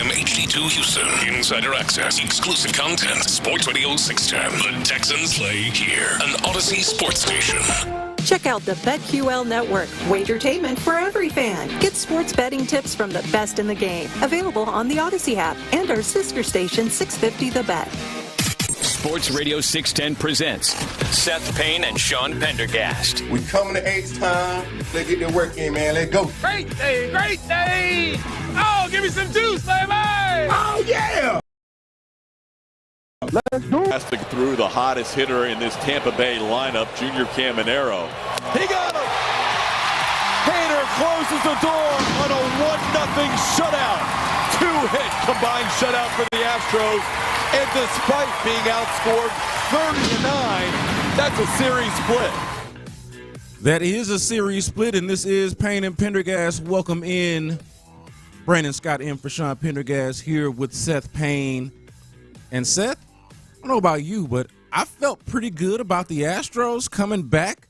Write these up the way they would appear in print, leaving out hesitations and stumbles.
FM HD2 Houston. Insider access, exclusive content. Sports Radio 610. The Texans play here. An Odyssey sports station. Check out the BetQL Network, wagertainment for every fan. Get sports betting tips from the best in the game. Available on the Odyssey app and our sister station 650 The Bet. Sports Radio 610 presents Seth Payne and Sean Pendergast. We coming to H-Town. Let's get the work in, man. Let's go. Great day, great day. Oh, give me some juice, baby. Oh, yeah. Let's do it. Through the hottest hitter in this Tampa Bay lineup, Junior Caminero. He got him. Hader closes the door on a 1-0 shutout. 2-hit combined shutout for the Astros. And despite being outscored 30-9, that's a series split. That is a series split, and this is Payne and Pendergast. Welcome in. Brandon Scott in for Sean Pendergast here with Seth Payne. And Seth, I don't know about you, but I felt pretty good about the Astros coming back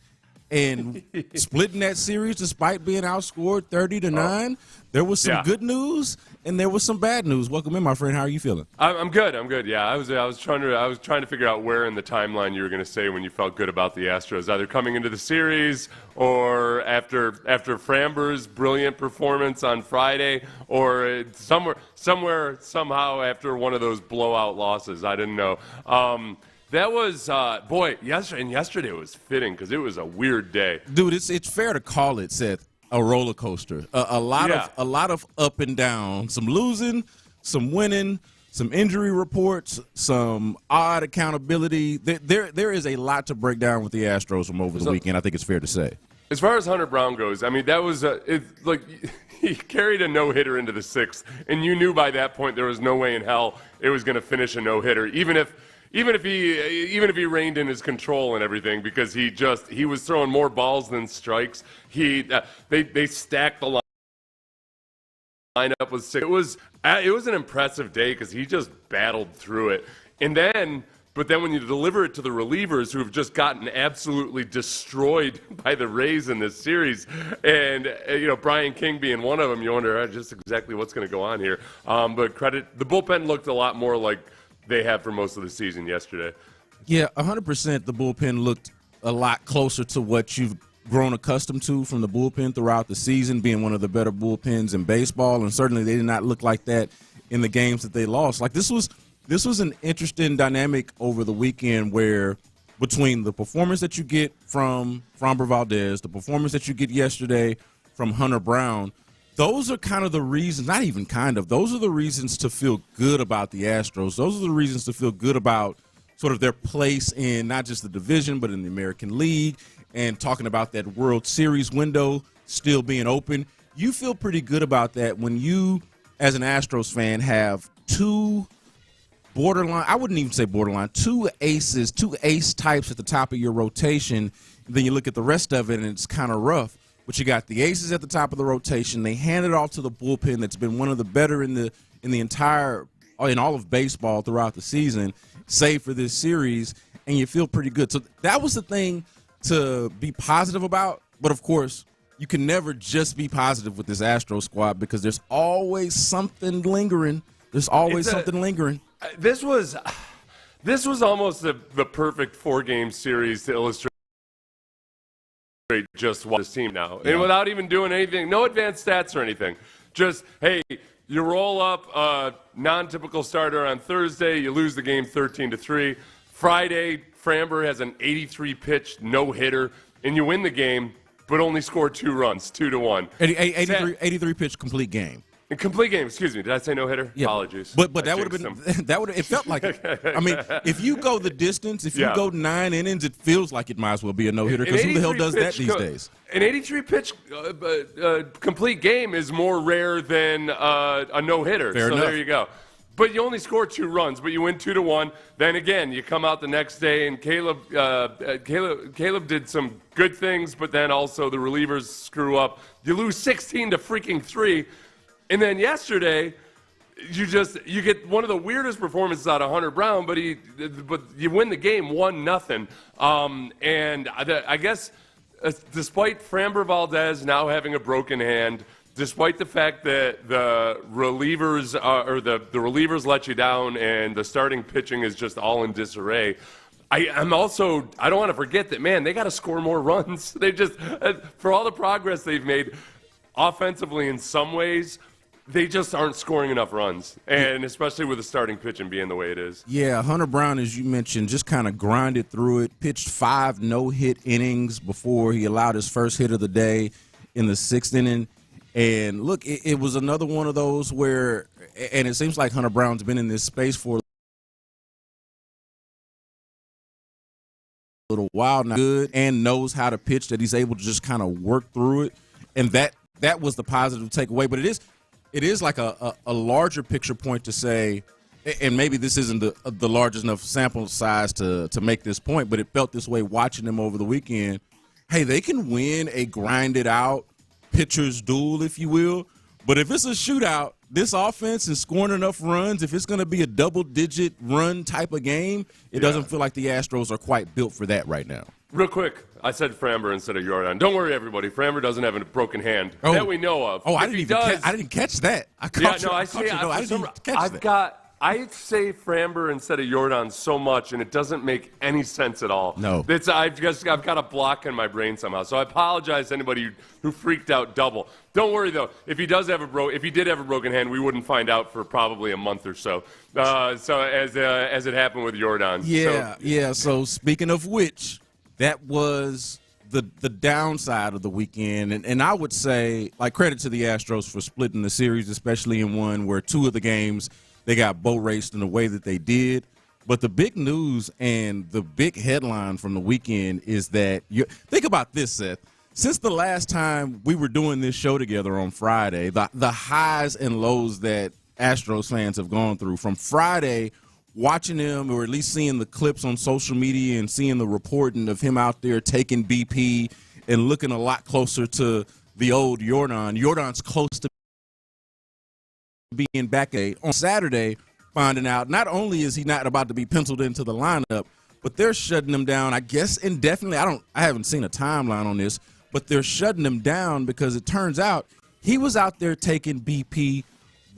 and splitting that series despite being outscored 30-9. There was some good news and there was some bad news. Welcome in, my friend. How are you feeling? I'm good. Yeah, I was trying to figure out where in the timeline you were going to say when you felt good about the Astros, either coming into the series or after Framber's brilliant performance on Friday, or somewhere somehow after one of those blowout losses. I didn't know. That was, yesterday was fitting because it was a weird day. Dude, it's fair to call it, Seth, a roller coaster. A lot of up and down, some losing, some winning, some injury reports, some odd accountability. There is a lot to break down with the Astros from over the weekend, I think it's fair to say. As far as Hunter Brown goes, I mean, that was he carried a no-hitter into the sixth, and you knew by that point there was no way in hell it was going to finish a no-hitter, even if he reined in his control and everything, because he was throwing more balls than strikes. They stacked the lineup with six. It was an impressive day because he just battled through it. But then when you deliver it to the relievers who have just gotten absolutely destroyed by the Rays in this series, and Brian King being one of them, you wonder just exactly what's going to go on here. But the bullpen looked a lot more like they have for most of the season yesterday. Yeah, 100% the bullpen looked a lot closer to what you've grown accustomed to from the bullpen throughout the season, being one of the better bullpens in baseball, and certainly they did not look like that in the games that they lost. Like this was an interesting dynamic over the weekend where between the performance that you get from Framber Valdez, the performance that you get yesterday from Hunter Brown, those are kind of the reasons, not even kind of, those are the reasons to feel good about the Astros. Those are the reasons to feel good about sort of their place in not just the division but in the American League, and talking about that World Series window still being open. You feel pretty good about that when you, as an Astros fan, have two borderline, I wouldn't even say borderline, two ace types at the top of your rotation. Then you look at the rest of it and it's kind of rough. But you got the aces at the top of the rotation. They hand it off to the bullpen that's been one of the better in all of baseball throughout the season, save for this series, and you feel pretty good. So that was the thing to be positive about. But, of course, you can never just be positive with this Astro squad because there's always something lingering. This was almost the perfect four-game series to illustrate just what this team now. Yeah. And without even doing anything, no advanced stats or anything. Just, hey, you roll up a non-typical starter on Thursday, you lose the game 13-3. Friday, Framber has an 83-pitch no-hitter, and you win the game, but only score 2 runs, 2-1. 83-pitch complete game. A complete game, excuse me. Did I say no-hitter? Yeah, apologies. But that would have been it felt like it. I mean, if you go the distance, if you go 9 innings, it feels like it might as well be a no-hitter, because who the hell does that these days? An 83-pitch complete game is more rare than a no-hitter. Fair enough. There you go. But you only score 2 runs, but you win 2-1. Then again, you come out the next day, and Caleb did some good things, but then also the relievers screw up. You lose 16-3. And then yesterday, you get one of the weirdest performances out of Hunter Brown, but you win the game 1-0. And I guess despite Framber Valdez now having a broken hand, despite the fact that the relievers the relievers let you down and the starting pitching is just all in disarray, I don't want to forget that, man, they got to score more runs. They just, for all the progress they've made offensively in some ways, they just aren't scoring enough runs, and especially with the starting pitching being the way it is. Yeah, Hunter Brown, as you mentioned, just kind of grinded through it, pitched 5 no-hit innings before he allowed his first hit of the day in the 6th inning. And, look, it was another one of those where – and it seems like Hunter Brown's been in this space for a little while now, good, and knows how to pitch, that he's able to just kind of work through it. And that was the positive takeaway. But it is like a larger picture point to say, and maybe this isn't the largest enough sample size to make this point, but it felt this way watching them over the weekend. Hey, they can win a grinded out pitcher's duel, if you will. But if it's a shootout, this offense is scoring enough runs. If it's going to be a double-digit run type of game, it doesn't feel like the Astros are quite built for that right now. Real quick, I said Framber instead of Yordan. Don't worry, everybody. Framber doesn't have a broken hand that we know of. Oh, I didn't catch that. I say Framber instead of Yordan so much, and it doesn't make any sense at all. No. I've got a block in my brain somehow. So I apologize to anybody who freaked out double. Don't worry, though. If he did have a broken hand, we wouldn't find out for probably a month or so. So as it happened with Yordan. Yeah. So speaking of which, that was the downside of the weekend. And I would say, like, credit to the Astros for splitting the series, especially in one where 2 of the games they got boat raced in the way that they did. But the big news and the big headline from the weekend is that think about this, Seth. Since the last time we were doing this show together on Friday, the highs and lows that Astros fans have gone through from Friday, watching him, or at least seeing the clips on social media and seeing the reporting of him out there taking BP and looking a lot closer to the old Yordan. Yordan's close to being back on Saturday, finding out not only is he not about to be penciled into the lineup, but they're shutting him down, I guess, indefinitely. I haven't seen a timeline on this, but they're shutting him down because it turns out he was out there taking BP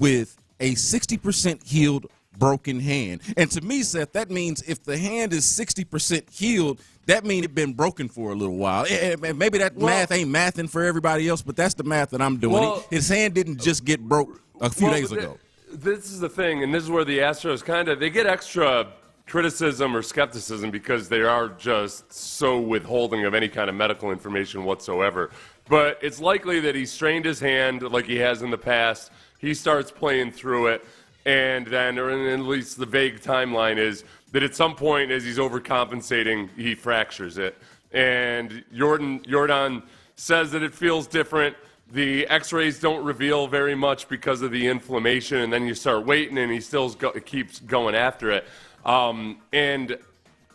with a 60% healed broken hand. And to me, Seth, that means if the hand is 60% healed, that means it's been broken for a little while. Maybe that math ain't mathing for everybody else, but that's the math that I'm doing. His hand didn't just get broke a few days ago. This is the thing, and this is where the Astros they get extra criticism or skepticism because they are just so withholding of any kind of medical information whatsoever. But it's likely that he strained his hand like he has in the past. He starts playing through it, and then, or at least the vague timeline is that at some point as he's overcompensating, he fractures it. And Yordan says that it feels different. The x-rays don't reveal very much because of the inflammation, and then you start waiting, and he still keeps going after it. And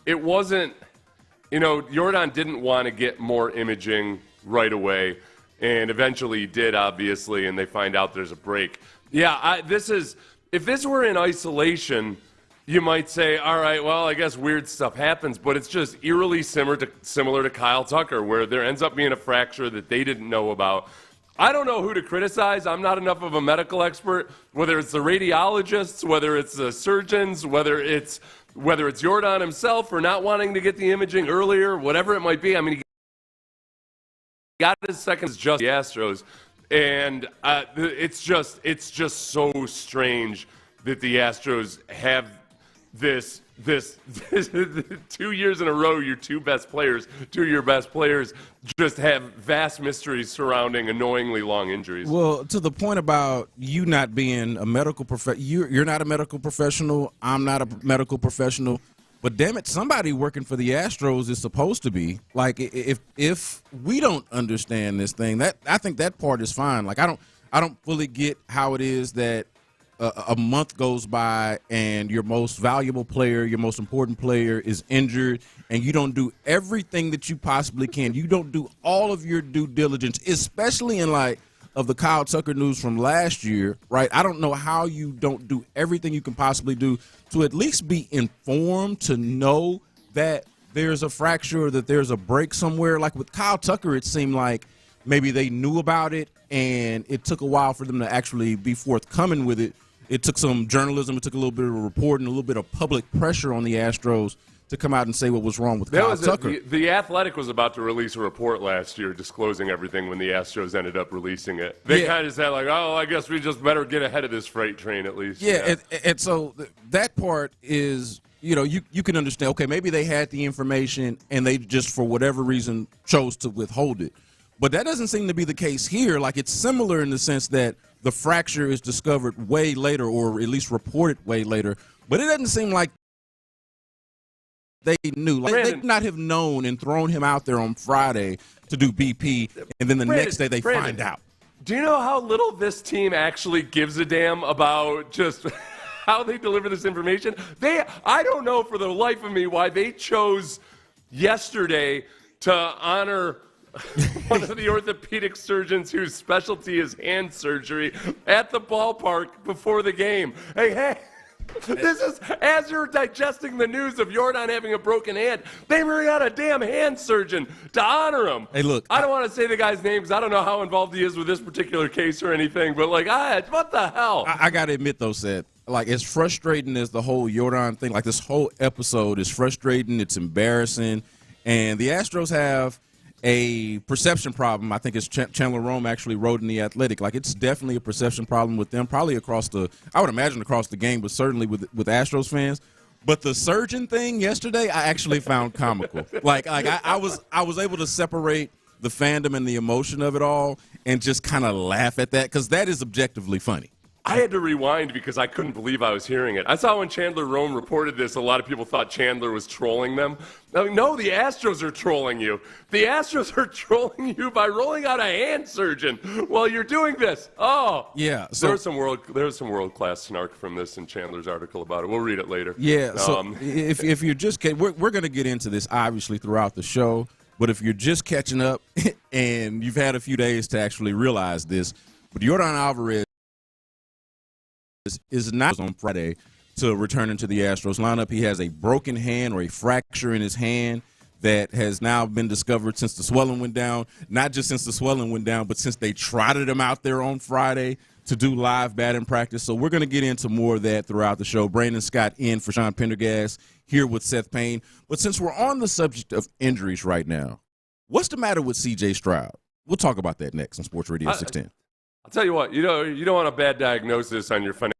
it wasn't, Yordan didn't want to get more imaging right away, and eventually he did, obviously, and they find out there's a break. Yeah, if this were in isolation, you might say, all right, well, I guess weird stuff happens, but it's just eerily similar to Kyle Tucker, where there ends up being a fracture that they didn't know about. I don't know who to criticize. I'm not enough of a medical expert, whether it's the radiologists, whether it's the surgeons, whether it's Yordan himself for not wanting to get the imaging earlier, whatever it might be. I mean, he got his seconds just the Astros, and it's just so strange that the Astros have this 2 years in a row, your two of your best players just have vast mysteries surrounding annoyingly long injuries. Well, to the point about you not being a medical professional, you're not a medical professional, I'm not a medical professional, but damn it, somebody working for the Astros is supposed to be. Like, if we don't understand this thing, I think that part is fine. Like, I don't fully get how it is that a month goes by and your most valuable player, your most important player is injured, and you don't do everything that you possibly can. You don't do all of your due diligence, especially in light of the Kyle Tucker news from last year, right? I don't know how you don't do everything you can possibly do to at least be informed, to know that there's a fracture or that there's a break somewhere. Like with Kyle Tucker, it seemed like maybe they knew about it, and it took a while for them to actually be forthcoming with it. It took some journalism, it took a little bit of reporting, a little bit of public pressure on the Astros to come out and say what was wrong with Kyle Tucker. The Athletic was about to release a report last year disclosing everything when the Astros ended up releasing it. They kind of said, like, oh, I guess we just better get ahead of this freight train at least. Yeah. And so that part is, you can understand, okay, maybe they had the information and they just, for whatever reason, chose to withhold it. But that doesn't seem to be the case here. Like, it's similar in the sense that the fracture is discovered way later, or at least reported way later. But it doesn't seem like they knew. Like, they could not have known and thrown him out there on Friday to do BP, and then the next day they find out. Do you know how little this team actually gives a damn about just how they deliver this information? I don't know for the life of me why they chose yesterday to honor one of the orthopedic surgeons whose specialty is hand surgery at the ballpark before the game. Hey. This is, as you're digesting the news of Yordan having a broken hand, they bring out a damn hand surgeon to honor him. Hey, look. I don't want to say the guy's name because I don't know how involved he is with this particular case or anything, but, like, what the hell? I got to admit, though, Seth, like, as frustrating as the whole Yordan thing, like, this whole episode is frustrating, it's embarrassing, and the Astros have a perception problem. I think it's Chandler Rome actually wrote in The Athletic. Like, it's definitely a perception problem with them, probably across I would imagine across the game, but certainly with Astros fans. But the surgeon thing yesterday, I actually found comical. Like I was able to separate the fandom and the emotion of it all and just kind of laugh at that, because that is objectively funny. I had to rewind because I couldn't believe I was hearing it. I saw when Chandler Rome reported this, a lot of people thought Chandler was trolling them. No, the Astros are trolling you. The Astros are trolling you by rolling out a hand surgeon while you're doing this. Oh, yeah. So there's some world-class snark from this in Chandler's article about it. We'll read it later. Yeah. So if you're just we're going to get into this obviously throughout the show, but if you're just catching up and you've had a few days to actually realize this, but Yordan Alvarez is not on Friday to return into the Astros lineup. He has a broken hand or a fracture in his hand that has now been discovered since the swelling went down. Not just since the swelling went down, but since they trotted him out there on Friday to do live batting practice. So we're going to get into more of that throughout the show. Brandon Scott in for Sean Pendergast, here with Seth Payne. But since we're on the subject of injuries right now, what's the matter with C.J. Stroud? We'll talk about that next on Sports Radio 610. I'll tell you what, you don't want a bad diagnosis on your financial.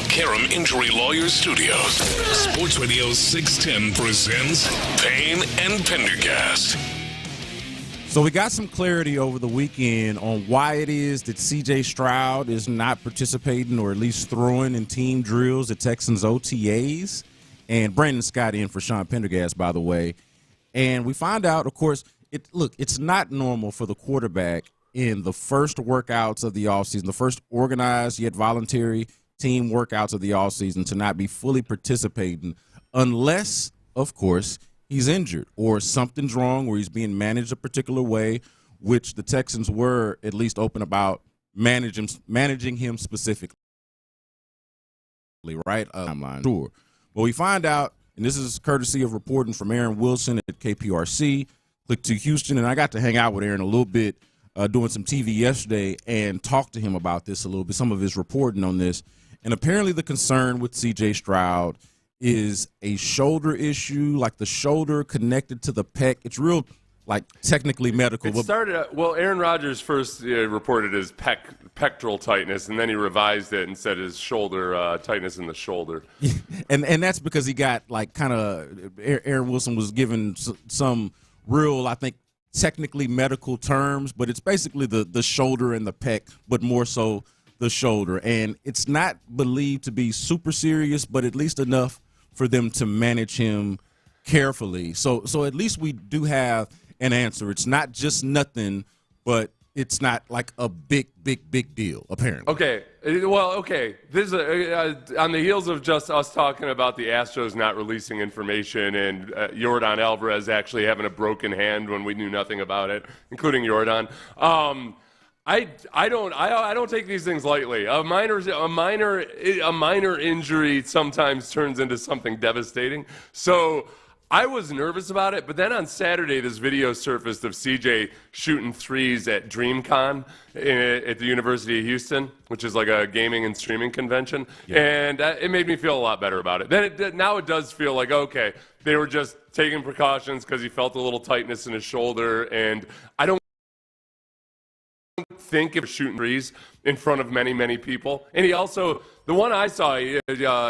Karam Injury Lawyers Studios, Sports Radio 610 presents Payne and Pendergast. So we got some clarity over the weekend on why it is that C.J. Stroud is not participating or at least throwing in team drills at Texans OTAs. And Brandon Scott in for Sean Pendergast, by the way. And we find out, of course, it's not normal for the quarterback in the first workouts of the offseason, the first organized yet voluntary team workouts of the offseason, to not be fully participating unless, of course, he's injured or something's wrong or he's being managed a particular way, which the Texans were at least open about managing him specifically, right? Timeline, sure. But we find out, and this is courtesy of reporting from Aaron Wilson at KPRC, Click to Houston, and I got to hang out with Aaron a little bit doing some TV yesterday and talk to him about this a little bit, some of his reporting on this. And apparently the concern with C.J. Stroud is a shoulder issue, like the shoulder connected to the pec. It's real, like, technically medical. It started well, Aaron Rodgers first reported his pectoral tightness, and then he revised it and said his shoulder tightness in the shoulder. and that's because he got, like, kind of Aaron Wilson was given some real, I think, technically medical terms, but it's basically the shoulder and the pec, but more so the shoulder. And it's not believed to be super serious, but at least enough for them to manage him carefully. So at least we do have an answer. It's not just nothing, but it's not like a big deal, apparently. Okay. Well, okay. This is on the heels of just us talking about the Astros not releasing information and Yordan Alvarez actually having a broken hand when we knew nothing about it, including Yordan. I don't take these things lightly. A minor injury sometimes turns into something devastating. So I was nervous about it, but then on Saturday, this video surfaced of CJ shooting threes at DreamCon at the University of Houston, which is like a gaming and streaming convention, and it made me feel a lot better about it. Now it does feel like, okay, they were just taking precautions because he felt a little tightness in his shoulder, and I don't think of shooting threes in front of many people. And he also, the one I saw,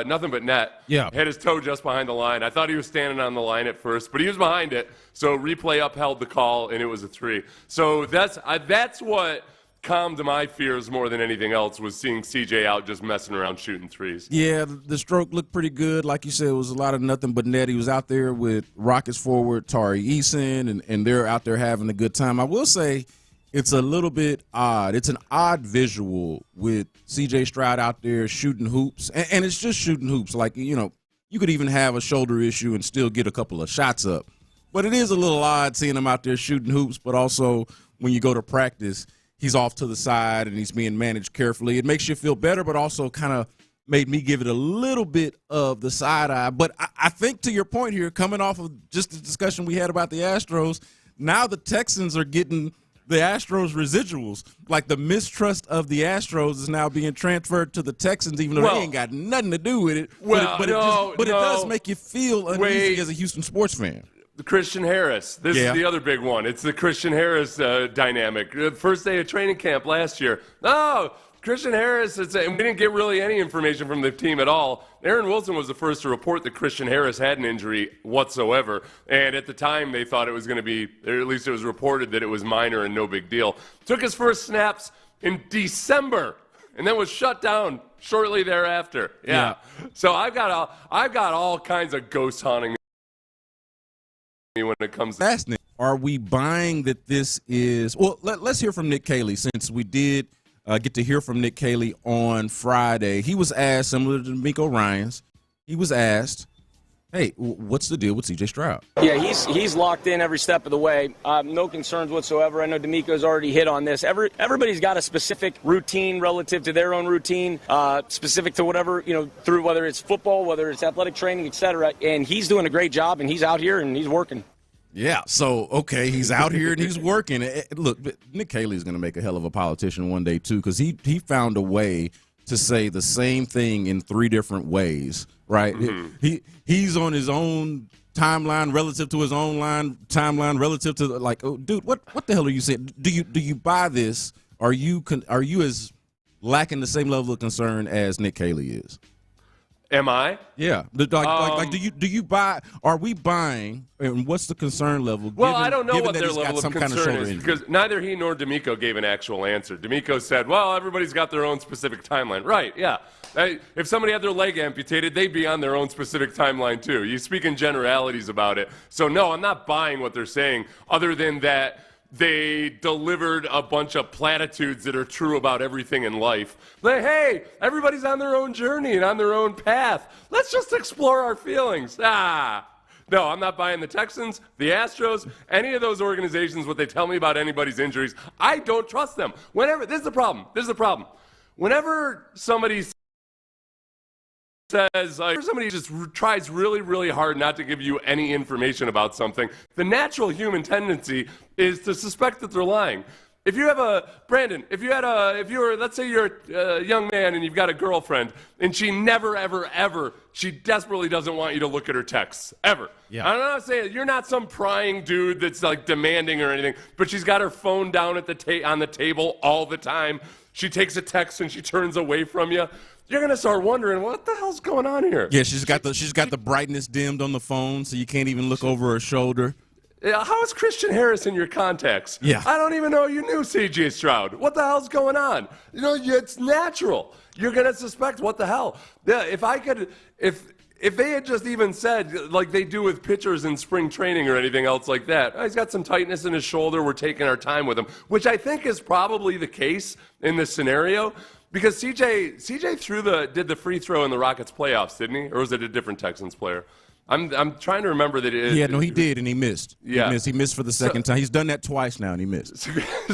nothing but net, had his toe just behind the line. I thought he was standing on the line at first, but he was behind it. So replay upheld the call, and it was a three. So that's what calmed my fears more than anything else, was seeing CJ out just messing around shooting threes. Yeah, the stroke looked pretty good. Like you said, it was a lot of nothing but net. He was out there with Rockets forward Tari Eason, and they're out there having a good time. I will say, it's a little bit odd. It's an odd visual with C.J. Stroud out there shooting hoops, and it's just shooting hoops. Like, you could even have a shoulder issue and still get a couple of shots up. But it is a little odd seeing him out there shooting hoops, but also when you go to practice, he's off to the side and he's being managed carefully. It makes you feel better, but also kind of made me give it a little bit of the side eye. But I think, to your point here, coming off of just the discussion we had about the Astros, now the Texans are getting the Astros residuals. Like, the mistrust of the Astros is now being transferred to the Texans, even though they ain't got nothing to do with it. But it does make you feel uneasy as a Houston sports fan. Christian Harris. This is the other big one. It's the Christian Harris dynamic. First day of training camp last year. Oh, Christian Harris, we didn't get really any information from the team at all. Aaron Wilson was the first to report that Christian Harris had an injury whatsoever. And at the time, they thought it was going to be, or at least it was reported that it was minor and no big deal. Took his first snaps in December and then was shut down shortly thereafter. Yeah. So I've got all kinds of ghosts haunting me when it comes to fascinating. Are we buying that this is, well, let's hear from Nick Kayley, since we did get to hear from Nick Kayley on Friday. He was asked, similar to DeMeco Ryans, he was asked, hey, what's the deal with C.J. Stroud? Yeah, he's locked in every step of the way. No concerns whatsoever. I know DeMeco's already hit on this. Everybody's got a specific routine relative to their own routine, specific to whatever, through whether it's football, whether it's athletic training, etc. And he's doing a great job, and he's out here, and he's working. Yeah, so, okay, he's out here and he's working. Look, Nick Kayley is going to make a hell of a politician one day, too, because he found a way to say the same thing in three different ways, right? Mm-hmm. He's on his own timeline relative to his own timeline relative to, like, oh, dude, what the hell are you saying? Do you buy this? Are you as lacking the same level of concern as Nick Kayley is? Am I? Yeah. Do you buy? Are we buying? And what's the concern level? Well, I don't know what their level of concern is because neither he nor DeMeco gave an actual answer. DeMeco said, well, everybody's got their own specific timeline. Right, yeah. If somebody had their leg amputated, they'd be on their own specific timeline too. You speak in generalities about it. So, no, I'm not buying what they're saying other than that they delivered a bunch of platitudes that are true about everything in life. Like, hey, everybody's on their own journey and on their own path. Let's just explore our feelings. No, I'm not buying the Texans, the Astros, any of those organizations, what they tell me about anybody's injuries. I don't trust them. This is the problem. Whenever somebody says, somebody just tries really, really hard not to give you any information about something, the natural human tendency is to suspect that they're lying. If you have let's say you're a young man and you've got a girlfriend and she never, ever, ever, she desperately doesn't want you to look at her texts, ever. Yeah. I'm not saying you're not some prying dude that's like demanding or anything, but she's got her phone down at on the table all the time. She takes a text and she turns away from you. You're gonna start wondering what the hell's going on here. Yeah, she's got the brightness dimmed on the phone, so you can't even look over her shoulder. Yeah, how is Christian Harris in your contacts? Yeah, I don't even know you knew C.J. Stroud. What the hell's going on? It's natural. You're gonna suspect what the hell. Yeah, if they had just even said, like they do with pitchers in spring training or anything else like that, he's got some tightness in his shoulder, we're taking our time with him, which I think is probably the case in this scenario. Because CJ did the free throw in the Rockets playoffs, didn't he? Or was it a different Texans player? I'm trying to remember that it. Yeah, no, he did, and he missed. Yeah, he missed for the second time. He's done that twice now, and he missed.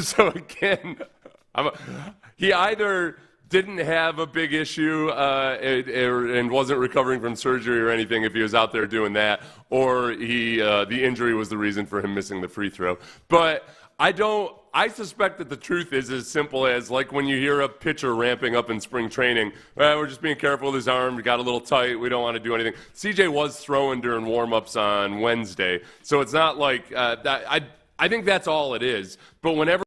So again, he either didn't have a big issue and wasn't recovering from surgery or anything if he was out there doing that, or the injury was the reason for him missing the free throw. But I suspect that the truth is as simple as, like, when you hear a pitcher ramping up in spring training, we're just being careful with his arm, we got a little tight, we don't want to do anything. CJ was throwing during warm-ups on Wednesday, so it's not like I think that's all it is. But whenever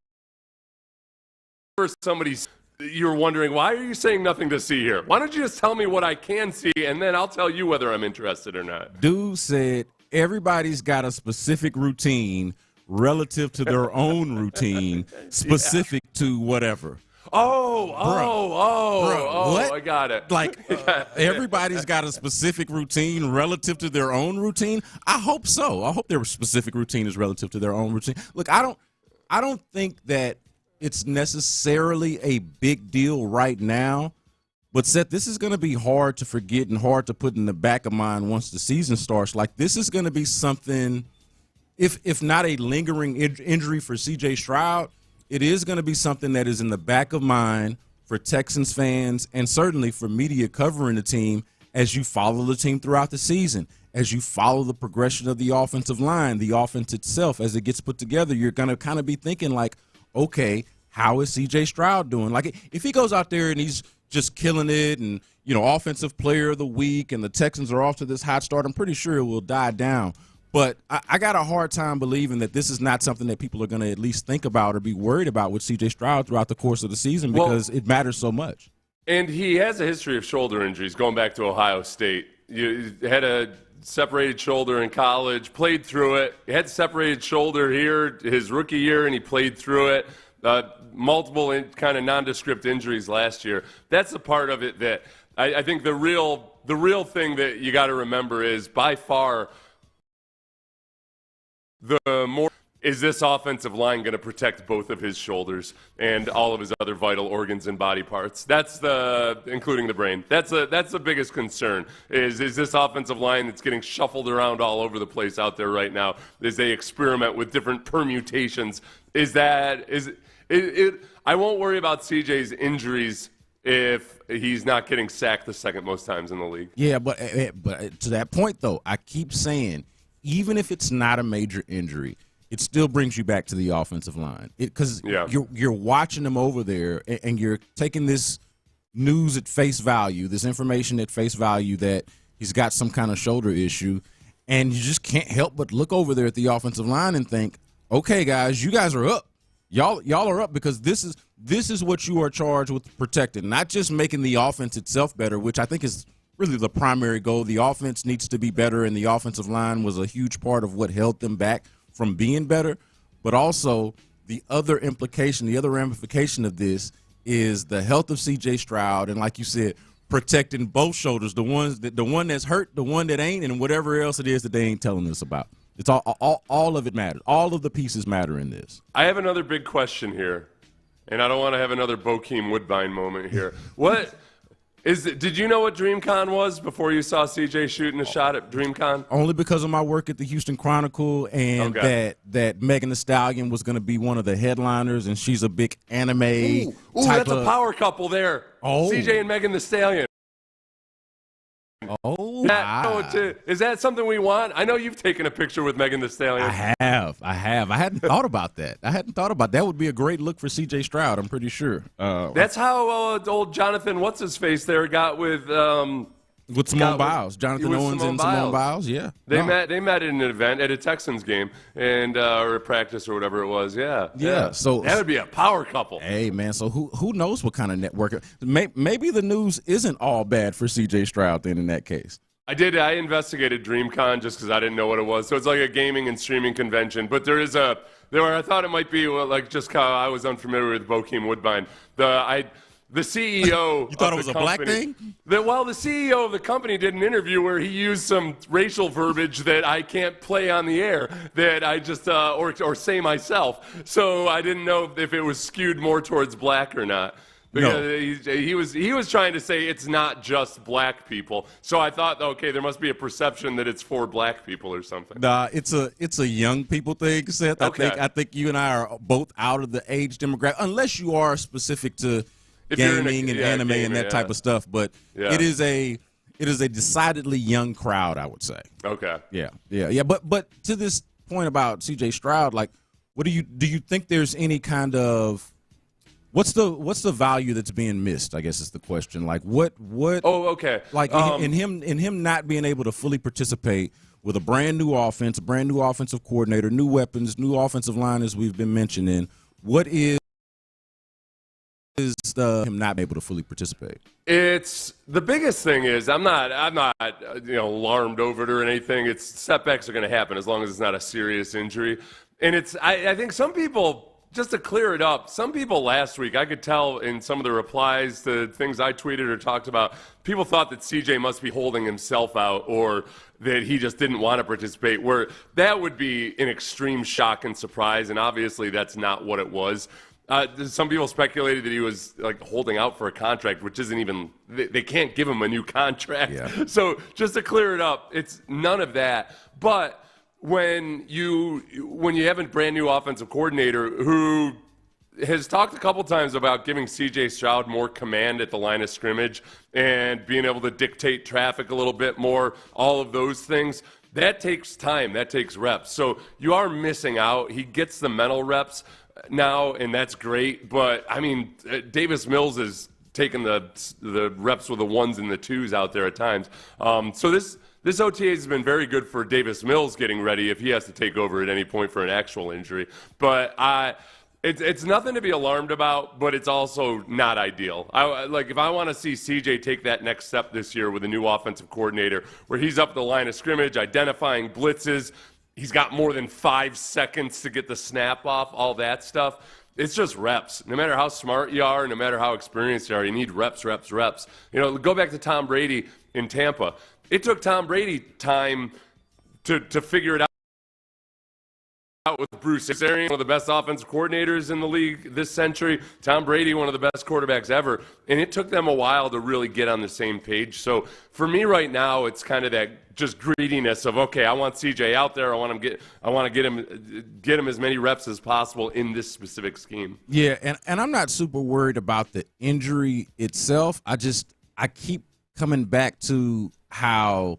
you're wondering, why are you saying nothing to see here? Why don't you just tell me what I can see, and then I'll tell you whether I'm interested or not. Dude said everybody's got a specific routine relative to their own routine, specific to whatever. What? I got it. Like, everybody's got a specific routine relative to their own routine? I hope so. I hope their specific routine is relative to their own routine. Look, I don't think that it's necessarily a big deal right now, but Seth, this is going to be hard to forget and hard to put in the back of mind once the season starts. Like, this is going to be something, if not a lingering injury for C.J. Stroud, it is going to be something that is in the back of mind for Texans fans and certainly for media covering the team as you follow the team throughout the season, as you follow the progression of the offensive line, the offense itself, as it gets put together. You're going to kind of be thinking like, okay, how is C.J. Stroud doing? Like, if he goes out there and he's just killing it and, offensive player of the week and the Texans are off to this hot start, I'm pretty sure it will die down. But I got a hard time believing that this is not something that people are going to at least think about or be worried about with C.J. Stroud throughout the course of the season because it matters so much. And he has a history of shoulder injuries going back to Ohio State. You had a separated shoulder in college, played through it. He had separated shoulder here his rookie year, and he played through it. Multiple kind of nondescript injuries last year. That's the part of it that I think the real thing that you got to remember is by far the more is this offensive line going to protect both of his shoulders and all of his other vital organs and body parts. That's including the brain. That's the biggest concern is this offensive line that's getting shuffled around all over the place out there right now as they experiment with different permutations. I won't worry about CJ's injuries if he's not getting sacked the second most times in the league. Yeah, but to that point, though, I keep saying, even if it's not a major injury, it still brings you back to the offensive line. Because you're watching them over there, and you're taking this news at face value, this information at face value that he's got some kind of shoulder issue, and you just can't help but look over there at the offensive line and think, okay, guys, you guys are up. Y'all are up because this is what you are charged with protecting, not just making the offense itself better, which I think is really the primary goal. The offense needs to be better, and the offensive line was a huge part of what held them back from being better. But also the other implication, the other ramification of this is the health of C.J. Stroud, and like you said, protecting both shoulders, the one that's hurt, the one that ain't, and whatever else it is that they ain't telling us about. It's all of it matters. All of the pieces matter in this. I have another big question here, and I don't want to have another Bokeem Woodbine moment here. What is it? Did you know what DreamCon was before you saw CJ shooting a shot at DreamCon? Only because of my work at the Houston Chronicle, and that Megan Thee Stallion was going to be one of the headliners, and she's a big anime. Ooh, that's a power couple there. Oh. CJ and Megan Thee Stallion. Oh, is that something we want? I know you've taken a picture with Megan Thee Stallion. I have. I hadn't thought about that. That would be a great look for C.J. Stroud, I'm pretty sure. That's how old Jonathan, what's-his-face there, got with Simone Biles. Jonathan Owens and Simone Biles, yeah. They met at an event, at a Texans game, and or a practice or whatever it was, yeah. So that would be a power couple. Hey, man, so who knows what kind of network. Maybe the news isn't all bad for C.J. Stroud then in that case. I investigated DreamCon just because I didn't know what it was. So it's like a gaming and streaming convention, but I thought it might be like just how I was unfamiliar with Bokeem Woodbine. The CEO. You thought it was a black thing? The CEO of the company did an interview where he used some racial verbiage that I can't play on the air, that I just or say myself. So I didn't know if it was skewed more towards black or not. Because he was trying to say it's not just black people. So I thought, okay, there must be a perception that it's for black people or something. Nah, it's a young people thing, Seth. Okay. I think you and I are both out of the age demographic, unless you are specific to gaming and anime and that type of stuff. But it is a decidedly young crowd, I would say. Okay. Yeah. But to this point about C.J. Stroud, like, what do you think there's any kind of what's the value that's being missed? I guess is the question. Like what? Oh, okay. Like in him not being able to fully participate with a brand new offense, a brand new offensive coordinator, new weapons, new offensive line, as we've been mentioning. What is him not able to fully participate? It's the biggest thing is I'm not alarmed over it or anything. It's setbacks are going to happen as long as it's not a serious injury. And I think some people, just to clear it up, some people last week, I could tell in some of the replies to things I tweeted or talked about, people thought that CJ must be holding himself out or that he just didn't want to participate, where that would be an extreme shock and surprise, and obviously that's not what it was. Some people speculated that he was like holding out for a contract, which isn't even, they can't give him a new contract. Yeah. So just to clear it up, it's none of that. But when you have a brand new offensive coordinator who has talked a couple times about giving C.J. Stroud more command at the line of scrimmage and being able to dictate traffic a little bit more, all of those things, that takes time, that takes reps. So you are missing out. He gets the mental reps now, and that's great. But, I mean, Davis Mills is taking the reps with the ones and the twos out there at times. So this OTA has been very good for Davis Mills getting ready if he has to take over at any point for an actual injury. But it's nothing to be alarmed about, but it's also not ideal. If I want to see CJ take that next step this year with a new offensive coordinator where he's up the line of scrimmage, identifying blitzes, he's got more than 5 seconds to get the snap off, all that stuff. It's just reps. No matter how smart you are, no matter how experienced you are, you need reps. Go back to Tom Brady in Tampa. It took Tom Brady time to figure it out with Bruce Arians, one of the best offensive coordinators in the league this century. Tom Brady, one of the best quarterbacks ever. And it took them a while to really get on the same page. So for me right now, it's kind of that just greediness of, okay, I want CJ out there. I want to get him as many reps as possible in this specific scheme. Yeah, and I'm not super worried about the injury itself. I keep coming back to how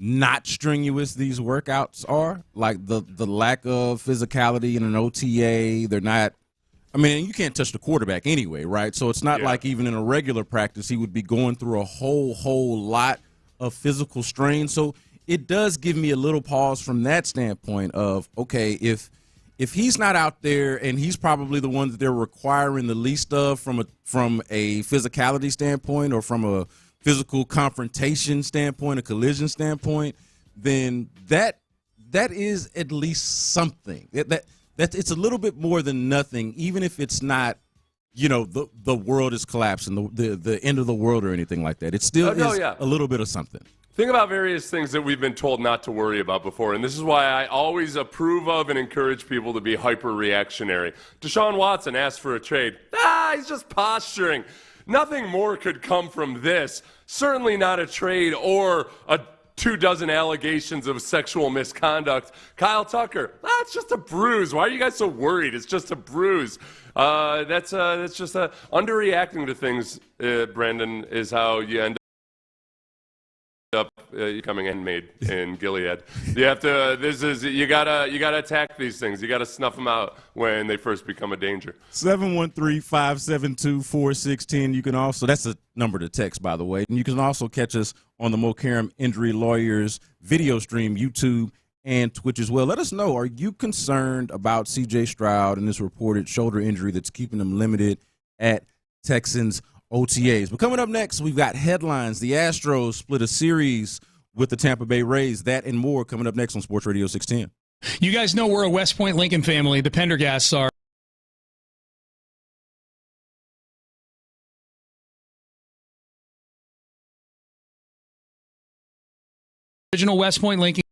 not strenuous these workouts are, like the lack of physicality in an OTA. They're not, I mean, you can't touch the quarterback anyway, right? So it's not like even in a regular practice he would be going through a whole lot of physical strain. So it does give me a little pause from that standpoint of, okay, if he's not out there and he's probably the one that they're requiring the least of from a physicality standpoint or from physical confrontation standpoint, a collision standpoint, then that is at least something. That it's a little bit more than nothing, even if it's not, the world is collapsing, the end of the world or anything like that. It still is a little bit of something. Think about various things that we've been told not to worry about before, and this is why I always approve of and encourage people to be hyper-reactionary. Deshaun Watson asked for a trade. He's just posturing. Nothing more could come from this. Certainly not a trade or 24 allegations of sexual misconduct. Kyle Tucker, it's just a bruise. Why are you guys so worried? It's just a bruise. That's just underreacting to things, Brandon, is how you end up becoming handmade in Gilead. You have to. You gotta attack these things. You gotta snuff them out when they first become a danger. 713-572-4610. You can also, that's a number to text, by the way. And you can also catch us on the Mo Karam Injury Lawyers video stream, YouTube and Twitch as well. Let us know, are you concerned about C.J. Stroud and this reported shoulder injury that's keeping him limited at Texans OTAs? But coming up next, we've got headlines. The Astros split a series with the Tampa Bay Rays. That and more coming up next on Sports Radio 610. You guys know we're a West Point Lincoln family. The Pendergasts are. Original West Point Lincoln.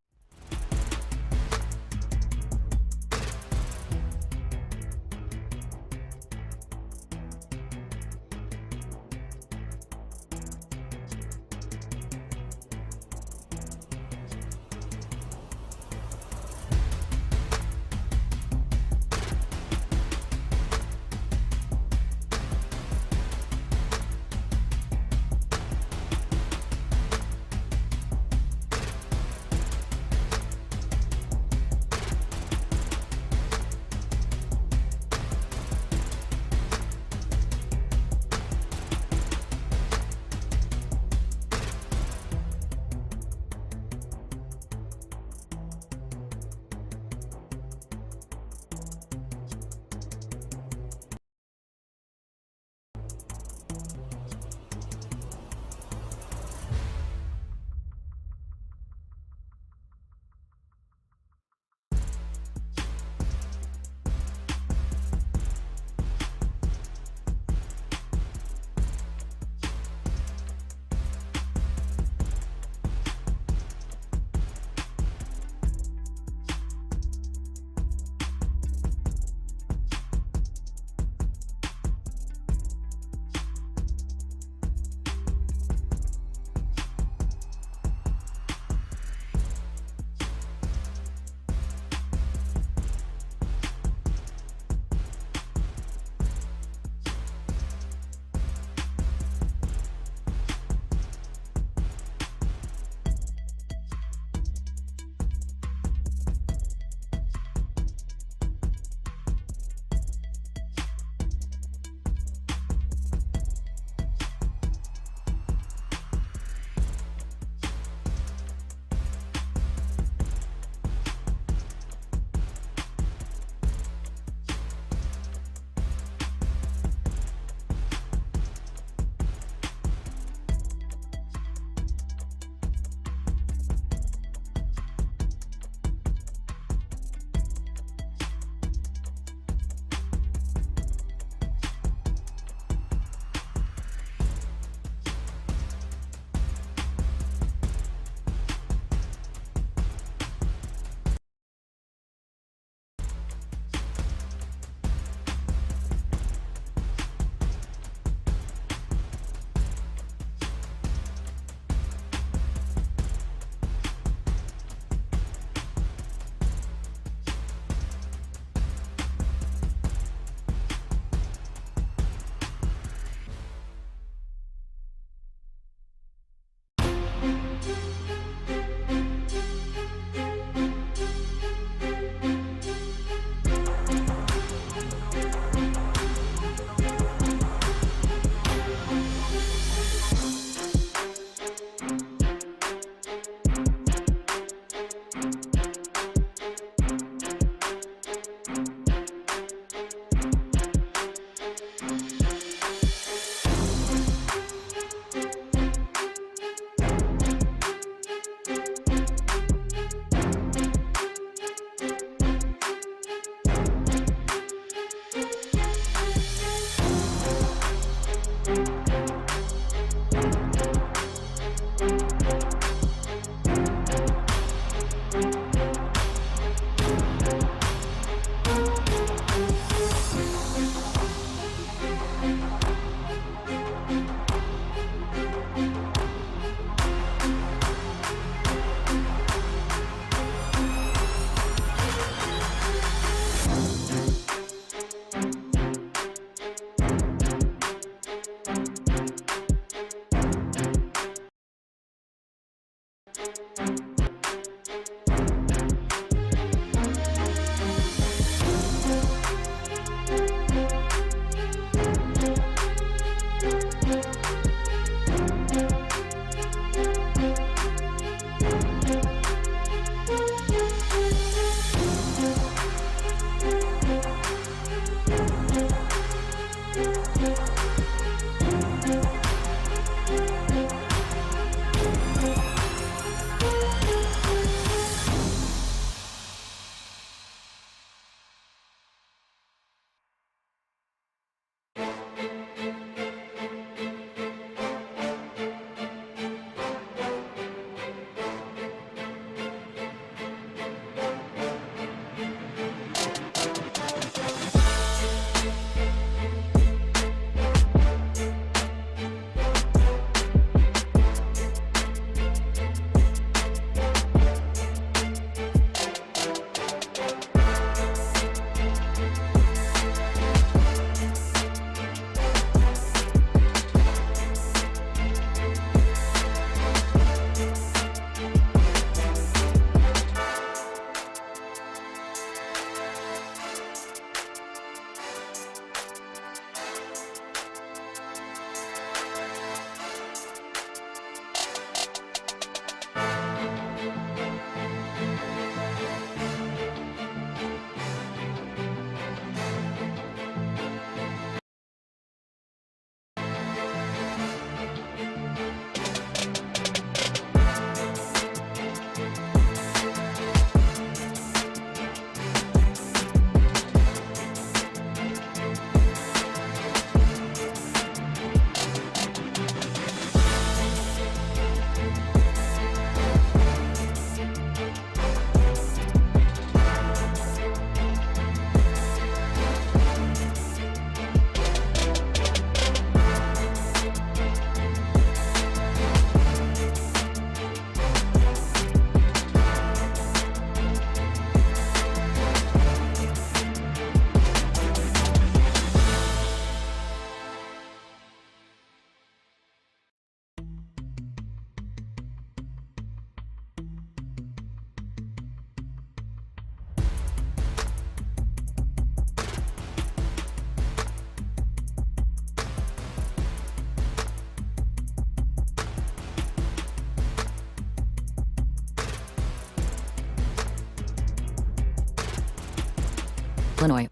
Illinois.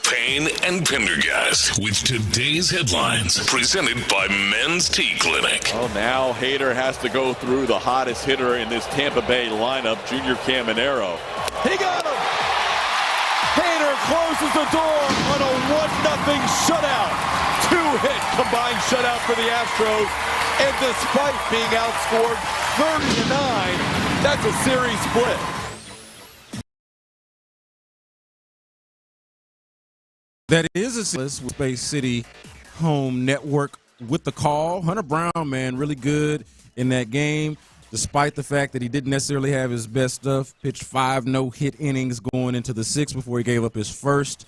Payne and Pendergast with today's headlines, presented by Men's Tea Clinic. Oh, now Hader has to go through the hottest hitter in this Tampa Bay lineup, Junior Caminero. He got him! Hader closes the door on a 1-0 shutout. 2-hit combined shutout for the Astros. And despite being outscored 30-9, that's a series split. That is a Space City home network with the call. Hunter Brown, man, really good in that game, despite the fact that he didn't necessarily have his best stuff. Pitched 5 no-hit innings going into the 6th before he gave up his first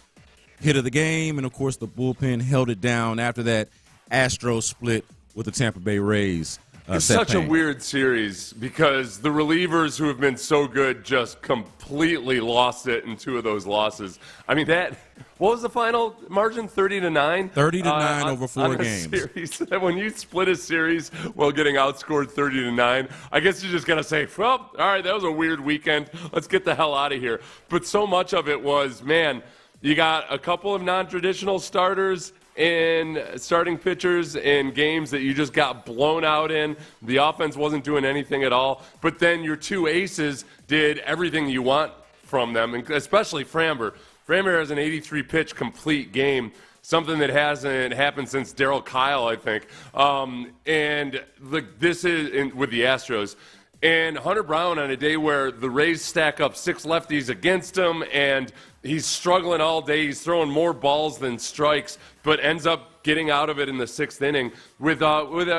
hit of the game. And, of course, the bullpen held it down after that Astros split with the Tampa Bay Rays. It's such a weird series because the relievers who have been so good just completely lost it in 2 of those losses. I mean, what was the final margin? 30-9? 30-9 over 4 games. Series. When you split a series while getting outscored 30-9, I guess you're just going to say, well, all right, that was a weird weekend. Let's get the hell out of here. But so much of it was, man, you got a couple of non-traditional starters in starting pitchers in games that you just got blown out in. The offense wasn't doing anything at all. But then your 2 aces did everything you want from them, and especially Framber. Framber has an 83-pitch complete game, something that hasn't happened since Darryl Kyle, I think. This is with the Astros. And Hunter Brown on a day where the Rays stack up 6 lefties against him, and he's struggling all day. He's throwing more balls than strikes, but ends up getting out of it in the 6th inning. With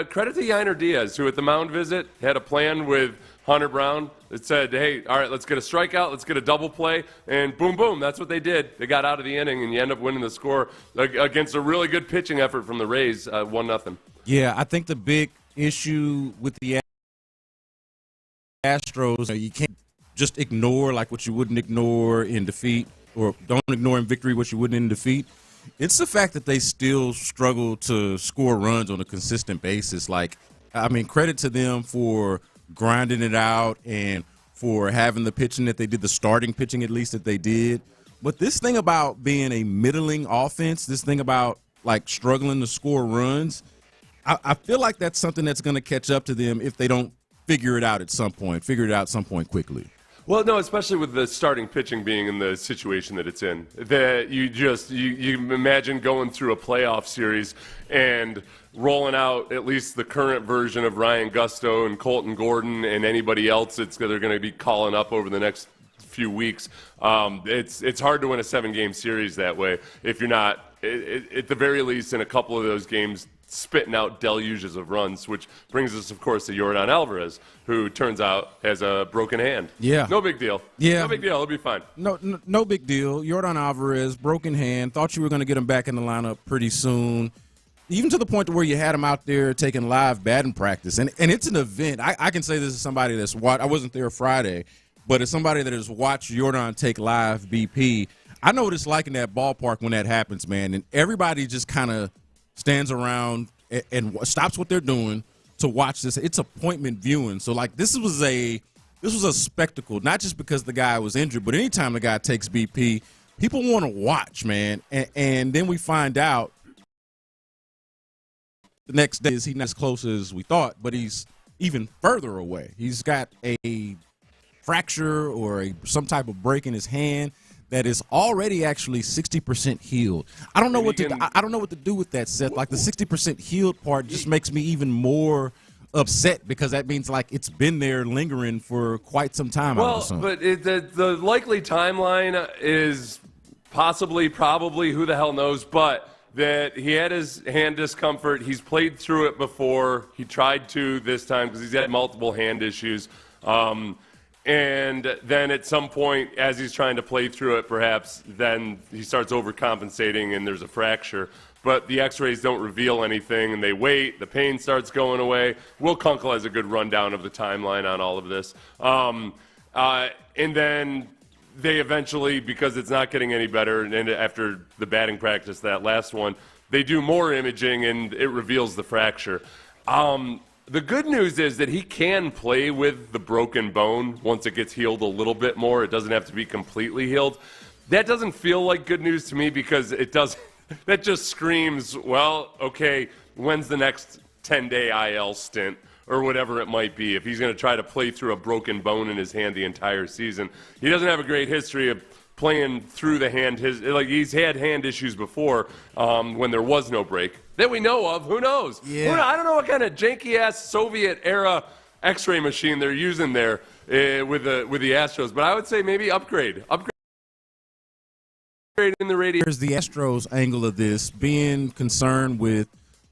credit to Yainer Diaz, who at the mound visit had a plan with Hunter Brown that said, hey, all right, let's get a strikeout, let's get a double play, and boom, boom, that's what they did. They got out of the inning, and you end up winning the score against a really good pitching effort from the Rays, 1-0. Yeah, I think the big issue with the Astros, you can't just ignore like what you wouldn't ignore in defeat, or don't ignore in victory what you wouldn't in defeat. It's the fact that they still struggle to score runs on a consistent basis. Like, I mean, credit to them for grinding it out and for having the pitching that they did, the starting pitching at least that they did. But this thing about being a middling offense, this thing about like struggling to score runs, I feel like that's something that's going to catch up to them if they don't figure it out at some point quickly. Well, no, especially with the starting pitching being in the situation that it's in. That you imagine going through a playoff series and rolling out at least the current version of Ryan Gusto and Colton Gordon and anybody else that they're going to be calling up over the next few weeks. It's hard to win a 7-game series that way if you're not, at the very least, in a couple of those games, spitting out deluges of runs, which brings us, of course, to Yordan Alvarez, who turns out has a broken hand. Yeah. No big deal. Yeah. No big deal. He'll be fine. No big deal. Yordan Alvarez, broken hand. Thought you were going to get him back in the lineup pretty soon, even to the point to where you had him out there taking live batting practice. And it's an event. I can say this as somebody that's watched. I wasn't there Friday, but as somebody that has watched Yordan take live BP, I know what it's like in that ballpark when that happens, man. And everybody just kind of stands around and stops what they're doing to watch this. It's appointment viewing. So, like, this was a spectacle, not just because the guy was injured, but anytime the guy takes BP, people want to watch, man. And then we find out the next day is he's not as close as we thought, but he's even further away. He's got a fracture or some type of break in his hand that is already actually 60% healed. I don't know what to do with that, Seth. Like, the 60% healed part just makes me even more upset because that means like it's been there lingering for quite some time. Well, but the likely timeline is probably, who the hell knows, but that he had his hand discomfort. He's played through it before. He tried to this time because he's had multiple hand issues. And then at some point, as he's trying to play through it, perhaps, then he starts overcompensating and there's a fracture. But the x-rays don't reveal anything, and they wait. The pain starts going away. Will Kunkel has a good rundown of the timeline on all of this. And then they eventually, because it's not getting any better, and after the batting practice, that last one, they do more imaging, and it reveals the fracture. The good news is that he can play with the broken bone once it gets healed a little bit more. It doesn't have to be completely healed. that doesn't feel like good news to me because it does. That just screams, well, okay, when's the next 10-day IL stint or whatever it might be? If he's going to try to play through a broken bone in his hand the entire season, he doesn't have a great history of playing through the hand. He's had hand issues before when there was no break that we know of. Who knows? Yeah. I don't know what kind of janky-ass Soviet-era X-ray machine they're using there with the Astros, but I would say maybe upgrade in the radio. There's the Astros angle of this, being concerned with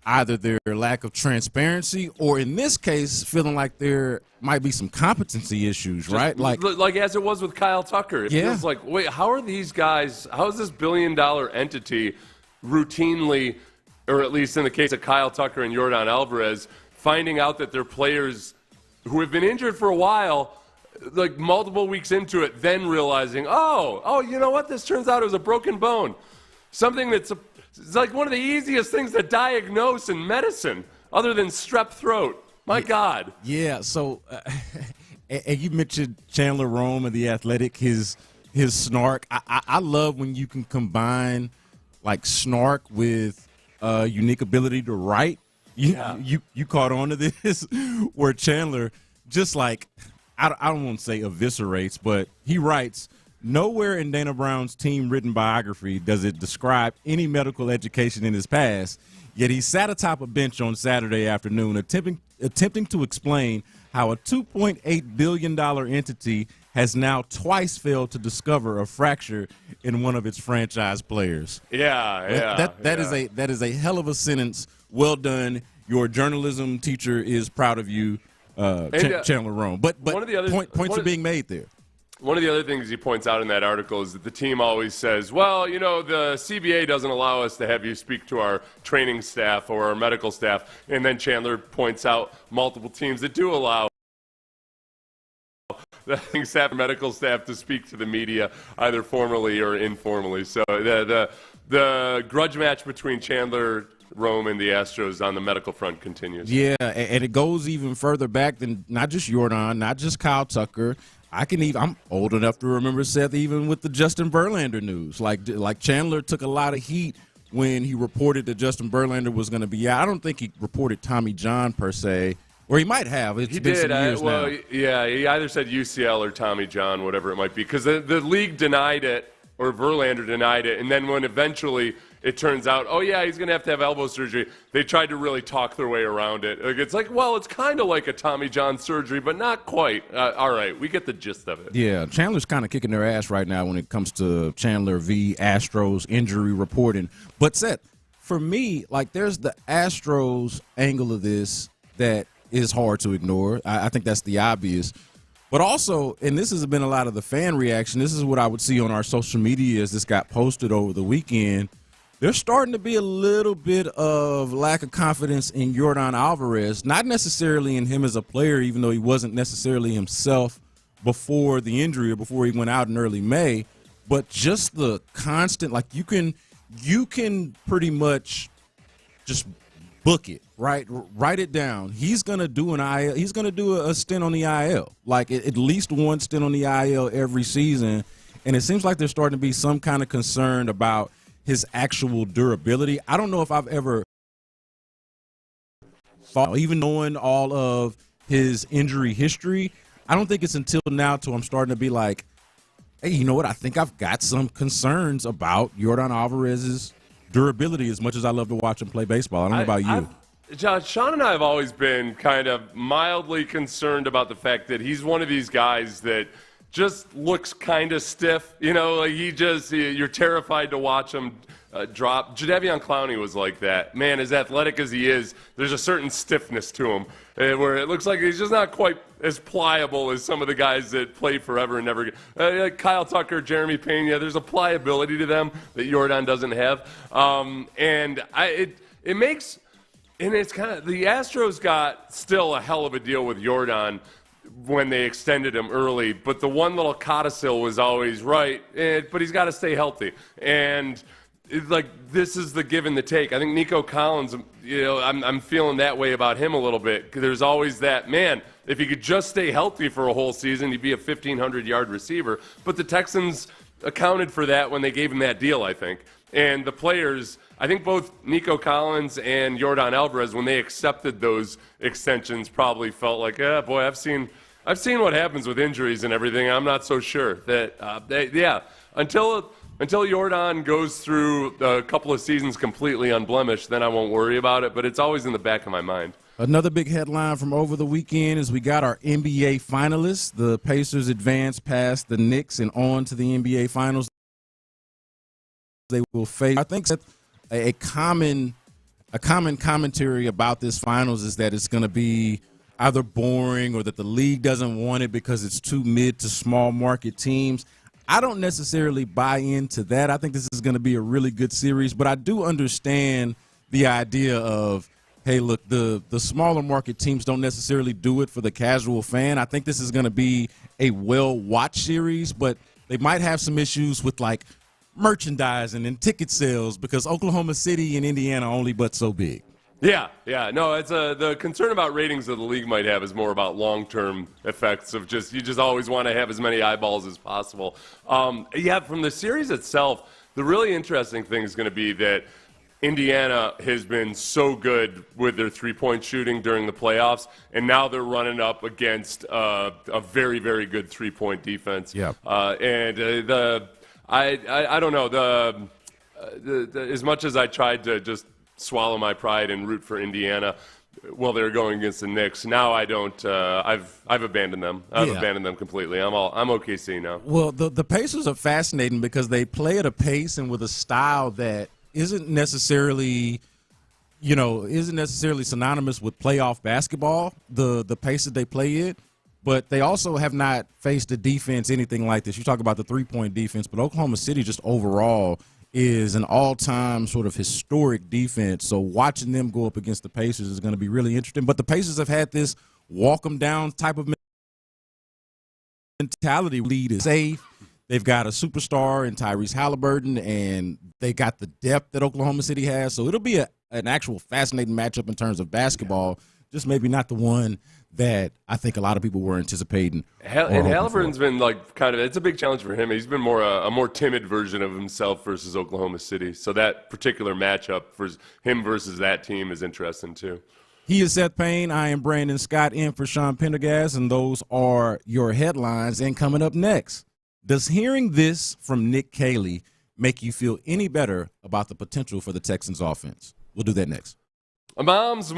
either their lack of transparency or, in this case, feeling like there might be some competency issues, right? Like as it was with Kyle Tucker. It feels like, wait, how is this billion-dollar entity routinely, or at least in the case of Kyle Tucker and Yordan Alvarez, finding out that their players who have been injured for a while, like multiple weeks into it, then realizing, oh, you know what? This turns out it was a broken bone. Something it's like one of the easiest things to diagnose in medicine, other than strep throat. My God. Yeah. So, and you mentioned Chandler Rome of The Athletic, his snark. I love when you can combine like snark with unique ability to write. You caught on to this, where Chandler just like, I don't want to say eviscerates, but he writes, nowhere in Dana Brown's team-written biography does it describe any medical education in his past, yet he sat atop a bench on Saturday afternoon attempting to explain how a $2.8 billion entity has now twice failed to discover a fracture in one of its franchise players. That is a hell of a sentence. Well done. Your journalism teacher is proud of you, Chandler Rome. But one of the other, points are being made there. One of the other things he points out in that article is that the team always says, well, you know, the CBA doesn't allow us to have you speak to our training staff or our medical staff. And then Chandler points out multiple teams that do allow the medical staff to speak to the media, either formally or informally. So the grudge match between Chandler Rome and the Astros on the medical front continues. Yeah, and it goes even further back than not just Yordan, not just Kyle Tucker. I'm old enough to remember, Seth, even with the Justin Verlander news. Like Chandler took a lot of heat when he reported that Justin Verlander was going to be out. I don't think he reported Tommy John per se, or he might have. It's been some years now. Yeah, he either said UCL or Tommy John, whatever it might be, because the league denied it, or Verlander denied it, and then when eventually it turns out, oh, yeah, he's going to have elbow surgery, they tried to really talk their way around it. It's like, well, it's kind of like a Tommy John surgery, but not quite. All right, we get the gist of it. Yeah, Chandler's kind of kicking their ass right now when it comes to Chandler v. Astros injury reporting. But, Seth, for me, like, there's the Astros angle of this that is hard to ignore. I think that's the obvious. But also, and this has been a lot of the fan reaction, this is what I would see on our social media as this got posted over the weekend. There's starting to be a little bit of lack of confidence in Yordan Alvarez, not necessarily in him as a player, even though he wasn't necessarily himself before the injury or before he went out in early May, but just the constant, like you can pretty much just book it, right? Write it down. He's going to do an IL. He's going to do a stint on the IL, like at least one stint on the IL every season. And it seems like there's starting to be some kind of concern about his actual durability. I don't know if I've ever thought, even knowing all of his injury history, I don't think it's until now till I'm starting to be like, hey, you know what? I think I've got some concerns about Yordan Alvarez's durability as much as I love to watch him play baseball. I don't know about you. John, Sean and I have always been kind of mildly concerned about the fact that he's one of these guys that just looks kind of stiff. You know, like you're terrified to watch him drop. Jadeveon Clowney was like that. Man, as athletic as he is, there's a certain stiffness to him where it looks like he's just not quite as pliable as some of the guys that play forever and never get. Like Kyle Tucker, Jeremy Pena, there's a pliability to them that Yordan doesn't have. It makes, and it's kind of, the Astros got still a hell of a deal with Yordan when they extended him early, but the one little codicil was always right, but he's got to stay healthy. And this is the give and the take. I think Nico Collins, I'm feeling that way about him a little bit. There's always that, man, if he could just stay healthy for a whole season, he'd be a 1,500-yard receiver. But the Texans accounted for that when they gave him that deal, I think. And the players, I think both Nico Collins and Yordan Alvarez, when they accepted those extensions, probably felt like, boy, I've seen what happens with injuries and everything. I'm not so sure that, until Yordan goes through a couple of seasons completely unblemished, then I won't worry about it. But it's always in the back of my mind. Another big headline from over the weekend is we got our NBA finalists. The Pacers advanced past the Knicks and on to the NBA Finals. They will face. I think a common commentary about this finals is that it's going to be either boring or that the league doesn't want it because it's too mid to small market teams. I don't necessarily buy into that. I think this is going to be a really good series, but I do understand the idea of, hey, look, the smaller market teams don't necessarily do it for the casual fan. I think this is going to be a well-watched series, but they might have some issues with, like, merchandising and ticket sales because Oklahoma City and Indiana are only but so big. Yeah. No, it's the concern about ratings that the league might have is more about long-term effects of you just always want to have as many eyeballs as possible. From the series itself, the really interesting thing is going to be that Indiana has been so good with their three-point shooting during the playoffs, and now they're running up against a very, very good three-point defense. Yeah. I don't know. As much as I tried to just swallow my pride and root for Indiana while they were going against the Knicks, now I don't. I've abandoned them. I've abandoned them completely. I'm OKC now. Well, the Pacers are fascinating because they play at a pace and with a style that isn't necessarily synonymous with playoff basketball. The pace that they play it. But they also have not faced a defense anything like this. You talk about the three-point defense, but Oklahoma City just overall is an all-time sort of historic defense. So watching them go up against the Pacers is going to be really interesting. But the Pacers have had this walk-them-down type of mentality. Lead is safe. They've got a superstar in Tyrese Halliburton, and they got the depth that Oklahoma City has. So it'll be an actual fascinating matchup in terms of basketball, just maybe not the one that I think a lot of people were anticipating. And Halliburton's been it's a big challenge for him. He's been a more timid version of himself versus Oklahoma City. So that particular matchup for him versus that team is interesting too. He is Seth Payne. I am Brandon Scott in for Sean Pendergast, and those are your headlines. And coming up next, does hearing this from Nick Kayley make you feel any better about the potential for the Texans offense? We'll do that next. Moms.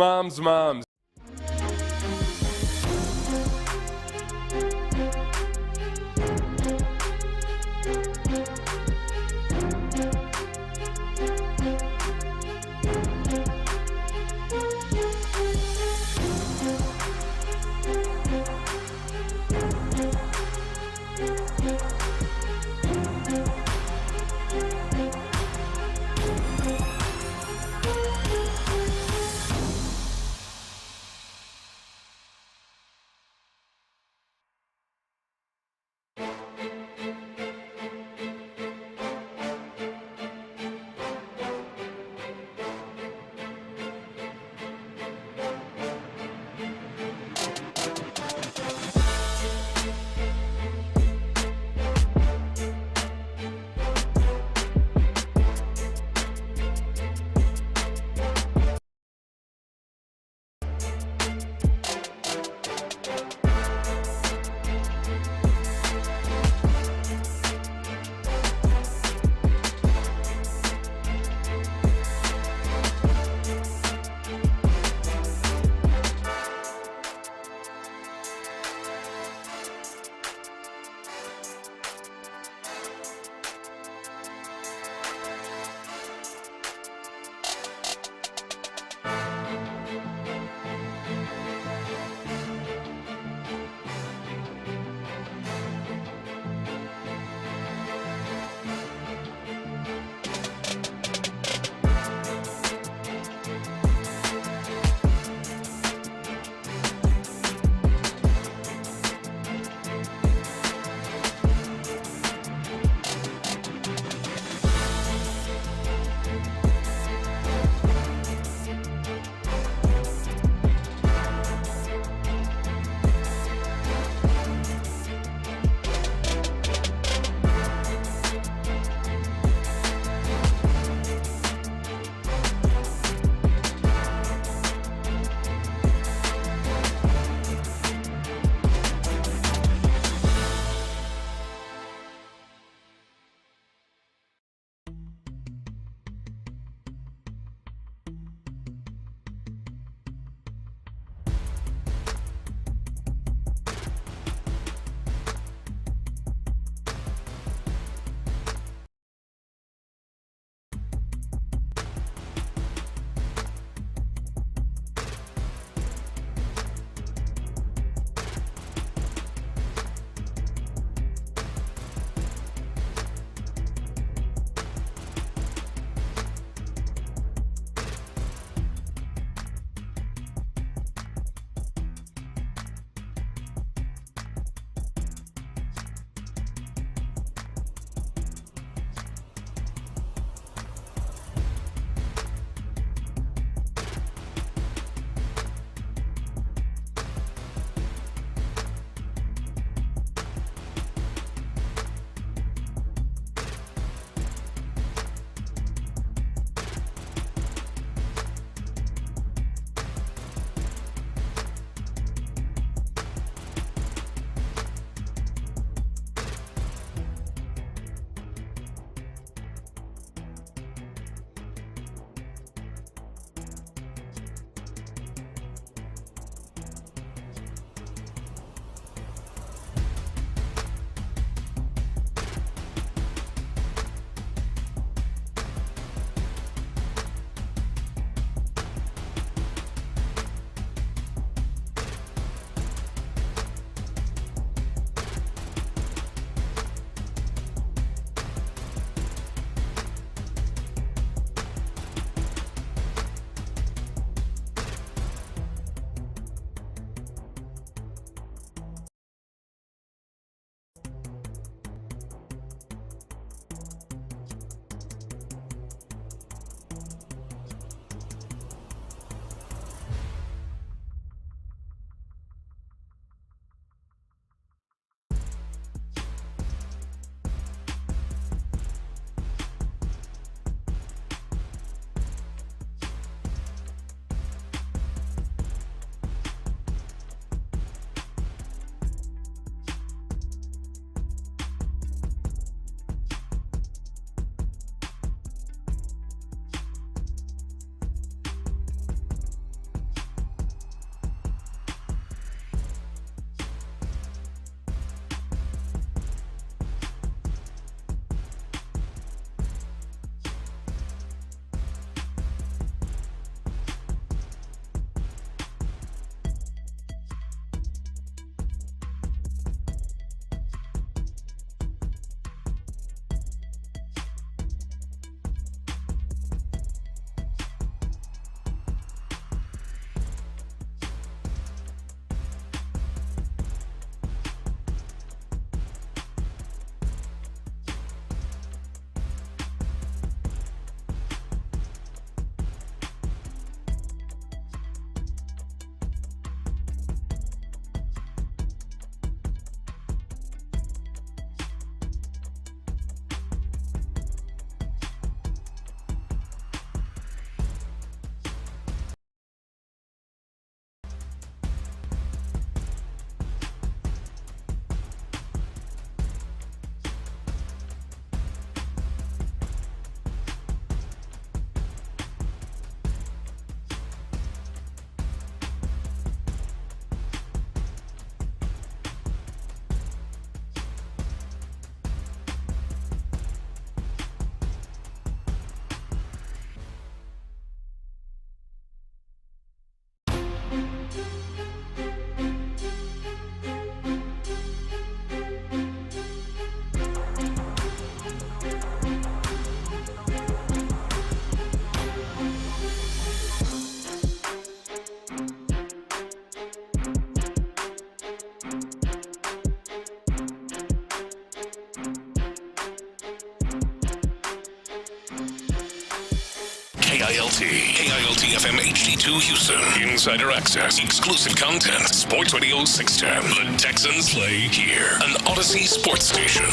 KILT FM HD2 Houston. Insider access, exclusive content. Sports Radio 610. The Texans play here. An Odyssey sports station.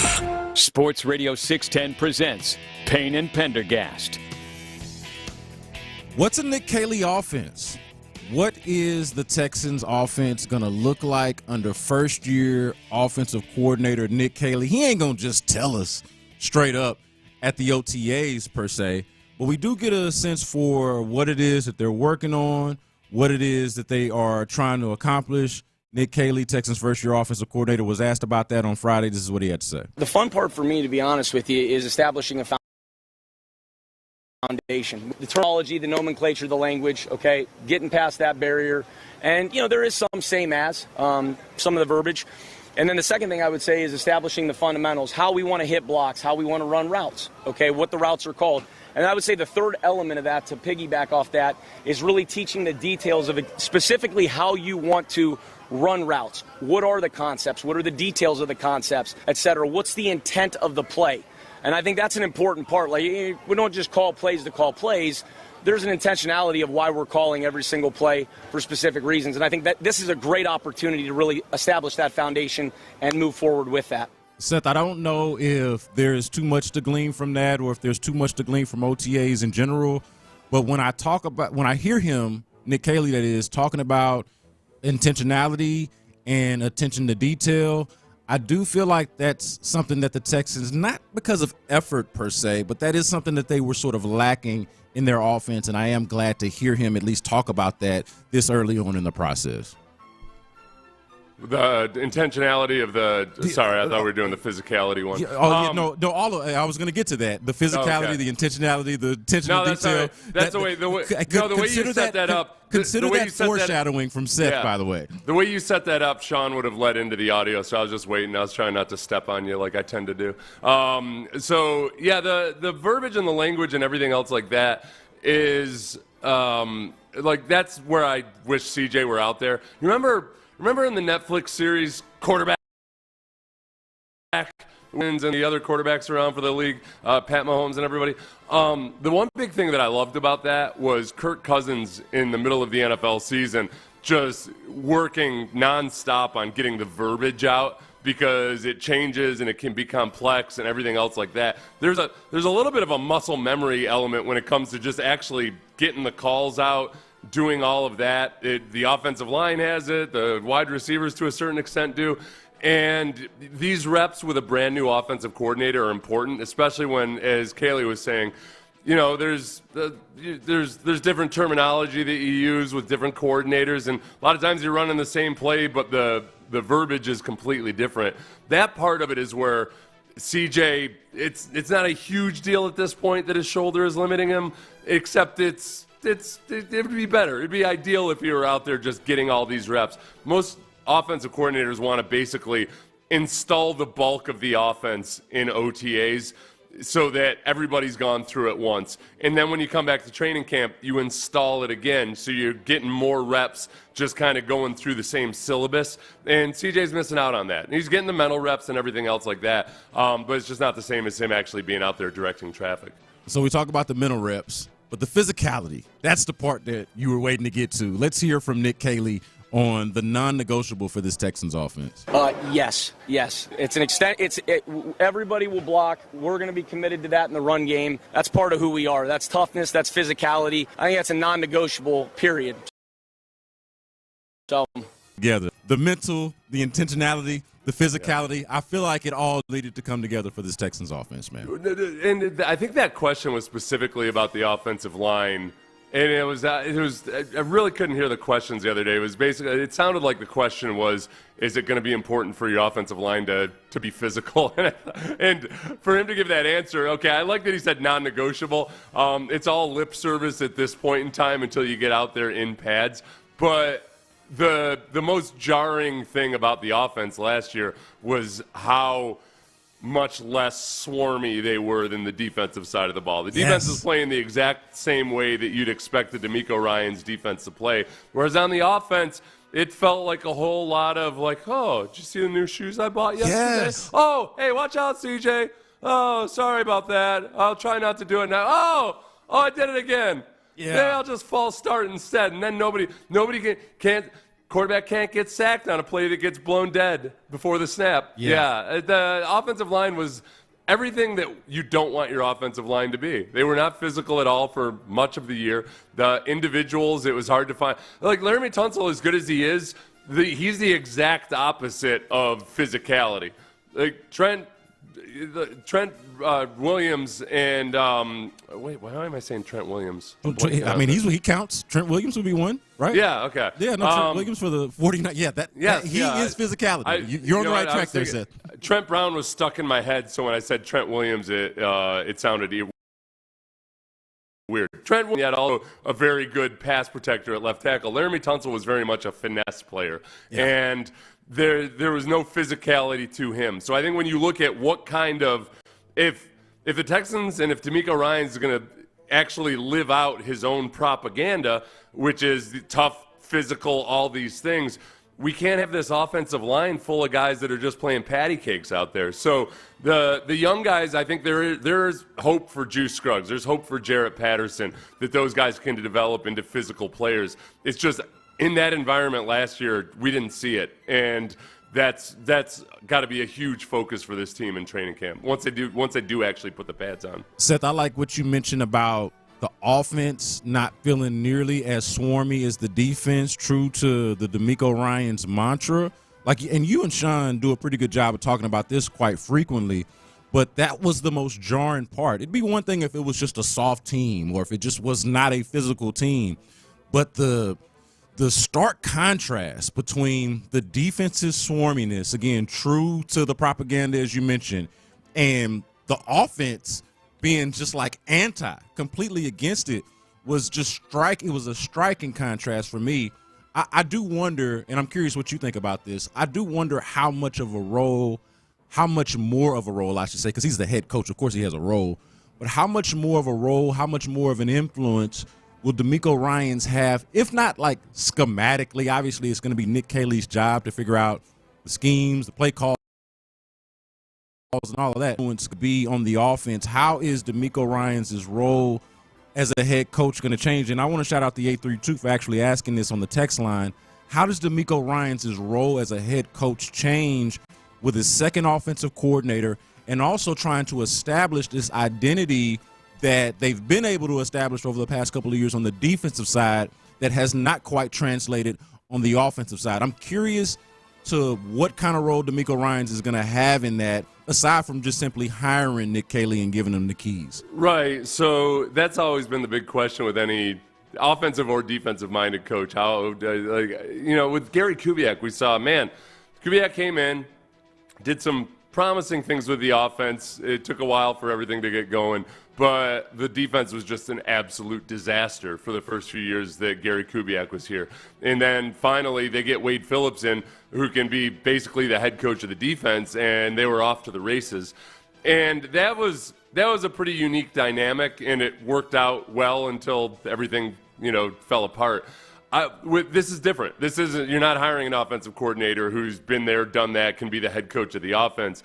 Sports Radio 610 presents Payne and Pendergast. What's a Nick Kayley offense? What is the Texans offense going to look like under first-year offensive coordinator Nick Kayley? He ain't going to just tell us straight up at the OTAs per se, but we do get a sense for what it is that they're working on, what it is that they are trying to accomplish. Nick Kayley, Texans first-year offensive coordinator, was asked about that on Friday. This is what he had to say. The fun part for me, to be honest with you, is establishing a foundation. The terminology, the nomenclature, the language, okay, getting past that barrier. And, there is some same as, some of the verbiage. And then the second thing I would say is establishing the fundamentals, how we want to hit blocks, how we want to run routes, okay, what the routes are called. And I would say the third element of that, to piggyback off that, is really teaching the details of it, specifically how you want to run routes. What are the concepts? What are the details of the concepts, et cetera? What's the intent of the play? And I think that's an important part. Like, we don't just call plays to call plays. There's an intentionality of why we're calling every single play for specific reasons. And I think that this is a great opportunity to really establish that foundation and move forward with that. Seth, I don't know if there's too much to glean from that or if there's too much to glean from OTAs in general. But when I hear him, Nick Kayley that is, talking about intentionality and attention to detail, I do feel like that's something that the Texans, not because of effort per se, but that is something that they were sort of lacking in their offense, and I am glad to hear him at least talk about that this early on in the process. The intentionality of sorry, I thought we were doing the physicality one. I was going to get to that. The physicality, the intentionality, the attention to detail. That's the way you set that up. Consider that foreshadowing from Seth, by the way. The way you set that up, Sean would have led into the audio, so I was just waiting. I was trying not to step on you like I tend to do. The verbiage and the language and everything else like that is that's where I wish CJ were out there. Remember in the Netflix series, quarterback wins and the other quarterbacks around for the league, Pat Mahomes and everybody. The one big thing that I loved about that was Kirk Cousins in the middle of the NFL season just working nonstop on getting the verbiage out because it changes and it can be complex and everything else like that. There's a little bit of a muscle memory element when it comes to just actually getting the calls out, doing all of that. The offensive line has it. The wide receivers to a certain extent do. And these reps with a brand new offensive coordinator are important, especially when, as Kayley was saying, there's different terminology that you use with different coordinators, and a lot of times you're running the same play, but the verbiage is completely different. That part of it is where CJ, it's not a huge deal at this point that his shoulder is limiting him, except it would be better. It'd be ideal if you were out there just getting all these reps. Most offensive coordinators want to basically install the bulk of the offense in OTAs so that everybody's gone through it once. And then when you come back to training camp, you install it again. So you're getting more reps just kind of going through the same syllabus. And CJ's missing out on that. And he's getting the mental reps and everything else like that. But it's just not the same as him actually being out there directing traffic. So we talk about the mental reps, but the physicality, that's the part that you were waiting to get to. Let's hear from Nick Kayley on the non-negotiable for this Texans offense. Yes. It's an extent. Everybody will block. We're going to be committed to that in the run game. That's part of who we are. That's toughness. That's physicality. I think that's a non-negotiable, period. So together, the mental, the intentionality, the physicality, I feel like it all needed to come together for this Texans offense, man. And I think that question was specifically about the offensive line. And it was I really couldn't hear the questions the other day. It was basically, it sounded like the question was, is it going to be important for your offensive line to be physical? And for him to give that answer, okay, I like that he said non-negotiable. It's all lip service at this point in time until you get out there in pads. But the most jarring thing about the offense last year was how much less swarmy they were than the defensive side of the ball. The defense is playing the exact same way that you'd expect the DeMeco Ryans defense to play. Whereas on the offense, it felt like a whole lot of like, oh, did you see the new shoes I bought yesterday? Yes. Oh, hey, watch out, CJ. Oh, sorry about that. I'll try not to do it now. Oh, I did it again. Maybe I'll just false start instead, and then nobody quarterback can't get sacked on a play that gets blown dead before the snap. The offensive line was everything that you don't want your offensive line to be. They were not physical at all for much of the year. The individuals, it was hard to find. Like Laramie Tunsil, as good as he is, he's the exact opposite of physicality. Like Trent Williams and wait, why am I saying Trent Williams? I mean, he counts. Trent Williams would be one, right? Yeah. Okay. Yeah. No, Trent Williams for the 49. Yeah. He is physicality. You're on the right track there, Seth. Trent Brown was stuck in my head, so when I said Trent Williams, it sounded weird. Trent Williams had also a very good pass protector at left tackle. Laramie Tunsil was very much a finesse player, and there was no physicality to him. So I think when you look at what kind of if the Texans and if DeMeco Ryans is going to actually live out his own propaganda, which is tough, physical, all these things, we can't have this offensive line full of guys that are just playing patty cakes out there. So the young guys, I think there's hope for Juice Scruggs. There's hope for Jarrett Patterson, that those guys can develop into physical players. It's just in that environment last year, we didn't see it. And that's got to be a huge focus for this team in training camp once they do actually put the pads on. Seth, I like what you mentioned about the offense not feeling nearly as swarmy as the defense, true to the DeMeco Ryans mantra. And you and Sean do a pretty good job of talking about this quite frequently, but that was the most jarring part. It'd be one thing if it was just a soft team or if it just was not a physical team, but the stark contrast between the defense's swarminess, again, true to the propaganda as you mentioned, and the offense being just like completely against it, was just it was a striking contrast for me. I do wonder, and I'm curious what you think about this, I do wonder how much more of a role, I should say, because he's the head coach. Of course he has a role. But how much more of a role, how much more of an influence will DeMeco Ryans have, if not like schematically? Obviously, it's going to be Nick Kayley's job to figure out the schemes, the play calls, and all of that influence could be on the offense. How is DeMeco Ryans' role as a head coach going to change? And I want to shout out the 832 for actually asking this on the text line. How does DeMeco Ryans' role as a head coach change with his second offensive coordinator and also trying to establish this identity that they've been able to establish over the past couple of years on the defensive side that has not quite translated on the offensive side? I'm curious to what kind of role DeMeco Ryans is going to have in that, aside from just simply hiring Nick Kayley and giving him the keys. Right. So that's always been the big question with any offensive or defensive-minded coach. How, with Gary Kubiak, we saw, Kubiak came in, did some promising things with the offense. It took a while for everything to get going, but the defense was just an absolute disaster for the first few years that Gary Kubiak was here. And then finally they get Wade Phillips in, who can be basically the head coach of the defense, and they were off to the races. And that was a pretty unique dynamic, and it worked out well until everything, fell apart. This is different. You're not hiring an offensive coordinator who's been there, done that, can be the head coach of the offense.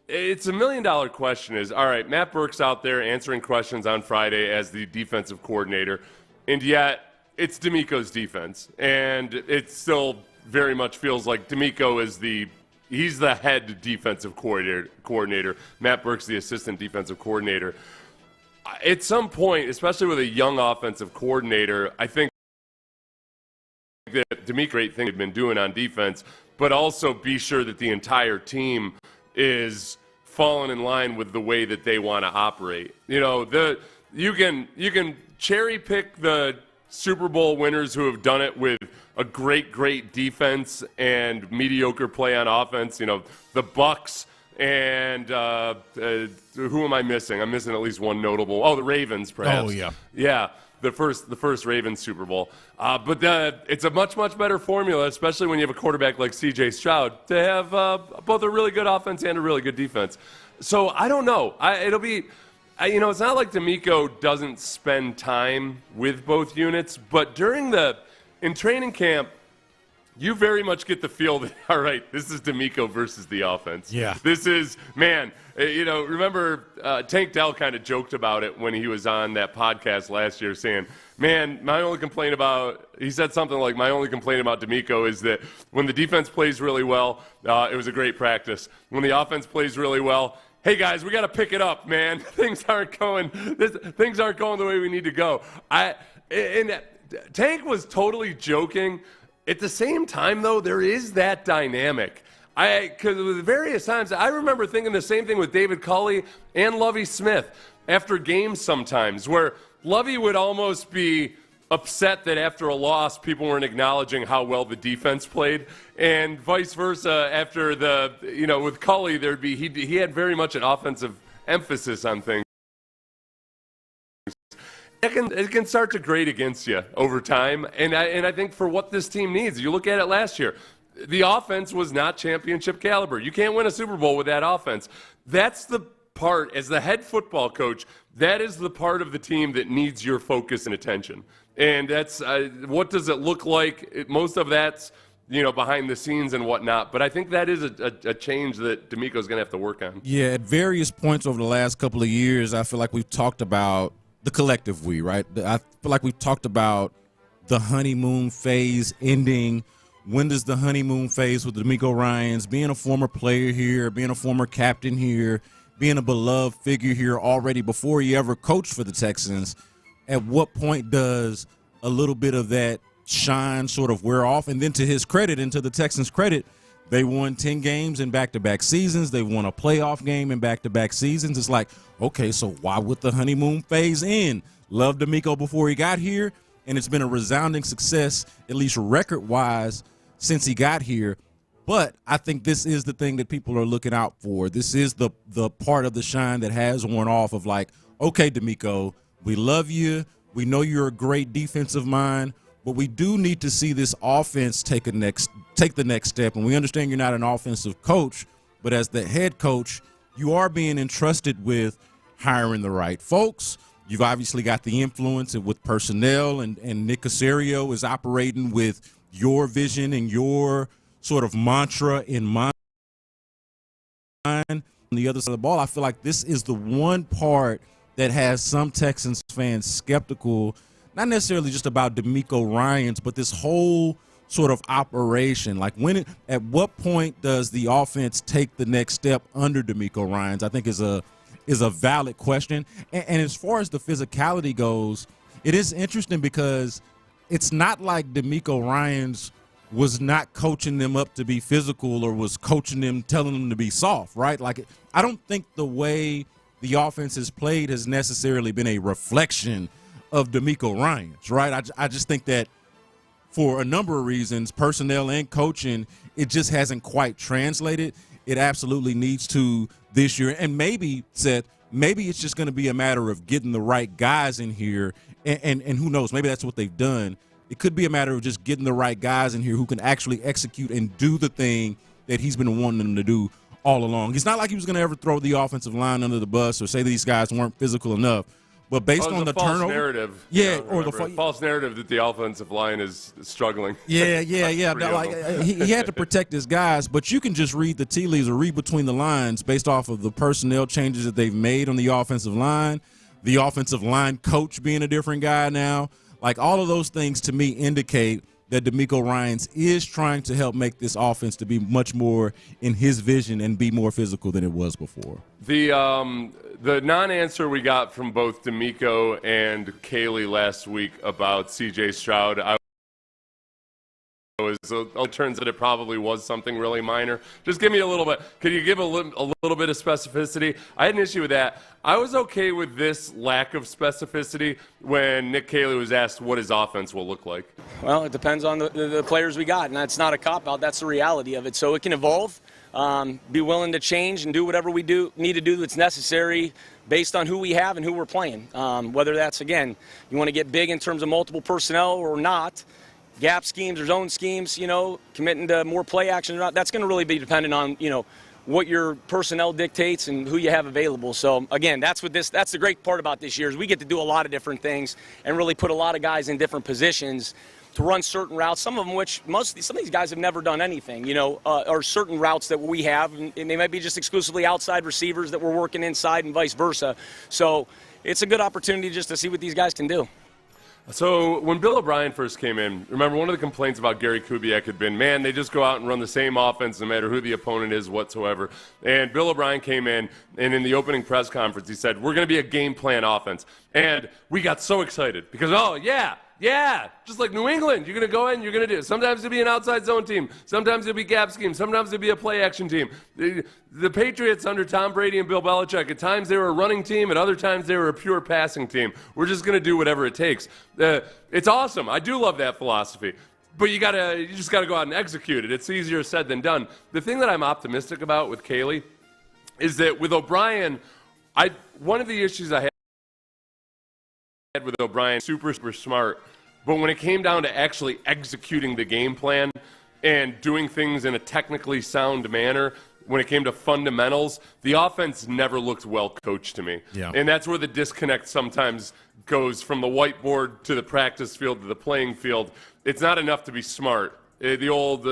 It's $1 million question is, all right, Matt Burke's out there answering questions on Friday as the defensive coordinator, and yet it's DeMeco's defense. And it still very much feels like DeMeco is he's the head defensive coordinator. Matt Burke's the assistant defensive coordinator. At some point, especially with a young offensive coordinator, I think that DeMeco, great thing they've been doing on defense, but also be sure that the entire team is falling in line with the way that they want to operate. You can cherry pick the Super Bowl winners who have done it with a great defense and mediocre play on offense. The Bucks. And who am I missing? I'm missing at least one notable. Oh, the Ravens, perhaps. Oh, yeah. Yeah, the first Ravens Super Bowl. But it's a much better formula, especially when you have a quarterback like C.J. Stroud, to have both a really good offense and a really good defense. So I don't know. It's not like DeMeco doesn't spend time with both units, but in training camp, you very much get the feel that, all right, this is DeMeco versus the offense. Yeah. This is, man, remember Tank Dell kind of joked about it when he was on that podcast last year saying, man, he said something like, my only complaint about DeMeco is that when the defense plays really well, it was a great practice. When the offense plays really well, hey guys, we got to pick it up, man. Things aren't going the way we need to go. Tank was totally joking. At the same time, though, there is that dynamic. Because with various times, I remember thinking the same thing with David Culley and Lovie Smith after games sometimes, where Lovie would almost be upset that after a loss, people weren't acknowledging how well the defense played, and vice versa. After with Culley, he had very much an offensive emphasis on things. It can start to grate against you over time, and I think for what this team needs, you look at it last year, the offense was not championship caliber. You can't win a Super Bowl with that offense. That's the part, as the head football coach, that is the part of the team that needs your focus and attention. And that's what does it look like? Most of that's behind the scenes and whatnot. But I think that is a change that DeMeco's going to have to work on. Yeah, at various points over the last couple of years, I feel like we've talked about the collective we, right? I feel like we've talked about the honeymoon phase ending. When does the honeymoon phase with DeMeco Ryans, being a former player here, being a former captain here, being a beloved figure here already before he ever coached for the Texans, at what point does a little bit of that shine sort of wear off? And then to his credit and to the Texans' credit, they won 10 games in back-to-back seasons. They won a playoff game in back-to-back seasons. It's like, okay, so why would the honeymoon phase end? Loved DeMeco before he got here, and it's been a resounding success, at least record-wise, since he got here. But I think this is the thing that people are looking out for. This is the part of the shine that has worn off of like, okay, DeMeco, we love you. We know you're a great defensive mind, but we do need to see this offense take the next step. And we understand you're not an offensive coach, but as the head coach, you are being entrusted with hiring the right folks. You've obviously got the influence with personnel, and Nick Caserio is operating with your vision and your sort of mantra in mind. On the other side of the ball, I feel like this is the one part that has some Texans fans skeptical, not necessarily just about DeMeco Ryans, but this whole sort of operation. Like at what point does the offense take the next step under DeMeco Ryans? I think is a valid question. And as far as the physicality goes, it is interesting because it's not like DeMeco Ryans was not coaching them up to be physical or was coaching them, telling them to be soft, right? Like, I don't think the way the offense has played has necessarily been a reflection of DeMeco Ryans, right? I just think that for a number of reasons, personnel and coaching, it just hasn't quite translated. It absolutely needs to this year. And maybe, Seth, maybe it's just going to be a matter of getting the right guys in here, and who knows, maybe that's what they've done. It could be a matter of just getting the right guys in here who can actually execute and do the thing that he's been wanting them to do all along. It's not like he was going to ever throw the offensive line under the bus or say these guys weren't physical enough. But based on the turnover, narrative, or the false narrative that the offensive line is struggling. Yeah. Like, he had to protect his guys, but you can just read the tea leaves or read between the lines based off of the personnel changes that they've made on the offensive line coach being a different guy now. Like, all of those things to me indicate that DeMeco Ryans is trying to help make this offense to be much more in his vision and be more physical than it was before. The non-answer we got from both DeMeco and Kayley last week about C.J. Stroud, it turns out it probably was something really minor. Just give me a little bit. Could you give a little bit of specificity? I had an issue with that. I was okay with this lack of specificity when Nick Kayley was asked what his offense will look like. Well, it depends on the players we got, and that's not a cop-out. That's the reality of it. So it can evolve, be willing to change and do whatever we need to do that's necessary based on who we have and who we're playing. Whether that's, again, you want to get big in terms of multiple personnel or not, gap schemes or zone schemes, committing to more play action or not, that's going to really be dependent on, what your personnel dictates and who you have available. So, again, that's the great part about this year is we get to do a lot of different things and really put a lot of guys in different positions. to run certain routes, some of them which some of these guys have never done anything, or certain routes that we have, and they might be just exclusively outside receivers that we're working inside and vice versa. So it's a good opportunity just to see what these guys can do. So when Bill O'Brien first came in, remember one of the complaints about Gary Kubiak had been, man, they just go out and run the same offense no matter who the opponent is whatsoever. And Bill O'Brien came in, and in the opening press conference, he said, we're going to be a game plan offense. And we got so excited because, yeah, just like New England, you're going to go in, you're going to do it. Sometimes it'll be an outside zone team. Sometimes it'll be gap scheme. Sometimes it'll be a play action team. The Patriots under Tom Brady and Bill Belichick, at times they were a running team, at other times they were a pure passing team. We're just going to do whatever it takes. It's awesome. I do love that philosophy. But you just got to go out and execute it. It's easier said than done. The thing that I'm optimistic about with Kayley is that with O'Brien, one of the issues I had with O'Brien, super smart, but when it came down to actually executing the game plan and doing things in a technically sound manner, when it came to fundamentals, the offense never looked well coached to me. Yeah. And that's where the disconnect sometimes goes from the whiteboard to the practice field to the playing field. It's not enough to be smart. The old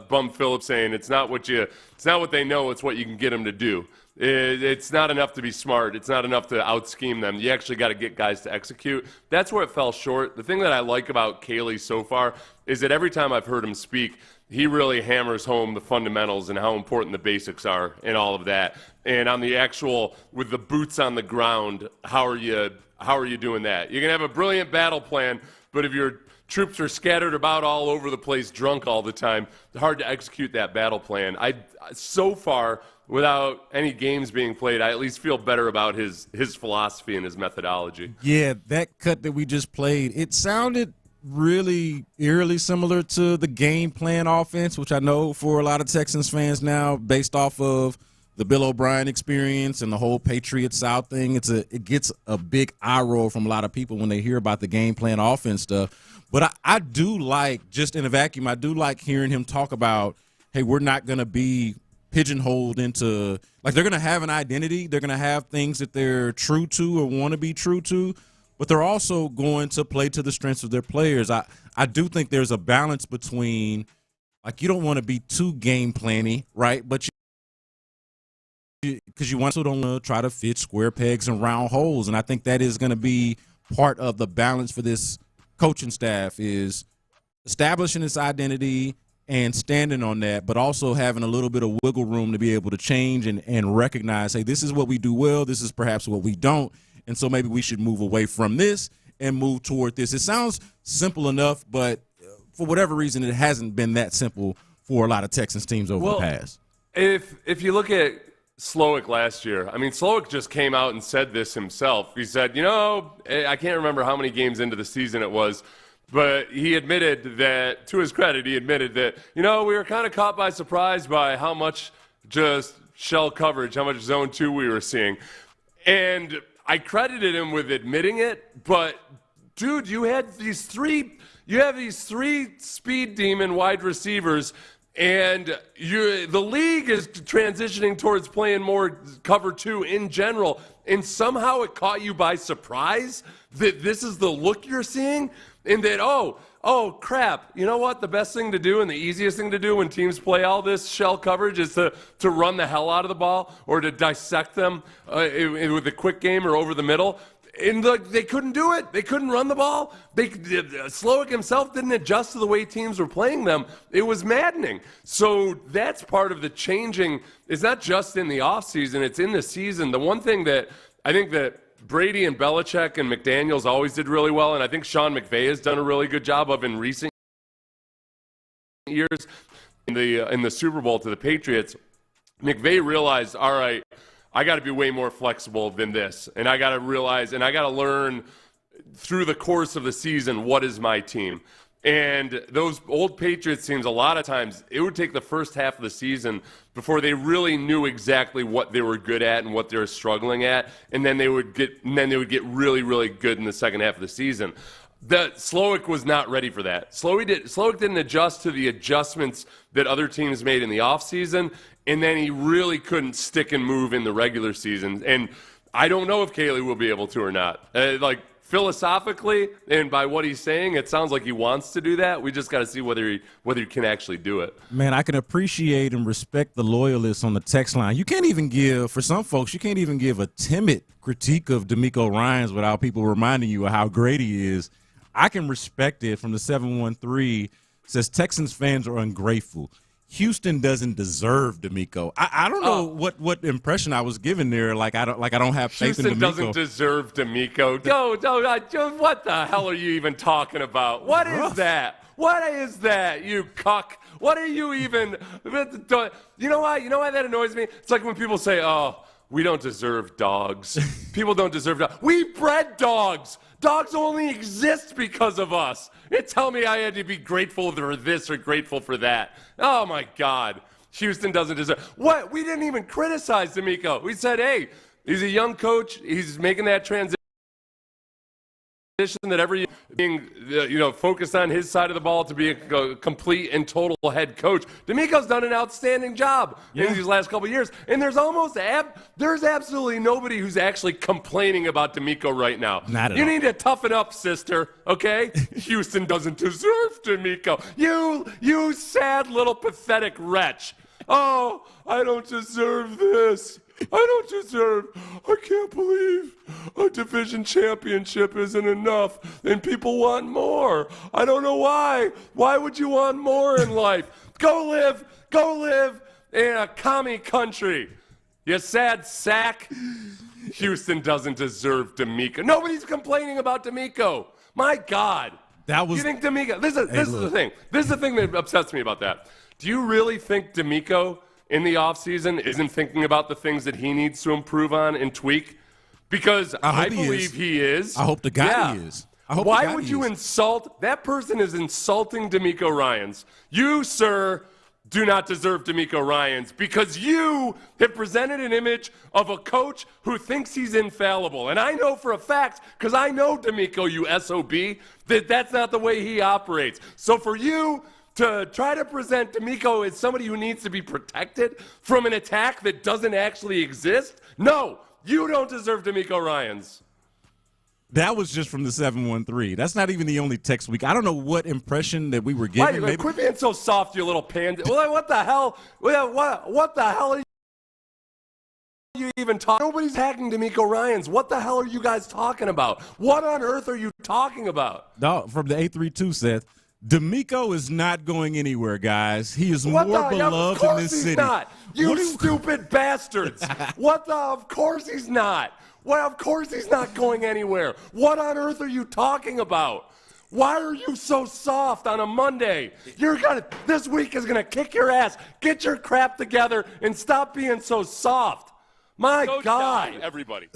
Bum Phillips saying, it's not what they know, it's what you can get them to do. It's not enough to be smart. It's not enough to out-scheme them. You actually got to get guys to execute. That's where it fell short. The thing that I like about Kayley so far is that every time I've heard him speak, he really hammers home the fundamentals and how important the basics are and all of that. And on the actual, with the boots on the ground, how are you doing that? You can have a brilliant battle plan, but if your troops are scattered about all over the place, drunk all the time, it's hard to execute that battle plan. So far, without any games being played, I at least feel better about his philosophy and his methodology. Yeah, that cut that we just played, it sounded really eerily similar to the game plan offense, which I know for a lot of Texans fans now, based off of the Bill O'Brien experience and the whole Patriots South thing, it gets a big eye roll from a lot of people when they hear about the game plan offense stuff. But I do like, just in a vacuum, I do like hearing him talk about, hey, we're not going to be pigeonholed into, like, they're going to have an identity. They're going to have things that they're true to or want to be true to, but they're also going to play to the strengths of their players. I do think there's a balance between, like, you don't want to be too game planny, right? But because you also don't want to try to fit square pegs and round holes. And I think that is going to be part of the balance for this coaching staff, is establishing its identity and standing on that, but also having a little bit of wiggle room to be able to change and recognize, hey, this is what we do well, this is perhaps what we don't, and so maybe we should move away from this and move toward this. It sounds simple enough, but for whatever reason, it hasn't been that simple for a lot of Texans teams over the past. If you look at Slowick last year, I mean, Slowick just came out and said this himself. He said, I can't remember how many games into the season it was, but he admitted that, to his credit, we were kind of caught by surprise by how much just shell coverage, how much zone 2 we were seeing. And I credited him with admitting it, but dude, you have these three speed demon wide receivers, and the league is transitioning towards playing more cover 2 in general, and somehow it caught you by surprise that this is the look you're seeing, and that, oh crap, you know what, the best thing to do and the easiest thing to do when teams play all this shell coverage is to run the hell out of the ball or to dissect them with a quick game or over the middle. And they couldn't do it. They couldn't run the ball. Slowick himself didn't adjust to the way teams were playing them. It was maddening. So that's part of the changing. It's not just in the offseason. It's in the season. The one thing that I think that Brady and Belichick and McDaniels always did really well, and I think Sean McVay has done a really good job of in recent years in the Super Bowl to the Patriots, McVay realized, all right, I got to be way more flexible than this. And I got to realize, and I got to learn through the course of the season, what is my team? And those old Patriots teams, a lot of times, it would take the first half of the season before they really knew exactly what they were good at and what they were struggling at. And then they would get really, really good in the second half of the season. Slowick was not ready for that. Slowick didn't adjust to the adjustments that other teams made in the offseason, and then he really couldn't stick and move in the regular season. And I don't know if Kayley will be able to or not. philosophically and by what he's saying, it sounds like he wants to do that. We just got to see whether he can actually do it. Man, I can appreciate and respect the loyalists on the text line. You can't even give, for some folks, you can't even give a timid critique of DeMeco Ryans without people reminding you of how great he is. I can respect it. From the 713, says Texans fans are ungrateful. Houston doesn't deserve DeMeco. I don't know what impression I was given there. Like I don't have faith in DeMeco. Houston doesn't deserve DeMeco. What the hell are you even talking about? What is that? What is that, you cuck? What are you even? You know why? You know why that annoys me? It's like when people say, "Oh, we don't deserve dogs. People don't deserve dogs. We bred dogs. Dogs only exist because of us. You tell me I had to be grateful for this or grateful for that. Oh, my God. Houston doesn't deserve. What? We didn't even criticize DeMeco. We said, hey, he's a young coach. He's making that transition that every being focused on his side of the ball to be a complete and total head coach. DeMeco's done an outstanding job in these last couple of years, and there's absolutely nobody who's actually complaining about DeMeco right now. Not at you all. need to toughen up, sister. Okay, Houston doesn't deserve DeMeco. You sad little pathetic wretch. Oh, I don't deserve this. I can't believe a division championship isn't enough and people want more. I don't know why. Why would you want more in life? Go live in a commie country. You sad sack. Houston doesn't deserve DeMeco. Nobody's complaining about DeMeco. My God. You think DeMeco? This is the thing. This is the thing that upsets me about that. Do you really think DeMeco in the offseason isn't thinking about the things that he needs to improve on and tweak? Because I believe he is. I hope the guy is. Why would you insult? That person is insulting DeMeco Ryans. You, sir, do not deserve DeMeco Ryans because you have presented an image of a coach who thinks he's infallible. And I know for a fact, because I know DeMeco, you SOB, that that's not the way he operates. So for you to try to present DeMeco as somebody who needs to be protected from an attack that doesn't actually exist, no, you don't deserve DeMeco Ryans. That was just from the 713. That's not even the only text week. I don't know what impression that we were getting. Why, quit being so soft, you little panda. What the hell? What the hell are you even talking? Nobody's hacking DeMeco Ryans. What the hell are you guys talking about? What on earth are you talking about? No, from the 832, Seth. DeMeco is not going anywhere, guys. He is more beloved in this city. Not. You stupid bastards. Of course he's not. Well, of course he's not going anywhere. What on earth are you talking about? Why are you so soft on a Monday? This week is gonna kick your ass. Get your crap together and stop being so soft. My God. Everybody.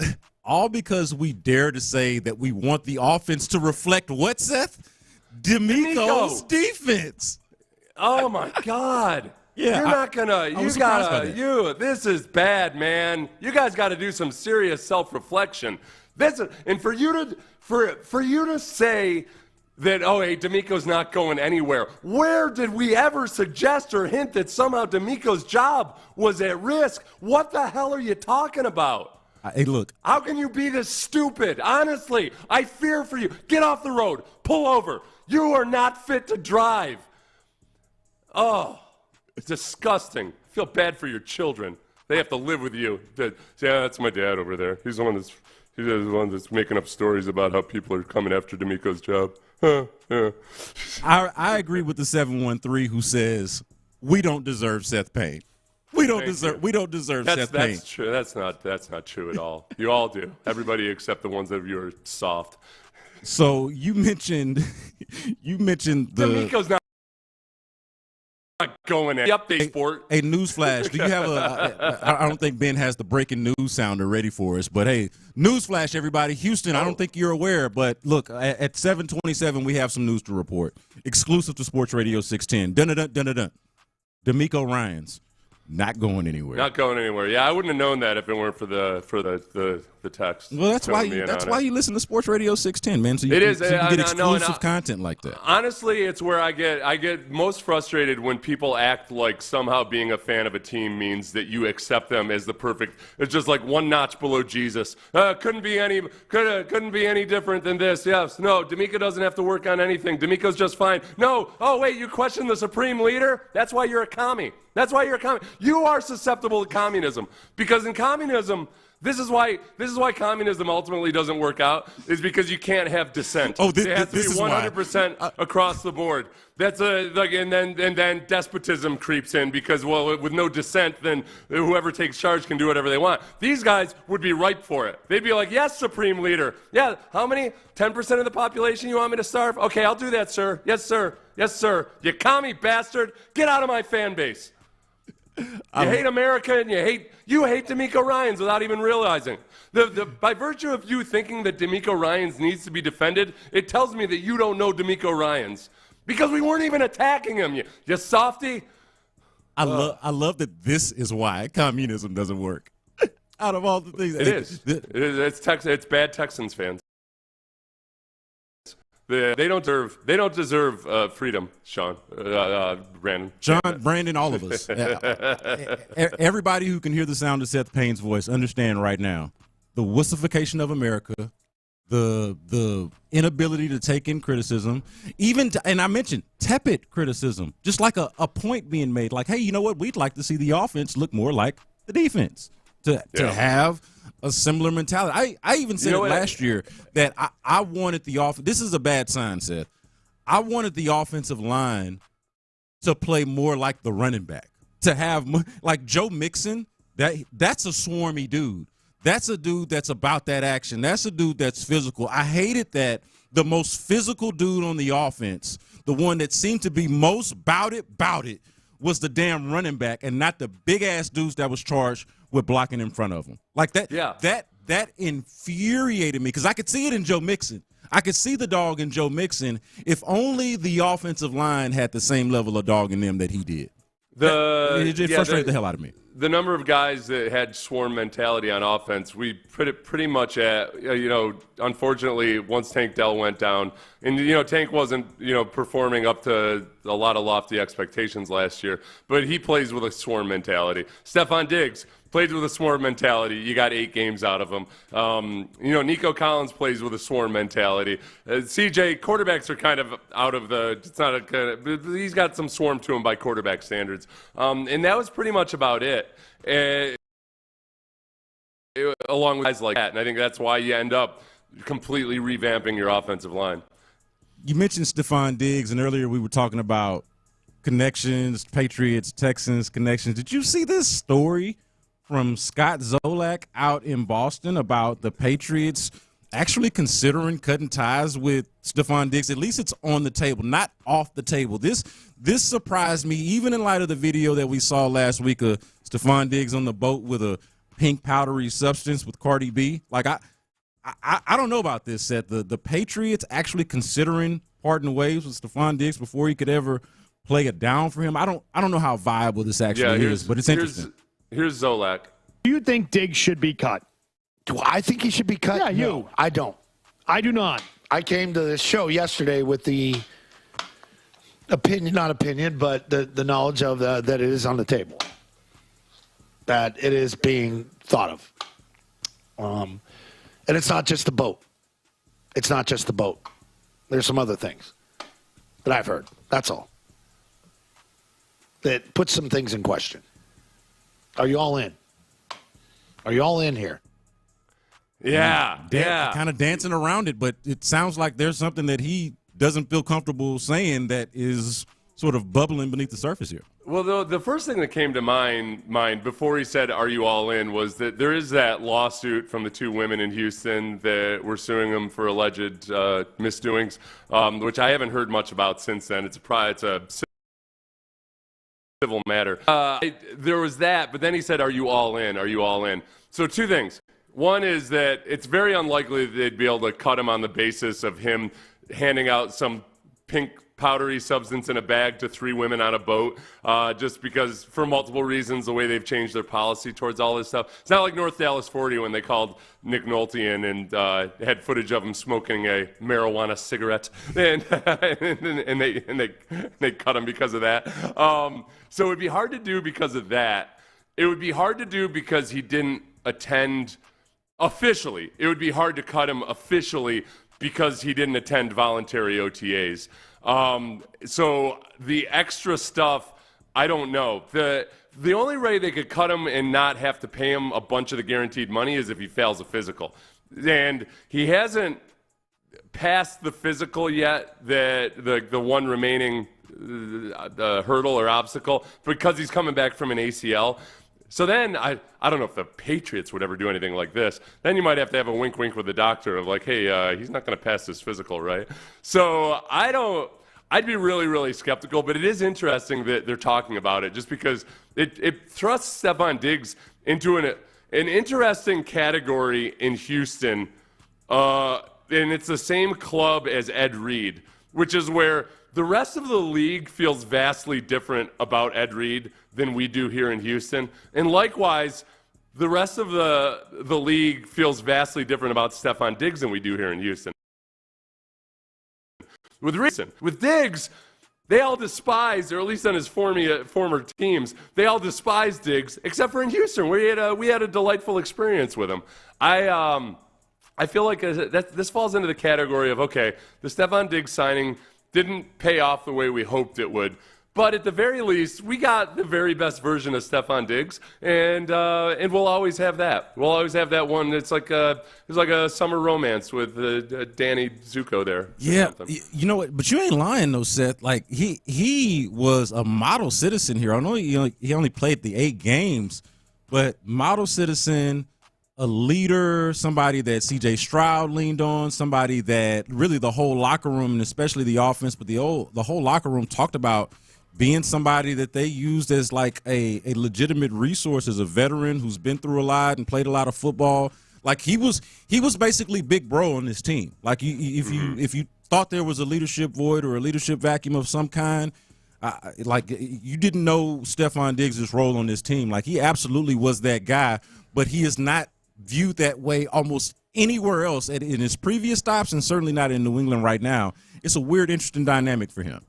All because we dare to say that we want the offense to reflect what, Seth? DeMeco's defense. Oh my God. Yeah, you're not gonna. This is bad, man. You guys got to do some serious self-reflection. And for you to say that, hey, DeMeco's not going anywhere. Where did we ever suggest or hint that somehow DeMeco's job was at risk? What the hell are you talking about? Hey, look. How can you be this stupid? Honestly, I fear for you. Get off the road. Pull over. You are not fit to drive. Oh, it's disgusting. I feel bad for your children. They have to live with you. That's my dad over there. He's the one that's making up stories about how people are coming after DeMeco's job. I agree with the 713 who says we don't deserve Seth Payne. We don't deserve Seth Payne. That's true. That's not true at all. You all do. Everybody except the ones of you are soft. So you mentioned DeMeco's not going at the update sport. A newsflash. Do you have I don't think Ben has the breaking news sounder ready for us, but hey, newsflash, everybody. Houston, I don't think you're aware, but look, at 7:27 we have some news to report. Exclusive to Sports Radio 610. Dun-dun-dun-dun-dun. DeMeco Ryans. not going anywhere. Not going anywhere. Yeah, I wouldn't have known that if it weren't for the text. Well, that's why you listen to Sports Radio 610, man. So you can get exclusive content like that. Honestly, it's where I get most frustrated when people act like somehow being a fan of a team means that you accept them as the perfect. It's just like one notch below Jesus. Couldn't be any different than this. Yes. No. DeMeco doesn't have to work on anything. DeMeco's just fine. No. Oh wait, you question the supreme leader? That's why you're a commie. That's why you're a commie. You are susceptible to communism because in communism. This is why communism ultimately doesn't work out is because you can't have dissent. It has to be 100% across the board. That's and then despotism creeps in because with no dissent, then whoever takes charge can do whatever they want. These guys would be ripe for it. They'd be like, yes, Supreme Leader. Yeah, how many? 10% of the population you want me to starve? Okay, I'll do that, sir. Yes, sir. Yes, sir. You commie bastard. Get out of my fan base. You hate America and you hate DeMeco Ryans without even realizing. By virtue of you thinking that DeMeco Ryans needs to be defended, it tells me that you don't know DeMeco Ryans because we weren't even attacking him. You softy. I love that this is why communism doesn't work. Out of all the things, it is. It's bad Texans fans. They don't deserve freedom, Sean, Brandon. Brandon, all of us. Everybody who can hear the sound of Seth Payne's voice, understand right now the wussification of America, the inability to take in criticism, and I mentioned tepid criticism, just like a point being made, like, hey, you know what? We'd like to see the offense look more like the defense to have a similar mentality. I even said last year that I wanted the offense. This is a bad sign, Seth. I wanted the offensive line to play more like the running back, to have like Joe Mixon. That's a swarmy dude. That's a dude that's about that action. That's a dude that's physical. I hated that the most physical dude on the offense, the one that seemed to be most bout it, was the damn running back and not the big-ass dudes that was charged with blocking in front of him. Like that, that infuriated me because I could see it in Joe Mixon. I could see the dog in Joe Mixon if only the offensive line had the same level of dog in them that he did. It frustrated the hell out of me. The number of guys that had swarm mentality on offense, we put it pretty much at, unfortunately, once Tank Dell went down, and, Tank wasn't, performing up to a lot of lofty expectations last year, but he plays with a swarm mentality. Stefon Diggs plays with a swarm mentality. You got 8 games out of him. Nico Collins plays with a swarm mentality. CJ, quarterbacks are kind of out of he's got some swarm to him by quarterback standards. And that was pretty much about it. Along with guys like that. And I think that's why you end up completely revamping your offensive line. You mentioned Stefon Diggs, and earlier we were talking about connections, Patriots, Texans connections. Did you see this story from Scott Zolak out in Boston about the Patriots actually considering cutting ties with Stefon Diggs? At least it's on the table, not off the table. This surprised me, even in light of the video that we saw last week of Stefon Diggs on the boat with a pink powdery substance with Cardi B. Like, I don't know about this, Seth. The Patriots actually considering parting ways with Stefon Diggs before he could ever play it down for him. I don't know how viable this actually is, but it's interesting. Here's Zolak. Do you think Diggs should be cut? Do I think he should be cut? Yeah, you. No, I don't. I do not. I came to this show yesterday with the opinion, but the knowledge of that it is on the table, that it is being thought of. And it's not just the boat. It's not just the boat. There's some other things that I've heard. That's all. That puts some things in question. Are you all in? Are you all in here? Yeah. Kind of dancing around it, but it sounds like there's something that he doesn't feel comfortable saying that is sort of bubbling beneath the surface here. Well, the first thing that came to mind before he said, "Are you all in?" was that there is that lawsuit from the 2 women in Houston that were suing him for alleged misdoings, which I haven't heard much about since then. It's a civil matter. There was that, but then he said, "Are you all in? Are you all in?" So 2 things. One is that it's very unlikely that they'd be able to cut him on the basis of him handing out some pink powdery substance in a bag to 3 women on a boat, just because for multiple reasons, the way they've changed their policy towards all this stuff. It's not like North Dallas 40 when they called Nick Nolte in and had footage of him smoking a marijuana cigarette, and they cut him because of that. So it would be hard to do because of that. It would be hard to do because he didn't attend officially. It would be hard to cut him officially because he didn't attend voluntary OTAs. So the extra stuff, I don't know. The only way they could cut him and not have to pay him a bunch of the guaranteed money is if he fails a physical. And he hasn't passed the physical yet, the one remaining the hurdle or obstacle, because he's coming back from an ACL. So then, I don't know if the Patriots would ever do anything like this. Then you might have to have a wink-wink with the doctor of like, hey, he's not going to pass this physical, right? So I'd be really, really skeptical, but it is interesting that they're talking about it just because it thrusts Stefon Diggs into an interesting category in Houston, and it's the same club as Ed Reed, which is where the rest of the league feels vastly different about Ed Reed than we do here in Houston. And likewise, the rest of the league feels vastly different about Stefon Diggs than we do here in Houston. With Diggs, they all despise, or at least on his former teams, they all despise Diggs, except for in Houston, where we had a delightful experience with him. I feel like this falls into the category of, okay, the Stefon Diggs signing didn't pay off the way we hoped it would. But at the very least, we got the very best version of Stefon Diggs, and we'll always have that. We'll always have that one. It's like a summer romance with Danny Zuko there. Yeah, you know what? But you ain't lying though, Seth. Like he was a model citizen here. I know he only played the 8 games, but model citizen, a leader, somebody that C.J. Stroud leaned on, somebody that really the whole locker room, and especially the offense, but the whole locker room talked about being somebody that they used as like a legitimate resource, as a veteran who's been through a lot and played a lot of football. Like he was basically big bro on this team. Like if you thought there was a leadership void or a leadership vacuum of some kind, like you didn't know Stefon Diggs' role on this team. Like he absolutely was that guy, but he is not viewed that way almost anywhere else in his previous stops, and certainly not in New England right now. It's a weird, interesting dynamic for him.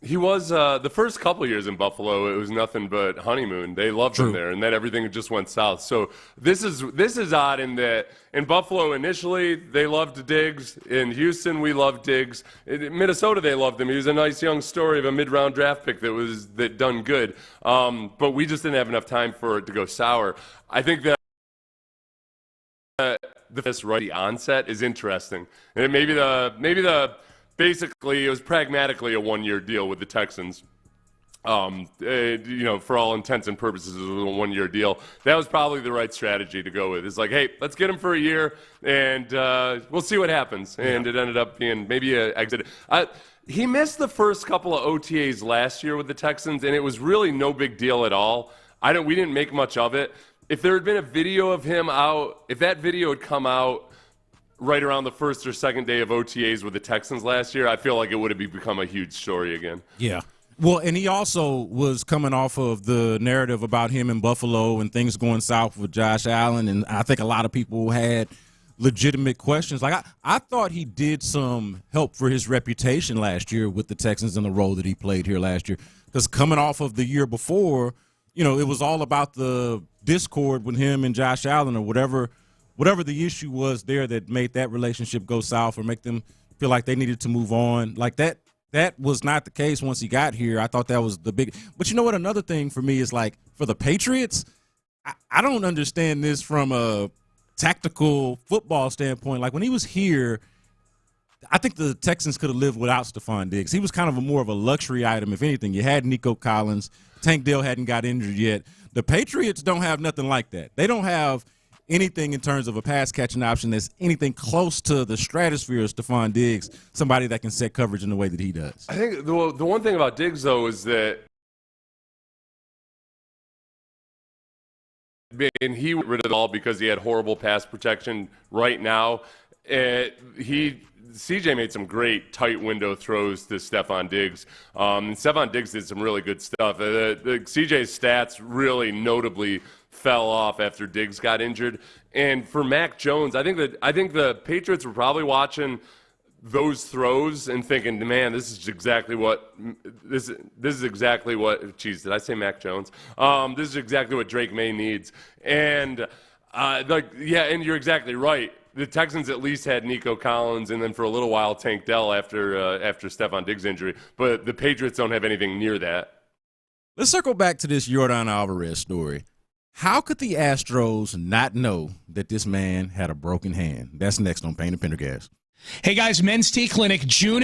He was the first couple of years in Buffalo. It was nothing but honeymoon. They loved him there, and then everything just went south. So this is odd in that in Buffalo initially they loved Diggs. In Houston we loved Diggs. In Minnesota they loved him. He was a nice young story of a mid-round draft pick that done good. But we just didn't have enough time for it to go sour. I think that the onset is interesting, and maybe the. Basically, it was pragmatically a 1-year deal with the Texans. For all intents and purposes, it was a 1-year deal. That was probably the right strategy to go with. It's like, hey, let's get him for a year, and we'll see what happens. And it ended up being maybe an exit. He missed the first couple of OTAs last year with the Texans, and it was really no big deal at all. We didn't make much of it. If there had been a video of him out, if that video had come out right around the first or second day of OTAs with the Texans last year, I feel like it would have become a huge story again. Yeah. Well, and he also was coming off of the narrative about him in Buffalo and things going south with Josh Allen, and I think a lot of people had legitimate questions. Like I thought he did some help for his reputation last year with the Texans in the role that he played here last year, because coming off of the year before, it was all about the discord with him and Josh Allen or whatever the issue was there that made that relationship go south or make them feel like they needed to move on. Like that was not the case once he got here. I thought that was the big – but you know what? Another thing for me is, like, for the Patriots, I don't understand this from a tactical football standpoint. Like, when he was here, I think the Texans could have lived without Stefon Diggs. He was kind of more of a luxury item, if anything. You had Nico Collins. Tank Dell hadn't got injured yet. The Patriots don't have nothing like that. They don't have – anything in terms of a pass-catching option that's anything close to the stratosphere of Stefon Diggs, somebody that can set coverage in the way that he does. I think the one thing about Diggs, though, is that he got rid of it all because he had horrible pass protection right now. CJ made some great tight window throws to Stefon Diggs. And Stefon Diggs did some really good stuff. CJ's stats really notably fell off after Diggs got injured. And for Mac Jones, I think the Patriots were probably watching those throws and thinking, man, this is exactly what. Geez, did I say Mac Jones? This is exactly what Drake May needs. And and you're exactly right. The Texans at least had Nico Collins, and then for a little while Tank Dell after Stefon Diggs' injury. But the Patriots don't have anything near that. Let's circle back to this Yordan Alvarez story. How could the Astros not know that this man had a broken hand? That's next on Payne and Pendergast. Hey, guys, Men's Tea Clinic, June.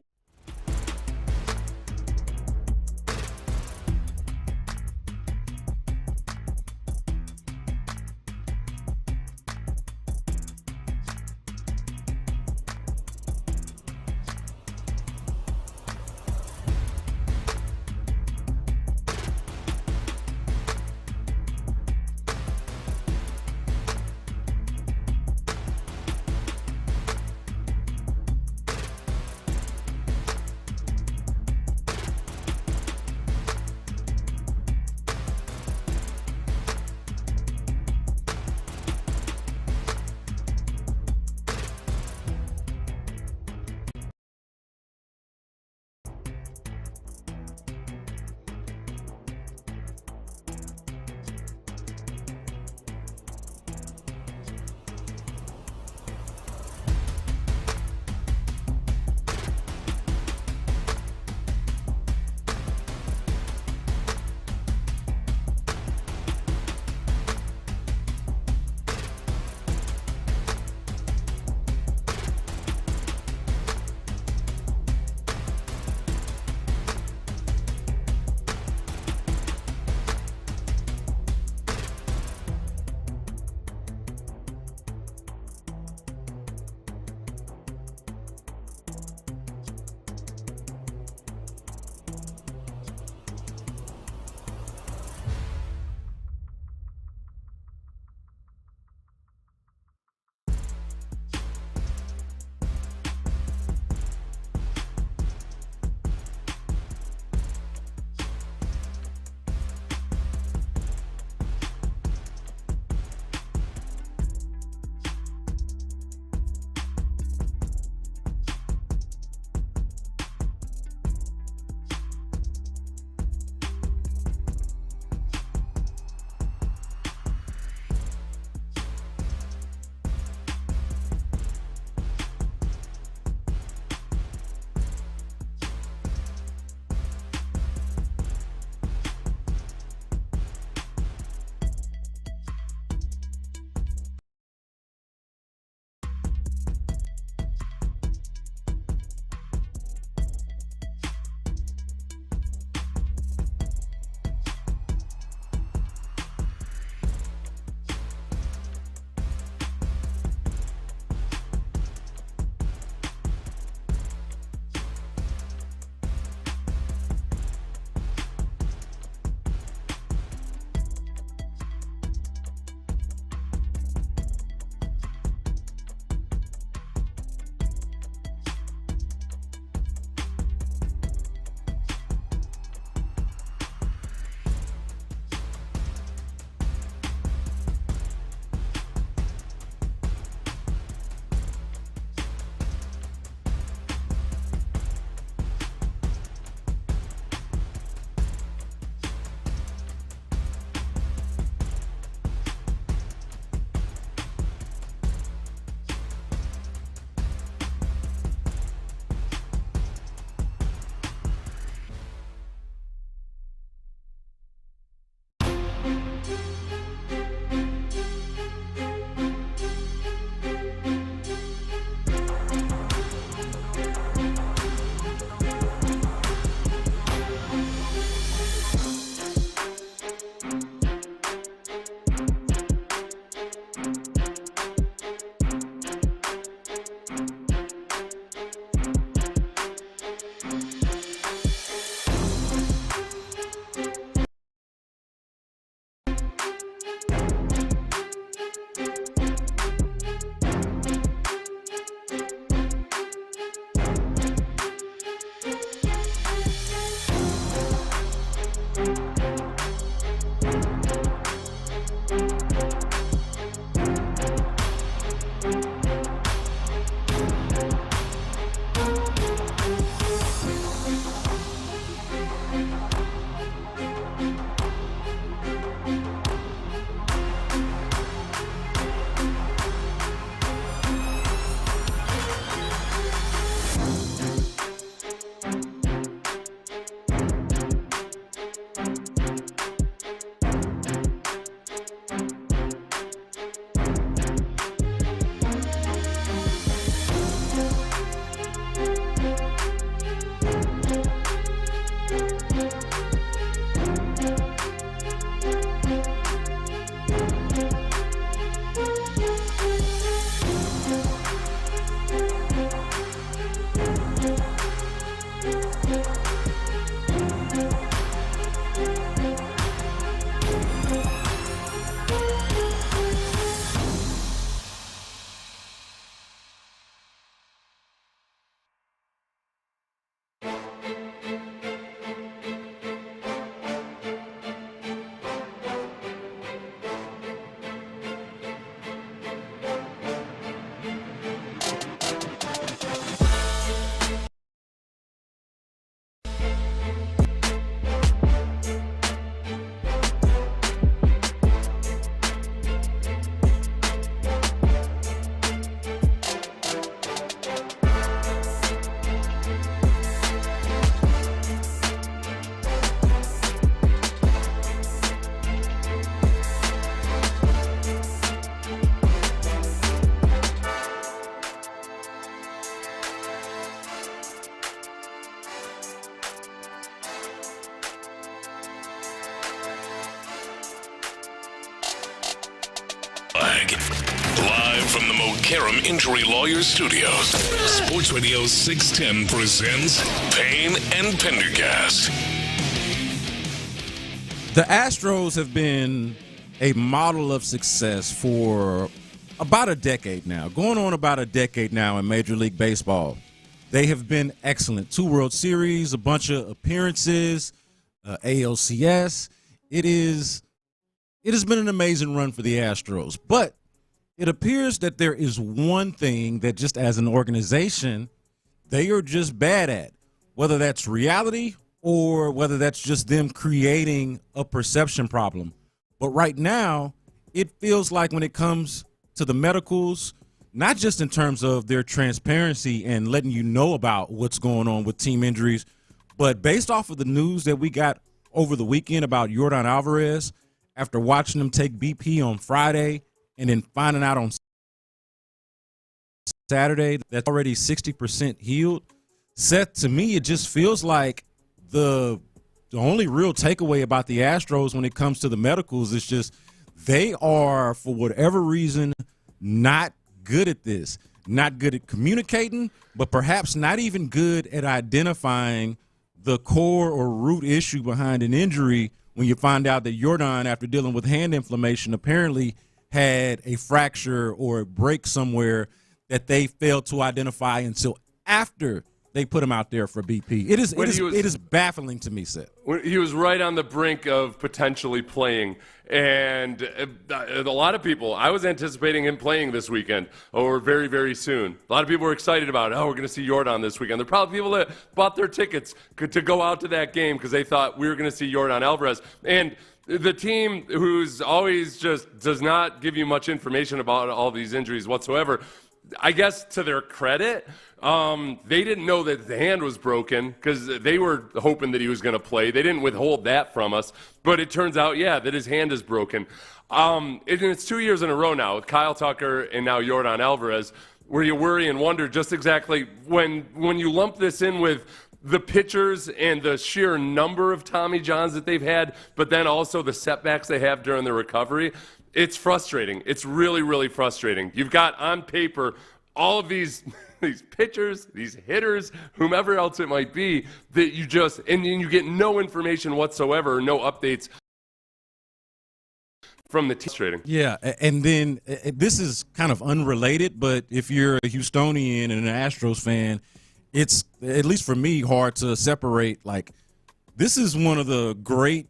flag. Live from the Mokaram Injury Lawyers Studios, Sports Radio 610 presents Payne and Pendergast. The Astros have been a model of success for about a decade now, going on about a decade now in Major League Baseball. They have been excellent. 2 World Series, a bunch of appearances, ALCS. It has been an amazing run for the Astros, but it appears that there is one thing that just as an organization, they are just bad at, whether that's reality or whether that's just them creating a perception problem. But right now, it feels like when it comes to the medicals, not just in terms of their transparency and letting you know about what's going on with team injuries, but based off of the news that we got over the weekend about Yordan Alvarez, after watching him take BP on Friday and then finding out on Saturday that's already 60% healed, Seth, to me, it just feels like the only real takeaway about the Astros when it comes to the medicals is just they are, for whatever reason, not good at this, not good at communicating, but perhaps not even good at identifying the core or root issue behind an injury when you find out that Yordan, after dealing with hand inflammation, apparently had a fracture or a break somewhere that they failed to identify until after they put him out there for BP. It is baffling to me, Seth. He was right on the brink of potentially playing, and a lot of people, I was anticipating him playing this weekend or very, very soon. A lot of people were excited about, we're going to see Yordan this weekend. There are probably people that bought their tickets to go out to that game because they thought we were going to see Yordan Alvarez. And the team who's always just does not give you much information about all these injuries whatsoever, I guess to their credit, they didn't know that the hand was broken because they were hoping that he was going to play. They didn't withhold that from us, but it turns out, that his hand is broken. And it's 2 years in a row now with Kyle Tucker and now Yordan Alvarez, where you worry and wonder just exactly when you lump this in with the pitchers and the sheer number of Tommy Johns that they've had, but then also the setbacks they have during the recovery. It's frustrating. It's really, really frustrating. You've got on paper all of these pitchers, these hitters, whomever else it might be, that you get no information whatsoever, no updates from the team. Trading. Yeah, and then this is kind of unrelated, but if you're a Houstonian and an Astros fan, it's, at least for me, hard to separate. Like, this is one of the great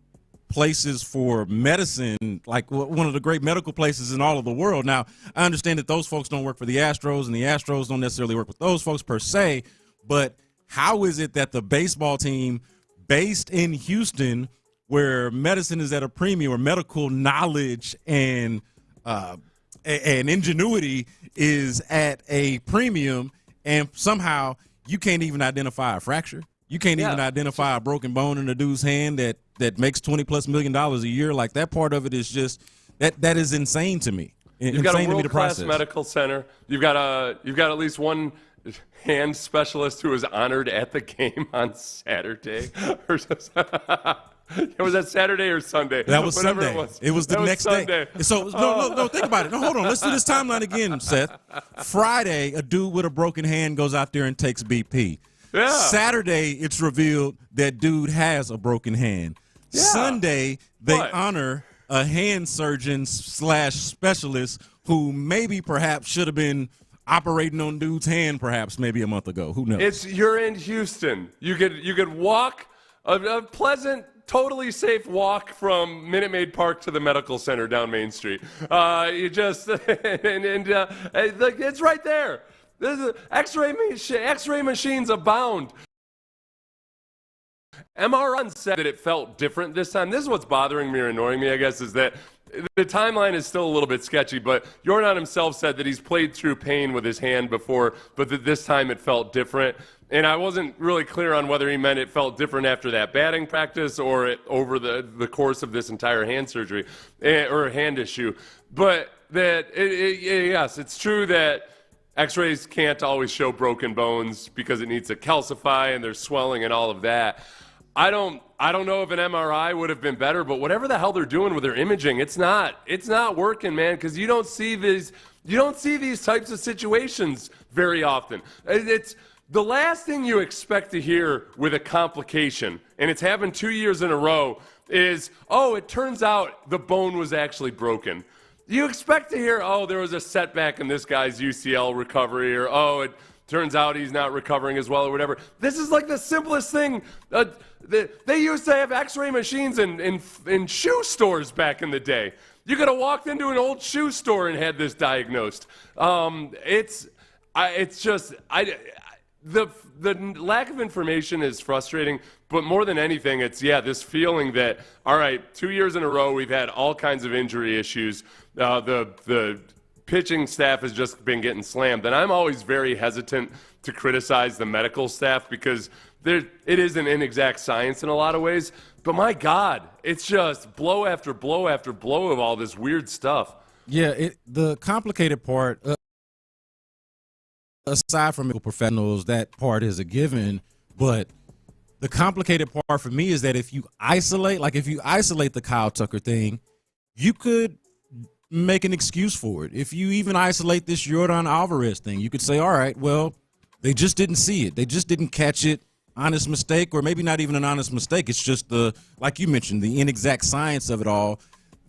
places for medicine, like one of the great medical places in all of the world. Now, I understand that those folks don't work for the Astros, and the Astros don't necessarily work with those folks per se, but how is it that the baseball team based in Houston, where medicine is at a premium, or medical knowledge and ingenuity is at a premium, and somehow you can't even identify a fracture? You can't even identify a broken bone in a dude's hand that makes $20+ million a year. Like, that part of it is just that is insane to me. You've got a world-class medical center. You've got at least one hand specialist who was honored at the game on Saturday. Was that Saturday or Sunday? That was Whatever Sunday. It was the next Sunday. day. So no, think about it. No, hold on. Let's do this timeline again, Seth. Friday, a dude with a broken hand goes out there and takes BP. Yeah. Saturday, it's revealed that dude has a broken hand. Yeah. Sunday, they honor a hand surgeon / specialist who maybe perhaps should have been operating on dude's hand perhaps maybe a month ago. Who knows? You're in Houston. You could walk a pleasant, totally safe walk from Minute Maid Park to the medical center down Main Street. It's right there. X-ray machines abound. MRN said that it felt different this time. This is what's bothering me or annoying me, I guess, is that the timeline is still a little bit sketchy, but Yordan himself said that he's played through pain with his hand before, but that this time it felt different. And I wasn't really clear on whether he meant it felt different after that batting practice or over the course of this entire hand surgery or hand issue. But that, yes, it's true that X-rays can't always show broken bones because it needs to calcify and there's swelling and all of that. I don't know if an MRI would have been better, but whatever the hell they're doing with their imaging, it's not working, man, because you don't see these types of situations very often. It's the last thing you expect to hear with a complication, and it's happened 2 years in a row, is, oh, it turns out the bone was actually broken. You expect to hear, oh, there was a setback in this guy's UCL recovery, or, oh, it turns out he's not recovering as well, or whatever. This is like the simplest thing. They used to have X-ray machines in shoe stores back in the day. You could have walked into an old shoe store and had this diagnosed. The lack of information is frustrating, but more than anything, it's this feeling that, all right, 2 years in a row we've had all kinds of injury issues. The pitching staff has just been getting slammed, and I'm always very hesitant to criticize the medical staff because it is an inexact science in a lot of ways. But my God, it's just blow after blow after blow of all this weird stuff. Yeah, the complicated part, aside from medical professionals, that part is a given. But the complicated part for me is that if you isolate the Kyle Tucker thing, you could make an excuse for it. If you even isolate this Yordan Alvarez thing, you could say, all right, well, they just didn't see it. They just didn't catch it. Honest mistake, or maybe not even an honest mistake. It's just like you mentioned, the inexact science of it all.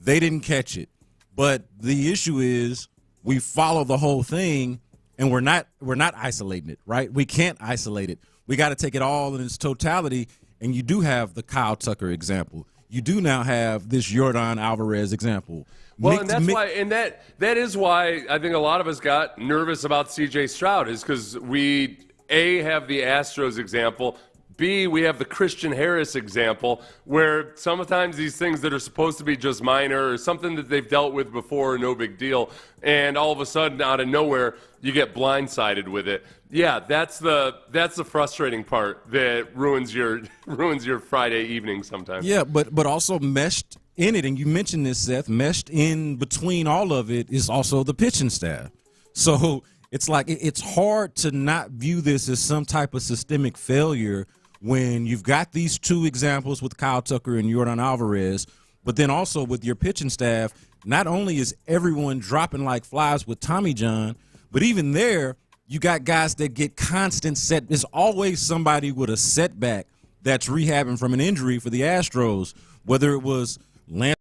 They didn't catch it. But the issue is we follow the whole thing, and we're not isolating it, right? We can't isolate it. We got to take it all in its totality, and you do have the Kyle Tucker example. You do now have this Yordan Alvarez example. Well, and that's why, and that is why I think a lot of us got nervous about C.J. Stroud, is because we have the Astros example. B, we have the Christian Harris example, where sometimes these things that are supposed to be just minor or something that they've dealt with before, no big deal, and all of a sudden, out of nowhere, you get blindsided with it. Yeah, that's the frustrating part that ruins your Friday evening sometimes. Yeah, but also meshed in it, and you mentioned this, Seth, meshed in between all of it is also the pitching staff. So it's like it's hard to not view this as some type of systemic failure when you've got these two examples with Kyle Tucker and Yordan Alvarez, but then also with your pitching staff, not only is everyone dropping like flies with Tommy John, but even there, you got guys that get constant set. There's always somebody with a setback that's rehabbing from an injury for the Astros, whether it was Lance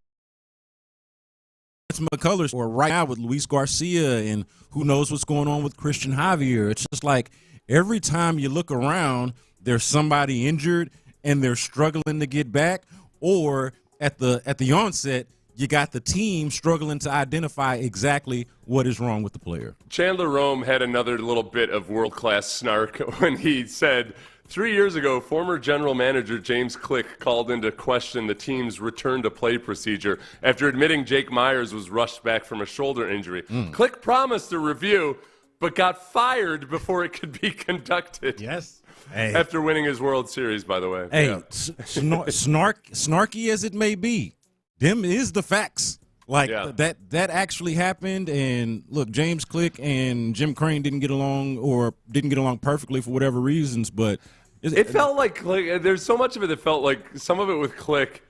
McCullers or right now with Luis Garcia, and who knows what's going on with Christian Javier. It's just like every time you look around, there's somebody injured and they're struggling to get back, or at the onset, you got the team struggling to identify exactly what is wrong with the player. Chandler Rome had another little bit of world-class snark when he said, 3 years ago, former general manager James Click called into question the team's return-to-play procedure after admitting Jake Myers was rushed back from a shoulder injury. Click promised a review, but got fired before it could be conducted. Yes. Hey. After winning his World Series, by the way. Hey, yeah. snarky as it may be, them is the facts. Like, that actually happened, and look, James Click and Jim Crane didn't get along perfectly for whatever reasons, but it felt like there's so much of it that felt like some of it with Click.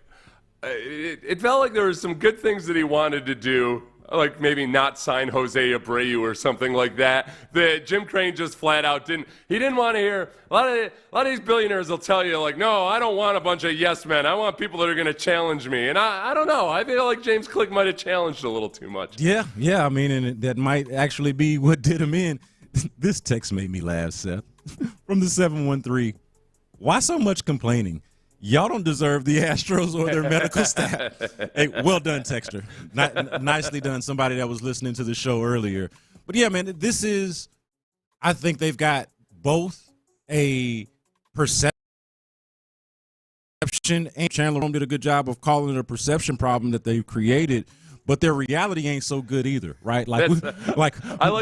It felt like there were some good things that he wanted to do, like maybe not sign Jose Abreu or something like that, that Jim Crane just flat out didn't want to hear. A lot of these billionaires will tell you, like, no, I don't want a bunch of yes men. I want people that are going to challenge me. And I don't know. I feel like James Click might have challenged a little too much. Yeah. I mean, and that might actually be what did him in. This text made me laugh, Seth. From the 713. Why so much complaining? Y'all don't deserve the Astros or their medical staff. Hey, well done, texter. Nicely done. Somebody that was listening to the show earlier. But, yeah, man, I think they've got both a perception, and Chandler Rome did a good job of calling it a perception problem that they've created, but their reality ain't so good either, right? I like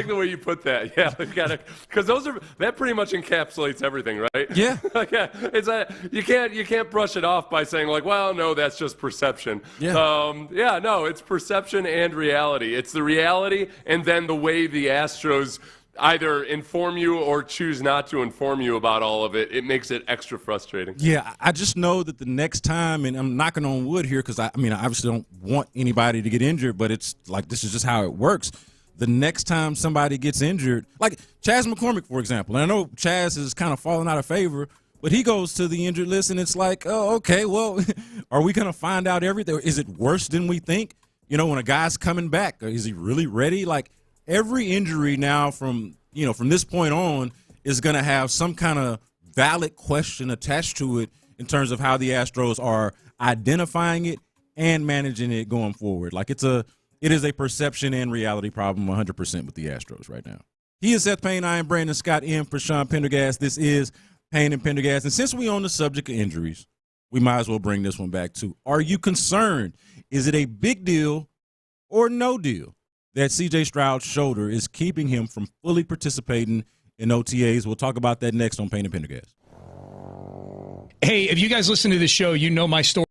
the way you put that. Yeah, because that pretty much encapsulates everything, right? Yeah. You can't brush it off by saying like, well, no, that's just perception. Yeah. No, it's perception and reality. It's the reality, and then the way the Astros either inform you or choose not to inform you about all of it, it makes it extra frustrating. Yeah, I just know that the next time, and I'm knocking on wood here because, I obviously don't want anybody to get injured, but it's like this is just how it works. The next time somebody gets injured, like Chaz McCormick, for example, and I know Chaz is kind of falling out of favor, but he goes to the injured list, and it's like, oh, okay, well, are we going to find out everything? Is it worse than we think? When a guy's coming back, is he really ready? Like, every injury now from this point on is going to have some kind of valid question attached to it in terms of how the Astros are identifying it and managing it going forward. Like, it is a perception and reality problem 100% with the Astros right now. He is Seth Payne. I am Brandon Scott in for Sean Pendergast. This is Payne and Pendergast. And since we're on the subject of injuries, we might as well bring this one back too. Are you concerned? Is it a big deal or no deal that C.J. Stroud's shoulder is keeping him from fully participating in OTAs? We'll talk about that next on Payne and Pendergast. Hey, if you guys listen to this show, you know my story.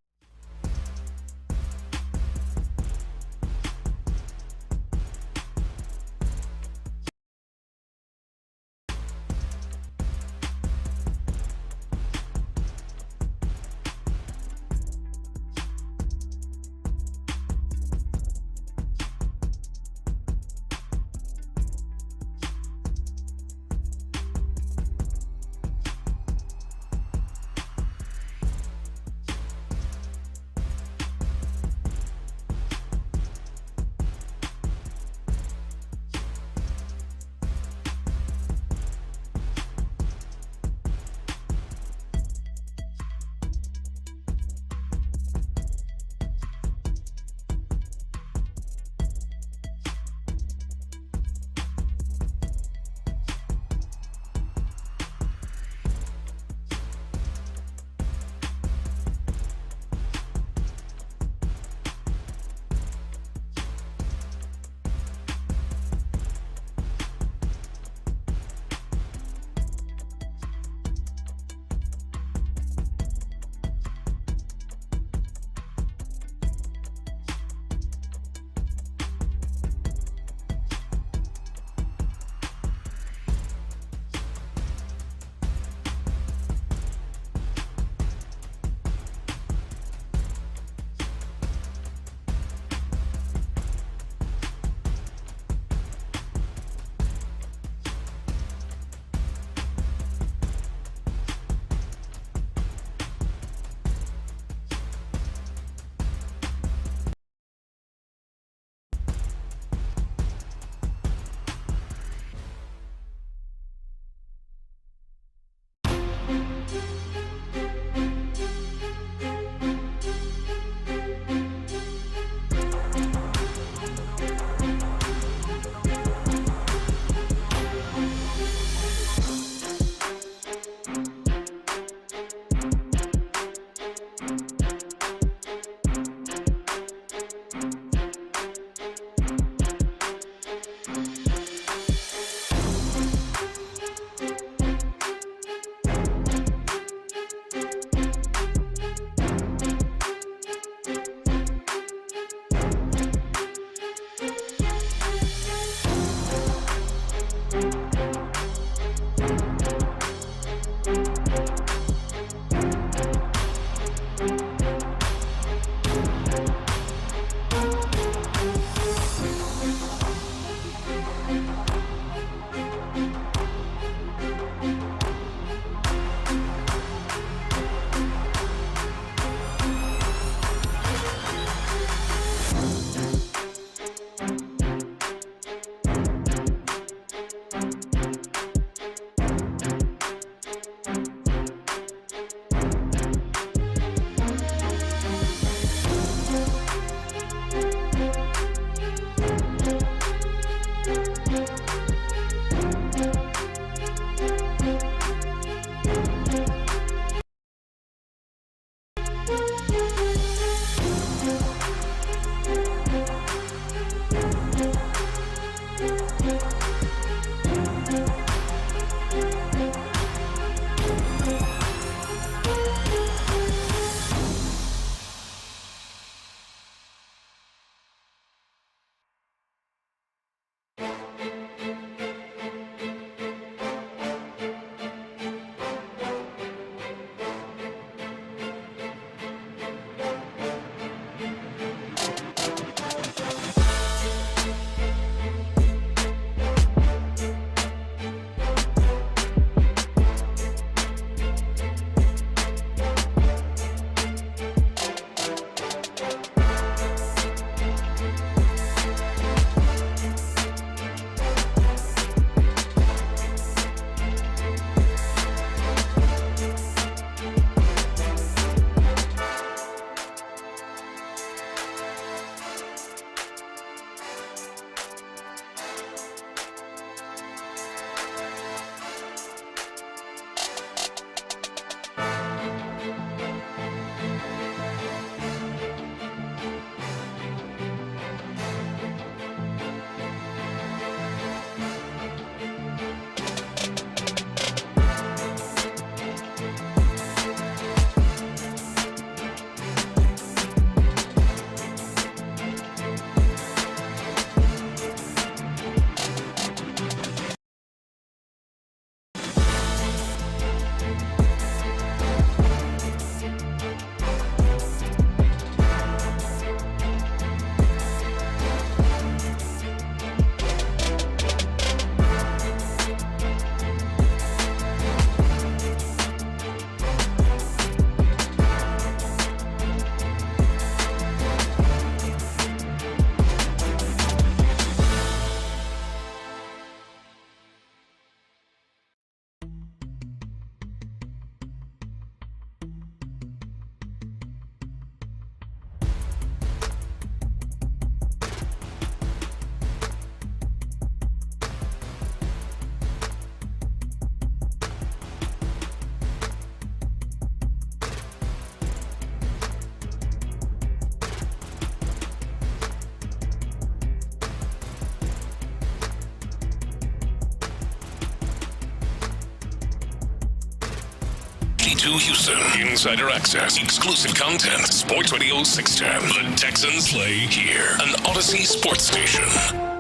92 Houston. Insider access. Exclusive content. Sports Radio 610. The Texans play here. An Odyssey sports station.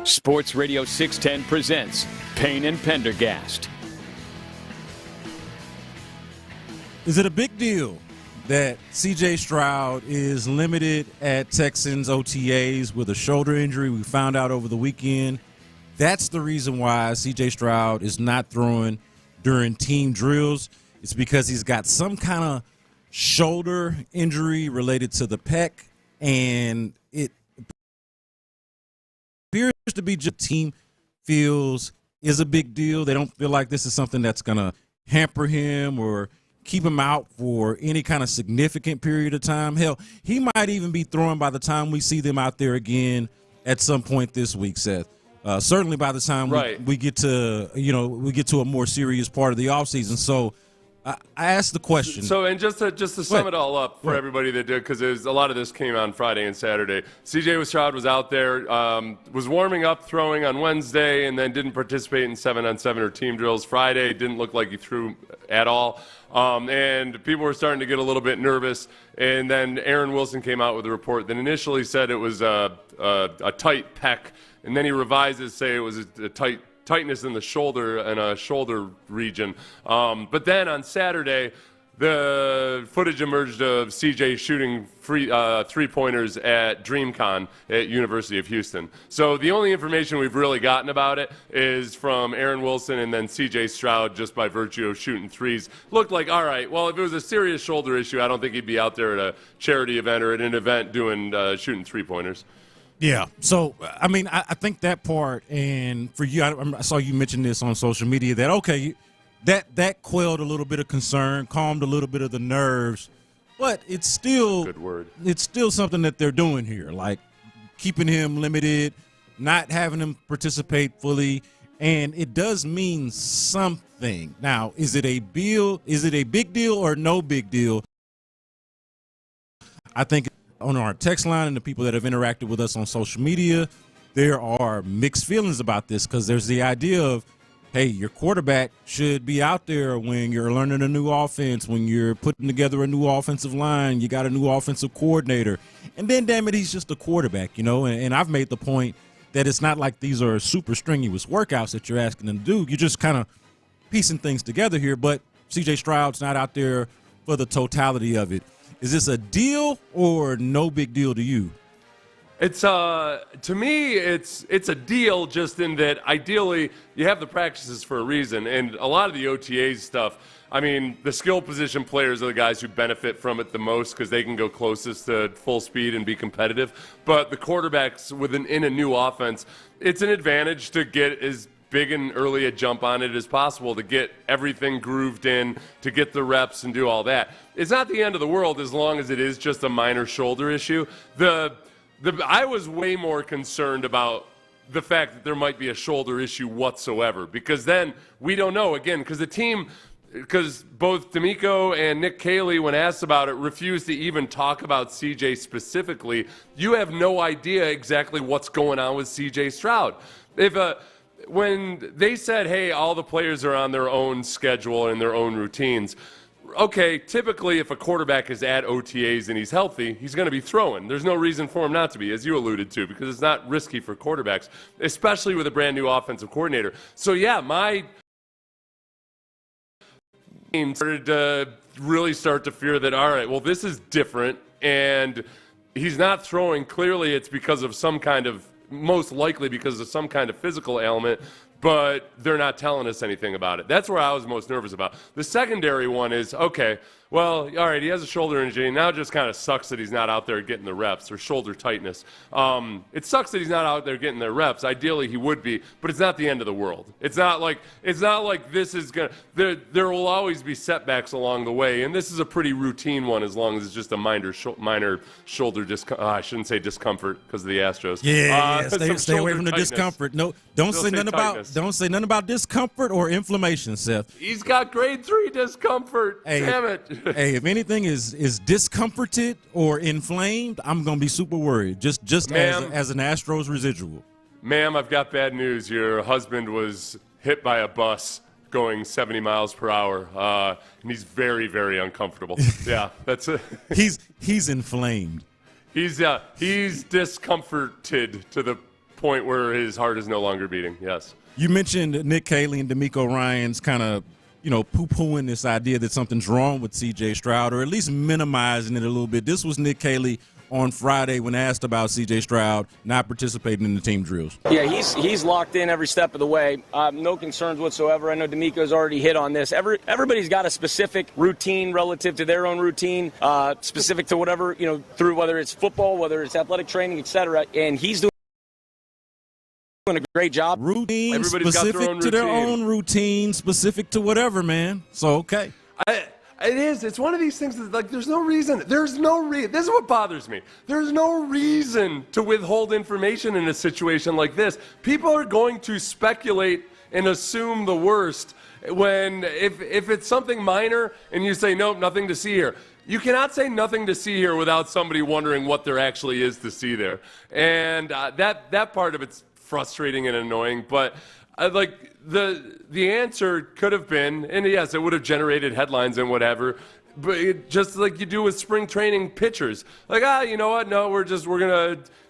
Sports Radio 610 presents Payne and Pendergast. Is it a big deal that C.J. Stroud is limited at Texans OTAs with a shoulder injury? We found out over the weekend. That's the reason why C.J. Stroud is not throwing during team drills. It's because he's got some kind of shoulder injury related to the pec, and it appears to be just team feels is a big deal. They don't feel like this is something that's going to hamper him or keep him out for any kind of significant period of time. Hell, he might even be throwing by the time we see them out there again at some point this week, Seth. Certainly by the time we get to a more serious part of the offseason. So I asked the question. So, and just to sum it all up for everybody that did, because a lot of this came on Friday and Saturday. C.J. Stroud was out there, was warming up, throwing on Wednesday, and then didn't participate in 7-on-7 or team drills. Friday didn't look like he threw at all. And people were starting to get a little bit nervous. And then Aaron Wilson came out with a report that initially said it was a tight pec, and then he revised it to say it was a tightness in the shoulder and a shoulder region. But then on Saturday, the footage emerged of CJ shooting three-pointers at DreamCon at University of Houston. So the only information we've really gotten about it is from Aaron Wilson and then CJ Stroud, just by virtue of shooting threes. Looked like, all right, well, if it was a serious shoulder issue, I don't think he'd be out there at a charity event or at an event doing shooting three-pointers. Yeah. So, I mean, I think that part, and for you, I saw you mention this on social media, that, okay, that quelled a little bit of concern, calmed a little bit of the nerves, but it's still good word. It's still something that they're doing here, like keeping him limited, not having him participate fully, and it does mean something. Now, is it a big deal or no big deal? I think on our text line and the people that have interacted with us on social media, there are mixed feelings about this, because there's the idea of, hey, your quarterback should be out there when you're learning a new offense, when you're putting together a new offensive line, you got a new offensive coordinator. And then, damn it, he's just a quarterback, and I've made the point that it's not like these are super strenuous workouts that you're asking them to do. You're just kind of piecing things together here, but C.J. Stroud's not out there for the totality of it. Is this a deal or no big deal to you? It's to me, it's a deal, just in that ideally you have the practices for a reason, and a lot of the OTA stuff. I mean, the skill position players are the guys who benefit from it the most because they can go closest to full speed and be competitive. But the quarterbacks in a new offense, it's an advantage to get as big and early a jump on it as possible, to get everything grooved in, to get the reps and do all that. It's not the end of the world as long as it is just a minor shoulder issue. I was way more concerned about the fact that there might be a shoulder issue whatsoever, because then we don't know, again, because both DeMeco and Nick Kayley, when asked about it, refused to even talk about CJ specifically. You have no idea exactly what's going on with CJ Stroud. When they said, hey, all the players are on their own schedule and their own routines, okay, typically if a quarterback is at OTAs and he's healthy, he's going to be throwing. There's no reason for him not to be, as you alluded to, because it's not risky for quarterbacks, especially with a brand new offensive coordinator. So, yeah, my team started to really start to fear that, all right, well, this is different, and he's not throwing. Clearly it's because of most likely because of some kind of physical ailment, but they're not telling us anything about it. That's where I was most nervous about. The secondary one is, okay, well, all right, he has a shoulder injury. Now it just kind of sucks that he's not out there getting the reps, or shoulder tightness. It sucks that he's not out there getting the reps. Ideally, he would be, but it's not the end of the world. It's not like this is going to – there will always be setbacks along the way, and this is a pretty routine one as long as it's just a minor shoulder I shouldn't say discomfort because of the Astros. Stay away from the discomfort. No, don't say nothing about discomfort or inflammation, Seth. He's got grade 3 discomfort. Hey, damn it. Hey, if anything is discomforted or inflamed, I'm going to be super worried, just as an Astros residual. Ma'am, I've got bad news. Your husband was hit by a bus going 70 miles per hour, and he's very, very uncomfortable. Yeah, that's it. He's inflamed. He's discomforted to the point where his heart is no longer beating. Yes. You mentioned Nick Kayley and DeMeco Ryans kind of, poo-pooing this idea that something's wrong with C.J. Stroud, or at least minimizing it a little bit. This was Nick Kayley on Friday when asked about C.J. Stroud not participating in the team drills. Yeah, he's locked in every step of the way. No concerns whatsoever. I know DeMeco's already hit on this. Everybody's got a specific routine relative to their own routine, specific to whatever, through whether it's football, whether it's athletic training, etc. And he's doing a great job. Routine, everybody's specific got their own to their own routine, specific to whatever, man. So, okay. It is. It's one of these things that, there's no reason. This is what bothers me. There's no reason to withhold information in a situation like this. People are going to speculate and assume the worst when, if it's something minor and you say, nope, nothing to see here. You cannot say nothing to see here without somebody wondering what there actually is to see there. And that part of it's frustrating and annoying, but the answer could have been, and yes, it would have generated headlines and whatever, but just like you do with spring training pitchers, you know what? No,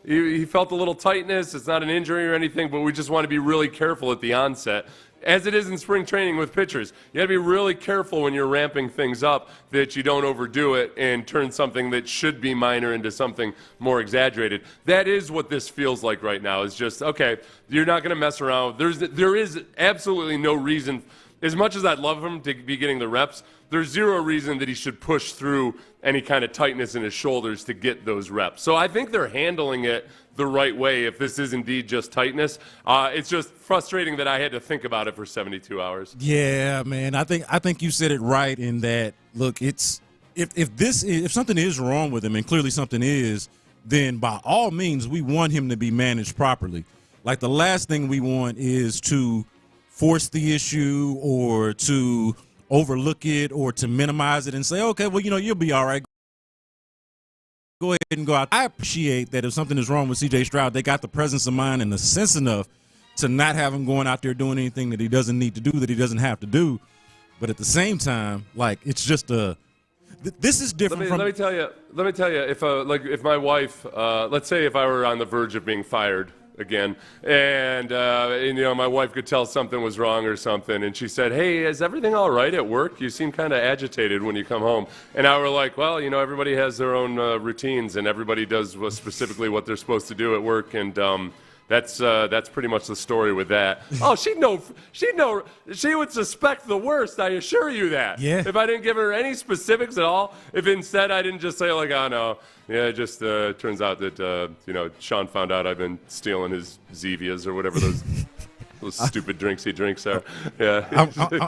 he felt a little tightness. It's not an injury or anything, but we just want to be really careful at the onset. As it is in spring training with pitchers, you got to be really careful when you're ramping things up that you don't overdo it and turn something that should be minor into something more exaggerated. That is what this feels like right now. Is just, okay, you're not going to mess around. There is absolutely no reason. As much as I'd love him to be getting the reps, there's zero reason that he should push through any kind of tightness in his shoulders to get those reps. So I think they're handling it the right way if this is indeed just tightness. It's just frustrating that I had to think about it for 72 hours. Yeah, man. I think you said it right in that, look, it's if something is wrong with him, and clearly something is, then by all means we want him to be managed properly. Like, the last thing we want is to force the issue or to overlook it or to minimize it and say, okay, well, you'll be all right. Go ahead and go out. I appreciate that if something is wrong with C.J. Stroud, they got the presence of mind and the sense enough to not have him going out there doing anything that he doesn't need to do, that he doesn't have to do. But at the same time, it's just this is different. Let me tell you. If my wife, let's say if I were on the verge of being fired again, and my wife could tell something was wrong or something, and she said, hey, is everything all right at work? You seem kind of agitated when you come home. And I were like, well, everybody has their own routines, and everybody does specifically what they're supposed to do at work, and that's pretty much the story with that. Oh, she'd know. She would suspect the worst, I assure you that. Yeah. If I didn't give her any specifics at all, if instead I didn't just say, oh, no, yeah, it just turns out that, Sean found out I've been stealing his Zevias or whatever those stupid drinks he drinks are. Yeah.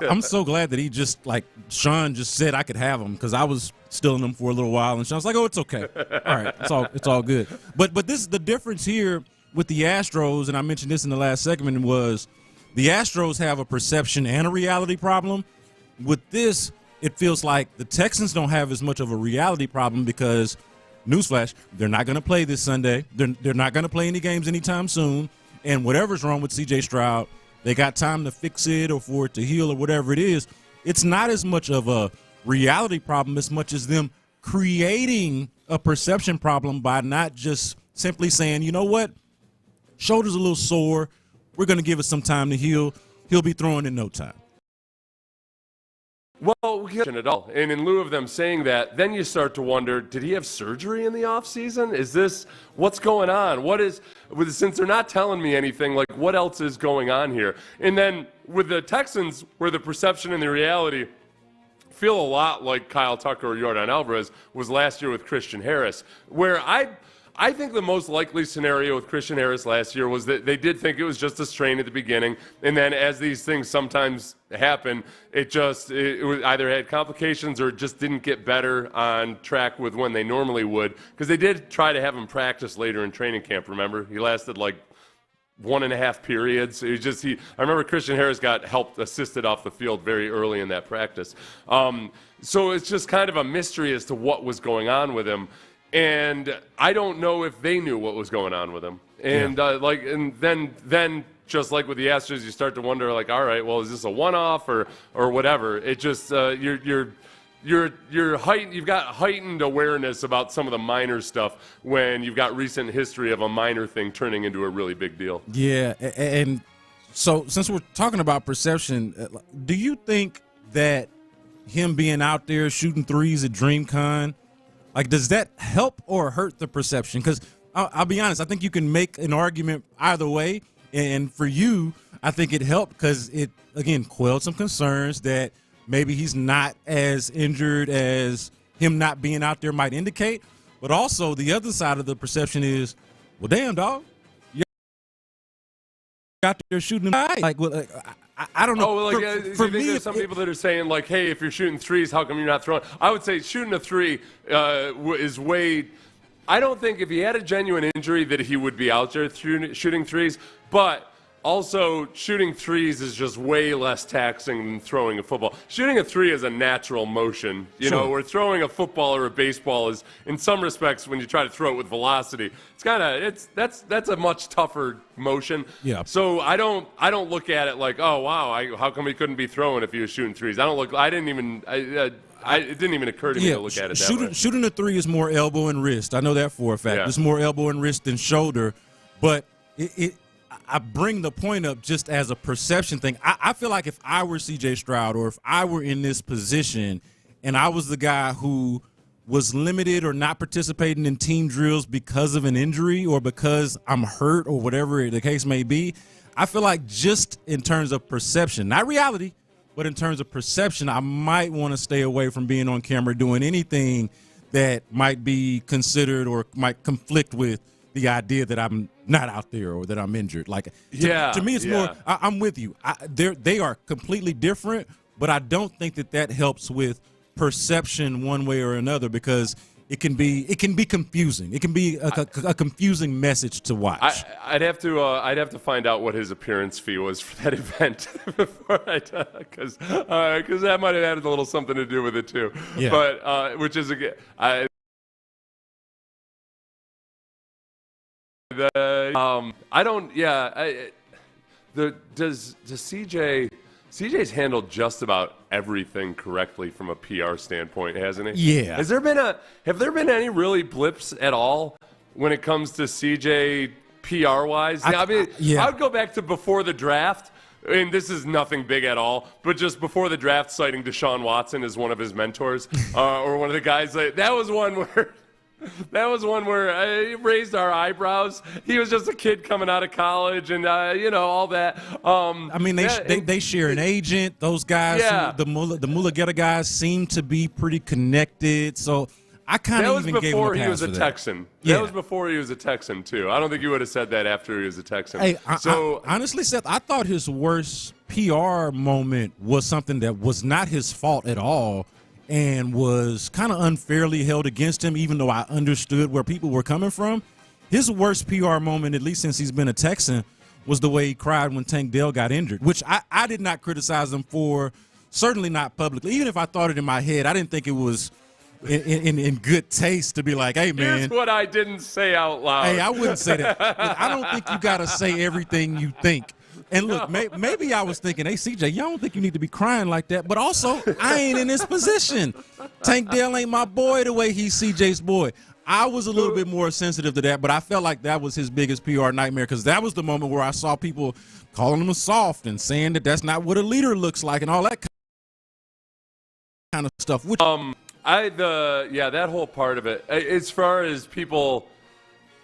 I'm so glad that he just, Sean just said I could have them, because I was stealing them for a little while, and Sean's like, oh, it's okay. All right, it's all good. But this is the difference here with the Astros, and I mentioned this in the last segment, was the Astros have a perception and a reality problem. With this, it feels like the Texans don't have as much of a reality problem because, newsflash, they're not going to play this Sunday. They're not going to play any games anytime soon. And whatever's wrong with C.J. Stroud, they got time to fix it or for it to heal or whatever it is. It's not as much of a reality problem as much as them creating a perception problem by not just simply saying, you know what, shoulder's a little sore, we're going to give it some time to heal. He'll be throwing in no time. Well, we can't at all. And in lieu of them saying that, then you start to wonder, did he have surgery in the offseason? Is this, what's going on? Since they're not telling me anything, what else is going on here? And then with the Texans, where the perception and the reality feel a lot like Kyle Tucker or Yordan Alvarez was last year with Christian Harris, where I think the most likely scenario with Christian Harris last year was that they did think it was just a strain at the beginning, and then as these things sometimes happen, it either had complications or just didn't get better on track with when they normally would, because they did try to have him practice later in training camp, remember? He lasted 1.5 periods. I remember Christian Harris got assisted off the field very early in that practice. So it's just kind of a mystery as to what was going on with him. And I don't know if they knew what was going on with him. And and then just like with the Astros, you start to wonder, like, all right, well, is this a one-off or whatever? It just you've got heightened awareness about some of the minor stuff when you've got recent history of a minor thing turning into a really big deal. Yeah, and so since we're talking about perception, do you think that him being out there shooting threes at DreamCon, like, does that help or hurt the perception? Because I'll be honest, I think you can make an argument either way. And for you, I think it helped because it, again, quelled some concerns that maybe he's not as injured as him not being out there might indicate. But also the other side of the perception is, well, damn, dog, you're out there shooting them. Like, well, I don't know. Oh, well, like, for me, there's some people that are saying, like, hey, if you're shooting threes, how come you're not throwing? I would say shooting a three is way – I don't think if he had a genuine injury that he would be out there shooting threes, but also shooting threes is just way less taxing than throwing a football. Shooting a three is a natural motion. You know, where throwing a football or a baseball is, in some respects, when you try to throw it with velocity, that's a much tougher motion. Yeah. So I don't look at it like, oh wow, how come he couldn't be throwing if he was shooting threes? It didn't even occur to me to look at it that way. Shooting a three is more elbow and wrist. I know that for a fact. Yeah. It's more elbow and wrist than shoulder. But I bring the point up just as a perception thing. I feel like if I were C.J. Stroud or if I were in this position and I was the guy who was limited or not participating in team drills because of an injury or because I'm hurt or whatever the case may be, I feel like just in terms of perception, not reality, but in terms of perception, I might want to stay away from being on camera doing anything that might be considered or might conflict with the idea that I'm not out there or that I'm injured. Like, to me, it's more. I'm with you. They are completely different, but I don't think that helps with perception one way or another because it can be confusing. It can be a confusing message to watch. I'd have to find out what his appearance fee was for that event before because that might have had a little something to do with it too. Yeah. But which is again, does CJ. CJ's handled just about everything correctly from a PR standpoint, hasn't he? Yeah. Have there been any really blips at all when it comes to CJ PR-wise? I would go back to before the draft, and this is nothing big at all, but just before the draft, citing Deshaun Watson as one of his mentors or one of the guys. That was one where he raised our eyebrows. He was just a kid coming out of college and, all that. They share an agent. Those guys, the Mulugeta guys, seem to be pretty connected. So I kind of even gave him a pass for that. That was before he was a Texan. Yeah. That was before he was a Texan, too. I don't think you would have said that after he was a Texan. Hey, honestly, Seth, I thought his worst PR moment was something that was not his fault at all and was kind of unfairly held against him, even though I understood where people were coming from. His worst PR moment, at least since he's been a Texan, was the way he cried when Tank Dell got injured, which I did not criticize him for, certainly not publicly. Even if I thought it in my head, I didn't think it was in good taste to be like, hey, man. Here's what I didn't say out loud. Hey, I wouldn't say that. Look, I don't think you got to say everything you think. And look, maybe I was thinking, hey, CJ, y'all don't think you need to be crying like that. But also, I ain't in this position. Tank Dell ain't my boy the way he's CJ's boy. I was a little bit more sensitive to that, but I felt like that was his biggest PR nightmare because that was the moment where I saw people calling him soft and saying that that's not what a leader looks like and all that kind of stuff. That whole part of it, as far as people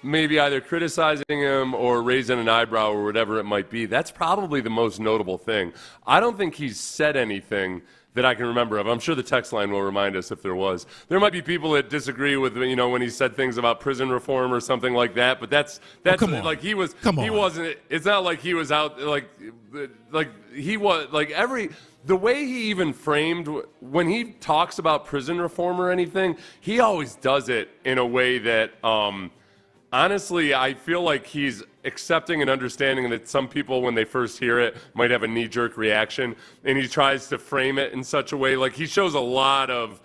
maybe either criticizing him or raising an eyebrow or whatever it might be, that's probably the most notable thing. I don't think he's said anything that I can remember of. I'm sure the text line will remind us if there was. There might be people that disagree with, when he said things about prison reform or something like that, but that's like he wasn't, it's not like he was out, like he was, like the way he even framed, when he talks about prison reform or anything, he always does it in a way that, honestly, I feel like he's accepting and understanding that some people, when they first hear it, might have a knee-jerk reaction, and he tries to frame it in such a way. Like, he shows a lot of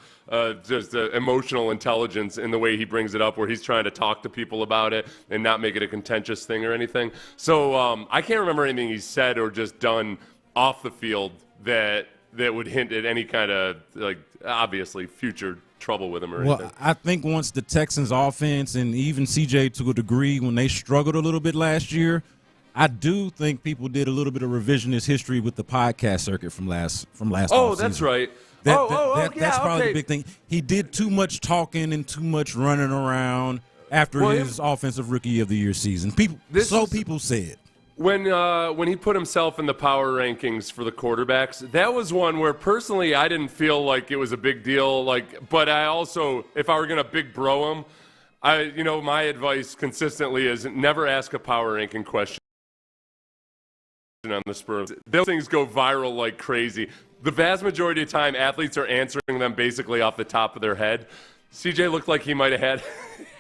just emotional intelligence in the way he brings it up, where he's trying to talk to people about it and not make it a contentious thing or anything. So I can't remember anything he said or just done off the field that would hint at any kind of, like, obviously future trouble with him or anything. Well, I think once the Texans offense and even CJ to a degree when they struggled a little bit last year, I do think people did a little bit of revisionist history with the podcast circuit from last Oh, that's right. That's probably the big thing. He did too much talking and too much running around after his offensive rookie of the year season. People said. When he put himself in the power rankings for the quarterbacks, that was one where personally I didn't feel like it was a big deal. But I also, if I were gonna big bro him, my advice consistently is never ask a power ranking question on the Spurs. Those things go viral like crazy. The vast majority of the time, athletes are answering them basically off the top of their head. CJ looked like he might have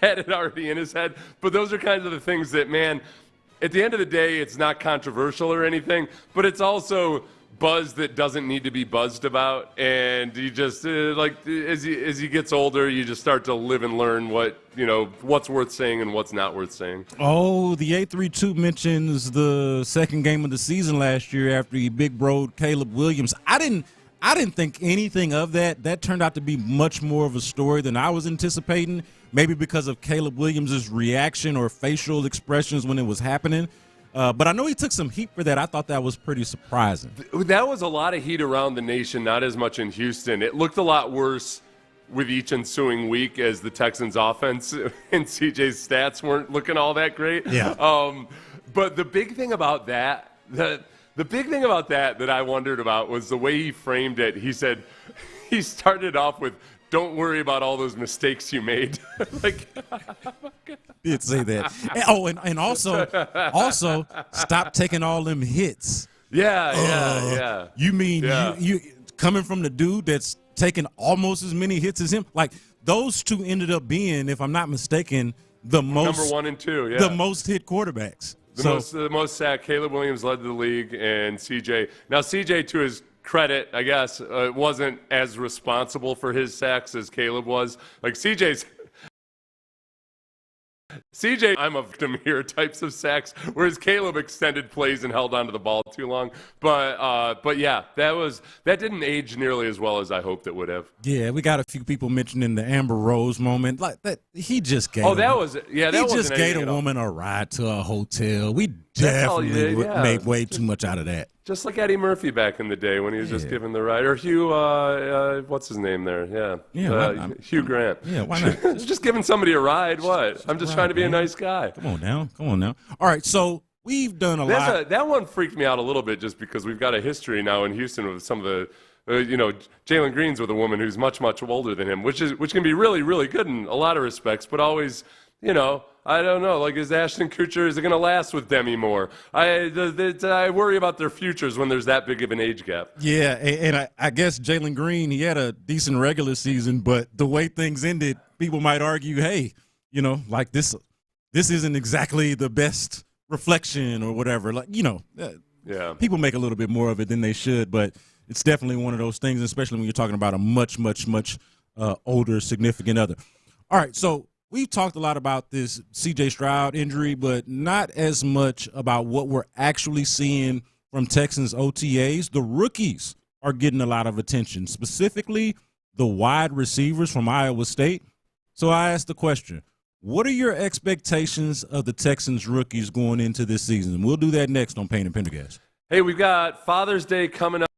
had it already in his head, but those are kind of the things that, man, at the end of the day, it's not controversial or anything, but it's also buzz that doesn't need to be buzzed about. And you just as he gets older, you just start to live and learn what's worth saying and what's not worth saying. Oh, the 832 mentions the second game of the season last year after he big broed Caleb Williams. I didn't think anything of that. That turned out to be much more of a story than I was anticipating. Maybe because of Caleb Williams' reaction or facial expressions when it was happening. But I know he took some heat for that. I thought that was pretty surprising. That was a lot of heat around the nation, not as much in Houston. It looked a lot worse with each ensuing week as the Texans' offense and CJ's stats weren't looking all that great. Yeah. But the big thing about that, the big thing about that I wondered about was the way he framed it. He said he started off with, "Don't worry about all those mistakes you made." Did say that. And also stop taking all them hits. Yeah. You mean you coming from the dude that's taking almost as many hits as him? Like, those two ended up being, if I'm not mistaken, the most number 1 and 2, yeah, the most hit quarterbacks. The most sack. Caleb Williams led the league, and CJ. Now CJ, to his credit, I guess, wasn't as responsible for his sacks as Caleb was. Like CJ, I'm a victim here types of sacks, whereas Caleb extended plays and held onto the ball too long. But yeah, that didn't age nearly as well as I hoped it would have. Yeah, we got a few people mentioning the Amber Rose moment. Like that, he just gave. He just gave a woman a ride to a hotel. We definitely made way too much out of that. Just like Eddie Murphy back in the day when he was just giving the ride. Or Hugh, what's his name there? Hugh Grant. Yeah, why not? Just giving somebody a ride, what? I'm just trying to be a nice guy. Come on now. All right, so we've done a lot. That one freaked me out a little bit just because we've got a history now in Houston with some of the, Jalen Green's with a woman who's much, much older than him, which can be really, really good in a lot of respects, but always, I don't know. Like, is Ashton Kutcher, is it going to last with Demi Moore? I worry about their futures when there's that big of an age gap. Yeah, and I guess Jalen Green, he had a decent regular season, but the way things ended, people might argue, hey, like this isn't exactly the best reflection or whatever. Like, people make a little bit more of it than they should, but it's definitely one of those things, especially when you're talking about a much, much, much older significant other. All right, so we've talked a lot about this C.J. Stroud injury, but not as much about what we're actually seeing from Texans OTAs. The rookies are getting a lot of attention, specifically the wide receivers from Iowa State. So I asked the question, what are your expectations of the Texans rookies going into this season? We'll do that next on Payne and Pendergast. Hey, we've got Father's Day coming up.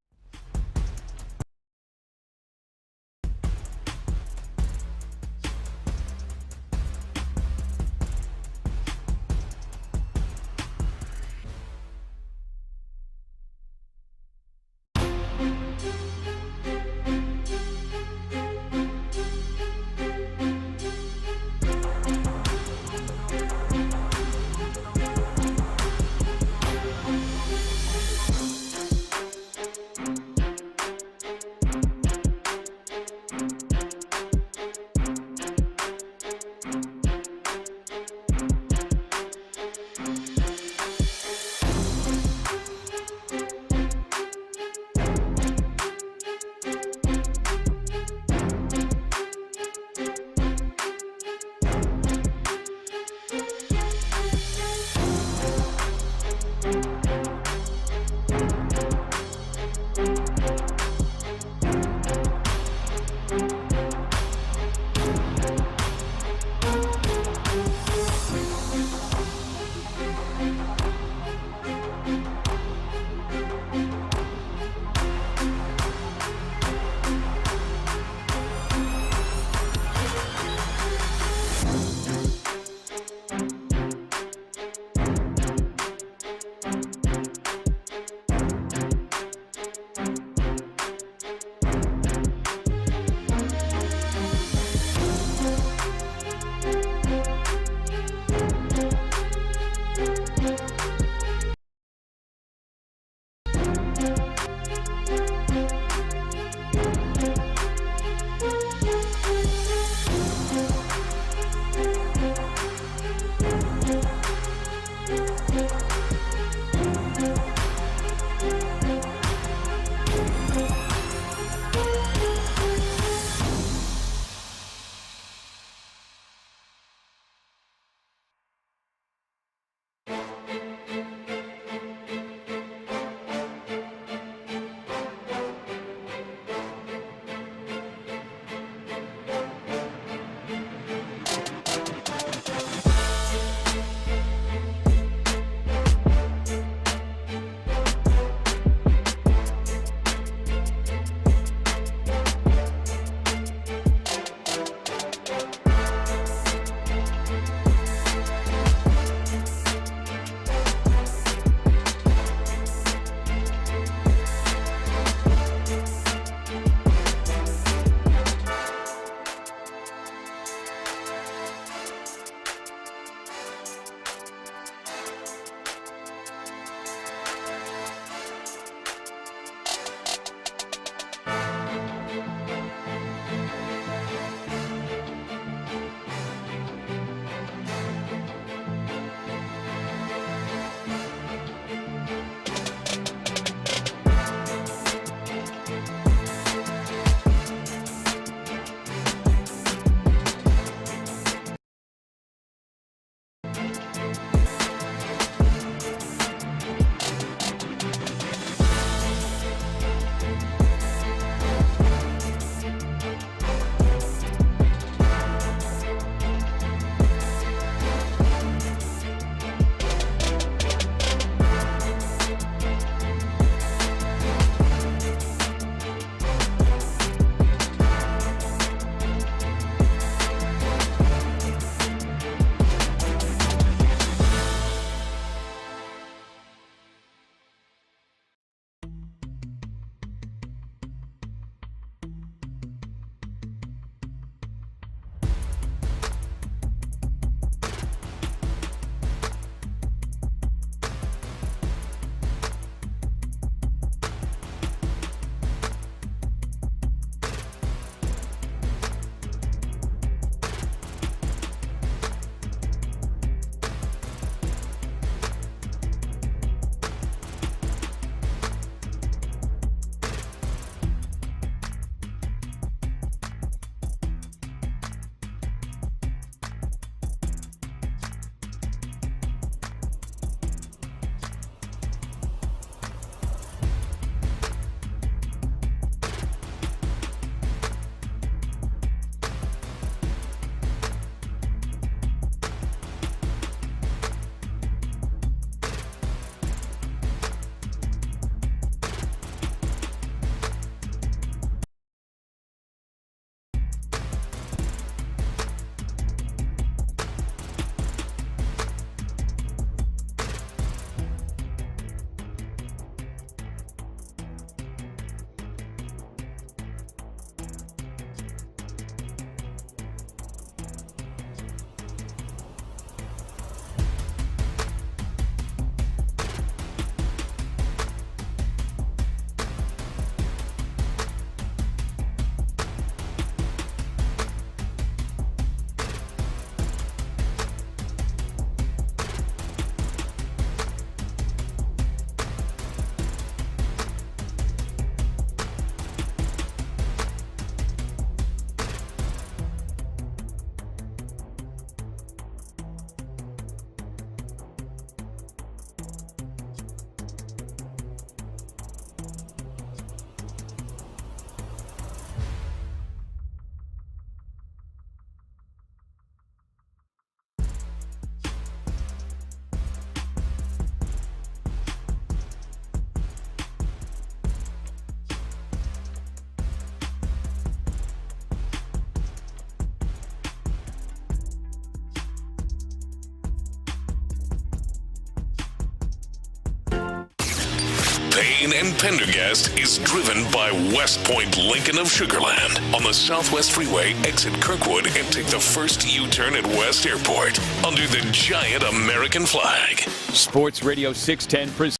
Payne and Pendergast is driven by West Point Lincoln of Sugar Land on the Southwest Freeway. Exit Kirkwood and take the first U-turn at West Airport under the giant American flag. Sports Radio 610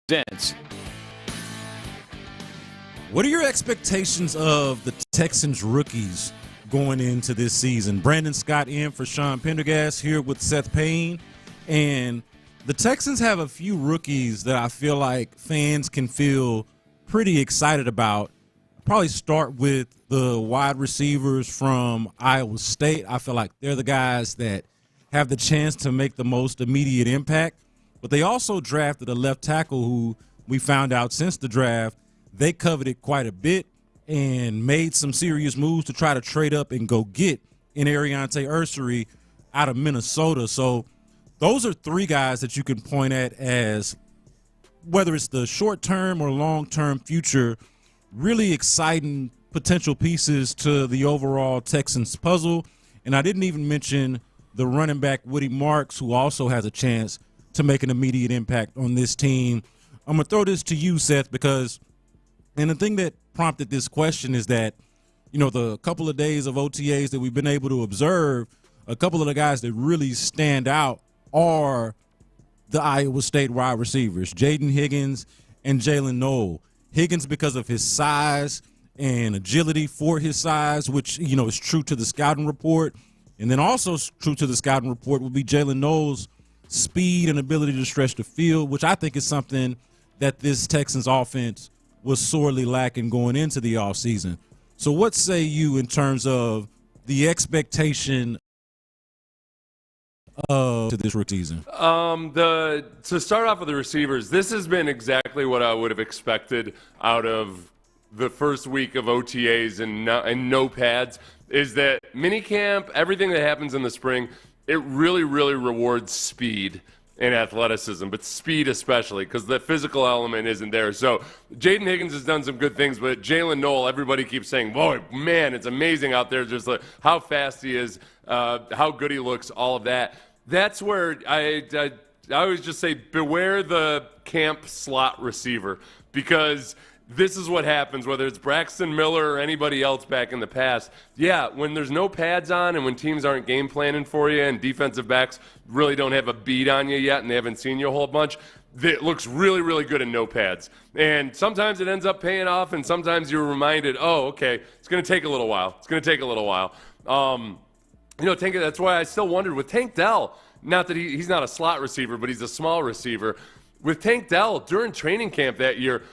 presents. What are your expectations of the Texans rookies going into this season? Brandon Scott in for Sean Pendergast here with Seth Payne. And the Texans have a few rookies that I feel like fans can feel pretty excited about. I'll probably start with the wide receivers from Iowa State. I feel like they're the guys that have the chance to make the most immediate impact. But they also drafted a left tackle who we found out since the draft they coveted quite a bit and made some serious moves to try to trade up and go get in Ariante Ursery out of Minnesota. So those are three guys that you can point at as, whether it's the short-term or long-term future, really exciting potential pieces to the overall Texans puzzle. And I didn't even mention the running back Woody Marks, who also has a chance to make an immediate impact on this team. I'm going to throw this to you, Seth, because – and the thing that prompted this question is that, you know, the couple of days of OTAs that we've been able to observe, a couple of the guys that really stand out are the Iowa State wide receivers, Jaden Higgins and Jalen Noel. Higgins because of his size and agility for his size, which, you know, is true to the scouting report. And then also true to the scouting report would be Jalen Noel's speed and ability to stretch the field, which I think is something that this Texans offense was sorely lacking going into the offseason. So what say you in terms of the expectation of this rookie season? To start off with the receivers, this has been exactly what I would have expected out of the first week of OTAs and no pads, is that minicamp, everything that happens in the spring, it really, really rewards speed and athleticism, but speed especially, because the physical element isn't there. So Jaden Higgins has done some good things, but Jalen Noel, everybody keeps saying, boy, man, it's amazing out there, just like how fast he is, how good he looks, all of that. That's where I always just say, beware the camp slot receiver, because this is what happens, whether it's Braxton Miller or anybody else back in the past. Yeah, when there's no pads on and when teams aren't game planning for you and defensive backs really don't have a beat on you yet and they haven't seen you a whole bunch, it looks really, really good in no pads. And sometimes it ends up paying off, and sometimes you're reminded, oh, okay, it's going to take a little while. It's going to take a little while. That's why I still wondered with Tank Dell, not that he's not a slot receiver, but he's a small receiver. With Tank Dell, during training camp that year,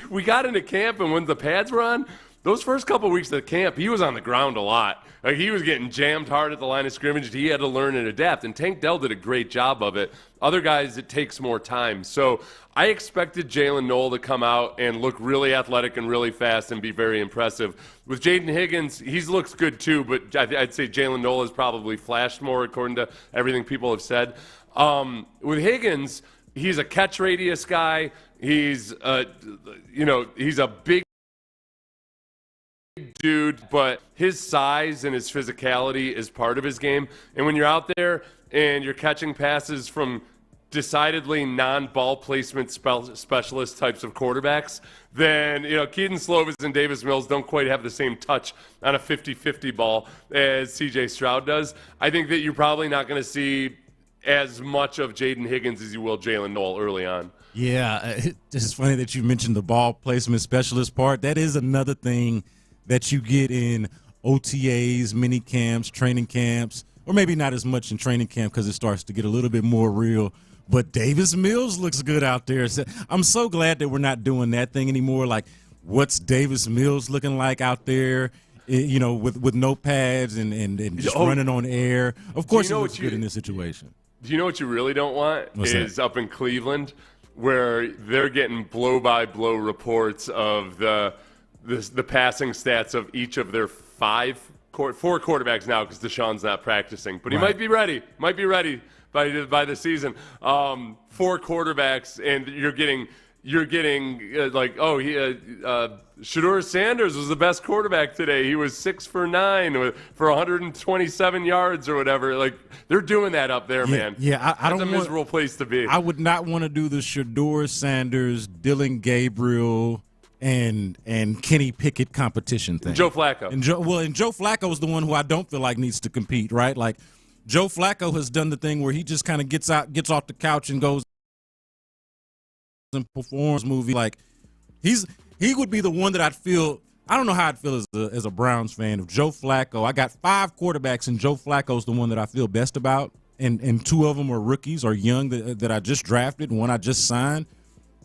we got into camp, and when the pads were on, those first couple of weeks of camp, he was on the ground a lot. Like, he was getting jammed hard at the line of scrimmage. He had to learn and adapt, and Tank Dell did a great job of it. Other guys, it takes more time. So I expected Jalen Noel to come out and look really athletic and really fast and be very impressive. With Jaden Higgins, he looks good too, but I'd say Jalen Noel has probably flashed more according to everything people have said. With Higgins, he's a catch radius guy. He's a big dude, but his size and his physicality is part of his game. And when you're out there and you're catching passes from decidedly non-ball placement specialist types of quarterbacks, then, Keaton Slovis and Davis Mills don't quite have the same touch on a 50-50 ball as C.J. Stroud does. I think that you're probably not going to see as much of Jaden Higgins as you will Jalen Noel early on. Yeah, it's funny that you mentioned the ball placement specialist part. That is another thing that you get in OTAs, mini camps, training camps, or maybe not as much in training camp because it starts to get a little bit more real. But Davis Mills looks good out there. So I'm so glad that we're not doing that thing anymore. Like, what's Davis Mills looking like out there, with no pads and just running on air? Of course, he looks good in this situation. Do you know what you really don't want? Is up in Cleveland, where they're getting blow-by-blow reports of the passing stats of each of their four quarterbacks now, because Deshaun's not practicing. But he might be ready. By the season. 4 quarterbacks, and you're getting you're getting Shedeur Sanders was the best quarterback today. He was 6 for 9 for 127 yards or whatever. Like, they're doing that up there, man. Yeah, I don't That's a miserable place to be. I would not want to do the Shedeur Sanders, Dylan Gabriel, and Kenny Pickett competition thing. And Joe Flacco. And Joe Flacco is the one who I don't feel like needs to compete, right? Like, Joe Flacco has done the thing where he just kind of gets off the couch and goes and performs movie. Like, he would be the one that I'd feel. I don't know how I'd feel as a Browns fan if Joe Flacco. I got 5 quarterbacks, and Joe Flacco's the one that I feel best about, and 2 of them are rookies or young that I just drafted, and one I just signed.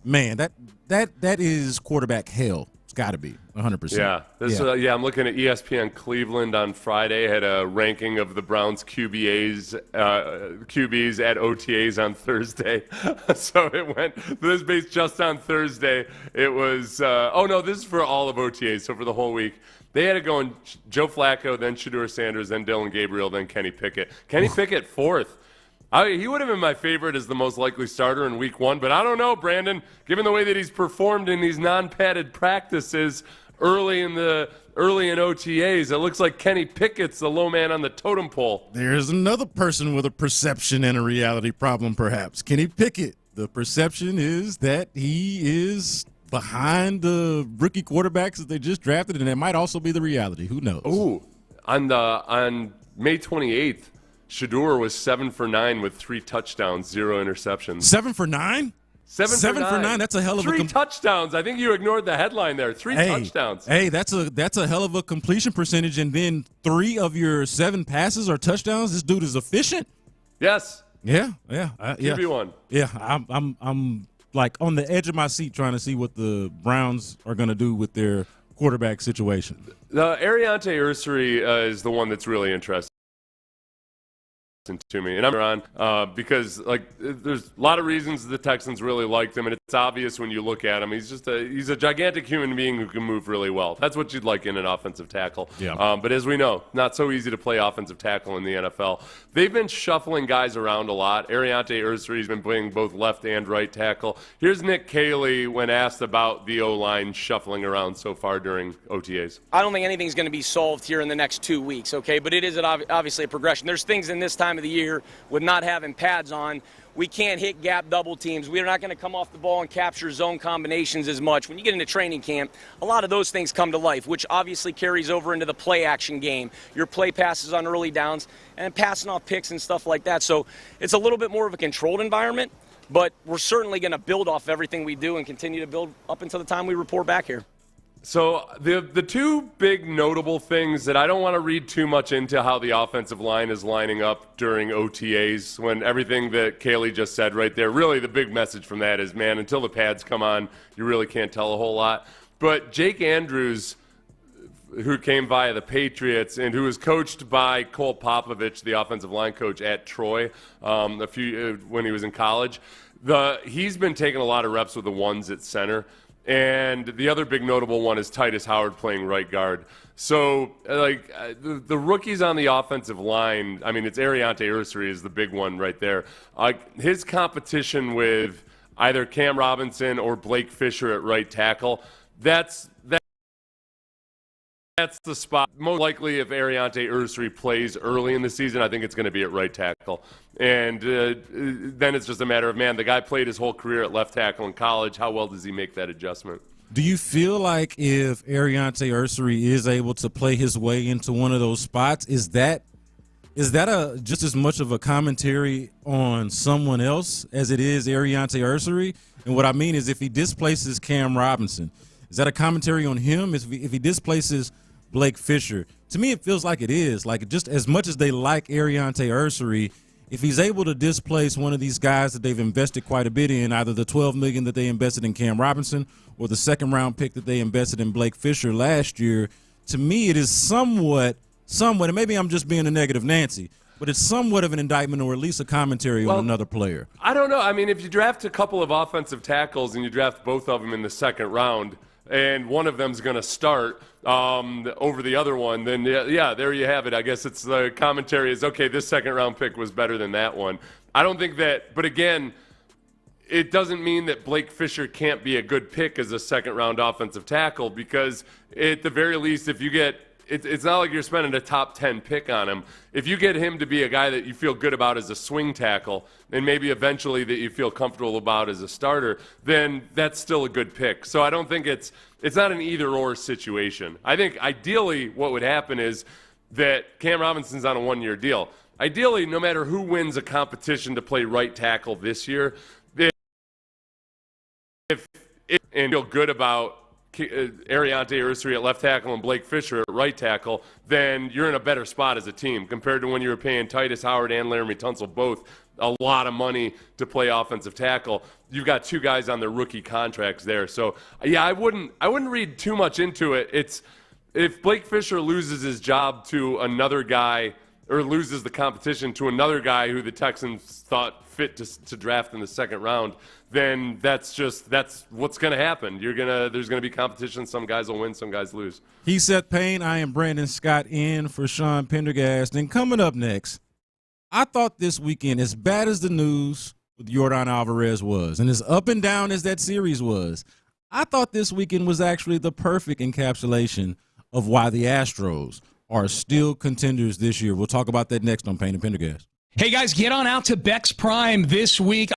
Man, that is quarterback hell. It's got to be 100%. Yeah, I'm looking at ESPN Cleveland on Friday. Had a ranking of the Browns QBs at OTAs on Thursday. So it went. This is based just on Thursday. It was. This is for all of OTAs. So for the whole week, they had it going. Joe Flacco, then Shedeur Sanders, then Dylan Gabriel, then Kenny Pickett. Kenny Pickett 4th. He would have been my favorite as the most likely starter in week 1, but I don't know, Brandon. Given the way that he's performed in these non-padded practices early in OTAs, it looks like Kenny Pickett's the low man on the totem pole. There's another person with a perception and a reality problem, perhaps. Kenny Pickett. The perception is that he is behind the rookie quarterbacks that they just drafted, and it might also be the reality. Who knows? Ooh, on May 28th. Shedeur was 7 for 9 with 3 touchdowns, 0 interceptions. 7 for 9? 7 for 9. That's a hell of 3 touchdowns. I think you ignored the headline there. 3 touchdowns. Hey, that's a hell of a completion percentage, and then 3 of your 7 passes are touchdowns. This dude is efficient. Yes. Yeah. QB1. Yeah, I'm like on the edge of my seat trying to see what the Browns are going to do with their quarterback situation. The Ariante Ursary is the one that's really interesting to me, and I'm on because there's a lot of reasons the Texans really liked him, and it's obvious when you look at him. He's a gigantic human being who can move really well. That's what you'd like in an offensive tackle. Yeah. But as we know, not so easy to play offensive tackle in the NFL. They've been shuffling guys around a lot. Ariante Ursary's been playing both left and right tackle. Here's Nick Kayley when asked about the O-line shuffling around so far during OTAs. I don't think anything's going to be solved here in the next 2 weeks, okay? But it is obviously a progression. There's things in this time of the year with not having pads on. We can't hit gap double teams. We're not going to come off the ball and capture zone combinations as much. When you get into training camp, a lot of those things come to life, which obviously carries over into the play action game. Your play passes on early downs and passing off picks and stuff like that. So it's a little bit more of a controlled environment, but we're certainly going to build off everything we do and continue to build up until the time we report back here. So the 2 big notable things that I don't want to read too much into how the offensive line is lining up during OTAs when everything that Kayley just said right there, really the big message from that is, man, until the pads come on, you really can't tell a whole lot. But Jake Andrews, who came via the Patriots and who was coached by Cole Popovich, the offensive line coach at Troy when he was in college, he's been taking a lot of reps with the ones at center. And the other big notable one is Titus Howard playing right guard. So, the rookies on the offensive line, I mean, it's Ariante Ursary is the big one right there. His competition with either Cam Robinson or Blake Fisher at right tackle, that's the spot. Most likely, if Ariante Ursary plays early in the season, I think it's going to be at right tackle. And then it's just a matter of, man, the guy played his whole career at left tackle in college. How well does he make that adjustment? Do you feel like if Ariante Ursary is able to play his way into one of those spots, is that just as much of a commentary on someone else as it is Ariante Ursary? And what I mean is, if he displaces Cam Robinson, is that a commentary on him? If he displaces Blake Fisher, to me it feels like it is. Like, just as much as they like Ariante Ursary, if he's able to displace one of these guys that they've invested quite a bit in, either the $12 million that they invested in Cam Robinson or the second-round pick that they invested in Blake Fisher last year, to me it is somewhat, and maybe I'm just being a negative Nancy, but it's somewhat of an indictment or at least a commentary on another player. I don't know. I mean, if you draft a couple of offensive tackles and you draft both of them in the second round, and one of them's going to start over the other one, then yeah, there you have it. I guess it's the commentary is, okay, this second-round pick was better than that one. I don't think that, but again, it doesn't mean that Blake Fisher can't be a good pick as a second-round offensive tackle, because at the very least, if you get it's not like you're spending a top 10 pick on him. If you get him to be a guy that you feel good about as a swing tackle, and maybe eventually that you feel comfortable about as a starter, then that's still a good pick. So I don't think it's not an either-or situation. I think ideally what would happen is that Cam Robinson's on a one-year deal. Ideally, no matter who wins a competition to play right tackle this year, if and feel good about Ariante Ursary at left tackle and Blake Fisher at right tackle, then you're in a better spot as a team compared to when you were paying Titus Howard and Laramie Tunsil both a lot of money to play offensive tackle. You've got two guys on their rookie contracts there. So, yeah, I wouldn't read too much into it. It's if Blake Fisher loses his job to another guy or loses the competition to another guy who the Texans thought fit to draft in the second round, then that's what's going to happen. There's going to be competition. Some guys will win, some guys lose. He's Seth Payne. I am Brandon Scott in for Sean Pendergast. And coming up next, I thought this weekend, as bad as the news with Yordan Alvarez was, and as up and down as that series was, I thought this weekend was actually the perfect encapsulation of why the Astros are still contenders this year. We'll talk about that next on Payne and Pendergast. Hey, guys, get on out to Beck's Prime this week.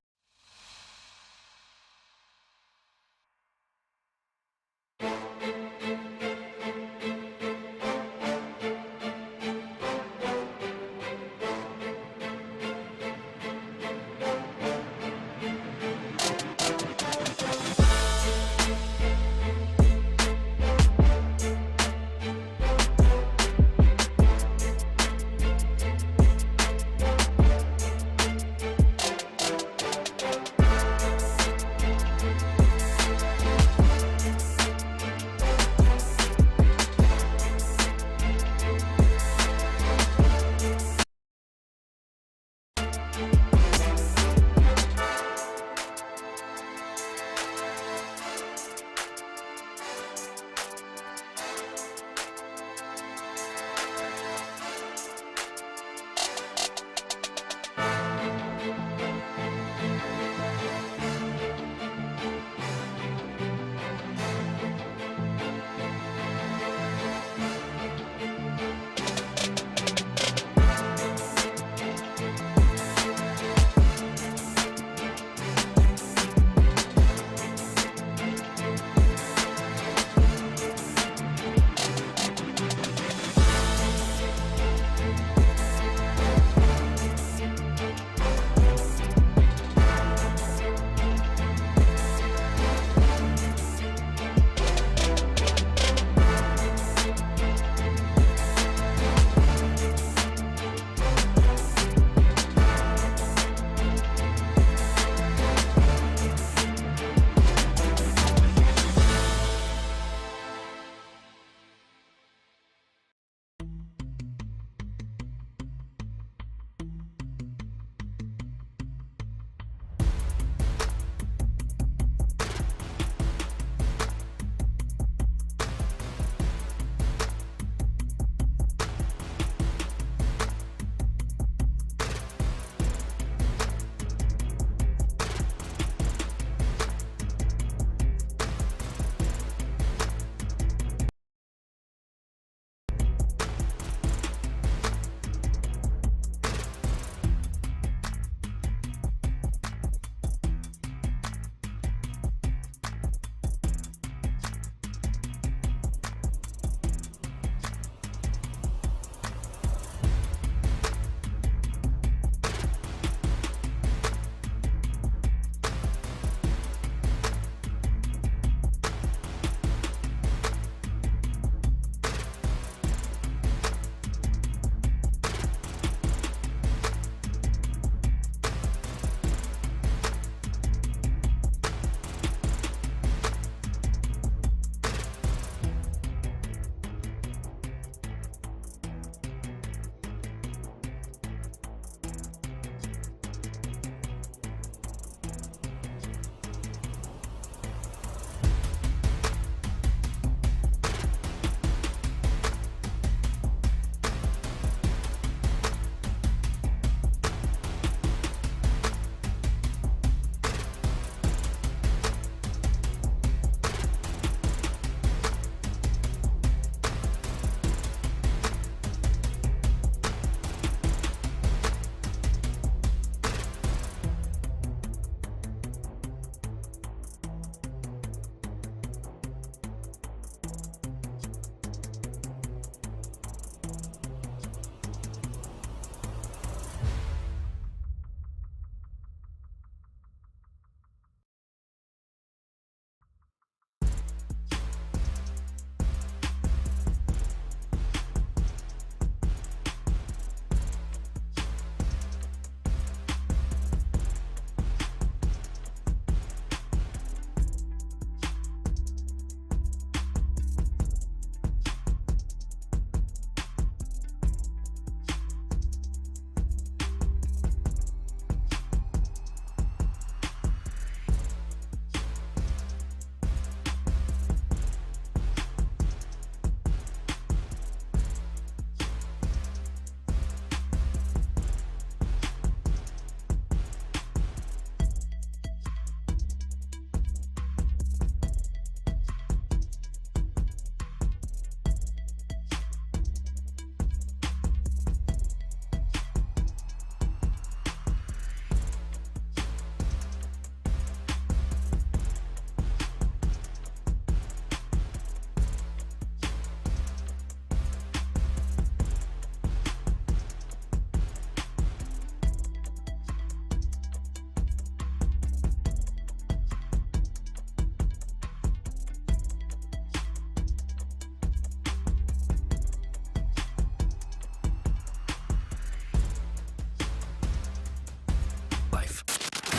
Life.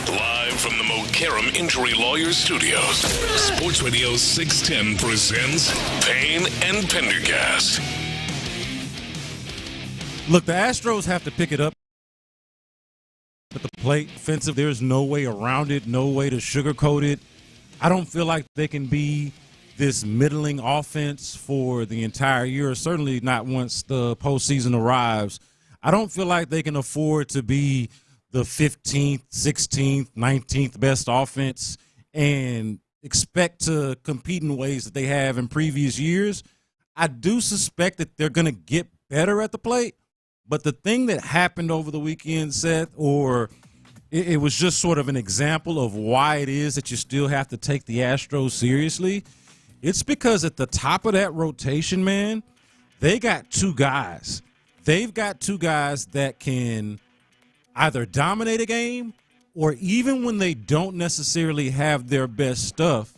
Live from the Mokaram Injury Lawyers Studios, Sports Radio 610 presents Payne and Pendergast. Look, the Astros have to pick it up at the plate. Offensive, there's no way around it, no way to sugarcoat it. I don't feel like they can be this middling offense for the entire year, certainly not once the postseason arrives. I don't feel like they can afford to be the 15th, 16th, 19th best offense and expect to compete in ways that they have in previous years. I do suspect that they're going to get better at the plate, but the thing that happened over the weekend, Seth, or it was just sort of an example of why it is that you still have to take the Astros seriously. It's because at the top of that rotation, man, they got two guys. They've got two guys that can either dominate a game or even when they don't necessarily have their best stuff,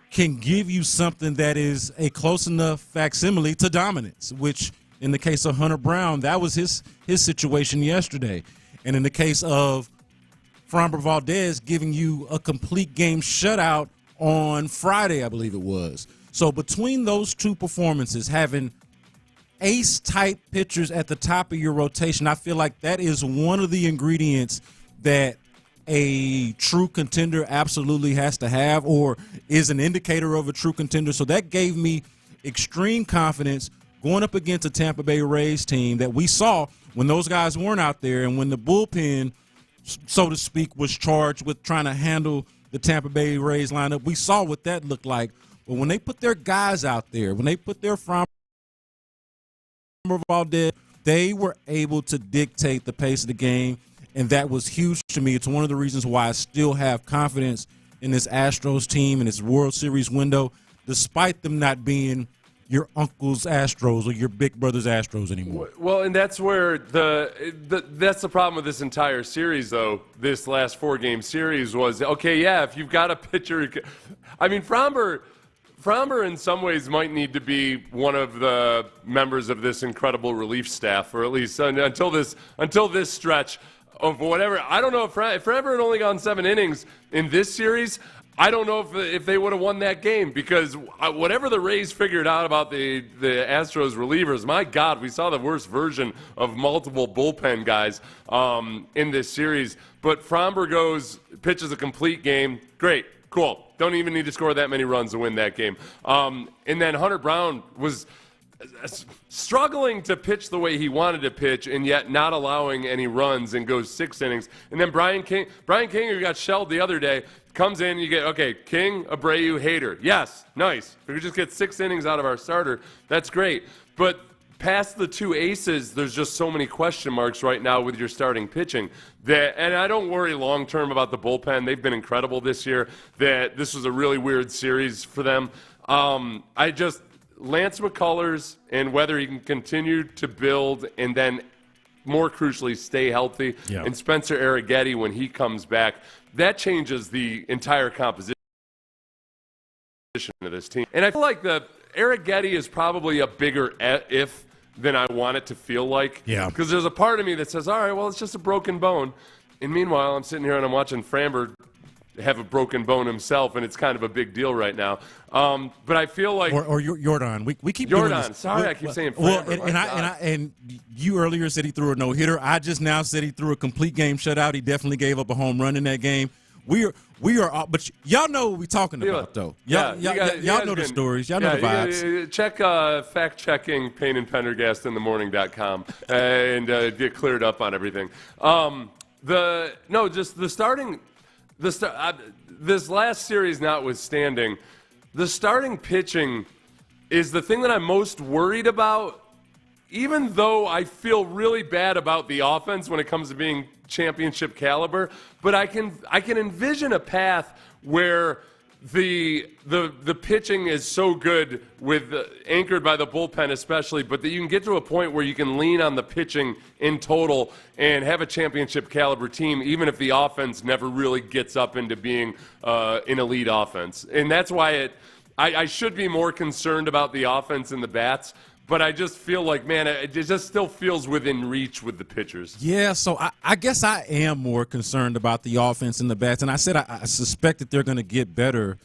can give you something that is a close enough facsimile to dominance, which in the case of Hunter Brown, that was his situation yesterday. And in the case of Framber Valdez giving you a complete game shutout on Friday, I believe it was. So between those two performances, having ace-type pitchers at the top of your rotation, I feel like that is one of the ingredients that a true contender absolutely has to have or is an indicator of a true contender. So that gave me extreme confidence going up against a Tampa Bay Rays team that we saw when those guys weren't out there and when the bullpen, so to speak, was charged with trying to handle the Tampa Bay Rays lineup. We saw what that looked like. But when they put their guys out there, when they put their Valdez, they were able to dictate the pace of the game, and that was huge to me. It's one of the reasons why I still have confidence in this Astros team and its World Series window, despite them not being your uncle's Astros or your big brother's Astros anymore. Well, and that's where that's the problem with this entire series, though. This last 4-game series was, okay, yeah, if you've got a pitcher, I mean, Framber in some ways might need to be one of the members of this incredible relief staff, or at least until this stretch of whatever. I don't know if Framber had only gone 7 innings in this series. I don't know if they would have won that game, because whatever the Rays figured out about the Astros relievers, my God, we saw the worst version of multiple bullpen guys in this series. But Framber pitches a complete game. Great. Cool. Don't even need to score that many runs to win that game. And then Hunter Brown was struggling to pitch the way he wanted to pitch and yet not allowing any runs and goes 6 innings. And then Brian King, who got shelled the other day, comes in and you get, okay, King, Abreu, Hader. Yes, nice. If we could just get 6 innings out of our starter, that's great. But past the 2 aces, there's just so many question marks right now with your starting pitching. And I don't worry long-term about the bullpen. They've been incredible this year. That this was a really weird series for them. Lance McCullers and whether he can continue to build and then, more crucially, stay healthy. Yeah. And Spencer Arrighetti, when he comes back, that changes the entire composition of this team. And I feel like Arrighetti is probably a bigger if than I want it to feel like. Yeah. Because there's a part of me that says, all right, well, it's just a broken bone. And meanwhile, I'm sitting here and I'm watching Framber have a broken bone himself, and it's kind of a big deal right now. But I feel like or Yordan. We keep Yordan. Doing this. Sorry, I keep saying Framber. Well, and you earlier said he threw a no-hitter. I just now said he threw a complete game shutout. He definitely gave up a home run in that game. We are, but y'all know what we're talking about, though. Y'all know the stories. Y'all know the vibes. Check fact-checking Payne and Pendergast in the morning.com and get cleared up on everything. This last series notwithstanding, the starting pitching is the thing that I'm most worried about, even though I feel really bad about the offense when it comes to being championship caliber. But I can envision a path where the pitching is so good with anchored by the bullpen especially, but that you can get to a point where you can lean on the pitching in total and have a championship caliber team, even if the offense never really gets up into being an elite offense. And that's why I should be more concerned about the offense and the bats, but I just feel like, man, it just still feels within reach with the pitchers. Yeah, so I guess I am more concerned about the offense and the bats. And I said I suspect that they're going to get better.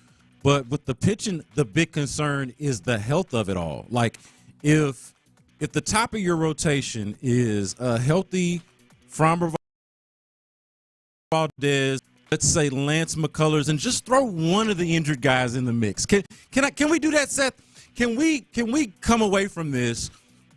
But with the pitching, the big concern is the health of it all. Like, if the top of your rotation is a healthy Framber Valdez, let's say Lance McCullers, and just throw one of the injured guys in the mix. Can we do that, Seth? Can we come away from this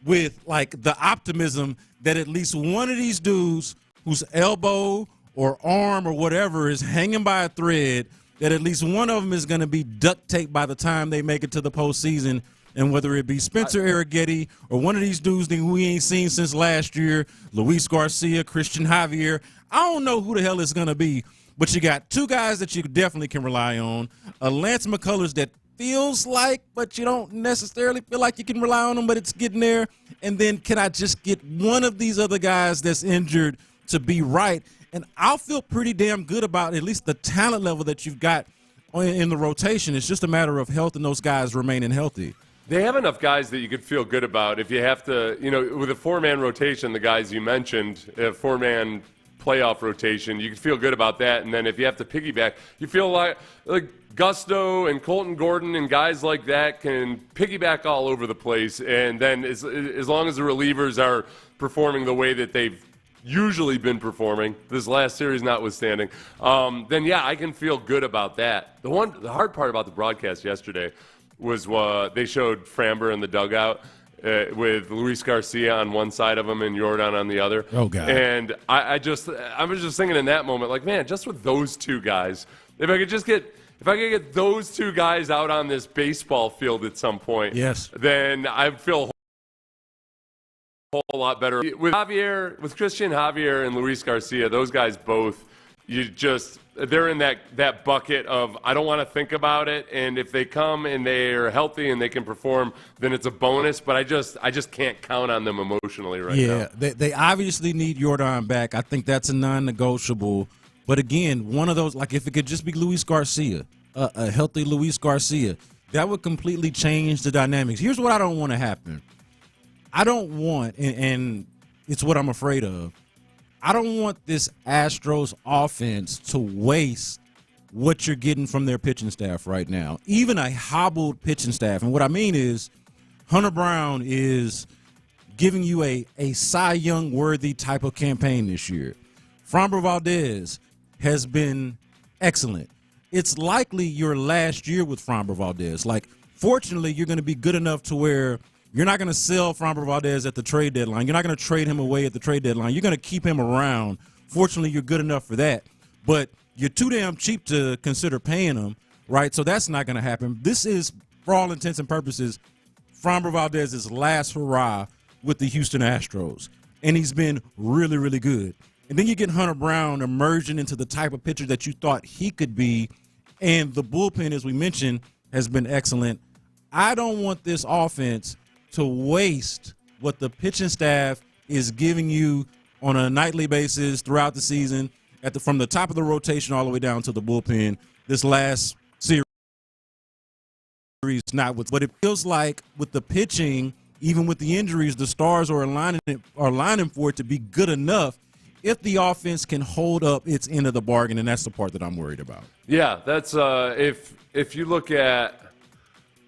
with, like, the optimism that at least one of these dudes whose elbow or arm or whatever is hanging by a thread, that at least one of them is going to be duct taped by the time they make it to the postseason? And whether it be Spencer Arrighetti or one of these dudes who we ain't seen since last year, Luis Garcia, Christian Javier, I don't know who the hell it's going to be, but you got two guys that you definitely can rely on, a Lance McCullers that feels like, but you don't necessarily feel like you can rely on them, but it's getting there. And then can I just get one of these other guys that's injured to be right? And I'll feel pretty damn good about at least the talent level that you've got in the rotation. It's just a matter of health and those guys remaining healthy. They have enough guys that you could feel good about if you have to, with a four-man rotation, the guys you mentioned, a four-man playoff rotation, you can feel good about that. And then if you have to piggyback, you feel like Gusto and Colton Gordon and guys like that can piggyback all over the place. And then as long as the relievers are performing the way that they've usually been performing, this last series notwithstanding, then yeah, I can feel good about that. The hard part about the broadcast yesterday was they showed Framber in the dugout with Luis Garcia on one side of him and Yordan on the other. Oh, God. And I was just thinking in that moment, like, man, just with those two guys, if I could get those two guys out on this baseball field at some point, yes, then I feel a whole lot better. With Christian Javier and Luis Garcia, those guys both, they're in that bucket of I don't want to think about it, and if they come and they are healthy and they can perform, then it's a bonus, but I just can't count on them emotionally right now. Yeah, they obviously need Yordan back. I think that's a non-negotiable. But again, one of those, like if it could just be Luis Garcia, a healthy Luis Garcia, that would completely change the dynamics. Here's what I don't want to happen. I don't want, and it's what I'm afraid of, I don't want this Astros offense to waste what you're getting from their pitching staff right now, even a hobbled pitching staff. And what I mean is Hunter Brown is giving you a Cy Young-worthy type of campaign this year. Framber Valdez has been excellent. It's likely your last year with Framber Valdez. Like, fortunately, you're going to be good enough to where you're not going to sell Framber Valdez at the trade deadline. You're not going to trade him away at the trade deadline. You're going to keep him around. Fortunately, you're good enough for that. But you're too damn cheap to consider paying him, right? So that's not going to happen. This is, for all intents and purposes, Framber Valdez's last hurrah with the Houston Astros. And he's been really, really good. And then you get Hunter Brown emerging into the type of pitcher that you thought he could be. And the bullpen, as we mentioned, has been excellent. I don't want this offense to waste what the pitching staff is giving you on a nightly basis throughout the season, from the top of the rotation all the way down to the bullpen. This last series, not with, but it feels like with the pitching, even with the injuries, the stars are aligning for it to be good enough if the offense can hold up its end of the bargain, and that's the part that I'm worried about. Yeah, that's if you look at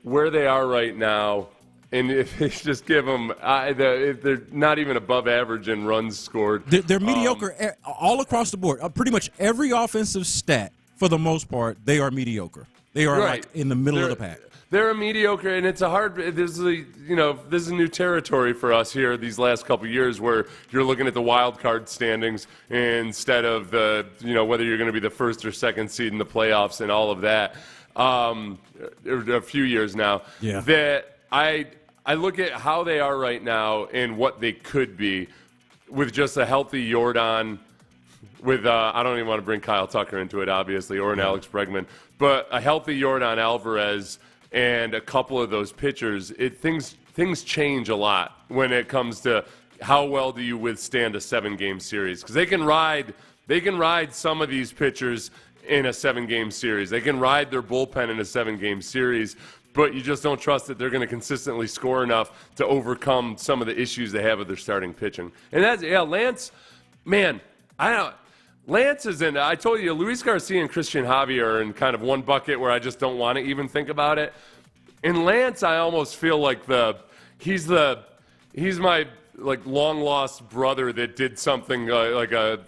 where they are right now. And if they just give them, if they're not even above average in runs scored. They're mediocre all across the board. Pretty much every offensive stat, for the most part, they are mediocre. They are right. Like in the middle of the pack. They're a mediocre, and it's a hard. This is new territory for us here these last couple of years, where you're looking at the wild card standings instead of whether you're going to be the first or second seed in the playoffs and all of that. A few years now. Yeah. That I look at how they are right now and what they could be with just a healthy Yordan, with I don't even want to bring Kyle Tucker into it, obviously, or an Alex Bregman, but a healthy Yordan Alvarez and a couple of those pitchers. Things change a lot when it comes to how well do you withstand a 7-game series, because they can ride some of these pitchers in a 7-game series. They can ride their bullpen in a 7-game series. but you just don't trust that they're going to consistently score enough to overcome some of the issues they have with their starting pitching. And that's, Lance, man, Lance is in, I told you, Luis Garcia and Christian Javier are in kind of one bucket where I just don't want to even think about it. In Lance, I almost feel like he's my like long lost brother that did something like a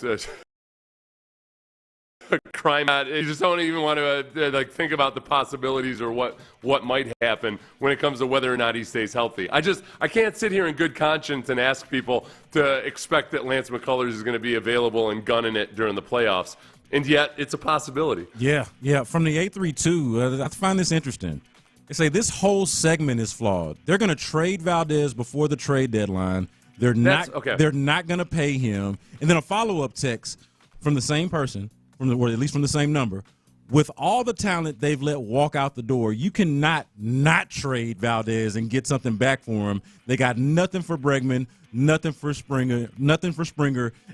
crime. You just don't even want to like think about the possibilities or what might happen when it comes to whether or not he stays healthy. I can't sit here in good conscience and ask people to expect that Lance McCullers is going to be available and gunning it during the playoffs, and yet it's a possibility. Yeah. From the 832, I find this interesting. They say this whole segment is flawed. They're going to trade Valdez before the trade deadline. They're not going to pay him. And then a follow-up text from the same person, or at least from the same number. With all the talent they've let walk out the door, you cannot not trade Valdez and get something back for him. They got nothing for Bregman, nothing for Springer,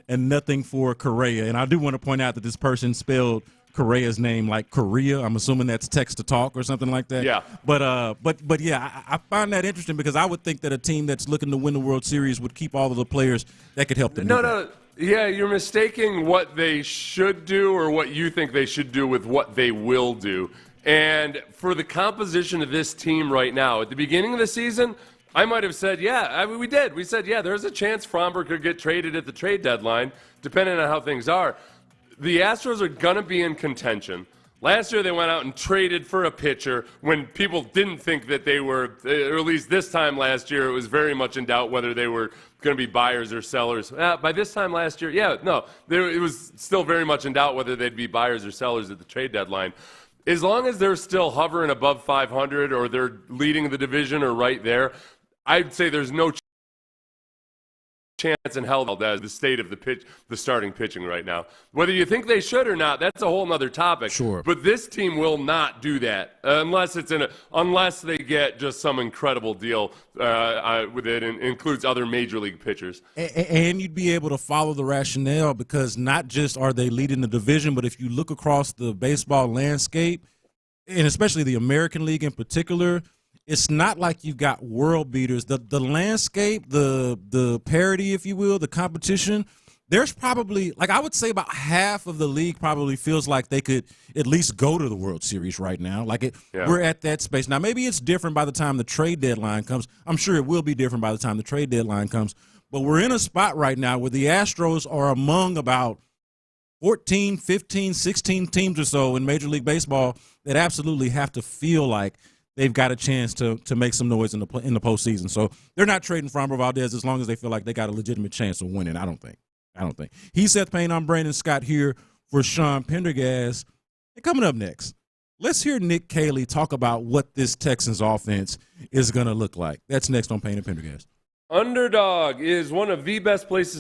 and nothing for Correa. And I do want to point out that this person spelled Correa's name like Korea. I'm assuming that's text to talk or something like that. Yeah. But yeah, I find that interesting because I would think that a team that's looking to win the World Series would keep all of the players that could help them. No. Yeah, you're mistaking what they should do or what you think they should do with what they will do. And for the composition of this team right now, at the beginning of the season, I might have said, we did. We said, there's a chance Fromber could get traded at the trade deadline, depending on how things are. The Astros are going to be in contention. Last year they went out and traded for a pitcher when people didn't think that they were, or at least this time last year, it was very much in doubt whether they were going to be buyers or sellers. By this time last year, it was still very much in doubt whether they'd be buyers or sellers at the trade deadline. As long as they're still hovering above 500 or they're leading the division or right there, I'd say there's no chance in hell as the state of the starting pitching right now. Whether you think they should or not, that's a whole nother topic. Sure. But this team will not do that unless they get just some incredible deal with it and includes other major league pitchers. And you'd be able to follow the rationale because not just are they leading the division, but if you look across the baseball landscape, and especially the American League in particular, it's not like you got world beaters. The landscape, the parity, if you will, the competition, there's probably, like I would say about half of the league probably feels like they could at least go to the World Series right now. We're at that space. Now, maybe it's different by the time the trade deadline comes. I'm sure it will be different by the time the trade deadline comes. But we're in a spot right now where the Astros are among about 14, 15, 16 teams or so in Major League Baseball that absolutely have to feel like they've got a chance to make some noise in the postseason. So they're not trading Framber Valdez as long as they feel like they got a legitimate chance of winning. I don't think. He's Seth Payne. I'm Brandon Scott here for Sean Pendergast. And coming up next, let's hear Nick Kayley talk about what this Texans offense is going to look like. That's next on Payne and Pendergast. Underdog is one of the best places.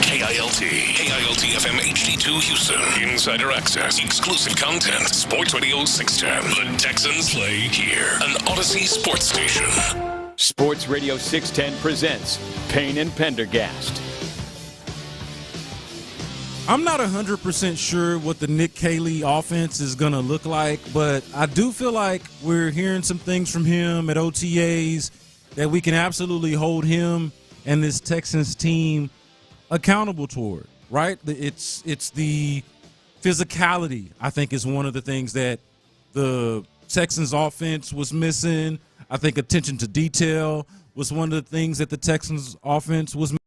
KILT, KILT FM HD2 Houston, Insider Access, exclusive content, Sports Radio 610. The Texans play here, an Odyssey sports station. Sports Radio 610 presents Payne and Pendergast. I'm not 100% sure what the Nick Kayley offense is going to look like, but I do feel like we're hearing some things from him at OTAs that we can absolutely hold him and this Texans team accountable toward, right? It's the physicality, I think, is one of the things that the Texans offense was missing. I think attention to detail was one of the things that the Texans offense was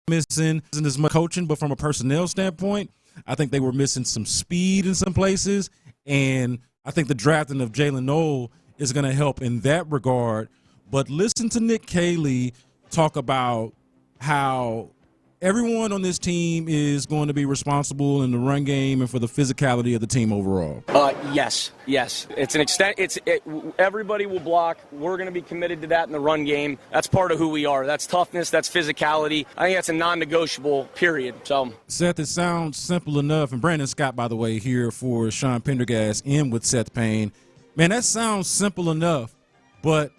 missing. Isn't as much coaching, but from a personnel standpoint, I think they were missing some speed in some places, and I think the drafting of Jalen Noel is going to help in that regard. But listen to Nick Kayley talk about how everyone on this team is going to be responsible in the run game and for the physicality of the team overall. Yes. It's an extent. Everybody will block. We're going to be committed to that in the run game. That's part of who we are. That's toughness. That's physicality. I think that's a non-negotiable. Period. So, Seth, it sounds simple enough. And Brandon Scott, by the way, here for Sean Pendergast and with Seth Payne. Man, that sounds simple enough, but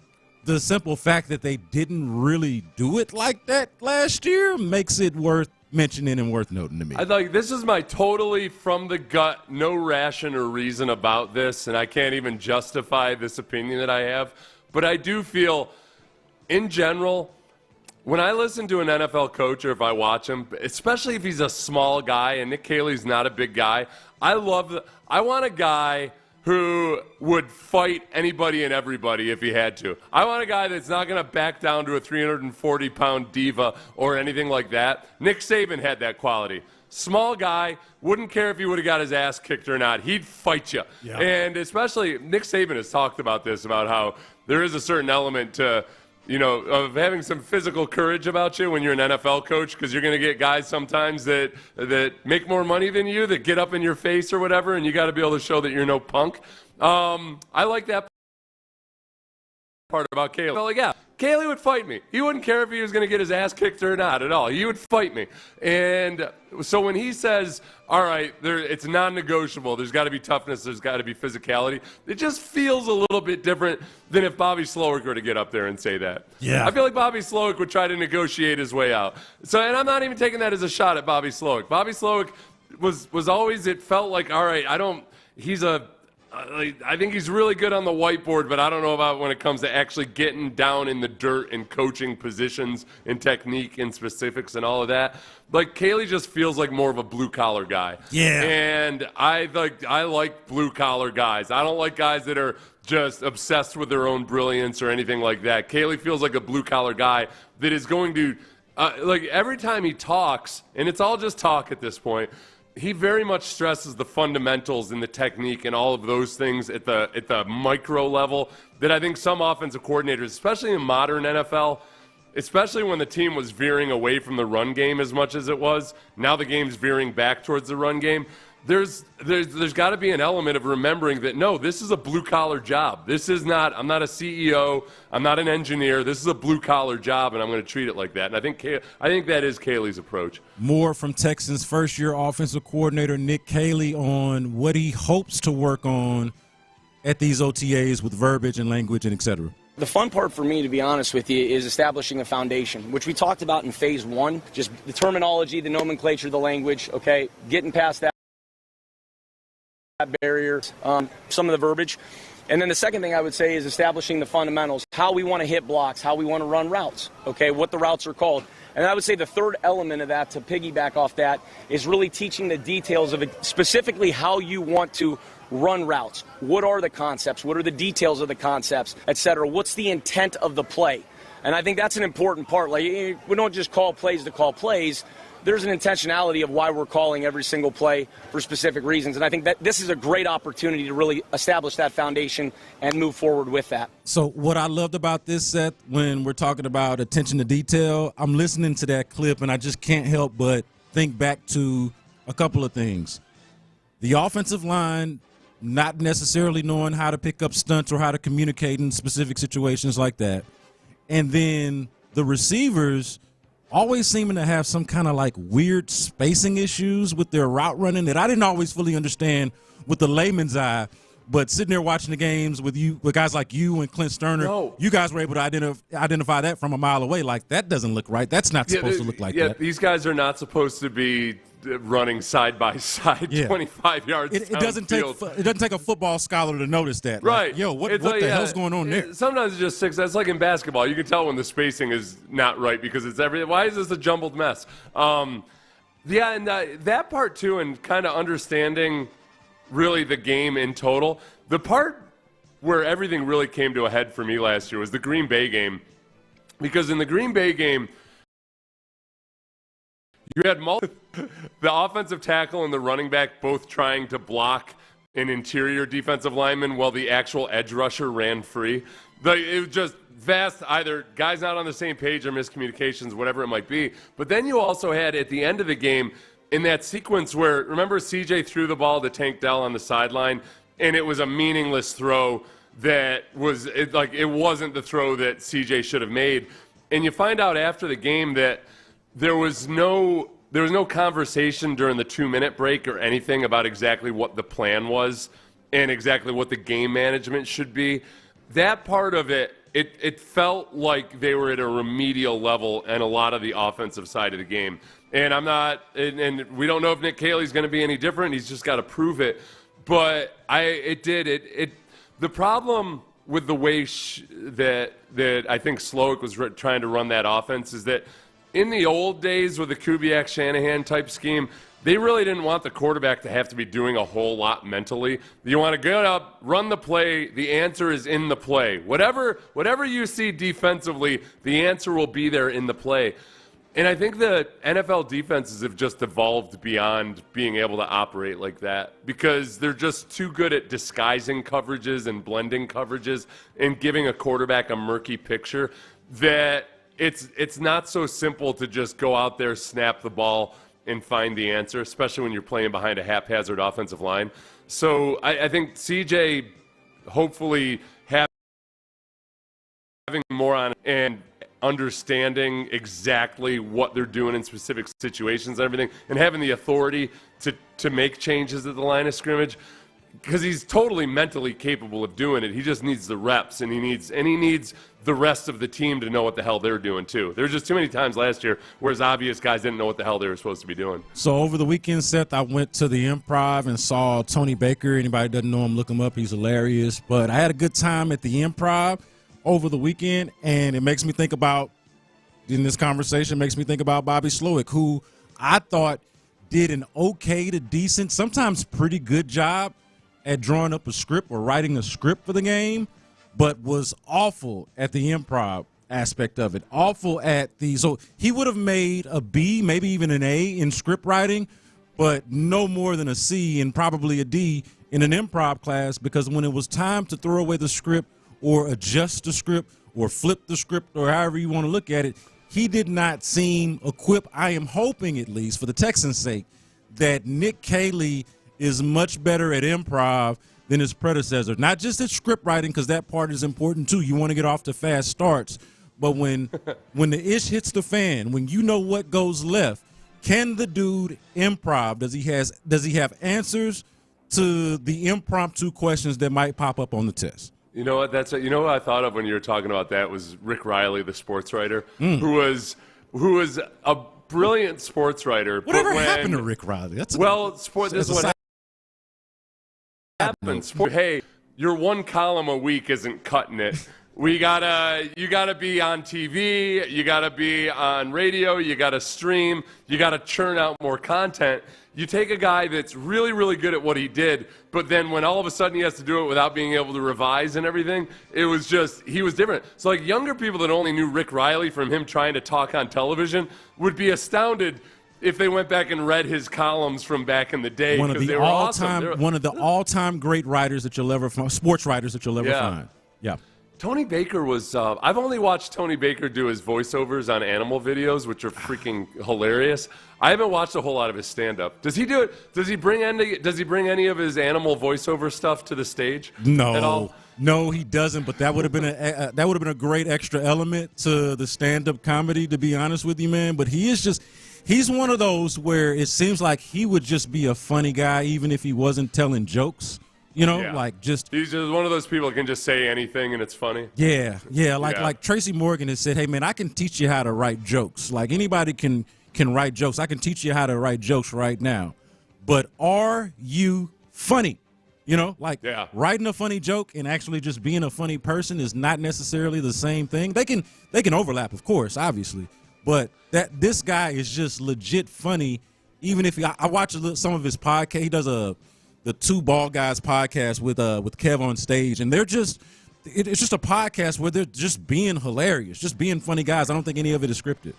the simple fact that they didn't really do it like that last year makes it worth mentioning and worth noting to me. This is my totally from the gut, no ration or reason about this, and I can't even justify this opinion that I have. But I do feel, in general, when I listen to an NFL coach or if I watch him, especially if he's a small guy, and Nick Kayley's not a big guy, I want a guy who would fight anybody and everybody if he had to. I want a guy that's not going to back down to a 340-pound diva or anything like that. Nick Saban had that quality. Small guy, wouldn't care if he would have got his ass kicked or not. He'd fight you. Yeah. And especially Nick Saban has talked about this, about how there is a certain element to of having some physical courage about you when you're an NFL coach, because you're going to get guys sometimes that make more money than you, that get up in your face or whatever, and you got to be able to show that you're no punk. I like that part about Kayley. Well, yeah, Kayley would fight me. He wouldn't care if he was going to get his ass kicked or not at all. He would fight me. And so when he says, all right, it's non-negotiable, there's got to be toughness, there's got to be physicality, it just feels a little bit different than if Bobby Slowick were to get up there and say that. Yeah. I feel like Bobby Slowick would try to negotiate his way out. So, and I'm not even taking that as a shot at Bobby Slowick. Bobby Slowick was always, it felt like, all right, I think he's really good on the whiteboard, but I don't know about when it comes to actually getting down in the dirt and coaching positions and technique and specifics and all of that. Like, Kayley just feels like more of a blue-collar guy. Yeah. And I like blue-collar guys. I don't like guys that are just obsessed with their own brilliance or anything like that. Kayley feels like a blue-collar guy that is going to, every time he talks, and it's all just talk at this point, he very much stresses the fundamentals and the technique and all of those things at the micro level that I think some offensive coordinators, especially in modern NFL, especially when the team was veering away from the run game as much as it was, now the game's veering back towards the run game. There's got to be an element of remembering that, no, this is a blue-collar job. This is not, I'm not a CEO, I'm not an engineer. This is a blue-collar job, and I'm going to treat it like that. And I think that is Kayley's approach. More from Texans first-year offensive coordinator Nick Kayley on what he hopes to work on at these OTAs with verbiage and language and et cetera. The fun part for me, to be honest with you, is establishing a foundation, which we talked about in phase one, just the terminology, the nomenclature, the language, okay, getting past that barrier, some of the verbiage. And then the second thing I would say is establishing the fundamentals, how we want to hit blocks, how we want to run routes, okay, what the routes are called. And I would say the third element of that, to piggyback off that, is really teaching the details of it, specifically how you want to run routes. What are the concepts? What are the details of the concepts, et cetera? What's the intent of the play? And I think that's an important part. Like, we don't just call plays to call plays. There's an intentionality of why we're calling every single play for specific reasons. And I think that this is a great opportunity to really establish that foundation and move forward with that. So what I loved about this, Seth, when we're talking about attention to detail, I'm listening to that clip and I just can't help but think back to a couple of things. The offensive line not necessarily knowing how to pick up stunts or how to communicate in specific situations like that. And then the receivers always seeming to have some kind of like weird spacing issues with their route running that I didn't always fully understand with the layman's eye. But sitting there watching the games with guys like you and Clint Stoerner, you guys were able to identify that from a mile away. Like, that doesn't look right. That's not supposed to look like that. Yeah, these guys are not supposed to be running side by side 25 yards. It doesn't take a football scholar to notice that. Right. Like, yo, what the hell's going on there? Sometimes it's just 6. That's like in basketball. You can tell when the spacing is not right because it's why is this a jumbled mess? And that part too, and kind of understanding really the game in total. The part where everything really came to a head for me last year was the Green Bay game. Because in the Green Bay game, you had the offensive tackle and the running back both trying to block an interior defensive lineman while the actual edge rusher ran free. It was just vast, either guys not on the same page or miscommunications, whatever it might be. But then you also had, at the end of the game, in that sequence where, remember CJ threw the ball to Tank Dell on the sideline, and it was a meaningless throw that it wasn't the throw that CJ should have made. And you find out after the game that there was no conversation during the 2-minute break or anything about exactly what the plan was and exactly what the game management should be. That part of it felt like they were at a remedial level and a lot of the offensive side of the game. And and we don't know if Nick Kayley's going to be any different. He's just got to prove it. But the problem with the way that I think Slowick was trying to run that offense is that in the old days with the Kubiak-Shanahan type scheme, they really didn't want the quarterback to have to be doing a whole lot mentally. You want to get up, run the play. The answer is in the play. Whatever you see defensively, the answer will be there in the play. And I think the NFL defenses have just evolved beyond being able to operate like that because they're just too good at disguising coverages and blending coverages and giving a quarterback a murky picture that it's not so simple to just go out there, snap the ball, and find the answer, especially when you're playing behind a haphazard offensive line. So I think CJ hopefully having more on it and understanding exactly what they're doing in specific situations and everything, and having the authority to make changes at the line of scrimmage, because he's totally mentally capable of doing it. He just needs the reps, and he needs the rest of the team to know what the hell they're doing too. There's just too many times last year where it's obvious guys didn't know what the hell they were supposed to be doing. So over the weekend, Seth, I went to the Improv and saw Tony Baker. Anybody doesn't know him, look him up. He's hilarious. But I had a good time at the Improv over the weekend, and it makes me think about, in this conversation, makes me think about Bobby Slowick, who I thought did an okay to decent, sometimes pretty good job at drawing up a script or writing a script for the game, but was awful at the improv aspect of it. So he would have made a B, maybe even an A in script writing, but no more than a C and probably a D in an improv class, because when it was time to throw away the script or adjust the script or flip the script or however you want to look at it, he did not seem equipped. I am hoping, at least for the Texans' sake, that Nick Kayley is much better at improv than his predecessor. Not just at script writing, because that part is important too. You want to get off to fast starts. But when the ish hits the fan, when you know what goes left, can the dude improv? Does he have answers to the impromptu questions that might pop up on the test? You know what? What I thought of when you were talking about that was Rick Riley, the sports writer, who was a brilliant sports writer. Whatever happened to Rick Riley? This is what happens. Hey, your one column a week isn't cutting it. You gotta be on TV, you gotta be on radio, you gotta stream, you gotta churn out more content. You take a guy that's really, really good at what he did, but then when all of a sudden he has to do it without being able to revise and everything, he was different. So like younger people that only knew Rick Riley from him trying to talk on television would be astounded if they went back and read his columns from back in the day. One of the all-time great writers that you'll ever find, sports writers that you'll ever find. Yeah. Tony Baker was I've only watched Tony Baker do his voiceovers on animal videos, which are freaking hilarious. I haven't watched a whole lot of his stand-up. Does he do it? Does he bring any of his animal voiceover stuff to the stage? No. At all? No, he doesn't. But that would have been a great extra element to the stand-up comedy, to be honest with you, man. But he's one of those where it seems like he would just be a funny guy, even if he wasn't telling jokes. You know, he's just one of those people who can just say anything and it's funny. Yeah. Like Tracy Morgan has said, hey, man, I can teach you how to write jokes. Like anybody can write jokes. I can teach you how to write jokes right now. But are you funny? You know, writing a funny joke and actually just being a funny person is not necessarily the same thing. They can overlap, of course, obviously. But this guy is just legit funny. Even if I watch some of his podcast, he does the Two Ball Guys podcast with Kev on Stage, and it's just a podcast where they're just being hilarious, just being funny guys. I don't think any of it is scripted.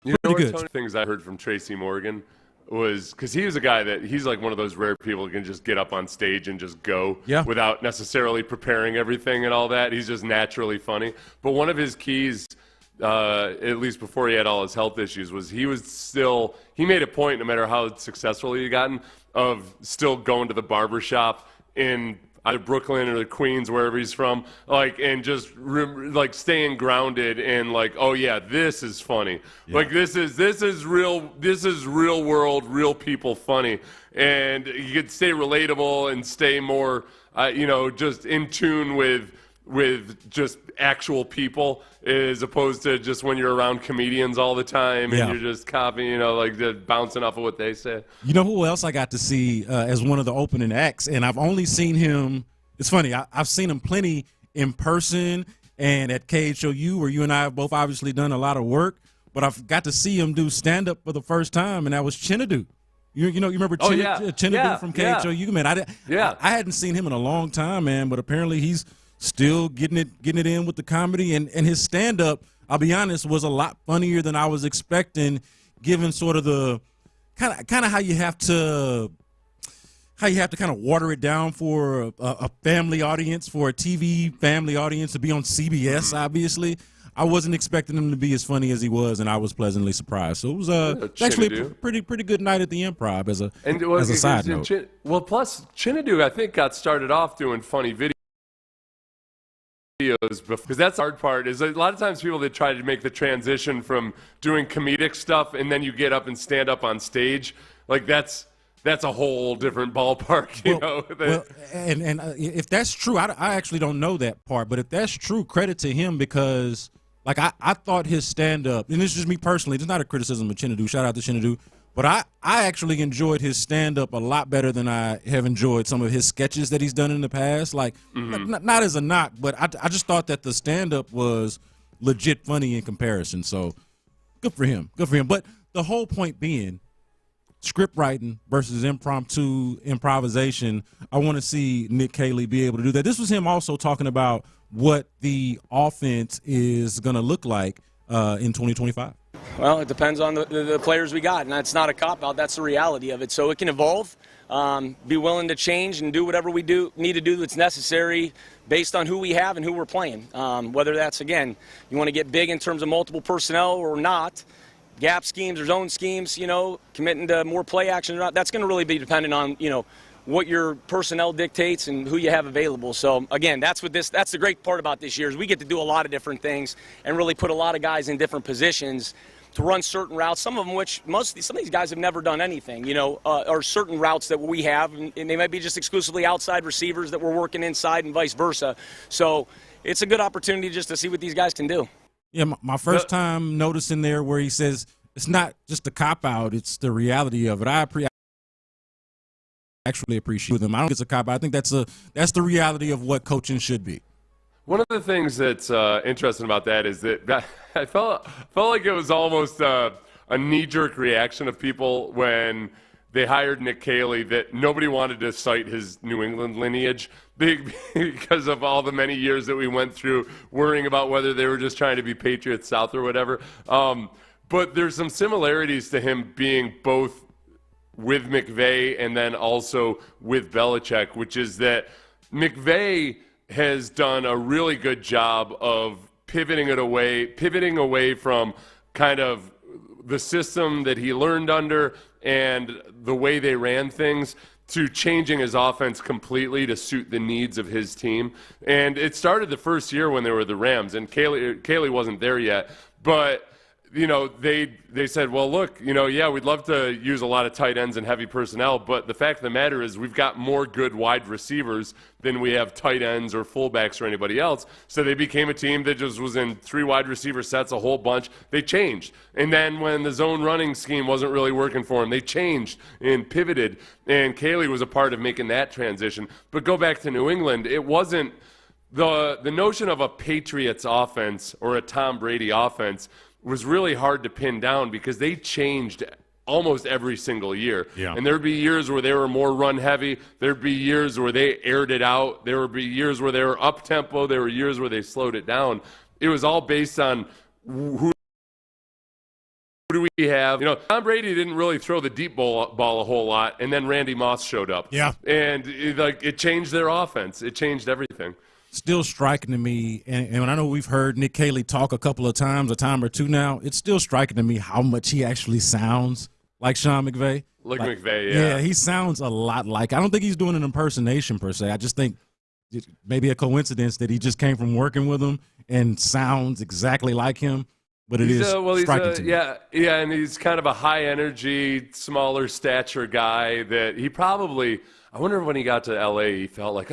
You know, one of the things I heard from Tracy Morgan was because he was a guy that he's like one of those rare people who can just get up on stage and just go without necessarily preparing everything and all that. He's just naturally funny. But one of his keys, at least before he had all his health issues, was he made a point, no matter how successful he had gotten, of still going to the barbershop in either Brooklyn or the Queens, wherever he's from, and just staying grounded and oh yeah, this is funny. Yeah. This is real world, real people funny, and you could stay relatable and stay more, just in tune with just actual people, as opposed to just when you're around comedians all the time and you're just copying, just bouncing off of what they say. You know who else I got to see as one of the opening acts, and I've only seen him. It's funny. I've seen him plenty in person and at KHOU, where you and I have both obviously done a lot of work. But I've got to see him do stand up for the first time, and that was Chinadu. You remember Chinadu from KHOU, man? I hadn't seen him in a long time, man. But apparently he's still getting it in with the comedy, and his stand up, I'll be honest, was a lot funnier than I was expecting, given sort of the kind of how you have to kind of water it down for a family audience, for a TV family audience to be on CBS. Obviously, I wasn't expecting him to be as funny as he was, and I was pleasantly surprised. So it was actually a pretty good night at the Improv as a side note. Plus Chinadu, I think, got started off doing funny videos, because that's the hard part. Is a lot of times people that try to make the transition from doing comedic stuff and then you get up and stand up on stage, that's a whole different ballpark, you know. And if that's true, I actually don't know that part, but if that's true, credit to him, because I thought his stand-up, and this is just me personally, it's not a criticism of Chinadu, shout out to Chinadu, but I actually enjoyed his stand-up a lot better than I have enjoyed some of his sketches that he's done in the past. Not as a knock, but I just thought that the stand-up was legit funny in comparison. So good for him. But the whole point being, script writing versus improvisation, I want to see Nick Kayley be able to do that. This was him also talking about what the offense is going to look like in 2025. Well, it depends on the players we got, and that's not a cop-out. That's the reality of it. So it can evolve, be willing to change and do whatever we need to do that's necessary based on who we have and who we're playing. Whether that's, again, you want to get big in terms of multiple personnel or not, gap schemes or zone schemes, committing to more play action or not, that's going to really be dependent on, what your personnel dictates and who you have available. So, again, that's the great part about this year is we get to do a lot of different things and really put a lot of guys in different positions to run certain routes, some of them which some of these guys have never done anything, or certain routes that we have, and they might be just exclusively outside receivers that we're working inside and vice versa. So it's a good opportunity just to see what these guys can do. Yeah, my first time noticing there where he says it's not just a cop-out, it's the reality of it. I actually appreciate them. I don't think it's a cop-out. I think that's the reality of what coaching should be. One of the things that's interesting about that is that I felt like it was almost a knee-jerk reaction of people when they hired Nick Kayley, that nobody wanted to cite his New England lineage because of all the many years that we went through worrying about whether they were just trying to be Patriots South or whatever. But there's some similarities to him being both with McVay and then also with Belichick, which is that McVay has done a really good job of pivoting away from kind of the system that he learned under and the way they ran things, to changing his offense completely to suit the needs of his team. And it started the first year when they were the Rams, and Kayley wasn't there yet. But, they said, well, look, we'd love to use a lot of tight ends and heavy personnel, but the fact of the matter is we've got more good wide receivers than we have tight ends or fullbacks or anybody else. So they became a team that just was in 3 wide receiver sets, a whole bunch. They changed. And then when the zone running scheme wasn't really working for them, they changed and pivoted. And Kayley was a part of making that transition. But go back to New England, it wasn't the notion of a Patriots offense or a Tom Brady offense was really hard to pin down because they changed almost every single year. Yeah. And there'd be years where they were more run heavy. There'd be years where they aired it out. There would be years where they were up tempo. There were years where they slowed it down. It was all based on who do we have. Tom Brady didn't really throw the deep ball a whole lot, and then Randy Moss showed up. Yeah. And it changed their offense. It changed everything. Still striking to me, and I know we've heard Nick Kayley talk a time or two now, it's still striking to me how much he actually sounds like Sean McVay. McVay, yeah. Yeah, he sounds a lot like – I don't think he's doing an impersonation per se. I just think it maybe a coincidence that he just came from working with him and sounds exactly like him, but striking to me. Yeah, and he's kind of a high-energy, smaller stature guy that he probably – I wonder when he got to L.A. he felt like,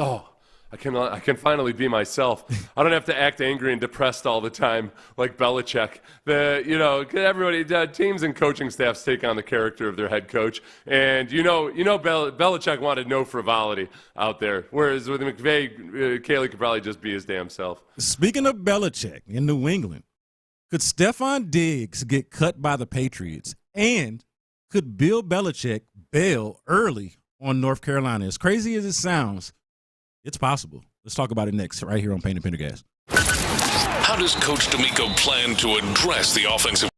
I can finally be myself. I don't have to act angry and depressed all the time like Belichick. Everybody, teams and coaching staffs take on the character of their head coach, and Belichick wanted no frivolity out there. Whereas with McVay, Kayley could probably just be his damn self. Speaking of Belichick in New England, could Stefon Diggs get cut by the Patriots, and could Bill Belichick bail early on North Carolina? As crazy as it sounds, it's possible. Let's talk about it next, right here on Payne and Pendergast. How does Coach DeMeco plan to address the offensive?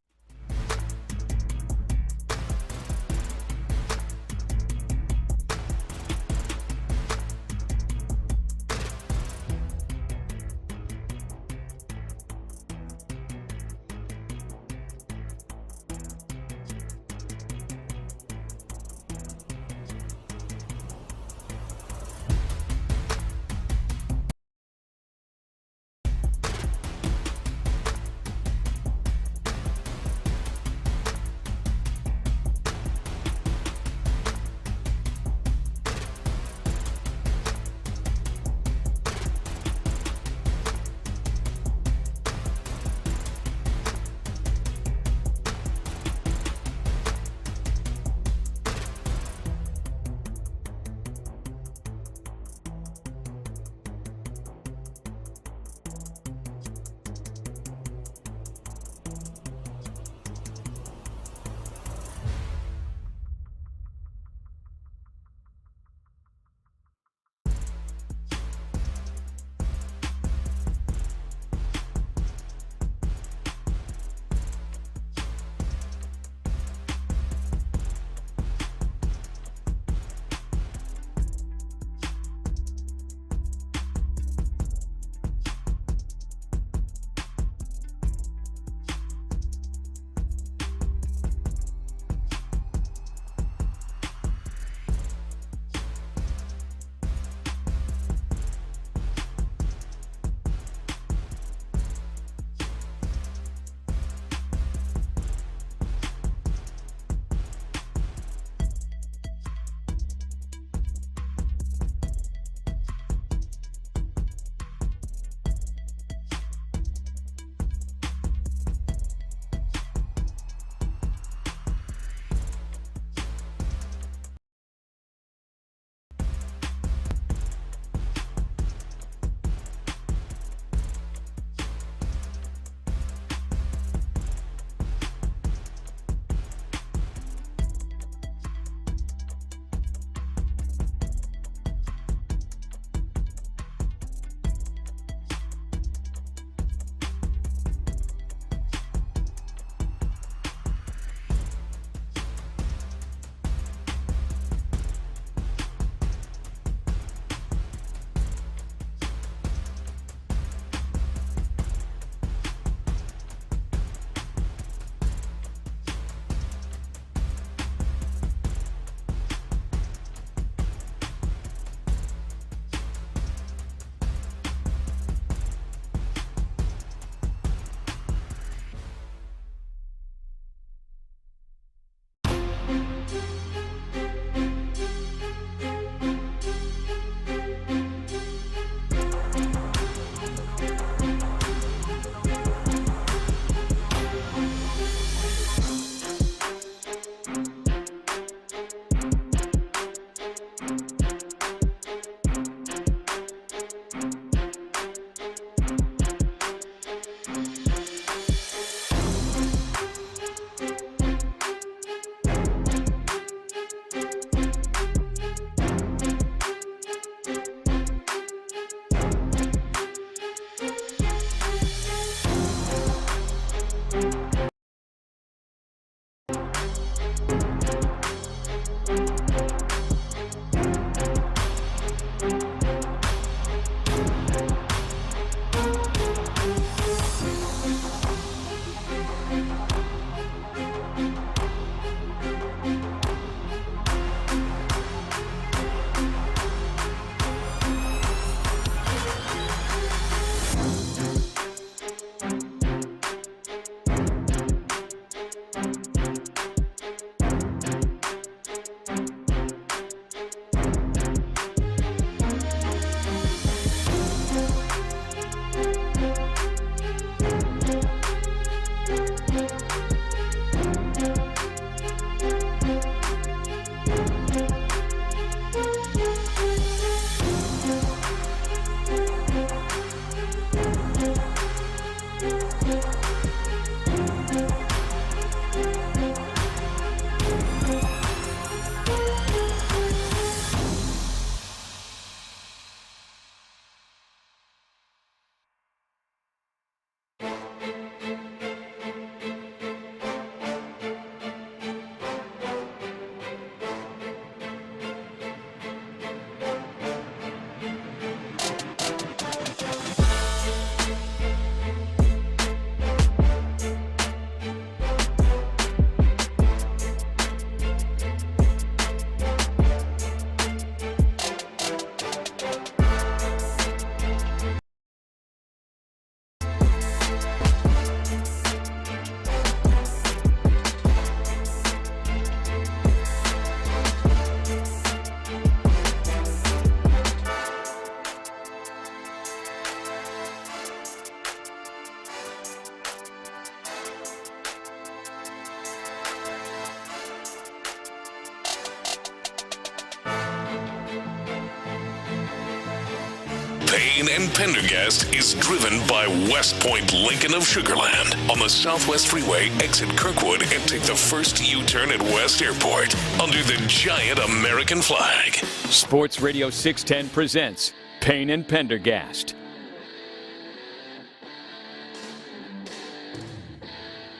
Payne and Pendergast is driven by West Point Lincoln of Sugar Land on the Southwest Freeway. Exit Kirkwood and take the first U-turn at West Airport under the giant American flag. Sports Radio 610 presents Payne and Pendergast.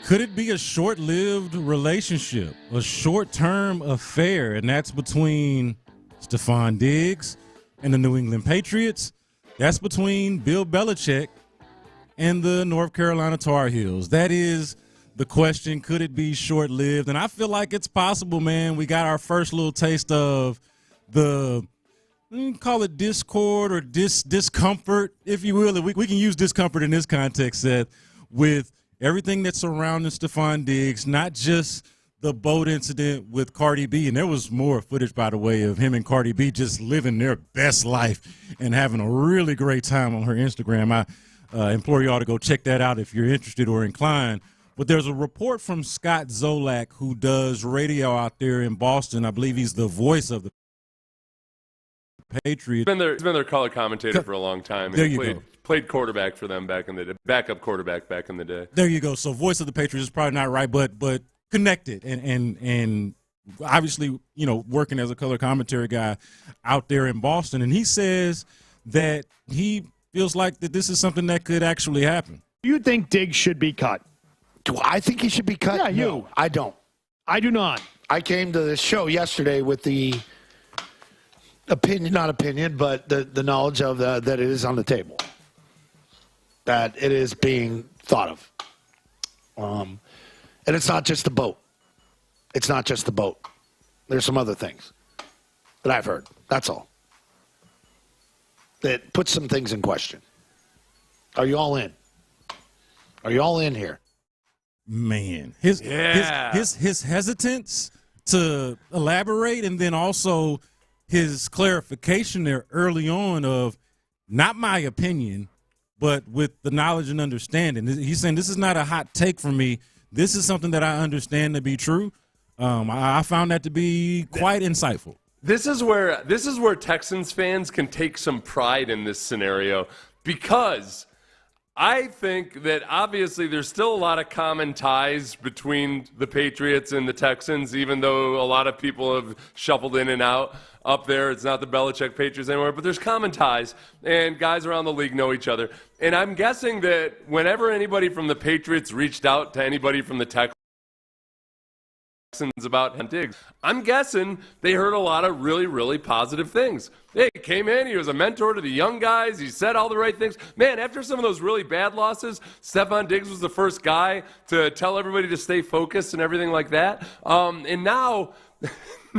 Could it be a short-lived relationship, a short-term affair, and that's between Stefon Diggs and the New England Patriots? That's between Bill Belichick and the North Carolina Tar Heels. That is the question. Could it be short-lived? And I feel like it's possible, man. We got our first little taste of the, call it discord or discomfort, if you will. We can use discomfort in this context, Seth, with everything that's surrounding Stefon Diggs, not just the boat incident with Cardi B. And there was more footage, by the way, of him and Cardi B just living their best life and having a really great time on her Instagram. I implore you all to go check that out if you're interested or inclined. But there's a report from Scott Zolak, who does radio out there in Boston. I believe he's the voice of the Patriots. He's been their color commentator for a long time. There you go. Played quarterback for them back in the day, backup quarterback back in the day. There you go. So voice of the Patriots is probably not right, but connected and obviously, working as a color commentary guy out there in Boston. And he says that he feels like that this is something that could actually happen. Do you think Diggs should be cut? Do I think he should be cut? Yeah, you. No, I don't. I do not. I came to this show yesterday with the opinion, but the knowledge of that it is on the table, that it is being thought of. And it's not just the boat. It's not just the boat. There's some other things that I've heard. That's all. That puts some things in question. Are you all in? Are you all in here? Man, his hesitance to elaborate, and then also his clarification there early on of not my opinion, but with the knowledge and understanding. He's saying this is not a hot take from me. This is something that I understand to be true. I found that to be quite insightful. This is where Texans fans can take some pride in this scenario, because I think that obviously there's still a lot of common ties between the Patriots and the Texans, even though a lot of people have shuffled in and out up there. It's not the Belichick Patriots anymore, but there's common ties, and guys around the league know each other. And I'm guessing that whenever anybody from the Patriots reached out to anybody from the Texans about Diggs, I'm guessing they heard a lot of really, really positive things. Hey, he came in, he was a mentor to the young guys, he said all the right things. Man, after some of those really bad losses, Stefon Diggs was the first guy to tell everybody to stay focused and everything like that. And now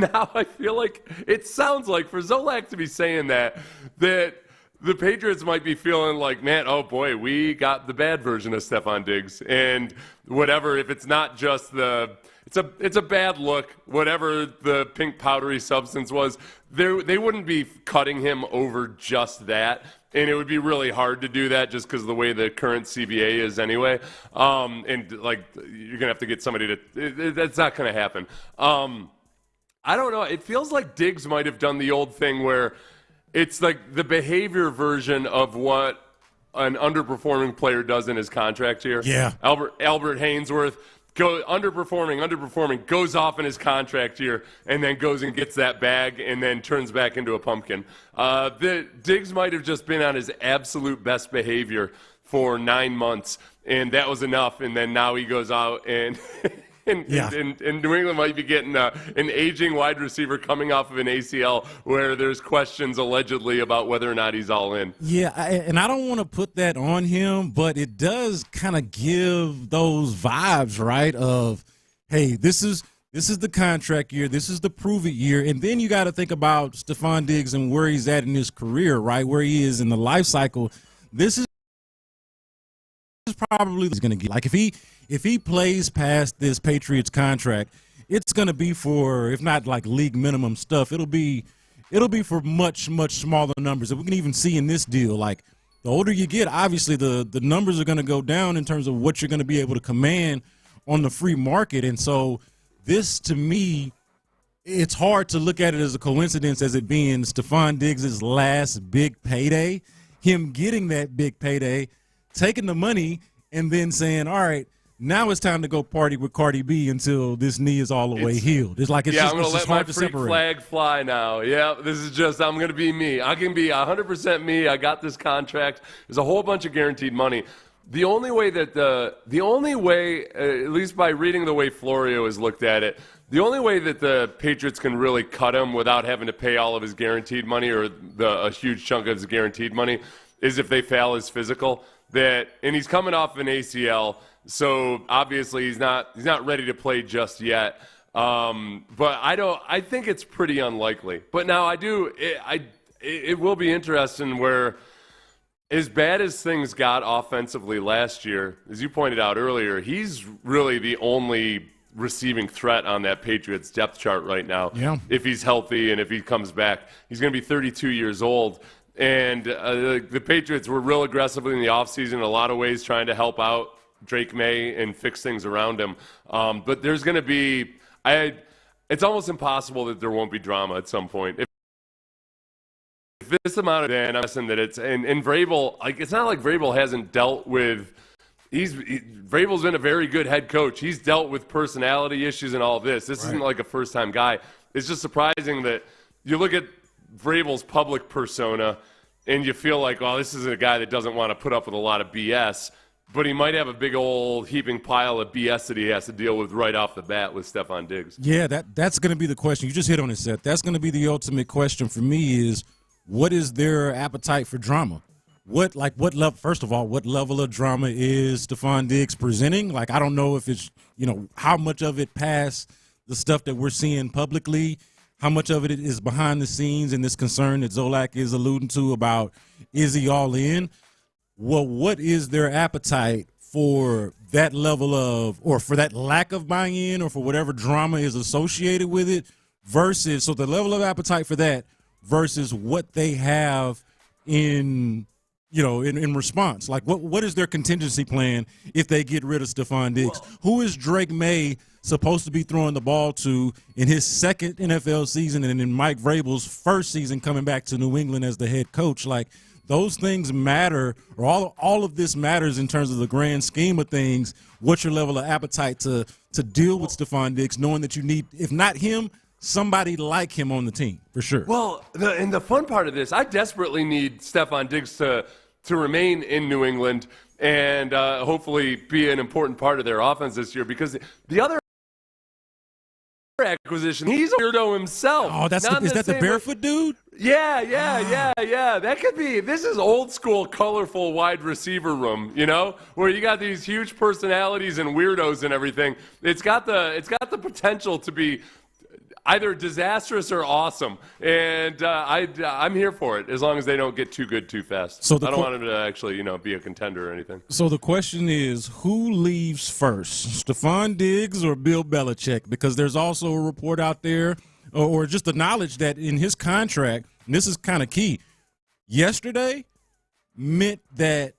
I feel like it sounds like for Zolak to be saying that the Patriots might be feeling like, man, oh boy, we got the bad version of Stefon Diggs. And whatever, if it's not just it's a bad look, whatever the pink powdery substance was, they wouldn't be cutting him over just that. And it would be really hard to do that just because of the way the current CBA is anyway. And like, you're going to have to get somebody to, that's not going to happen. I don't know. It feels like Diggs might have done the old thing where it's like the behavior version of what an underperforming player does in his contract here. Yeah. Albert Hainsworth underperforming, goes off in his contract year, and then goes and gets that bag and then turns back into a pumpkin. The Diggs might have just been on his absolute best behavior for 9 months, and that was enough. And then now he goes out and and New England might be getting an aging wide receiver coming off of an ACL where there's questions allegedly about whether or not he's all in. Yeah, and I don't want to put that on him, but it does kind of give those vibes, right, of, hey, this is the contract year, this is the prove-it year, and then you got to think about Stefon Diggs and where he's at in his career, right, where he is in the life cycle. This is probably going to get, like, if he plays past this Patriots contract, it's going to be for, if not like league minimum stuff, it'll be for much, much smaller numbers. And we can even see in this deal, like, the older you get, obviously the numbers are going to go down in terms of what you're going to be able to command on the free market. And so this, to me, it's hard to look at it as a coincidence as it being Stefon Diggs' last big payday. him getting that big payday, taking the money, and then saying, all right, now it's time to go party with Cardi B until this knee is all the way healed. It's like it's I'm just, going it's to just let my hard to freak separate. flag fly now. Yeah, this is just, I'm going to be me. I can be 100% me. I got this contract. There's a whole bunch of guaranteed money. The only way, at least by reading the way Florio has looked at it, the only way that the Patriots can really cut him without having to pay all of his guaranteed money or a huge chunk of his guaranteed money is if they fail his physical. And he's coming off an ACL, so obviously he's not ready to play just yet. But I think it's pretty unlikely. But now it will be interesting where, as bad as things got offensively last year, as you pointed out earlier, he's really the only receiving threat on that Patriots depth chart right now. Yeah. If he's healthy and if he comes back, he's going to be 32 years old. And the Patriots were real aggressively in the offseason in a lot of ways trying to help out Drake May and fix things around him. But there's going to be it's almost impossible that there won't be drama at some point. If this amount of I'm guessing that it's and Vrabel, like, it's not like Vrabel hasn't dealt with Vrabel's been a very good head coach. He's dealt with personality issues and all this. This isn't like a first-time guy. It's just surprising that you look at Vrabel's public persona and you feel like, oh, this is a guy that doesn't want to put up with a lot of BS, but he might have a big old heaping pile of BS that he has to deal with right off the bat with Stefon Diggs. Yeah, that's going to be the question. You just hit on it, Seth. That's going to be the ultimate question for me is, what is their appetite for drama? First of all, what level of drama is Stefon Diggs presenting? Like, I don't know if it's, how much of it past the stuff that we're seeing publicly, how much of it is behind the scenes and this concern that Zolak is alluding to about, is he all in? Well, what is their appetite for that level of, or for that lack of buy-in, or for whatever drama is associated with it versus, so the level of appetite for that versus what they have in response. Like, what is their contingency plan if they get rid of Stefon Diggs? Who is Drake May supposed to be throwing the ball to in his second NFL season and in Mike Vrabel's first season coming back to New England as the head coach? Like, those things matter, or all of this matters in terms of the grand scheme of things. What's your level of appetite to deal with Stefon Diggs, knowing that you need, if not him, somebody like him on the team, for sure. Well, the fun part of this, I desperately need Stefon Diggs to remain in New England and hopefully be an important part of their offense this year, because the other acquisition, he's a weirdo himself. Oh, is that the barefoot dude? Yeah. That could be. This is old school, colorful wide receiver room, where you got these huge personalities and weirdos and everything. It's got the potential to be either disastrous or awesome, and I'm here for it as long as they don't get too good too fast. So I don't want him to actually, be a contender or anything. So the question is, who leaves first, Stefon Diggs or Bill Belichick? Because there's also a report out there, or just the knowledge that in his contract, and this is kind of key, yesterday meant that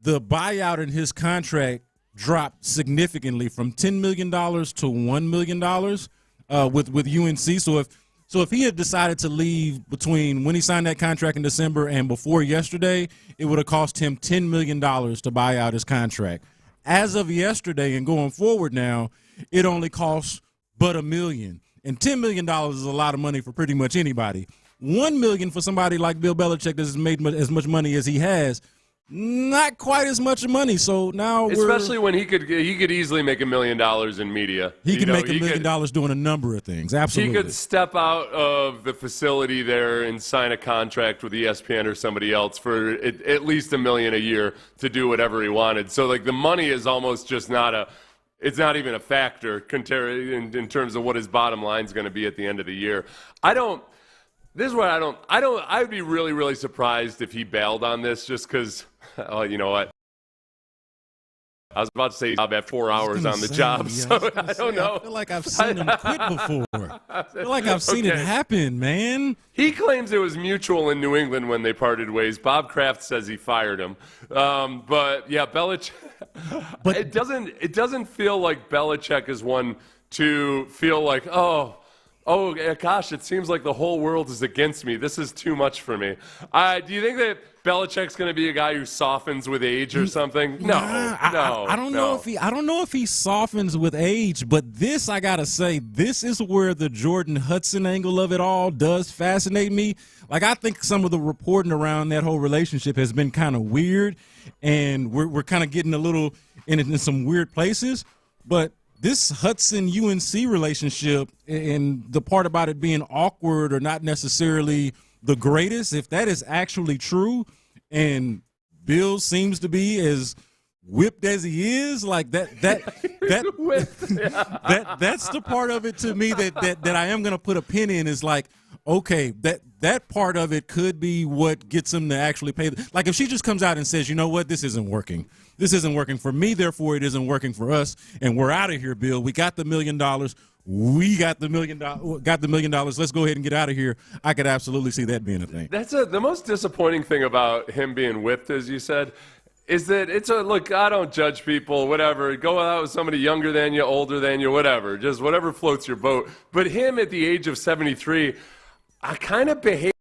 the buyout in his contract dropped significantly from $10 million to $1 million. With UNC. So if he had decided to leave between when he signed that contract in December and before yesterday, it would have cost him $10 million to buy out his contract. As of yesterday and going forward now, it only costs but $1 million. And $10 million is a lot of money for pretty much anybody. $1 million for somebody like Bill Belichick that has made as much money as he has, not quite as much money. So now, especially when he could easily make $1 million in media. He can make $1 million doing a number of things. Absolutely, he could step out of the facility there and sign a contract with ESPN or somebody else for at least $1 million a year to do whatever he wanted. So, like, the money is almost just it's not even a factor in terms of what his bottom line is going to be at the end of the year. I would be really, really surprised if he bailed on this, just because, you know what? I was about to say he's at 4 hours on the job, so I don't know. I feel like I've seen him quit before. I feel like I've seen it happen, man. He claims it was mutual in New England when they parted ways. Bob Kraft says he fired him. But, yeah, Belichick. But it doesn't feel like Belichick is one to feel like, oh, oh, gosh, it seems like the whole world is against me. This is too much for me. Do you think that Belichick's going to be a guy who softens with age or something? No, I don't know if he softens with age, but this, I got to say, this is where the Jordan Hudson angle of it all does fascinate me. Like, I think some of the reporting around that whole relationship has been kind of weird, and we're kind of getting a little in some weird places, but this Hudson-UNC relationship and the part about it being awkward or not necessarily the greatest, if that is actually true and Bill seems to be as whipped as he is, like that's the part of it to me that I am going to put a pin in is like, okay, that part of it could be what gets him to actually pay. Like if she just comes out and says, you know what, this isn't working. This isn't working for me, therefore it isn't working for us, and we're out of here, Bill. We got the $1 million. We got the $1 million. Let's go ahead and get out of here. I could absolutely see that being a thing. That's the most disappointing thing about him being whipped, as you said, is that look, I don't judge people, whatever. Go out with somebody younger than you, older than you, whatever. Just whatever floats your boat. But him at the age of 73, I kind of behave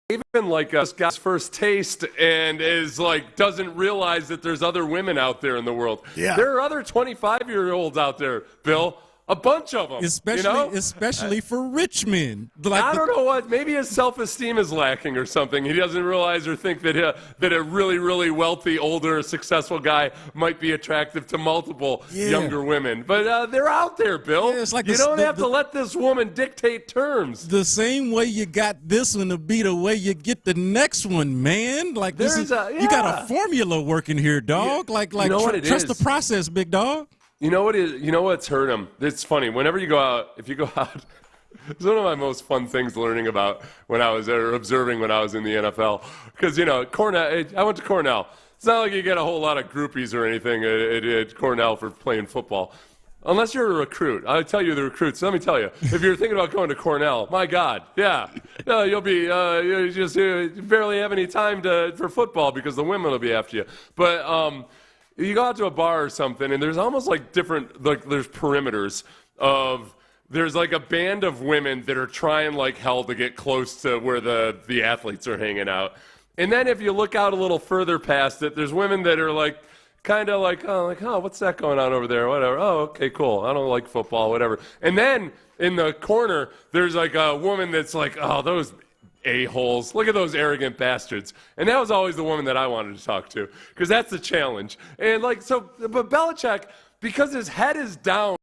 even like a guy's first taste and is like doesn't realize that there's other women out there in the world. Yeah. There are other 25-year-olds out there, Bill. A bunch of them, especially for rich men. Like I don't know what. Maybe his self-esteem is lacking or something. He doesn't realize or think that a really, really wealthy, older, successful guy might be attractive to multiple younger women. But they're out there, Bill. Yeah, it's like you don't have to let this woman dictate terms. The same way you got this one to be the way you get the next one, man. Like you got a formula working here, dog. Like you know trust the process, big dog. You know what's hurt him? It's funny. Whenever you go out, if you go out, it's one of my most fun things learning about observing when I was in the NFL. Because, Cornell, I went to Cornell. It's not like you get a whole lot of groupies or anything at Cornell for playing football. Unless you're a recruit. I'll tell you the recruits. Let me tell you, if you're thinking about going to Cornell, my God, you'll be, you barely have any time for football because the women will be after you. But, you go out to a bar or something, and there's almost like different, like there's perimeters of, there's like a band of women that are trying like hell to get close to where the athletes are hanging out. And then if you look out a little further past it, there's women that are like, kind of like, oh, what's that going on over there? Whatever. Oh, okay, cool. I don't like football, whatever. And then in the corner, there's like a woman that's like, oh, those a-holes. Look at those arrogant bastards. And that was always the woman that I wanted to talk to because that's the challenge. And but Belichick, because his head is down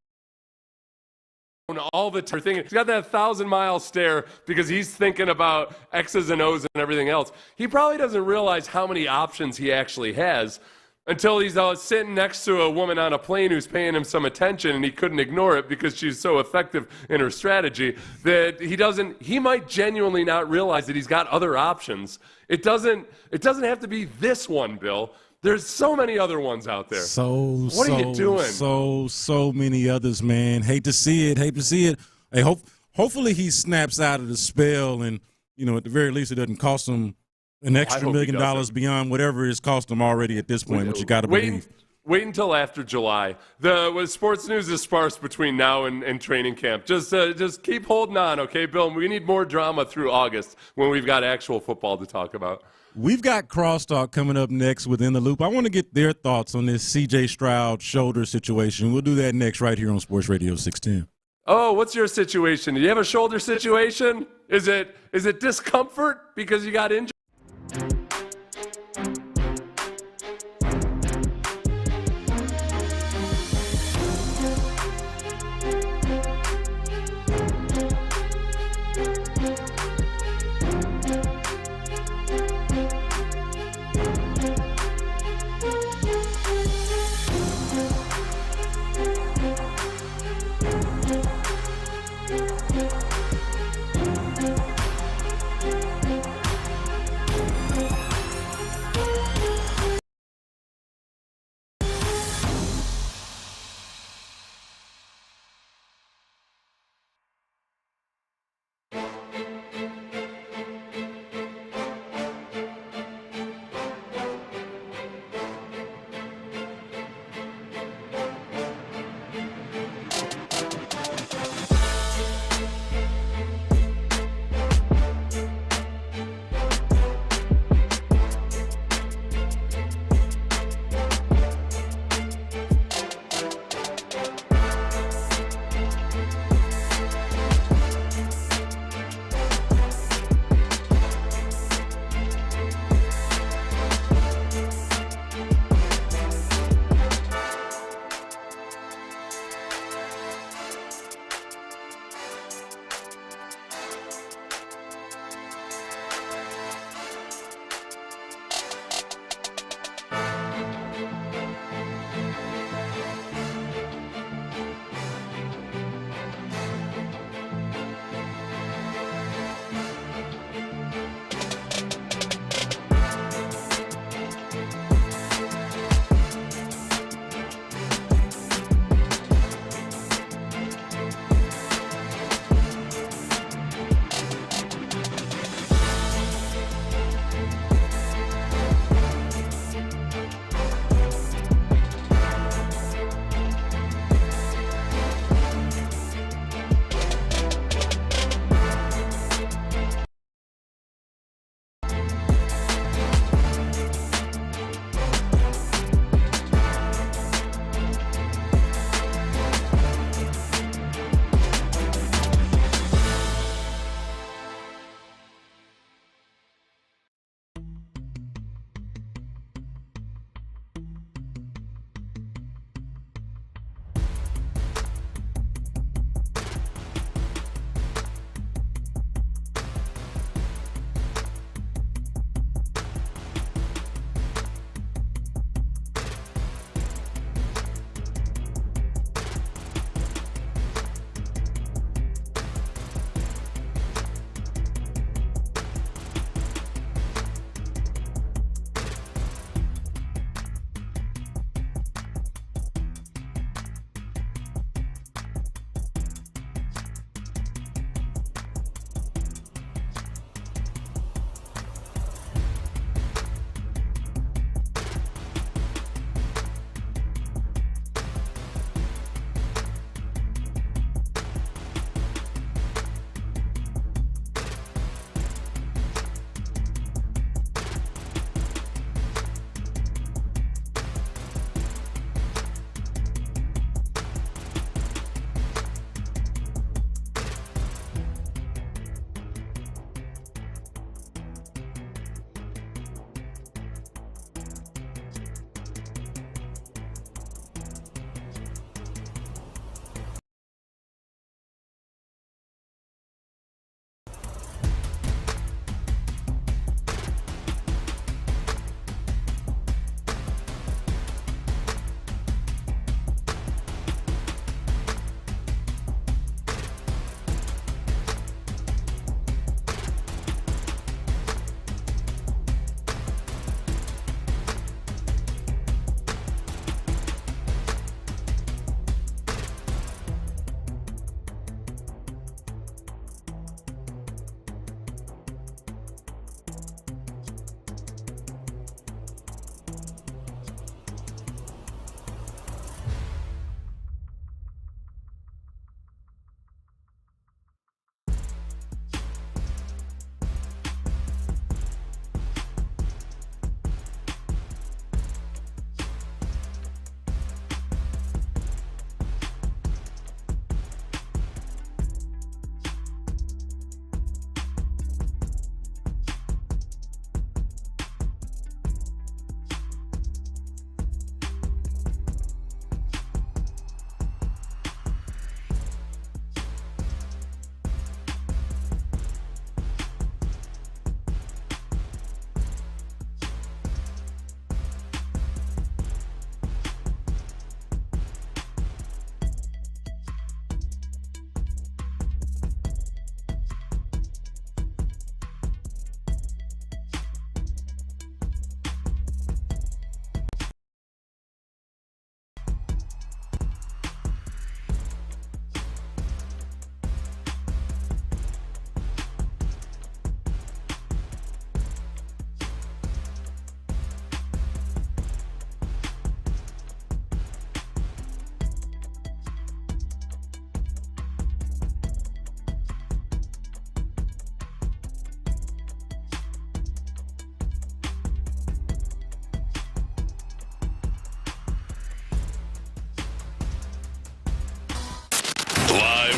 all the time, he's got that 1,000-mile stare because he's thinking about X's and O's and everything else. He probably doesn't realize how many options he actually has until he's sitting next to a woman on a plane who's paying him some attention and he couldn't ignore it because she's so effective in her strategy that he might genuinely not realize that he's got other options. It doesn't have to be this one, Bill. There's so many other ones out there. What are you doing? So many others, man. Hate to see it. Hey, hopefully he snaps out of the spell and, at the very least it doesn't cost him an extra $1 million beyond whatever it's cost them already at this point, which you got to believe. Wait until after July. Sports news is sparse between now and training camp. Just keep holding on, okay, Bill? We need more drama through August when we've got actual football to talk about. We've got Crosstalk coming up next within the loop. I want to get their thoughts on this C.J. Stroud shoulder situation. We'll do that next right here on Sports Radio 610. Oh, what's your situation? Do you have a shoulder situation? Is it discomfort because you got injured?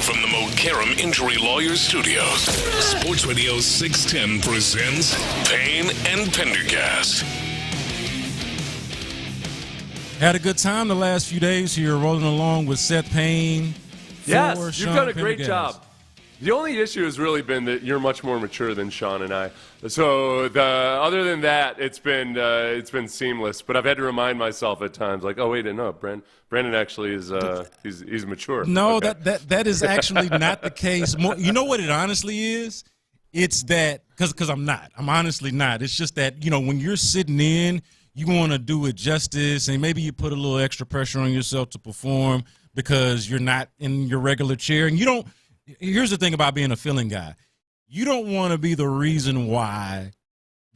from the Mokaram Injury Lawyers Studios, Sports Radio 610 presents Payne and Pendergast. Had a good time the last few days here, rolling along with Seth Payne. Yes, you've done a great Pendergast. job. The only issue has really been that you're much more mature than Sean and I. So other than that, it's been seamless. But I've had to remind myself at times, like, oh wait, no, Brandon actually is he's mature. No, okay. that is actually not the case. You know what it honestly is? It's that because I'm not. I'm honestly not. It's just that when you're sitting in, you want to do it justice, and maybe you put a little extra pressure on yourself to perform because you're not in your regular chair, and you don't. Here's the thing about being a fill-in guy. You don't want to be the reason why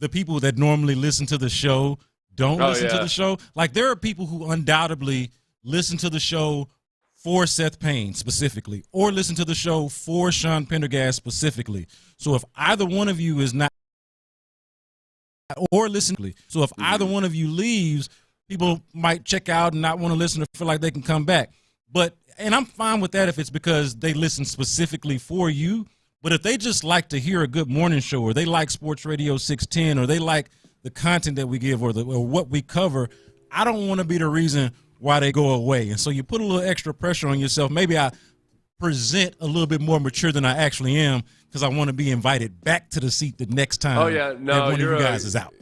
the people that normally listen to the show don't listen to the show. Like, there are people who undoubtedly listen to the show for Seth Payne specifically, or listen to the show for Sean Pendergast specifically. So if either one of you is not, or listen, so if either one of you leaves, people might check out and not want to listen or feel like they can come back. And I'm fine with that if it's because they listen specifically for you. But if they just like to hear a good morning show, or they like Sports Radio 610, or they like the content that we give, or what we cover, I don't want to be the reason why they go away. And so you put a little extra pressure on yourself. Maybe I present a little bit more mature than I actually am because I want to be invited back to the seat the next time that one of you guys is out.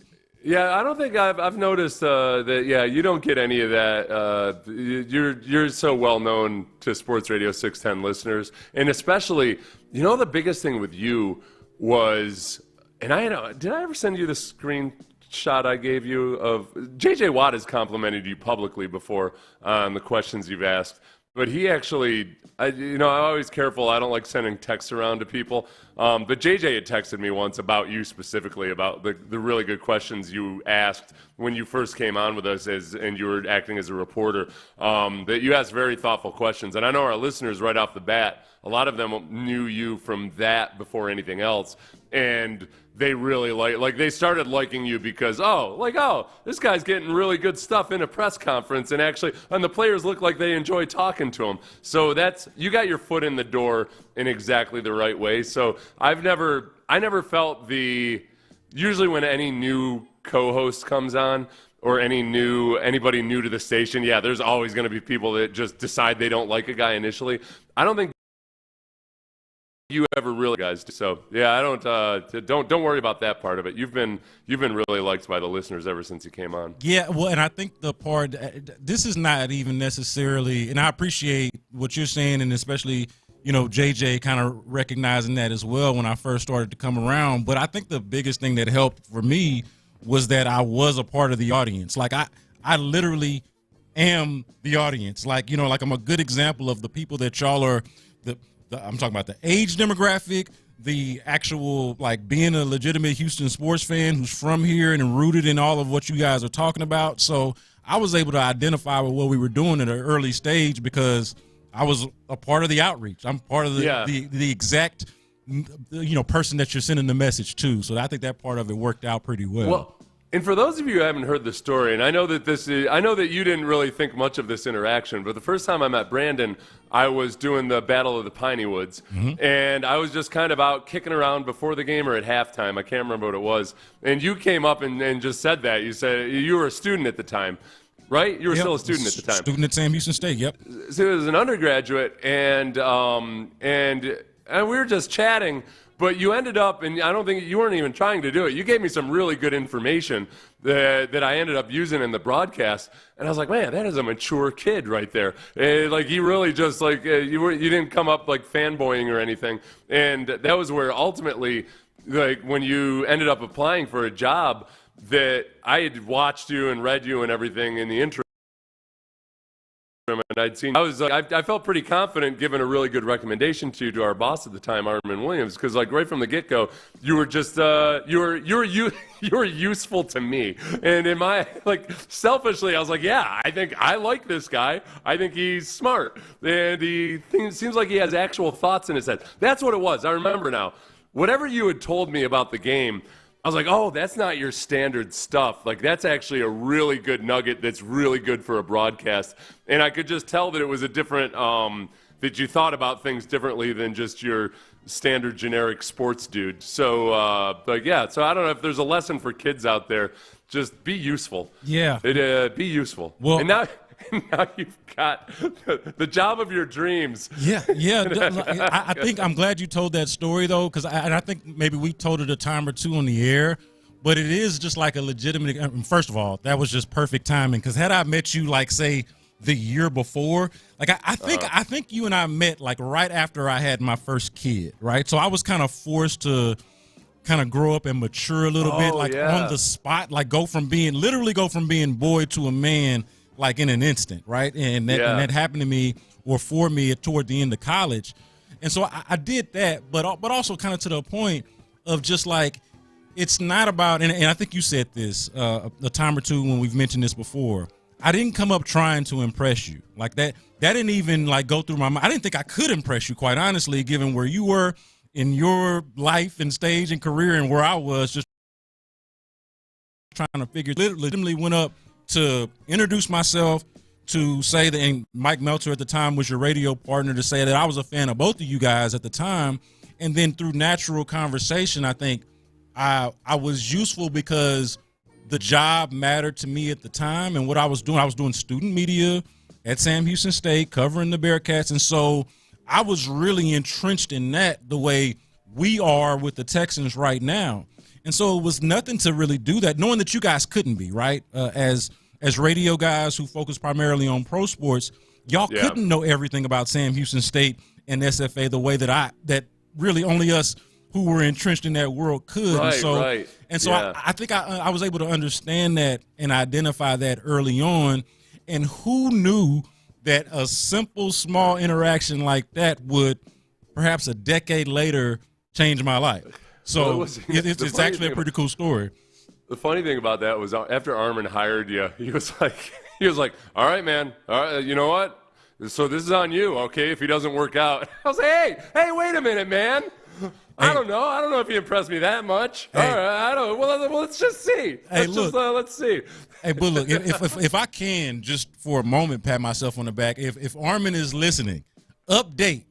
Yeah, I don't think I've noticed that. Yeah, you don't get any of that. You're so well known to Sports Radio 610 listeners, and especially, the biggest thing with you was, and did I ever send you the screenshot I gave you of J.J. Watt has complimented you publicly before on the questions you've asked. But he actually, I'm always careful. I don't like sending texts around to people. But JJ had texted me once about you specifically, about the really good questions you asked when you first came on with us and you were acting as a reporter. That you asked very thoughtful questions. And I know our listeners right off the bat, a lot of them knew you from that before anything else. And they really they started liking you because, this guy's getting really good stuff in a press conference, and the players look like they enjoy talking to him. So you got your foot in the door in exactly the right way. So I never felt usually when any new co-host comes on, or anybody new to the station, there's always going to be people that just decide they don't like a guy initially. I don't think you ever really guys do. So I don't worry about that part of it. You've been really liked by the listeners ever since you came on. Yeah, well, and I think the part, this is not even necessarily, and I appreciate what you're saying, and especially JJ kind of recognizing that as well when I first started to come around. But I think the biggest thing that helped for me was that I was a part of the audience. Like, I literally am the audience. Like, I'm a good example of the people that y'all are. I'm talking about the age demographic, the actual, being a legitimate Houston sports fan who's from here and rooted in all of what you guys are talking about. So I was able to identify with what we were doing at an early stage because I was a part of the outreach. I'm part of the exact, person that you're sending the message to. So I think that part of it worked out pretty well. And for those of you who haven't heard the story, and I know that you didn't really think much of this interaction, but the first time I met Brandon, I was doing the Battle of the Piney Woods, and I was just kind of out kicking around before the game or at halftime. I can't remember what it was. And you came up and just said that. You said you were a student at the time, right? You were still a student at the time. Student at Sam Houston State, yep. So it was an undergraduate, and we were just chatting. But you ended up, and I don't think you weren't even trying to do it. You gave me some really good information that I ended up using in the broadcast, and I was like, man, that is a mature kid right there. He really just you didn't come up fanboying or anything, and that was where ultimately, when you ended up applying for a job, that I had watched you and read you and everything in the intro. And I'd seen. I felt pretty confident giving a really good recommendation to our boss at the time, Armin Williams, because right from the get-go, you were just you were useful to me. And in my selfishly, I was like, yeah, I think I like this guy. I think he's smart, and seems like he has actual thoughts in his head. That's what it was. I remember now. Whatever you had told me about the game, I was like, oh, that's not your standard stuff. That's actually a really good nugget that's really good for a broadcast. And I could just tell that it was a different that you thought about things differently than just your standard generic sports dude. So, but yeah, so I don't know if there's a lesson for kids out there. Just be useful. Yeah. Be useful. Well, and now you've got the job of your dreams. Yeah. I think I'm glad you told that story, though, because I think maybe we told it a time or two on the air, but it is just like a legitimate – first of all, that was just perfect timing, because had I met you, like, say, the year before, like I think you and I met, like, right after I had my first kid, right? So I was kind of forced to – kind of grow up and mature a little bit, like on the spot, like go from being boy to a man, like in an instant, right? And that happened to me or for me toward the end of college. And so I did that, but also kind of to the point of just like, it's not about, and I think you said this a time or two when we've mentioned this before, I didn't come up trying to impress you. Like that didn't even like go through my mind. I didn't think I could impress you, quite honestly, given where you were in your life and stage and career and where I was just trying to figure, legitimately went up to introduce myself, to say that, and Mike Meltzer at the time was your radio partner, to say that I was a fan of both of you guys at the time. And then through natural conversation, I think I was useful because the job mattered to me at the time. And what I was doing student media at Sam Houston State, covering the Bearcats. And so I was really entrenched in that the way we are with the Texans right now. And so it was nothing to really do that, knowing that you guys couldn't be, right? As radio guys who focus primarily on pro sports, y'all couldn't know everything about Sam Houston State and SFA the way that really only us who were entrenched in that world could. And so I think I was able to understand that and identify that early on. And who knew that a simple, small interaction like that would perhaps a decade later change my life. So it's actually a pretty cool story. The funny thing about that was after Armin hired you, he was like, all right, man, all right, you know what? So this is on you, okay, if he doesn't work out. I was like, hey, wait a minute, man. I don't know if he impressed me that much. All right, I don't. Well, let's just see. Let's see. Hey, but look, if I can just for a moment pat myself on the back, if Armin is listening, update.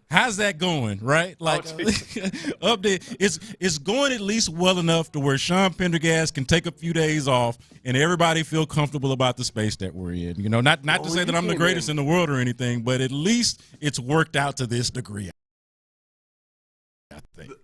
How's that going, right? Like, update. It's going at least well enough to where Sean Pendergast can take a few days off and everybody feel comfortable about the space that we're in. You know, not to say that I'm the greatest in the world or anything, but at least it's worked out to this degree.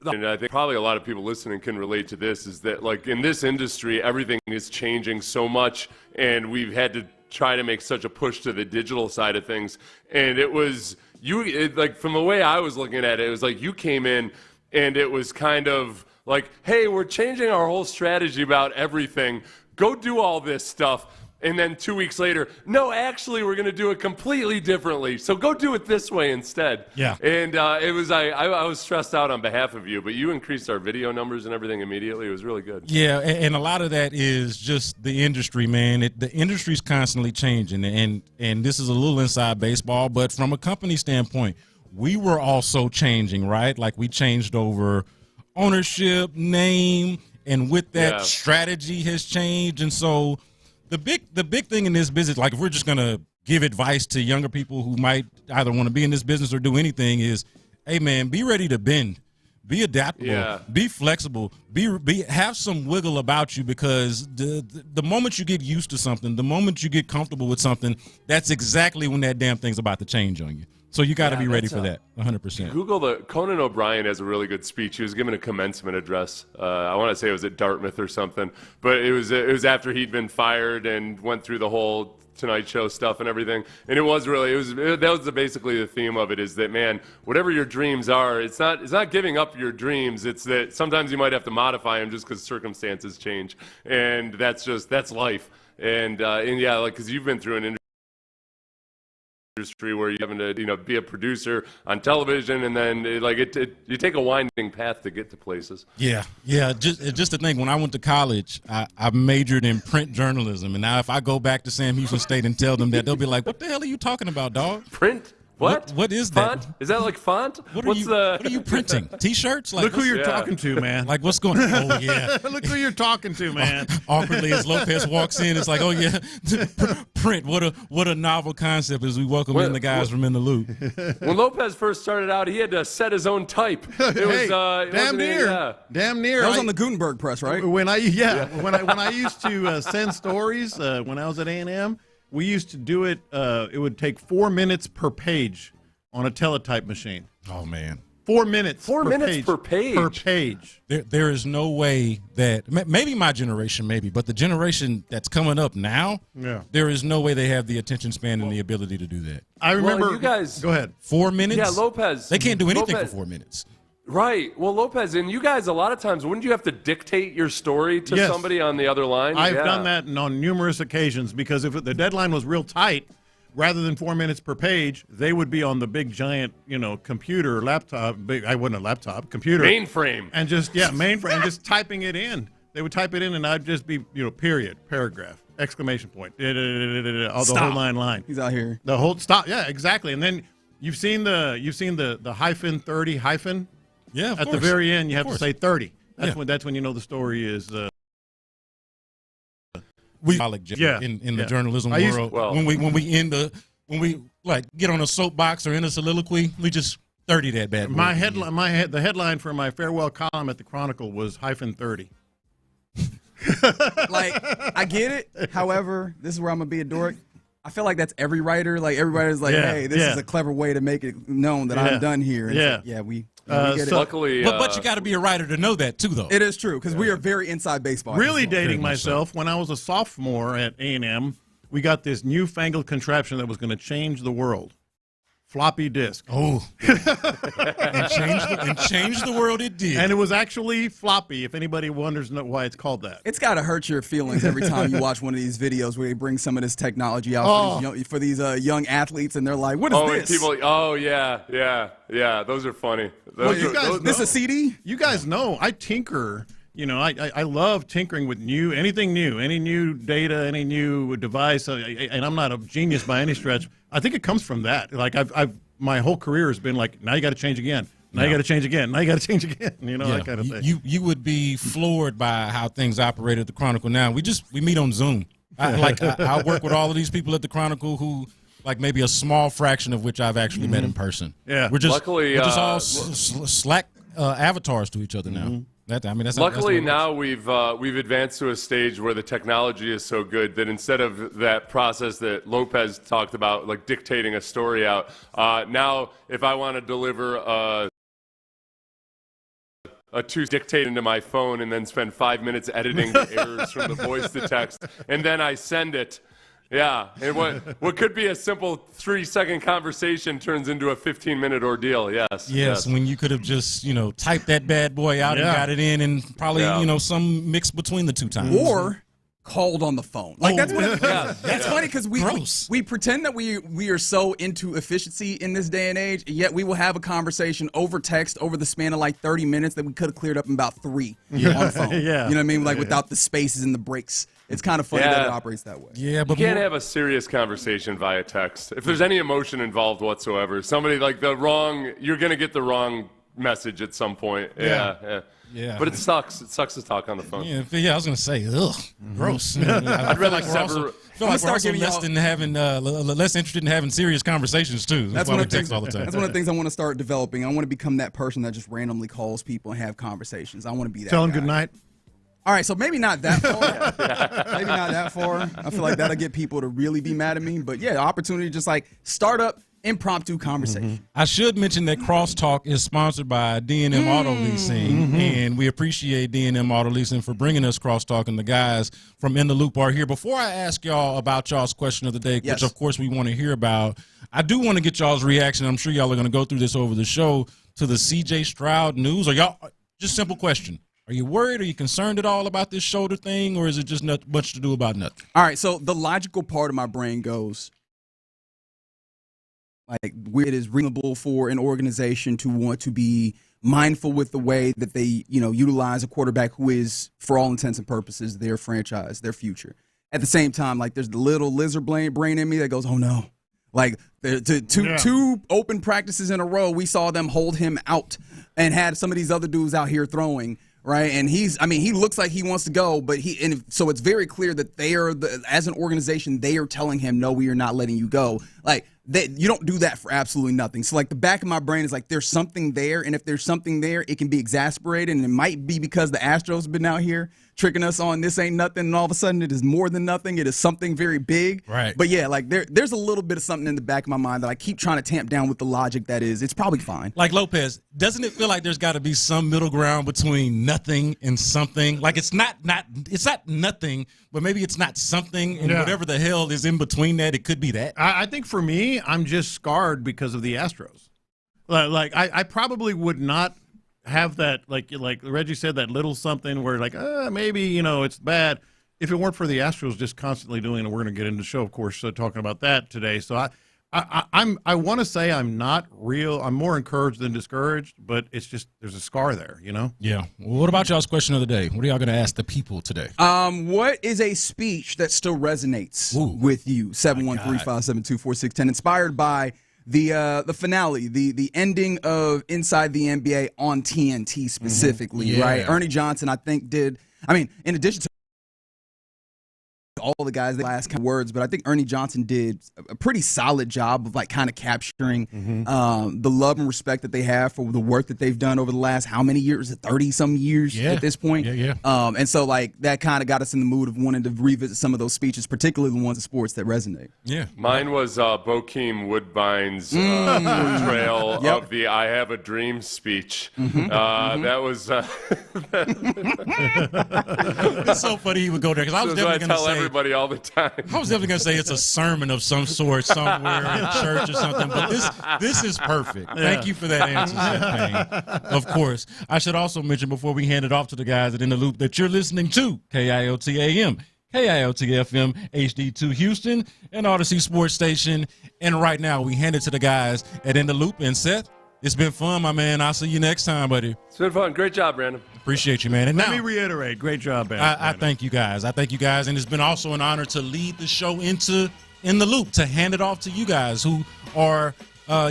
And I think probably a lot of people listening can relate to this, is that like in this industry, everything is changing so much, and we've had to try to make such a push to the digital side of things. And it was like from the way I was looking at it, it was like you came in and it was kind of like, hey, we're changing our whole strategy about everything. Go do all this stuff. And then 2 weeks later, no, actually, we're going to do it completely differently. So go do it this way instead. Yeah. And it was I was stressed out on behalf of you, but you increased our video numbers and everything immediately. It was really good. Yeah, and a lot of that is just the industry, man. The industry's constantly changing, and this is a little inside baseball, but from a company standpoint, we were also changing, right? Like we changed over ownership, name, and with that, strategy has changed, and so the big thing in this business, like if we're just going to give advice to younger people who might either want to be in this business or do anything, is, hey, man, be ready to bend. Be adaptable. Be flexible. Have some wiggle about you, because the moment you get used to something, the moment you get comfortable with something, that's exactly when that damn thing's about to change on you. So you got to be ready for that, 100%. Google Conan O'Brien has a really good speech. He was giving a commencement address. I want to say it was at Dartmouth or something, but it was after he'd been fired and went through the whole Tonight Show stuff and everything. And that was basically the theme of it, is that, man, whatever your dreams are, it's not giving up your dreams. It's that sometimes you might have to modify them just because circumstances change, and that's life. And yeah, like because you've been through an industry where you're having to be a producer on television, and then you take a winding path to get to places. Yeah. Just to think, when I went to college, I majored in print journalism, and now if I go back to Sam Houston State and tell them that, they'll be like, "What the hell are you talking about, dog?" Print What is that? Font? Is that like font? What are you printing? T-shirts? Look who you're talking to, man. Like what's going on? Oh, yeah. Look who you're talking to, man. Awkwardly as Lopez walks in, it's like, oh, yeah, print. What a novel concept as we welcome in the guys from In the Loop. When Lopez first started out, he had to set his own type. It was damn near. Damn near. That was on the Gutenberg press, right? When I used to send stories when I was at A&M, we used to do it. It would take 4 minutes per page on a teletype machine. Oh, man. 4 minutes. 4 minutes per page. Per page. There is no way that maybe my generation, but the generation that's coming up now, there is no way they have the attention span and the ability to do that. I remember. Well, you guys. Go ahead. 4 minutes. Yeah, Lopez. They can't do anything for 4 minutes. Right. Well, Lopez, and you guys, a lot of times, wouldn't you have to dictate your story to somebody on the other line? I've done that on numerous occasions because if the deadline was real tight, rather than 4 minutes per page, they would be on the big giant, computer, laptop. I wasn't a laptop, computer. Mainframe. And just, mainframe, and just typing it in. They would type it in, and I'd just be, period, paragraph, exclamation point, the whole line. He's out here. The whole stop. Yeah, exactly. And then you've seen the hyphen 30 hyphen. Yeah, at the very end, you have to say 30. That's when you know the story is. In the journalism world, when we get on a soapbox or in a soliloquy, we just 30 that bad. The headline for my farewell column at the Chronicle was hyphen 30. I get it. However, this is where I'm gonna be a dork. I feel like that's every writer. Like everybody's like, hey, this is a clever way to make it known that I'm done here. And we get it. Luckily, but you got to be a writer to know that too, though. It is true because we are very inside baseball. Really dating myself. When I was a sophomore at A&M, we got this newfangled contraption that was going to change the world. Floppy disk. Oh, and change the world it did. And it was actually floppy, if anybody wonders why it's called that. It's got to hurt your feelings every time you watch one of these videos where they bring some of this technology out for these young athletes, and they're like, what is this? And people, yeah, those are funny. This a CD? You guys know, I tinker. I love tinkering with anything new, any new data, any new device, and I'm not a genius by any stretch. I think it comes from that. Like my whole career has been like, now you got to change again. Now you got to change again. Now you got to change again. That kind of thing. You would be floored by how things operate at the Chronicle now. We meet on Zoom. I work with all of these people at the Chronicle who, like maybe a small fraction of which I've actually met in person. Yeah, we're just all Slack avatars to each other now. Luckily now we've advanced to a stage where the technology is so good that instead of that process that Lopez talked about, like dictating a story out, now if I want to deliver a dictate into my phone and then spend 5 minutes editing the errors from the voice to text, and then I send it. Yeah, and what could be a simple 3-second conversation turns into a 15-minute ordeal. Yes. When you could have just typed that bad boy out and got it in probably some mix between the two times. Or called on the phone. That's funny because we pretend that we are so into efficiency in this day and age, and yet we will have a conversation over text over the span of 30 minutes that we could have cleared up in about 3 on the phone. You know what I mean? Without the spaces and the breaks. It's kind of funny that it operates that way. Yeah, but you can't have a serious conversation via text. If there's any emotion involved whatsoever, somebody you're going to get the wrong message at some point. Yeah. But it sucks. It sucks to talk on the phone. Yeah, I was going to say, gross. I feel like we're also less interested in having serious conversations, too. That's why we text all the time. That's one of the things I want to start developing. I want to become that person that just randomly calls people and have conversations. I want to be that Tell them guy. good night. All right, so maybe not that far. Maybe not that far. I feel like that'll get people to really be mad at me. But, yeah, the opportunity to just, start up impromptu conversation. I should mention that Crosstalk is sponsored by D&M Auto Leasing, and we appreciate D&M Auto Leasing for bringing us Crosstalk, and the guys from In the Loop are here. Before I ask y'all about y'all's question of the day, which, of course, we want to hear about, I do want to get y'all's reaction. I'm sure y'all are going to go through this over the show to the C.J. Stroud news. Just simple question. Are you worried? Are you concerned at all about this shoulder thing, or is it just not much to do about nothing? All right, so the logical part of my brain goes, it is reasonable for an organization to want to be mindful with the way that they, utilize a quarterback who is, for all intents and purposes, their franchise, their future. At the same time, there's the little lizard brain in me that goes, oh no, Like two open practices in a row, we saw them hold him out and had some of these other dudes out here throwing. Right, and he looks like he wants to go, but so it's very clear that they are, as an organization, they are telling him, no, we are not letting you go. Like, you don't do that for absolutely nothing. So, like, the back of my brain is like, there's something there, and if there's something there, it can be exasperated, and it might be because the Astros have been out here tricking us on this ain't nothing, and all of a sudden it is more than nothing. It is something very big. Right. But yeah, like there's a little bit of something in the back of my mind that I keep trying to tamp down with the logic that is, it's probably fine. Like Lopez, doesn't it feel like there's got to be some middle ground between nothing and something? Like it's not nothing, but maybe it's not something, and whatever the hell is in between that, it could be that. I think for me, I'm just scarred because of the Astros. Like I probably would not have that, like Reggie said, that little something where like maybe it's bad if it weren't for the Astros just constantly doing, and we're going to get into the show, of course, talking about that today. So I want to say I'm more encouraged than discouraged, but it's just there's a scar there, Yeah. Well, what about y'all's question of the day? What are y'all going to ask the people today? What is a speech that still resonates with you? 713-572-4610, inspired by the finale, the ending of Inside the NBA on TNT specifically, right? Ernie Johnson, I think, in addition to all the guys, the last kind of words, but I think Ernie Johnson did a pretty solid job of like kind of capturing the love and respect that they have for the work that they've done over the last how many years? 30-some years at this point. Yeah. And so like that kind of got us in the mood of wanting to revisit some of those speeches, particularly the ones in sports that resonate. Yeah. Mine was Bokeem Woodbine's portrayal of the "I Have a Dream" speech. That was. It's so funny he would go there because I was definitely going to say. Everybody all the time. I was definitely going to say it's a sermon of some sort somewhere in church or something, but this is perfect. Thank you for that answer, Payne. Of course. I should also mention before we hand it off to the guys at In the Loop that you're listening to KIOT AM, KIOT FM, HD2 Houston, and Odyssey Sports Station. And right now we hand it to the guys at In the Loop. And Seth, it's been fun, my man. I'll see you next time, buddy. It's been fun. Great job, Brandon. Appreciate you, man. And let me reiterate, great job, Brandon. I thank you guys. And it's been also an honor to lead the show into In the Loop, to hand it off to you guys who are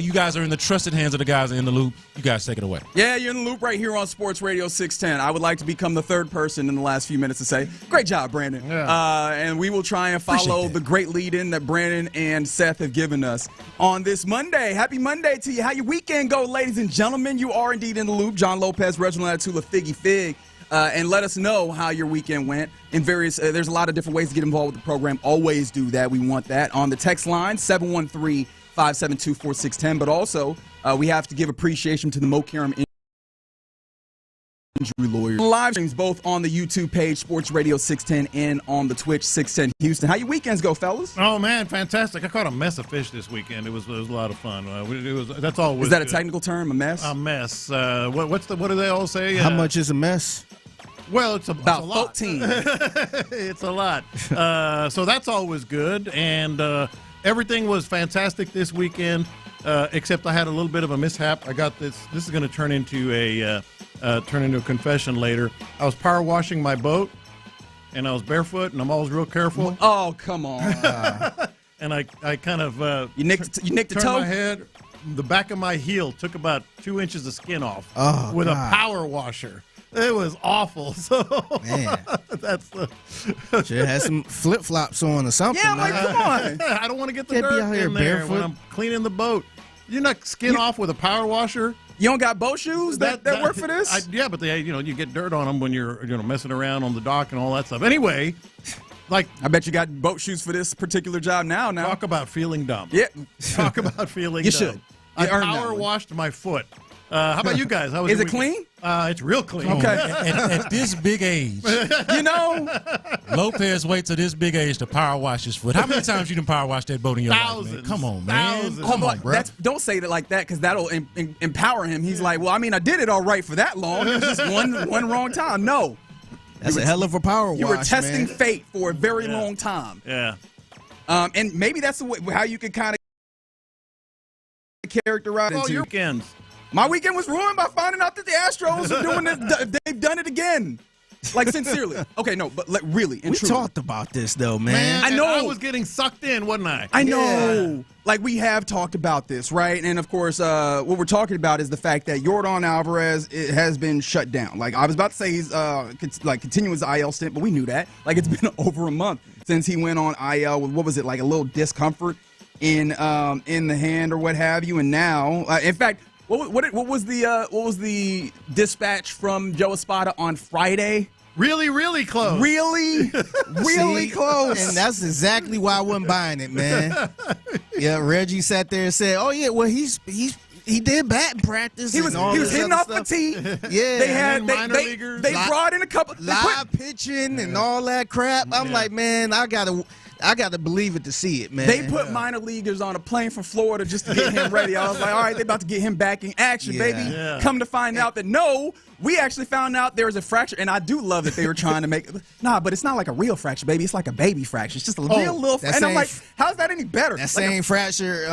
you guys are in the trusted hands of the guys In the Loop. You guys take it away. Yeah, you're in the loop right here on Sports Radio 610. I would like to become the third person in the last few minutes to say, great job, Brandon. Yeah. And we will try and follow the great lead-in that Brandon and Seth have given us on this Monday. Happy Monday to you. How your weekend go, ladies and gentlemen? You are indeed in the loop. John Lopez, Reginald Atula, Figgy Fig. And let us know how your weekend went in various there's a lot of different ways to get involved with the program. Always do that. We want that. On the text line, 713-572-4610. But also, we have to give appreciation to the Mo Karam injury lawyers. Live streams both on the YouTube page, Sports Radio 610, and on the Twitch, 610 Houston. How your weekends go, fellas? Oh, man, fantastic. I caught a mess of fish this weekend. It was a lot of fun. That's all. Is that a technical term, a mess? A mess. What do they all say? How much is a mess? Well, it's about a lot. 14. It's a lot. So that's always good. And everything was fantastic this weekend, except I had a little bit of a mishap. I got this. This is going to turn into a confession later. I was power washing my boat, and I was barefoot, and I'm always real careful. Oh, come on. And I kind of you nicked the turned toe? my head. The back of my heel took about 2 inches of skin off with a power washer. It was awful. So man, that's the. Should have had some flip flops on or something. Yeah, like, come on. I don't want to get the dirt out here in there barefoot when I'm cleaning the boat. You're not skin off with a power washer. You don't got boat shoes that work for this? Yeah, but they, you get dirt on them when you're messing around on the dock and all that stuff. Anyway, like I bet you got boat shoes for this particular job now. Talk about feeling dumb. Yeah, talk about feeling. You dumb. should. I power washed my foot. How about you guys? How was Is your it clean? It's real clean. Okay. At this big age, Lopez waits at this big age to power wash his foot. How many times you done power wash that boat in your life, man? Come on, man. Come on, bro. Don't say it like that because that'll empower him. He's like, well, I mean, I did it all right for that long. It was just one wrong time. No. That's a hell of a power wash, You were testing man. fate for a very long time. Yeah. And maybe that's how you could kind of characterize Oh, into your weekends. My weekend was ruined by finding out that the Astros are doing it. They've done it again. Like, sincerely. Okay, no, but really and we truly. talked about this, though, man. I know. I was getting sucked in, wasn't I? I know. Like, we have talked about this, right? And, of course, what we're talking about is the fact that Yordan Alvarez has been shut down. Like, I was about to say he's continuing his IL stint, but we knew that. Like, it's been over a month since he went on IL with, what was it, like a little discomfort in the hand or what have you. And now, in fact, what was the dispatch from Joe Espada on Friday? Really, really close. Really, really close. And that's exactly why I wasn't buying it, man. Yeah, Reggie sat there and said, "Oh yeah, well he did batting practice. He was hitting off the tee. Yeah, they brought in a couple live pitching and all that crap. I'm like, man, I gotta believe it to see it, man. They put minor leaguers on a plane from Florida just to get him ready. I was like, all right, they about to get him back in action, baby. Yeah. Come to find out that no, we actually found out there was a fracture, and I do love that they were trying to make but it's not like a real fracture, baby. It's like a baby fracture. It's just a real little fracture. And I'm like, how's that any better? That same fracture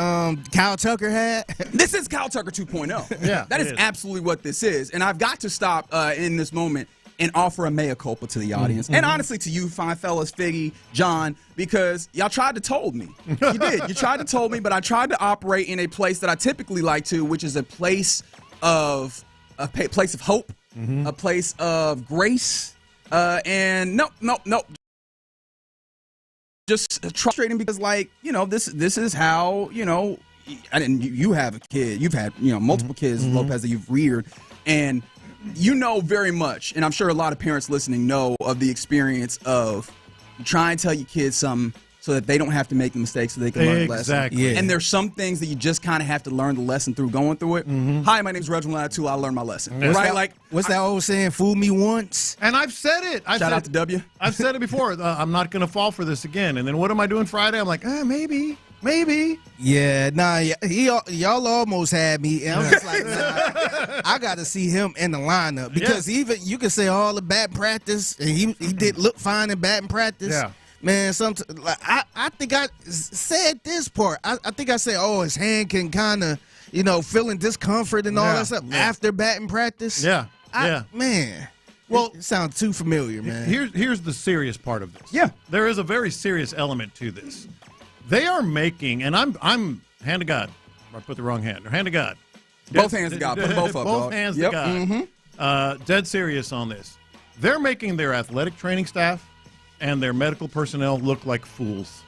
Kyle Tucker had. This is Kyle Tucker 2.0. Yeah, that is absolutely what this is. And I've got to stop in this moment and offer a mea culpa to the audience. And honestly to you, fine fellas, Figgy, John, because y'all tried to told me. You did. You tried to told me, but I tried to operate in a place that I typically like to, which is a place of hope, a place of grace. And no. Just frustrating because, like, this is how, you have a kid. You've had, multiple kids, Lopez, that you've reared. And very much, and I'm sure a lot of parents listening know of the experience of trying to tell your kids something so that they don't have to make the mistakes so they can learn the lesson. Exactly. Yeah. And there's some things that you just kind of have to learn the lesson through going through it. Hi, my name's Reginald Latitude. I learned my lesson. What's that old saying? Fool me once. And I've said it. Shout out to W. I've said it before. I'm not going to fall for this again. And then what am I doing Friday? I'm like, maybe. Yeah, y'all almost had me. And I'm just like, nah, I got to see him in the lineup because even you can say all the batting practice, and he did look fine in batting practice. Yeah. Man, I think I said this part. I think I said, his hand can kind of, feeling discomfort and all that stuff after batting practice. Yeah. Man. Well, it sounds too familiar, man. Here's the serious part of this. Yeah. There is a very serious element to this. They are making, and I'm hand to God. I put the wrong hand. Or hand to God. Both hands to God. Put them both up. Both hands to God. Dead serious on this. They're making their athletic training staff and their medical personnel look like fools.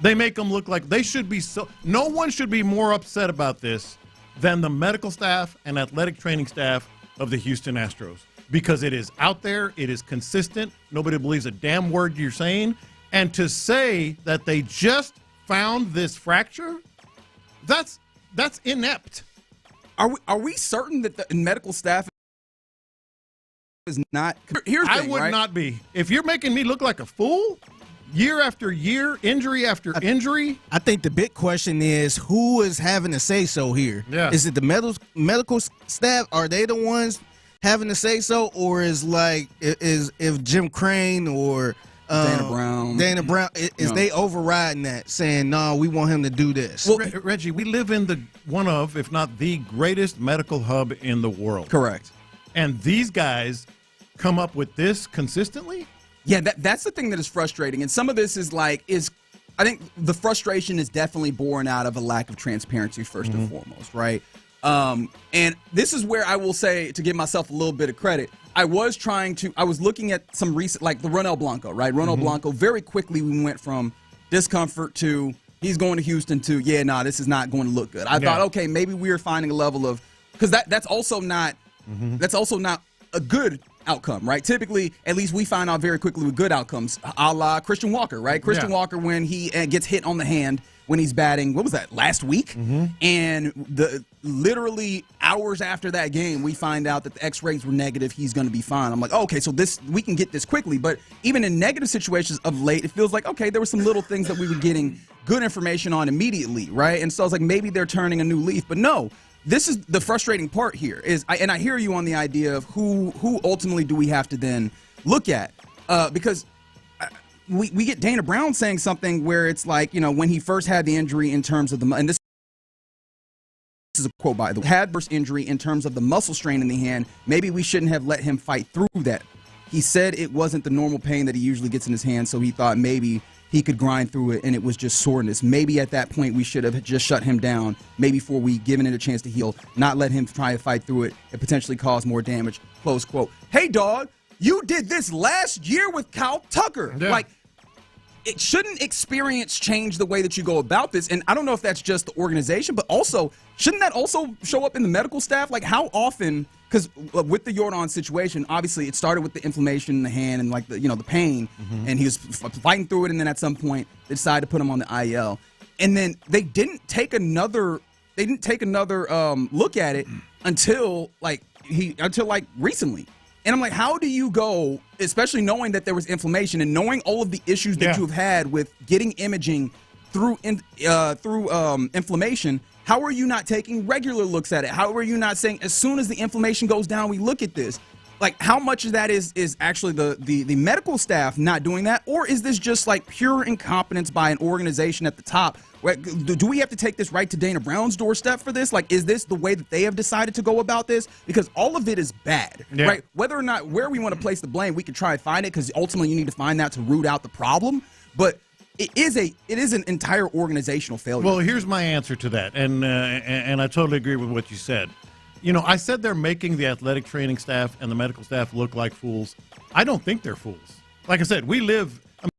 They make them look like they should be no one should be more upset about this than the medical staff and athletic training staff of the Houston Astros. Because it is out there, it is consistent, nobody believes a damn word you're saying. And to say that they just found this fracture, that's inept. Are we certain that the medical staff is not? Here's the thing, I would not be. If you're making me look like a fool, year after year, injury after injury. I think the big question is who is having a say so here? Yeah. Is it the medical staff? Are they the ones having to say so, or is if Jim Crane or Dana Brown is they overriding that, saying no, we want him to do this? Well, Reggie, we live in one of, if not the greatest medical hub in the world. Correct. And these guys come up with this consistently? Yeah, that's the thing that is frustrating. And some of this I think the frustration is definitely born out of a lack of transparency first and foremost, right? And this is where I will say, to give myself a little bit of credit, I was looking at some recent, like the Ronel Blanco, right? Ronel Blanco, very quickly we went from discomfort to he's going to Houston to, this is not going to look good. I thought, okay, maybe we're finding a level of, because that's also not a good outcome, right? Typically, at least we find out very quickly with good outcomes, a la Christian Walker, right? Christian Walker, when he gets hit on the hand when he's batting, what was that, last week? And literally hours after that game, we find out that the X-rays were negative. He's going to be fine. I'm like, okay, so we can get this quickly. But even in negative situations of late, it feels like, okay, there were some little things that we were getting good information on immediately, right? And so I was like, maybe they're turning a new leaf. But no, this is the frustrating part here. And I hear you on the idea of who ultimately do we have to then look at? Because we get Dana Brown saying something where it's like, when he first had the injury in terms of and this is a quote by the way, had burst injury in terms of the muscle strain in the hand, maybe we shouldn't have let him fight through that. He said it wasn't the normal pain that he usually gets in his hand, so he thought maybe he could grind through it and it was just soreness. Maybe at that point we should have just shut him down, maybe before we given it a chance to heal, not let him try to fight through it and potentially cause more damage, close quote. Hey, dog, you did this last year with Kyle Tucker. Yeah. Like, it shouldn't experience change the way that you go about this. And I don't know if that's just the organization, but also, shouldn't that also show up in the medical staff? Like, how often, because with the Yordan situation, obviously it started with the inflammation in the hand and like the pain, and he was fighting through it, and then at some point they decided to put him on the IL. And then they didn't take another look at it until recently. And I'm like, how do you go, especially knowing that there was inflammation and knowing all of the issues that you have had with getting imaging through inflammation, how are you not taking regular looks at it? How are you not saying, as soon as the inflammation goes down, we look at this? Like, how much of that is actually the medical staff not doing that? Or is this just like pure incompetence by an organization at the top? Do we have to take this right to Dana Brown's doorstep for this? Like, is this the way that they have decided to go about this? Because all of it is bad, right? Whether or not where we want to place the blame, we can try and find it, because ultimately you need to find that to root out the problem. But it is an entire organizational failure. Well, here's my answer to that, and I totally agree with what you said. I said they're making the athletic training staff and the medical staff look like fools. I don't think they're fools. Like I said, we live. I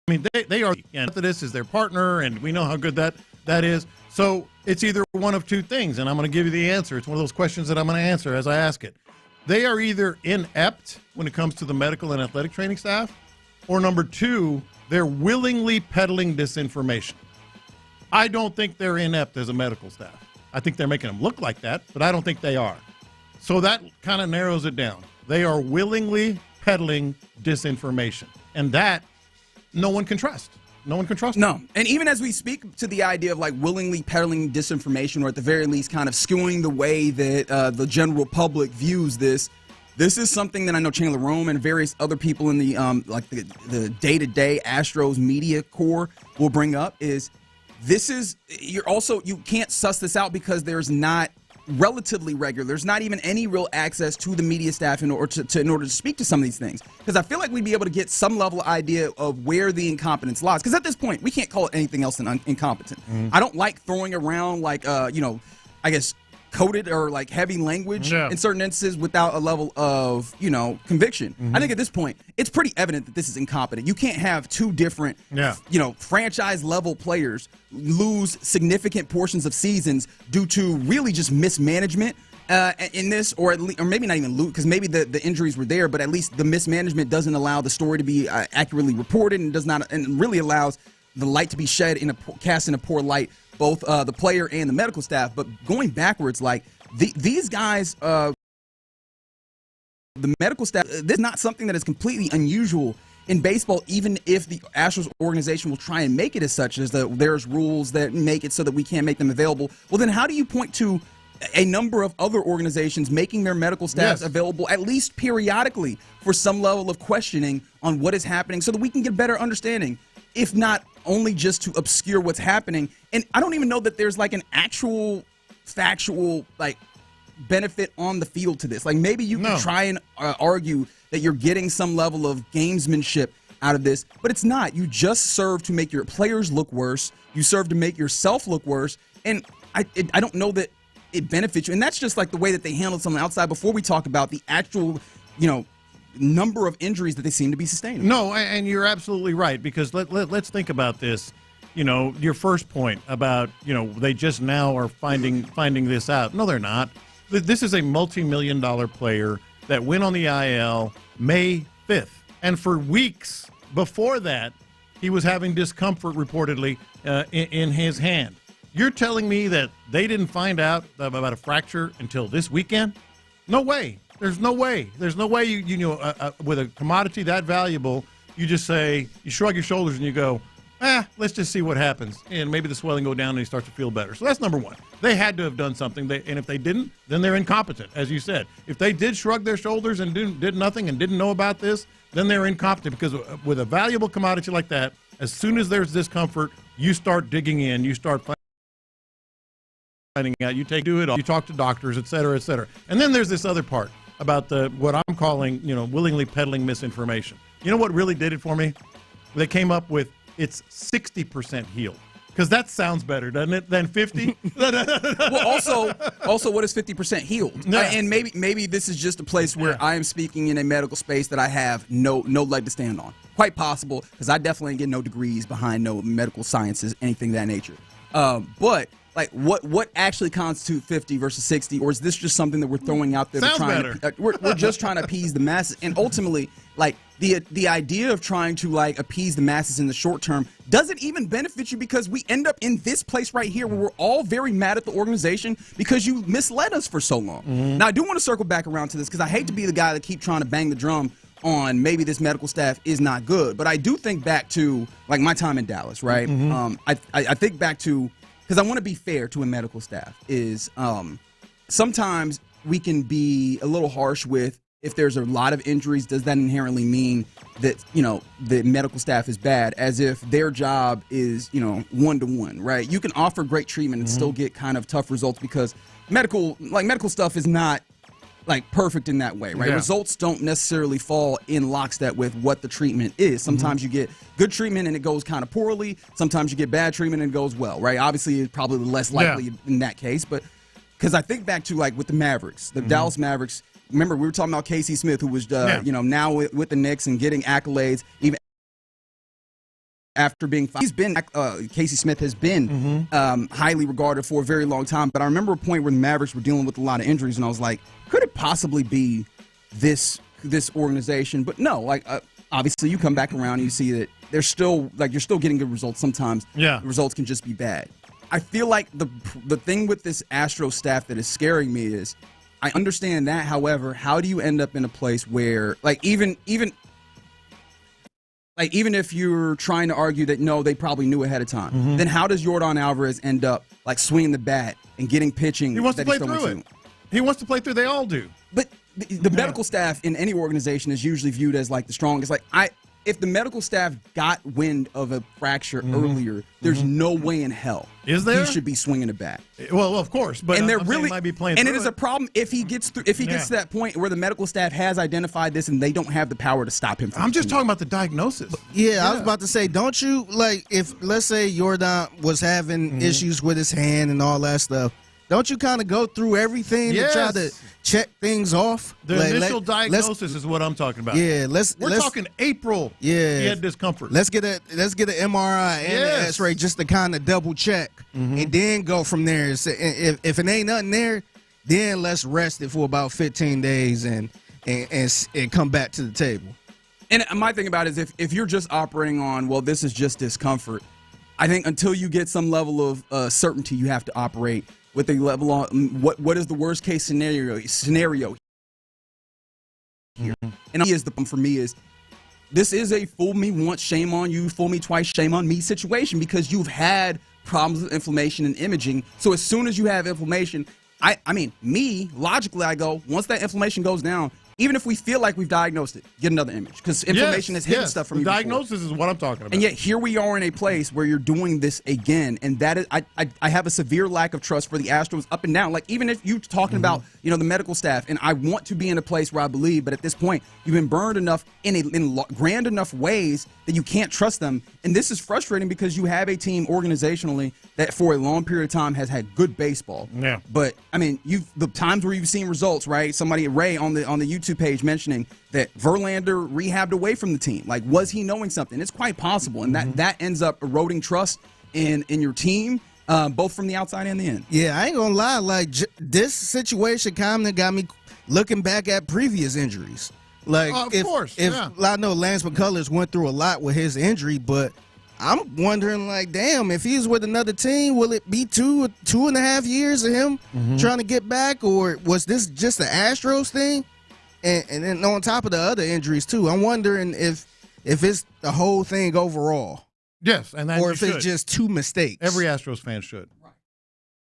mean, they are. And this is their partner, and we know how good that is. So it's either one of two things, and I'm going to give you the answer. It's one of those questions that I'm going to answer as I ask it. They are either inept when it comes to the medical and athletic training staff, or number two, they're willingly peddling disinformation. I don't think they're inept as a medical staff. I think they're making them look like that, but I don't think they are. So that kind of narrows it down. They are willingly peddling disinformation, and that no one can trust. No one can trust them. No. And even as we speak to the idea of like willingly peddling disinformation, or at the very least kind of skewing the way that the general public views this is something that I know Chandler Rome and various other people in the the day-to-day Astros media core will bring up is you can't suss this out because there's not relatively regular. There's not even any real access to the media staff in order to speak to some of these things. Because I feel like we'd be able to get some level of idea of where the incompetence lies. Because at this point, we can't call it anything else than incompetent. I don't like throwing around I guess coded or like heavy language in certain instances without a level of conviction. I think at this point it's pretty evident that this is incompetent. You can't have two different franchise level players lose significant portions of seasons due to really just mismanagement in this, or maybe not even lose, because maybe the injuries were there, but at least the mismanagement doesn't allow the story to be accurately reported and really allows the light to be cast in a poor light, both the player and the medical staff. But going backwards, like these guys, the medical staff, this is not something that is completely unusual in baseball, even if the Astros organization will try and make it as such, as there's rules that make it so that we can't make them available. Well, then how do you point to a number of other organizations making their medical staffs available at least periodically for some level of questioning on what is happening so that we can get better understanding, if not only just to obscure what's happening? And I don't even know that there's like an actual factual benefit on the field to this. Like maybe you can try and argue that you're getting some level of gamesmanship out of this, but it's not. You just serve to make your players look worse. You serve to make yourself look worse. And I don't know that it benefits you. And that's just like the way that they handled something outside before we talk about the actual, number of injuries that they seem to be sustaining. No, and you're absolutely right, because let's think about this. Your first point about, they just now are finding this out. No, they're not. This is a multi-million-dollar player that went on the IL May 5th. And for weeks before that, he was having discomfort reportedly in his hand. You're telling me that they didn't find out about a fracture until this weekend? No way. There's no way. There's no way you with a commodity that valuable, you just say, you shrug your shoulders and you go, let's just see what happens. And maybe the swelling go down and he starts to feel better. So that's number one. They had to have done something. And if they didn't, then they're incompetent, as you said. If they did shrug their shoulders and did nothing and didn't know about this, then they're incompetent, because with a valuable commodity like that, as soon as there's discomfort, you start digging in, you start finding out, you do it all, you talk to doctors, et cetera, et cetera. And then there's this other part. about what I'm calling, willingly peddling misinformation. You know what really did it for me? They came up with it's 60% healed. Because that sounds better, doesn't it, than 50? Well, also, what is 50% healed? Yeah. And maybe this is just a place where I am speaking in a medical space that I have no leg to stand on. Quite possible, because I definitely get no degrees behind no medical sciences, anything of that nature. But like, what actually constitutes 50 versus 60, or is this just something that we're throwing out there? We're just trying to appease the masses, and ultimately, like the idea of trying to like appease the masses in the short term doesn't even benefit you, because we end up in this place right here where we're all very mad at the organization because you misled us for so long. Now, I do want to circle back around to this because I hate to be the guy that keep trying to bang the drum on maybe this medical staff is not good, but I do think back to like my time in Dallas, right? I think back to, because I want to be fair to a medical staff, is sometimes we can be a little harsh with, if there's a lot of injuries, does that inherently mean that, the medical staff is bad, as if their job is, one-to-one, right? You can offer great treatment and still get kind of tough results, because medical stuff is not like perfect in that way, right? Yeah. Results don't necessarily fall in lockstep with what the treatment is. Sometimes you get good treatment and it goes kind of poorly. Sometimes you get bad treatment and it goes well, right? Obviously, it's probably less likely in that case, but because I think back to like with the Mavericks, the Dallas Mavericks. Remember, we were talking about Casey Smith, who was now with the Knicks and getting accolades even after being fired. Casey Smith has been highly regarded for a very long time. But I remember a point where the Mavericks were dealing with a lot of injuries, and I was like, could it possibly be this organization? But no, like obviously you come back around and you see that they're still you're still getting good results. Sometimes the results can just be bad. I feel like the thing with this Astros staff that is scaring me is, I understand that. However, how do you end up in a place where, even if you're trying to argue that no, they probably knew ahead of time, then how does Yordan Alvarez end up swinging the bat and getting pitching? He wants to play through it. He wants to play through. They all do. But the medical staff in any organization is usually viewed as the strongest. If the medical staff got wind of a fracture earlier, there's no way in hell he should be swinging a bat. Well, of course, but and he might be playing. And it is a problem if he gets to that point where the medical staff has identified this and they don't have the power to stop him. I'm just talking about the diagnosis. Yeah, I was about to say, don't you if let's say Yordan was having issues with his hand and all that stuff, don't you kind of go through everything to try to check things off? The initial diagnosis is what I'm talking about. Yeah, we're talking April. Yeah, he had discomfort. Let's get an MRI and an X-ray just to kind of double check, and then go from there. If it ain't nothing there, then let's rest it for about 15 days and come back to the table. And my thing about it is, if you're just operating on, well, this is just discomfort, I think until you get some level of certainty, you have to operate with a level on what is the worst case scenario here. And is the for me is, this is a fool me once, shame on you, fool me twice, shame on me situation, because you've had problems with inflammation and imaging. So as soon as you have inflammation, logically I go, once that inflammation goes down, even if we feel like we've diagnosed it, get another image, because inflammation has hidden stuff from you. Diagnosis is what I'm talking about. And yet here we are in a place where you're doing this again, and that is, I have a severe lack of trust for the Astros up and down. Even if you're talking about the medical staff, and I want to be in a place where I believe, but at this point you've been burned enough in grand enough ways that you can't trust them, and this is frustrating because you have a team organizationally that for a long period of time has had good baseball. Yeah. But the times where you've seen results, right? Somebody, Ray, on the YouTube page mentioning that Verlander rehabbed away from the team. Was he knowing something? It's quite possible, and that ends up eroding trust in your team, both from the outside and the in. Yeah, I ain't gonna lie. This situation kind of got me looking back at previous injuries. Of course, I know Lance McCullers went through a lot with his injury, but I'm wondering, damn, if he's with another team, will it be 2.5 years of him trying to get back, or was this just the Astros thing? And then on top of the other injuries too, I'm wondering if it's the whole thing overall. Yes, and or if it's just two mistakes. Every Astros fan should. Right.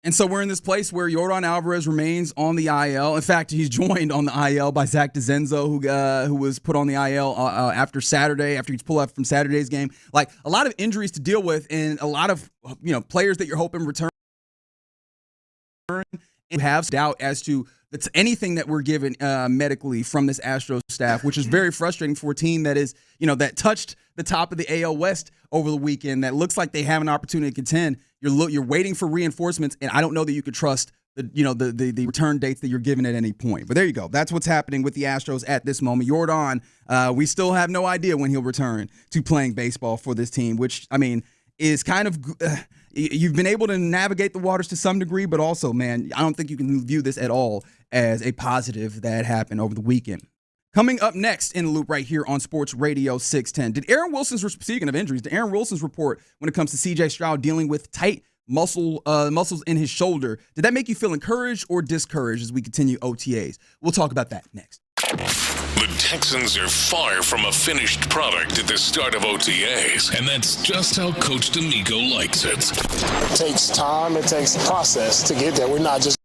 And so we're in this place where Yordan Alvarez remains on the IL. In fact, he's joined on the IL by Zach DeZenzo, who was put on the IL after he's pulled out from Saturday's game. A lot of injuries to deal with, and a lot of players that you're hoping return. You have doubt as to That's anything that we're given medically from this Astros staff, which is very frustrating for a team that is, that touched the top of the AL West over the weekend, that looks like they have an opportunity to contend. You're waiting for reinforcements, and I don't know that you could trust the return dates that you're given at any point. But there you go. That's what's happening with the Astros at this moment. Yordan, we still have no idea when he'll return to playing baseball for this team, which, is kind of you've been able to navigate the waters to some degree, but also, man, I don't think you can view this at all as a positive that happened over the weekend. Coming up next in the loop right here on Sports Radio 610. Speaking of injuries, did Aaron Wilson's report when it comes to C.J. Stroud dealing with tight muscles in his shoulder, did that make you feel encouraged or discouraged as we continue OTAs? We'll talk about that next. The Texans are far from a finished product at the start of OTAs, and that's just how Coach DeMeco likes it. It takes time, it takes a process to get there. We're not just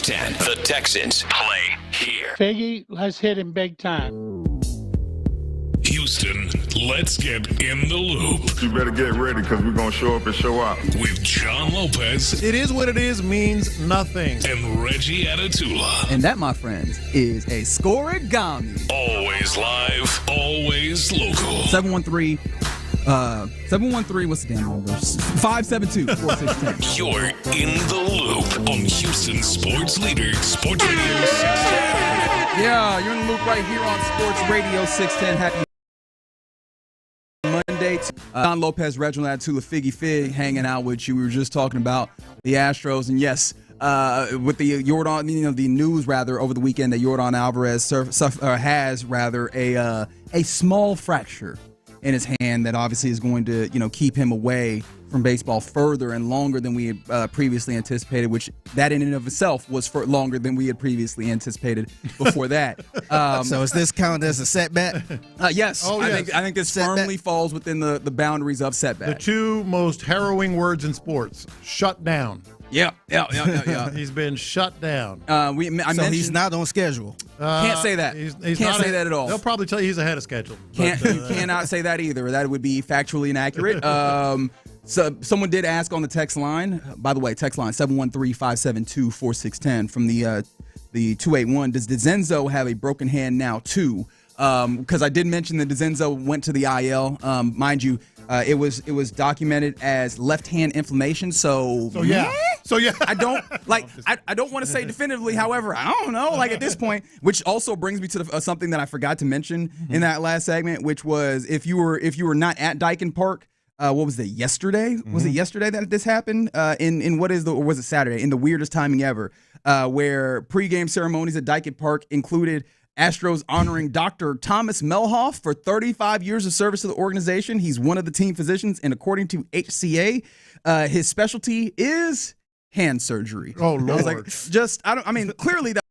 610. The Texans play here. Figgy, let's hit him big time. Houston, let's get in the loop. You better get ready because we're going to show up and show out. With John Lopez. It is what it is means nothing. And Reggie Atatula. And that, my friends, is a scoregami. Always live, always local. 713, what's the damn number? 572-4610. You're in the loop on Houston Sports Leader, Sports Radio 610. Yeah, you're in the loop right here on Sports Radio 610. Happy Monday. Don Lopez, Reginald Atatula, Figgy Fig hanging out with you. We were just talking about the Astros, and yes, with the Yordan, the news rather over the weekend that Yordan Alvarez has a small fracture in his hand that obviously is going to keep him away from baseball further and longer than we had previously anticipated, which that in and of itself was for longer than we had previously anticipated before that. So is this counted as a setback? Yes. Oh, yes. I think this firmly falls within the boundaries of setback. The two most harrowing words in sports: shut down. Yeah. He's been shut down. He's not on schedule. Can't say that. Can't say that at all. They'll probably tell you he's ahead of schedule. You cannot say that either. That would be factually inaccurate. So someone did ask on the text line. By the way, text line 713-572-4610 from the 281. Does DeZenzo have a broken hand now too? Because I did mention that DeZenzo went to the IL. Mind you, it was documented as left hand inflammation. So yeah. I don't I don't want to say definitively. However, I don't know. Like at this point, which also brings me to something that I forgot to mention in that last segment, which was if you were not at Dyken Park. What was it? Yesterday? Was it yesterday that this happened? Or was it Saturday? In the weirdest timing ever, where pregame ceremonies at Dyken Park included Astros honoring Dr. Thomas Melhoff for 35 years of service to the organization. He's one of the team physicians, and according to HCA, his specialty is hand surgery. Oh Lord! I was like, clearly that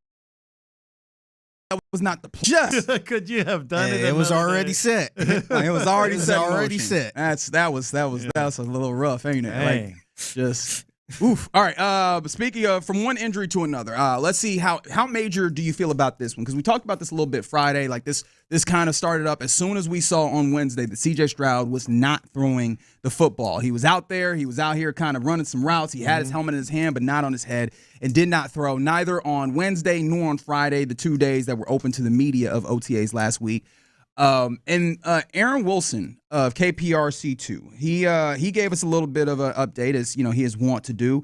was not the plan. Could you have done it? It was already set. It was already set. Already set. That was a little rough, ain't it? Dang. Like just. Oof. All right. Speaking of from one injury to another, let's see how major do you feel about this one? Because we talked about this a little bit Friday. Like this kind of started up as soon as we saw on Wednesday that C.J. Stroud was not throwing the football. He was out there. He was out here kind of running some routes. He had his helmet in his hand, but not on his head, and did not throw neither on Wednesday nor on Friday, the 2 days that were open to the media of OTAs last week. And Aaron Wilson of KPRC2, he gave us a little bit of an update, as he is wont to do,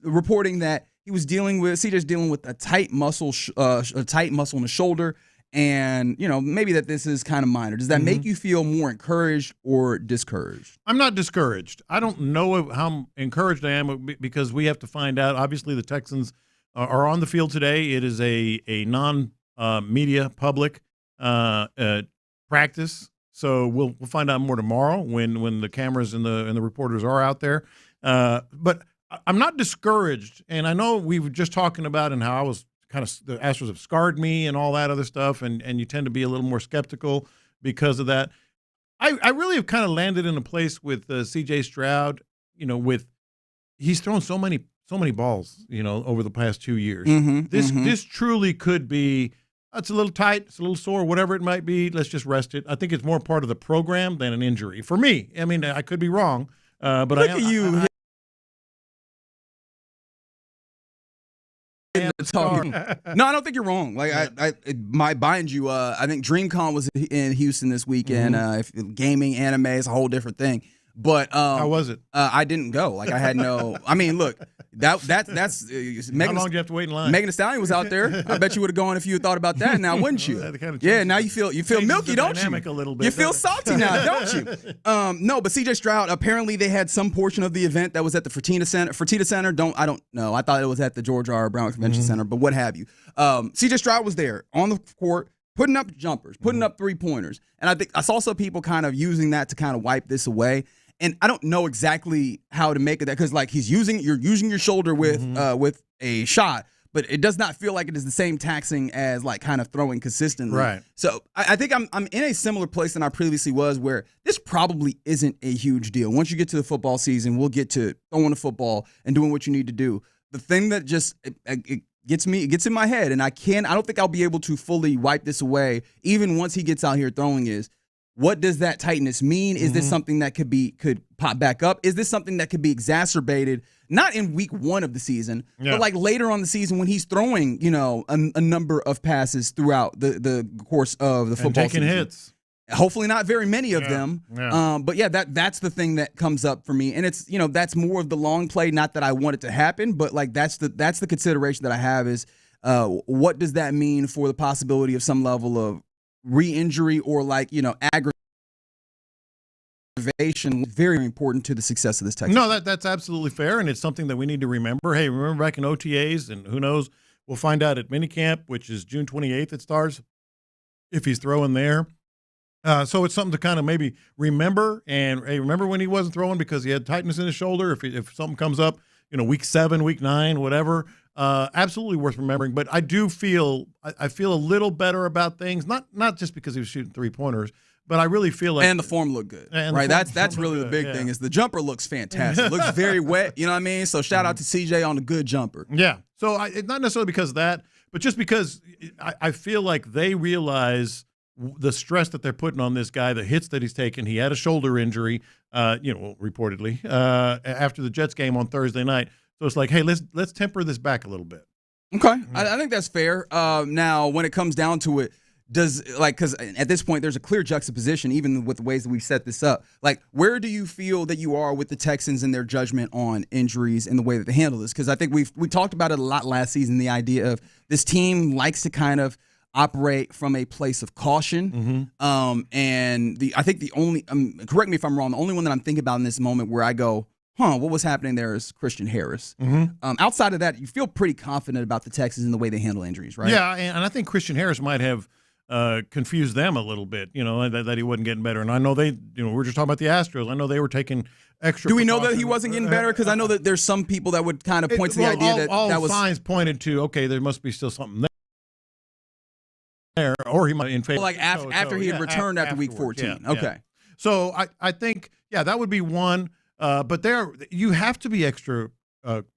reporting that CJ's dealing with a tight muscle in the shoulder, and maybe that this is kind of minor. Does that make you feel more encouraged or discouraged? I'm not discouraged. I don't know how encouraged I am because we have to find out. Obviously, the Texans are on the field today. It is a non-media public practice, so we'll find out more tomorrow when the cameras and the reporters are out there. But I'm not discouraged, and I know we were just talking about and how I was kind of the Astros have scarred me and all that other stuff, and you tend to be a little more skeptical because of that. I really have kind of landed in a place with C.J. Stroud. With he's thrown so many balls, over the past 2 years. This truly could be. It's a little tight, it's a little sore, whatever it might be. Let's just rest it. I think it's more part of the program than an injury. For me, I mean, I could be wrong, but Look at you. No, I don't think you're wrong. Like I might bind you. I think DreamCon was in Houston this weekend. If gaming, anime is a whole different thing. But how was it? I didn't go. Like I had no. I mean, look, that's. Megan, how long do you have to wait in line? Megan Thee Stallion was out there. I bet you would have gone if you had thought about that. Now, wouldn't you? Yeah. Now you feel milky, don't you? A little bit, you feel salty now, don't you? No, but CJ Stroud. Apparently, they had some portion of the event that was at the Fertitta Center. I don't know. I thought it was at the George R. Brown Convention Center, but what have you? CJ Stroud was there on the court, putting up jumpers, putting up 3-pointers, and I think I saw some people kind of using that to kind of wipe this away. And I don't know exactly how to make it that because like you're using your shoulder with a shot, but it does not feel like it is the same taxing as like kind of throwing consistently. Right. So I think I'm in a similar place than I previously was, where this probably isn't a huge deal. Once you get to the football season, we'll get to throwing the football and doing what you need to do. The thing that just it gets in my head, and I don't think I'll be able to fully wipe this away, even once he gets out here throwing, is what does that tightness mean? Is this something that could pop back up? Is this something that could be exacerbated, not in week 1 of the season, but like later on the season when he's throwing, a number of passes throughout the course of the football season. And taking hits. Hopefully not very many of them. Yeah. But yeah, that's the thing that comes up for me. And it's, that's more of the long play, not that I want it to happen, but like that's the consideration that I have is what does that mean for the possibility of some level of re-injury or aggravation? Very important to the success of this Texans. No, that's absolutely fair, and it's something that we need to remember. Hey, remember back in OTAs, and who knows, we'll find out at minicamp, which is June 28th it starts, if he's throwing there. So it's something to kind of maybe remember, and hey, remember when he wasn't throwing because he had tightness in his shoulder. If something comes up, week 7, week 9, whatever, absolutely worth remembering. But I do feel I feel a little better about things, not just because he was shooting 3-pointers, but I really feel like and the form looked good, right? That's really the big thing is the jumper looks fantastic, looks very wet. You know what I mean? So shout out to CJ on the good jumper. Yeah. So not necessarily because of that, but just because I feel like they realize the stress that they're putting on this guy, the hits that he's taken. He had a shoulder injury, reportedly, after the Jets game on Thursday night. So it's like, hey, let's temper this back a little bit. Okay, I think that's fair. Now, when it comes down to it, because at this point there's a clear juxtaposition, even with the ways that we've set this up. Like, where do you feel that you are with the Texans and their judgment on injuries and the way that they handle this? Because I think we talked about it a lot last season. The idea of this team likes to kind of operate from a place of caution. And I think the only, correct me if I'm wrong, the only one that I'm thinking about in this moment where I go, what was happening there is Christian Harris. Outside of that, you feel pretty confident about the Texans and the way they handle injuries, right? Yeah, and I think Christian Harris might have confused them a little bit, that he wasn't getting better. And I know we were just talking about the Astros. I know they were taking extra. Do we know that he wasn't getting better? Because I know that there's some people that would kind of point to the idea that was signs pointed to, okay, there must be still something there, or he might in favor. Like after he had returned after week 14. Yeah, okay. Yeah. So I think, that would be one. But you have to be extra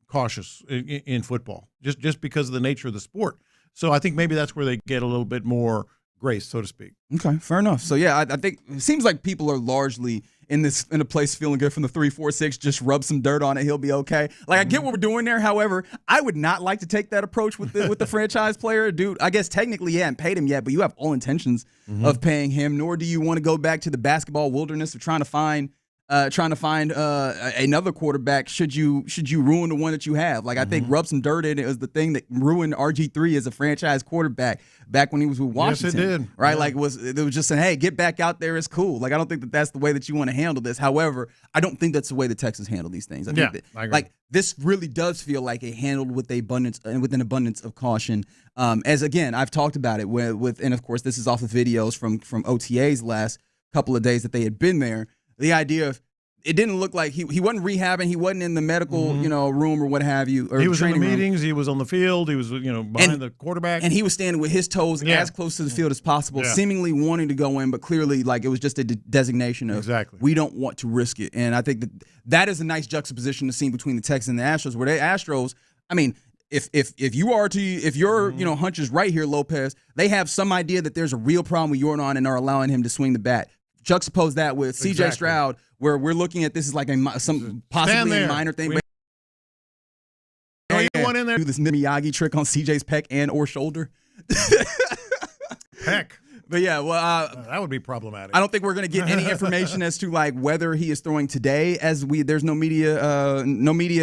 cautious in football, just because of the nature of the sport. So I think maybe that's where they get a little bit more grace, so to speak. Okay, fair enough. So yeah, I think it seems like people are largely in a place feeling good from the 3-4-6. Just rub some dirt on it, he'll be okay. Like I get what we're doing there. However, I would not like to take that approach with the franchise player, dude. I guess technically, you haven't paid him yet, but you have all intentions of paying him. Nor do you want to go back to the basketball wilderness of trying to find another quarterback should you ruin the one that you have. Like I think rub some dirt in it was the thing that ruined RG3 as a franchise quarterback back when he was with Washington. Yes, it did. Right? Yeah. Like it was just saying, hey, get back out there. It's cool. Like I don't think that that's the way that you want to handle this. However, I don't think that's the way the Texans handle these things. I think that, I agree. like this really does feel like a handled with an abundance of caution. As again, I've talked about it with and of course this is off of videos from OTAs last couple of days that they had been there. The idea of it didn't look like he wasn't rehabbing. He wasn't in the medical room or what have you. Or he was in the training meetings. He was on the field. He was behind the quarterback. And he was standing with his toes as close to the field as possible, seemingly wanting to go in, but clearly like it was just a designation of we don't want to risk it. And I think that is a nice juxtaposition to see between the Texans and the Astros, where the Astros, I mean, if your hunch is right here, Lopez, they have some idea that there's a real problem with Yordan and are allowing him to swing the bat. Juxtapose that with CJ Stroud, where we're looking at this as like some possibly a minor thing. You want in there? Do this Miyagi trick on CJ's pec and or shoulder. Pec. But yeah, well, that would be problematic. I don't think we're going to get any information as to like whether he is throwing today, as there's no media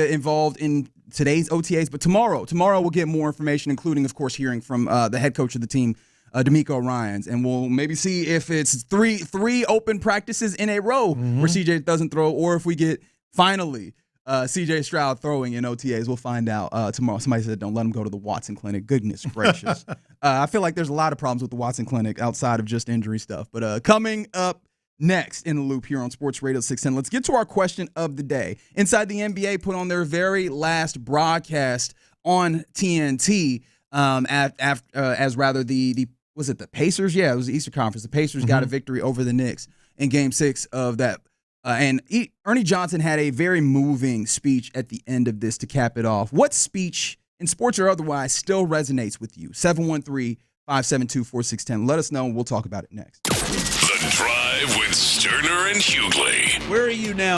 involved in today's OTAs. But tomorrow we'll get more information, including, of course, hearing from the head coach of the team, DeMeco Ryans, and we'll maybe see if it's three open practices in a row where CJ doesn't throw, or if we get finally CJ Stroud throwing in OTAs. We'll find out tomorrow. Somebody said don't let him go to the Watson Clinic. Goodness gracious. I feel like there's a lot of problems with the Watson Clinic outside of just injury stuff. But coming up next in the loop here on Sports Radio 610, let's get to our question of the day. Inside the NBA put on their very last broadcast on TNT was it the Pacers? Yeah, it was the Eastern Conference. The Pacers got a victory over the Knicks in Game 6 of that. And Ernie Johnson had a very moving speech at the end of this to cap it off. What speech in sports or otherwise, still resonates with you. 713-572-4610. Let us know, and we'll talk about it next. The Drive with Stoerner and Hughley. Where are you now?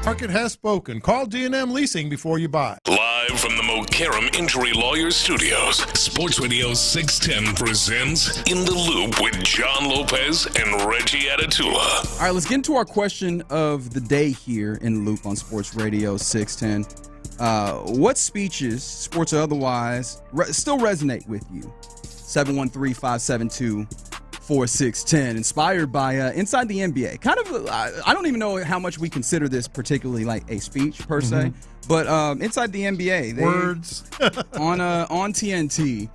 Market has spoken. Call D&M Leasing before you buy. Live from the Mokaram Injury Lawyers Studios, Sports Radio 610 presents In the Loop with John Lopez and Reggie Atatula. All right, let's get into our question of the day here in the Loop on Sports Radio 610. What speeches, sports or otherwise, still resonate with you? 713-572-4610. Inspired by Inside the NBA. Kind of, I don't even know how much we consider this particularly like a speech per se, but Inside the NBA, words on TNT.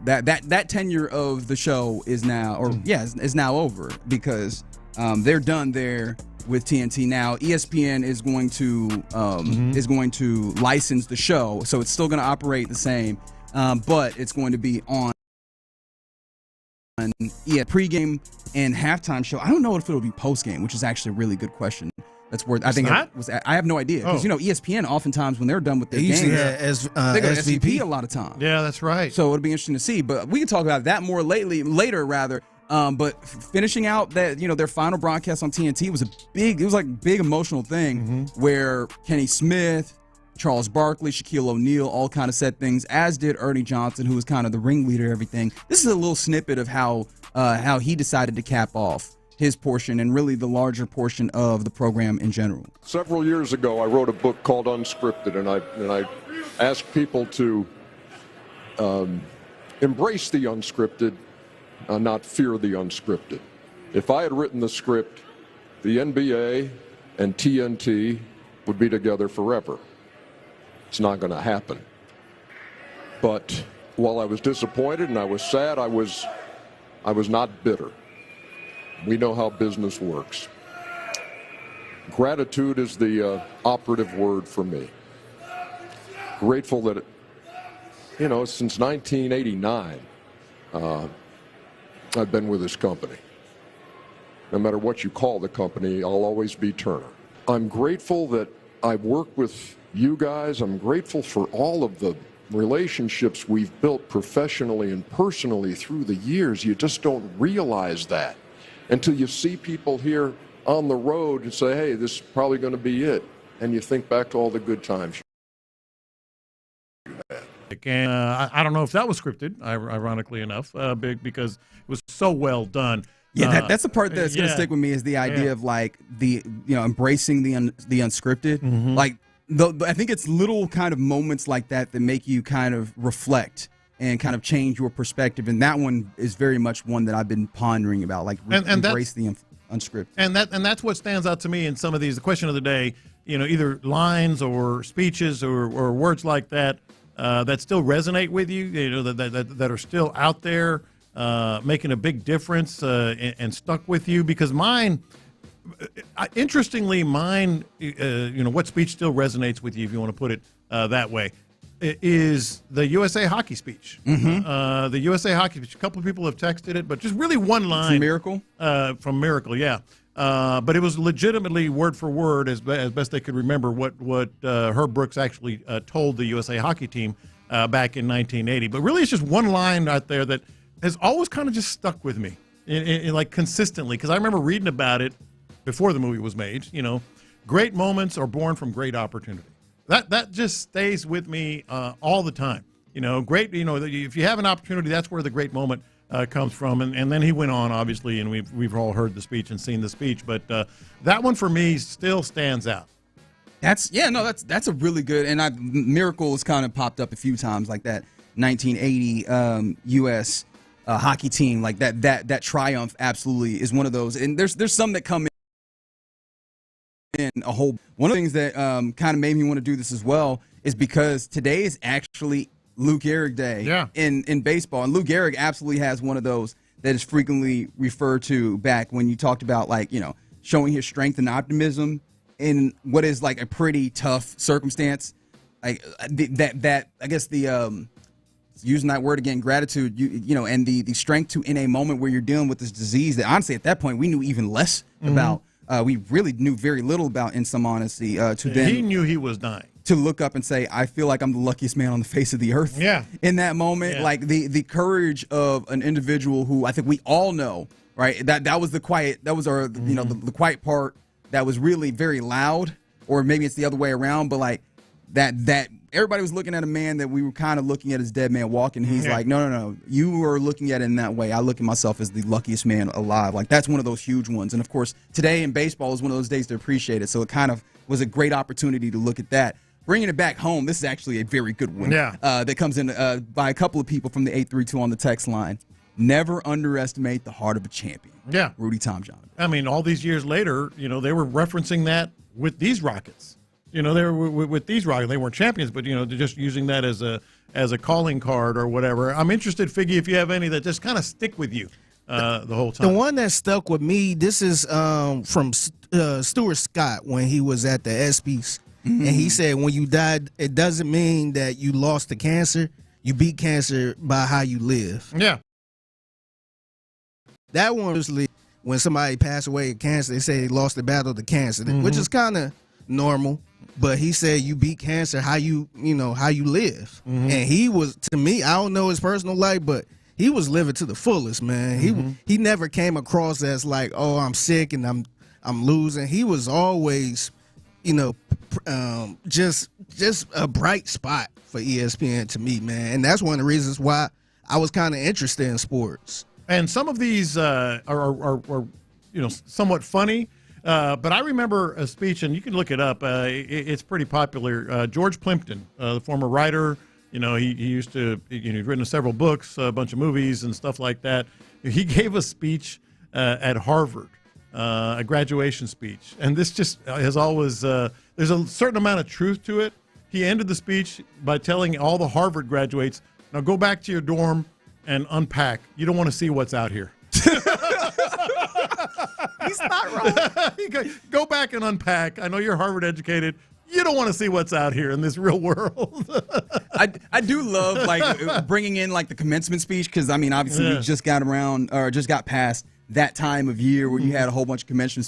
That tenure of the show is now, is now over because they're done there with TNT now. ESPN is going to license the show, so it's still going to operate the same, but it's going to be on pregame and halftime show. I don't know if it'll be postgame, which is actually a really good question. That's worth. I have no idea because ESPN oftentimes when they're done with their games, they go to SVP a lot of times. Yeah, that's right. So it'll be interesting to see. But we can talk about that more later. But finishing out that their final broadcast on TNT was a big emotional thing where Kenny Smith, Charles Barkley, Shaquille O'Neal all kind of said things, as did Ernie Johnson, who was kind of the ringleader of everything. This is a little snippet of how he decided to cap off his portion and really the larger portion of the program in general. Several years ago, I wrote a book called Unscripted, and I asked people to embrace the unscripted, not fear the unscripted. If I had written the script, the NBA and TNT would be together forever. It's not going to happen. But while I was disappointed and I was sad, I was not bitter. We know how business works. Gratitude is the operative word for me. Grateful that, since 1989, I've been with this company. No matter what you call the company, I'll always be Turner. I'm grateful that I've worked with you guys. I'm grateful for all of the relationships we've built professionally and personally through the years. You just don't realize that until you see people here on the road and say, hey, this is probably going to be it. And you think back to all the good times you had. And I don't know if that was scripted, ironically enough, because it was so well done. Yeah, that's the part that's going to stick with me is the idea of like the embracing the unscripted. Like I think it's little kind of moments like that make you kind of reflect and kind of change your perspective. And that one is very much one that I've been pondering about, like embrace the unscripted. And that's what stands out to me in some of these. The question of the day, either lines or speeches or words like that that still resonate with you, that are still out there. Making a big difference and stuck with you, because interestingly, what speech still resonates with you, if you want to put it that way, is the USA Hockey speech. The USA Hockey speech. A couple of people have texted it, but just really one line. From Miracle? From Miracle, yeah. But it was legitimately word for word, as best they could remember, what Herb Brooks actually told the USA Hockey team back in 1980. But really, it's just one line out there that has always kind of just stuck with me, like consistently, because I remember reading about it before the movie was made. Great moments are born from great opportunity. That just stays with me all the time. Great. If you have an opportunity, that's where the great moment comes from. And then he went on, obviously, and we've all heard the speech and seen the speech, but that one for me still stands out. That's a really good, and Miracle has kind of popped up a few times, like that 1980 U.S. Hockey team, like that triumph absolutely is one of those. And there's some that come in a whole. One of the things that kind of made me want to do this as well is because today is actually Lou Gehrig Day in baseball, and Lou Gehrig absolutely has one of those that is frequently referred to back when you talked about showing his strength and optimism in what is like a pretty tough circumstance. Like that I guess the using that word again, gratitude, and the strength to, in a moment where you're dealing with this disease that honestly at that point we knew even less about. We really knew very little about, in some honesty. He knew he was dying. To look up and say, I feel like I'm the luckiest man on the face of the earth. Yeah. In that moment, like the courage of an individual who I think we all know, right? That was the quiet. That was our the quiet part that was really very loud. or maybe it's the other way around, but like that everybody was looking at a man that we were kind of looking at as dead man walking. He's like, no, you are looking at it in that way. I look at myself as the luckiest man alive. Like, that's one of those huge ones. And of course, today in baseball is one of those days to appreciate it. So it kind of was a great opportunity to look at that. Bringing it back home, this is actually a very good one. That comes in by a couple of people from the 832 on the text line. Never underestimate the heart of a champion. Yeah. Rudy Tomjanovich. I mean, all these years later, they were referencing that with these Rockets. They were with these Rockets. They weren't champions, but they're just using that as a calling card or whatever. I'm interested, Figgy, if you have any that just kind of stick with you the whole time. The one that stuck with me, this is from Stuart Scott when he was at the ESPYs, and he said, when you died, it doesn't mean that you lost to cancer. You beat cancer by how you live. Yeah. That one was when somebody passed away of cancer, they say they lost the battle to cancer, which is kind of normal. But he said you beat cancer how you live. And he was, to me, I don't know his personal life, but he was living to the fullest, man. He never came across as like, oh, I'm sick and I'm losing. He was always, just a bright spot for ESPN to me, man. And that's one of the reasons why I was kind of interested in sports. And some of these are somewhat funny. But I remember a speech, and you can look it up. It's pretty popular. George Plimpton, the former writer, he used to, he's written several books, a bunch of movies and stuff like that. He gave a speech at Harvard, a graduation speech. And this just has always, there's a certain amount of truth to it. He ended the speech by telling all the Harvard graduates, now go back to your dorm and unpack. You don't want to see what's out here. He's not wrong. Go back and unpack. I know you're Harvard educated. You don't want to see what's out here in this real world. I do love bringing in the commencement speech, because I mean, obviously we just got past that time of year where you had a whole bunch of commencement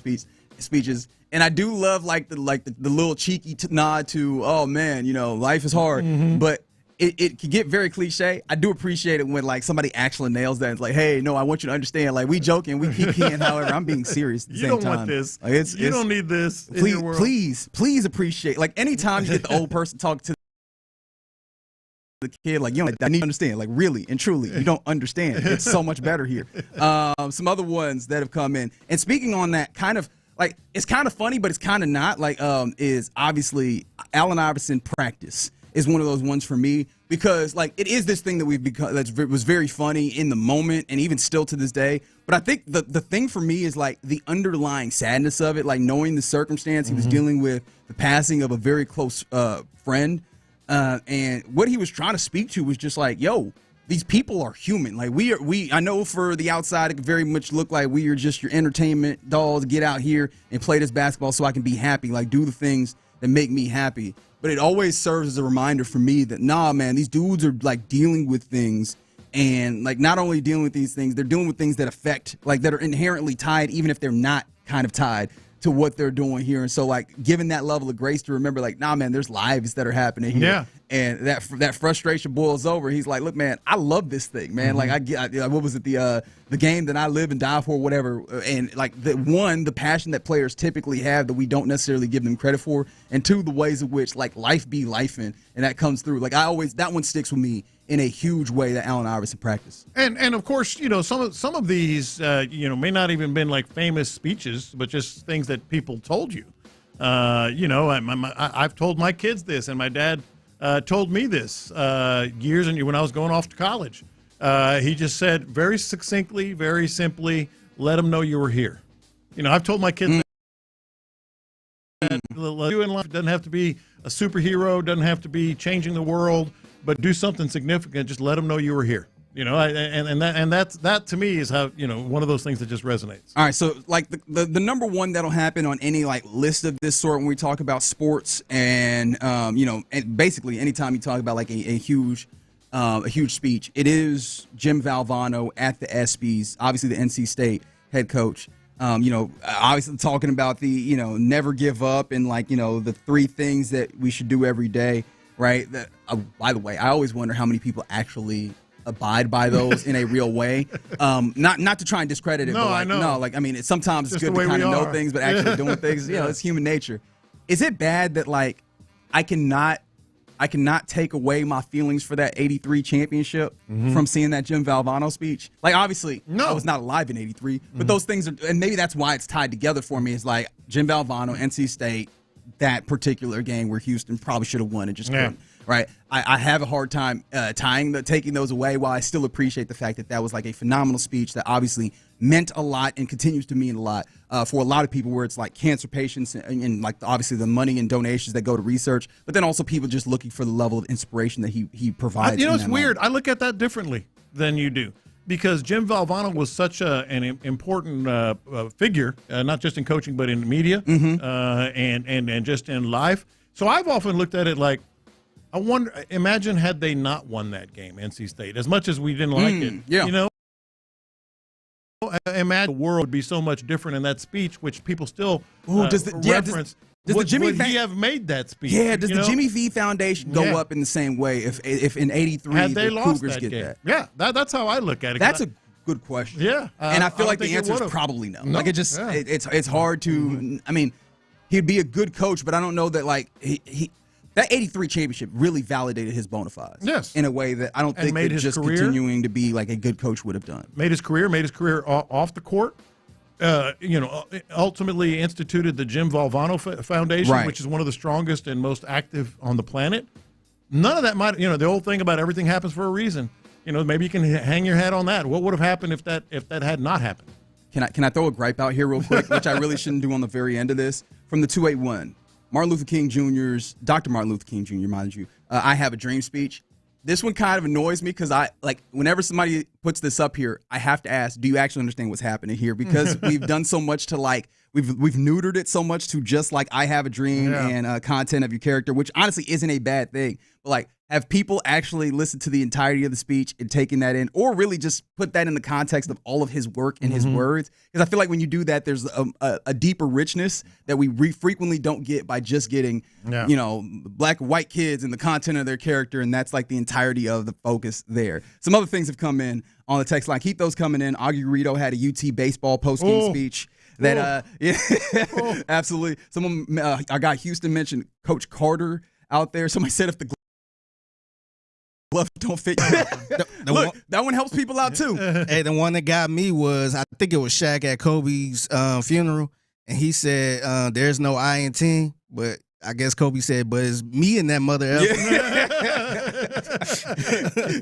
speeches, and I do love the little cheeky nod to, oh man, life is hard, but it can get very cliche. I do appreciate it when somebody actually nails that. It's like, hey, no, I want you to understand. We joking, we peeing. However, I'm being serious at the same time. You don't want this. You don't need this. Please appreciate. Anytime you get the old person talk to the kid, I need to understand. Really and truly, you don't understand. It's so much better here. Some other ones that have come in, and speaking on that, kind of it's kind of funny, but it's kind of not. Is obviously Allen Iverson practice is one of those ones for me, because it is this thing that we've become that was very funny in the moment and even still to this day. But I think the thing for me is the underlying sadness of it, knowing the circumstance. He was dealing with the passing of a very close friend, and what he was trying to speak to was just yo, these people are human. I know for the outside it could very much look like we are just your entertainment dolls. Get out here and play this basketball so I can be happy. Do the things that make me happy. But it always serves as a reminder for me that, nah, man, these dudes are dealing with things, and not only dealing with these things, they're dealing with things that affect, that are inherently tied, even if they're not kind of tied to what they're doing here. And so given that level of grace to remember, nah, man, there's lives that are happening here. Yeah. And that frustration boils over. He's like, look, man, I love this thing, man. What was it? The game that I live and die for, whatever. And the passion that players typically have that we don't necessarily give them credit for. And two, the ways in which life be lifing, and that comes through. That one sticks with me in a huge way, that Allen Iverson practice. And of course, some of these may not even been famous speeches, but just things that people told you. I've told my kids this, and my dad told me this years and when I was going off to college. He just said very succinctly, very simply, let them know you were here. I've told my kids that you in life doesn't have to be a superhero, doesn't have to be changing the world, but do something significant. Just let them know you were here. That to me is how one of those things that just resonates. All right, so the number one that'll happen on any list of this sort when we talk about sports, and and basically anytime you talk about a huge speech, it is Jim Valvano at the ESPYs, obviously the NC State head coach. Obviously talking about the never give up and the three things that we should do every day, right? By the way, I always wonder how many people actually abide by those in a real way. Not to try and discredit it, no, but I know. No, it's sometimes it's good to kind of know things, but actually doing things, it's human nature. is it bad that like I cannot take away my feelings for that 83 championship from seeing that Jim Valvano speech? Like, obviously, I was not alive in 83, but those things are, and maybe that's why it's tied together for me, is like Jim Valvano, NC State, that particular game where Houston probably should have won and just couldn't. Right? I have a hard time taking those away, while I still appreciate the fact that that was like a phenomenal speech that obviously meant a lot and continues to mean a lot for a lot of people, where it's like cancer patients and like obviously the money and donations that go to research, but then also people just looking for the level of inspiration that he provides. It's weird. I look at that differently than you do, because Jim Valvano was such an important figure, not just in coaching but in the media and just in life. So I've often looked at it like, I wonder, imagine had they not won that game, NC State, as much as we didn't like it. Yeah. You know, imagine the world would be so much different in that speech, which people still reference. Does the Jimmy would he have made that speech? Yeah, does the Jimmy V Foundation go up in the same way if in 83 had they the lost Cougars that get game? that? Yeah, that's how I look at it. That's a good question. Yeah. And I feel like the answer is probably no. Like it just it's hard to I mean, he'd be a good coach, but I don't know that like he that 83 championship really validated his bona fides. Yes. In a way that I don't think that just continuing to be like a good coach would have done. Made his career off the court. Ultimately instituted the Jim Valvano Foundation, which is one of the strongest and most active on the planet. None of that might, the old thing about everything happens for a reason. Maybe you can hang your hat on that. What would have happened if that had not happened? Can I throw a gripe out here real quick, which I really shouldn't do on the very end of this? From the 281, Dr. Martin Luther King Jr., mind you, I Have a Dream speech. This one kind of annoys me because whenever somebody puts this up here, I have to ask, do you actually understand what's happening here? Because we've done so much to we've neutered it so much to just like I Have a Dream and content of your character, which honestly isn't a bad thing. But have people actually listened to the entirety of the speech and taken that in, or really just put that in the context of all of his work and his words? Because I feel like when you do that, there's a deeper richness that we frequently don't get by just getting, black and white kids and the content of their character, and that's like the entirety of the focus there. Some other things have come in on the text line. Keep those coming in. Augie Rito had a UT baseball post-game speech. That absolutely. Someone, I got Houston mentioned Coach Carter out there. Somebody said if the glove don't fit you. Look, that one helps people out too. Hey, the one that got me was, I think it was Shaq at Kobe's funeral, and he said there's no I in team, but I guess Kobe said, but it's me and that mother effer.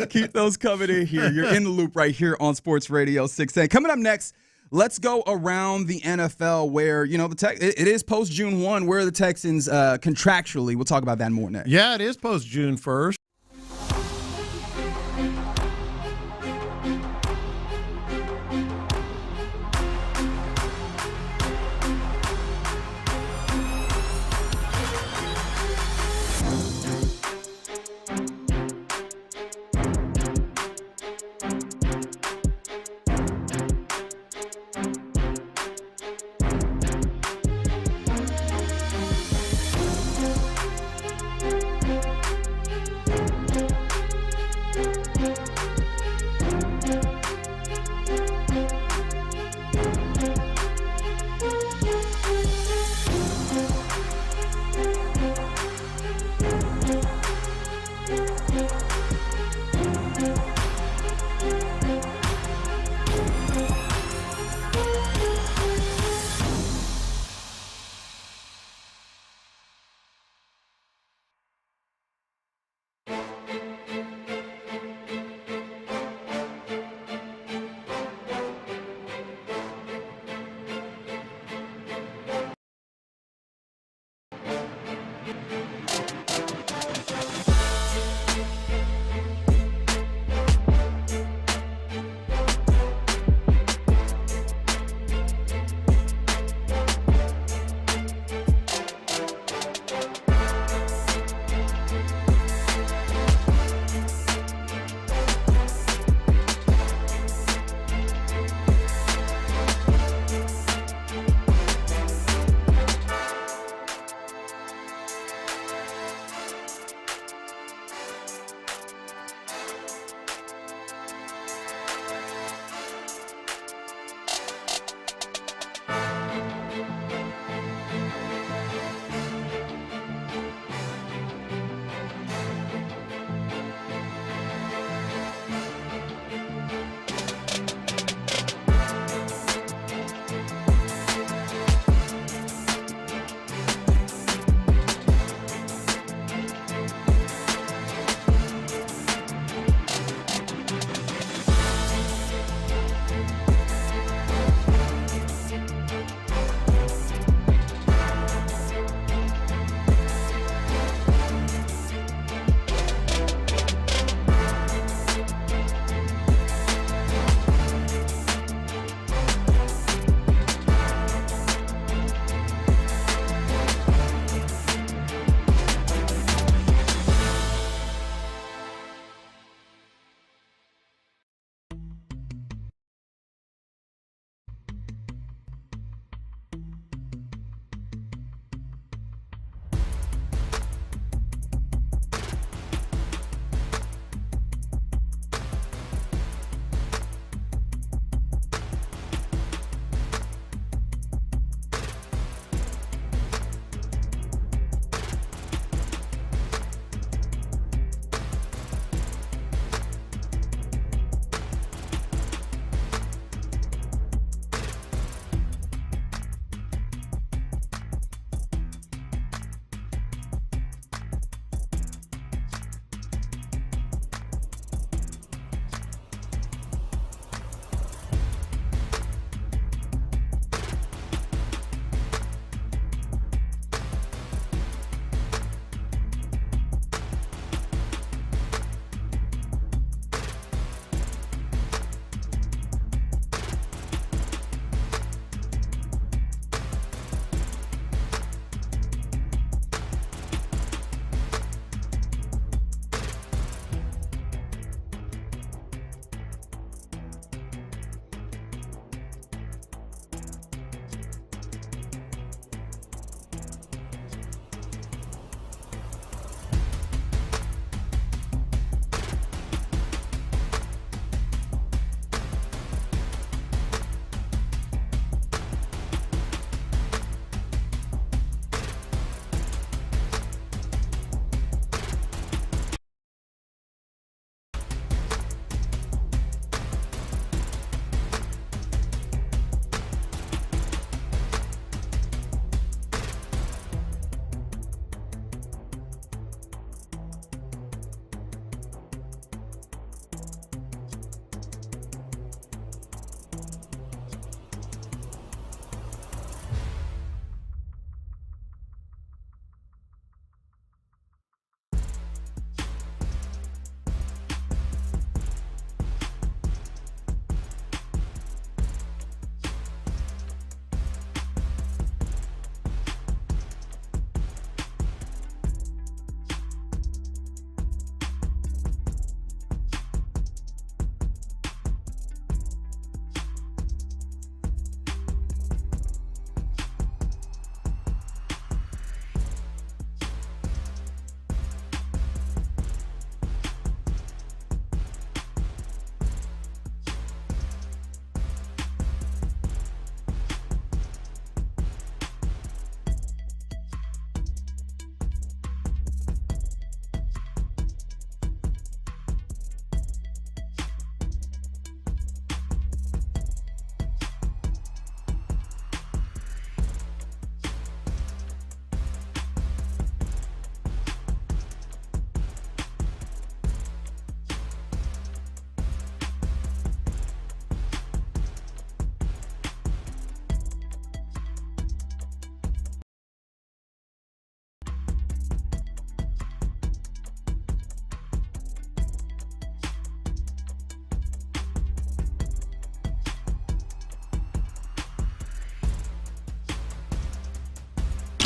Keep those coming in here. You're in the loop right here on Sports Radio 610. Coming up next, let's go around the NFL where, it is post-June 1, where the Texans contractually, we'll talk about that more next. Yeah, it is post-June 1st.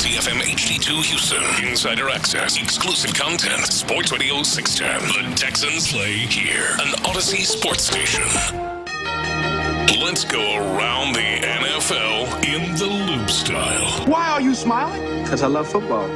TFM HD2 Houston. Insider access. Exclusive content. Sports Radio 610. The Texans play here. An Odyssey sports station. Let's go around the NFL in the loop style. Why are you smiling? Because I love football.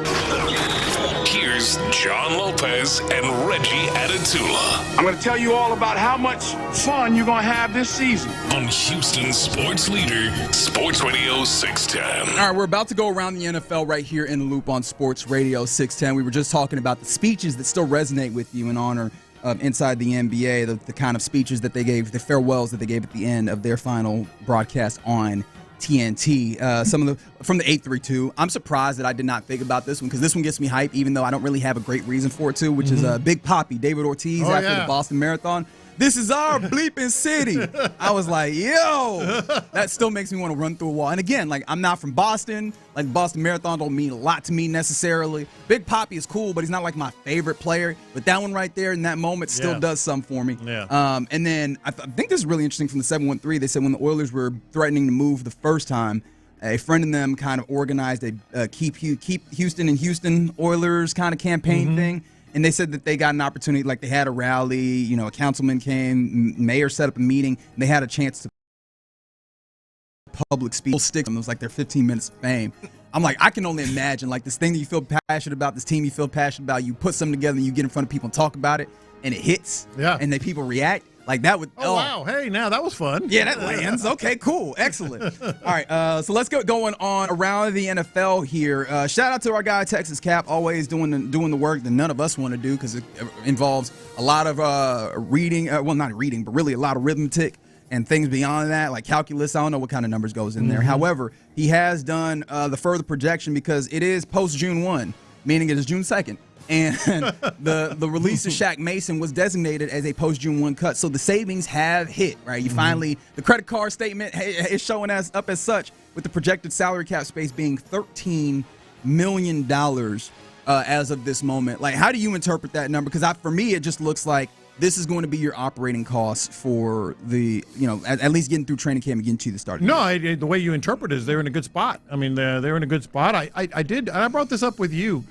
Here's John Lopez and Reggie Adatula. I'm going to tell you all about how much fun you're going to have this season. On Houston sports leader, Sports Radio 610. All right, we're about to go around the NFL right here in the loop on Sports Radio 610. We were just talking about the speeches that still resonate with you in honor of inside the NBA, the kind of speeches that they gave, the farewells that they gave at the end of their final broadcast on TNT. Some of from the 832. I'm surprised that I did not think about this one because this one gets me hype, even though I don't really have a great reason for it to, which is Big Papi, David Ortiz, after the Boston Marathon. This is our bleeping city. I was like, yo, that still makes me want to run through a wall. And again, like, I'm not from Boston. Like, Boston Marathon don't mean a lot to me necessarily. Big Papi is cool, but he's not like my favorite player. But that one right there in that moment still does something for me. Yeah. And then I think this is really interesting from the 713. They said when the Oilers were threatening to move the first time, a friend of them kind of organized a Keep Houston and Houston Oilers kind of campaign thing. And they said that they got an opportunity, like they had a rally, a councilman came, mayor set up a meeting, and they had a chance to public speak. It was like their 15 minutes of fame. I'm like, I can only imagine, like, this thing that you feel passionate about, this team you feel passionate about, you put something together and you get in front of people and talk about it, and it hits, and then people react. Like, that would... Oh, wow. Hey, now that was fun. Yeah, that lands. Okay, cool. Excellent. All right, so let's go going on around the NFL here. Shout out to our guy, Texas Cap, always doing the work that none of us want to do because it involves a lot of reading. Well, not reading, but really a lot of arithmetic and things beyond that, like calculus. I don't know what kind of numbers goes in there. However, he has done the further projection because it is post-June 1, meaning it is June 2nd. And the release of Shaq Mason was designated as a post-June 1 cut. So the savings have hit, right? You finally, the credit card statement is showing us up as such, with the projected salary cap space being $13 million as of this moment. Like, how do you interpret that number? Because for me, it just looks like this is going to be your operating costs for the, at least getting through training camp and getting to the start. No, the way you interpret it is they're in a good spot. I mean, they're in a good spot. I brought this up with you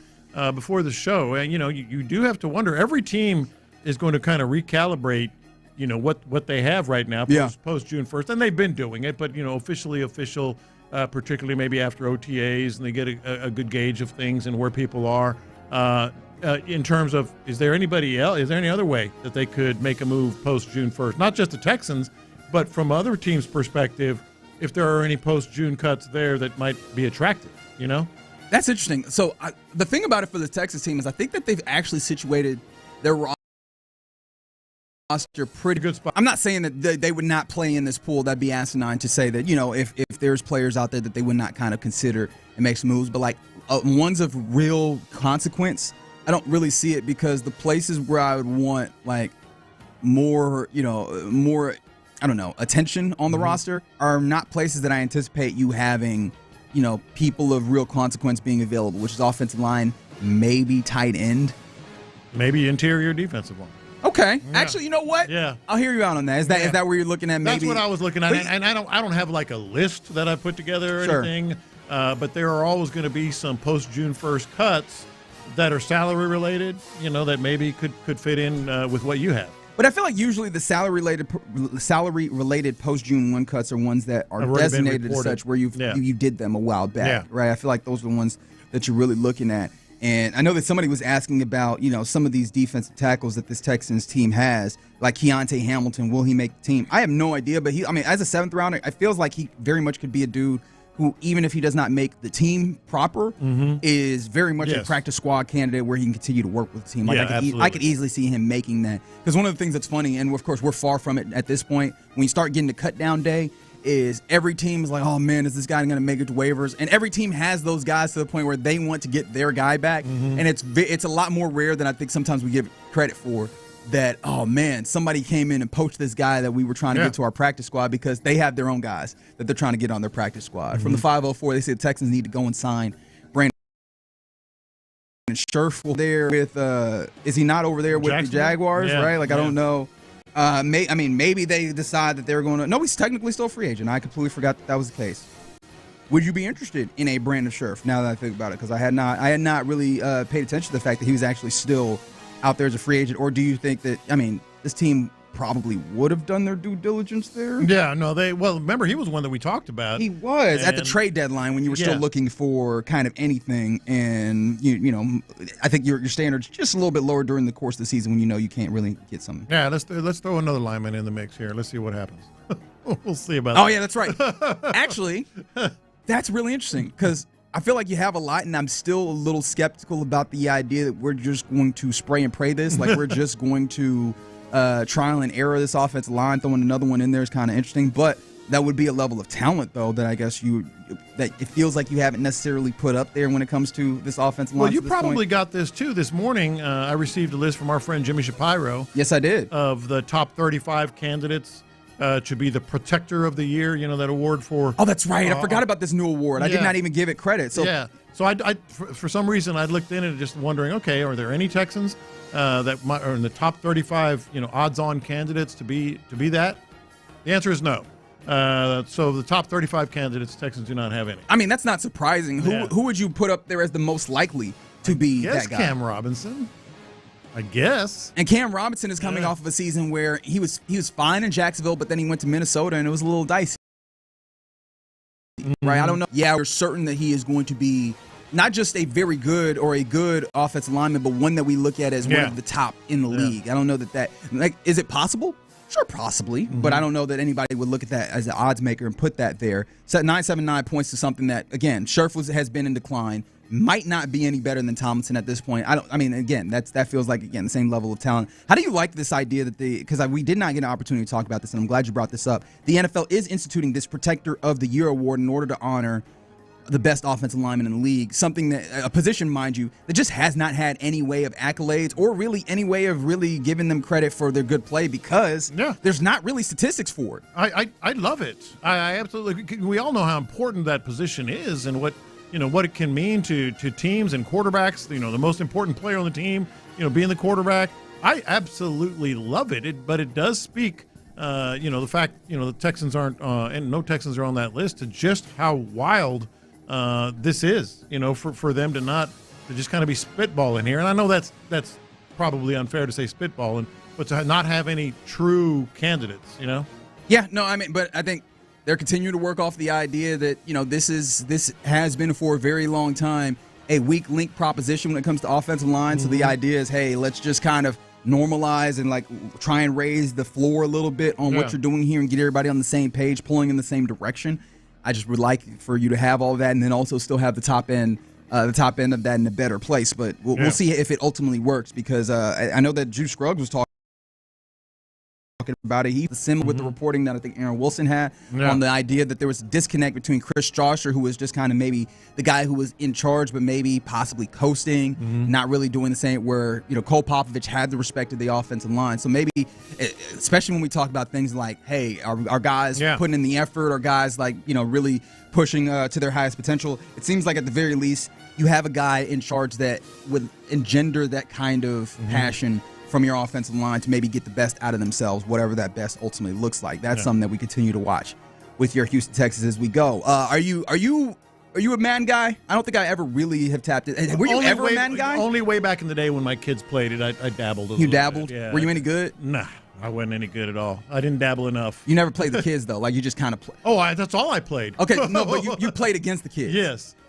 before the show, and you do have to wonder. Every team is going to kind of recalibrate, what they have right now post June 1st, and they've been doing it. But official, particularly maybe after OTAs, and they get a good gauge of things and where people are. In terms of, is there anybody else? Is there any other way that they could make a move post June 1st? Not just the Texans, but from other teams' perspective, if there are any post June cuts there that might be attractive, That's interesting. So the thing about it for the Texas team is I think that they've actually situated their roster pretty good spot. I'm not saying that they would not play in this pool. That'd be asinine to say that, if there's players out there that they would not kind of consider and make some moves. But like ones of real consequence, I don't really see it because the places where I would want like more attention on the roster are not places that I anticipate you having people of real consequence being available, which is offensive line, maybe tight end. Maybe interior defensive line. Okay. Yeah. Actually, you know what? Yeah. I'll hear you out on that. Is that where you're looking at maybe? That's what I was looking at. And I don't have like a list that I put together or anything, but there are always going to be some post-June 1st cuts that are salary related, that maybe could fit in with what you have. But I feel like usually the salary-related post-June 1 cuts are ones that are designated as such where you did them a while back, right? I feel like those are the ones that you're really looking at. And I know that somebody was asking about, some of these defensive tackles that this Texans team has, like Keontae Hamilton. Will he make the team? I have no idea, but as a 7th rounder, it feels like he very much could be a dude who, even if he does not make the team proper, is very much a practice squad candidate where he can continue to work with the team. Like I could easily see him making that. Because one of the things that's funny, and of course we're far from it at this point, when you start getting to cut down day, is every team is like, oh man, is this guy going to make it to waivers? And every team has those guys to the point where they want to get their guy back. And it's a lot more rare than I think sometimes we give credit for. That, oh man, somebody came in and poached this guy that we were trying to get to our practice squad, because they have their own guys that they're trying to get on their practice squad. From the 504, they said the Texans need to go and sign Brandon Scherf there with, is he not over there with the Jaguars, right? Like, I don't know. Maybe they decide that they're going to, no, he's technically still a free agent. I completely forgot that was the case. Would you be interested in a Brandon Scherff now that I think about it? Because I had not really paid attention to the fact that he was actually still out there as a free agent. Or do you think that, this team probably would have done their due diligence there? Yeah, no, remember, he was one that we talked about. He was at the trade deadline when you were still looking for kind of anything, and I think your standards just a little bit lower during the course of the season when you can't really get something. Yeah, let's throw another lineman in the mix here. Let's see what happens. We'll see about that. Oh, yeah, that's right. Actually, that's really interesting because I feel like you have a lot, and I'm still a little skeptical about the idea that we're just going to spray and pray this, like we're just going to trial and error this offensive line. Throwing another one in there is kind of interesting, but that would be a level of talent, though, that I guess that it feels like you haven't necessarily put up there when it comes to this offensive line. Well, you probably got this, too. This morning, I received a list from our friend Jimmy Shapiro. Yes, I did. Of the top 35 candidates to be the Protector of the Year, that award for... Oh, that's right. I forgot about this new award. I did not even give it credit. So yeah. So I for some reason, I looked in and just wondering, okay, are there any Texans that are in the top 35, odds-on candidates to be that? The answer is no. So the top 35 candidates, Texans do not have any. That's not surprising. Who would you put up there as the most likely to be that guy? Cam Robinson, I guess. And Cam Robinson is coming off of a season where he was fine in Jacksonville, but then he went to Minnesota and it was a little dicey. Right? I don't know. Yeah, we're certain that he is going to be not just a very good or a good offensive lineman, but one that we look at as one of the top in the league. I don't know that is it possible? Sure, possibly, but I don't know that anybody would look at that as an odds maker and put that there. So 979 points to something that, again, Scherff has been in decline, might not be any better than Tomlinson at this point. That feels like, again, the same level of talent. How do you like this idea that because we did not get an opportunity to talk about this, and I'm glad you brought this up. The NFL is instituting this Protector of the Year award in order to honor the best offensive lineman in the league, something that a position, mind you, that just has not had any way of accolades or really any way of really giving them credit for their good play because there's not really statistics for it. I love it. I absolutely. We all know how important that position is and what it can mean to teams and quarterbacks. The most important player on the team, being the quarterback. I absolutely love it. But it does speak. The fact the Texans aren't and no Texans are on that list to just how wild. This is, for them to just kind of be spitballing here. And I know that's probably unfair to say spitballing, but to not have any true candidates, Yeah, no, but I think they're continuing to work off the idea that, this has been for a very long time a weak link proposition when it comes to offensive line. So the idea is, hey, let's just kind of normalize and try and raise the floor a little bit on what you're doing here and get everybody on the same page, pulling in the same direction. I just would like for you to have all that and then also still have the top end of that in a better place. But we'll see if it ultimately works because I know that Juice Scruggs was talking about it. He's similar with the reporting that I think Aaron Wilson had on the idea that there was a disconnect between Chris Strasser, who was just kind of maybe the guy who was in charge, but maybe possibly coasting, not really doing the same, where, Cole Popovich had the respect of the offensive line. So maybe, especially when we talk about things like, hey, our guys putting in the effort, or guys really pushing to their highest potential, it seems like at the very least you have a guy in charge that would engender that kind of passion from your offensive line to maybe get the best out of themselves, whatever that best ultimately looks like. That's something that we continue to watch with your Houston Texans as we go. Are you a man guy? I don't think I ever really have tapped it. Were you ever a man guy? Only way back in the day when my kids played it, I dabbled a little. You dabbled? Bit, yeah. Were you any good? Nah, I wasn't any good at all. I didn't dabble enough. You never played the kids, though? You just kind of played? Oh, that's all I played. Okay, no, but you played against the kids.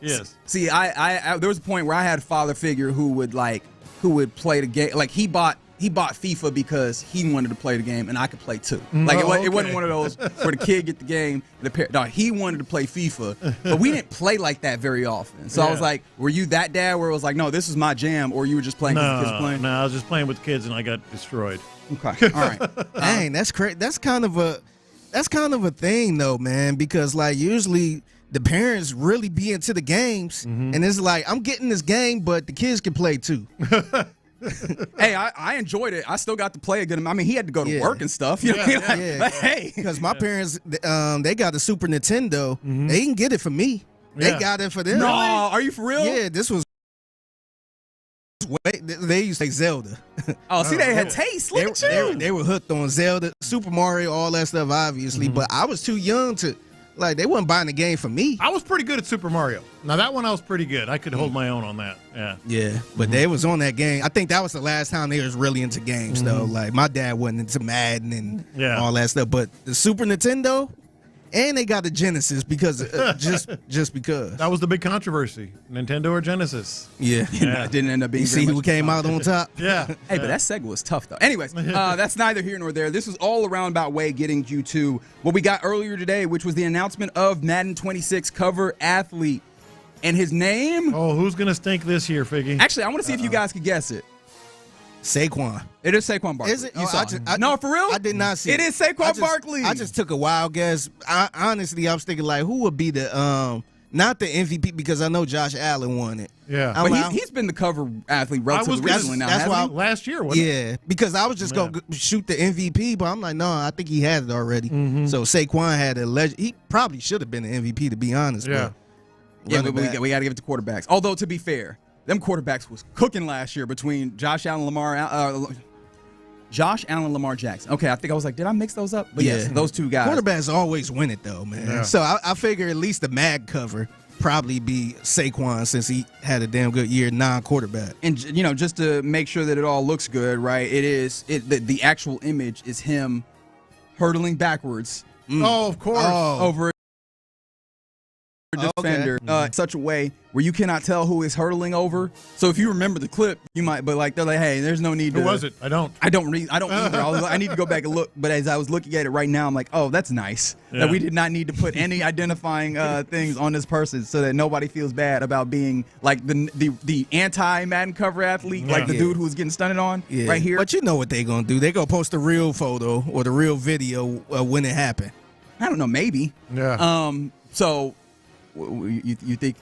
Yes. See, I there was a point where I had a father figure who would play the game. He bought FIFA because he wanted to play the game and I could play too. It wasn't one of those where the kid get the game. He wanted to play FIFA, but we didn't play like that very often. So I was like, were you that dad where it was like, no, this is my jam, or you were just playing because the kids were playing? No, I was just playing with kids and I got destroyed. Okay, all right. Dang, that's crazy. That's kind of a thing though, man, because usually the parents really be into the games, and it's like, I'm getting this game, but the kids can play too. Hey, I enjoyed it. I still got to play a good amount. He had to go to work and stuff. Hey, because my parents, they got a Super Nintendo. They didn't get it for me. They got it for them. No, are you for real? Yeah, this was. They used to say Zelda. Oh, see, they had taste. Look at you. They were hooked on Zelda, Super Mario, all that stuff, obviously. But I was too young to Like, they wasn't buying the game for me. I was pretty good at Super Mario. Now, that one I was pretty good. I could hold my own on that. Yeah. Yeah, but they was on that game. I think that was the last time they was really into games, though. Like, my dad wasn't into Madden and all that stuff. But the Super Nintendo, and they got the Genesis because just because. That was the big controversy. Nintendo or Genesis? Yeah. It didn't end up being. You see who came out on top? Yeah. Hey, but that segue was tough, though. Anyways, that's neither here nor there. This was all around about way getting you to what we got earlier today, which was the announcement of Madden 26 cover athlete. And his name? Oh, who's going to stink this year, Figgy? Actually, I want to see if you guys could guess it. Saquon. It is Saquon Barkley. Is it? You saw it. No, for real? I did not see it. It is Saquon Barkley. I just took a wild guess. Honestly, I was thinking, like, who would be the not the MVP, because I know Josh Allen won it. Yeah. But he's been the cover athlete relatively recently now. That's why last year, wasn't it? Yeah, because I was just going to shoot the MVP, but I'm like, no, I think he had it already. So Saquon had he probably should have been the MVP, to be honest. Yeah. Yeah, we got to give it to quarterbacks. Although, to be fair, them quarterbacks was cooking last year between Josh Allen, Lamar Jackson. Okay, I think I was like, did I mix those up? But yes, those two guys. Quarterbacks always win it, though, man. Yeah. So I figure at least the mag cover probably be Saquon, since he had a damn good year non-quarterback. And, just to make sure that it all looks good, right, the actual image is him hurtling backwards. Oh, of course. Over defender such a way where you cannot tell who is hurtling over. So if you remember the clip, you might, but like they're like, hey, there's no need to. Who was it? I don't either. I need to go back and look. But as I was looking at it right now, I'm like, oh, that's nice. That we did not need to put any identifying things on this person so that nobody feels bad about being like the anti-Madden cover athlete, like the dude who was getting stunted on right here. But you know what they're going to do. They're going to post the real photo or the real video when it happened. I don't know, maybe. Yeah. So you think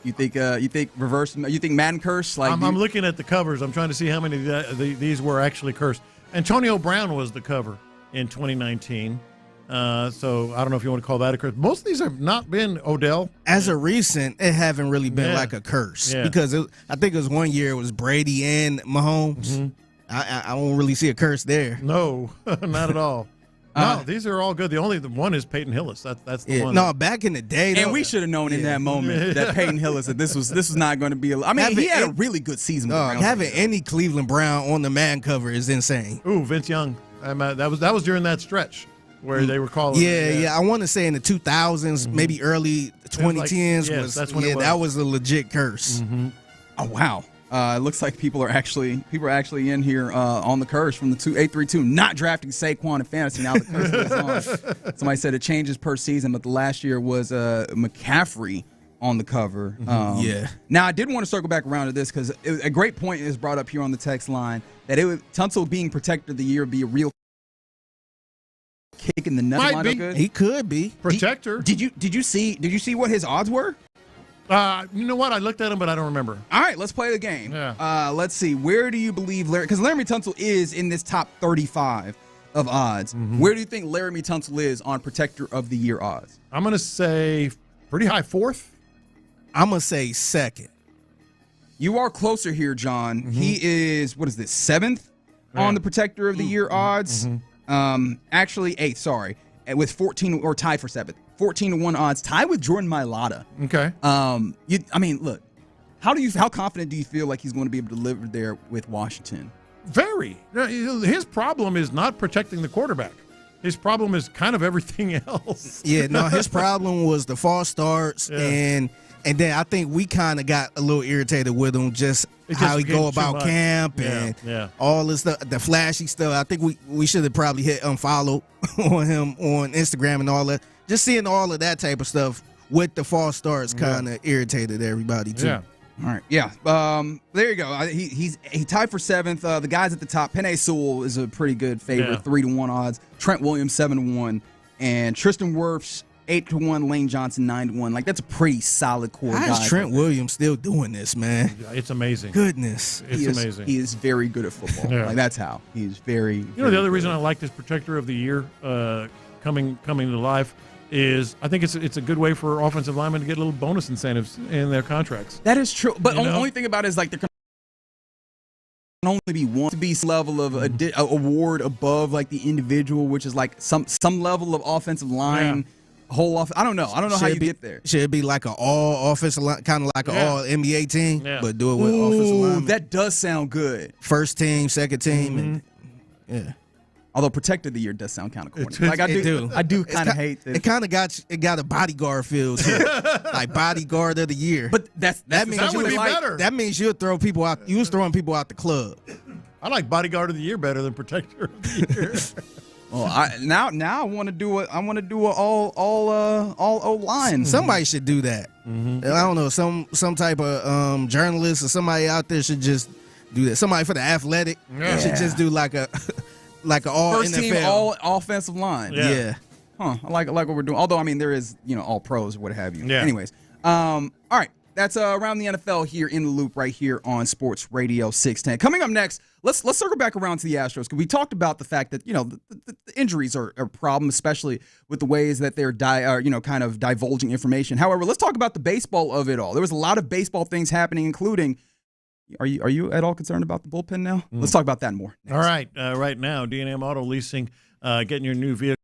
reverse? You think Madden curse? Like I'm looking at the covers. I'm trying to see how many these were actually cursed. Antonio Brown was the cover in 2019. So I don't know if you want to call that a curse. Most of these have not been Odell. As a recent, it haven't really been like a curse because I think it was one year it was Brady and Mahomes. I don't really see a curse there. No, not at all. No, these are all good. The one is Peyton Hillis. That's the one. No, back in the day, and we should have known in that moment that Peyton Hillis that this was not going to be. He had a really good season. Having any Cleveland Brown on the man cover is insane. Ooh, Vince Young. That was during that stretch where they were calling. Yeah. I want to say in the 2000s, maybe early 2010s that's when it was. That was a legit curse. Oh wow. It looks like people are actually in here on the curse from the 832 not drafting Saquon in fantasy. Now the curse goes on. Somebody said it changes per season, but the last year was McCaffrey on the cover. Now I did want to circle back around to this because a great point is brought up here on the text line that Tunsil being protector of the year would be a real kick in the nuts. He could be protector. Did you see what his odds were? You know what? I looked at him, but I don't remember. All right, let's play the game. Yeah. Let's see. Where do you believe because Laramie Tunsil is in this top 35 of odds. Where do you think Laramie Tunsil is on Protector of the Year odds? I'm going to say pretty high fourth. I'm going to say second. You are closer here, John. He is, what is this, seventh on the Protector of the Year odds? Actually, eighth, sorry. With 14, or tied for seventh. 14-1 odds, tied with Jordan Mailata. Okay. Look, how confident do you feel like he's going to be able to deliver there with Washington? Very. His problem is not protecting the quarterback. His problem is kind of everything else. Yeah, no, his problem was the false starts, and then I think we kind of got a little irritated with him, just how he go about camp and all this stuff, the flashy stuff. I think we should have probably hit unfollow on him on Instagram and all that. Just seeing all of that type of stuff with the false starts kind of irritated everybody too. Yeah. All right. Yeah. There you go. He tied for seventh. The guys at the top, Penei Sewell is a pretty good favorite, 3-1 odds. Trent Williams 7-1, and Tristan Wirfs 8-1. Lane Johnson 9-1. Like that's a pretty solid core. How is Trent Williams still doing this, man? It's amazing. Goodness, it's amazing. He is very good at football. Like that's how he's very. The other reason I like this Protector of the Year coming to life is I think it's a good way for offensive linemen to get little bonus incentives in their contracts. That is true, but the only thing about it is like there can only be one to be level of award above like the individual, which is like some level of offensive line Whole off. I don't know how you get there. Should it be like an all offensive line, kind of like an all NBA team, but do it with offensive line? That does sound good. First team, second team, and Although Protector of the Year does sound kind of corny. Like I do kind of hate this. It kind of got a bodyguard feel to it, like bodyguard of the year. But that means would be better. That means you'll throw people out. You was throwing people out the club. I like bodyguard of the year better than Protector of the year. Well, now I want to do it. I want to do all O-line. Somebody should do that. I don't know, some type of journalist or somebody out there should just do that. Somebody for the Athletic should just do like a all First NFL. team all offensive line. Yeah. Huh. I like what we're doing. Although I mean there is all pros or what have you. Yeah. Anyways, all right. That's around the NFL here in the loop right here on Sports Radio 610. Coming up next, let's circle back around to the Astros because we talked about the fact that the injuries are a problem, especially with the ways that they're kind of divulging information. However, let's talk about the baseball of it all. There was a lot of baseball things happening, including. Are you at all concerned about the bullpen now? Let's talk about that more next. All right, right now, D&M Auto Leasing, getting your new vehicle.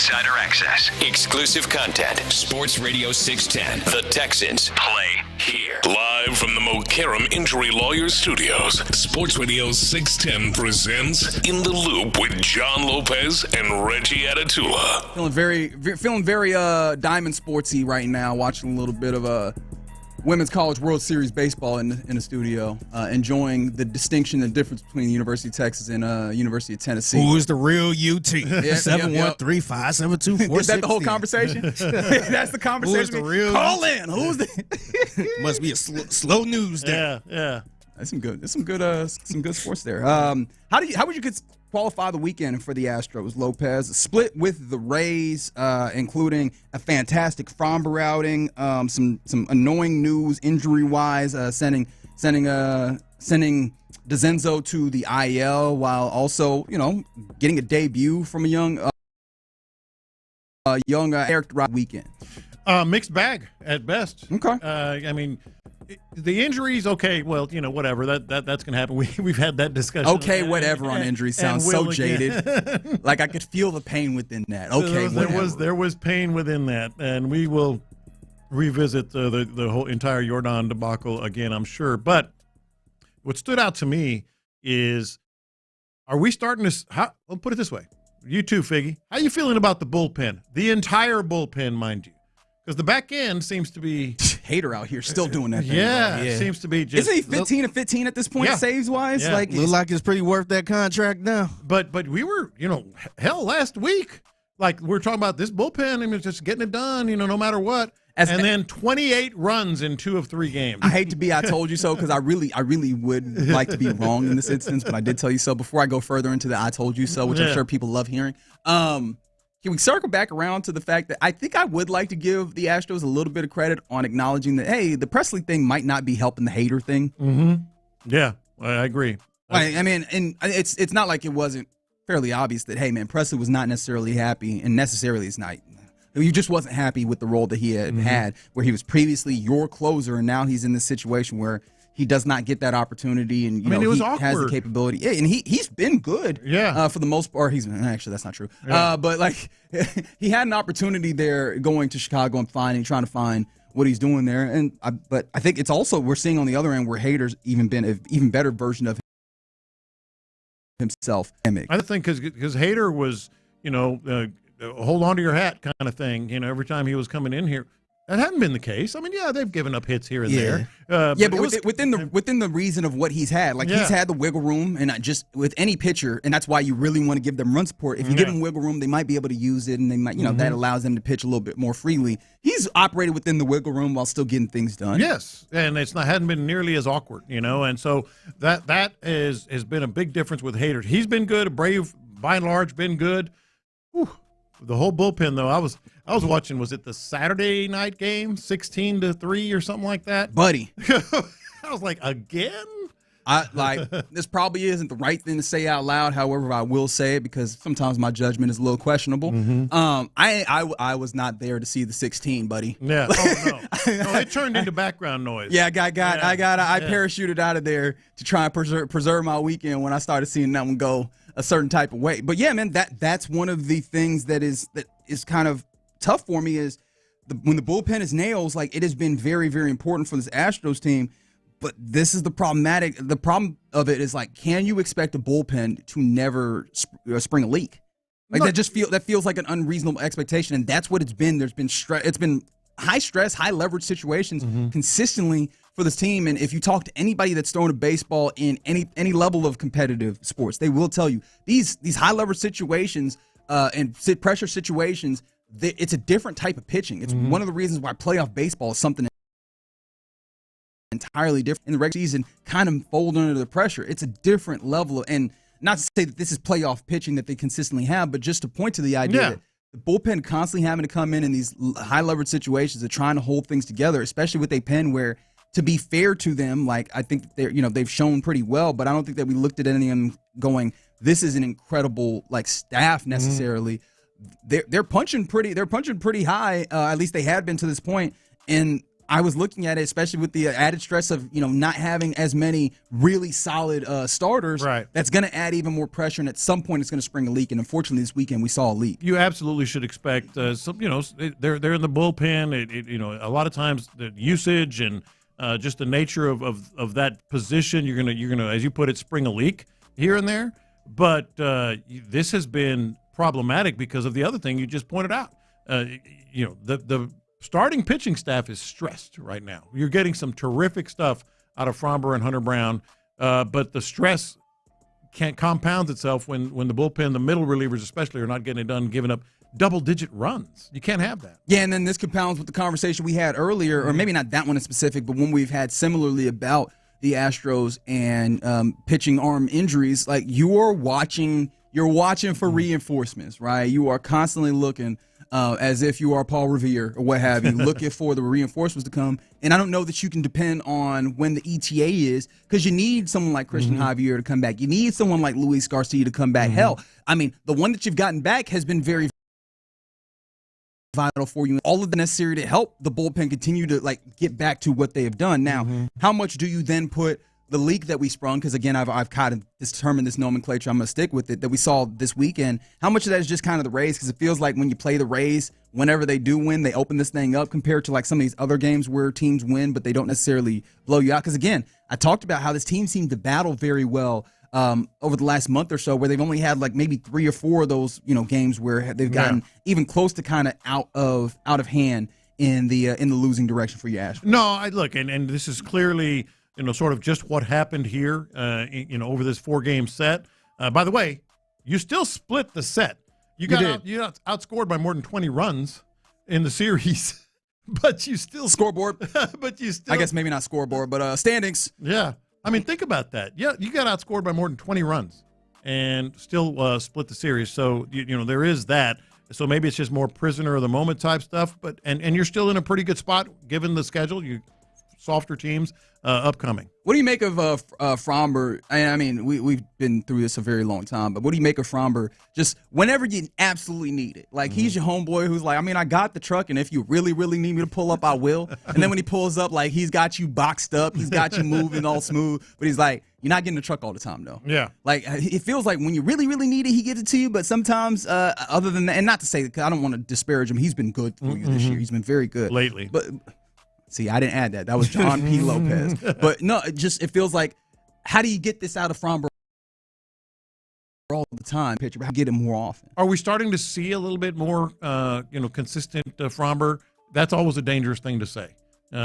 insider access, exclusive content. Sports Radio 610. The Texans play here. Live from the Mokaram Injury Lawyers Studios, Sports Radio 610 presents In the Loop with John Lopez and Reggie Atatula. Feeling very Diamond Sportsy right now, watching a little bit of Women's College World Series baseball in the studio, enjoying the distinction and difference between the University of Texas and University of Tennessee. Who is the real UT? 713-572-4660. Is that the whole conversation? That's the conversation. Who is the real Call in. Who's the? Must be a slow news day. Yeah. That's some good sports there. How would you qualify the weekend for the Astros, Lopez? Split with the Rays, including a fantastic Fromber outing, some annoying news injury-wise, sending DeZenzo to the IL, while also, getting a debut from a young character weekend. Mixed bag at best. Okay. The injuries, okay, well, whatever. That's going to happen. We've had that discussion. Okay, whatever on injuries sounds so jaded. Like I could feel the pain within that. Okay, there was pain within that, and we will revisit the whole entire Yordan debacle again, I'm sure. But what stood out to me is, are we starting to? I'll put it this way: you too, Figgy. How you feeling about the bullpen? The entire bullpen, mind you. Because the back end seems to be hater out here still doing that thing. Yeah. Seems to be just. Isn't he 15 and 15 at this point, saves wise? Yeah. Like, look like it's pretty worth that contract now. But we were, hell, last week, like we're talking about this bullpen, just getting it done, no matter what. And then 28 runs in 2 of 3 games. I hate to be I told you so, because I really would like to be wrong in this instance, but I did tell you so. Before I go further into the I told you so, which I'm sure people love hearing. Can we circle back around to the fact that I think I would like to give the Astros a little bit of credit on acknowledging that, hey, the Presley thing might not be helping the hater thing. Mm-hmm. Yeah, I agree. And it's not like it wasn't fairly obvious that, hey, man, Presley was not necessarily happy, and necessarily it's not. He just wasn't happy with the role that he had, where he was previously your closer, and now he's in this situation where he does not get that opportunity, and he has the capability. Yeah, and he's been good. Yeah, for the most part. Actually, that's not true. Yeah. But he had an opportunity there going to Chicago and trying to find what he's doing there. But I think it's also we're seeing on the other end where Hader's even been an even better version of himself. I think because Hader was hold on to your hat kind of thing. Every time he was coming in here. That hadn't been the case. They've given up hits here and there. But within the reason of what he's had, he's had the wiggle room, and just with any pitcher, and that's why you really want to give them run support. If you give them wiggle room, they might be able to use it, and they might, that allows them to pitch a little bit more freely. He's operated within the wiggle room while still getting things done. Yes, and hadn't been nearly as awkward, and so that has been a big difference with Hader. He's been good. Brave, by and large, been good. Whew. The whole bullpen, though, I was watching. Was it the Saturday night game, 16-3 or something like that, buddy? I was like, again. This probably isn't the right thing to say out loud. However, I will say it because sometimes my judgment is a little questionable. Mm-hmm. I was not there to see the 16, buddy. Yeah. Oh no, it turned into background noise. Yeah, I parachuted out of there to try and preserve my weekend when I started seeing that one go a certain type of way. But yeah, man, that's one of the things that is kind of tough for me is when the bullpen is nails. It has been very, very important for this Astros team. But this is the problem of it is can you expect a bullpen to never spring a leak? That feels like an unreasonable expectation, and that's what it's been. There's been it's been high stress, high leverage situations consistently for this team. And if you talk to anybody that's throwing a baseball in any level of competitive sports, they will tell you these high leverage situations and pressure situations. It's a different type of pitching. It's one of the reasons why playoff baseball is something entirely different. In the regular season, kind of fold under the pressure. It's a different level and not to say that this is playoff pitching that they consistently have, but just to point to the idea that the bullpen constantly having to come in these high leverage situations of trying to hold things together, especially with a pen where, to be fair to them, I think they've shown pretty well, but I don't think that we looked at any of them going, this is an incredible staff necessarily. They're punching pretty high. At least they had been to this point. And I was looking at it, especially with the added stress of not having as many really solid starters. Right. That's going to add even more pressure, and at some point it's going to spring a leak. And unfortunately, this weekend we saw a leak. You absolutely should expect they're in the bullpen. A lot of times the usage and just the nature of that position, you're gonna as you put it, spring a leak here and there. But this has been problematic because of the other thing you just pointed out. The starting pitching staff is stressed right now. You're getting some terrific stuff out of Framber and Hunter Brown, but the stress compounds itself when the bullpen, the middle relievers especially, are not getting it done, giving up double-digit runs. You can't have that. Yeah, and then this compounds with the conversation we had earlier, or maybe not that one in specific, but one we've had similarly about the Astros and pitching arm injuries. Like, you're watching for reinforcements, right? You are constantly looking as if you are Paul Revere or what have you, looking for the reinforcements to come. And I don't know that you can depend on when the ETA is, because you need someone like Christian Javier to come back. You need someone like Luis Garcia to come back. Hell, I mean, the one that you've gotten back has been very vital for you. All of the necessary to help the bullpen continue to get back to what they have done. Now, how much do you then put the leak that we sprung, because again, I've kind of determined this nomenclature, I'm going to stick with it, that we saw this weekend. How much of that is just kind of the Rays? Because it feels like when you play the Rays, whenever they do win, they open this thing up compared to some of these other games where teams win, but they don't necessarily blow you out. Because again, I talked about how this team seemed to battle very well over the last month or so, where they've only had maybe 3 or 4 of those games where they've gotten even close to kind of out of hand in the losing direction for you, Ash. No, I look, and this is clearly sort of just what happened here, over this 4-game set. By the way, you still split the set. You got outscored by more than 20 runs in the series, but you still scoreboard. But you still, I guess maybe not scoreboard, but standings. Yeah, I mean, think about that. Yeah, you got outscored by more than 20 runs and still split the series. So there is that. So maybe it's just more prisoner of the moment type stuff. But and you're still in a pretty good spot given the schedule. You softer teams upcoming. What do you make of Framber? I mean, we've been through this a very long time, but what do you make of Framber just whenever you absolutely need it? He's your homeboy who's like, I mean, I got the truck, and if you really, really need me to pull up, I will. And then when he pulls up, he's got you boxed up, he's got you moving all smooth, but he's like, you're not getting the truck all the time, though. Yeah. It feels like when you really, really need it, he gives it to you, but sometimes, other than that, and not to say, because I don't want to disparage him, he's been good for you this year. He's been very good. Lately. But see, I didn't add that. That was John P. Lopez. But no, it feels like, how do you get this out of Framber all the time? Pitcher, how do you get it more often? Are we starting to see a little bit more, consistent Framber? That's always a dangerous thing to say,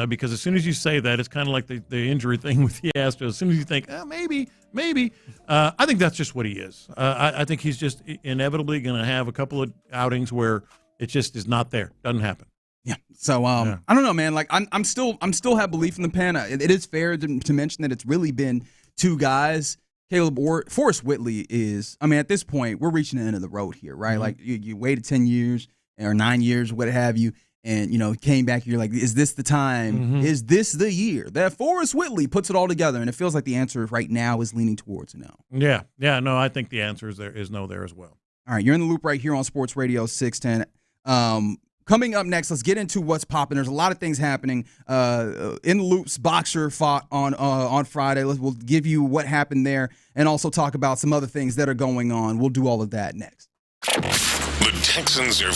because as soon as you say that, it's kind of like the injury thing with the Astros. As soon as you think, maybe, I think that's just what he is. I think he's just inevitably going to have a couple of outings where it just is not there. Doesn't happen. Yeah. So I don't know, man. I'm still have belief in the pen. It is fair to mention that it's really been 2 guys. Caleb or Forrest Whitley is. I mean, at this point, we're reaching the end of the road here, right? You waited 10 years or 9 years, what have you, and came back. You're like, is this the time? Is this the year that Forrest Whitley puts it all together? And it feels like the answer right now is leaning towards no. Yeah. No, I think the answer is no there as well. All right, you're in the loop right here on Sports Radio 610. Coming up next, let's get into what's popping. There's a lot of things happening. In the Loop's boxer fought on Friday. We'll give you what happened there and also talk about some other things that are going on. We'll do all of that next. The Texans are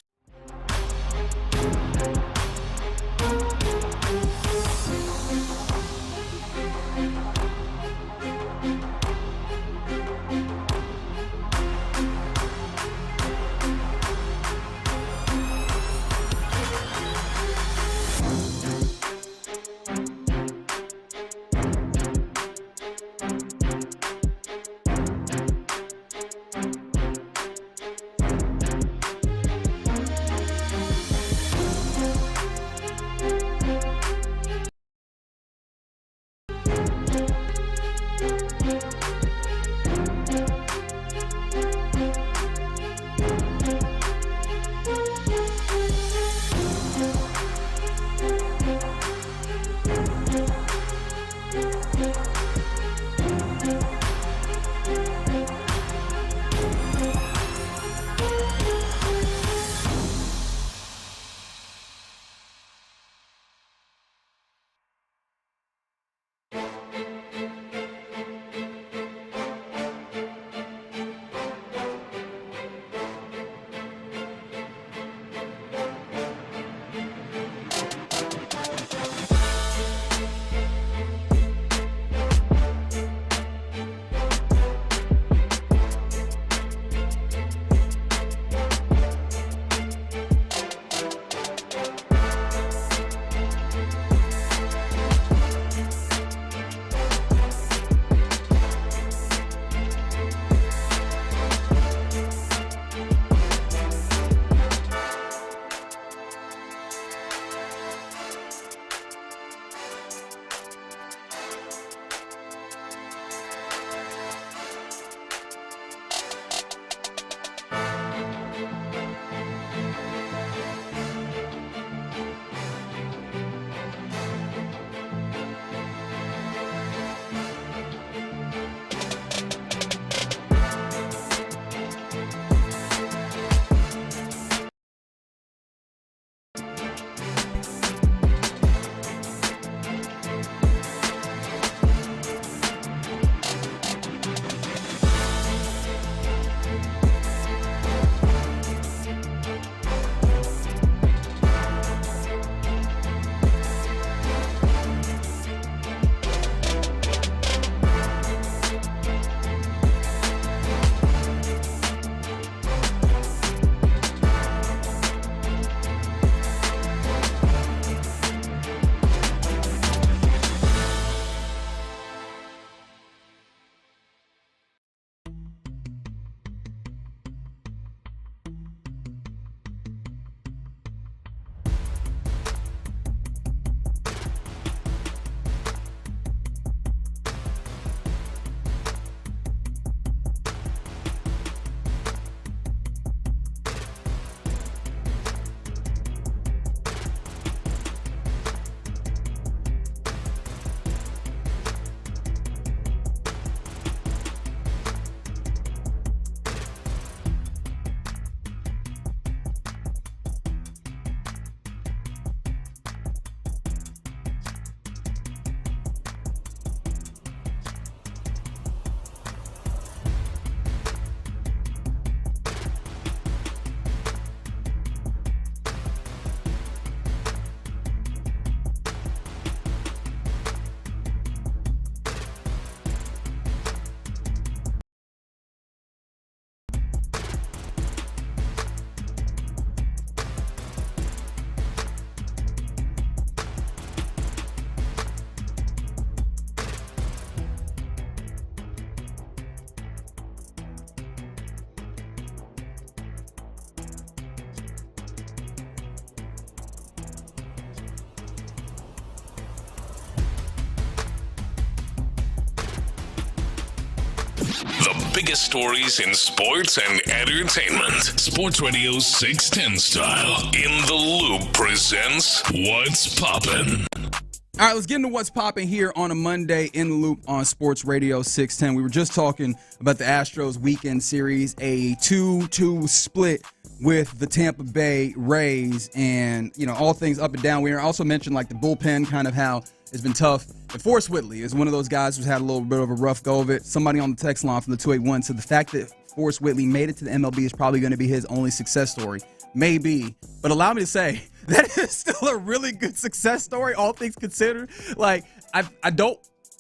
The biggest stories in sports and entertainment. Sports Radio 610 style. In the Loop presents What's Poppin'. All right, let's get into what's popping here on a Monday in the Loop on Sports Radio 610. We were just talking about the Astros weekend series, a 2-2 split with the Tampa Bay Rays, and, you know, all things up and down. We also mentioned, like, the bullpen, kind of how it's been tough. And Forrest Whitley is one of those guys who's had a little bit of a rough go of it. Somebody on the text line from the 281 said the fact that Forrest Whitley made it to the MLB is probably going to be his only success story. Maybe. But allow me to say, that is still a really good success story, all things considered. Like,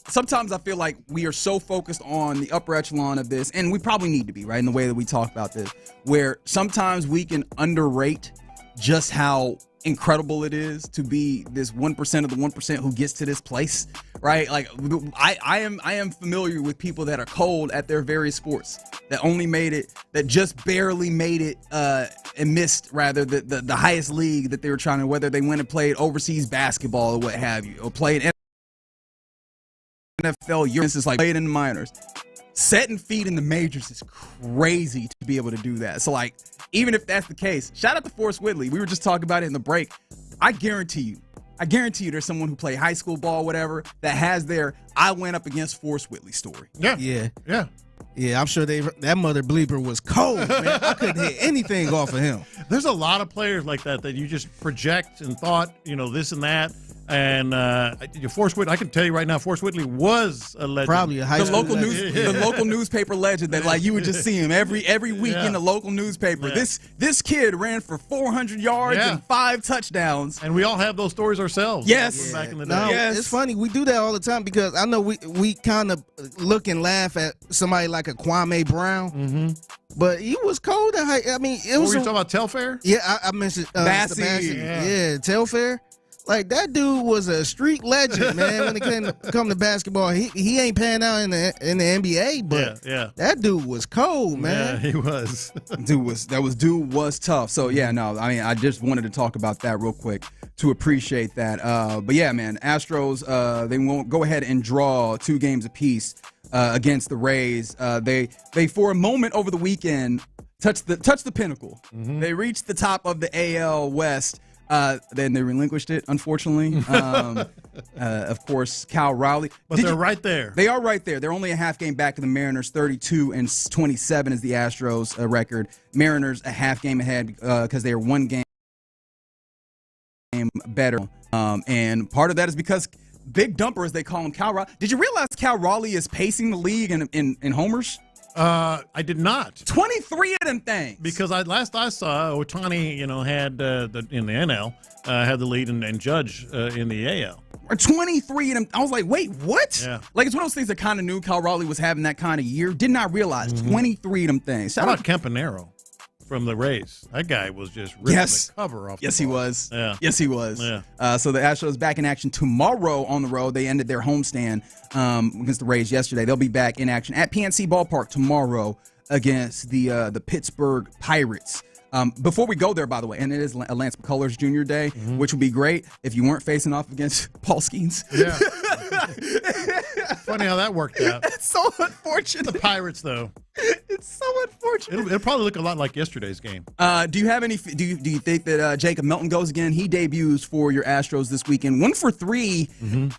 sometimes I feel like we are so focused on the upper echelon of this, and we probably need to be, right, in the way that we talk about this, where sometimes we can underrate just how incredible it is to be this 1% of the 1% who gets to this place, right? Like, I am familiar with people that are cold at their various sports, that only made it, that just barely made it, and missed, rather, the highest league that they were trying to, whether they went and played overseas basketball or what have you, or played NFL, it's like played in the minors. Setting feet in the majors is crazy to be able to do that. So, like, even if that's the case, shout out to Forrest Whitley. We were just talking about it in the break. I guarantee you there's someone who played high school ball, whatever, that has their I went up against Forrest Whitley story. Yeah, I'm sure that mother bleeper was cold, man. I couldn't hit anything off of him. There's a lot of players like that you just project and thought, this and that. And Forrest Whitley, I can tell you right now, Forrest Whitley was a legend. Probably a high school legend. The local newspaper legend that, like, you would just see him every week in the local newspaper. Yeah. This kid ran for 400 yards and 5 touchdowns. And we all have those stories ourselves. Yes. Back in the day. No, it's funny. We do that all the time because I know we kind of look and laugh at somebody like a Kwame Brown. Mm-hmm. But he was cold at height. I mean, it was. Were you talking about Telfair? Yeah, I mentioned Bassey. Yeah, Telfair. Like, that dude was a street legend, man. When it come to basketball, he ain't panning out in the NBA, but that dude was cold, man. Yeah, he was. Dude was tough. So yeah, no, I mean, I just wanted to talk about that real quick to appreciate that. But yeah, man, Astros, they won't go ahead and draw 2 games apiece against the Rays. They for a moment over the weekend touched the pinnacle. Mm-hmm. They reached the top of the AL West. Then they relinquished it, unfortunately. Of course, Cal Raleigh. But they're right there. They are right there. They're only a half game back to the Mariners. 32-27 is the Astros record. Mariners a half game ahead because they are 1 game better. And part of that is because Big Dumper, as they call him, Cal Raleigh. Did you realize Cal Raleigh is pacing the league in homers? I did not. 23 of them things. Because last I saw, Ohtani, had in the NL had the lead and Judge in the AL. Or 23 of them. I was like, wait, what? Yeah. Like, it's one of those things that kind of knew Cal Raleigh was having that kind of year. Did not realize 23 of them things. How about Campanero from the Rays? That guy was just ripping the cover off. Yes, he was. Yeah. Yes, he was. Yeah. So the Astros back in action tomorrow on the road. They ended their homestand against the Rays yesterday. They'll be back in action at PNC Ballpark tomorrow against the Pittsburgh Pirates. Before we go there, by the way, and it is a Lance McCullers Jr. Day, which would be great if you weren't facing off against Paul Skeens. Yeah. Funny how that worked out. It's so unfortunate. The Pirates, though. It's so unfortunate. It'll probably look a lot like yesterday's game. Do you have any? Do you think that Jacob Melton goes again? He debuts for your Astros this weekend. 1 for 3.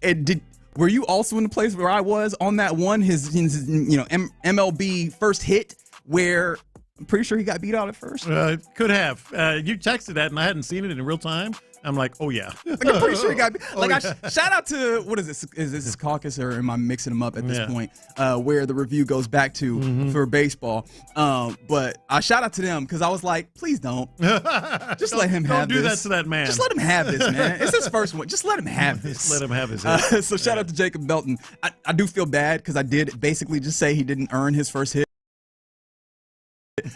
And were you also in the place where I was on that one? His MLB first hit where I'm pretty sure he got beat out at first. Could have. You texted that, and I hadn't seen it in real time. I'm like, oh, yeah. Like, I'm pretty sure he got beat. Like, shout out to, what is this? Is this Caucus, or am I mixing them up at this point? Where the review goes back to for baseball. But I shout out to them because I was like, please don't. Just let him have this. Don't do that to that man. Just let him have this, man. It's his first one. Just let him have this. Just let him have his hit. So shout out to Jacob Melton. I do feel bad because I did basically just say he didn't earn his first hit.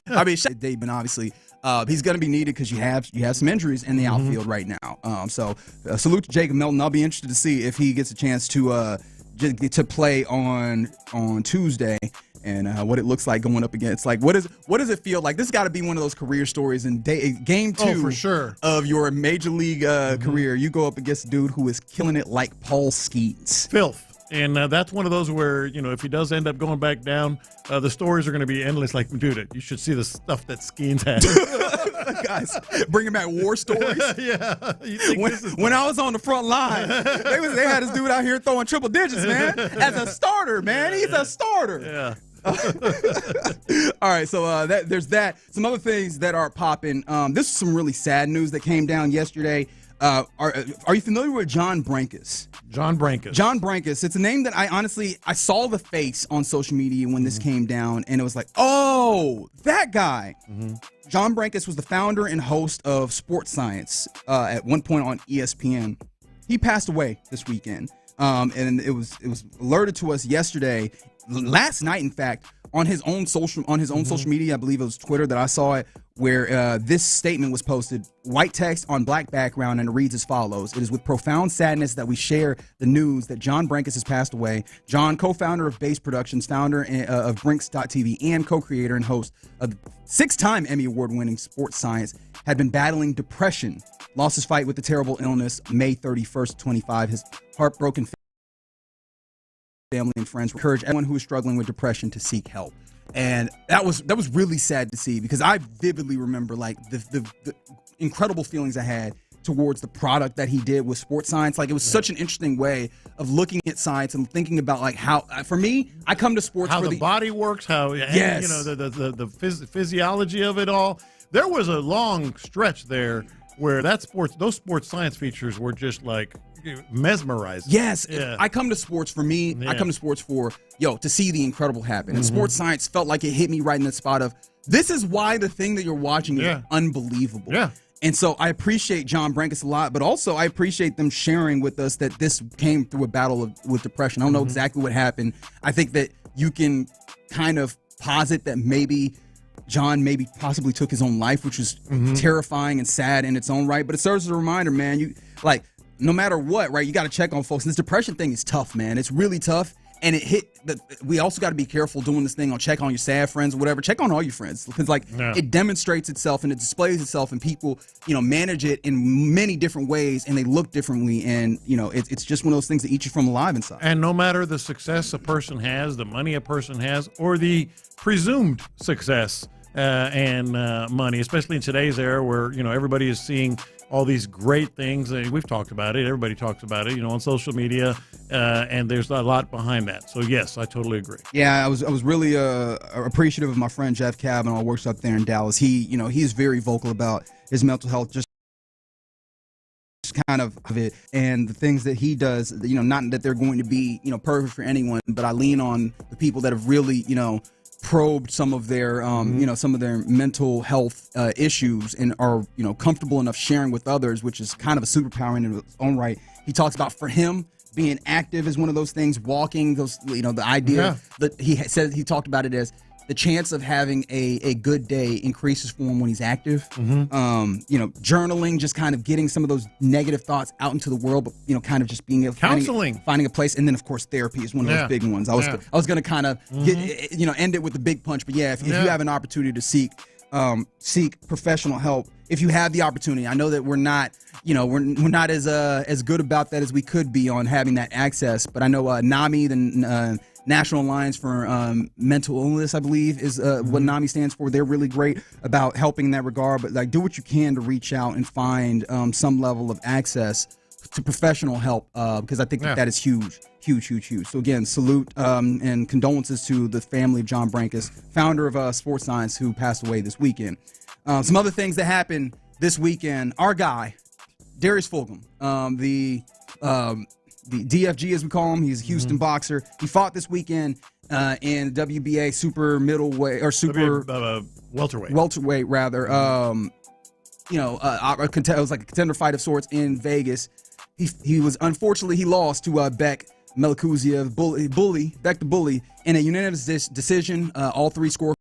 I mean, but obviously he's going to be needed because you have some injuries in the outfield right now. So salute to Jacob Melton. I'll be interested to see if he gets a chance to play on Tuesday and what it looks like going up against. Like, what does it feel like? This has got to be one of those career stories in game 2 for sure. of your major league career. You go up against a dude who is killing it like Paul Skeens. Filth. And that's one of those where, if he does end up going back down, the stories are going to be endless. Like, dude, you should see the stuff that Skeens had. Guys, bringing back war stories. Yeah. When I was on the front line, they had this dude out here throwing triple digits, man. As a starter, man. He's a starter. Yeah. All right, so there's that. Some other things that are popping. This is some really sad news that came down yesterday. Are you familiar with John Brankus? John Brankus. John Brankus. It's a name that I saw the face on social media when this came down, and it was like, oh, that guy. Mm-hmm. John Brankus was the founder and host of Sports Science at one point on ESPN. He passed away this weekend, and it was alerted to us yesterday, last night, in fact, on his own social media. I believe it was Twitter that I saw it, where this statement was posted, white text on black background, and it reads as follows. It is with profound sadness that we share the news that John Brankus has passed away. John, co-founder of Base Productions, founder of Brinks.tv, and co-creator and host of 6-time Emmy Award-winning Sports Science, had been battling depression. Lost his fight with the terrible illness May 31st, 25. His heartbroken family and friends encourage everyone who is struggling with depression to seek help. And that was really sad to see, because I vividly remember like the incredible feelings I had towards the product that he did with Sports Science. Like, it was such an interesting way of looking at science and thinking about like how, for me, I come to sports how for the body works, how the physiology of it all. There was a long stretch there where those sports science features were just like mesmerizing. Yes. Yeah. I come to sports for me. Yeah. I come to sports for, to see the incredible happen. And Sports Science felt like it hit me right in the spot of, this is why the thing that you're watching is unbelievable. Yeah. And so I appreciate John Brankus a lot, but also I appreciate them sharing with us that this came through a battle with depression. I don't know exactly what happened. I think that you can kind of posit that maybe John possibly took his own life, which was terrifying and sad in its own right. But it serves as a reminder, man, no matter what, right, you got to check on folks. And this depression thing is tough, man. It's really tough. And we also got to be careful doing this thing on check on your sad friends or whatever. Check on all your friends, because it demonstrates itself and it displays itself, and people, manage it in many different ways, and they look differently. And, it's just one of those things that eat you from alive inside. And no matter the success a person has, the money a person has, or the presumed success and money, especially in today's era where, everybody is seeing all these great things. We've talked about it. Everybody talks about it, on social media, and there's a lot behind that. So, yes, I totally agree. Yeah, I was really appreciative of my friend Jeff Kavanaugh, who works up there in Dallas. He's very vocal about his mental health, just kind of it, and the things that he does, not that they're going to be, perfect for anyone, but I lean on the people that have really, probed some of their some of their mental health issues and are comfortable enough sharing with others, which is kind of a superpower in its own right. He talks about, for him, being active is one of those things, walking, those the idea that he talked about it as the chance of having a good day increases for him when he's active. Journaling, just kind of getting some of those negative thoughts out into the world, but kind of just being able finding a place, and then of course therapy is one of those big ones. I was going to kind of end it with the big punch, but if you have an opportunity to seek professional help, if you have the opportunity. I know that we're not as good about that as we could be on having that access, but I know NAMI, the National Alliance for Mental Illness, I believe, is what NAMI stands for. They're really great about helping in that regard, but do what you can to reach out and find some level of access to professional help, because I think that is huge. So again, salute and condolences to the family of John Brankus, founder of Sports Science, who passed away this weekend. Some other things that happened this weekend. Our guy, Darius Fulgham, the DFG, as we call him, he's a Houston boxer. He fought this weekend in WBA super middleweight or super welterweight rather. It was like a contender fight of sorts in Vegas. He lost to Beck Melakuziev, Beck the Bully, in a unanimous decision. All three scorecards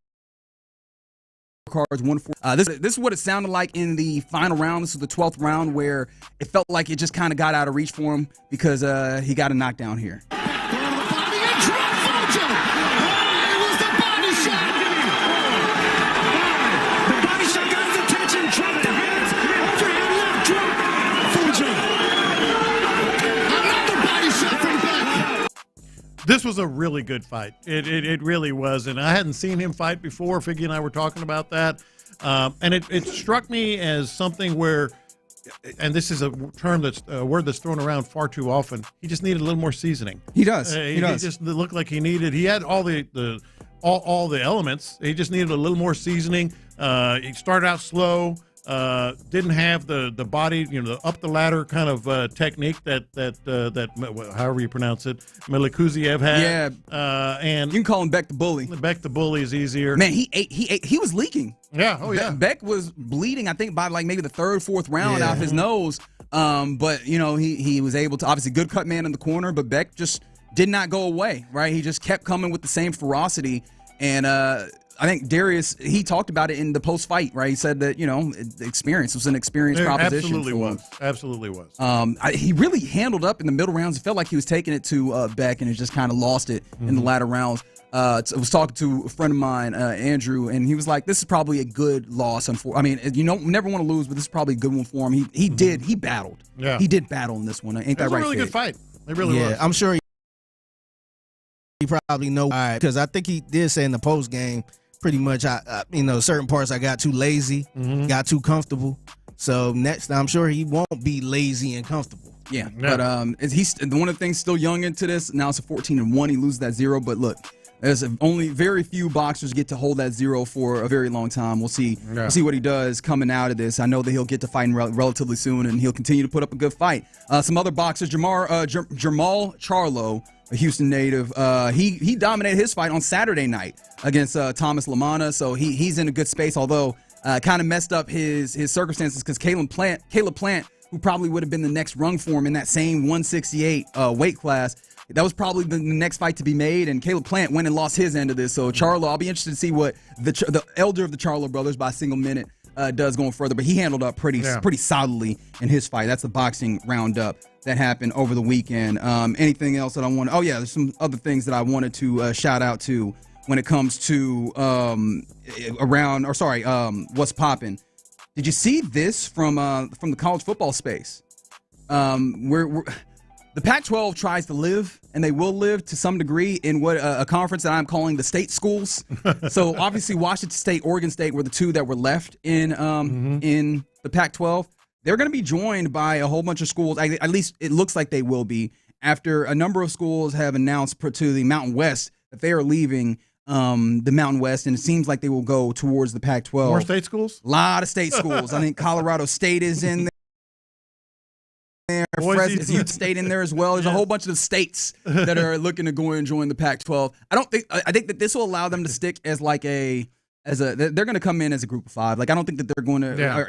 1-4. This is what it sounded like in the final round. This was the 12th round, where it felt like it just kind of got out of reach for him because he got a knockdown here. This was a really good fight. It really was, and I hadn't seen him fight before. Figgy and I were talking about that, and it struck me as something where, and this is a word that's thrown around far too often. He just needed a little more seasoning. He does. He just looked like he needed. He had all the elements. He just needed a little more seasoning. He started out slow. Didn't have the body, the up the ladder kind of technique that however you pronounce it, Milikuziev had. Yeah, and you can call him Beck the Bully. Beck the Bully is easier. Man, he was leaking. Yeah, oh yeah. Beck was bleeding, I think, by like maybe the third, fourth round out of his nose. But he was able to, obviously good cut man in the corner, but Beck just did not go away. Right, he just kept coming with the same ferocity. And I think Darius, he talked about it in the post-fight, right? He said that, the experience was an experienced proposition. Absolutely was. He really handled up in the middle rounds. It felt like he was taking it to Beck, and it just kind of lost it in the latter rounds. I was talking to a friend of mine, Andrew, and he was like, this is probably a good loss. I mean, never want to lose, but this is probably a good one for him. He battled. Yeah. He did battle in this one. Ain't that right? It was a really good fight. It really was. I'm sure he probably knows, because I think he did say in the post game, pretty much, certain parts I got too lazy, got too comfortable. So next, I'm sure he won't be lazy and comfortable. Yeah. But he's one of the things still young into this. Now it's a 14-1. He loses that 0. But look, there's only very few boxers get to hold that 0 for a very long time. We'll see. Yeah. We'll see what he does coming out of this. I know that he'll get to fighting relatively soon, and he'll continue to put up a good fight. Some other boxers, Jamal Charlo, a Houston native, he dominated his fight on Saturday night against Thomas Lamana, so he's in a good space, although kind of messed up his circumstances because Caleb Plant, who probably would have been the next rung for him in that same 168 weight class, that was probably the next fight to be made, and Caleb Plant went and lost his end of this. So Charlo, I'll be interested to see what the elder of the Charlo brothers by a single minute does going further, but he handled up pretty solidly in his fight. That's the boxing roundup that happened over the weekend. Anything else that I want? Oh yeah, there's some other things that I wanted to shout out to when it comes to what's popping. Did you see this from the college football space? The Pac-12 tries to live, and they will live to some degree in what a conference that I'm calling the state schools. So obviously Washington State, Oregon State were the two that were left in the Pac-12. They're going to be joined by a whole bunch of schools. At least it looks like they will be, after a number of schools have announced to the Mountain West that they are leaving the Mountain West, and it seems like they will go towards the Pac-12. More state schools? A lot of state schools. I think Colorado State is in there. Fresno Youth State in there as well. There's a whole bunch of states that are looking to go and join the Pac-12. I think that this will allow them to stick as they're going to come in as a group of 5. Like, I don't think that they're going to. Yeah.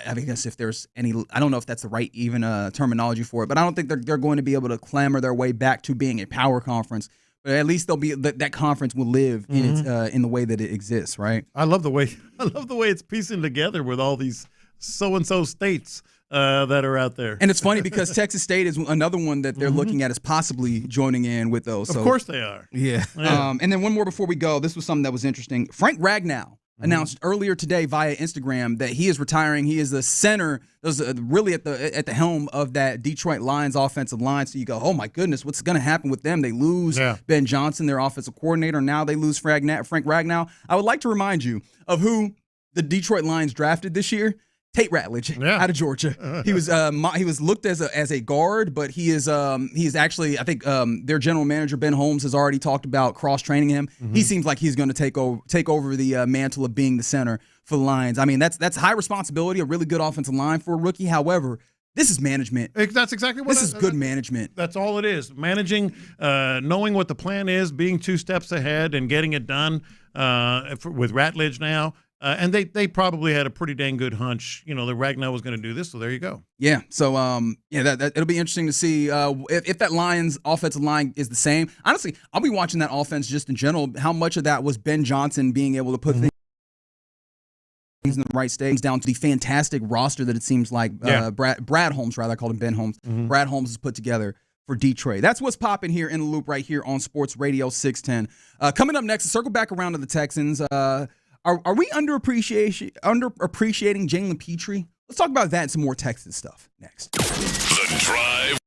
I guess if there's any, I don't know if that's the right even terminology for it, but I don't think they're going to be able to clamor their way back to being a power conference. But at least they'll be that conference will live in the way that it exists, right? I love the way it's piecing together with all these so-and-so states that are out there. And it's funny because Texas State is another one that they're looking at as possibly joining in with those. Of course they are. Yeah. And then one more before we go. This was something that was interesting. Frank Ragnow announced earlier today via Instagram that he is retiring. He is the center, really at the helm of that Detroit Lions offensive line. So you go, oh my goodness, what's going to happen with them? They lose Ben Johnson, their offensive coordinator. Now they lose Frank Ragnow. I would like to remind you of who the Detroit Lions drafted this year. Tate Ratledge out of Georgia. He was looked as a guard, but he is actually, I think their general manager Ben Holmes has already talked about cross training him. He seems like he's going to take over the mantle of being the center for the Lions. I mean, that's high responsibility, a really good offensive line for a rookie. However, this is management. That's exactly what this is. Good management. That's all it is. Managing, knowing what the plan is, being 2 steps ahead, and getting it done with Ratledge now. And they probably had a pretty dang good hunch, that Ragnow was going to do this. So there you go. Yeah. So that it'll be interesting to see if that Lions offensive line is the same. Honestly, I'll be watching that offense just in general. How much of that was Ben Johnson being able to put things in the right stage, down to the fantastic roster that it seems like Brad Holmes, rather, I called him Ben Holmes. Brad Holmes has put together for Detroit. That's what's popping here in the loop right here on Sports Radio 610. Coming up next, circle back around to the Texans. Are we underappreciating Jalen Petrie? Let's talk about that and some more Texas stuff next. The Drive.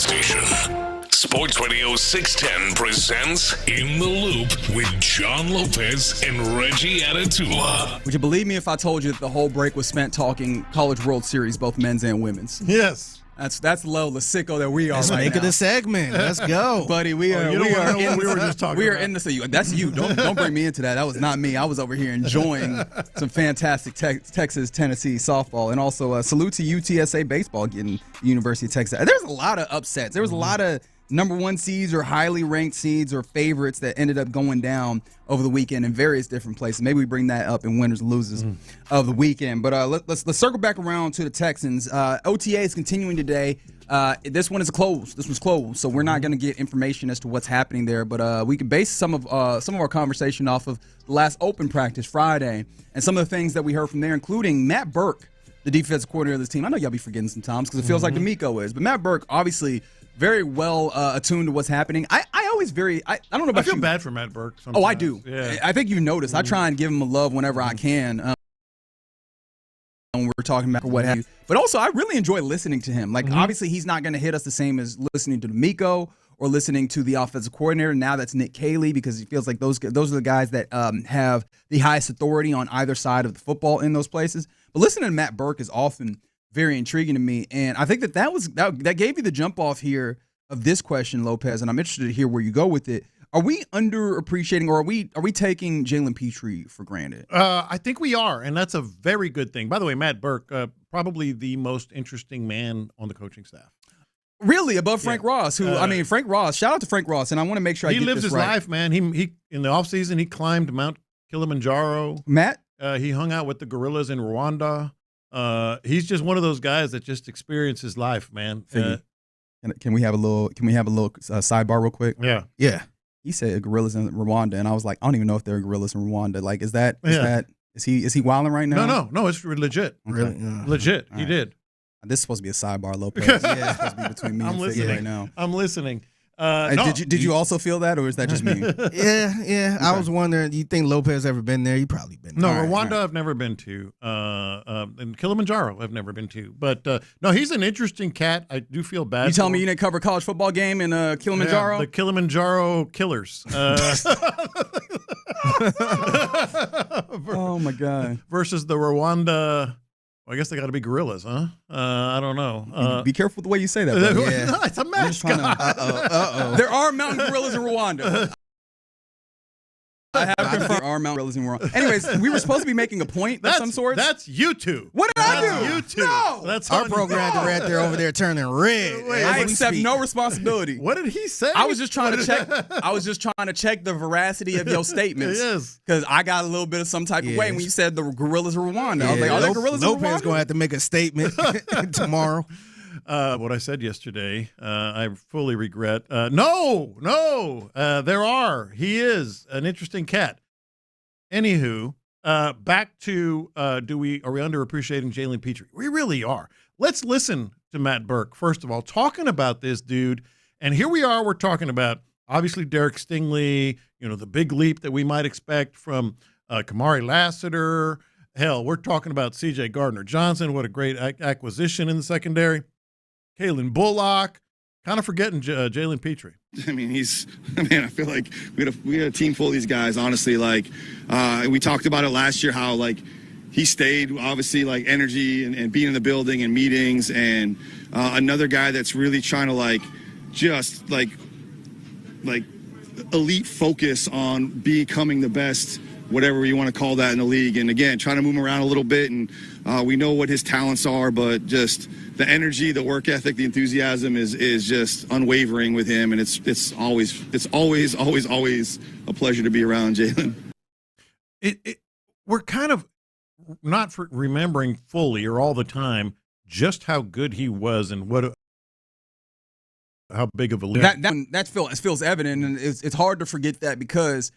station. Sports Radio 610 presents In the Loop with John Lopez and Reggie Atatula. Would you believe me if I told you that the whole break was spent talking College World Series, both men's and women's? Yes. That's the level of sicko that we are Let's right make now. it a segment. Let's go. Buddy, we are in this. That's you. Don't bring me into that. That was not me. I was over here enjoying some fantastic Texas, Tennessee softball. And also salute to UTSA baseball getting the University of Texas. There's a lot of upsets. There was a lot of number one seeds or highly ranked seeds or favorites that ended up going down over the weekend in various different places. Maybe we bring that up in winners and losers of the weekend. But let's circle back around to the Texans. OTA is continuing today. This one is closed. This one's closed, so we're not going to get information as to what's happening there. But we can base some of our conversation off of the last open practice Friday and some of the things that we heard from there, including Matt Burke, the defensive coordinator of this team. I know y'all be forgetting sometimes because it feels like DeMeco is, but Matt Burke obviously very well attuned to what's happening. I don't know about you. I feel bad for Matt Burke sometimes. Oh, I do. Yeah. I think you noticed. I try and give him a love whenever I can. When we're talking about what have you. But also, I really enjoy listening to him. Like, obviously, he's not going to hit us the same as listening to DeMeco or listening to the offensive coordinator. Now that's Nick Kayley, because he feels like those are the guys that have the highest authority on either side of the football in those places. But listening to Matt Burke is often very intriguing to me, and I think that gave you the jump off here of this question, Lopez, and I'm interested to hear where you go with it. Are we underappreciating, or are we taking Jalen Petrie for granted? I think we are, and that's a very good thing. By the way, Matt Burke, probably the most interesting man on the coaching staff. Really, above Frank Ross, who Frank Ross. Shout out to Frank Ross, and I want to make sure I get this right. He lives his life, man. He in the offseason, he climbed Mount Kilimanjaro. Matt, he hung out with the gorillas in Rwanda. He's just one of those guys that just experiences life, man. Can we have a little sidebar real quick? Yeah. He said gorillas in Rwanda, and I was like, I don't even know if there are gorillas in Rwanda. Like, is he wilding right now? No, it's legit. Really? Legit. All he right. did. This is supposed to be a sidebar, Lopez. It's supposed to be between me and Figgy right now. I'm listening. Did you also feel that, or is that just me? Yeah. Okay. I was wondering, do you think Lopez ever been there? He probably been there. No, Rwanda I've never been to. And Kilimanjaro I've never been to. But, no, he's an interesting cat. I do feel bad. You telling me you didn't cover a college football game in Kilimanjaro? Yeah, the Kilimanjaro Killers. Oh, my God. Versus the Rwanda... Well, I guess they got to be gorillas, huh? I don't know. Be careful with the way you say that. Yeah. No, it's a mascot. There are mountain gorillas in Rwanda. I have confirmed there are mountain gorillas in Rwanda. Anyways, we were supposed to be making a point of some sort. That's you two. What did I do? You two. No. That's our program director over there turning red. I accept no responsibility. What did he say? I was just trying to check. I was just trying to check the veracity of your statements. Yes. Because I got a little bit of some type of way when you said the gorillas in Rwanda. I was like, are there gorillas in Rwanda? Lopez going to have to make a statement tomorrow. What I said yesterday, I fully regret. No, there are. He is an interesting cat. Anywho, back to are we underappreciating Jalen Petrie? We really are. Let's listen to Matt Burke, first of all, talking about this dude. And here we are, we're talking about, obviously, Derek Stingley, the big leap that we might expect from Kamari Lassiter. Hell, we're talking about C.J. Gardner-Johnson. What a great acquisition in the secondary. Kalen Bullock. Kind of forgetting Jalen Petrie. I mean, I feel like we had a team full of these guys, honestly. Like, we talked about it last year, how, like, he stayed, obviously, like, energy and being in the building and meetings. And another guy that's really trying to, like, just, like elite focus on becoming the best, whatever you want to call that in the league. And, again, trying to move him around a little bit. And we know what his talents are, but just the energy, the work ethic, the enthusiasm is just unwavering with him, and it's always a pleasure to be around Jalen. We're kind of not remembering fully or all the time just how good he was and how big of a leader. That feels evident, and it's hard to forget that because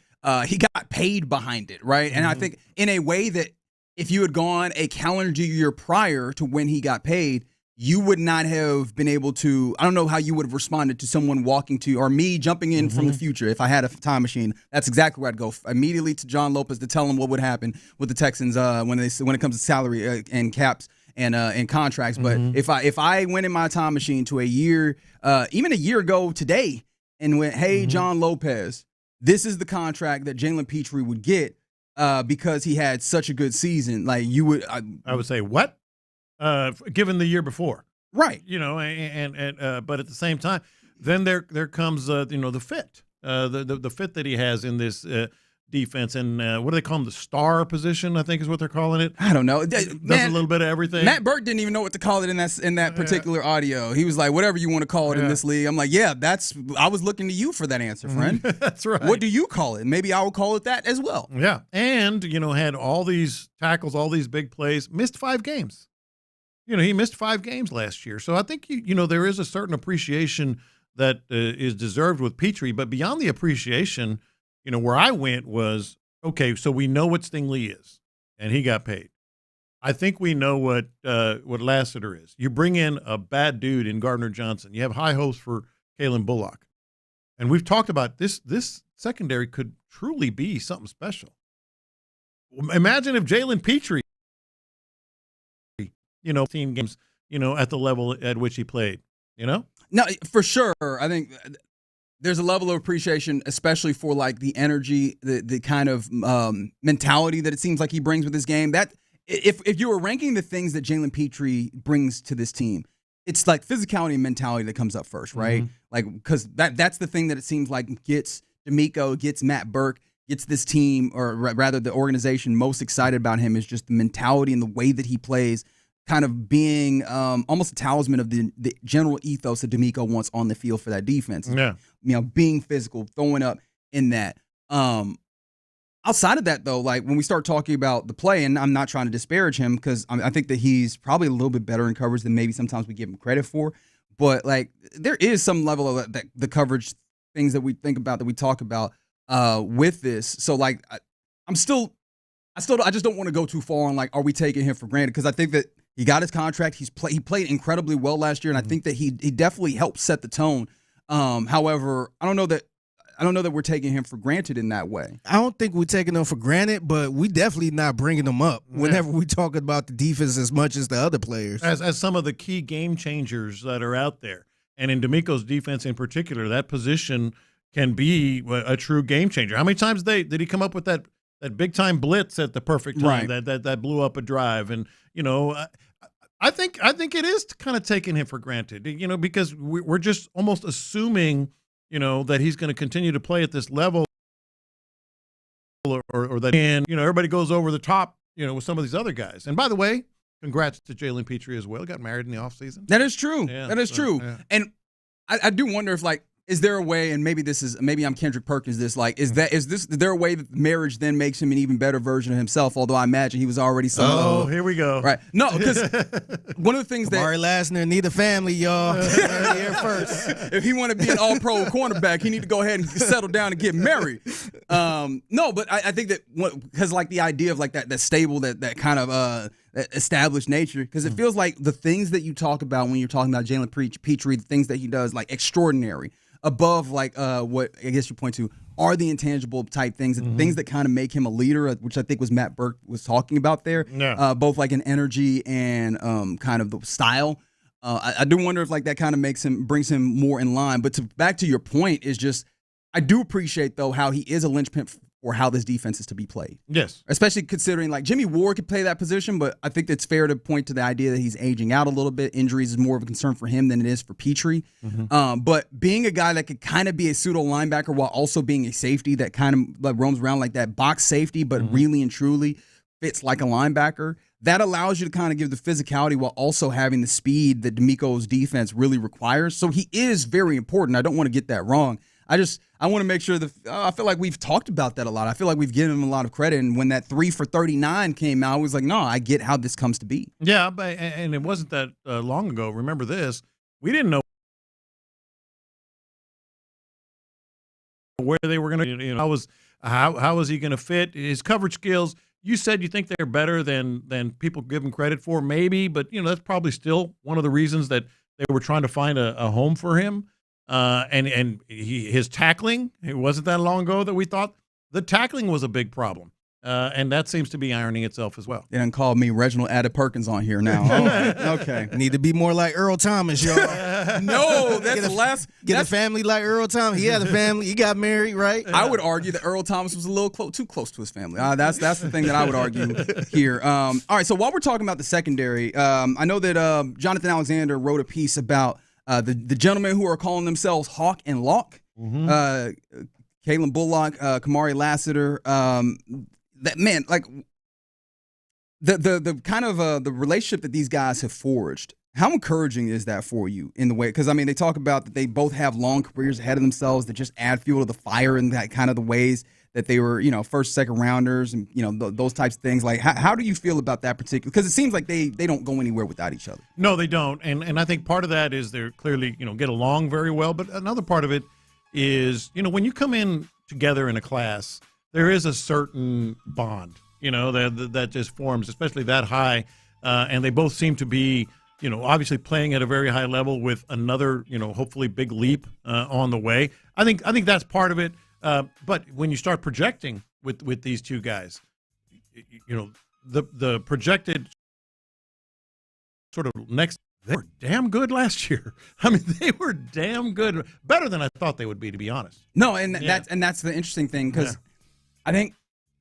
he got paid behind it, right? And I think in a way that if you had gone a calendar year prior to when he got paid, you would not have been able to, I don't know how you would have responded to someone walking to, or me jumping in from the future if I had a time machine. That's exactly where I'd go. Immediately to John Lopez to tell him what would happen with the Texans when it comes to salary and caps and contracts. But if I went in my time machine to a year, even a year ago today, and went, hey, John Lopez, this is the contract that Jalen Petrie would get because he had such a good season. Like you would, I would say what? Given the year before, right? But at the same time, then there comes the fit, the fit that he has in this defense, and what do they call him? The star position, I think is what they're calling it. I don't know. Does a little bit of everything. Matt Burke didn't even know what to call it in that particular audio. He was like, whatever you want to call it in this league. I'm like, I was looking to you for that answer, friend. That's right. What do you call it? Maybe I will call it that as well. Yeah, and had all these tackles, all these big plays, missed 5 games. He missed 5 games last year. So I think there is a certain appreciation that is deserved with Petrie, but beyond the appreciation, where I went was, okay, so we know what Stingley is, and he got paid. I think we know what Lassiter is. You bring in a bad dude in Gardner Johnson. You have high hopes for Kalen Bullock. And we've talked about this secondary could truly be something special. Imagine if Jalen Petrie, 15 games, at the level at which he played, No, for sure. I think there's a level of appreciation, especially for like the energy, the kind of mentality that it seems like he brings with his game. That if you were ranking the things that Jalen Petrie brings to this team, it's like physicality and mentality that comes up first, right? Like because that's the thing that it seems like gets DeMeco, gets Matt Burke, gets this team, or rather the organization most excited about him is just the mentality and the way that he plays, kind of being almost a talisman of the general ethos that DeMeco wants on the field for that defense. Yeah. Being physical, throwing up in that. Outside of that, though, like when we start talking about the play, and I'm not trying to disparage him because I think that he's probably a little bit better in coverage than maybe sometimes we give him credit for. But like there is some level of the coverage things that we think about, that we talk about with this. So like I just don't want to go too far on like, are we taking him for granted? Because I think that he got his contract. He played incredibly well last year, and I think that he definitely helped set the tone. However, I don't know that we're taking him for granted in that way. I don't think we're taking him for granted, but we definitely not bringing him up whenever we talk about the defense as much as the other players. As some of the key game changers that are out there. And in DeMeco's defense in particular, that position can be a true game changer. How many times did he come up with that big-time blitz at the perfect time that blew up a drive? And, I think it is kind of taking him for granted, because we're just almost assuming, that he's going to continue to play at this level, or that, and everybody goes over the top, with some of these other guys. And by the way, congrats to Jalen Petrie as well. Got married in the offseason. That is true. Yeah, that is true. Yeah. And I do wonder if is there a way, and maybe I'm Kendrick Perkins, is there a way that marriage then makes him an even better version of himself? Although I imagine he was already here we go. Right. No, because one of the things that Amari Lassner need a family, y'all. Here first. If he want to be an all-pro cornerback, he need to go ahead and settle down and get married. No, but I think that because like the idea of like that stable, that kind of established nature, because it feels like the things that you talk about when you're talking about Jalen Petrie, the things that he does, like extraordinary. Above like what I guess you point to are the intangible type things, things that kind of make him a leader, which I think was Matt Burke was talking about there. Yeah. Both like an energy and kind of the style. I do wonder if like that kind of brings him more in line. But back to your point is just I do appreciate though how he is a linchpin for how this defense is to be played. Yes. Especially considering like Jimmy Ward could play that position, but I think it's fair to point to the idea that he's aging out a little bit. Injuries is more of a concern for him than it is for Petrie. But being a guy that could kind of be a pseudo linebacker while also being a safety that kind of like roams around like that box safety, but really and truly fits like a linebacker, that allows you to kind of give the physicality while also having the speed that DeMeco's defense really requires. So he is very important. I don't want to get that wrong. I want to make sure that I feel like we've talked about that a lot. I feel like we've given him a lot of credit. And when that 3 for 39 came out, I was like, no, I get how this comes to be. Yeah, and it wasn't that long ago. Remember this. We didn't know where they were going to, how was he going to fit? His coverage skills, you said you think they're better than people give him credit for, maybe. But, that's probably still one of the reasons that they were trying to find a home for him. And his tackling, it wasn't that long ago that we thought the tackling was a big problem. and that seems to be ironing itself as well. They done called me Reginald Added Perkins on here now. Oh, okay. Need to be more like Earl Thomas, y'all. No, that's the last. Get a family like Earl Thomas. He had a family. He got married, right? I would argue that Earl Thomas was a little too close to his family. That's the thing that I would argue here. All right, so while we're talking about the secondary, I know that Jonathan Alexander wrote a piece about the gentlemen who are calling themselves Hawk and Locke. Kalen Bullock, Kamari Lassiter. That man, like the kind of the relationship that these guys have forged. How encouraging is that for you in the way? Because I mean, they talk about that they both have long careers ahead of themselves that just add fuel to the fire in that kind of the ways that they were, first, second rounders, and those types of things. Like, how do you feel about that particular? Because it seems like they don't go anywhere without each other. No, they don't, and I think part of that is they're clearly get along very well. But another part of it is when you come in together in a class, there is a certain bond, that just forms, especially that high, and they both seem to be, obviously playing at a very high level with another, hopefully big leap on the way. I think that's part of it. But when you start projecting with these two guys, the projected sort of next, they were damn good last year. I mean, they were damn good, better than I thought they would be, to be honest. No, and that's the interesting thing, because I think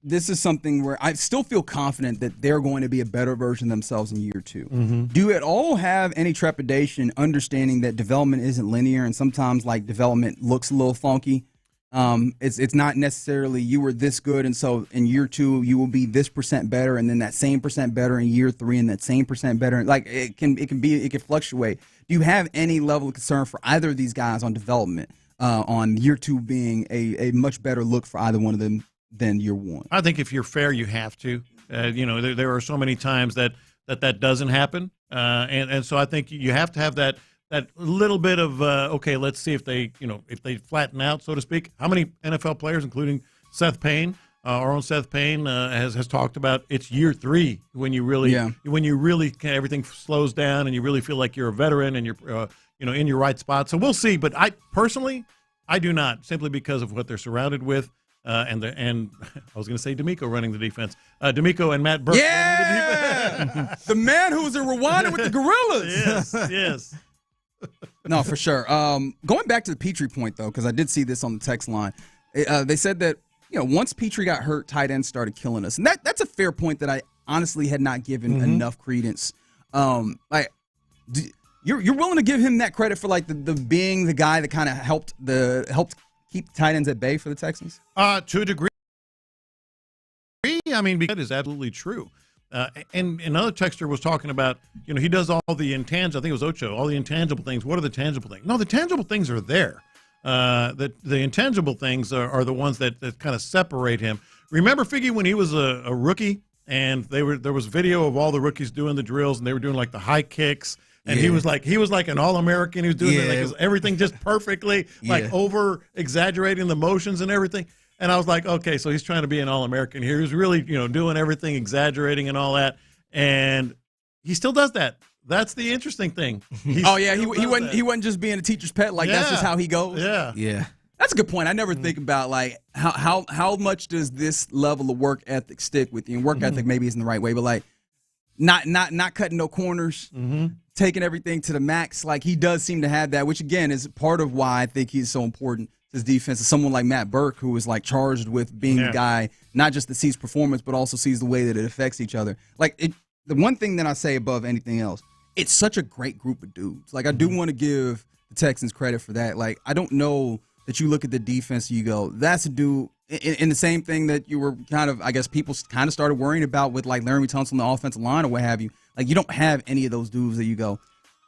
this is something where I still feel confident that they're going to be a better version of themselves in year two. Do you at all have any trepidation understanding that development isn't linear and sometimes like development looks a little funky? It's not necessarily you were this good, and so in year two you will be this % better, and then that same % better in year three, and that same % better. Like it can fluctuate. Do you have any level of concern for either of these guys on development, on year two being a much better look for either one of them than year one? I think if you're fair, you have to. There are so many times that doesn't happen, and so I think you have to have that little bit of okay, let's see if they flatten out, so to speak. How many NFL players, including Seth Payne, our own Seth Payne, has talked about it's year three when you really everything slows down and you really feel like you're a veteran and you're in your right spot. So we'll see. But I personally do not, simply because of what they're surrounded with. And I was going to say DeMeco running the defense. DeMeco and Matt Burke. Yeah, running the defense. the man who was in Rwanda with the gorillas. Yes. No, for sure. Going back to the Petrie point, though, because I did see this on the text line. They said that once Petrie got hurt, tight ends started killing us, and that's a fair point that I honestly had not given enough credence. You're willing to give him that credit for like the being the guy that kind of helped keep tight ends at bay for the Texans? To a degree. I mean, that is absolutely true. And another texter was talking about, he does all the intangible, I think it was Ocho, all the intangible things. What are the tangible things? No, the tangible things are there. The intangible things are the ones that kind of separate him. Remember Figgy when he was a rookie, and there was video of all the rookies doing the drills, and they were doing like the high kicks. And he was like an All-American. He was doing everything just perfectly, like over exaggerating the motions and everything. And I was like, okay, so he's trying to be an All-American here. He's really, doing everything, exaggerating and all that. And he still does that. That's the interesting thing. He wasn't just being a teacher's pet. Like that's just how he goes. Yeah. That's a good point. I never think about like how much does this level of work ethic stick with you? And work ethic maybe isn't the right way, but like not cutting no corners. Taking everything to the max. Like he does seem to have that, which again is part of why I think he's so important to his defense. Is someone like Matt Burke, who is like charged with being the guy, not just that sees performance, but also sees the way that it affects each other. Like the one thing that I say above anything else, it's such a great group of dudes. Like I do want to give the Texans credit for that. Like I don't know that you look at the defense and you go, that's a dude. In the same thing that you were kind of, I guess people kind of started worrying about with like Laramie Tunsil on the offensive line or what have you. Like you don't have any of those dudes that you go,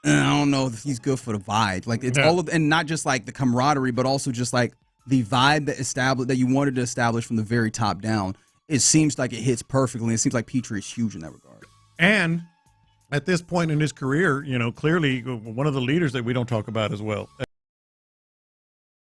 I don't know if he's good for the vibe. Like it's all of, and not just like the camaraderie, but also just like the vibe that you wanted to establish from the very top down. It seems like it hits perfectly. It seems like Petrie is huge in that regard. And at this point in his career, clearly one of the leaders that we don't talk about as well.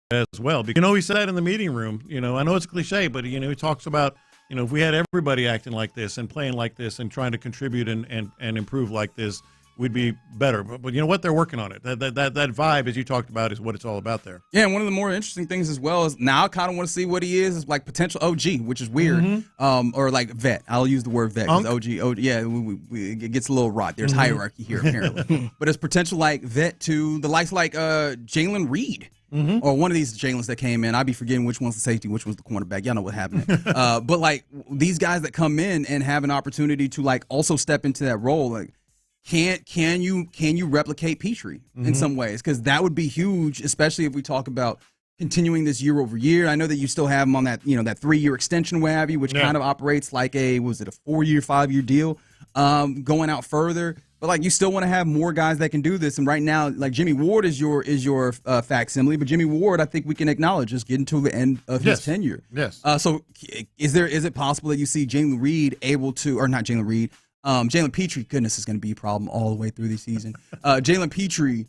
Because, he said that in the meeting room. I know it's a cliche, but he talks about, if we had everybody acting like this and playing like this and trying to contribute and improve like this, we'd be better. But you know what? They're working on it. That vibe, as you talked about, is what it's all about there. Yeah, and one of the more interesting things as well is now I kind of want to see what he is like potential OG, which is weird, or like vet. I'll use the word vet because OG, yeah, it gets a little rot. There's hierarchy here apparently, but it's potential like vet to the likes like Jalen Reed. Or one of these Jalen's that came in. I'd be forgetting which one's the safety, which one's the cornerback. Y'all know what happened. But like these guys that come in and have an opportunity to like also step into that role, like can you replicate Petrie in some ways? Because that would be huge, especially if we talk about continuing this year over year. I know that you still have him on that that 3-year extension, what have you, which kind of operates like a 4-year, 5-year deal, going out further. But like you still want to have more guys that can do this, and right now, like Jimmy Ward is your facsimile, but Jimmy Ward, I think we can acknowledge, is getting to the end of his tenure. Yes. So is it possible that you see Jalen Reed able to, or not Jalen Reed, Jalen Petrie? Goodness, is going to be a problem all the way through the season. Jalen Petrie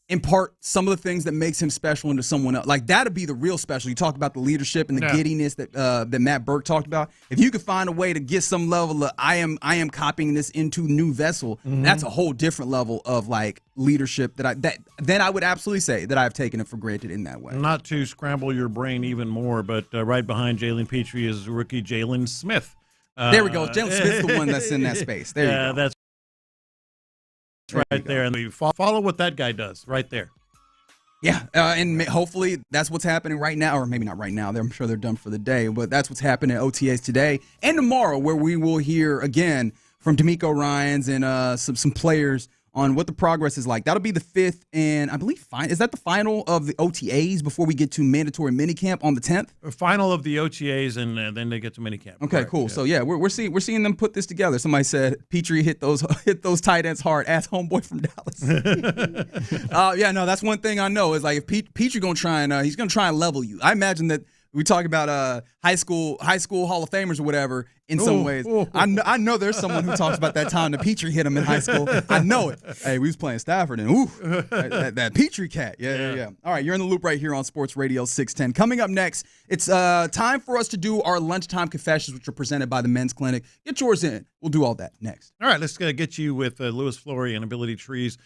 impart some of the things that makes him special into someone else. Like that'd be the real special. You talked about the leadership and the giddiness that Matt Burke talked about. If you could find a way to get some level of I am copying this into new vessel, that's a whole different level of like leadership then I would absolutely say that I've taken it for granted in that way. Not to scramble your brain even more, but right behind Jalen Petrie is rookie Jalen Smith. There we go. Jalen Smith's the one that's in that space. There you go. That's right there, and we follow what that guy does right there. Yeah, and hopefully that's what's happening right now, or maybe not right now. I'm sure they're done for the day, but that's what's happening at OTAs today and tomorrow, where we will hear again from DeMeco Ryans and some players on what the progress is like. That'll be the 5th, and I believe is that the final of the OTAs before we get to mandatory minicamp on the 10th? Final of the OTAs, and then they get to minicamp. Okay, correct. cool. Yeah. So yeah, we're seeing them put this together. Somebody said Petrie hit those tight ends hard. Ask homeboy from Dallas. Yeah, no, that's one thing I know is like if Petrie gonna try and he's gonna try and level you. I imagine that. We talk about high school Hall of Famers or whatever in some ways. I know there's someone who talks about that time that Petrie hit him in high school. I know it. Hey, we was playing Stafford and that Petrie cat. Yeah. All right, you're in the loop right here on Sports Radio 610. Coming up next, it's time for us to do our lunchtime confessions, which are presented by the Men's Clinic. Get yours in. We'll do all that next. All right, let's get you with Louis Flory and Ability Trees.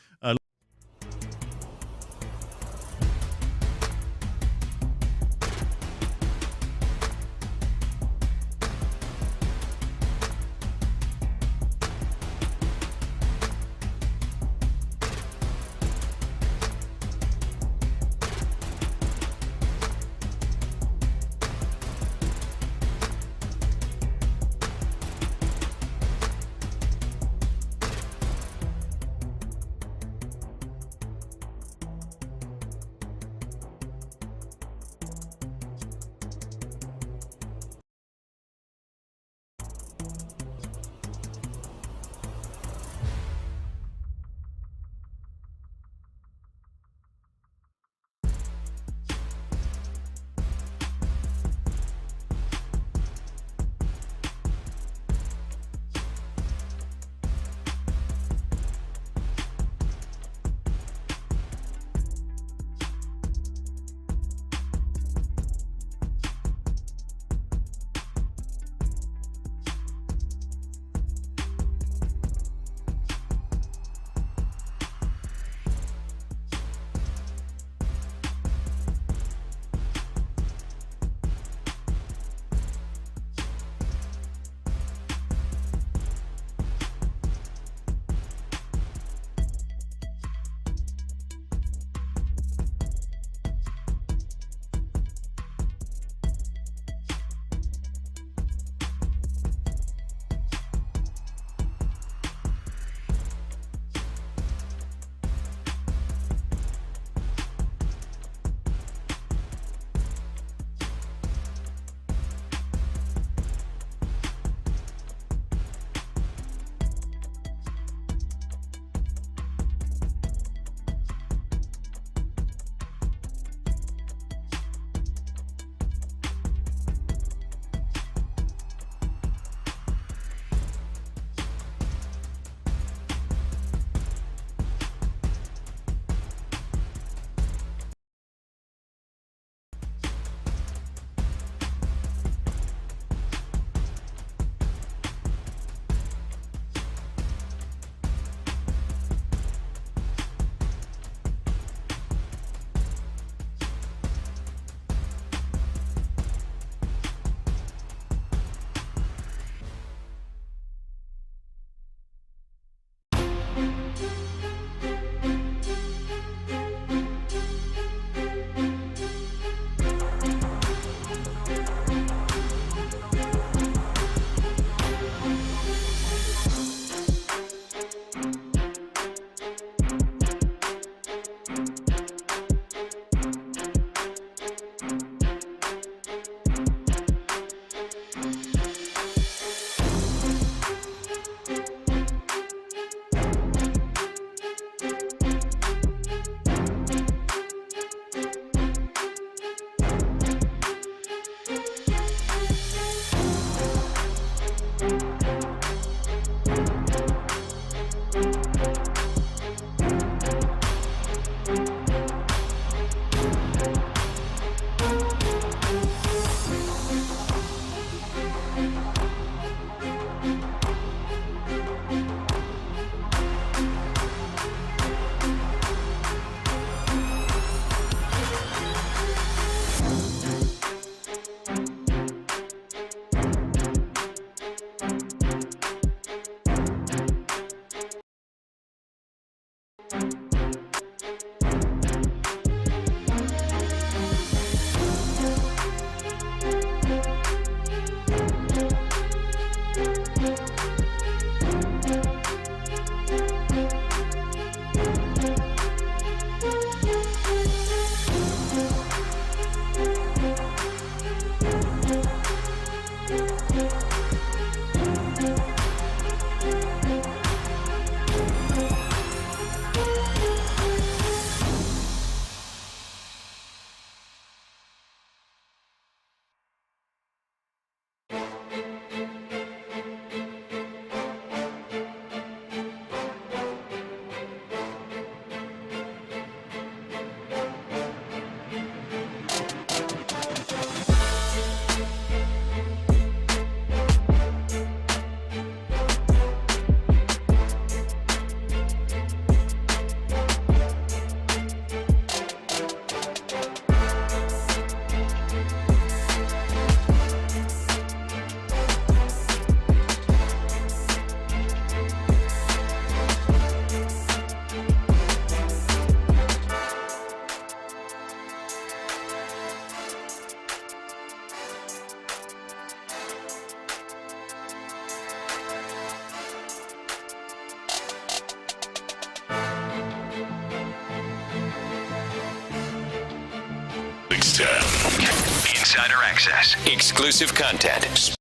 Insider access. Exclusive content.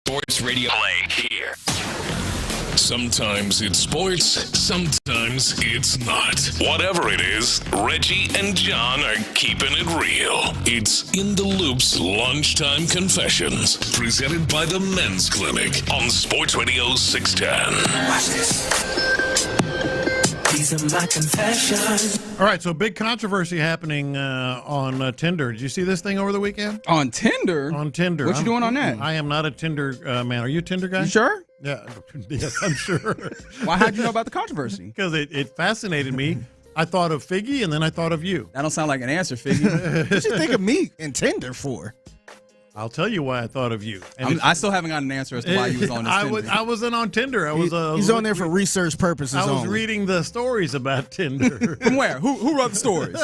Sports Radio Play here. Sometimes it's sports, sometimes it's not. Whatever it is, Reggie and John are keeping it real. It's In the Loop's Lunchtime Confessions, presented by the Men's Clinic on Sports Radio 610. Watch this. These are my confessions. All right, so big controversy happening on Tinder. Did you see this thing over the weekend? On Tinder? On Tinder. What you doing on that? I am not a Tinder man. Are you a Tinder guy? You sure? Yeah. Yes, I'm sure. Why? How'd you know about the controversy? Because it fascinated me. I thought of Figgy, and then I thought of you. That don't sound like an answer, Figgy. What you think of me and Tinder for? I'll tell you why I thought of you. I still haven't got an answer as to why you was on this Tinder. I wasn't on Tinder. He's on there for research purposes I was only. reading the stories about Tinder. From where? Who wrote the stories?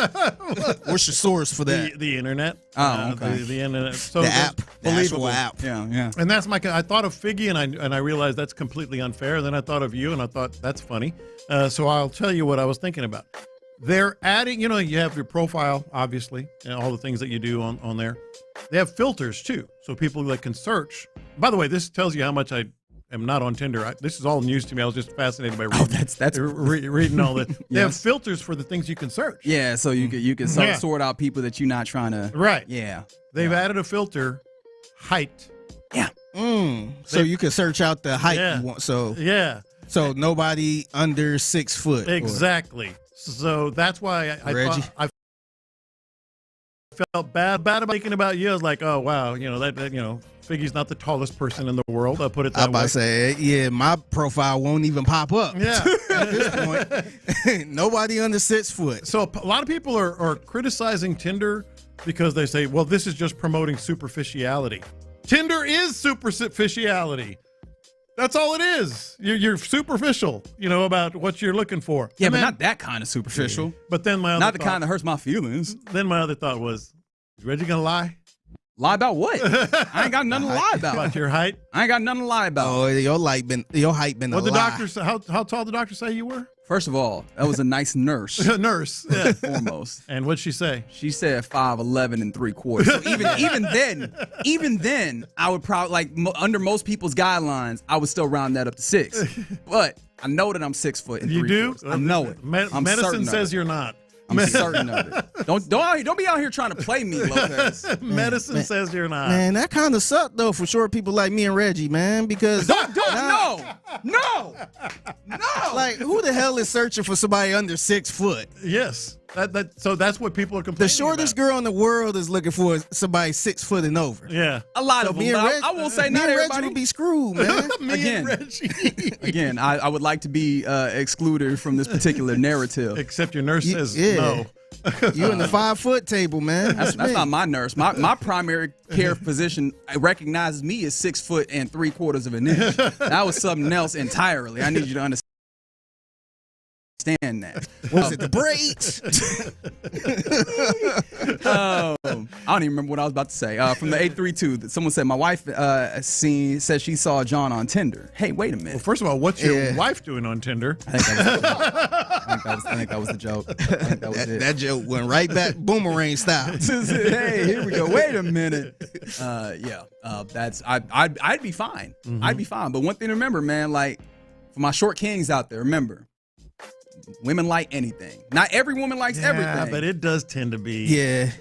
What's your source for that? The internet. Oh, okay. The internet. So the app. The believable actual app. Yeah. And that's I thought of Figgy, and I realized that's completely unfair. And then I thought of you, and I thought that's funny. So I'll tell you what I was thinking about. They're adding, you have your profile, obviously, and all the things that you do on there. They have filters, too, so people that can search. By the way, this tells you how much I am not on Tinder. This is all news to me. I was just fascinated by reading all that. They have filters for the things you can search. Yeah, so you can sort out people that you're not trying to. Right. Yeah. They've added a filter, height. Yeah. So you can search out the height you want. So So nobody under 6 foot. Exactly. So that's why I felt bad about thinking about you. I was like, oh wow, Figgy's not the tallest person in the world. I'll put it that way. I'm about to say, my profile won't even pop up. Yeah. At this point, nobody under 6 foot. So a lot of people are criticizing Tinder because they say, well, this is just promoting superficiality. Tinder is superficiality. That's all it is. You're superficial, about what you're looking for. Yeah, but not that kind of superficial. Yeah. But then my other not the kind that hurts my feelings. Then my other thought was, is Reggie gonna lie? Lie about what? I ain't got nothing to lie about. About your height? I ain't got nothing to lie about. Oh, your height been a the lie. doctor say? How tall the doctor say you were? First of all, that was a nice nurse. Nurse, yeah. Foremost. And what'd she say? She said 5'11" and 3/4. So even then, I would probably under most people's guidelines, I would still round that up to 6. But I know that I'm 6 foot and 3/4. You do? I know it. Medicine says you're not. I'm certain of it. Don't be out here trying to play me, Lopez. Medicine says you're not. Man, that kind of sucked though for short people like me and Reggie, man. Because no. Like, who the hell is searching for somebody under 6 foot? Yes. So that's what people are complaining The shortest about. girl in the world is looking for somebody 6 foot and over. Yeah. A lot of them. I won't say not everybody. Reggie would be screwed, man. Again, I would like to be excluded from this particular narrative. Except your nurse says no. You in the 5 foot table, man. That's not my nurse. My primary care physician recognizes me as 6 foot and 3/4 of an inch. That was something else entirely. I need you to understand that. What was it, the braids? I don't even remember what I was about to say. From the 832, someone said, my wife says she saw John on Tinder. Hey, wait a minute. Well, first of all, what's your wife doing on Tinder? I think that was the joke. That joke went right back boomerang style. Hey, here we go. Wait a minute. I'd be fine. Mm-hmm. I'd be fine. But one thing to remember, man, like for my short kings out there, remember, women like anything. Not every woman likes everything. But it does tend to be. Yeah.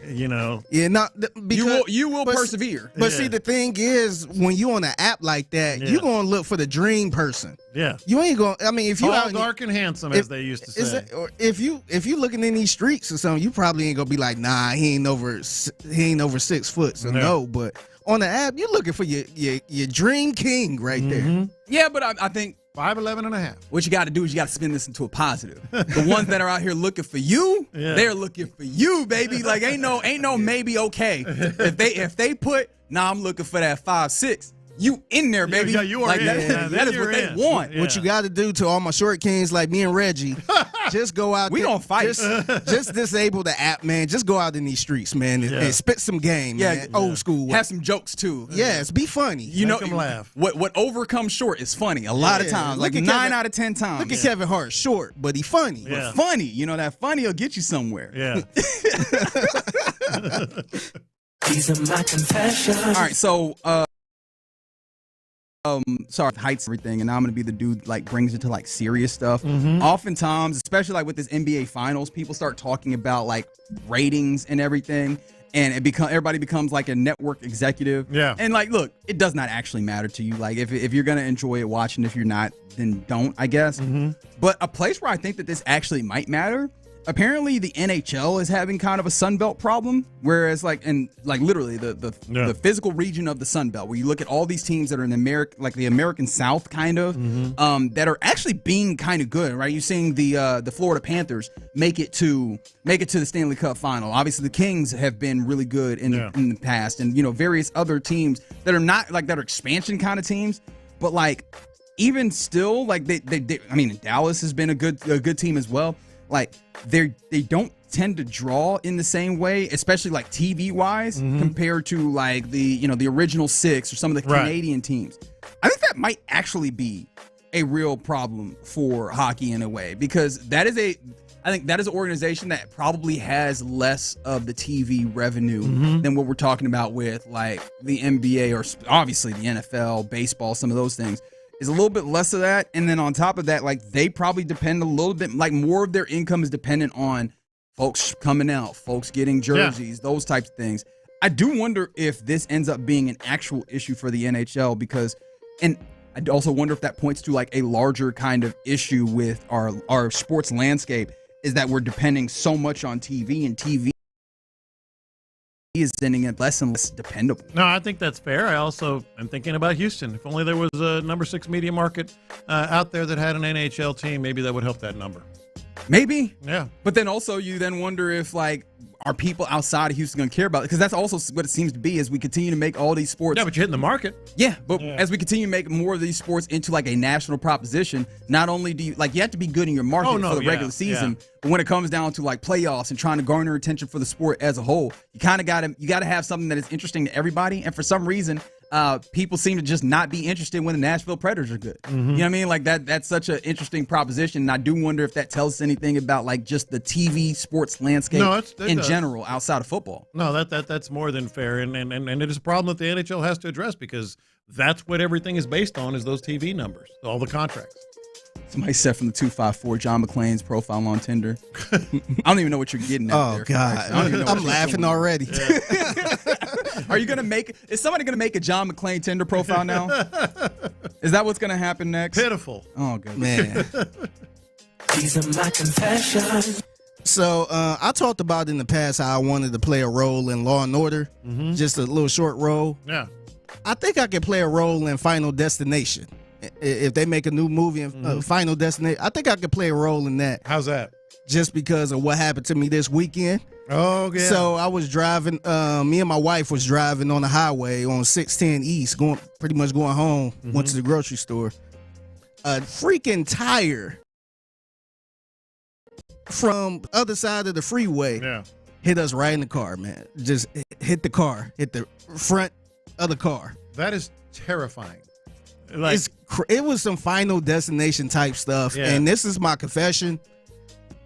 Not because you will persevere. But see, the thing is, when you on an app like that, you're gonna look for the dream person. Yeah. You ain't gonna. I mean, if you tall, out dark, and handsome, as they used to say. Or if you looking in these streets or something, you probably ain't gonna be like, nah, he ain't over 6 foot. So no. But on the app, you're looking for your dream king right there. Yeah, but I think 5'11" and a half. What you got to do is you got to spin this into a positive. The ones that are out here looking for you, they're looking for you, baby. Like ain't no maybe okay. If they put, I'm looking for that 5'6". You in there, baby. Yeah, you are like in. That is what they want. What you got to do to all my short kings like me and Reggie, just go out. We don't fight. Just disable the app, man. Just go out in these streets, man, and spit some game, man. Old school. Have some jokes too. Yes, be funny. Make them laugh. What overcomes short is funny a lot of times. Like 9 out of 10 times. Look at Kevin Hart, short, but he funny. But funny, that funny will get you somewhere. Yeah. These are my confessions. All right, so sorry, heights everything, and now I'm gonna be the dude like brings it to like serious stuff. Oftentimes, especially like with this NBA Finals, people start talking about like ratings and everything, and everybody becomes like a network executive. Yeah. And like, look, it does not actually matter to you. Like, if you're gonna enjoy it, watching. If you're not, then don't, I guess. But a place where I think that this actually might matter. Apparently, the NHL is having kind of a Sunbelt problem, whereas literally the physical region of the Sunbelt, where you look at all these teams that are in the American South, kind of, that are actually being kind of good, right? You're seeing the Florida Panthers make it to the Stanley Cup final. Obviously, the Kings have been really good in the past, and various other teams that are not like that are expansion kind of teams, but like even still, like they I mean, Dallas has been a good team as well. Like they don't tend to draw in the same way, especially like TV wise, compared to like the original six or some of the Canadian teams. I think that might actually be a real problem for hockey in a way, because I think that is an organization that probably has less of the TV revenue than what we're talking about with like the NBA or obviously the NFL, baseball, some of those things. Is a little bit less of that, and then on top of that, like they probably depend a little bit, like more of their income is dependent on folks coming out, folks getting jerseys, those types of things. I do wonder if this ends up being an actual issue for the NHL, and I also wonder if that points to like a larger kind of issue with our sports landscape, is that we're depending so much on TV, and TV is sending it less and less dependable. No, I think that's fair. I also am thinking about Houston. If only there was a number 6 media market out there that had an NHL team, maybe that would help that number. Maybe. Yeah. But then also you then wonder if like, are people outside of Houston going to care about it? Because that's also what it seems to be as we continue to make all these sports. Yeah, but you're hitting the market. Yeah, but as we continue to make more of these sports into like a national proposition, not only do you have to be good in your market for the regular season, but when it comes down to like playoffs and trying to garner attention for the sport as a whole, you kind of got to have something that is interesting to everybody. And for some reason, people seem to just not be interested when the Nashville Predators are good. You know what I mean? Like that's such an interesting proposition. And I do wonder if that tells us anything about like just the TV sports landscape in general outside of football. No, that's more than fair. And it is a problem that the NHL has to address, because that's what everything is based on, is those TV numbers, all the contracts. Somebody said from the 254, John McClane's profile on Tinder. I don't even know what you're getting at there. Oh, God. I'm laughing already. Is somebody going to make a John McClane Tinder profile now? Is that what's going to happen next? Pitiful. Oh, good. Man. These are my confessions. So I talked about in the past how I wanted to play a role in Law & Order, just a little short role. Yeah. I think I could play a role in Final Destination. If they make a new movie in Final Destination, I think I could play a role in that. How's that? Just because of what happened to me this weekend. Oh, yeah. So I was driving, me and my wife was driving on the highway on 610 East, going home, went to the grocery store. A freaking tire from the other side of the freeway hit us right in the car, man. Just hit the car, hit the front of the car. That is terrifying. It was some Final Destination type stuff, and this is my confession.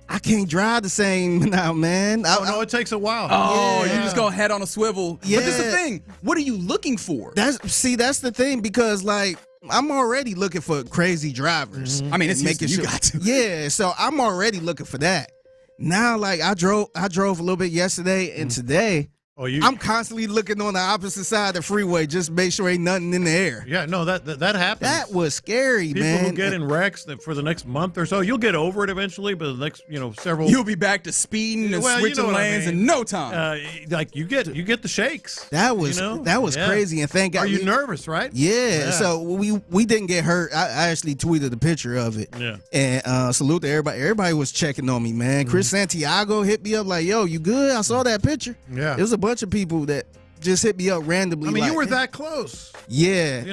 I can't drive the same now, man. No, it takes a while. Oh, you just go head on a swivel. Yeah. But this is the thing. What are you looking for? That's the thing, because like I'm already looking for crazy drivers. I mean, it's making you got to. Yeah, so I'm already looking for that. Now, like I drove a little bit yesterday and today. I'm constantly looking on the opposite side of the freeway just to make sure ain't nothing in the air. Yeah, no, that happens. That was scary, man. People who get in wrecks for the next month or so, you'll get over it eventually, but the next, several. You'll be back to speeding and switching lanes in no time. Like you get the shakes. That was crazy, and thank God. Are you nervous, right? Yeah. So we didn't get hurt. I actually tweeted a picture of it. Yeah. And salute to everybody. Everybody was checking on me, man. Chris Santiago hit me up like, "Yo, you good? I saw that picture." Yeah. It was a bunch of people that just hit me up randomly. I mean, you were that close. Yeah.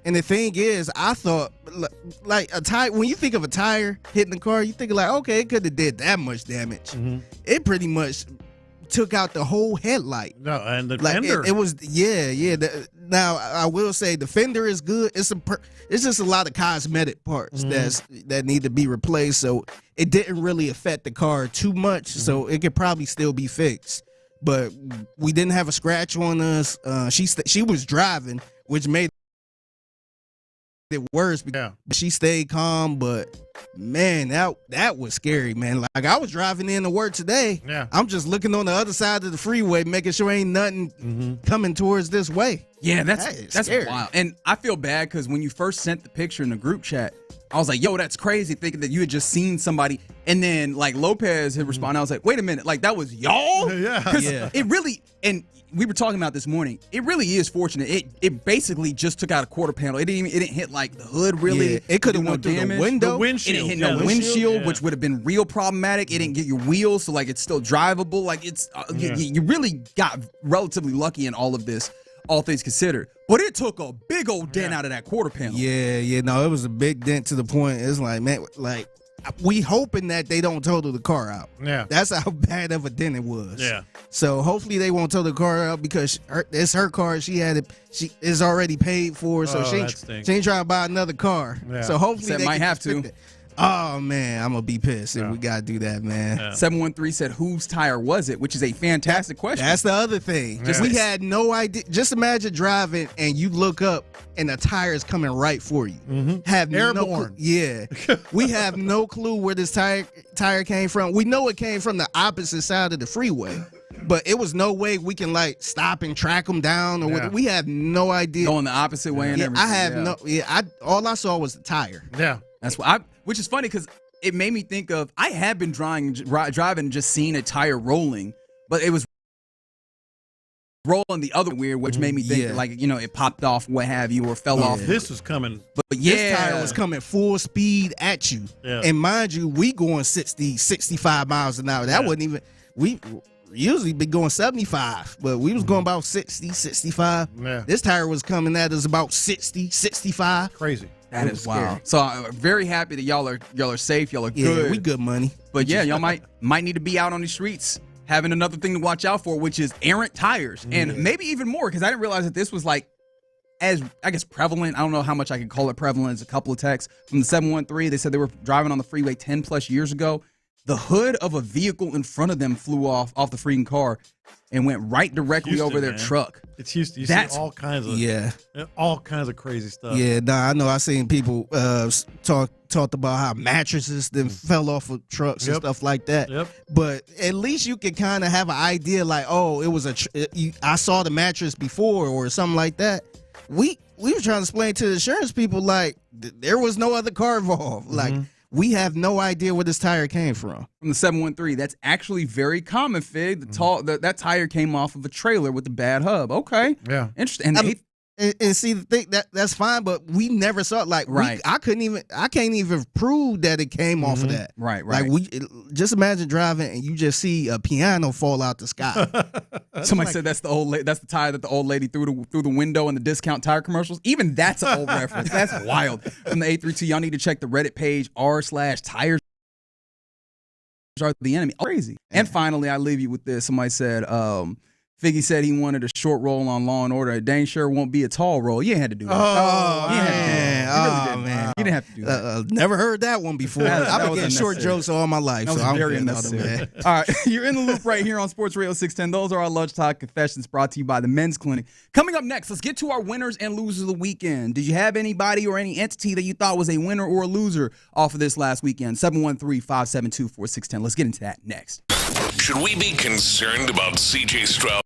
And the thing is, I thought, like a tire, when you think of a tire hitting the car, you think like, okay, it could have did that much damage. It pretty much took out the whole headlight. No, and the fender. It was, now, I will say the fender is good. It's just a lot of cosmetic parts that need to be replaced. So it didn't really affect the car too much. So it could probably still be fixed. but we didn't have a scratch on us. She was driving, which made it worse because she stayed calm, but man, that was scary, man. Like I was driving in to work today. Yeah. I'm just looking on the other side of the freeway, making sure ain't nothing coming towards this way. Yeah, that's scary. wild. And I feel bad because when you first sent the picture in the group chat, I was like, yo, that's crazy, thinking that you had just seen somebody. And then like Lopez had responded. I was like, wait a minute, like that was y'all? Yeah. Because it really, and we were talking about this morning, it really is fortunate. It basically just took out a quarter panel. It didn't hit like the hood really. Yeah, it could have went through the window. The windshield. It didn't hit no windshield, which would have been real problematic. It didn't get your wheels, so like it's still drivable. Like it's you really got relatively lucky in all of this, all things considered. But it took a big old dent out of that quarter panel. Yeah, no, it was a big dent to the point. It's like, man, like we hoping that they don't total the car out. Yeah, that's how bad of a dent it was. Yeah. So hopefully they won't tow the car out because it's her car. She had it. She is already paid for, so she ain't trying to buy another car. Yeah. So hopefully That they might can have to. it. Oh man, I'm gonna be pissed if we gotta do that, man. 713 said, whose tire was it? Which is a fantastic question. That's the other thing. We had no idea. Just imagine driving and you look up and the tire is coming right for you. Have Airborne. We have no clue where this tire came from. We know it came from the opposite side of the freeway, but it was no way we can like stop and track them down or whatever. We have no idea. Going the opposite way and everything. I have all I saw was the tire. Yeah. That's what which is funny because it made me think of, I had been driving and just seeing a tire rolling, but it was rolling the other weird, which made me think like, it popped off, what have you, or fell off. This was coming. But this tire was coming full speed at you. Yeah. And mind you, we going 60, 65 miles an hour. That wasn't even, we usually be going 75, but we was going about 60, 65. Yeah. This tire was coming at us about 60, 65. Crazy. That is wild. So I'm very happy that y'all are safe. Y'all are good. Yeah, we good money. But yeah, y'all might need to be out on the streets having another thing to watch out for, which is errant tires. And maybe even more, because I didn't realize that this was like as, I guess, prevalent. I don't know how much I can call it prevalent. It's a couple of texts from the 713. They said they were driving on the freeway 10 plus years ago. The hood of a vehicle in front of them flew off the freaking car and went right directly Houston, over their man. truck. It's Houston. You see all kinds of crazy stuff. Yeah, I know. I seen people talked about how mattresses then fell off of trucks and stuff like that. Yep. But at least you can kind of have an idea, like, oh, it was I saw the mattress before or something like that. We were trying to explain to the insurance people like there was no other car involved. Like we have no idea where this tire came from. From the 713, that's actually very common, Fig. That tire came off of a trailer with a bad hub. Okay. Yeah. Interesting. And see, the thing that's fine, but we never saw it. Like, I can't even prove that it came off of that. Right. Like, just imagine driving and you just see a piano fall out the sky. Somebody said that's the tire that the old lady threw the window in the discount tire commercials. Even that's an old reference. That's wild. From the 832, y'all need to check the Reddit page r/tires are the enemy. Crazy. And finally, I leave you with this. Somebody said, Figgy said he wanted a short roll on Law and Order. It dang sure won't be a tall roll. You ain't had to do that. Man. You didn't have to do that. Never heard that one before. I've been getting short jokes all my life, so I'm very getting unnecessary. All right, you're in the loop right here on Sports Radio 610. Those are our lunchtime confessions brought to you by the Men's Clinic. Coming up next, let's get to our winners and losers of the weekend. Did you have anybody or any entity that you thought was a winner or a loser off of this last weekend? 713-572-4610. Let's get into that next. Should we be concerned about C.J. Stroud?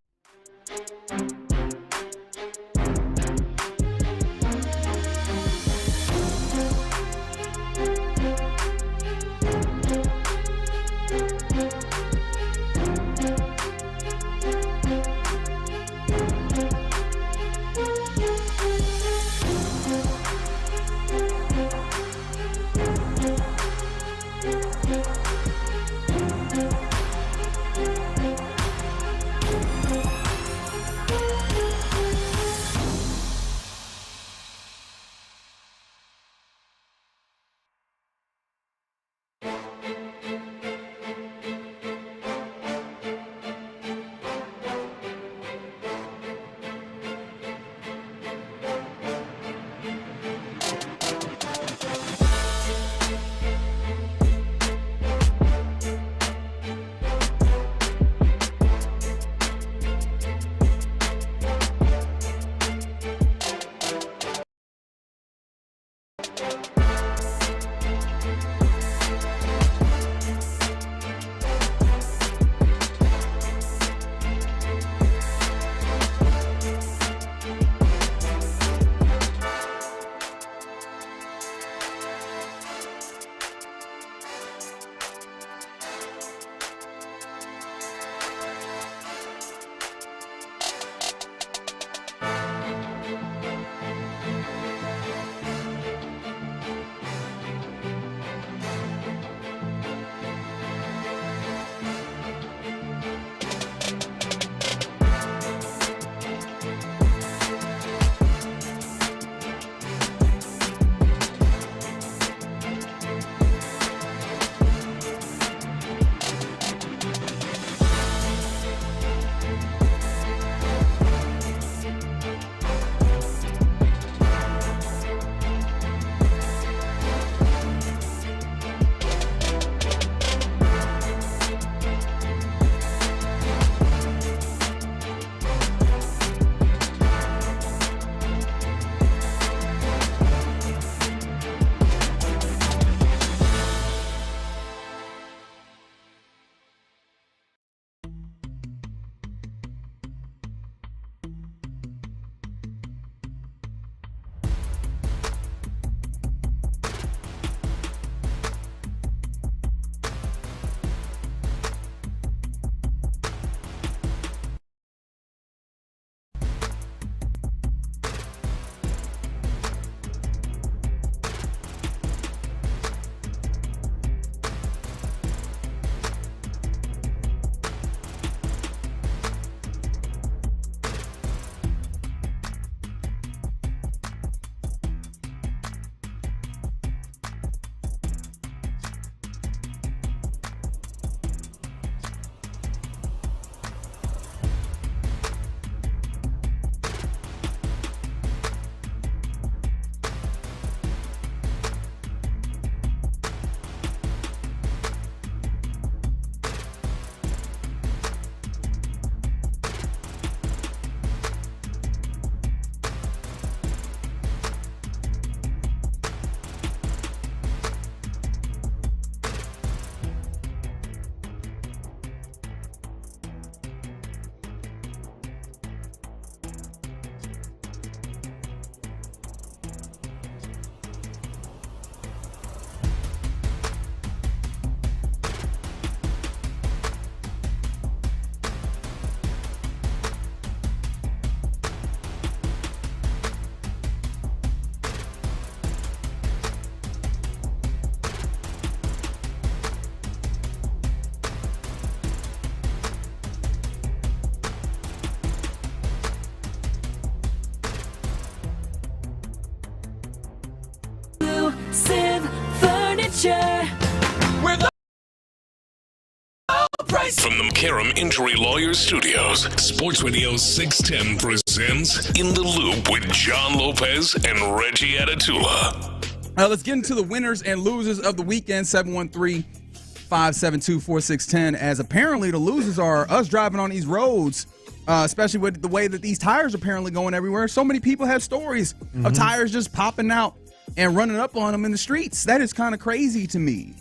From the Karam Injury Lawyers Studios, Sports Radio 610 presents In the Loop with John Lopez and Reggie Atatula. Let's get into the winners and losers of the weekend, 713-572-4610, as apparently the losers are us driving on these roads, especially with the way that these tires are apparently going everywhere. So many people have stories of tires just popping out and running up on them in the streets. That is kind of crazy to me.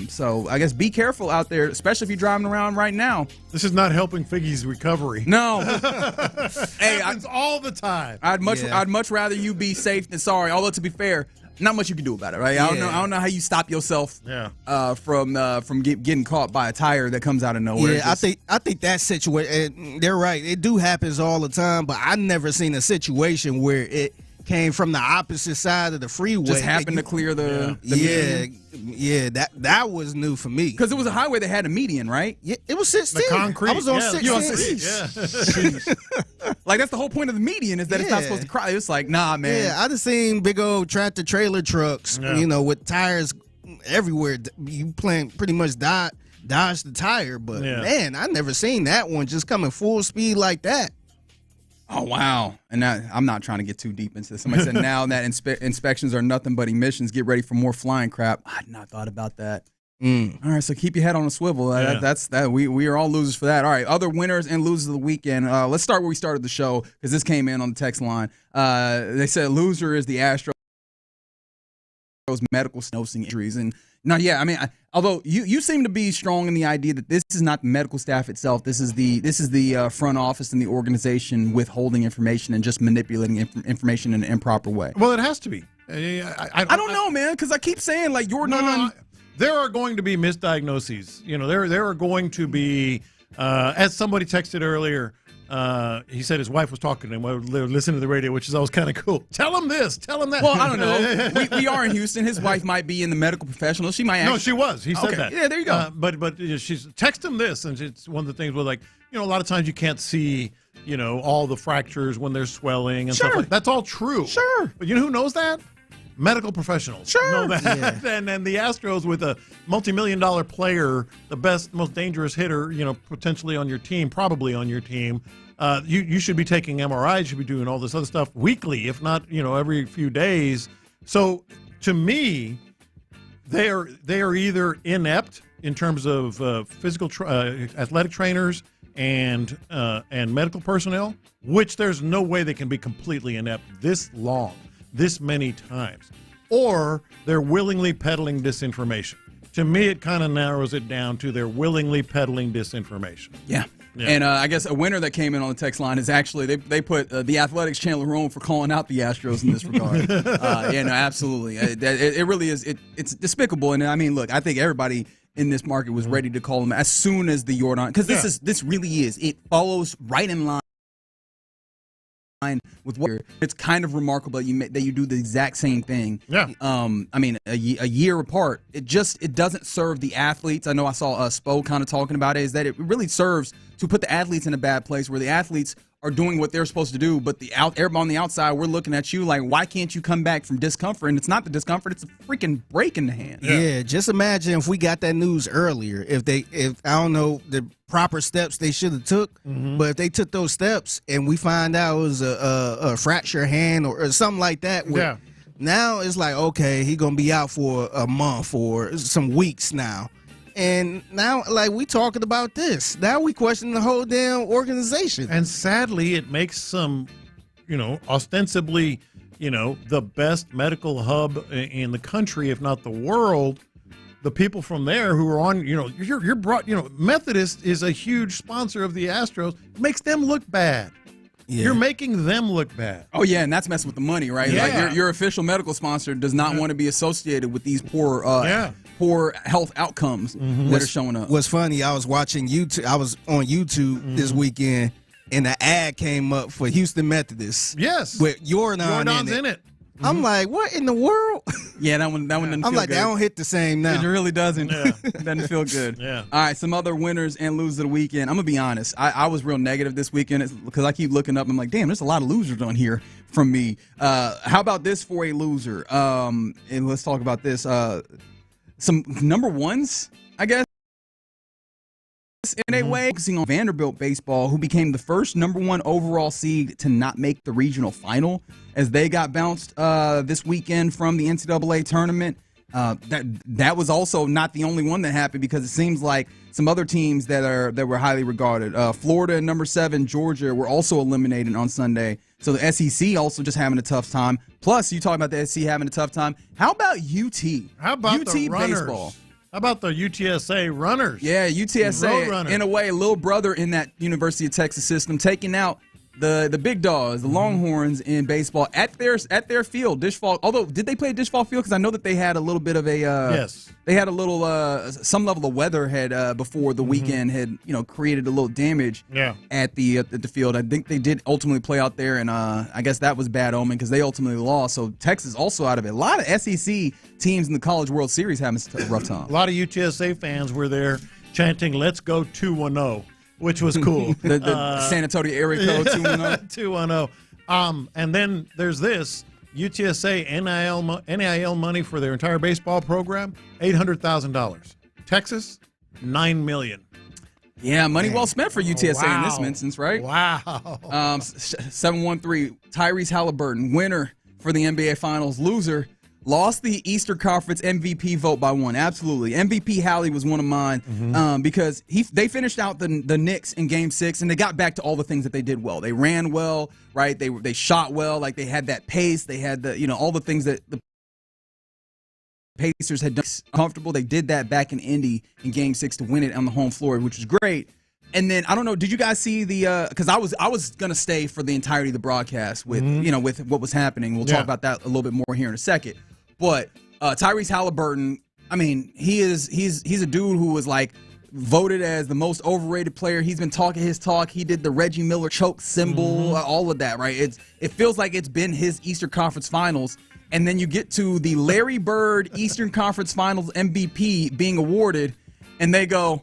So I guess be careful out there, especially if you're driving around right now. This is not helping Figgy's recovery. No. Hey, happens all the time. I'd much rather you be safe than sorry. Although to be fair, not much you can do about it, right? Yeah. I don't know how you stop yourself from getting caught by a tire that comes out of nowhere. Yeah, I think that situation. They're right. It do happens all the time, but I've never seen a situation where it came from the opposite side of the freeway. Just happened to clear the median. Yeah, that was new for me. Because it was a highway that had a median, right? Yeah, it was 16. The concrete. I was on 16. You on 16. Yeah. Like, that's the whole point of the median, is that it's not supposed to cry. It's like, nah, man. Yeah, I just seen big old tractor trailer trucks, with tires everywhere. You pretty much dodge the tire, but man, I never seen that one just coming full speed like that. Oh, wow. And I'm not trying to get too deep into this. Somebody said now that inspections are nothing but emissions, get ready for more flying crap. I had not thought about that. All right, so keep your head on a swivel. That's that. We are all losers for that. All right, other winners and losers of the weekend. Let's start where we started the show, because this came in on the text line. They said loser is the Astros medical snosing injuries. And although you seem to be strong in the idea that this is not the medical staff itself, this is the front office and the organization withholding information and just manipulating information in an improper way. Well, it has to be. I don't know, man, because I keep saying like Yordan. No, there are going to be misdiagnoses. There are going to be, as somebody texted earlier. He said his wife was talking to him while they were listening to the radio, which is always kind of cool. Tell him this, tell him that. Well, I don't know. we are in Houston. His wife might be in the medical professional. She might. No, she was. He said that. Yeah, there you go. But she's text him this, and it's one of the things where, like, a lot of times you can't see, all the fractures when there's swelling and stuff like that. That's all true. Sure. But you know who knows that? Medical professionals know that. Yeah. And the Astros, with a multi-million-dollar player, the best, most dangerous hitter, potentially on your team, probably on your team, you should be taking MRIs, you should be doing all this other stuff weekly, if not, every few days. So to me, they are either inept in terms of athletic trainers and medical personnel, which there's no way they can be completely inept this long, this many times, or they're willingly peddling disinformation. To me, it kind of narrows it down to they're willingly peddling disinformation. Yeah. And I guess a winner that came in on the text line is actually they put the Athletics Chandler Rome for calling out the Astros in this regard. Absolutely. It really is. It's despicable. And I mean, look, I think everybody in this market was ready to call them as soon as the Yordan, because this really is. It follows right in line with what it's kind of remarkable that you do the exact same thing. Yeah. A year apart. It doesn't serve the athletes. I know I saw Spo kind of talking about it, is that it really serves to put the athletes in a bad place where the athletes are doing what they're supposed to do, but everybody on the outside, we're looking at you like, why can't you come back from discomfort? And it's not the discomfort, it's a freaking break in the hand. Yeah, just imagine if we got that news earlier. If I don't know the proper steps they should have took, but if they took those steps and we find out it was a fractured hand or something like that, now it's like, okay, he gonna be out for a month or some weeks now. And now, like, we talking about this. Now we question the whole damn organization. And sadly, it makes some, ostensibly, the best medical hub in the country, if not the world, the people from there who are on, you're brought, Methodist is a huge sponsor of the Astros. It makes them look bad. Yeah. You're making them look bad. Oh, yeah, and that's messing with the money, right? Yeah. Like your official medical sponsor does not want to be associated with these poor health outcomes that are showing up. What's funny, I was watching YouTube. I was on YouTube this weekend, and the ad came up for Houston Methodist. Yes, with Yordan's in it. I'm like, what in the world? Yeah, that one doesn't feel I'm like, good. that don't hit the same now. It really doesn't. It doesn't feel good. Yeah. All right, some other winners and losers of the weekend. I'm going to be honest. I was real negative this weekend because I keep looking up. And I'm like, damn, there's a lot of losers on here from me. How about this for a loser? And let's talk about this. Some number ones, I guess. in a way, focusing on Vanderbilt baseball, who became the first #1 overall seed to not make the regional final, as they got bounced this weekend from the NCAA tournament. That was also not the only one that happened, because it seems like some other teams that were highly regarded, Florida and #7 Georgia, were also eliminated on Sunday. So the SEC also just having a tough time. Plus, you talk about the SEC having a tough time. How about UT? How about UT the runners? baseball? How about the UTSA runners? Yeah, UTSA, in a way, a little brother in that University of Texas system, taking out the big dogs, the Longhorns in baseball at their field, Dish Fall. Although, did they play at Dish Fall Field? Because I know that they had a little bit of a yes. They had a little some level of weather had before the weekend had created a little damage at the field. I think they did ultimately play out there, and I guess that was bad omen because they ultimately lost. So Texas also out of it. A lot of SEC teams in the College World Series having a rough time. A lot of UTSA fans were there chanting "Let's go 2-1-0." Which was cool. the San Antonio area code 210. 210. And then there's this UTSA NIL money for their entire baseball program, $800,000. Texas, $9 million. Yeah, money well spent for UTSA in this instance, right? Wow. 713 Tyrese Halliburton, winner for the NBA Finals, loser. Lost the Eastern Conference MVP vote by one. Absolutely. MVP Hallie was one of mine because they finished out the Knicks in Game 6, and they got back to all the things that they did well. They ran well, right? They shot well. Like, they had that pace. They had all the things that the Pacers had done comfortable. They did that back in Indy in Game 6 to win it on the home floor, which was great. And then I don't know, did you guys see the because I was gonna stay for the entirety of the broadcast with with what was happening. We'll talk about that a little bit more here in a second. But Tyrese Halliburton, I mean, he's a dude who was like voted as the most overrated player. He's been talking his talk. He did the Reggie Miller choke symbol, all of that, right? It feels like it's been his Eastern Conference Finals. And then you get to the Larry Bird Eastern Conference Finals MVP being awarded, and they go,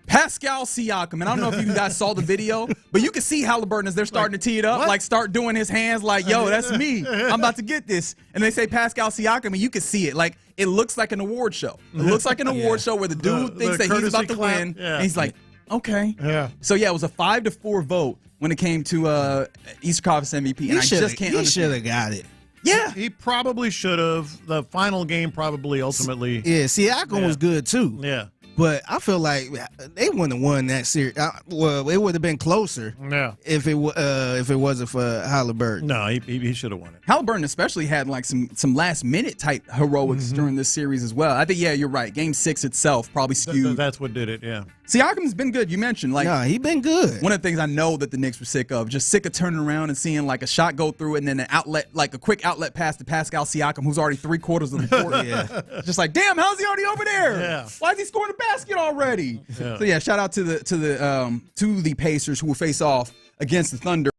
Pascal Siakam. And I don't know if you guys saw the video, but you can see Halliburton as they're starting to tee it up, like start doing his hands like, yo, that's me. I'm about to get this. And they say Pascal Siakam, and you can see it. Like, it looks like an award show. It looks like an award show where the dude thinks that he's about to win, and he's like, okay. Yeah. So, yeah, it was a 5-4 vote when it came to Eastern Conference MVP, and I just can't understand. He should have got it. Yeah. He probably should have. The final game probably ultimately. Yeah, Siakam was good, too. Yeah. But I feel like they wouldn't have won that series. Well, it would have been closer if it wasn't for Halliburton. No, he should have won it. Halliburton especially had like some last minute type heroics during this series as well. I think you're right. Game 6 itself probably skewed. That's what did it. Yeah. Siakam's been good. You mentioned he's been good. One of the things I know that the Knicks were sick of turning around and seeing like a shot go through it and then an outlet, like a quick outlet pass to Pascal Siakam, who's already 3/4 of the court. Just like, damn, how's he already over there? Yeah. Why is he scoring the basket already? Yeah. So yeah, shout out to the Pacers who will face off against the Thunder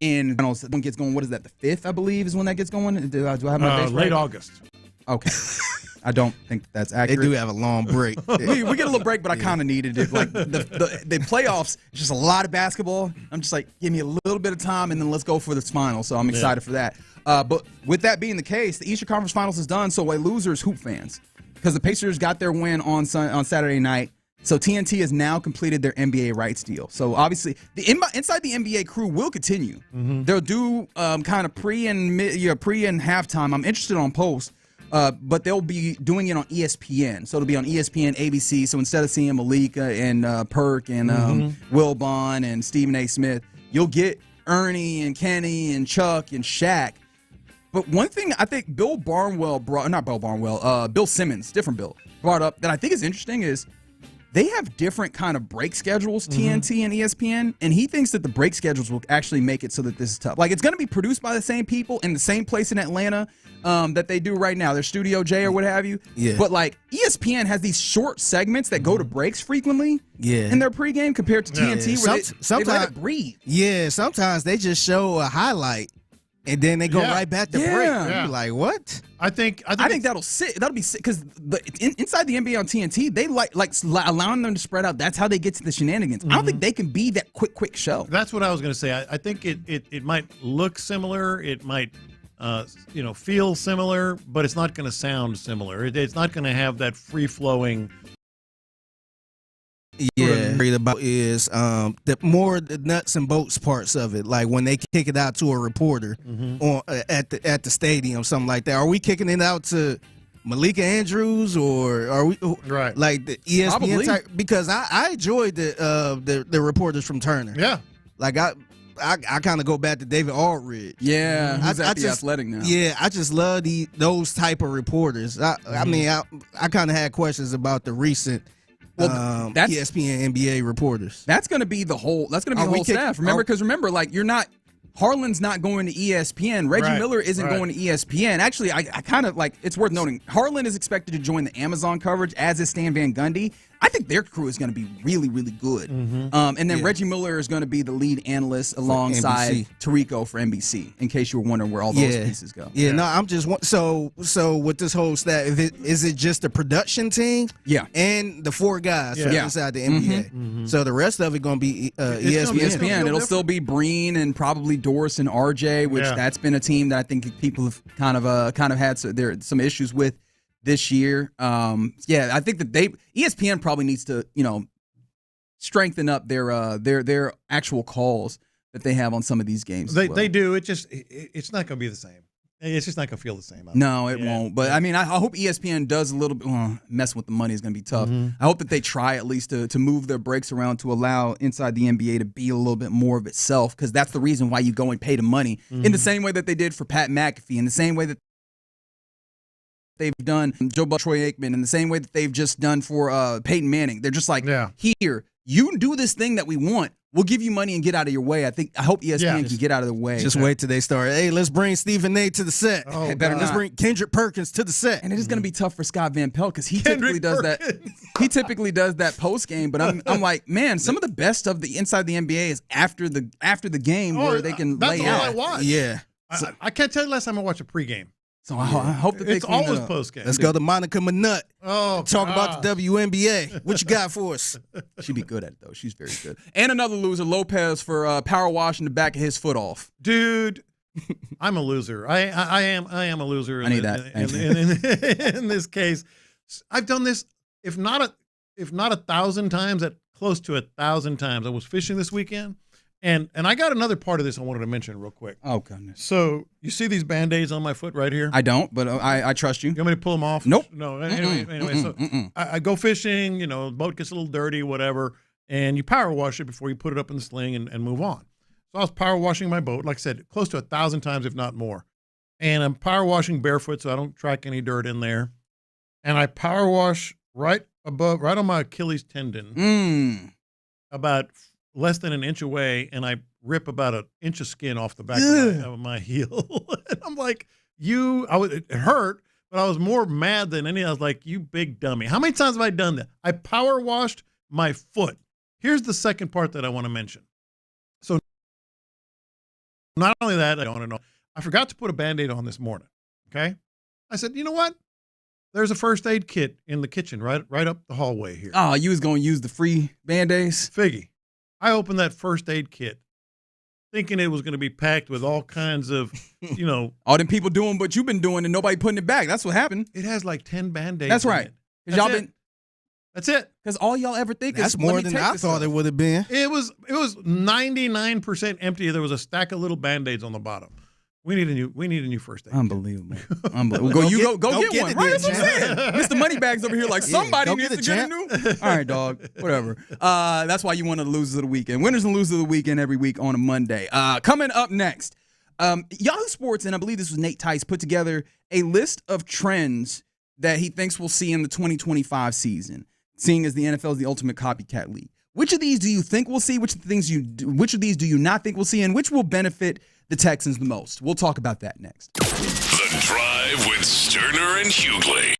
in one gets going. What is that? The 5th, I believe, is when that gets going. Do I have my dates right? Late August. Okay. I don't think that's accurate. They do have a long break. we get a little break, but I kind of needed it. Like the playoffs, it's just a lot of basketball. I'm just like, give me a little bit of time, and then let's go for the final. So I'm excited for that. But with that being the case, the Eastern Conference Finals is done. So a loser's Hoop fans, because the Pacers got their win on Saturday night. So TNT has now completed their NBA rights deal. So obviously, inside the NBA crew will continue. They'll do kind of pre and halftime. I'm interested on post. But they'll be doing it on ESPN. So it'll be on ESPN, ABC. So instead of seeing Malika and Perk and Will Bond and Stephen A. Smith, you'll get Ernie and Kenny and Chuck and Shaq. But one thing I think Bill Simmons, different Bill, brought up that I think is interesting is they have different kind of break schedules, TNT and ESPN, and he thinks that the break schedules will actually make it so that this is tough. Like, it's going to be produced by the same people in the same place in Atlanta that they do right now, their Studio J or what have you. Yeah. But, like, ESPN has these short segments that go to breaks frequently in their pregame compared to TNT where they let it breathe. Yeah, sometimes they just show a highlight. And then they go right back to break. You're like, what? I think that'll be sick because inside the NBA on TNT, they like allowing them to spread out. That's how they get to the shenanigans. I don't think they can be that quick show. That's what I was going to say. I think it might look similar. It might feel similar, but it's not going to sound similar. It's not going to have that free flowing worried about is the nuts and bolts parts of it. Like when they kick it out to a reporter at the stadium, something like that. Are we kicking it out to Malika Andrews, or are we like the ESPN type? Because I enjoyed the reporters from Turner. Yeah, like I kind of go back to David Aldridge. Yeah, who's at the Athletic now. Yeah, I just love those type of reporters. I mean, I kind of had questions about the recent that's ESPN NBA reporters. That's going to be the whole. That's going to be the whole staff. Remember, like you're not. Harlan's not going to ESPN. Reggie Miller isn't going to ESPN. Actually, I kind of like. It's worth noting. Harlan is expected to join the Amazon coverage, as is Stan Van Gundy. I think their crew is going to be really, really good. And then Reggie Miller is going to be the lead analyst alongside Tirico for NBC, in case you were wondering where all those pieces go. Yeah, no, I'm just so with this whole staff, is it just the production team? Yeah. And the 4 guys inside the NBA. So the rest of it going to be ESPN. It'll still be Breen and probably Doris and RJ, which that's been a team that I think people have kind of had some issues with this year. I think that ESPN probably needs to, strengthen up their actual calls that they have on some of these games. They do. It's not going to be the same. It's just not going to feel the same. No, it won't. But I mean, I hope ESPN does a little bit. Messing with the money is going to be tough. I hope that they try at least to move their breaks around to allow inside the NBA to be a little bit more of itself, because that's the reason why you go and pay the money in the same way that they did for Pat McAfee, in the same way that they've done Joe Buck, Troy Aikman, in the same way that they've just done for Peyton Manning. They're just like, here, you do this thing that we want. We'll give you money and get out of your way. I hope ESPN can get out of the way. Just wait till they start. Hey, let's bring Stephen A to the set. Let's bring Kendrick Perkins to the set. And it is going to be tough for Scott Van Pelt, because he typically does that. He typically does that post game. But I'm like, man, some of the best of the inside the NBA is after the game where they can lay out. That's all I watch. Yeah, I can't tell you last time I watched a pregame. So I hope that it's always post game. Let's go to Monica Minut. Talk about the WNBA. What you got for us? She'd be good at it though. She's very good. And another loser, Lopez, for power washing the back of his foot off. Dude, I'm a loser. I am a loser. I need that. In this case, I've done this if not 1,000 times, at close to 1,000 times. I was fishing this weekend. And I got another part of this I wanted to mention real quick. Oh, goodness. So you see these Band-Aids on my foot right here? I don't, but I trust you. You want me to pull them off? Nope. No. Anyway, so I go fishing, the boat gets a little dirty, whatever, and you power wash it before you put it up in the sling and move on. So I was power washing my boat, like I said, close to 1,000 times, if not more. And I'm power washing barefoot so I don't track any dirt in there. And I power wash right on my Achilles tendon, about less than an inch away, and I rip about an inch of skin off the back of my heel. And I'm like, it hurt, but I was more mad than anything. I was like, you big dummy. How many times have I done that? I power washed my foot. Here's the second part that I want to mention. So not only that, I forgot to put a Band-Aid on this morning, okay? I said, you know what? There's a first aid kit in the kitchen right up the hallway here. Oh, you was going to use the free Band-Aids? Figgy. I opened that first aid kit thinking it was going to be packed with all kinds of, all them people doing what you've been doing and nobody putting it back. That's what happened. It has like 10 Band-Aids. That's right. That's it. Because all y'all ever think is more than I thought it would have been. It was 99% empty. There was a stack of little Band-Aids on the bottom. We need a new first aid. Unbelievable. Go get one. Right, that's what I'm saying. Mr. Moneybags over here like somebody needs to get a new. All right, dog. Whatever. That's why you want to lose of the weekend. Winners and losers of the weekend every week on a Monday. Coming up next, Yahoo Sports, and I believe this was Nate Tice, put together a list of trends that he thinks we'll see in the 2025 season, seeing as the NFL is the ultimate copycat league. Which of these do you think we'll see? Which of these do you not think we'll see? And which will benefit the Texans the most? We'll talk about that next. The Drive with Stoerner and Hughley.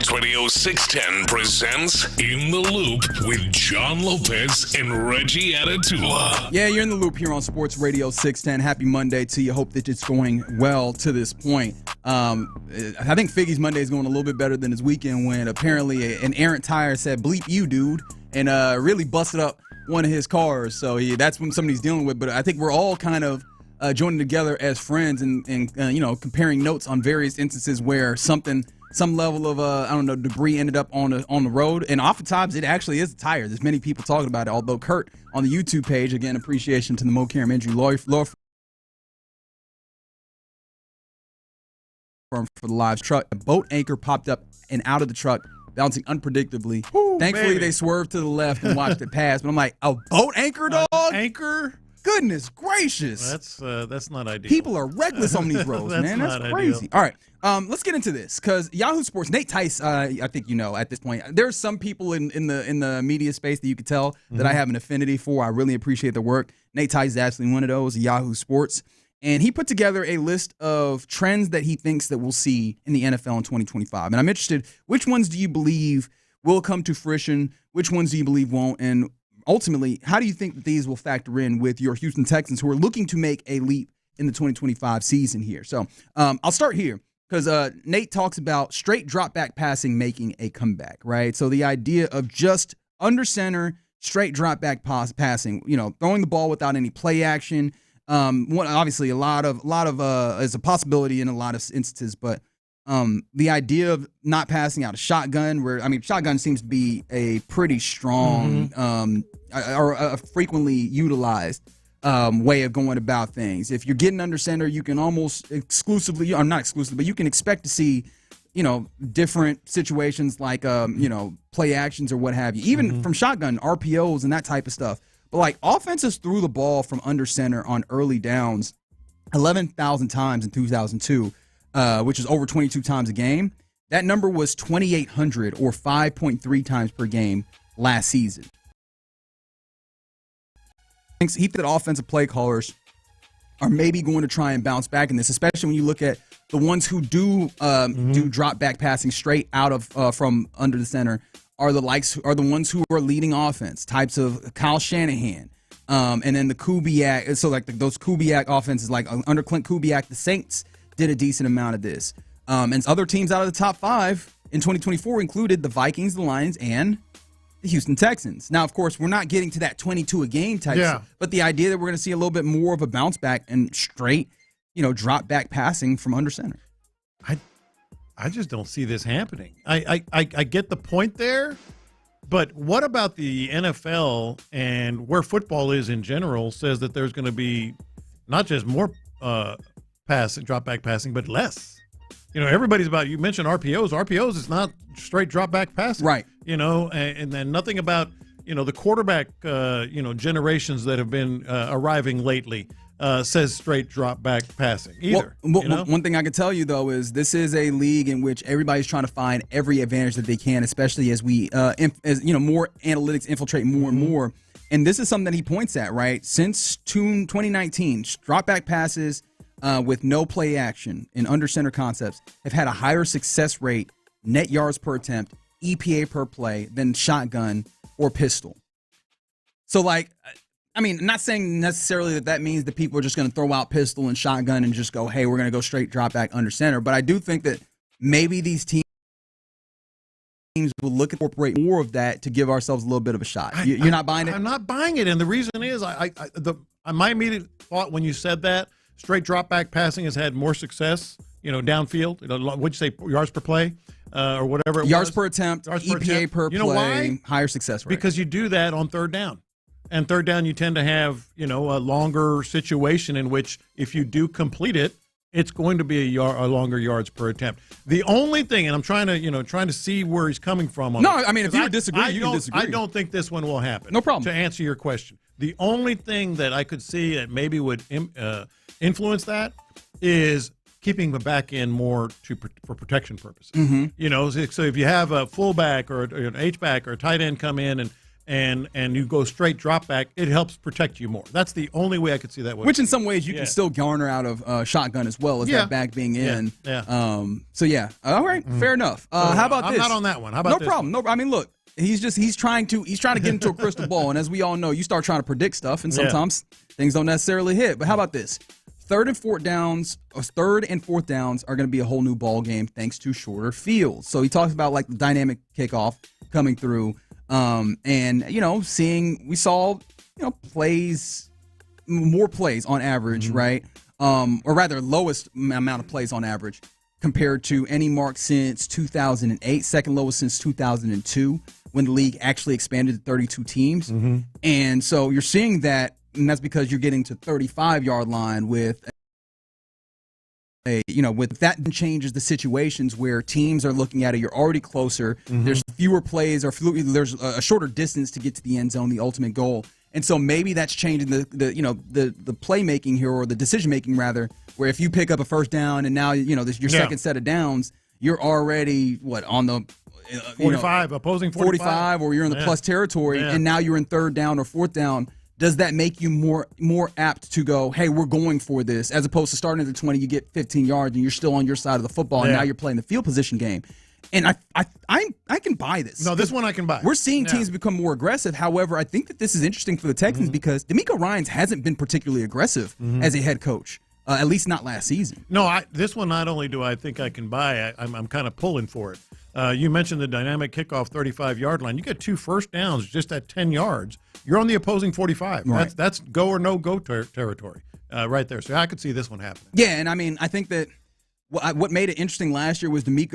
Sports Radio 610 presents In the Loop with John Lopez and Reggie Atatula. Yeah, you're in the loop here on Sports Radio 610. Happy Monday to you. Hope that it's going well to this point. I think Figgy's Monday is going a little bit better than his weekend when apparently an errant tire said, bleep you, dude, and really busted up one of his cars. So that's what somebody's dealing with. But I think we're all kind of joining together as friends and comparing notes on various instances where some level of debris ended up on the road, and oftentimes it actually is a tire. There's many people talking about it. Although Kurt on the YouTube page, again, appreciation to the Mo Karam Injury Law Firm for the live truck. A boat anchor popped up and out of the truck, bouncing unpredictably. Thankfully, they swerved to the left and watched it pass. But I'm like, a boat anchor, dog? Anchor? Goodness gracious. That's not ideal. People are reckless on these roads, man. That's crazy. All right, let's get into this because Yahoo Sports, Nate Tice, I think you know at this point, there's some people in the media space that you could tell that I have an affinity for. I really appreciate the work. Nate Tice is actually one of those, Yahoo Sports. And he put together a list of trends that he thinks that we'll see in the NFL in 2025. And I'm interested, which ones do you believe will come to fruition? Which ones do you believe won't? And ultimately, how do you think that these will factor in with your Houston Texans who are looking to make a leap in the 2025 season here? So I'll start here because Nate talks about straight drop back passing making a comeback, right? So the idea of just under center, straight drop back passing, throwing the ball without any play action. Obviously, a lot of is a possibility in a lot of instances, but the idea of not passing out a shotgun, shotgun seems to be a pretty strong or a frequently utilized way of going about things. If you're getting under center, you can almost exclusively, or not exclusively, but you can expect to see, different situations like, play actions or what have you, even from shotgun, RPOs and that type of stuff. But like offenses threw the ball from under center on early downs 11,000 times in 2002, which is over 22 times a game. That number was 2,800 or 5.3 times per game last season. He thinks that offensive play callers are maybe going to try and bounce back in this, especially when you look at the ones who do drop back passing straight out of from under the center. Are the ones who are leading offense, types of Kyle Shanahan, and then the Kubiak. So like those Kubiak offenses, like under Clint Kubiak, the Saints did a decent amount of this. And other teams out of the top 5 in 2024 included the Vikings, the Lions, and the Houston Texans. Now, of course, we're not getting to that 22 a game type stuff, but the idea that we're going to see a little bit more of a bounce back and straight, drop back passing from under center. I just don't see this happening. I get the point there, but what about the NFL and where football is in general says that there's going to be not just more drop back passing, but less. Everybody's about, you mentioned RPOs. RPOs is not straight drop back passing. Right. And then nothing about, the quarterback, generations that have been arriving lately. Says straight drop back passing either. One thing I can tell you though is this is a league in which everybody's trying to find every advantage that they can, especially as we more analytics infiltrate more and more. And this is something that he points at, right? Since 2019, drop back passes with no play action in under center concepts have had a higher success rate, net yards per attempt, EPA per play than shotgun or pistol. So not saying necessarily that means that people are just going to throw out pistol and shotgun and just go, hey, we're going to go straight drop back under center. But I do think that maybe these teams will look at incorporate more of that to give ourselves a little bit of a shot. You're not buying it? I'm not buying it. And the reason is my immediate thought when you said that, straight drop back passing has had more success, downfield. What'd you say, yards per play or whatever it was? Yards per attempt, EPA per play, why? Higher success rate. Because you do that on third down. And third down, you tend to have, a longer situation in which if you do complete it, it's going to be a longer yards per attempt. The only thing, and I'm trying to see where he's coming from on it. If you disagree, you can disagree. I don't think this one will happen. No problem. To answer your question, the only thing that I could see that maybe would influence that is keeping the back end more for protection purposes. So if you have a fullback or an H-back or a tight end come in and you go straight drop back, it helps protect you more. That's the only way I could see that. Which in some ways you can still garner out of shotgun as well as that back being in. So yeah, all right, fair enough. How about this? I'm not on that one. How about no this problem. No, I mean, look, he's trying to get into a crystal ball, and as we all know, you start trying to predict stuff, and sometimes things don't necessarily hit. But how about this? Third and fourth downs are going to be a whole new ball game thanks to shorter fields. So he talks about like the dynamic kickoff coming through, and we saw more plays on average, right? Or rather, lowest amount of plays on average compared to any mark since 2008, second lowest since 2002 when the league actually expanded to 32 teams. And so you're seeing that. And that's because you're getting to 35-yard line with that changes the situations where teams are looking at it. You're already closer. There's fewer plays or there's a shorter distance to get to the end zone, the ultimate goal. And so maybe that's changing the playmaking here, or the decision making rather, where if you pick up a first down and now your second set of downs, you're already on the 45, opposing 45, or you're in the plus territory, and now you're in third down or fourth down. Does that make you more apt to go, hey, we're going for this, as opposed to starting at the 20, you get 15 yards, and you're still on your side of the football, and now you're playing the field position game? And I can buy this. No, this one I can buy. We're seeing teams become more aggressive. However, I think that this is interesting for the Texans because DeMeco Ryans hasn't been particularly aggressive as a head coach, at least not last season. No, this one not only do I think I can buy, I'm kind of pulling for it. You mentioned the dynamic kickoff 35-yard line. You get 2 first downs just at 10 yards. You're on the opposing 45. Right. That's go or no-go territory right there. So I could see this one happening. Yeah, and I mean, I think that what made it interesting last year was DeMeco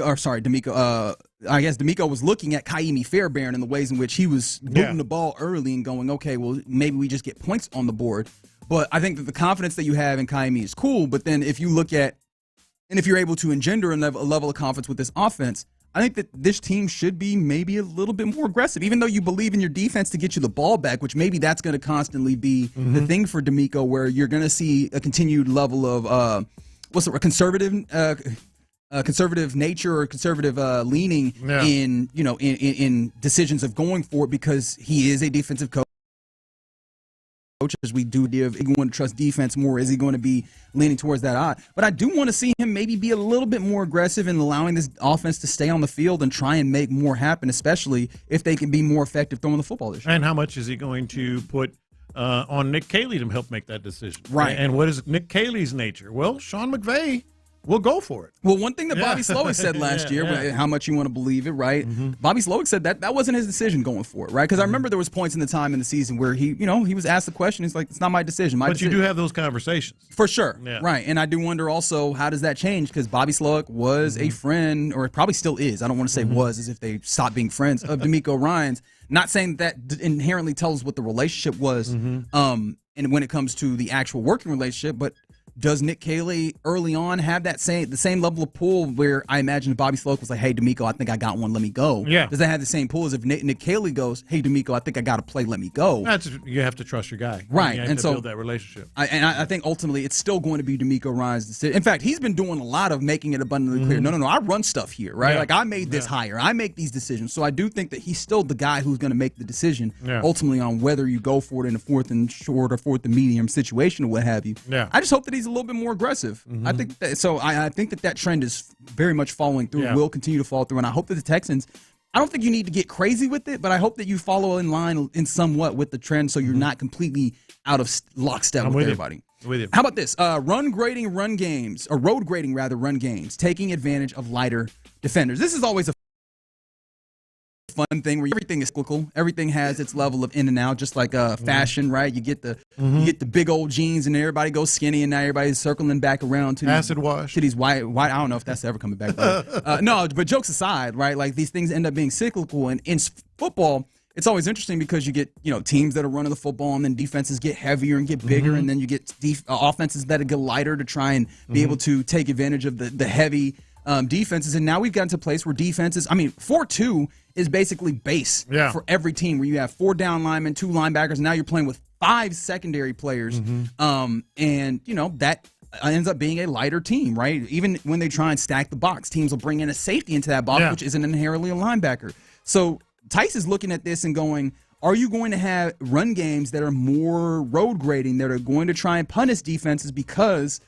was looking at Kaimi Fairbairn and the ways in which he was moving the ball early and going, okay, well, maybe we just get points on the board. But I think that the confidence that you have in Kaimi is cool. But then if you look at, and if you're able to engender a level of confidence with this offense, I think that this team should be maybe a little bit more aggressive, even though you believe in your defense to get you the ball back, which maybe that's going to constantly be the thing for DeMeco, where you're going to see a continued level of conservative nature or conservative leaning in decisions of going for it, because he is a defensive coach. As we do give, if you want to trust defense more, is he going to be leaning towards that odd? But I do want to see him maybe be a little bit more aggressive in allowing this offense to stay on the field and try and make more happen, especially if they can be more effective throwing the football this year. And how much is he going to put on Nick Kayley to help make that decision? Right. And what is Nick Kayley's nature? Well, Sean McVay will go for it. Well, one thing that Bobby Slowick said last year, how much you want to believe it, right? Bobby Slowick said that wasn't his decision going for it, right? Because I remember there was points in the time in the season where he was asked the question. He's like, it's not my decision. But you do have those conversations. For sure, right? And I do wonder also, how does that change? Because Bobby Slowick was a friend, or probably still is. I don't want to say was as if they stopped being friends, of DeMeco Ryans. Not saying that inherently tells what the relationship was, and when it comes to the actual working relationship, but does Nick Kayley early on have the same level of pull where I imagine Bobby Slowick was like, hey, DeMeco, I think I got one, let me go? Yeah. Does that have the same pull as if Nick Kayley goes, hey, DeMeco, I think I got to play, let me go? You have to trust your guy. Right. You have and to so build that relationship. I think ultimately it's still going to be DeMeco Ryans' decision. In fact, he's been doing a lot of making it abundantly clear. No, I run stuff here, right? Like I made this hire. I make these decisions. So I do think that he's still the guy who's going to make the decision ultimately on whether you go for it in a fourth and short or fourth and medium situation or what have you. Yeah. I just hope that he's a little bit more aggressive. I think that, so. I think that trend is very much following through. Will continue to fall through, and I hope that the Texans. I don't think you need to get crazy with it, but I hope that you follow in line in somewhat with the trend, so you're not completely out of lockstep with everybody. With you. How about this? Road grading run games, taking advantage of lighter defenders. This is always a fun thing where everything is cyclical. Everything has its level of in and out, just like fashion, right? You get the big old jeans and everybody goes skinny, and now everybody's circling back around to acid wash to these white. I don't know if that's ever coming back. No, but jokes aside, right? Like these things end up being cyclical, and in football, it's always interesting because you get teams that are running the football, and then defenses get heavier and get bigger, and then you get offenses that get lighter to try and be able to take advantage of the heavy defenses. And now we've gotten to a place where defenses, 4-2 is basically base for every team, where you have 4 down linemen, 2 linebackers. Now you're playing with 5 secondary players. And that ends up being a lighter team, right? Even when they try and stack the box, teams will bring in a safety into that box, which isn't inherently a linebacker. So Tice is looking at this and going, are you going to have run games that are more road grading, that are going to try and punish defenses because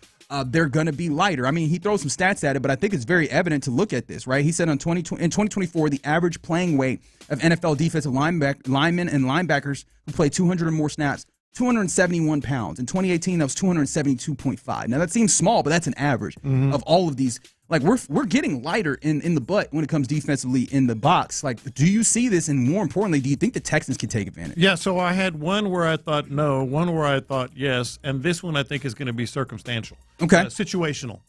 they're going to be lighter? I mean, he throws some stats at it, but I think it's very evident to look at this, right? He said in 2024, the average playing weight of NFL defensive linemen and linebackers who play 200 or more snaps, 271 pounds. In 2018, that was 272.5. Now, that seems small, but that's an average of all of these. Like, we're getting lighter in the butt when it comes defensively in the box. Like, do you see this? And more importantly, do you think the Texans can take advantage? Yeah, so I had one where I thought no, one where I thought yes, and this one I think is going to be circumstantial. Okay. Situational,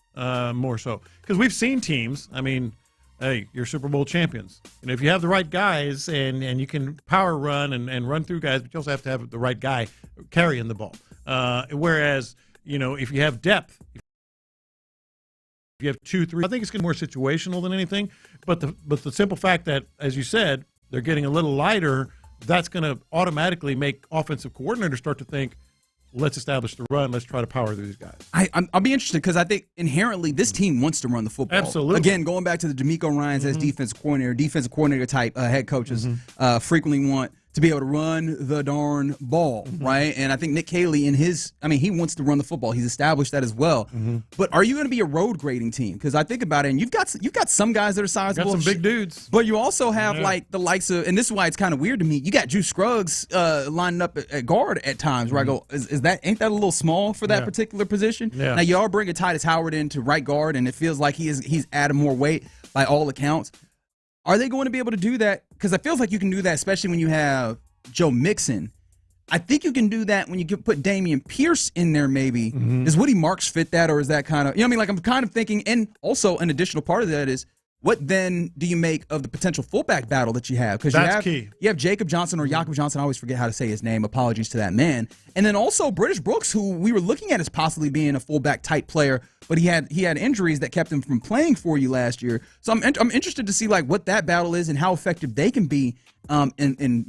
more so. Because we've seen teams, I mean, hey, you're Super Bowl champions. And if you have the right guys and you can power run and run through guys, but you also have to have the right guy carrying the ball. Whereas, if you have depth, if you have 2, 3, I think it's going to be more situational than anything. But the simple fact that, as you said, they're getting a little lighter, that's going to automatically make offensive coordinators start to think, let's establish the run, let's try to power through these guys. I'll be interested because I think inherently this team wants to run the football. Absolutely. Again, going back to the DeMeco Ryans as defensive coordinator type head coaches frequently want to be able to run the darn ball, right? And I think Nick Kayley he wants to run the football. He's established that as well. But are you going to be a road grading team? Because I think about it, and you've got some guys that are sizable. Got some big dudes. But you also have like the likes of, and this is why it's kind of weird to me, you got Drew Scruggs lining up at guard at times where I go, ain't that a little small for that particular position? Yeah. Now you are bringing Titus Howard in to right guard, and it feels like he's added more weight by all accounts. Are they going to be able to do that? Because it feels like you can do that, especially when you have Joe Mixon. I think you can do that when you can put Dameon Pierce in there maybe. Does Woody Marks fit that, or is that kind of, like I'm kind of thinking, and also an additional part of that is, what then do you make of the potential fullback battle that you have? Because key. You have Jacob Johnson or Jakob Johnson. I always forget how to say his name. Apologies to that man. And then also British Brooks, who we were looking at as possibly being a fullback type player, but he had injuries that kept him from playing for you last year. So I'm interested to see like what that battle is and how effective they can be in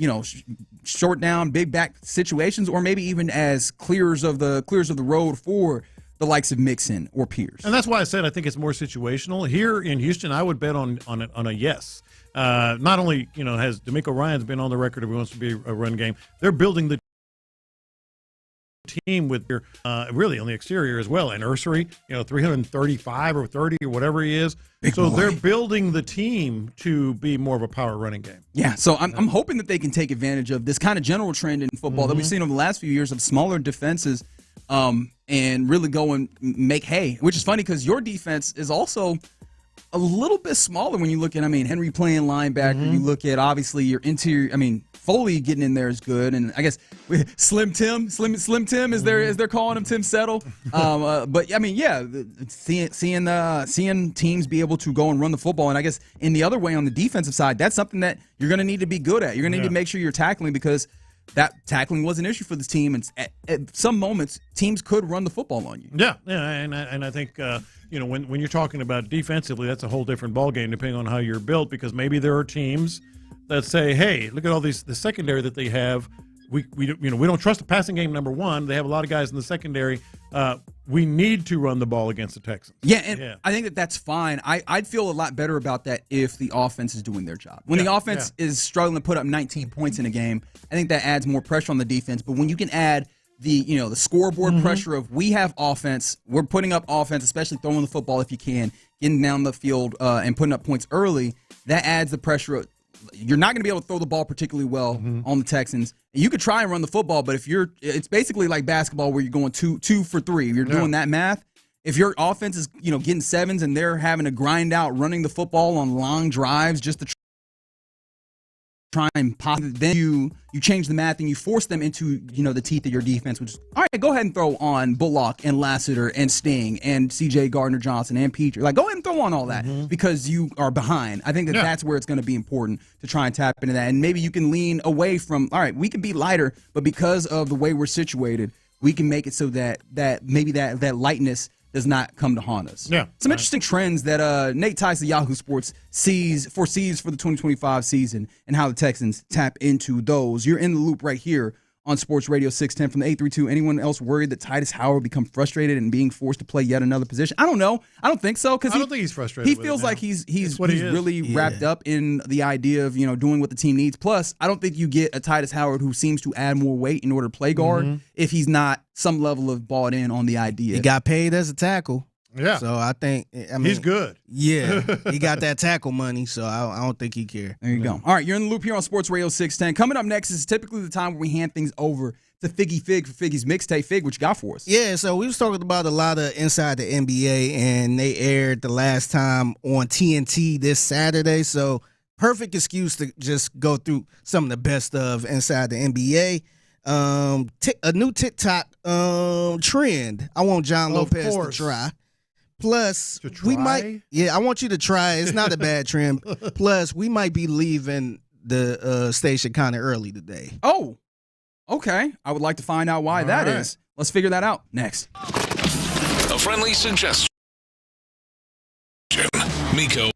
short down, big back situations, or maybe even as clears of the road for the likes of Mixon or Pierce. And that's why I said I think it's more situational. Here in Houston, I would bet on a yes. Not only has DeMeco Ryans been on the record if he wants to be a run game, they're building the team with their really on the exterior as well. And Ursery, 335 or 30 or whatever he is. They're building the team to be more of a power running game. Yeah, so I'm hoping that they can take advantage of this kind of general trend in football that we've seen over the last few years of smaller defenses and really go and make hay, which is funny because your defense is also a little bit smaller when you look at, Henry playing linebacker. You look at, obviously, your interior, Foley getting in there is good. And I guess Slim Tim is they're calling him, Tim Settle. But, seeing teams be able to go and run the football. And I guess in the other way on the defensive side, that's something that you're going to need to be good at. You're going to need to make sure you're tackling because that tackling was an issue for this team, and at some moments, teams could run the football on you. Yeah, and I think when you're talking about defensively, that's a whole different ballgame depending on how you're built. Because maybe there are teams that say, "Hey, look at all the secondary that they have. We don't trust the passing game. Number one, they have a lot of guys in the secondary. We need to run the ball against the Texans." Yeah, and I think that's fine. I'd feel a lot better about that if the offense is doing their job. When the offense is struggling to put up 19 points in a game, I think that adds more pressure on the defense. But when you can add the scoreboard pressure of we have offense, we're putting up offense, especially throwing the football if you can, getting down the field and putting up points early, that adds the pressure. You're not going to be able to throw the ball particularly well on the Texans. And you could try and run the football, but it's basically like basketball where you're going two for three. If you're doing that math, if your offense is getting sevens and they're having to grind out running the football on long drives just to try and pop, then you change the math and you force them into the teeth of your defense, which is all right. Go ahead and throw on Bullock and Lassiter and Sting and C.J. Gardner-Johnson and Petrie. Like, go ahead and throw on all that because you are behind. I think that's where it's going to be important to try and tap into that, and maybe you can lean away from. All right, we can be lighter, but because of the way we're situated, we can make it so that maybe that lightness does not come to haunt us. Yeah. Some interesting trends that Nate Tice of Yahoo Sports foresees for the 2025 season and how the Texans tap into those. You're in the loop right here on Sports Radio 610 from the 832. Anyone else worried that Titus Howard will become frustrated and being forced to play yet another position? I don't know. I don't think so. I don't think he's frustrated. He feels like he's really wrapped up in the idea of doing what the team needs. Plus, I don't think you get a Titus Howard who seems to add more weight in order to play guard if he's not some level of bought in on the idea. He got paid as a tackle. Yeah. So I think he's good. Yeah. He got that tackle money, so I don't think he cares. There you go. All right, you're in the loop here on Sports Radio 610. Coming up next is typically the time where we hand things over to Figgy Fig for Figgy's mixtape. Fig, what you got for us? Yeah, so we was talking about a lot of Inside the NBA, and they aired the last time on TNT this Saturday. So perfect excuse to just go through some of the best of Inside the NBA. A new TikTok trend. I want John Lopez to try. Plus, we might. Yeah, I want you to try. It's not a bad trend. Plus, we might be leaving the station kind of early today. Oh, okay. I would like to find out why that is. Let's figure that out next. A friendly suggestion. Miko.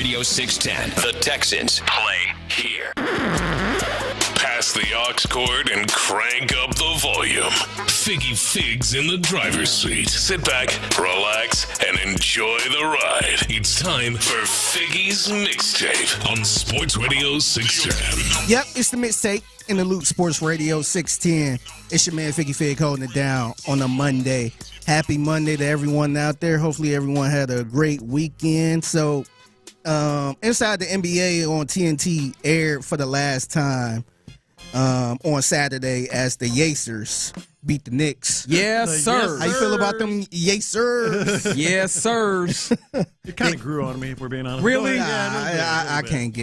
Radio 610. The Texans play here. Pass the aux cord and crank up the volume. Figgy Figs in the driver's seat. Sit back, relax, and enjoy the ride. It's time for Figgy's Mixtape on Sports Radio 610. Yep, it's the mixtape in the loop, Sports Radio 610. It's your man Figgy Fig holding it down on a Monday. Happy Monday to everyone out there. Hopefully everyone had a great weekend. So, Inside the NBA on TNT aired for the last time on Saturday as the Yacers beat the Knicks. Yes, sir. How you feel about them Yacers? Yes, sirs. It kind of grew on me, if we're being honest. Really? I can't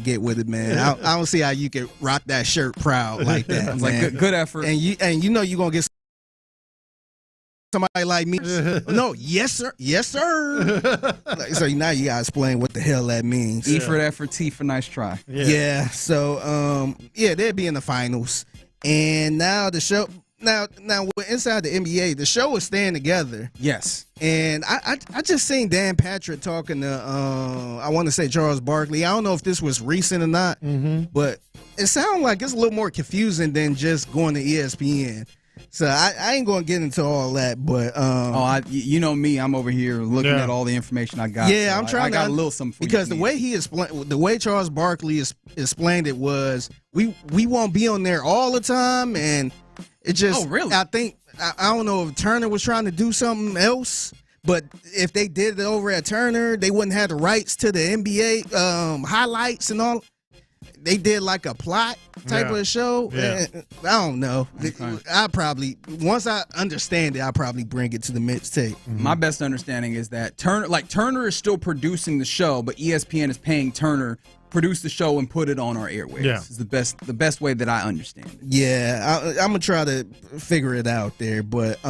get with it, man. I don't see how you can rock that shirt proud like that. It's like good effort. And you know you're gonna get somebody like me. No, yes sir, yes sir. So now you gotta explain what the hell that means. E for effort, T for nice try. Yeah. So they'll be in the finals, and now the show. Now with Inside the NBA, the show is staying together. Yes. And I just seen Dan Patrick talking to I want to say Charles Barkley. I don't know if this was recent or not, but it sounds like it's a little more confusing than just going to ESPN. So I ain't going to get into all that, but you know me, I'm over here looking at all the information I got. Yeah, so I'm trying. I got a little something for because you. Because the way Charles Barkley explained it was we won't be on there all the time, and it just. Oh, really? I think I don't know if Turner was trying to do something else, but if they did it over at Turner, they wouldn't have the rights to the NBA highlights and all. They did like a plot type of show. Yeah. I don't know. Okay. I probably, once I understand it, I'll probably bring it to the mixtape. My best understanding is that Turner is still producing the show, but ESPN is paying Turner produce the show and put it on our airwaves. Yeah. Is the best way that I understand it. Yeah, I'm gonna try to figure it out there, but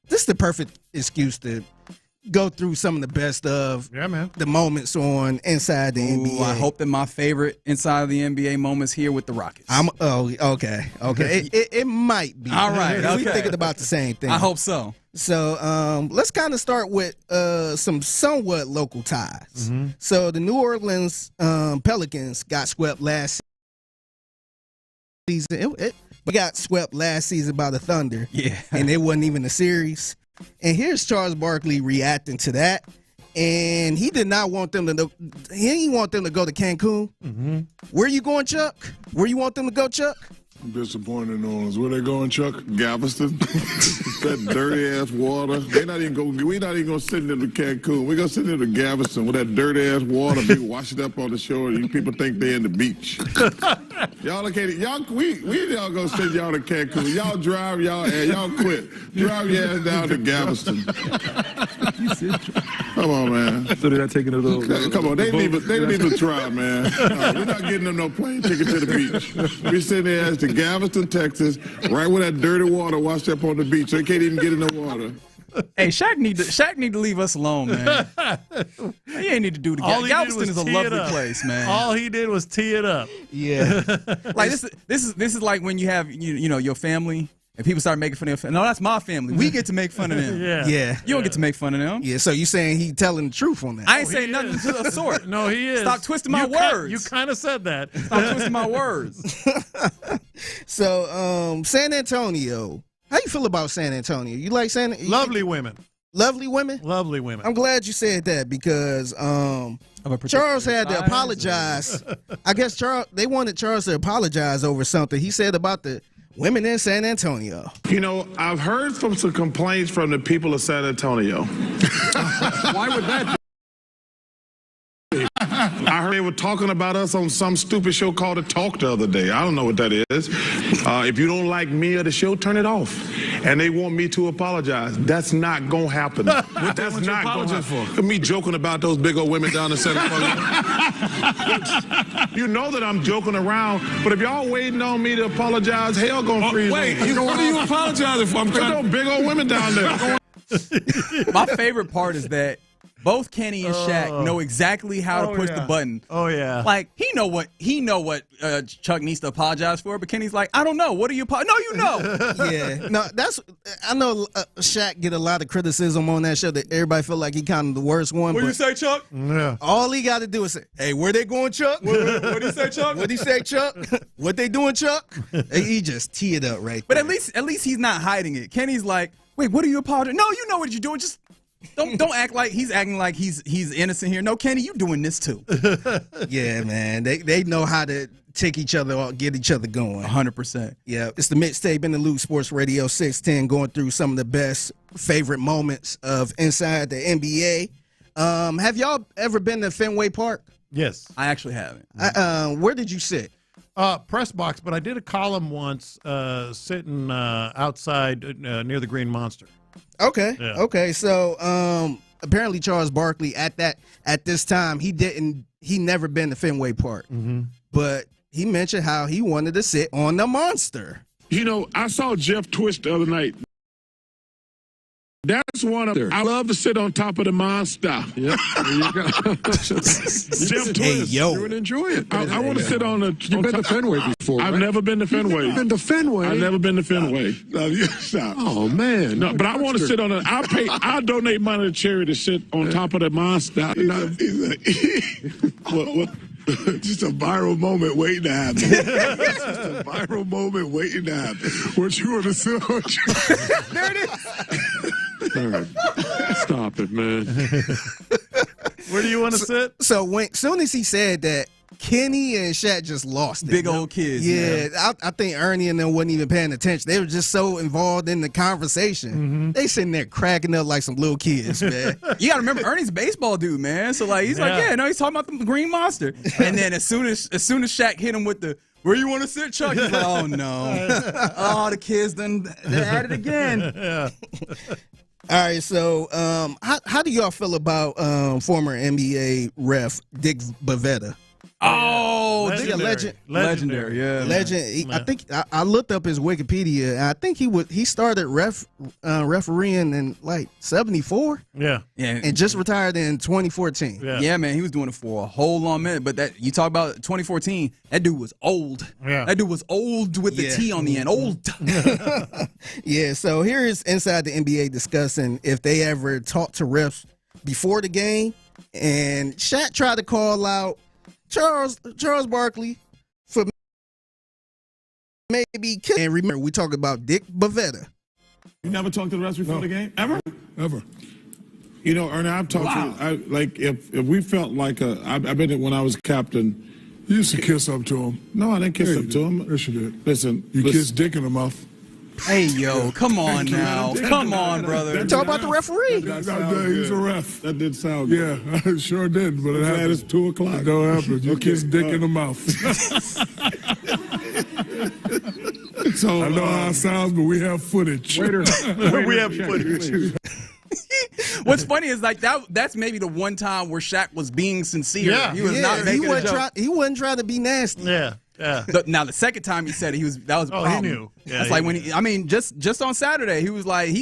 this is the perfect excuse to go through some of the best of the moments on Inside the NBA. I hope that my favorite Inside the NBA moments here with the Rockets. Okay. It might be. All right. We thinking about the same thing. I hope so. So let's kind of start with some somewhat local ties. So the New Orleans Pelicans got swept last season. We got swept last season by the Thunder. Yeah. And it wasn't even a series. And here's Charles Barkley reacting to that. And he did not want them to. He didn't want them to go to Cancun. Where you going, Chuck? Where you want them to go, Chuck? I'm disappointed in New Orleans. Where they going, Chuck? Galveston? That dirty ass water. We're not even gonna send them to Cancun. We're gonna send them to Galveston with that dirty ass water be washed up on the shore. You people think they're in the beach. Y'all gonna send y'all to Cancun. Y'all drive y'all quit. Drive your ass down to Galveston. Come on, man. So they're not taking a little. Come on, they didn't even try, man. No, we're not getting them no plane ticket to the beach. We send their ass to Galveston, Texas, right where that dirty water washed up on the beach. So they can't even get in the water. Hey, Shaq need to leave us alone, man. He ain't need to do the Galveston is a lovely place, man. All he did was tee it up. Yeah. Like this is like when you have you know your family. And people start making fun of them. No, that's my family. We get to make fun of them. Yeah. You don't get to make fun of them. Yeah, so you saying he telling the truth on that? I ain't saying nothing to the sort. No, he is. Stop twisting my words. You kind of said that. Stop twisting my words. So, San Antonio. How you feel about San Antonio? You like San Antonio? Lovely women. Lovely women? Lovely women. I'm glad you said that because Charles had to apologize. I guess they wanted Charles to apologize over something he said about the women in San Antonio. You know, I've heard from some complaints from the people of San Antonio. Why would that be? I heard they were talking about us on some stupid show called The Talk the other day. I don't know what that is. If you don't like me or the show, turn it off. And they want me to apologize. That's not going to happen. What that's not going to happen for? Me joking about those big old women down in San Antonio. You know that I'm joking around, but if y'all waiting on me to apologize, hell gonna freeze. Wait, what are you apologizing for? There's no big old women down there. My favorite part is that Both Kenny and Shaq know exactly how to push the button. Oh yeah. Like he know what Chuck needs to apologize for, but Kenny's like, I don't know. What do you apologize? No, you know. Yeah. No, I know Shaq get a lot of criticism on that show that everybody felt like he kind of the worst one. What do you say, Chuck? Yeah. All he got to do is say, "Hey, where they going, Chuck? What do you say, Chuck? What do you say, Chuck? What they doing, Chuck?" He just tee it up right But there. at least he's not hiding it. Kenny's like, wait, what are you apologizing? No, you know what you're doing. Just don't act like he's acting like he's innocent here. No, Kenny, you doing this too. Yeah, man. They know how to take each other out, get each other going. 100%. Yeah, it's the mixtape Interlude Sports Radio 610, going through some of the best favorite moments of inside the NBA. Have y'all ever been to Fenway Park? Yes. I actually haven't. Where did you sit? Press box, but I did a column once sitting outside near the Green Monster. Okay. Yeah. Okay. So apparently Charles Barkley at this time he never been to Fenway Park. Mm-hmm. But he mentioned how he wanted to sit on the Monster. You know, I saw Jeff Twist the other night. That's one of them. I love to sit on top of the Monster. Yep, there you go. Jeff Twist. Hey, yo. You would enjoy it. I want to sit on the. You've been to Fenway before, I've right? never been to Fenway. You've been to Fenway? I've never been to Fenway. Oh, man. No, but I want to sit on it. I donate money to charity to sit on top of the Monster. What? Just a viral moment waiting to happen. Just a viral moment waiting to happen. What you want to sit on? There it is. All right. Stop it, man. Where do you want to sit? So soon as he said that, Kenny and Shaq just lost it. Big old kids. Yeah, I think Ernie and them wasn't even paying attention. They were just so involved in the conversation. Mm-hmm. They sitting there cracking up like some little kids, man. You got to remember, Ernie's a baseball dude, man. So like he's like, he's talking about the Green Monster. And then as soon as Shaq hit him with the, where you want to sit, Chuck? He's like, oh no, oh the kids they're at it again. Yeah. All right, so how do y'all feel about former NBA ref Dick Bavetta? Oh, Legendary. Yeah, legend. I think I looked up his Wikipedia. And I think he started refereeing in like '74. Yeah, and just retired in 2014. Yeah, man, he was doing it for a whole long minute. But that you talk about 2014, that dude was old. Yeah, that dude was old with the T on the end. Old. Yeah. So here is Inside the NBA discussing if they ever talked to refs before the game, and Shaq tried to call out Charles Barkley for maybe killing. And remember, we talking about Dick Bavetta. You never talked to the refs before the game? Ever? You know, Ernie, I've talked to like if we felt like I bet that when I was captain, You used to kiss up to him. No, I didn't kiss up to him. Yes, you did. Listen, you kissed Dick in the mouth. Hey, yo, come on now. Come on, brother. Talk about the referee. He's a ref. That did sound good. Yeah, I sure did, but it happened. It's 2 o'clock. It don't happen. You kissed Dick in the mouth. So I know how it sounds, but we have footage. Waiter, we have footage. What's funny is like that's maybe the one time where Shaq was being sincere. Yeah. He was not making a joke. He wasn't trying to be nasty. Yeah. Now the second time he said it, that was a problem. He knew. Yeah, that's like when just on Saturday he was like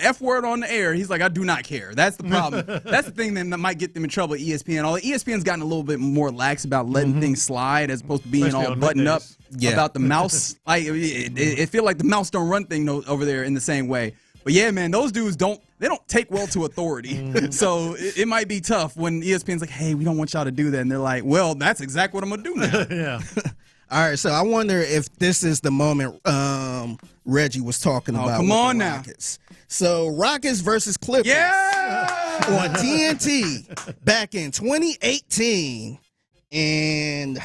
F word on the air. He's like, I do not care. That's the problem. That's the thing that might get them in trouble at ESPN. Although ESPN's gotten a little bit more lax about letting things slide as opposed to being Especially all on buttoned up middays. about the mouse. Like it feel like the mouse don't run thing over there in the same way. But yeah, man, those dudes don't take well to authority. So it might be tough when ESPN's like, hey, we don't want y'all to do that. And they're like, well, that's exactly what I'm going to do now. Yeah. All right, so I wonder if this is the moment Reggie was talking about. Come on the now. Rockets. So Rockets versus Clippers. Yeah! On TNT back in 2018. And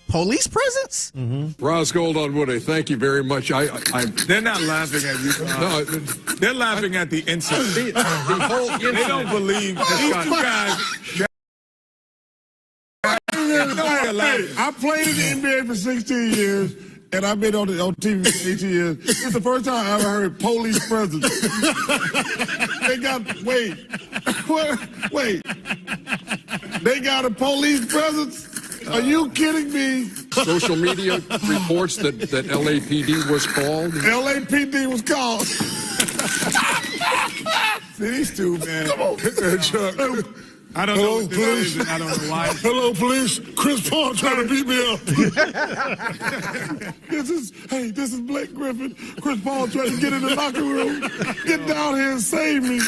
police presence? Roz Gold on Woody, thank you very much. They're not laughing at you. No, they're laughing at the incident. the whole incident. They don't believe these two guys. I played in the NBA for 16 years, and I've been on TV for 18 years. This is the first time I ever heard police presence. They got wait. They got a police presence? Are you kidding me? Social media reports that LAPD was called. LAPD was called. See, these two, man. Come on. Chuck. I don't know what this is, and I don't know why. Hello, police. Chris Paul trying to beat me up. This is Blake Griffin. Chris Paul trying to get in the locker room. Get down here and save me.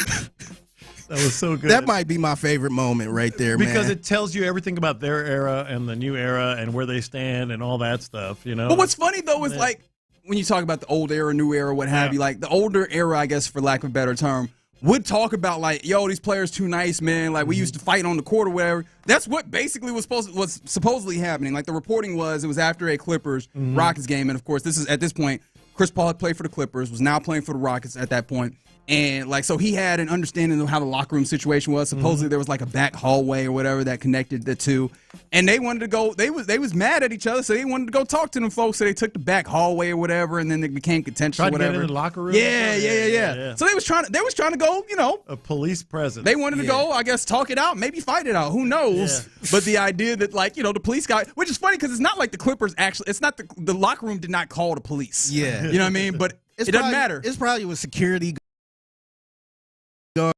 That was so good. That might be my favorite moment right there, man. Because it tells you everything about their era and the new era and where they stand and all that stuff, you know? But what's funny, though, is like when you talk about the old era, new era, what have you, like the older era, I guess, for lack of a better term, would talk about like, yo, these players too nice, man. Like we used to fight on the court or whatever. That's what basically was supposedly happening. Like the reporting was, it was after a Clippers Rockets game, and of course, this is at this point, Chris Paul had played for the Clippers, was now playing for the Rockets at that point. And like, so he had an understanding of how the locker room situation was. Supposedly there was like a back hallway or whatever that connected the two. And they wanted to go, they was mad at each other, so they wanted to go talk to them folks. So they took the back hallway or whatever, and then they became contentious or whatever. Tried to get in the locker room? Yeah. So they was trying to go, you know. A police presence. They wanted to go, I guess, talk it out, maybe fight it out. Who knows? Yeah. But the idea that, like, you know, the police guy, which is funny because it's not like the Clippers actually, it's not the locker room did not call the police. Yeah. You know what I mean? But it doesn't matter. It's probably with security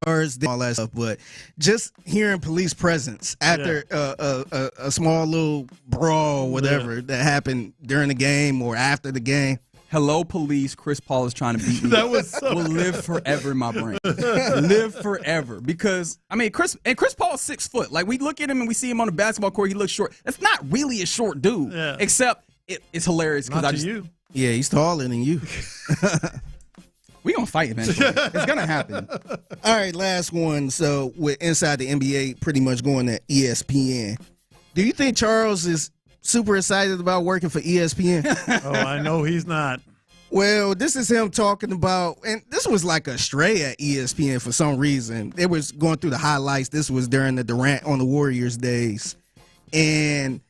guards, all that stuff, but just hearing police presence after a small little brawl, whatever that happened during the game or after the game. Hello, police. Chris Paul is trying to beat me. That was so will live forever in my brain. Live forever. Because, I mean, Chris Paul is 6 foot. Like, we look at him and we see him on the basketball court. He looks short. That's not really a short dude. Yeah. Except it's hilarious. Not to you. Yeah, he's taller than you. We gonna fight eventually. It's gonna happen. All right, last one. So with Inside the NBA pretty much going to ESPN. Do you think Charles is super excited about working for ESPN? Oh, I know he's not. Well, this is him talking about, and this was like a stray at ESPN for some reason. They was going through the highlights. This was during the Durant on the Warriors days. And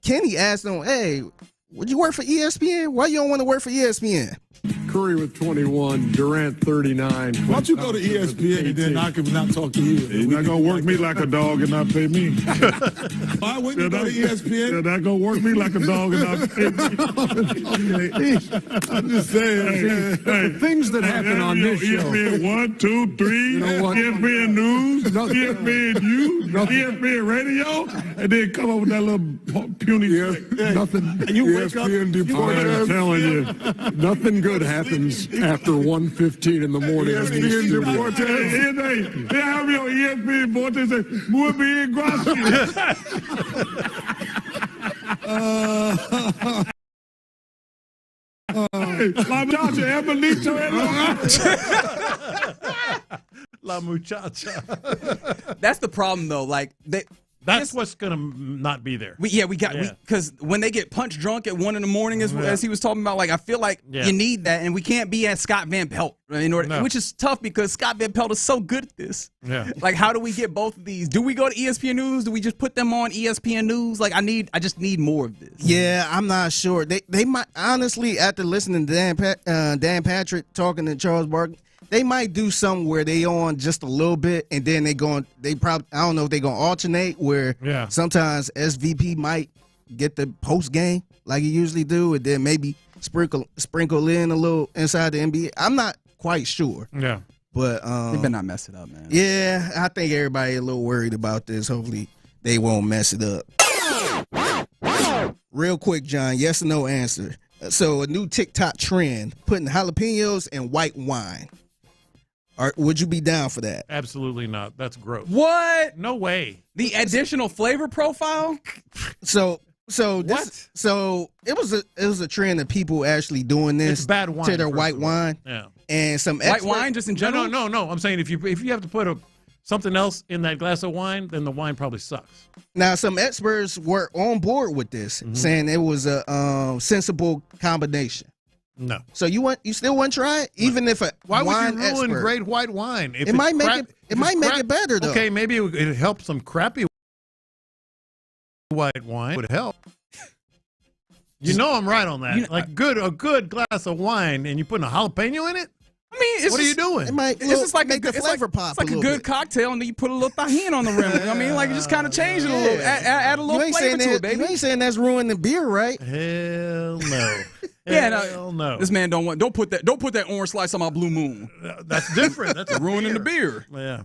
Kenny asked him, hey, would you work for ESPN? Why you don't want to work for ESPN? Curry with 21, Durant 39. Why don't you go to ESPN and then I can not talk to you? You're not going to work me like a dog and not pay me. Why wouldn't you go to ESPN? You're not going to work me like a dog and not pay me. I'm just saying. Hey, things that happen on this show. ESPN 1, 2, 3, You know what? ESPN News, ESPN U, ESPN Radio, and then come up with that little puny Nothing. And you wake up. I'm telling you, nothing good happens after 1:15 in the morning. ESPN Deportes. They have me on ESPN Deportes say, muy bien, gracias. La muchacha, Emelito, La muchacha. That's the problem, though. Like That's what's going to not be there. Because when they get punch drunk at 1 a.m, as he was talking about, like, I feel like you need that, and we can't be at Scott Van Pelt in order, which is tough because Scott Van Pelt is so good at this. Yeah. Like, how do we get both of these? Do we go to ESPN News? Do we just put them on ESPN News? Like, I just need more of this. Yeah, I'm not sure. They might, honestly, after listening to Dan Patrick talking to Charles Barkley, they might do something where they on just a little bit, and then they probably, I don't know if they're going to alternate where sometimes SVP might get the post game like he usually do, and then maybe sprinkle in a little Inside the NBA. I'm not quite sure. Yeah. But they better not mess it up, man. Yeah, I think everybody a little worried about this. Hopefully they won't mess it up. Real quick, John, yes or no answer. So a new TikTok trend, putting jalapenos in white wine. Would you be down for that? Absolutely not. That's gross. What? No way. The additional flavor profile? So it was a trend of people actually doing this it's bad wine, to their white wine. Yeah. And some white wine just in general? No. I'm saying if you have to put something else in that glass of wine, then the wine probably sucks. Now, some experts were on board with this, saying it was a sensible combination. No. So you still want to try it, even if a why wine would you ruin expert, great white wine? It might make it better though. Okay, maybe it helps some crappy white wine would help. You know I'm right on that. A good glass of wine, and you putting a jalapeno in it. I mean, what are you doing? It's just like make the flavor pop. It's like a good cocktail, and then you put a little tahini on the rim. I mean, like you just kind of change it a little, add a little flavor to it, baby. You ain't saying that's ruining the beer, right? Hell no. Hell no. This man don't put that orange slice on my blue moon. That's different. That's ruining the beer. Yeah.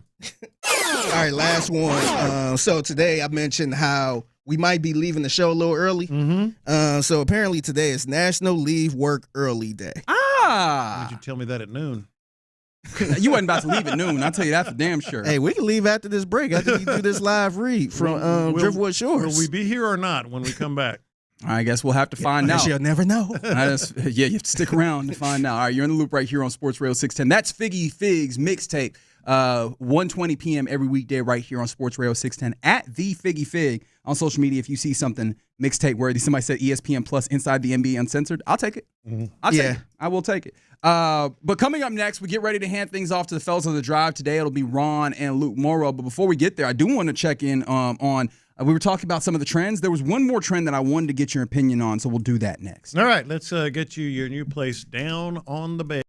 All right, last one. So today I mentioned how we might be leaving the show a little early. Mm-hmm. So apparently today is National Leave Work Early Day. Why did you tell me that at noon? You wasn't about to leave at noon. I'll tell you that for damn sure. Hey, we can leave after this break. After we do this live read from Driftwood Shores. Will we be here or not when we come back? I guess we'll have to find out. You'll never know. You have to stick around to find out. All right, you're in the loop right here on Sports Radio 610. That's Figgy Figs mixtape, 1:20 p.m. every weekday right here on Sports Radio 610 at the Figgy Fig on social media. If you see something mixtape worthy, somebody said ESPN Plus Inside the NBA Uncensored, I'll take it. I'll take it. I will take it. But coming up next, we get ready to hand things off to the fellas of the drive today. It'll be Ron and Luke Morrow. But before we get there, I do want to check in on. We were talking about some of the trends. There was one more trend that I wanted to get your opinion on, so we'll do that next. All right, let's get you your new place down on the bed.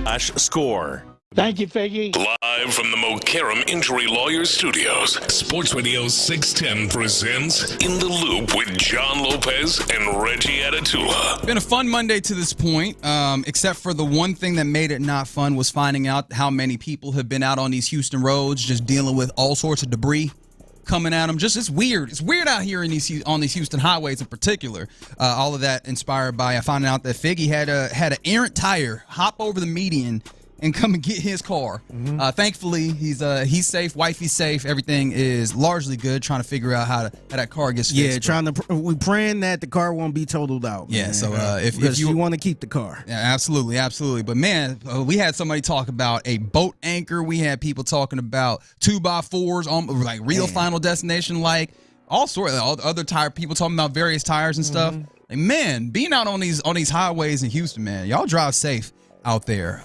SportsRadio.com/score. Thank you, Figgy. Live from the Mokaram Injury Lawyers Studios, Sports Radio 610 presents In the Loop with John Lopez and Reggie Atatula. Been a fun Monday to this point, except for the one thing that made it not fun was finding out how many people have been out on these Houston roads just dealing with all sorts of debris coming at them. Just it's weird. It's weird out here on these Houston highways in particular. All of that inspired by finding out that Figgy had an errant tire hop over the median and come and get his car. Thankfully, he's safe. Wifey's safe. Everything is largely good. Trying to figure out how that car gets fixed. Yeah, we praying that the car won't be totaled out. Yeah, man. so if you want to keep the car, yeah, absolutely. But man, we had somebody talk about a boat anchor. We had people talking about 2x4s on like real Final Destination, like all sorts of other tire people talking about various tires and stuff. Like, man, being out on these highways in Houston, man, y'all drive safe out there.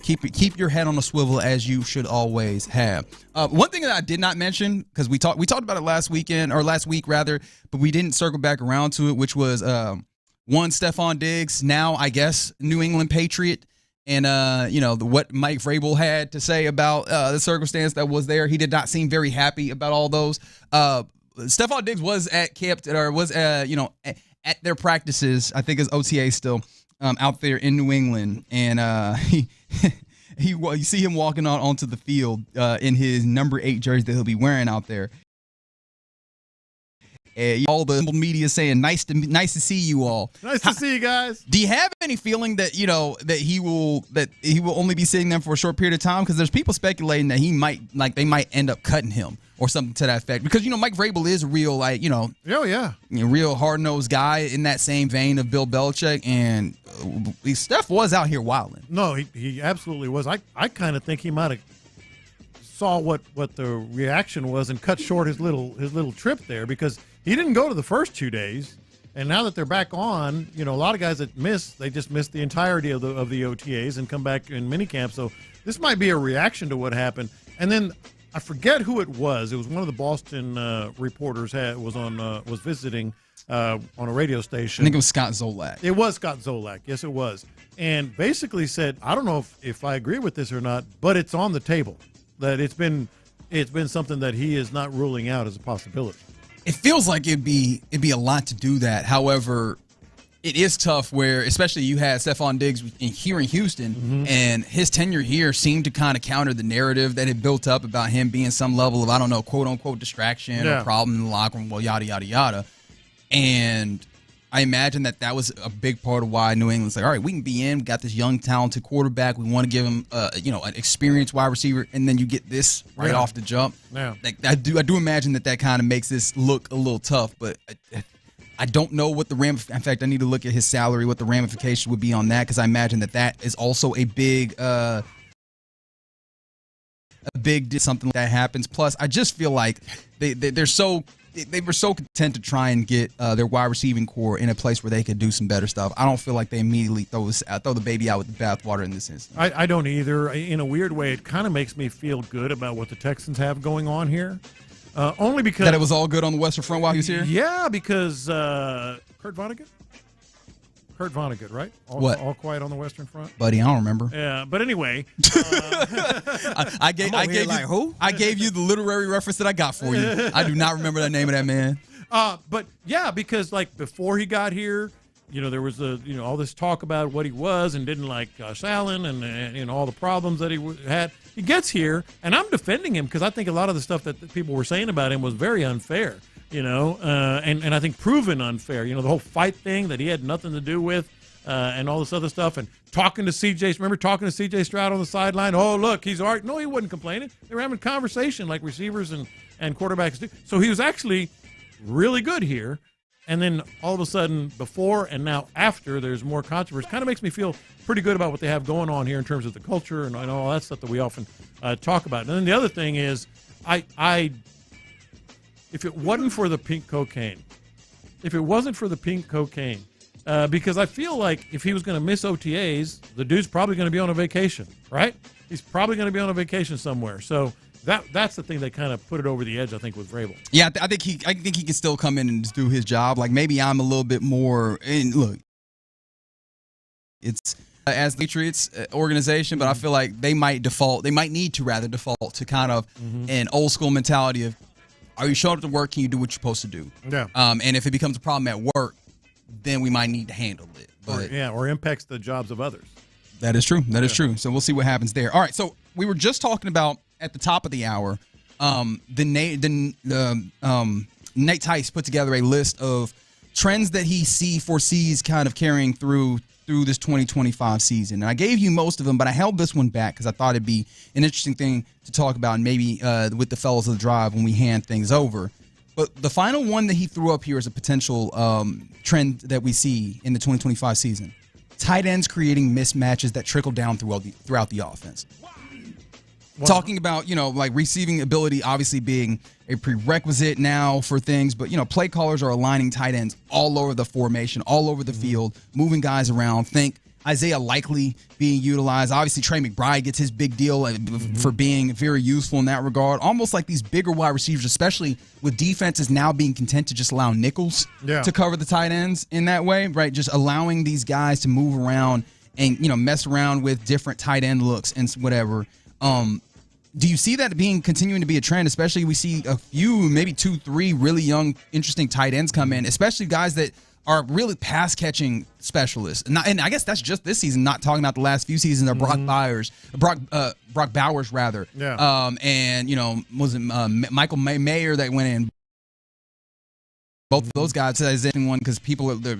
Keep your head on a swivel, as you should always have. One thing that I did not mention, because we talked about it last week rather, but we didn't circle back around to it, which was Stefon Diggs, now I guess New England Patriot, and what Mike Vrabel had to say about the circumstance that was there. He did not seem very happy about all those. Stefon Diggs was at camp at their practices. I think it's OTA still. Out there in New England, and you see him walking onto the field in his number 8 jersey that he'll be wearing out there. All the media saying nice to see you all. Nice to see you guys. Do you have any feeling that that he will only be sitting there for a short period of time? Because there's people speculating that they might end up cutting him or something to that effect. Because Mike Vrabel is a real real hard-nosed guy in that same vein of Bill Belichick, and Steph was out here wilding. No, he absolutely was. I kind of think he might have saw what the reaction was and cut short his little trip there, because he didn't go to the first 2 days, and now that they're back on, a lot of guys that they just missed the entirety of the OTAs and come back in minicamp. So this might be a reaction to what happened. And then I forget who it was. It was one of the Boston reporters was visiting on a radio station. I think it was Scott Zolak. It was Scott Zolak. Yes, it was. And basically said, I don't know if I agree with this or not, but it's on the table. That it's been something that he is not ruling out as a possibility. It feels like it'd be a lot to do that. However, it is tough where, especially you had Stefon Diggs here in Houston, and his tenure here seemed to kind of counter the narrative that had built up about him being some level of, I don't know, quote unquote distraction or problem in the locker room, well, yada, yada, yada. And I imagine that was a big part of why New England's like, all right, we can be in. We got this young, talented quarterback. We want to give him, an experienced wide receiver, and then you get this right off the jump. Yeah. I do imagine that kind of makes this look a little tough, but I don't know what in fact, I need to look at his salary, what the ramification would be on that, because I imagine that is also a big something that happens. Plus, I just feel like they were so content to try and get their wide receiving core in a place where they could do some better stuff. I don't feel like they immediately throw the baby out with the bathwater in this instance. I don't either. In a weird way, it kind of makes me feel good about what the Texans have going on here. Only because that it was all good on the Western Front while he was here? Yeah, because Kurt Vonnegut, right? All quiet on the Western Front? Buddy, I don't remember. Yeah, but anyway. I gave you the literary reference that I got for you. I do not remember the name of that man. But yeah, because before he got here, there was all this talk about what he was and didn't like Josh Allen and all the problems that he had. He gets here, and I'm defending him because I think a lot of the stuff that people were saying about him was very unfair, and I think proven unfair. The whole fight thing that he had nothing to do with, and all this other stuff, and talking to C.J. Stroud on the sideline. Oh, look, he's all right. No, he wasn't complaining. They were having a conversation like receivers and quarterbacks do. So he was actually really good here. And then all of a sudden, before and now after, there's more controversy. Kind of makes me feel pretty good about what they have going on here in terms of the culture and all that stuff that we often talk about. And then the other thing is, if it wasn't for the pink cocaine, because I feel like if he was going to miss OTAs, the dude's probably going to be on a vacation, right? He's probably going to be on a vacation somewhere. So that's the thing that kind of put it over the edge, I think, with Vrabel. Yeah, I think he can still come in and just do his job. Like, maybe I'm a little bit more. And look, as the Patriots organization, but I feel like they might need to default to kind of an old school mentality of, are you showing up to work? Can you do what you're supposed to do? Yeah. And if it becomes a problem at work, then we might need to handle it. But or impacts the jobs of others. that is true. That is true. So we'll see what happens there. All right. So we were just talking about at the top of the hour, Nate Tice put together a list of trends that he foresees kind of carrying through this 2025 season. And I gave you most of them, but I held this one back because I thought it'd be an interesting thing to talk about, and maybe with the fellas of the drive when we hand things over. But the final one that he threw up here is a potential trend that we see in the 2025 season. Tight ends creating mismatches that trickle down throughout the offense. Wow. Talking about, like receiving ability obviously being a prerequisite now for things, but, play callers are aligning tight ends all over the formation, all over the field, moving guys around. Think Isaiah Likely being utilized. Obviously, Trey McBride gets his big deal for being very useful in that regard. Almost like these bigger wide receivers, especially with defenses now being content to just allow nickels to cover the tight ends in that way, right? Just allowing these guys to move around and, mess around with different tight end looks and whatever. Do you see that continuing to be a trend? Especially we see a few, maybe 2-3 really young, interesting tight ends come in, especially guys that are really pass-catching specialists. And I guess that's just this season, not talking about the last few seasons, or Brock Bowers, rather. Yeah. And, was it Michael Mayer that went in? Both of those guys is in one because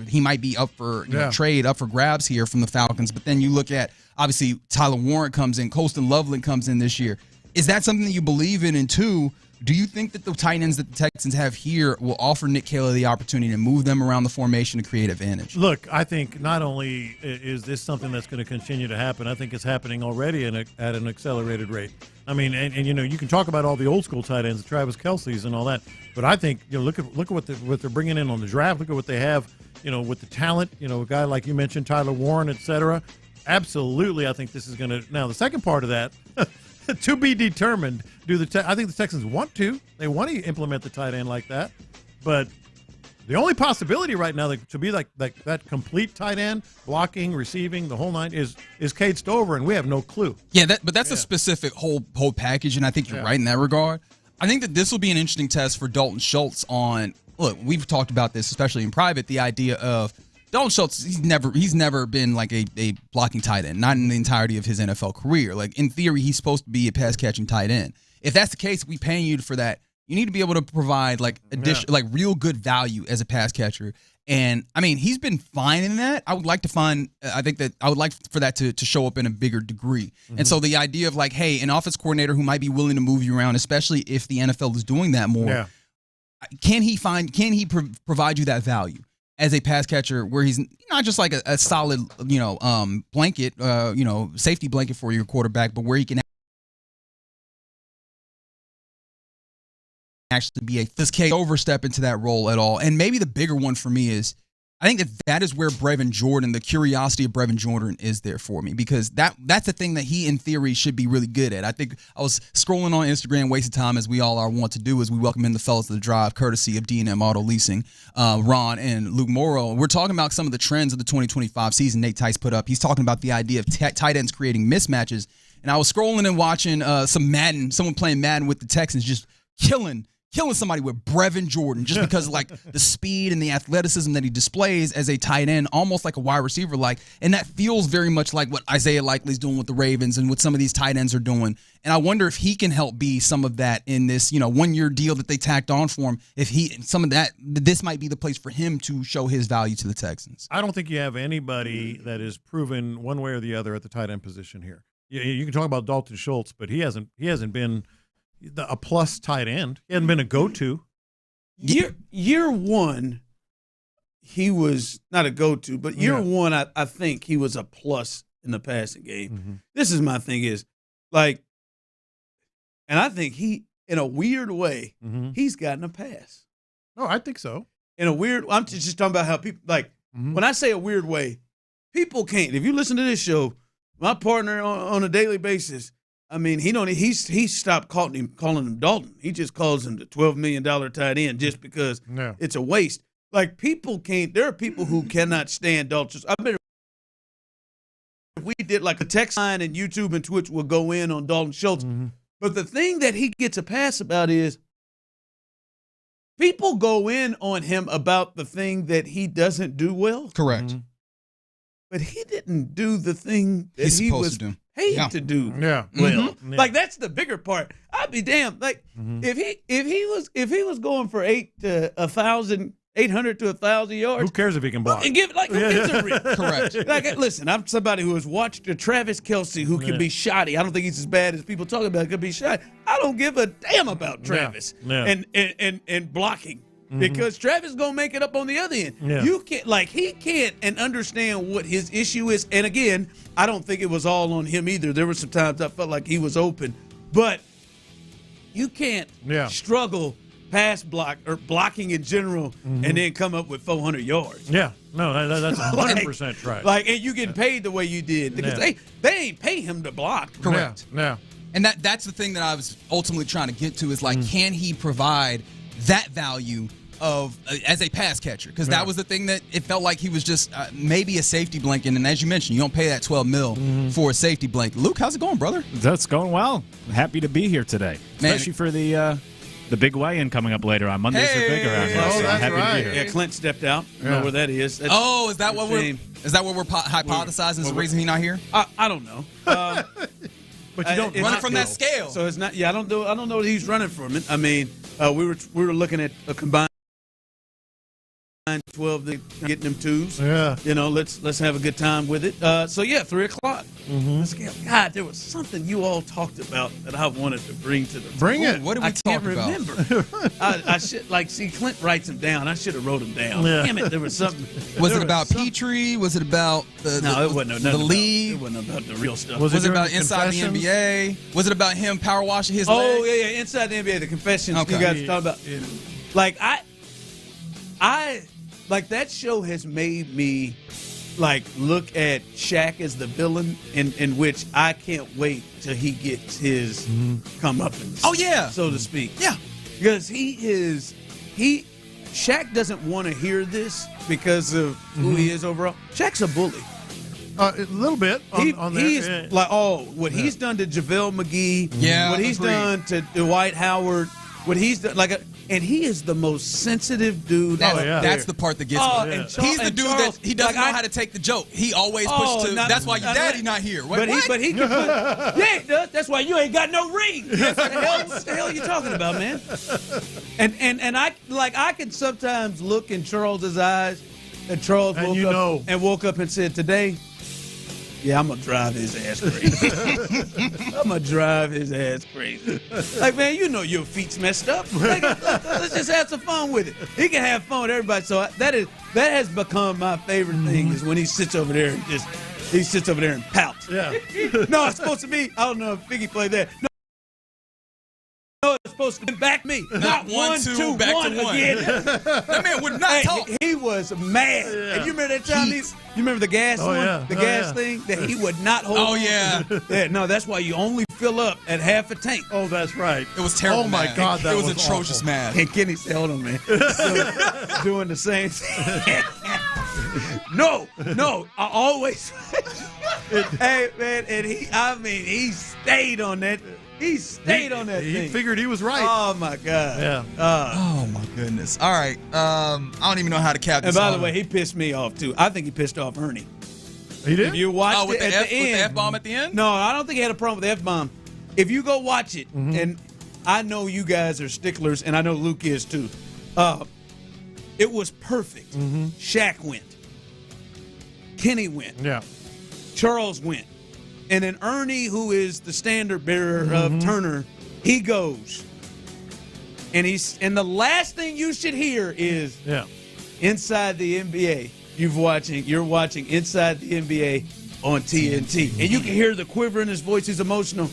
he might be up for trade, up for grabs here from the Falcons. But then you look at, obviously, Tyler Warren comes in, Colston Loveland comes in this year. Is that something that you believe in? And two, do you think that the tight ends that the Texans have here will offer Nick Kayley the opportunity to move them around the formation to create advantage? Look, I think not only is this something that's going to continue to happen, I think it's happening already at an accelerated rate. I mean, and you can talk about all the old school tight ends, the Travis Kelce's and all that, but I think look at what they're bringing in on the draft. Look at what they have, with the talent. A guy like you mentioned, Tyler Warren, et cetera. Absolutely, I think this is going to. Now, the second part of that. To be determined. I think the Texans want to. They want to implement the tight end like that. But the only possibility right now to be like that complete tight end, blocking, receiving, the whole nine is Cade Stover, and we have no clue. Yeah, but that's a specific whole package, and I think you're right in that regard. I think that this will be an interesting test for Dalton Schultz on. Look, we've talked about this, especially in private, the idea of Dalton Schultz, he's never been like a blocking tight end, not in the entirety of his NFL career. Like, in theory, he's supposed to be a pass-catching tight end. If that's the case, we paying you for that. You need to be able to provide like real good value as a pass catcher. And I mean, he's been fine in that. I would like for that to show up in a bigger degree. Mm-hmm. And so the idea of like, hey, an offense coordinator who might be willing to move you around, especially if the NFL is doing that more, can he provide you that value as a pass catcher where he's not just like a solid, blanket, safety blanket for your quarterback, but where he can actually be this K overstep into that role at all. And maybe the bigger one for me is, I think that is where Brevin Jordan, the curiosity of Brevin Jordan is there for me, because that's the thing that he in theory should be really good at. I think I was scrolling on Instagram, wasted time, as we all are want to do, as we welcome in the fellas to the drive, courtesy of D&M Auto Leasing, Ron and Luke Morrow. We're talking about some of the trends of the 2025 season Nate Tice put up. He's talking about the idea of tight ends creating mismatches. And I was scrolling and watching someone playing Madden with the Texans, just killing somebody with Brevin Jordan, just because of like the speed and the athleticism that he displays as a tight end, almost like a wide receiver like. And that feels very much like what Isaiah Likely's doing with the Ravens and what some of these tight ends are doing. And I wonder if he can help be some of that in this, 1-year deal that they tacked on for him. If this might be the place for him to show his value to the Texans. I don't think you have anybody that is proven one way or the other at the tight end position here. You can talk about Dalton Schultz, but he hasn't been a plus tight end. He hadn't been a go-to. Year one, he was not a go-to, but year one, I think he was a plus in the passing game. Mm-hmm. This is my thing is, like, and I think he, in a weird way, he's gotten a pass. Oh, I think so. In a weird, I'm just talking about how people, like, when I say a weird way, people can't. If you listen to this show, my partner on a daily basis, I mean, he stopped calling him Dalton. He just calls him the $12 million tight end just because it's a waste. Like, people can't. There are people who cannot stand Dalton. I bet if we did, like the text line and YouTube and Twitch will go in on Dalton Schultz. But the thing that he gets a pass about is people go in on him about the thing that he doesn't do well. Correct. But he didn't do the thing that he was paid to do well. Yeah. Like, that's the bigger part. I'd be damned. Like, if he was going for 800 to 1,000 yards. Who cares if he can block? And give, like, who gives a rip? Correct. Like, listen, I'm somebody who has watched a Travis Kelce who can be shoddy. I don't think he's as bad as people talk about. Could be shoddy. I don't give a damn about Travis and blocking. Because Travis is gonna make it up on the other end. You can't, like, he can't and understand what his issue is. And again, I don't think it was all on him either. There were some times I felt like he was open, but you can't struggle pass block or blocking in general and then come up with 400 yards. Yeah, no, that's 100% right. Like, and you getting paid the way you did because they ain't pay him to block. Correct. Yeah. And that's the thing that I was ultimately trying to get to is, like, can he provide that value of as a pass catcher? Because that was the thing that it felt like he was just maybe a safety blanket. And as you mentioned, you don't pay that $12 million for a safety blanket. Luke, how's it going, brother? That's going well. Happy to be here today, especially for the big weigh-in coming up later on. Mondays are big around here, so I'm happy to be here. Yeah, Clint stepped out. I don't know where that is. That's is that what we're hypothesizing is the reason he's not here? I don't know. But you don't run it from that scale. So it's not. Yeah, I don't know that he's running from it. I mean, we were looking at a combined 12, getting them twos. Yeah. You know, let's have a good time with it. So yeah, 3:00. Let's get, God, there was something you all talked about that I wanted to bring to the Bring it. What did we talk about? I can't remember. I should see Clint writes them down. I should have wrote them down. Yeah. Damn it, there was something. Was it about Petrie? Was it about it wasn't the league? It wasn't about the real stuff. Was it about inside the NBA? Was it about him power washing his leg? Oh yeah, inside the NBA, the confessions you guys talk about. Yeah. Like I like that show has made me like look at Shaq as the villain, in which I can't wait till he gets his comeuppance. Oh yeah, so to speak. Yeah, because Shaq doesn't want to hear this because of who he is overall. Shaq's a bully. A little bit. He's like, he's done to JaVale McGee. Yeah, what he's done to Dwight Howard. What he's done, and he is the most sensitive dude. That's the part that gets me. He's the dude that he doesn't know how to take the joke. He always pushes to. That's why your daddy not here. But he can put. Yeah, that's why you ain't got no ring. What the hell are you talking about, man? And I can sometimes look in Charles's eyes, and Charles woke up and said today. Yeah, I'm going to drive his ass crazy. I'm going to drive his ass crazy. Like, man, you know your feet's messed up. Like, let's just have some fun with it. He can have fun with everybody. So that has become my favorite thing is when he sits over there and pouts. Yeah. No, it's supposed to be, I don't know if Figgy played that. No, it's supposed to back me. Not 1-2, back to 1 again. That man would not talk. He was mad. Yeah. And you remember that time? You remember the gas one? Yeah. The gas thing that he would not hold. Oh, yeah. No, that's why you only fill up at half a tank. Oh, that's right. It was terrible. Oh, my God. That was atrocious, man. And Kenny said, hold on, man. Doing the same thing. No. I always. Hey, man. And he stayed on that. He stayed on that thing. He figured he was right. Oh, my God. Yeah. Oh, my goodness. All right. I don't even know how to cap this. And by the way, he pissed me off, too. I think he pissed off Ernie. He did? If you watched with it at the end. With the F-bomb at the end? No, I don't think he had a problem with the F-bomb. If you go watch it, and I know you guys are sticklers, and I know Luke is, too. It was perfect. Shaq went. Kenny went. Yeah. Charles went. And then Ernie, who is the standard bearer of Turner, he goes. And the last thing you should hear is Inside the NBA. You're watching Inside the NBA on TNT. And you can hear the quiver in his voice. He's emotional.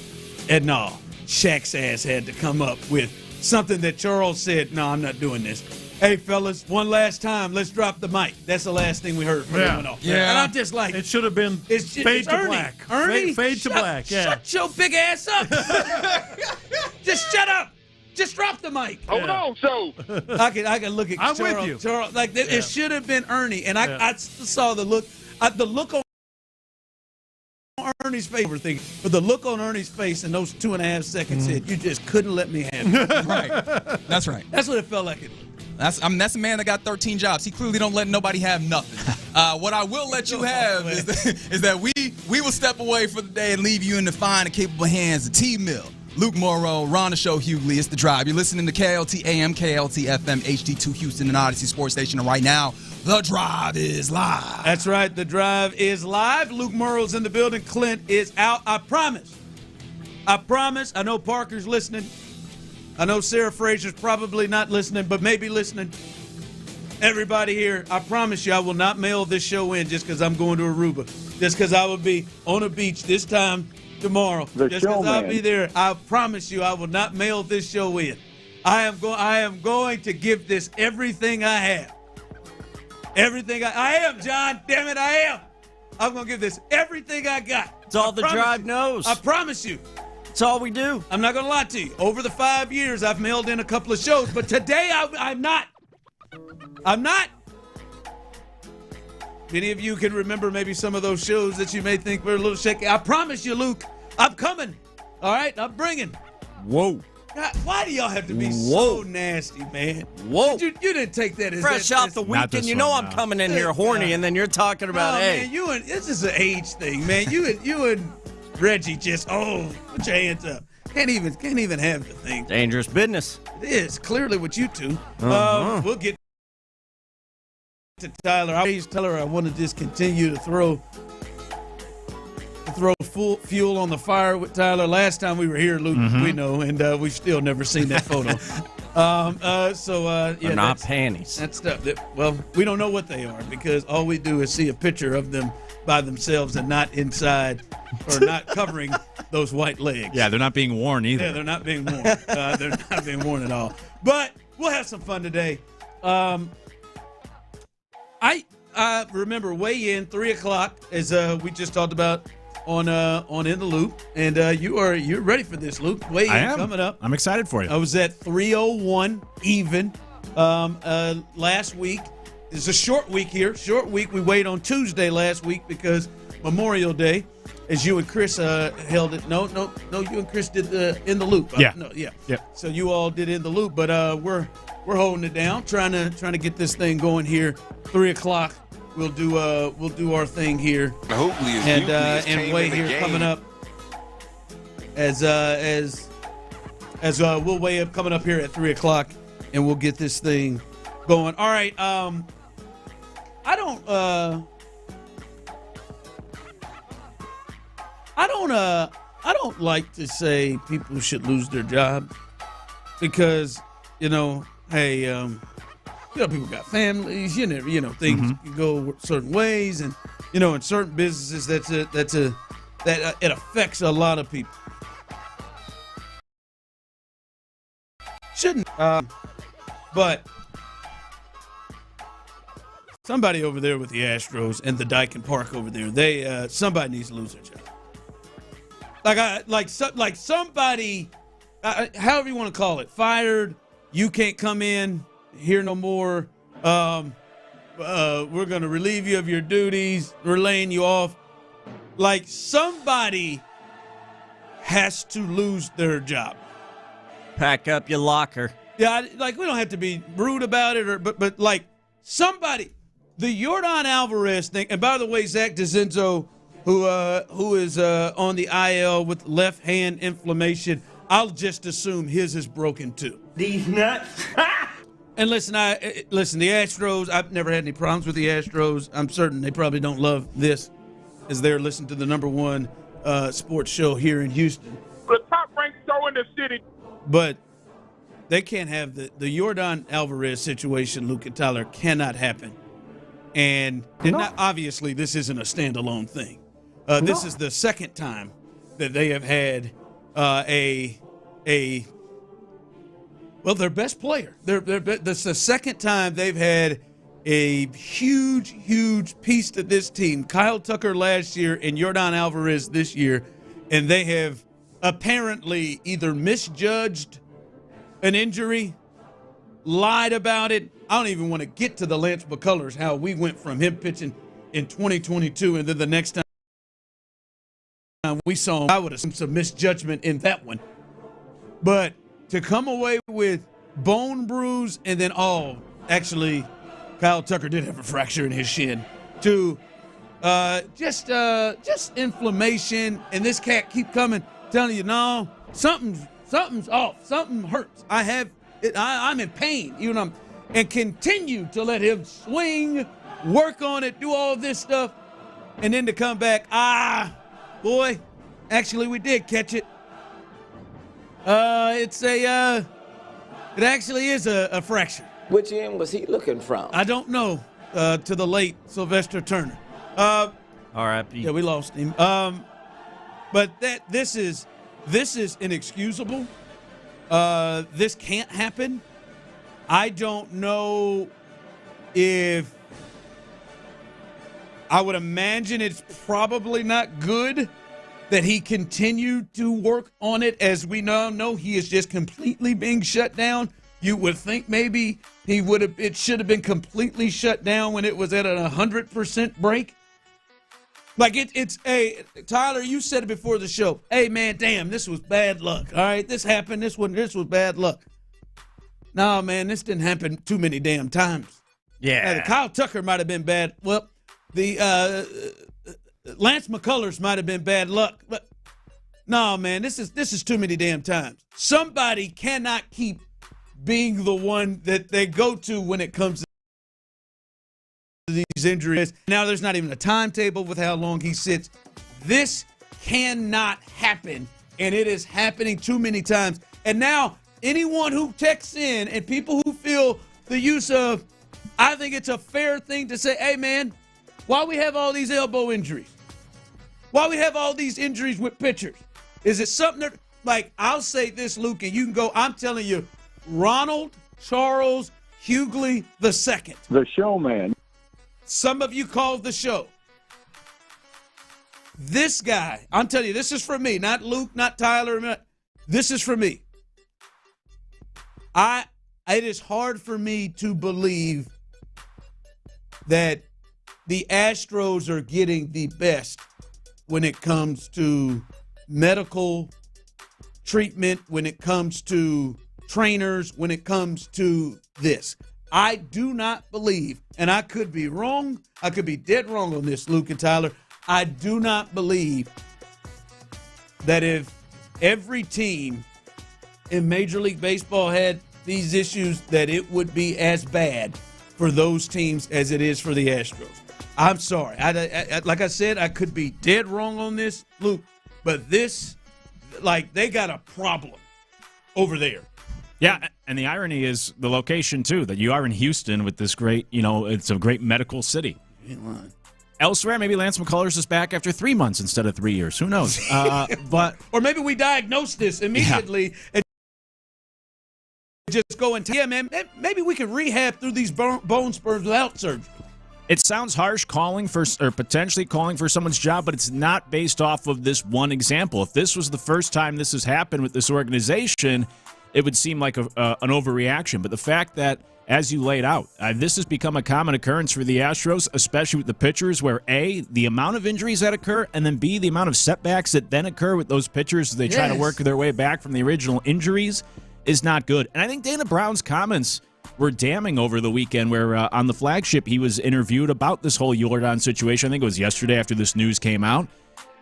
And no, Shaq's ass had to come up with something that Charles said, no, I'm not doing this. Hey, fellas, one last time, let's drop the mic. That's the last thing we heard from him. Yeah. And I'm just like, it should have been fade to Ernie. black. Ernie, fade to black. Yeah. Shut your big ass up. Just shut up. Just drop the mic. Hold on, so I can look at I'm Charles. with you. Charles, like it should have been Ernie, and I saw the look. The look on saw Ernie's face overthinking, but the look on Ernie's face in those 2.5 seconds said, you just couldn't let me have it. Right. That's right. That's what it felt like. That's a man that got 13 jobs. He clearly don't let nobody have nothing. What I will let you have is that we will step away for the day and leave you in the fine and capable hands of T-Mill, Luke Morrow, Ron the Show, Hughley. It's The Drive. You're listening to KLT AM, KLT FM, HD2 Houston, and Odyssey Sports Station. And right now, The Drive is live. That's right. The Drive is live. Luke Morrow's in the building. Clint is out. I promise. I know Parker's listening. I know Sarah Frazier's probably not listening, but maybe listening. Everybody here, I promise you I will not mail this show in just because I'm going to Aruba. Just because I will be on a beach this time tomorrow. Just because I'll be there. I promise you I will not mail this show in. I am going to give this everything I have. Everything I am, John. Damn it, I am. I'm going to give this everything I got. It's all The Drive knows. I promise you. It's all we do. I'm not going to lie to you. Over the 5 years, I've mailed in a couple of shows, but today I'm not. I'm not. Many of you can remember maybe some of those shows that you may think were a little shaky. I promise you, Luke, I'm coming. All right? I'm bringing. Whoa. God, why do y'all have to be so nasty, man? Whoa. You didn't take that as fresh out the weekend. You know I'm coming in here horny, and then you're talking about, hey. Man, this is an age thing, man. You and Reggie just, put your hands up. Can't even have the thing. Dangerous business. It is clearly with you two. We'll get to Tyler. I want to just continue to throw full fuel on the fire with Tyler. Last time we were here, Luke, we know, and we've still never seen that photo. They're not panties. That stuff. We don't know what they are because all we do is see a picture of them by themselves and not inside or not covering those white legs. Yeah, they're not being worn either. Yeah, they're not being worn. They're not being worn at all. But we'll have some fun today. I remember weigh in 3 o'clock as we just talked about on In the Loop, and you're ready for this, Luke. Weigh in coming up. I'm excited for you. I was at 301 even last week. It's a short week here. Short week. We weighed on Tuesday last week because Memorial Day, as you and Chris held it. No. You and Chris did the In the Loop. Yeah. Yeah. So you all did In the Loop, but we're holding it down, trying to get this thing going here. 3 o'clock. We'll do our thing here. Hopefully, and weigh here coming up as we'll weigh up coming up here at 3 o'clock, and we'll get this thing going. All right. I don't like to say people should lose their job because, hey, people got families, things can go certain ways, and, in certain businesses that it affects a lot of people. Shouldn't, but somebody over there with the Astros and the Dyken Park over there, somebody needs to lose their job. Like somebody, however you want to call it, fired. You can't come in here no more. We're going to relieve you of your duties. We're laying you off. Like somebody has to lose their job. Pack up your locker. Yeah, we don't have to be rude about it, but like somebody, the Yordan Alvarez thing. And by the way, Zach DeZenzo, who is on the IL with left hand inflammation, I'll just assume his is broken too. These nuts. And listen, the Astros, I've never had any problems with the Astros. I'm certain they probably don't love this as they're listening to the number one sports show here in Houston. The top-ranked show in the city. But they can't have the Yordan Alvarez situation, Luke and Tyler, cannot happen. And obviously this isn't a standalone thing. This is the second time that they have had their best player. That's the second time they've had a huge piece to this team. Kyle Tucker last year and Yordan Alvarez this year, and they have apparently either misjudged an injury, lied about it. I don't even want to get to the Lance McCullers, how we went from him pitching in 2022 and then the next time we saw, I would have some misjudgment in that one. But to come away with bone bruise and then, actually, Kyle Tucker did have a fracture in his shin, to just inflammation, and this cat keep coming, telling you, no, something's off, something hurts. I'm in pain, and continue to let him swing, work on it, do all this stuff, and then to come back, boy, actually we did catch it. It actually is a fracture. Which end was he looking from? I don't know. To the late Sylvester Turner. R.I.P. Yeah, we lost him. But this is inexcusable. This can't happen. I don't know if. I would imagine it's probably not good that he continued to work on it. As we now know, he is just completely being shut down. You would think maybe it should have been completely shut down when it was at a 100% break. Like Tyler, you said it before the show. Hey man, damn, this was bad luck. All right, this happened. This was bad luck. No, man, this didn't happen too many damn times. Yeah. Kyle Tucker might have been bad. Well, the Lance McCullers might have been bad luck, but no, man, this is too many damn times. Somebody cannot keep being the one that they go to when it comes to these injuries. Now there's not even a timetable with how long he sits. This cannot happen, and it is happening too many times. And now anyone who texts in and people who feel the use of, I think it's a fair thing to say, hey, man, why we have all these elbow injuries? Why we have all these injuries with pitchers? Is it something that, like, I'll say this, Luke, and you can go, I'm telling you, Ronald Charles Hughley II. The showman. Some of you call the show. This guy, I'm telling you, this is for me, not Luke, not Tyler. This is for me. It is hard for me to believe that the Astros are getting the best when it comes to medical treatment, when it comes to trainers, when it comes to this. I do not believe, and I could be wrong, I could be dead wrong on this, Luke and Tyler, I do not believe that if every team in Major League Baseball had these issues, that it would be as bad for those teams as it is for the Astros. I'm sorry. I like I said, I could be dead wrong on this, Luke, but this, like, they got a problem over there. Yeah, and the irony is the location, too, that you are in Houston with this great, it's a great medical city. Elsewhere, maybe Lance McCullers is back after 3 months instead of 3 years. Who knows? Or maybe we diagnose this immediately and just go and man, maybe we can rehab through these bone spurs without surgery. It sounds harsh potentially calling for someone's job, but it's not based off of this one example. If this was the first time this has happened with this organization, it would seem like an overreaction. But the fact that, as you laid out, this has become a common occurrence for the Astros, especially with the pitchers, where A, the amount of injuries that occur, and then B, the amount of setbacks that then occur with those pitchers as they try to work their way back from the original injuries is not good. And I think Dana Brown's comments were damning over the weekend, where on the flagship he was interviewed about this whole Yordan situation. I think it was yesterday after this news came out.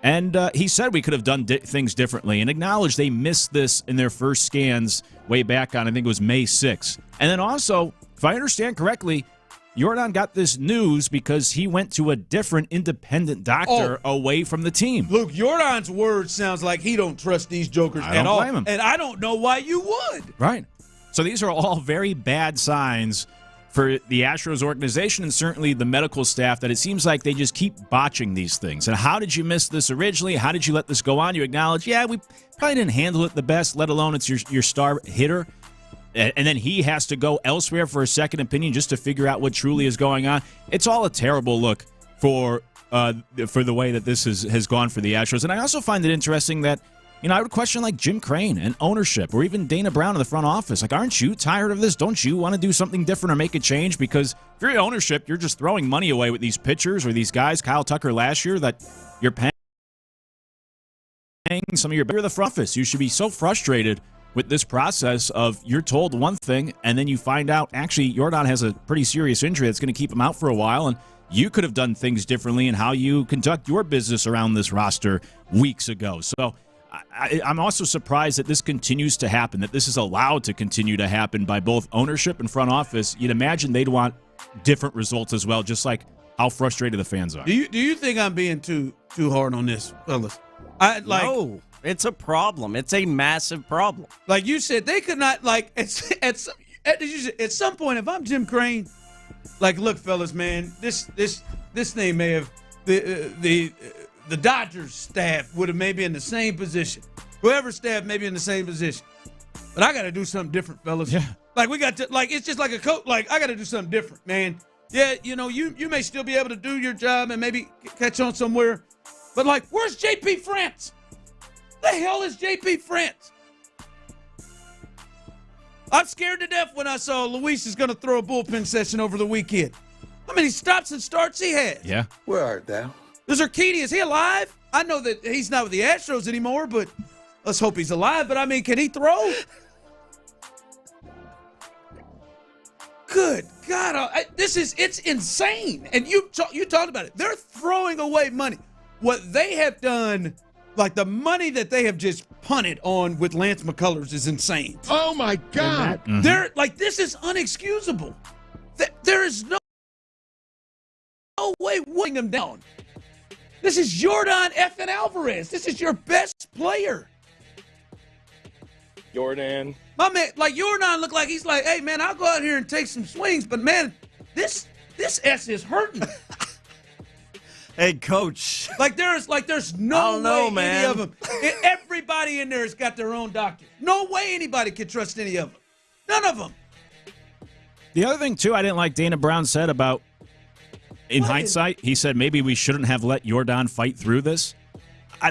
And he said we could have done things differently and acknowledged they missed this in their first scans way back on, I think it was May 6th. And then also, if I understand correctly, Yordan got this news because he went to a different independent doctor away from the team. Luke, Yordan's words sounds like he don't trust these jokers at all. Blame him. And I don't know why you would. Right. So these are all very bad signs for the Astros organization and certainly the medical staff, that it seems like they just keep botching these things. And how did you miss this originally? How did you let this go on? You acknowledge, yeah, we probably didn't handle it the best, let alone it's your star hitter. And then he has to go elsewhere for a second opinion just to figure out what truly is going on. It's all a terrible look for the way that this has gone for the Astros. And I also find it interesting that, I would question like Jim Crane and ownership, or even Dana Brown in the front office. Like, aren't you tired of this? Don't you want to do something different or make a change? Because if you're ownership, you're just throwing money away with these pitchers or these guys, Kyle Tucker last year, that you're paying paying some of you're the front office. You should be so frustrated with this process of you're told one thing and then you find out actually Yordan has a pretty serious injury that's going to keep him out for a while, and you could have done things differently in how you conduct your business around this roster weeks ago. So I'm also surprised that this continues to happen, that this is allowed to continue to happen by both ownership and front office. You'd imagine they'd want different results as well, just like how frustrated the fans are. Do you think I'm being too hard on this, fellas? No, it's a problem. It's a massive problem. Like you said, they could not at some point. If I'm Jim Crane, like, look, fellas, man, this thing may have the Dodgers staff would have maybe in the same position. Whoever staff may be in the same position, but I got to do something different, fellas. Yeah. Like we got to it's just like a coach. Like I got to do something different, man. Yeah, you may still be able to do your job and maybe catch on somewhere, but like, where's JP France? The hell is JP France? I'm scared to death when I saw Luis is going to throw a bullpen session over the weekend. How many stops and starts he has? Yeah. Where art thou? Is Urquidy, is he alive? I know that he's not with the Astros anymore, but let's hope he's alive. But, I mean, can he throw? Good God. It's insane. And you talked about it. They're throwing away money. What they have done, like the money that they have just punted on with Lance McCullers is insane. Oh, my God. They're like, this is unexcusable. There is no way weighing them down. This is Yordan effing Alvarez. This is your best player. Yordan. My man, like Yordan looked like he's like, hey, man, I'll go out here and take some swings, but, man, this S is hurting. Hey, coach. There's no way any of them. Everybody in there has got their own doctor. No way anybody can trust any of them. None of them. The other thing, too, I didn't like Dana Brown said about, in hindsight, he said maybe we shouldn't have let Yordan fight through this.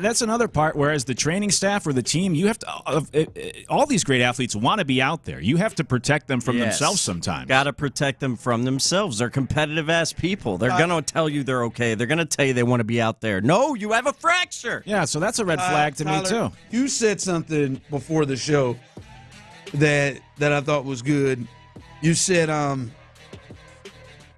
That's another part, whereas the training staff or the team, you have to, all these great athletes want to be out there. You have to protect them from themselves sometimes. Got to protect them from themselves. They're competitive-ass people. They're going to tell you they're okay. They're going to tell you they want to be out there. No, you have a fracture. Yeah, so that's a red flag to me, too. You said something before the show that I thought was good. You said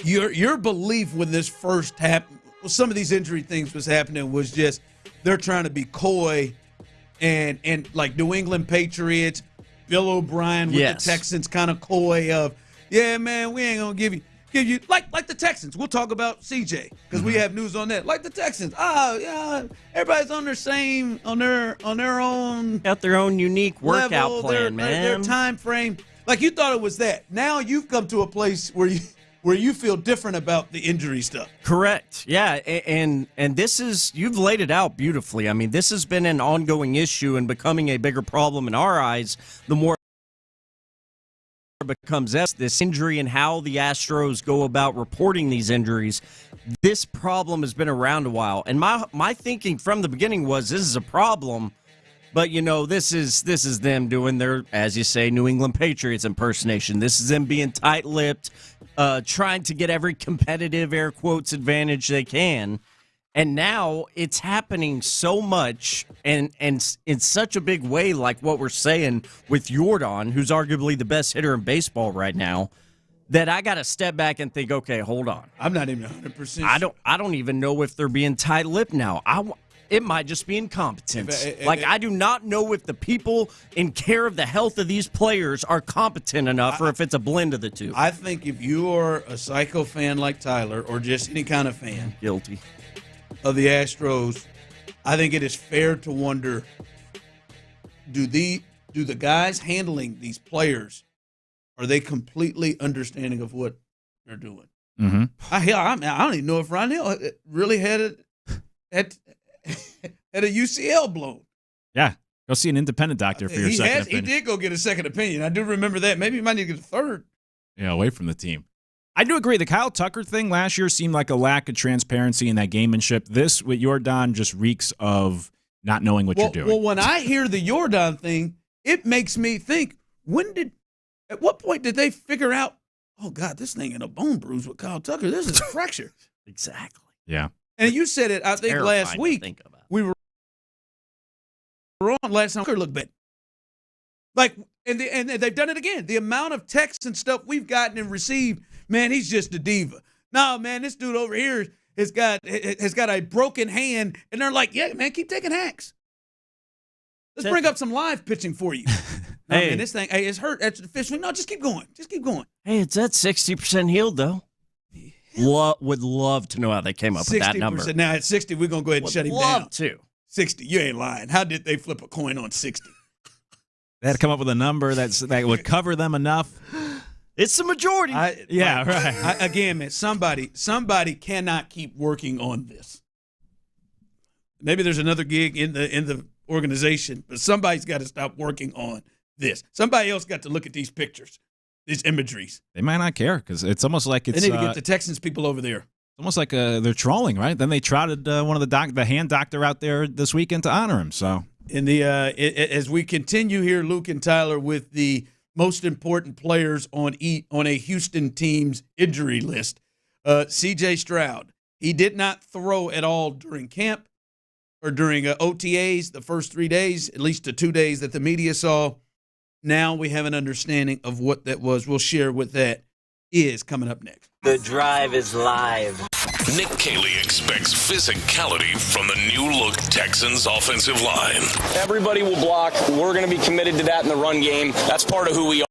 your belief when this first happened, some of these injury things was happening was just they're trying to be coy and like New England Patriots, Bill O'Brien with the Texans kind of coy of, yeah, man, we ain't going to give you like the Texans. We'll talk about CJ because we have news on that. Like the Texans. Oh, yeah, everybody's on their own. Got their own unique workout level, plan, man. Their time frame. Like you thought it was that. Now you've come to a place where you feel different about the injury stuff. Correct. Yeah, and this is, you've laid it out beautifully. I mean, this has been an ongoing issue and becoming a bigger problem in our eyes the more it becomes this injury and how the Astros go about reporting these injuries. This problem has been around a while. And my thinking from the beginning was this is a problem. But, this is them doing their, as you say, New England Patriots impersonation. This is them being tight-lipped, trying to get every competitive, air quotes, advantage they can. And now it's happening so much and in such a big way, like what we're saying with Yordan, who's arguably the best hitter in baseball right now, that I got to step back and think, okay, hold on. I'm not even 100% sure. I don't even know if they're being tight-lipped now. It might just be incompetence. I do not know if the people in care of the health of these players are competent enough or if it's a blend of the two. I think if you are a psycho fan like Tyler or just any kind of fan guilty of the Astros, I think it is fair to wonder, do the guys handling these players, are they completely understanding of what they're doing? Mm-hmm. I don't even know if Ron Hill really had a UCL blown. Yeah. Go see an independent doctor for your second opinion. He did go get a second opinion. I do remember that. Maybe he might need to get a third. Yeah, away from the team. I do agree. The Kyle Tucker thing last year seemed like a lack of transparency in that gamemanship. This, with Yordan, just reeks of not knowing what you're doing. Well, when I hear the Yordan thing, it makes me think, at what point did they figure out, oh, God, this thing ain't a bone bruise with Kyle Tucker. This is a fracture. Exactly. Yeah. And you said it, I think, last week. We were last time Booker looked better. Like, and they've done it again. The amount of texts and stuff we've gotten and received, man, he's just a diva. No, man, this dude over here has got a broken hand, and they're like, yeah, man, keep taking hacks. Let's bring up some live pitching for you. No, Hey. man, this thing, it's hurt at the fish. No, just keep going. Just keep going. Hey, it's at 60% healed, though. Would love to know how they came up with that number. Now, at 60, we're going to go ahead and shut him down. Love to. 60, you ain't lying. How did they flip a coin on 60? They had to come up with a number that would cover them enough. It's the majority. Right. Again, man, somebody cannot keep working on this. Maybe there's another gig in the organization, but somebody's got to stop working on this. Somebody else got to look at these pictures, these imageries. They might not care because it's almost like it's. They need to get the Texans people over there. Almost like they're trolling, right? Then they trotted one of the hand doctor out there this weekend to honor him. So, as we continue here, Luke and Tyler, with the most important players on a Houston team's injury list, C.J. Stroud. He did not throw at all during camp or during OTAs the first 3 days, at least the 2 days that the media saw. Now we have an understanding of what that was. We'll share what that is coming up next. The Drive is live. Nick Kayley expects physicality from the new-look Texans offensive line. Everybody will block. We're going to be committed to that in the run game. That's part of who we are.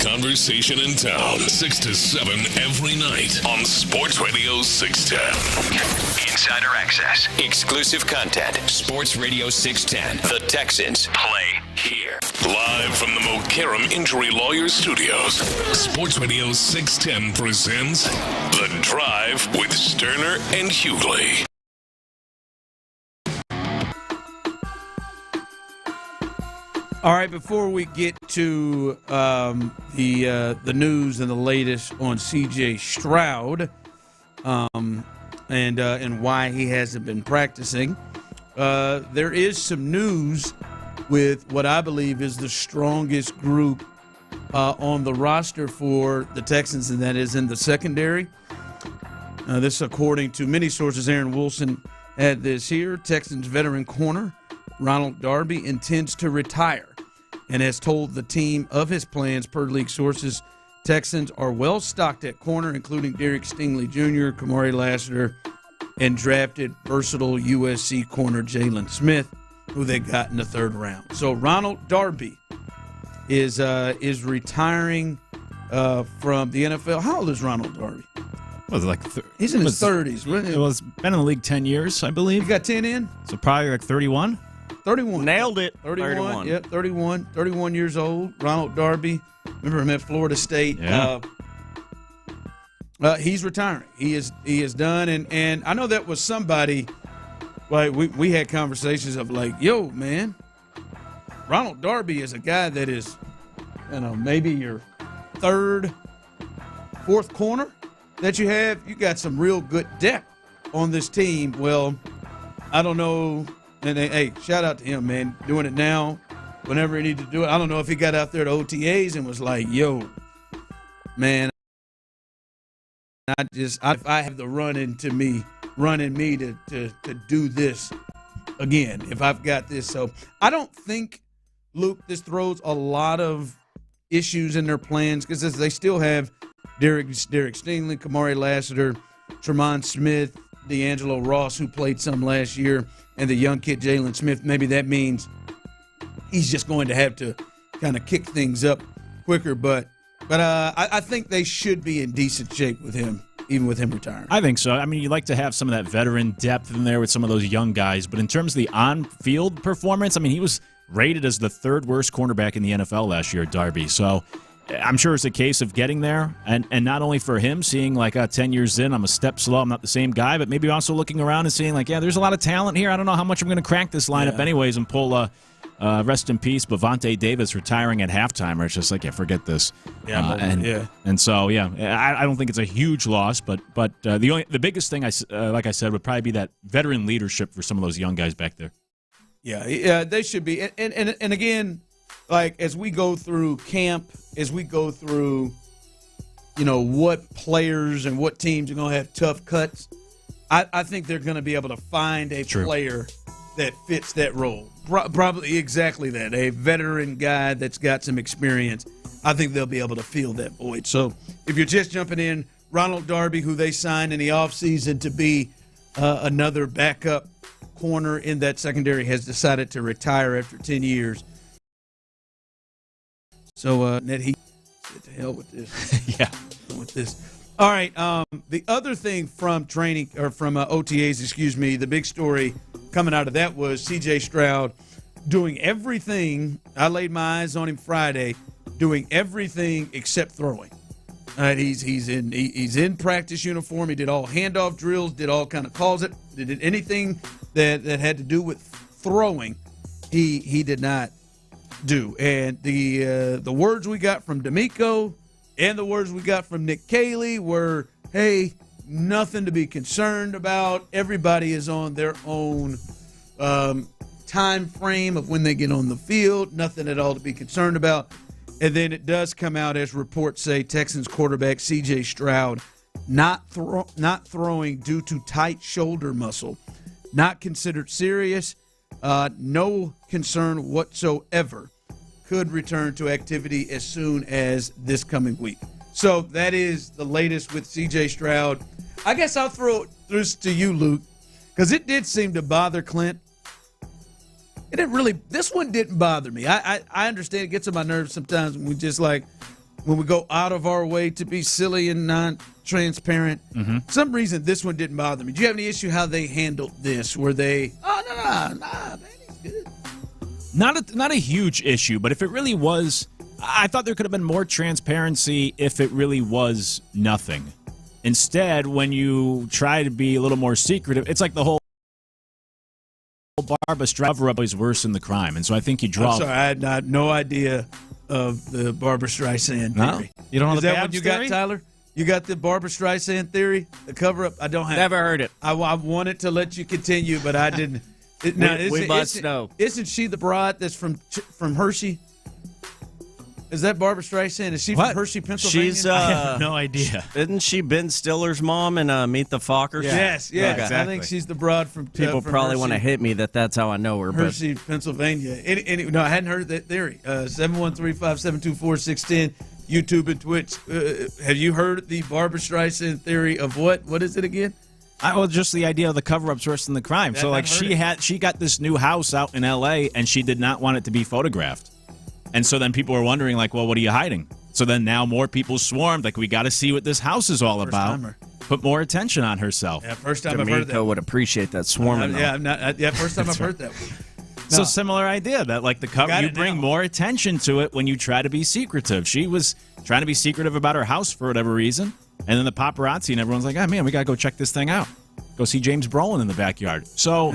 conversation in town. 6 to 7 every night on Sports Radio 610. Insider access. Exclusive content. Sports Radio 610. The Texans play here. Live from the Mokaram Injury Lawyers Studios, Sports Radio 610 presents The Drive with Stoerner and Hughley. All right, before we get to the news and the latest on C.J. Stroud and why he hasn't been practicing, there is some news with what I believe is the strongest group on the roster for the Texans, and that is in the secondary. This, according to many sources, Aaron Wilson had this here. Texans veteran corner Ronald Darby intends to retire and has told the team of his plans. Per league sources, Texans are well stocked at corner, including Derek Stingley Jr., Kamari Lassiter, and drafted versatile USC corner Jalen Smith, who they got in the third round. So Ronald Darby is retiring from the NFL. How old is Ronald Darby? Was it like he's in his 30s. It was been in the league 10 years, I believe. You got 10 in? So probably like 31. 31. Nailed it. 31. Yep, 31. 31 years old. Ronald Darby. Remember him at Florida State. Yeah. He's retiring. He is done. And I know that was somebody, like we had conversations of like, yo, man, Ronald Darby is a guy that is, maybe your third, fourth corner that you have. You got some real good depth on this team. Well, I don't know. And hey, shout out to him, man, doing it now, whenever he needed to do it. I don't know if he got out there to OTAs and was like, yo, man, if I have the run in me to do this again, if I've got this. So I don't think, Luke, this throws a lot of issues in their plans because they still have Derek Stingley, Kamari Lassiter, Tremont Smith, D'Angelo Ross, who played some last year, and the young kid Jalen Smith. Maybe that means he's just going to have to kind of kick things up quicker. But I think they should be in decent shape with him, even with him retiring. I think so. I mean, you'd like to have some of that veteran depth in there with some of those young guys. But in terms of the on-field performance, I mean, he was rated as the third worst cornerback in the NFL last year, Darby. So I'm sure it's a case of getting there, and not only for him, seeing like 10 years in, I'm a step slow, I'm not the same guy, but maybe also looking around and seeing like, yeah, there's a lot of talent here. I don't know how much I'm going to crack this lineup anyways and pull rest in peace, Bavante Davis retiring at halftime. Or it's just like, yeah, forget this. And so, I don't think it's a huge loss, but the biggest thing, like I said, would probably be that veteran leadership for some of those young guys back there. Yeah, they should be. And again, like as we go through camp, as we go through, what players and what teams are going to have tough cuts, I think they're going to be able to find a player that fits that role. Probably exactly that, a veteran guy that's got some experience. I think they'll be able to fill that void. So if you're just jumping in, Ronald Darby, who they signed in the offseason to be another backup corner in that secondary, has decided to retire after 10 years. So, Ned, get to hell with this. With this. All right. The other thing from training, or from OTAs, the big story coming out of that was C.J. Stroud doing everything. I laid my eyes on him Friday, doing everything except throwing. He's in practice uniform. He did all handoff drills, did all kind of calls. Did anything that had to do with throwing, he did not do. And the words we got from DeMeco and the words we got from Nick Kayley were, hey, nothing to be concerned about. Everybody is on their own time frame of when they get on the field. Nothing at all to be concerned about. And then it does come out, as reports say, Texans quarterback C.J. Stroud not throwing due to tight shoulder muscle. Not considered serious. No concern whatsoever. Could return to activity as soon as this coming week. So that is the latest with C.J. Stroud. I guess I'll throw this to you, Luke, because it did seem to bother Clint. This one didn't bother me. I understand it gets on my nerves sometimes when we just like, when we go out of our way to be silly and non-transparent. For some reason, this one didn't bother me. Do you have any issue how they handled this? Were they, nah, man, he's good. Not a huge issue, but if it really was, I thought there could have been more transparency if it really was nothing. Instead, when you try to be a little more secretive, it's like the whole Barbara Stroud is worse than the crime, and so I think you draw. I'm sorry, I had no idea of the Barbara Streisand theory. No? You don't know Is the that Babs what you theory? got, Tyler? You got the Barbara Streisand theory, the cover-up? I don't have Never heard it. I wanted to let you continue, but I didn't. We must know. Isn't she the bride that's from Hershey? Is that Barbara Streisand? Is she from Hershey, Pennsylvania? She's I have no idea. Isn't she Ben Stiller's mom in Meet the Fockers? Yes. Okay. Exactly. I think she's the broad from People from probably Hershey. want to hit me that's how I know her. Hershey, Pennsylvania. No, I hadn't heard that theory. 713-572-4610, YouTube and Twitch. Have you heard the Barbara Streisand theory of what? What is it again? Well, just the idea of the cover-up's worse than the crime. So, like, she got this new house out in L.A., and she did not want it to be photographed. And so then people were wondering, like, well, what are you hiding? So then now more people swarmed, like, we got to see what this house is all about. Put more attention on herself. Yeah, first time I've heard that. DeMeco would appreciate that swarming. First time I've heard that one. So similar idea that, like, the cover, you bring more attention to it when you try to be secretive. She was trying to be secretive about her house for whatever reason. And then the paparazzi and everyone's like, oh, man, we got to go check this thing out. Go see James Brolin in the backyard. So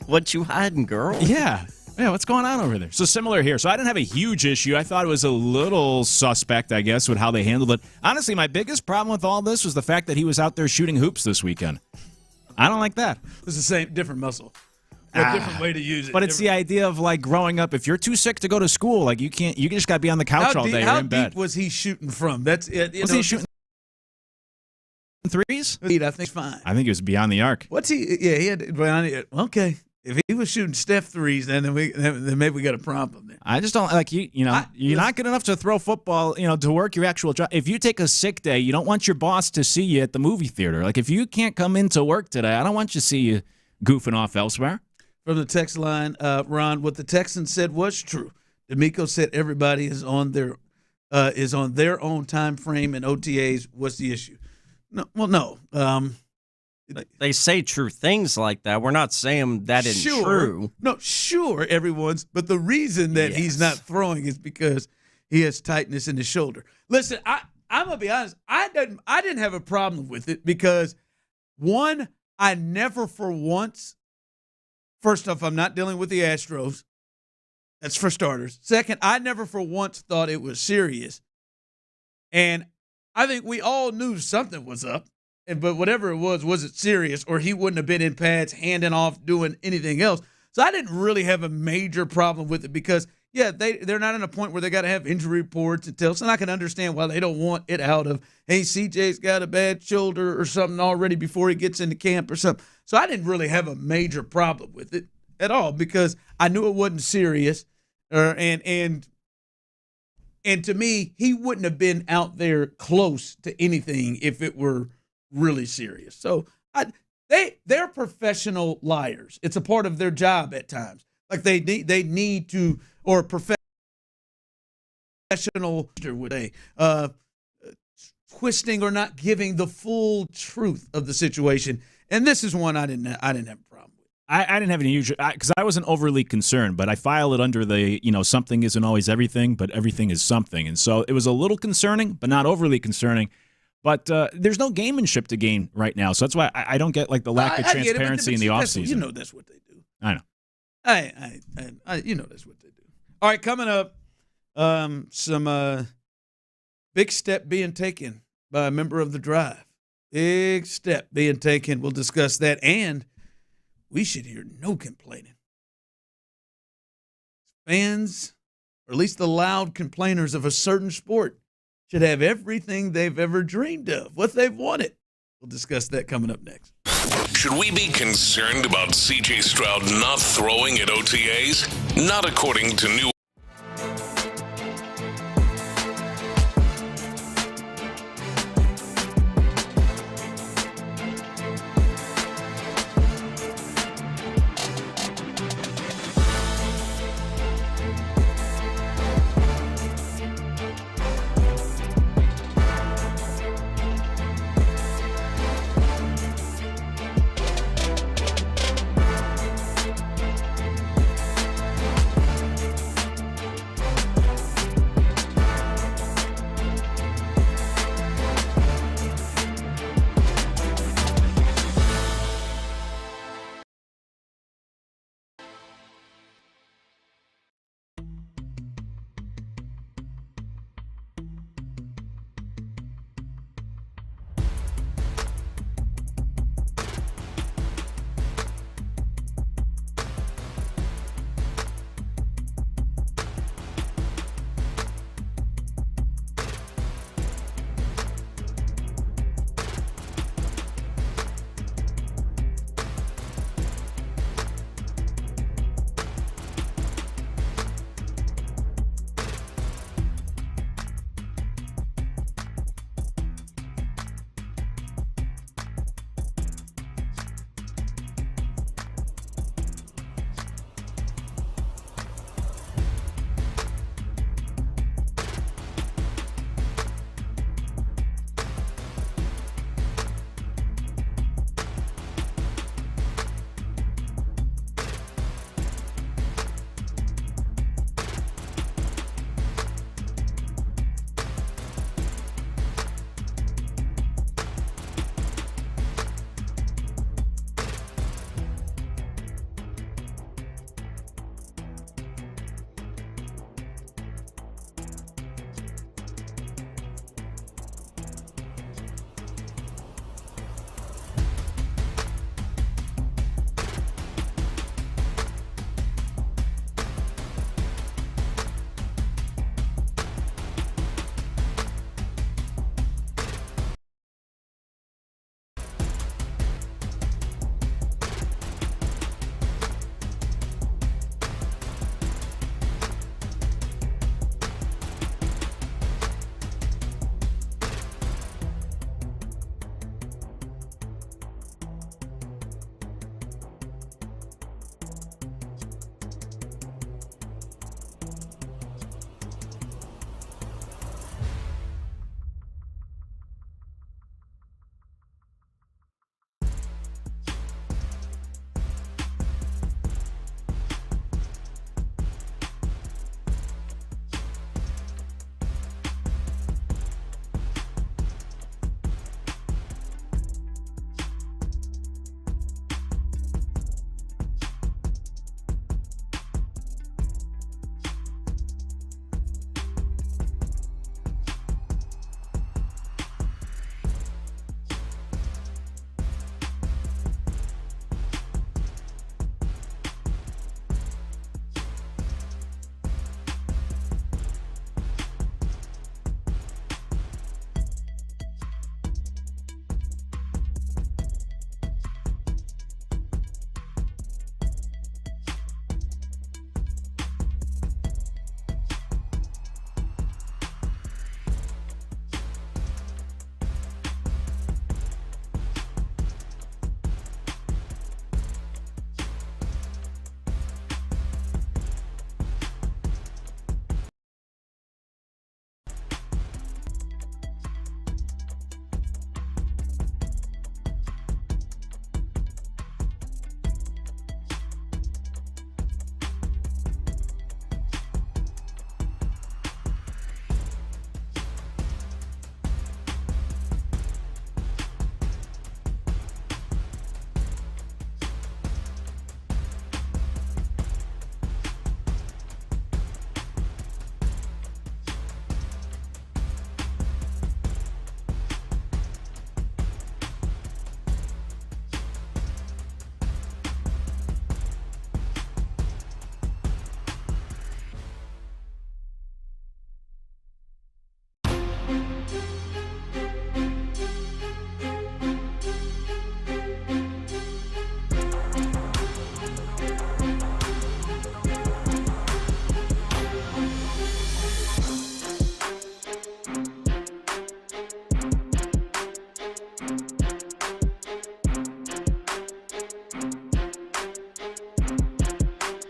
what you hiding, girl? Yeah, what's going on over there? So similar here. So I didn't have a huge issue. I thought it was a little suspect, I guess, with how they handled it. Honestly, my biggest problem with all this was the fact that he was out there shooting hoops this weekend. I don't like that. It's the same, different muscle. A different way to use it. But it's the idea of, like, growing up. If you're too sick to go to school, like, you just got to be on the couch all day or in bed. How deep was he shooting from? That's it. Was he shooting threes? I think it's fine. I think it was beyond the arc. What's he? Yeah, he had. Okay, if he was shooting Steph threes, then maybe we got a problem there. I just don't like you're not good enough to throw football, to work your actual job. If you take a sick day, you don't want your boss to see you at the movie theater. Like, if you can't come into work today, I don't want you to see you goofing off elsewhere. From the text line, Ron, what the Texans said was true. DeMeco said everybody is on their own time frame and OTAs. What's the issue? No. They say true things like that. We're not saying that isn't true. No, sure, everyone's. But the reason that he's not throwing is because he has tightness in the shoulder. Listen, I'm gonna be honest. I didn't have a problem with it because, one, I never for once. First off, I'm not dealing with the Astros. That's for starters. Second, I never for once thought it was serious. And I think we all knew something was up. But whatever it was it serious, or he wouldn't have been in pads, handing off, doing anything else. So I didn't really have a major problem with it because, they're not in a point where they got to have injury reports and tell. So I can understand why they don't want it out of, hey, CJ's got a bad shoulder or something already before he gets into camp or something. So I didn't really have a major problem with it at all because I knew it wasn't serious. And to me, he wouldn't have been out there close to anything if it were really serious. So they're professional liars. It's a part of their job at times. Like they need to, or professional would say, twisting or not giving the full truth of the situation. And this is one I didn't have a problem with. I didn't have any huge, because I wasn't overly concerned, but I file it under the, something isn't always everything, but everything is something. And so it was a little concerning, but not overly concerning. But there's no gamemanship to gain right now. So that's why I don't get, like, the lack of transparency in the offseason. That's what they do. I know. I that's what they do. All right, coming up, some big step being taken by a member of the Drive. Big step being taken. We'll discuss that, and we should hear no complaining. Fans, or at least the loud complainers of a certain sport, should have everything they've ever dreamed of, what they've wanted. We'll discuss that coming up next. Should we be concerned about CJ Stroud not throwing at OTAs? Not according to new.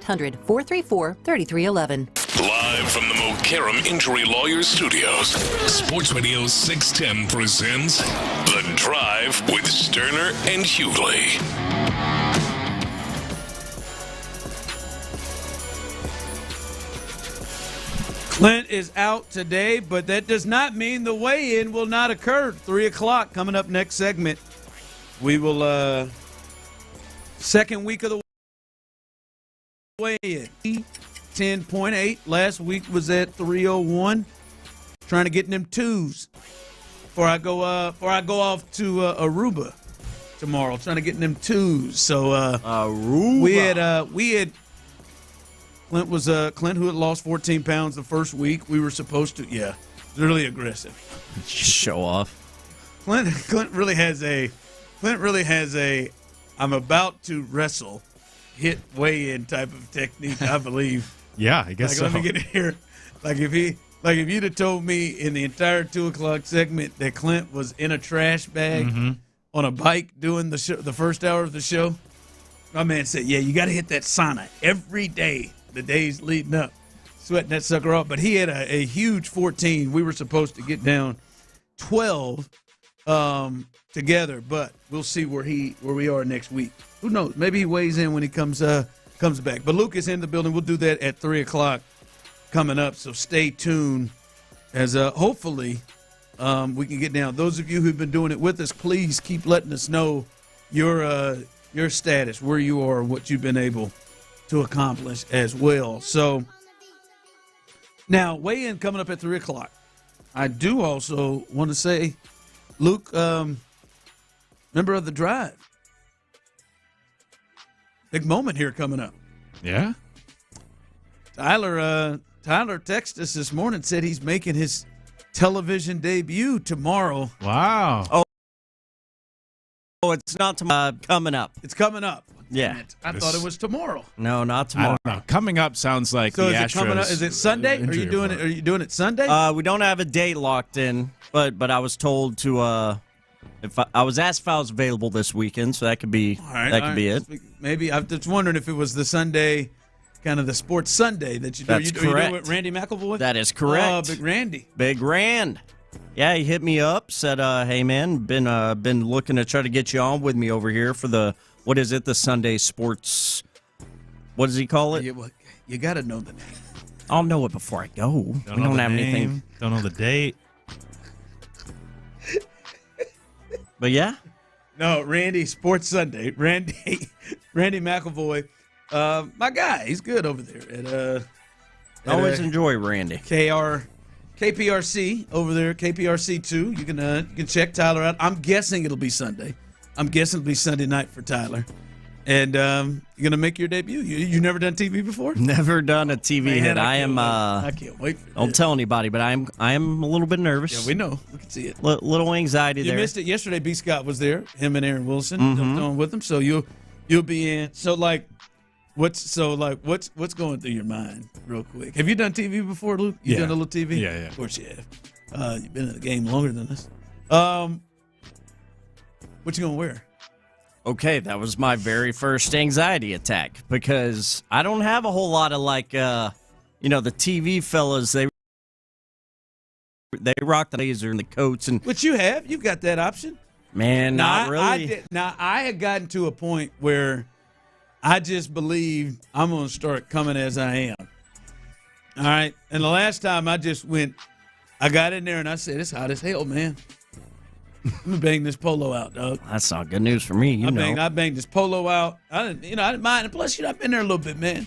1-800-434-3311. Live from the Mokaram Injury Lawyers Studios, Sports Radio 610 presents The Drive with Stoerner and Hughley. Clint is out today, but that does not mean the weigh-in will not occur. 3 o'clock coming up next segment. We will, second week of the weigh-in. 10.8. Last week was at 301. Trying to get in them twos before I go off to Aruba tomorrow. Trying to get in them twos. So Aruba. we had Clint was Clint, who had lost 14 pounds the first week. We were supposed to, really aggressive. Show off. Clint really has a I'm about to wrestle, hit weigh-in type of technique, I believe. Yeah, I guess so. Let me get here. If you'd have told me in the entire 2 o'clock segment that Clint was in a trash bag on a bike doing the first hour of the show, my man said, you got to hit that sauna every day, the days leading up, sweating that sucker off. But he had a huge 14. We were supposed to get down 12 together, but we'll see where we are next week. Who knows? Maybe he weighs in when he comes back. But Luke is in the building. We'll do that at 3 o'clock coming up, so stay tuned as hopefully we can get down. Those of you who've been doing it with us, please keep letting us know your status, where you are, what you've been able to accomplish as well. So now, weigh-in coming up at 3 o'clock. I do also want to say, Luke, member of the Drive. Big moment here coming up. Yeah. Tyler texted us this morning, said he's making his television debut tomorrow. Wow. Oh, it's not coming up. It's coming up. Yeah. I thought it was tomorrow. No, not tomorrow. I don't know. Coming up sounds like so the is Astros. It coming up? Is it Sunday? Are you doing it? Are you doing it Sunday? We don't have a date locked in, but I was told to I was asked if I was available this weekend, so that could be it. Maybe I'm just wondering if it was the Sunday, kind of the Sports Sunday that you do. That's correct. Are you doing it with Randy McElvoy? That is correct. Oh, Big Randy. Big Rand. Yeah, he hit me up, said, "Hey man, been looking to try to get you on with me over here for the the Sunday Sports. What does he call it? You got to know the name. I'll know it before I go. We don't have anything. Don't know the date. But yeah. No, Randy, Sports Sunday. Randy McElvoy, my guy. He's good over there. Always enjoy Randy. KPRC over there, KPRC2. You can check Tyler out. I'm guessing it'll be Sunday. I'm guessing it'll be Sunday night for Tyler. And you're going to make your debut. You never done TV before? Never done a TV hit. I can't wait for Don't tell anybody, but I am a little bit nervous. Yeah, we know. We can see it. Little anxiety there. You missed it yesterday. B. Scott was there. Him and Aaron Wilson on with him. So you'll be in. So what's going through your mind real quick? Have you done TV before, Luke? You done a little TV? Yeah. Of course you have. You've been in the game longer than us. What you gonna wear? Okay, that was my very first anxiety attack because I don't have a whole lot of the TV fellas. They rock the blazer and the coats and. But you have. You've got that option. Man, not really. I had gotten to a point where I just believe I'm going to start coming as I am. All right. And the last time I got in there and I said, it's hot as hell, man. I'm going to bang this polo out, dog. That's not good news for me. I banged this polo out. I didn't mind. And plus, I've been there a little bit, man.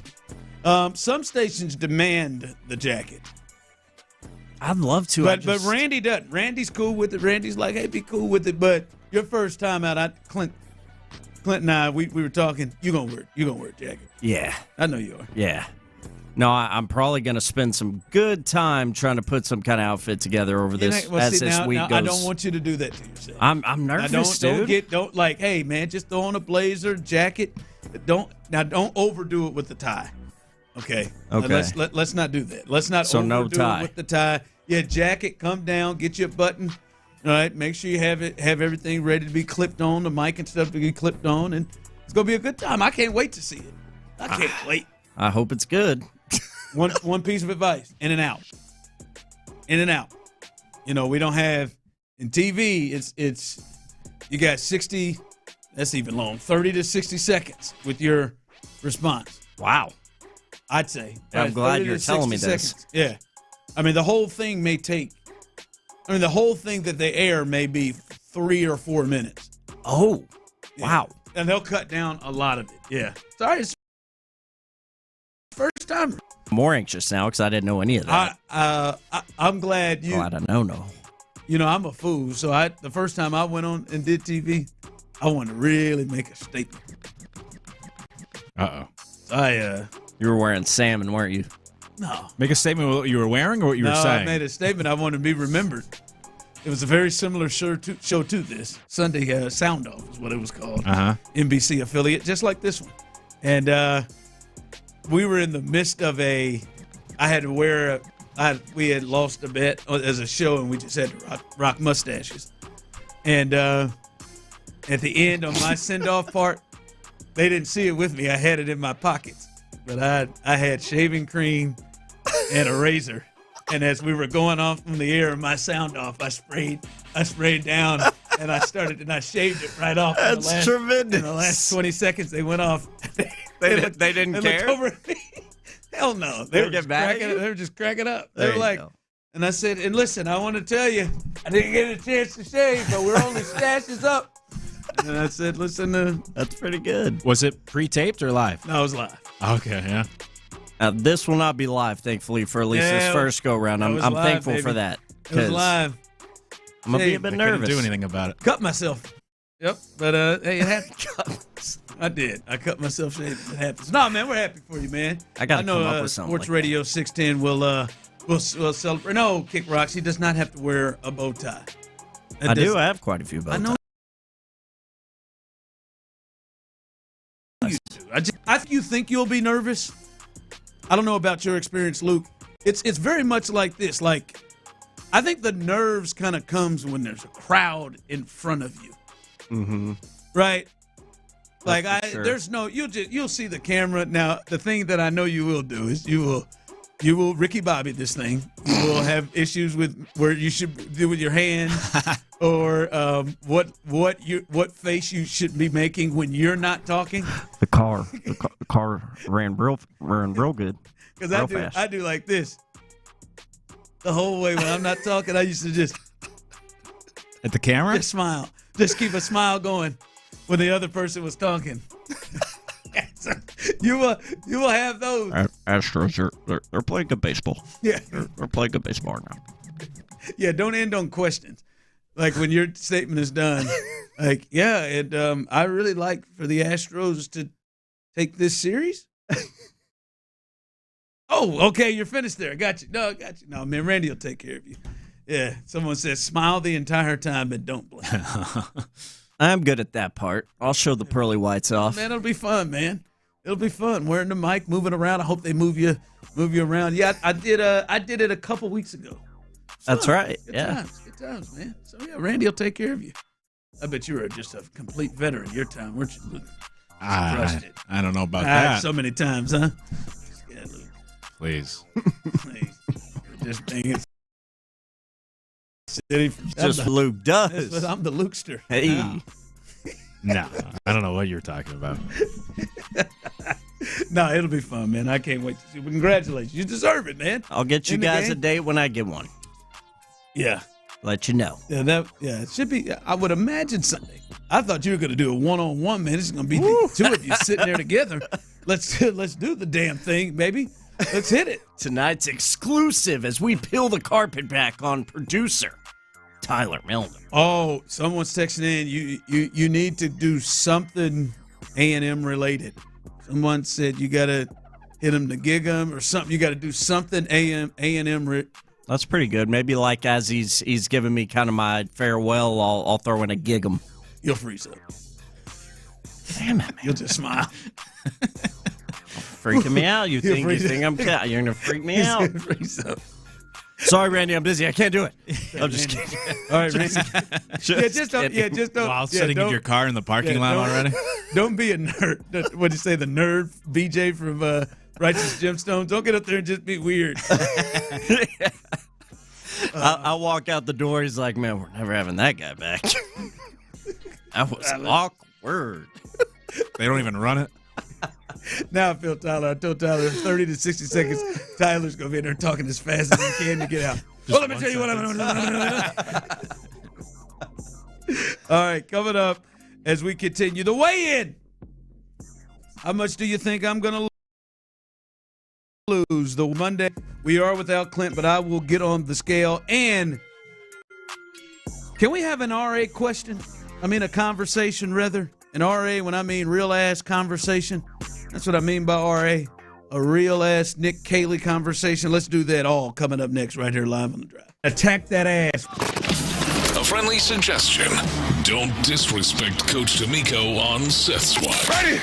Some stations demand the jacket. I'd love to. But Randy doesn't. Randy's cool with it. Randy's like, hey, be cool with it. But your first time out, Clint and I, we were talking. You're gonna wear a jacket. Yeah, I know you are. Yeah. No, I'm probably gonna spend some good time trying to put some kind of outfit together over this week goes. I don't want you to do that to yourself. I'm nervous, dude. Don't hey man, just throw on a blazer, jacket. Don't overdo it with the tie. Okay. Let's not do that. Let's not overdo it with the tie. Yeah, jacket, come down, get you a button. All right, make sure you have everything ready to be clipped on, the mic and stuff to be clipped on, and it's gonna be a good time. I can't wait to see it. I can't wait. I hope it's good. One piece of advice: in and out. In and out. You know, we don't have in TV. It's you got 60. That's even long. 30 to 60 seconds with your response. Wow. I'd say. I'm glad you're telling me this. Seconds. Yeah. I mean, the whole thing may take. I mean, the whole thing that they air may be 3 or 4 minutes. Oh, yeah. Wow. And they'll cut down a lot of it. Yeah. Sorry, it's first time. I'm more anxious now because I didn't know any of that. I'm glad you. Glad I know. You know, I'm a fool. So the first time I went on and did TV, I wanted to really make a statement. You were wearing salmon, weren't you? No. Make a statement of what you were wearing or what you were saying? I made a statement. I wanted to be remembered. It was a very similar show to this. Sunday Sound Off is what it was called. NBC affiliate, just like this one. And we were in the midst of we had lost a bet as a show, and we just had to rock mustaches. And at the end on my send-off part, they didn't see it with me. I had it in my pockets. But I had shaving cream and a razor. And as we were going off from the air, my sound off, I sprayed down, and I shaved it right off. That's tremendous. In the last 20 seconds, they went off. They didn't care? Looked over at me. Hell no. They were just cracking up. They were like, and I said, and listen, I want to tell you, I didn't get a chance to shave, but we're only stashes up. And I said, listen, that's pretty good. Was it pre-taped or live? No, it was live. Okay, yeah. This will not be live, thankfully, for at least this first go-round. I'm live, thankful baby. for that. It was live. I'm going to be a bit nervous. Couldn't do anything about it. Cut myself. Yep. But, hey, it happened. I did. I cut myself shaving. It happens. No, man, we're happy for you, man. I got to come up with something. Sports Radio 610 will celebrate. No, Kick Rocks, he does not have to wear a bow tie. I do. I have quite a few bow ties. I know. I think you think you'll be nervous. I don't know about your experience, Luke. It's very much like this. Like, I think the nerves kind of comes when there's a crowd in front of you. Mm-hmm. Right? Like, sure. There's no, you'll see the camera. Now, the thing that I know you will do is you will Ricky Bobby this thing. You will have issues with where you should do with your hand or what face you should be making when you're not talking. The car ran real good. Because I do like this the whole way when I'm not talking. I used to just at the camera, just smile, just keep a smile going when the other person was talking. So you will have those. Astros, they're playing good baseball. Yeah, they're playing good baseball now. Yeah, don't end on questions. Like when your statement is done, like, yeah, and I really like for the Astros to take this series. Oh, okay, you're finished there. I got you. No, I got you. No, man, Randy will take care of you. Yeah, someone says smile the entire time and don't blink. I'm good at that part. I'll show the pearly whites off. Man, it'll be fun, man. It'll be fun. Wearing the mic, moving around. I hope they move you around. Yeah, I did it a couple weeks ago. That's right. Good times, man. So yeah, Randy will take care of you. I bet you were just a complete veteran your time, weren't you, Luke? I don't know about that. So many times, huh? Yeah, Luke. Please. Just being just Luke does. I'm the Lukester. Hey. No, I don't know what you're talking about. No, it'll be fun, man. I can't wait to see. Congratulations. You deserve it, man. I'll get you guys a date when I get one. Yeah. Let you know. Yeah, it should be. I would imagine Sunday. I thought you were going to do a one-on-one, man. It's going to be the two of you sitting there together. Let's do the damn thing, baby. Let's hit it. Tonight's exclusive as we peel the carpet back on producer Tyler Milner. Oh, someone's texting in. You need to do something A&M related. Someone said you got to hit him to gig him or something. You got to do something A&M. That's pretty good. Maybe like as he's giving me kind of my farewell, I'll throw in a gig him. You'll freeze up. Damn it, man. You'll just smile. Freaking me out. You think you're gonna freak me out? Sorry, Randy, I'm busy. I can't do it. I'm just kidding. All right, Randy. Just don't. While sitting in your car in the parking lot already. Don't be a nerd. What'd you say? The nerd BJ from Righteous gemstones. Don't get up there and just be weird. I walk out the door. He's like, man, we're never having that guy back. That was awkward. They don't even run it. Now I feel Tyler. I told Tyler in 30 to 60 seconds, Tyler's going to be in there talking as fast as he can to get out. Well, let me tell you what I'm going to do. All right, coming up as we continue the weigh-in. How much do you think I'm going to lose? The Monday, we are without Clint, but I will get on the scale. And can we have an RA question? I mean a conversation, rather. An RA, when I mean real-ass conversation. That's what I mean by RA. A real-ass Nick Kayley conversation. Let's do that all coming up next right here live on the Drive. Attack that ass. A friendly suggestion. Don't disrespect Coach DeMeco on Seth's Watch. Ready?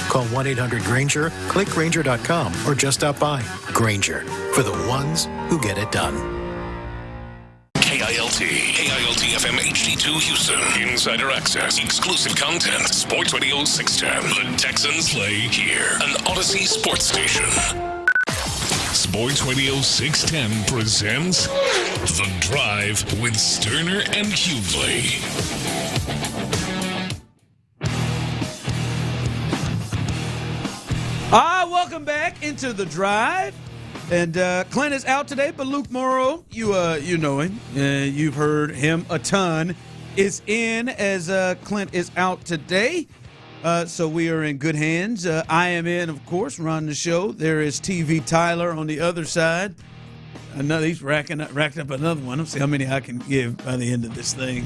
Call 1-800-GRANGER, click Grainger.com, or just stop by. Grainger, for the ones who get it done. KILT FM HD2 Houston. Insider access, exclusive content. Sports Radio 610. The Texans play here. An Odyssey sports station. Sports Radio 610 presents The Drive with Stoerner and Hughley. Welcome back into The Drive. And Clint is out today, but Luke Morrow, you know him. You've heard him a ton. Is in as Clint is out today. So we are in good hands. I am in, of course, running the show. There is TV Tyler on the other side. He's racked up another one. Let's see how many I can give by the end of this thing.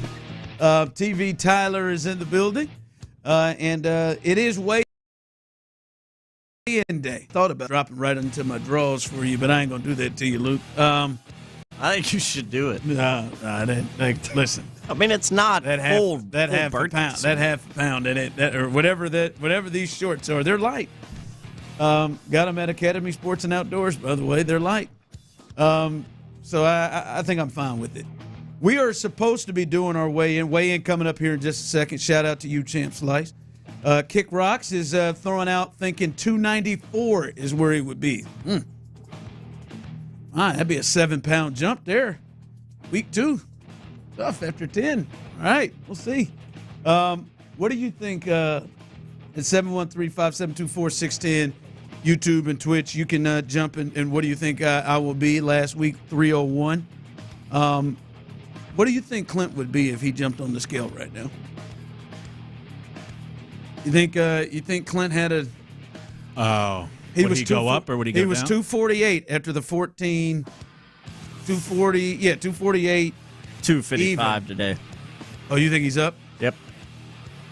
TV Tyler is in the building. And it is weigh-in day. Thought about dropping right into my drawers for you, but I ain't going to do that to you, Luke. I think you should do it. Listen. I mean, it's not full half a pound. That half a pound in it, or whatever these shorts are. They're light. Got them at Academy Sports and Outdoors, by the way. They're light. So I think I'm fine with it. We are supposed to be doing our weigh-in. Weigh-in coming up here in just a second. Shout out to you, Champ Slice. Kick Rocks is throwing out thinking 294 is where he would be. All right, that'd be a 7-pound jump there. Week 2. Tough after 10. All right, we'll see. What do you think? At 713-572-4610, YouTube and Twitch, you can jump in. And what do you think I will be last week? 301. What do you think Clint would be if he jumped on the scale right now? You think Clint had a? Oh, would he go up or would he go down? He was 248 after the 14. 240, yeah, 248. 255 today. Oh, you think he's up? Yep.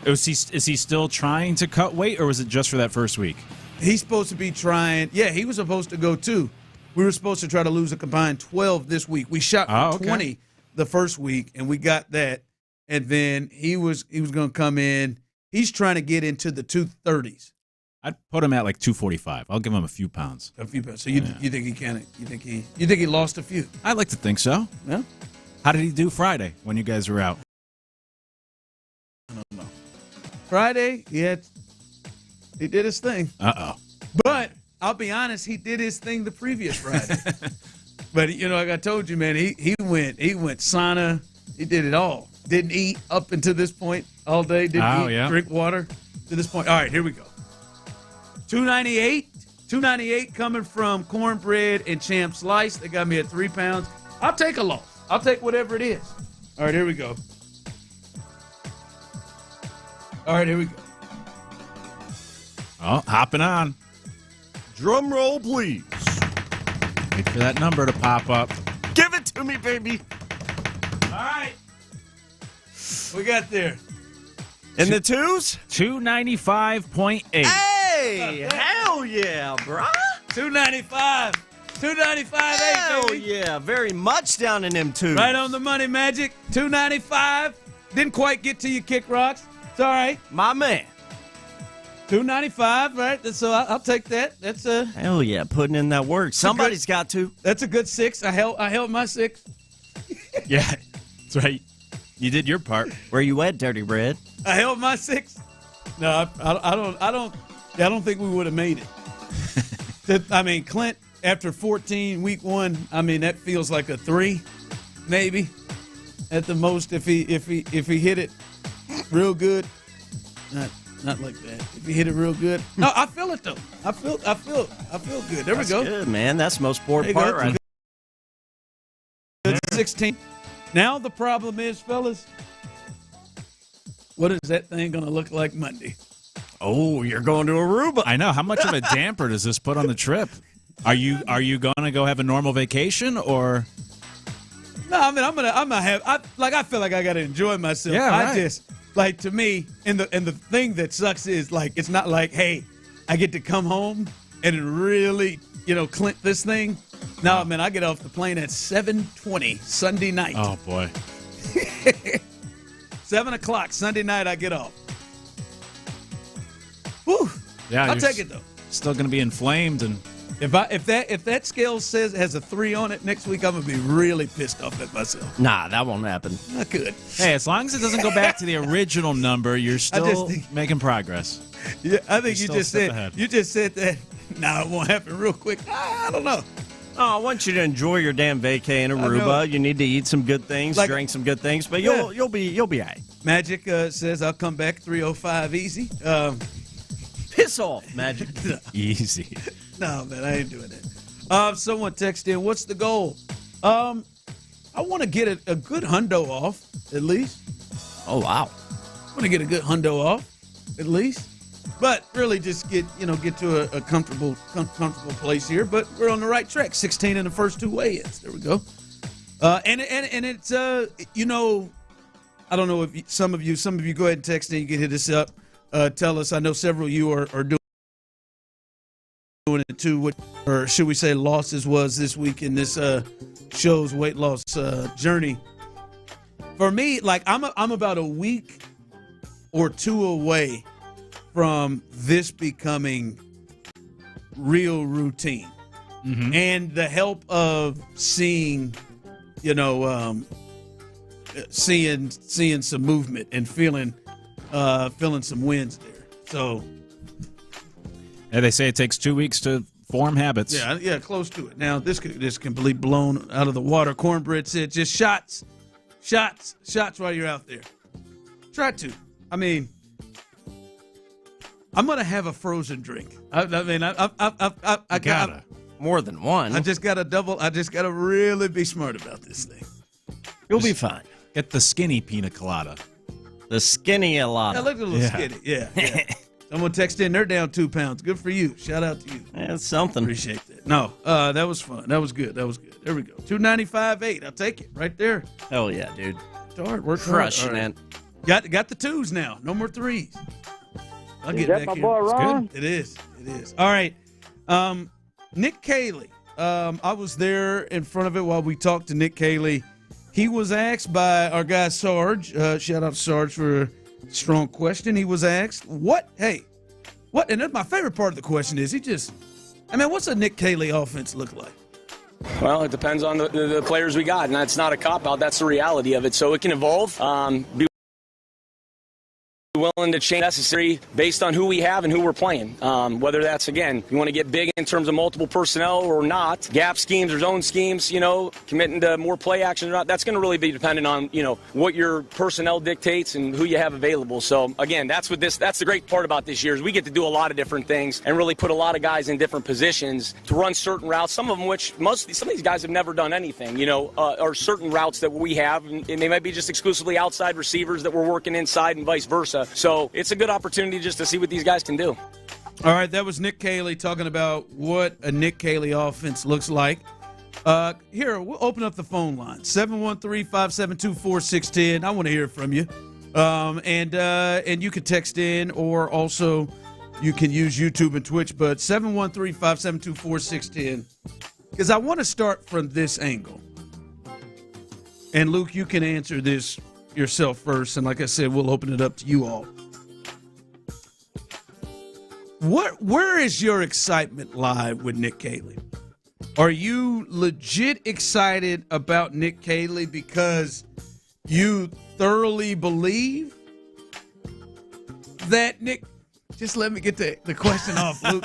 Is he still trying to cut weight, or was it just for that first week? He's supposed to be trying. Yeah, he was supposed to go 2. We were supposed to try to lose a combined 12 this week. We shot for 20 the first week, and we got that. And then he was going to come in. He's trying to get into the 230s. I'd put him at like 245. I'll give him a few pounds. A few pounds. So you think he can? You think he lost a few? I'd like to think so. Yeah. How did he do Friday when you guys were out? I don't know. Friday, he did his thing. Uh-oh. But I'll be honest, he did his thing the previous Friday. But like I told you, man, he went sauna. He did it all. Didn't eat up until this point all day. Didn't eat, drink water to this point. All right, here we go. 298 coming from Cornbread and Champ Slice. They got me at 3 pounds. I'll take a loss. I'll take whatever it is. All right, here we go. Oh, hopping on. Drum roll, please. Wait for that number to pop up. Give it to me, baby. All right. We got there. In the 2s? 295.8. Hey, hell yeah, brah. 295. 295.8, hell baby. Yeah, very much down in them 2s. Right on the money, Magic. 295. Didn't quite get to you, Kick Rocks. It's all right. My man. 295, right? So I'll take that. That's hell yeah, putting in that work. Somebody's got to. That's a good 6. I held my 6. Yeah, that's right. You did your part. Where you at, Dirty Red? I held my 6. No, I don't think we would have made it. I mean, Clint, after 14, week 1, I mean, that feels like a 3, maybe at the most. If he hit it real good, not like that. If he hit it real good, no, I feel it though. I feel good. There we go. Good, man. That's the most important part, right? Good 16. Now the problem is, fellas, what is that thing going to look like Monday? Oh, you're going to Aruba. I know. How much of a damper does this put on the trip? Are you going to go have a normal vacation or? No, I mean I'm gonna have. I feel like I got to enjoy myself. Yeah, right. I just to me, and the thing that sucks is it's not like, hey, I get to come home and really Clint this thing. No, man, I get off the plane at 7:20 Sunday night. Oh, boy. 7 o'clock Sunday night I get off. Whew. Yeah, I'll take it though. Still going to be inflamed, and if that scale says has a 3 on it next week, I'm gonna be really pissed off at myself. Nah, that won't happen. Not good. Hey, as long as it doesn't go back to the original number, you're still making progress. Yeah, I think You're you still a just step said that. No, it won't happen real quick. I don't know. Oh, I want you to enjoy your damn vacay in Aruba. You need to eat some good things, drink some good things, but you'll be all right. Magic says I'll come back 3:05 easy. Piss off, Magic. Easy. No, man, I ain't doing that. Someone texted in, what's the goal? I want to get a good hundo off, at least. Oh, wow. I want to get a good hundo off, at least. But really just get to a comfortable place here. But we're on the right track. 16 in the first 2 weigh-ins. There we go. And it's, I don't know if some of you go ahead and text in. You can hit us up. Tell us. I know several of you are doing it too. Or should we say losses was this week in this show's weight loss journey. For me, like I'm about a week or 2 away from this becoming real routine. Mm-hmm. And the help of seeing some movement and feeling some wins there. So yeah, they say it takes 2 weeks to form habits. Yeah, close to it. Now this can be blown out of the water. Cornbread said just shots while you're out there. Try to. I mean, I'm gonna have a frozen drink. I got more than one. I just got to really be smart about this thing. You'll be fine. Get the skinny pina colada. The skinny alada. Yeah, look at a little skinny. Yeah. Someone texted in, they're down 2 pounds. Good for you. Shout out to you. That's something. Appreciate that. No, that was fun. That was good. There we go. 295.8. I'll take it right there. Hell yeah, dude. Hard. We're crushing it. Got the 2s now. No more 3s. I'll get that back my boy Ron? It is. All right. Nick Kayley. I was there in front of it while we talked to Nick Kayley. He was asked by our guy Sarge. Shout out to Sarge for a strong question. He was asked, what? And that's my favorite part of the question is what's a Nick Kayley offense look like? Well, it depends on the players we got, and that's not a cop-out. That's the reality of it. So it can evolve. Be willing to change necessary based on who we have and who we're playing. Whether that's, again, you want to get big in terms of multiple personnel or not, gap schemes or zone schemes, committing to more play action or not, that's going to really be dependent on, what your personnel dictates and who you have available. So, again, that's the great part about this year is we get to do a lot of different things and really put a lot of guys in different positions to run certain routes, some of them which some of these guys have never done anything, or certain routes that we have, and they might be just exclusively outside receivers that we're working inside and vice versa. So it's a good opportunity just to see what these guys can do. All right, that was Nick Kayley talking about what a Nick Kayley offense looks like. Here, we'll open up the phone line, 713-572-4610. I want to hear from you. And you can text in, or also you can use YouTube and Twitch, but 713-572-4610. Because I want to start from this angle. And, Luke, you can answer this yourself first, and like I said, we'll open it up to you all. Where is your excitement lie with Nick Kayley? Are you legit excited about Nick Kayley because you thoroughly believe that Nick? Just let me get the question off, Luke.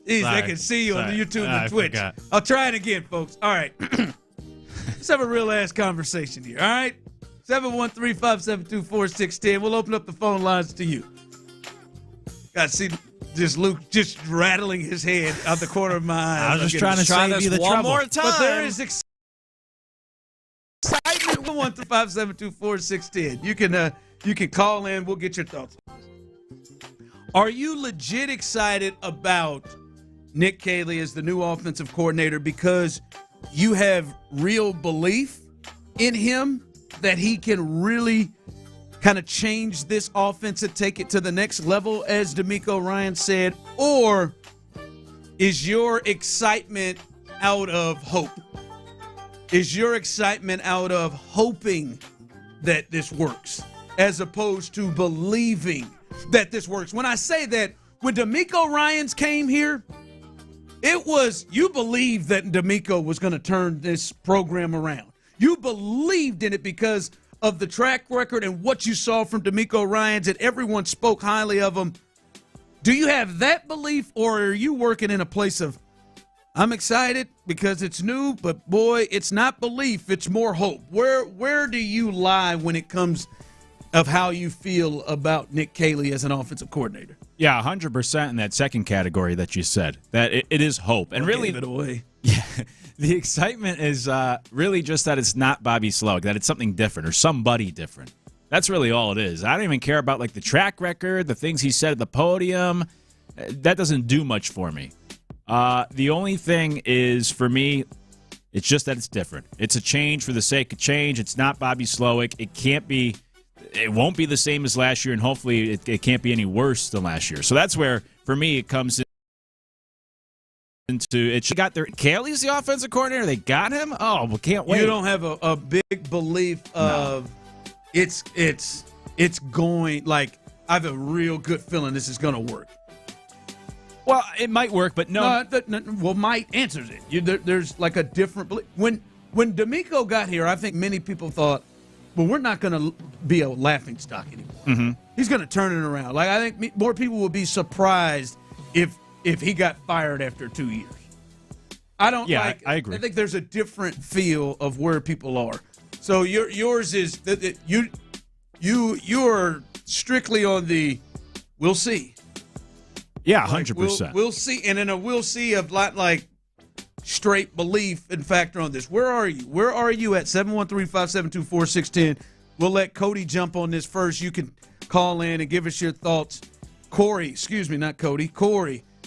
Jeez, I can see you on the YouTube and Twitch. I'll try it again, folks. All right. Let's have a real ass conversation here, all right? 713-572-4610. We'll open up the phone lines to you. Got to see just Luke just rattling his head out the corner of my eye. I was just trying to save you the trouble. One more time. But there is excitement. 713-572-4610. You can call in. We'll get your thoughts on this. Are you legit excited about Nick Kayley as the new offensive coordinator because you have real belief in him that he can really kind of change this offense and take it to the next level, as DeMeco Ryans said? Or is your excitement out of hope? Is your excitement out of hoping that this works as opposed to believing that this works? When I say that, when DeMeco Ryans came here, it was, you believed that DeMeco was going to turn this program around. You believed in it because of the track record and what you saw from DeMeco Ryans, and everyone spoke highly of him. Do you have that belief, or are you working in a place of, I'm excited because it's new, but boy, it's not belief, it's more hope? Where do you lie when it comes of how you feel about Nick Kayley as an offensive coordinator? Yeah, 100% in that second category that you said. That it is hope. And really, give it away. Yeah, the excitement is really just that it's not Bobby Slowick, that it's something different or somebody different. That's really all it is. I don't even care about like the track record, the things he said at the podium. That doesn't do much for me. The only thing is, for me, it's just that it's different. It's a change for the sake of change. It's not Bobby Slowick. It won't be the same as last year, and hopefully it can't be any worse than last year. So that's where, for me, it comes into it. She got their Kayley's the offensive coordinator. They got him. Oh, well, can't wait. You don't have a big belief of it's going, like, I have a real good feeling this is going to work. Well, it might work, but no. Well, might answers it. There's like a different belief. When DeMeco got here, I think many people thought, well, we're not going to be a laughingstock anymore. Mm-hmm. He's going to turn it around. Like, I think more people will be surprised if he got fired after 2 years. I agree. I think there's a different feel of where people are. So yours is that you're strictly on the we'll see. Yeah, 100%. We'll see, and then a we'll see of like straight belief and factor on this. Where are you? Where are you at 713-572-4610? We'll let Cody jump on this first. You can call in and give us your thoughts. Corey,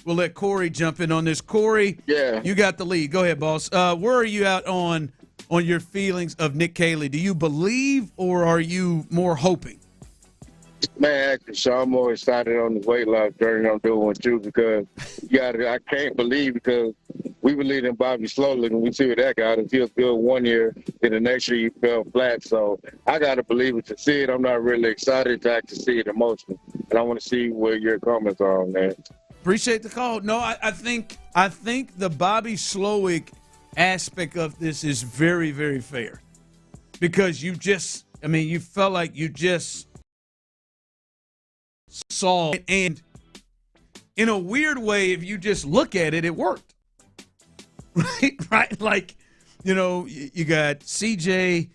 we'll let Corey jump in on this. Corey, you got the lead. Go ahead, boss. Where are you at on your feelings of Nick Kayley? Do you believe, or are you more hoping? Man, actually, so I'm more excited on the weight loss journey I'm doing too, because I can't believe, because we believe in Bobby Slowick and we see what that got. It feels good 1 year, then the next year you fell flat. So I got to believe it to see it. I'm not really excited to actually see it emotionally, and I want to see where your comments are on that. Appreciate the call. No, I think the Bobby Slowick aspect of this is very, very fair, because you felt like you just saw it, and in a weird way, if you just look at it, it worked. Right? Like, you got CJ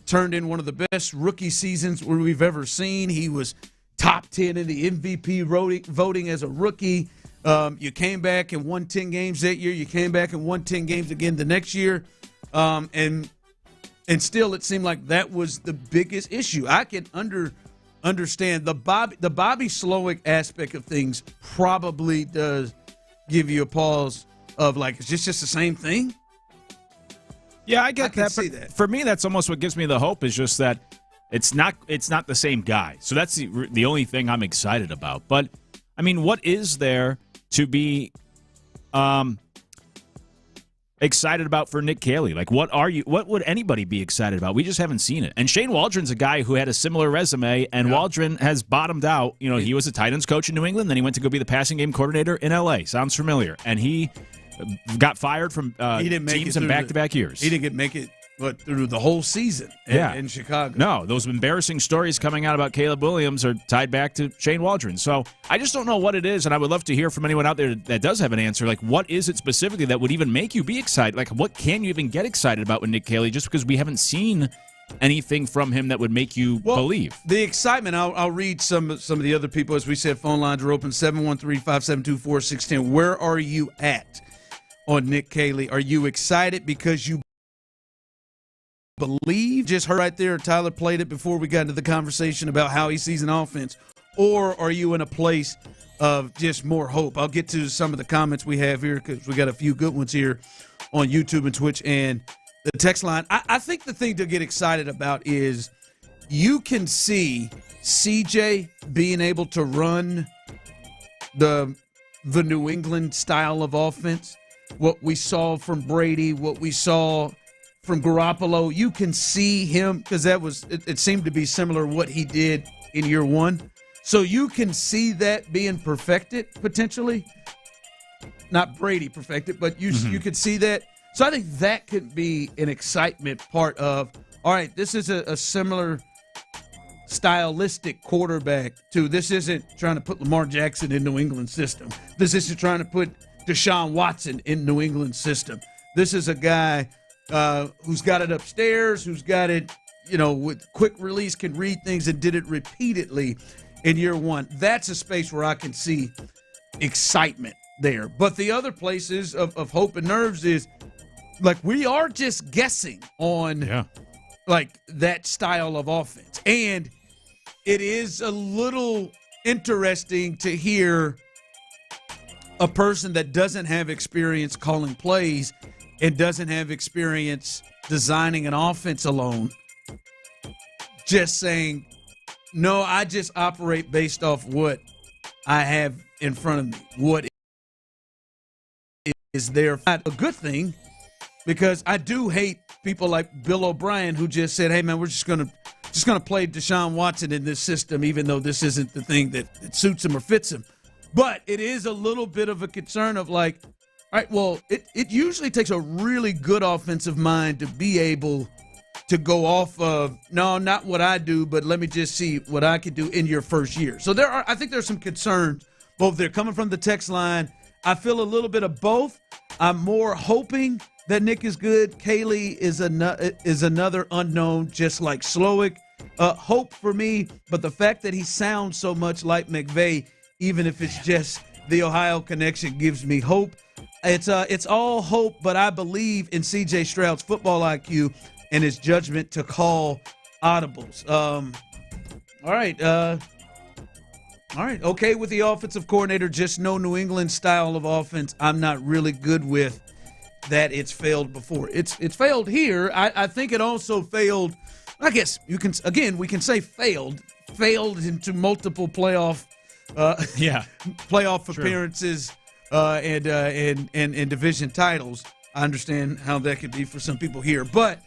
turned in one of the best rookie seasons we've ever seen. He was top 10 in the MVP voting as a rookie. You came back and won 10 games that year. You came back and won 10 games again the next year. And still it seemed like that was the biggest issue. I can understand the Bobby Slowick aspect of things probably does give you a pause of like, is this just the same thing? Yeah, I get that. But for me, that's almost what gives me the hope, is just that it's not the same guy. So that's the only thing I'm excited about. But I mean, what is there to be excited about for Nick Kayley? Like, what would anybody be excited about? We just haven't seen it. And Shane Waldron's a guy who had a similar resume, and Waldron has bottomed out. He was a tight ends coach in New England, then he went to go be the passing game coordinator in LA. Sounds familiar. And he got fired from teams in back-to-back years. He didn't make it through the whole season in Chicago. No, those embarrassing stories coming out about Caleb Williams are tied back to Shane Waldron. So I just don't know what it is, and I would love to hear from anyone out there that does have an answer. Like, what is it specifically that would even make you be excited? Like, what can you even get excited about with Nick Kayley, just because we haven't seen anything from him that would make you believe? The excitement, I'll read some of the other people. As we said, phone lines are open, 713-572-4610. Where are you at on Nick Kayley? Are you excited because you believe? Just heard right there, Tyler played it before we got into the conversation about how he sees an offense. Or are you in a place of just more hope? I'll get to some of the comments we have here, because we got a few good ones here on YouTube and Twitch and the text line. I think the thing to get excited about is you can see CJ being able to run the New England style of offense. What we saw from Brady, what we saw from Garoppolo, you can see him, because it seemed to be similar what he did in year one. So you can see that being perfected potentially. Not Brady perfected, but you could see that. So I think that could be an excitement part of, all right, this is a similar stylistic quarterback to, this isn't trying to put Lamar Jackson in New England's system. This isn't trying to put Deshaun Watson in New England's system. This is a guy who's got it upstairs, who's got it, with quick release, can read things and did it repeatedly in year one. That's a space where I can see excitement there. But the other places of hope and nerves is, like, we are just guessing on like that style of offense. And it is a little interesting to hear a person that doesn't have experience calling plays and doesn't have experience designing an offense alone just saying, no, I just operate based off what I have in front of me. What is there? Not a good thing, because I do hate people like Bill O'Brien who just said, hey, man, we're just gonna play Deshaun Watson in this system, even though this isn't the thing that suits him or fits him. But it is a little bit of a concern of like, all right, well, it usually takes a really good offensive mind to be able to go off of, no, not what I do, but let me just see what I can do in your first year. So I think there's some concerns, both they're coming from the text line. I feel a little bit of both. I'm more hoping that Nick is good. Kayley is another unknown, just like Slowick. Hope for me, but the fact that he sounds so much like McVay, even if it's just the Ohio connection, gives me hope. It's all hope, but I believe in C.J. Stroud's football IQ and his judgment to call audibles. All right. Okay with the offensive coordinator, just no New England style of offense. I'm not really good with that. It's failed before. It's failed here. I think it also failed. I guess we can say failed into multiple playoff appearances and division titles. I understand how that could be for some people here, but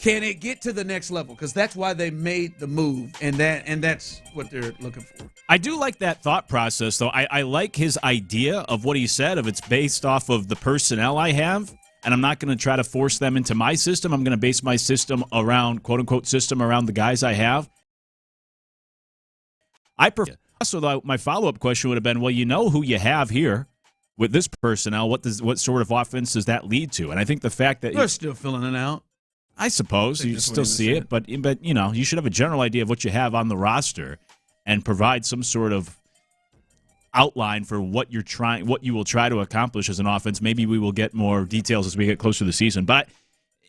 can it get to the next level? Because that's why they made the move, and that's what they're looking for. I do like that thought process, though. I like his idea of what he said, of it's based off of the personnel I have, and I'm not going to try to force them into my system. I'm going to base my system around, quote-unquote, system around the guys I have. I prefer. So though, my follow-up question would have been, well, you know who you have here with this personnel. What sort of offense does that lead to? And I think the fact that they're still filling it out. I suppose you still see it, but you should have a general idea of what you have on the roster and provide some sort of outline for what you will try to accomplish as an offense. Maybe we will get more details as we get closer to the season. But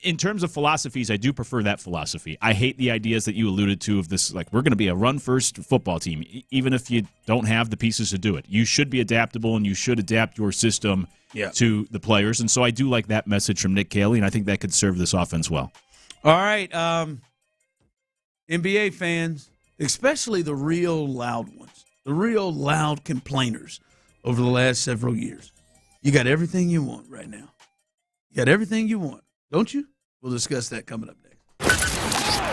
in terms of philosophies, I do prefer that philosophy. I hate the ideas that you alluded to of this, like, we're going to be a run-first football team, even if you don't have the pieces to do it. You should be adaptable, and you should adapt your system to the players. And so I do like that message from Nick Kayley, and I think that could serve this offense well. All right, NBA fans, especially the real loud ones, the real loud complainers over the last several years, you got everything you want right now. You got everything you want, don't you? We'll discuss that coming up next.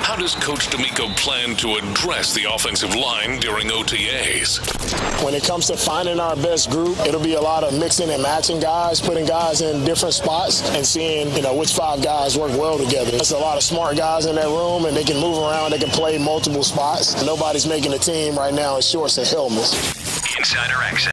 How does Coach DeMeco plan to address the offensive line during OTAs? When it comes to finding our best group, it'll be a lot of mixing and matching guys, putting guys in different spots and seeing, which 5 guys work well together. There's a lot of smart guys in that room, and they can move around. They can play multiple spots. Nobody's making the team right now in shorts and helmets. Insider access.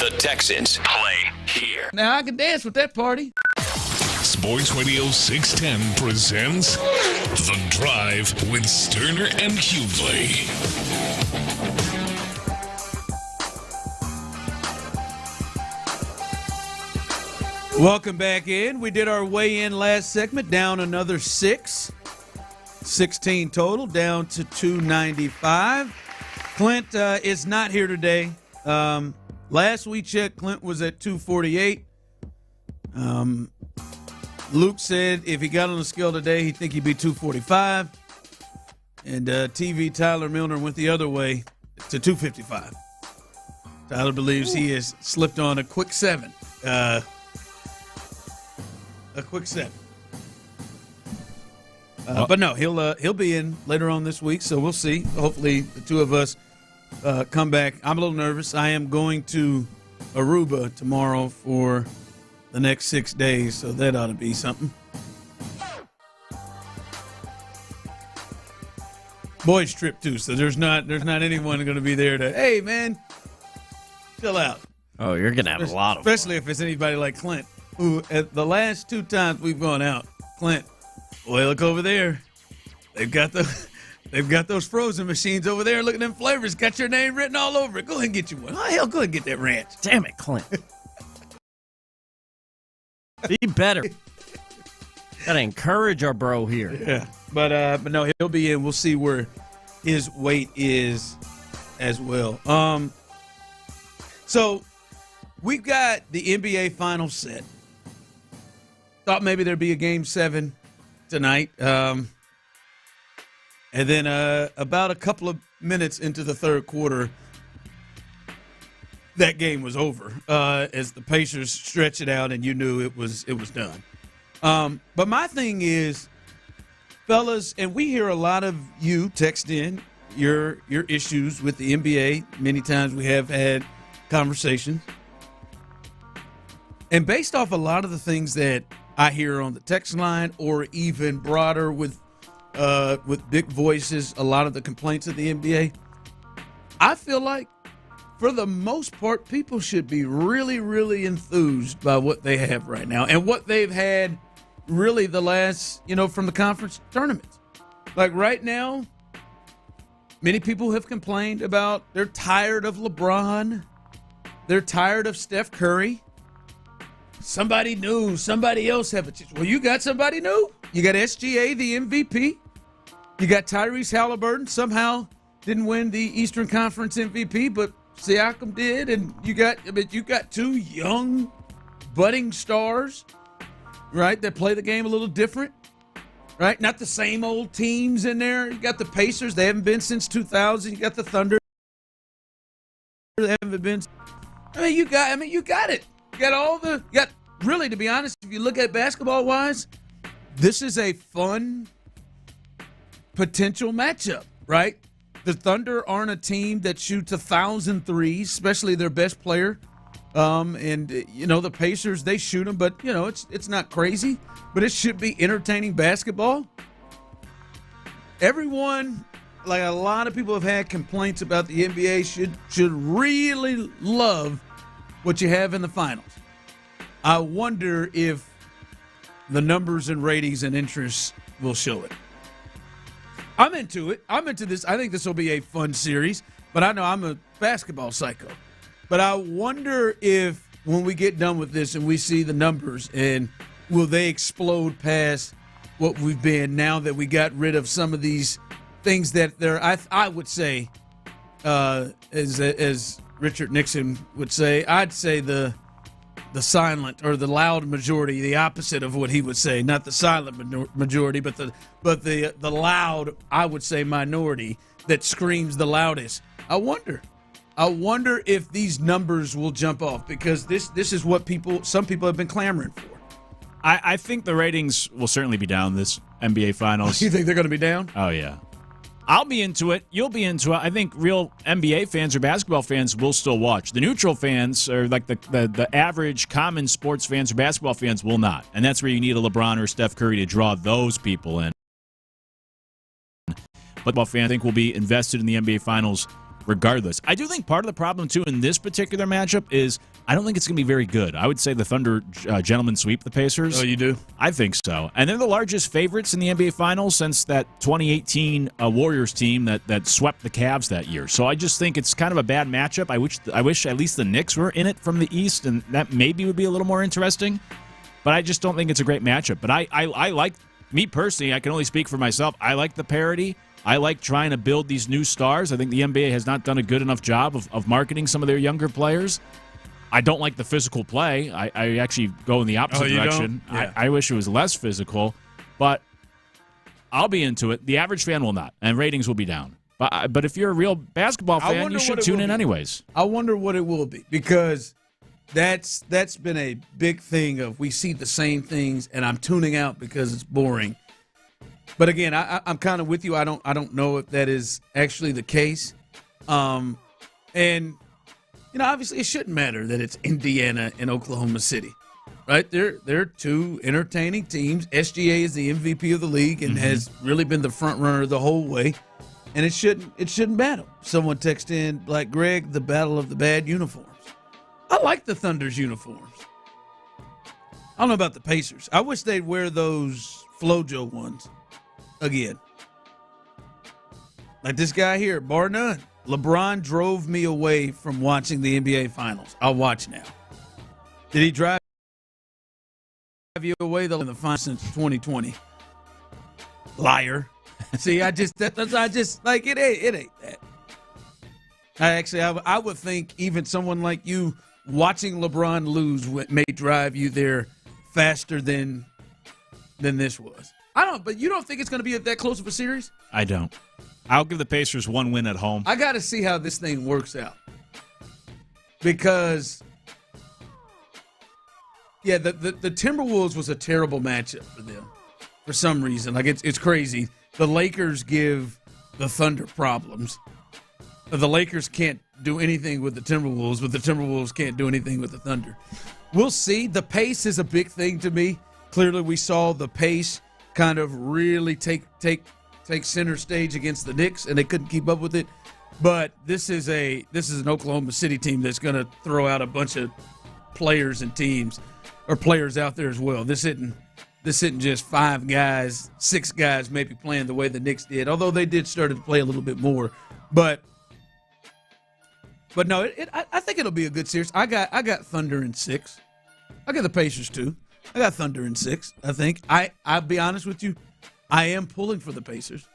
The Texans play here. Now I can dance with that party. Sports Radio 610 presents The Drive with Stoerner and Hughley. Welcome back in. We did our weigh-in last segment, down another 16 total, down to 295. Clint is not here today. Last we checked, Clint was at 248. Luke said if he got on the scale today, he'd think he'd be 245. And TV Tyler Milner went the other way to 255. Tyler believes he has slipped on a quick 7. A quick 7. But no, he'll be in later on this week, so we'll see. Hopefully the two of us come back. I'm a little nervous. I am going to Aruba tomorrow for the next 6 days, so that ought to be something. Boys trip too, so there's not anyone going to be there to, hey man, chill out. Oh, you're gonna have a lot of especially if it's anybody like Clint, who at the last 2 times we've gone out, Clint, boy, look over there. They've got those frozen machines over there. Look at them flavors. Got your name written all over it. Go ahead and get you one. Oh, hell, go ahead and get that ranch. Damn it, Clint. Be better. Gotta encourage our bro here. Yeah. But no, he'll be in. We'll see where his weight is as well. So we've got the NBA Finals set. Thought maybe there'd be a Game 7 tonight. And then about a couple of minutes into the third quarter, that game was over as the Pacers stretched it out, and you knew it was done. But my thing is, fellas, and we hear a lot of you text in your issues with the NBA. Many times we have had conversations. And based off a lot of the things that I hear on the text line, or even broader with big voices, a lot of the complaints of the NBA, I feel like for the most part, people should be really, really enthused by what they have right now and what they've had really the last, from the conference tournaments. Like right now, many people have complained about they're tired of LeBron. They're tired of Steph Curry. Somebody new, somebody else have a chance. Well, you got somebody new. You got SGA, the MVP. You got Tyrese Halliburton, somehow didn't win the Eastern Conference MVP, but Siakam did. And you got 2 young, budding stars, right, that play the game a little different, right? Not the same old teams in there. You got the Pacers. They haven't been since 2000. You got the Thunder. They haven't been. You got it. You got really, to be honest, if you look at basketball-wise, this is a fun potential matchup, right? The Thunder aren't a team that shoots 1,000 threes, especially their best player. And the Pacers, they shoot them, but it's not crazy, but it should be entertaining basketball. Everyone, like a lot of people have had complaints about the NBA, should really love what you have in the finals. I wonder if the numbers and ratings and interest will show it. I'm into it. I'm into this. I think this will be a fun series, but I know I'm a basketball psycho. But I wonder if when we get done with this and we see the numbers, and will they explode past what we've been now that we got rid of some of these things that I would say, as Richard Nixon would say, I'd say the silent or the loud majority, the opposite of what he would say, not the silent majority, but the loud, I would say, minority that screams the loudest. I wonder if these numbers will jump off, because this is what some people have been clamoring for. I think the ratings will certainly be down this NBA Finals. You think they're going to be down? Oh, yeah. I'll be into it. You'll be into it. I think real NBA fans or basketball fans will still watch. The neutral fans, or like the average common sports fans or basketball fans, will not. And that's where you need a LeBron or Steph Curry to draw those people in. But fans, I think, will be invested in the NBA Finals regardless. I do think part of the problem, too, in this particular matchup is I don't think it's going to be very good. I would say the Thunder gentlemen sweep the Pacers. Oh, you do? I think so. And they're the largest favorites in the NBA Finals since that 2018 Warriors team that swept the Cavs that year. So I just think it's kind of a bad matchup. I wish at least the Knicks were in it from the East, and that maybe would be a little more interesting. But I just don't think it's a great matchup. But I like, me personally, I can only speak for myself, I like the parity. I like trying to build these new stars. I think the NBA has not done a good enough job of marketing some of their younger players. I don't like the physical play. I actually go in the opposite direction. Yeah. I wish it was less physical, but I'll be into it. The average fan will not, and ratings will be down. But if you're a real basketball fan, you should tune in anyways. I wonder what it will be, because that's been a big thing of we see the same things, and I'm tuning out because it's boring. But again, I'm kind of with you. I don't know if that is actually the case. And obviously it shouldn't matter that it's Indiana and Oklahoma City, right? They're two entertaining teams. SGA is the MVP of the league and has really been the front runner the whole way. And it shouldn't matter. Someone texted in, like Greg, the battle of the bad uniforms. I like the Thunder's uniforms. I don't know about the Pacers. I wish they'd wear those Flojo ones again. Like this guy here, bar none. LeBron drove me away from watching the NBA Finals. I'll watch now. Did he drive you away in the finals since 2020? Liar. See, I just like it ain't that. I would think even someone like you watching LeBron lose may drive you there faster than this was. I don't, but you don't think it's going to be that close of a series? I don't. I'll give the Pacers one win at home. I got to see how this thing works out. Because, yeah, the Timberwolves was a terrible matchup for them for some reason. Like, it's crazy. The Lakers give the Thunder problems. The Lakers can't do anything with the Timberwolves, but the Timberwolves can't do anything with the Thunder. We'll see. The pace is a big thing to me. Clearly, we saw the pace kind of really take center stage against the Knicks, and they couldn't keep up with it. But this is an Oklahoma City team that's going to throw out a bunch of players and teams, or players out there as well. This isn't just 5 guys, 6 guys maybe playing the way the Knicks did, although they did start to play a little bit more. But no, I think it'll be a good series. I got Thunder in 6. I got the Pacers too. I got Thunder in 6. I think I'll be honest with you. I am pulling for the Pacers.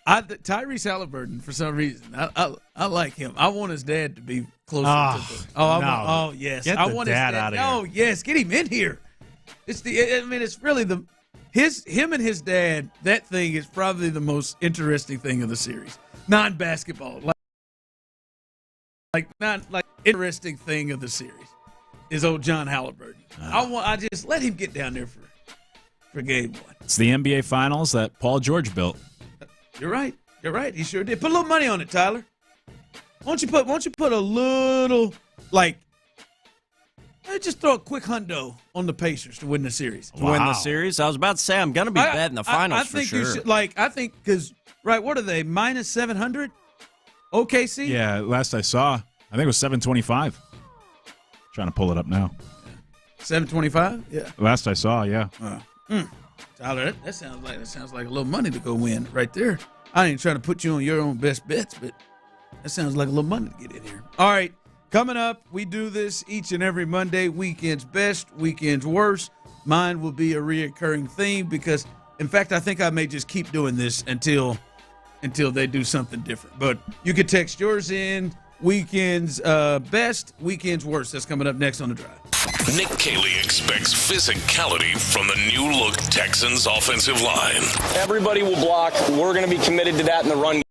Tyrese Halliburton, for some reason, I like him. I want his dad to be closer to the. Yes. Get I the want dad his dad out of here. Oh yes, get him in here. It's really him and his dad. That thing is probably the most interesting thing of the series. Non-basketball, not interesting thing of the series is old John Halliburton. I just let him get down there for game 1. It's the NBA Finals that Paul George built. You're right. He sure did. Put a little money on it, Tyler. Won't you put a little, just throw a quick hundo on the Pacers to win the series. To win the series? I was about to say I'm going to be betting the finals for sure. You should, I think because what are they, minus 700? OKC? Yeah, last I saw, I think it was 725. Trying to pull it up now. 725? Yeah. Last I saw, yeah. Tyler, that sounds like a little money to go win right there. I ain't trying to put you on your own best bets, but that sounds like a little money to get in here. All right, coming up, we do this each and every Monday. Weekend's best, weekend's worst. Mine will be a reoccurring theme because, in fact, I think I may just keep doing this until they do something different. But you can text yours in. Weekend's best, weekend's worst. That's coming up next on The Drive. Nick Kayley expects physicality from the new-look Texans offensive line. Everybody will block. We're going to be committed to that in the run.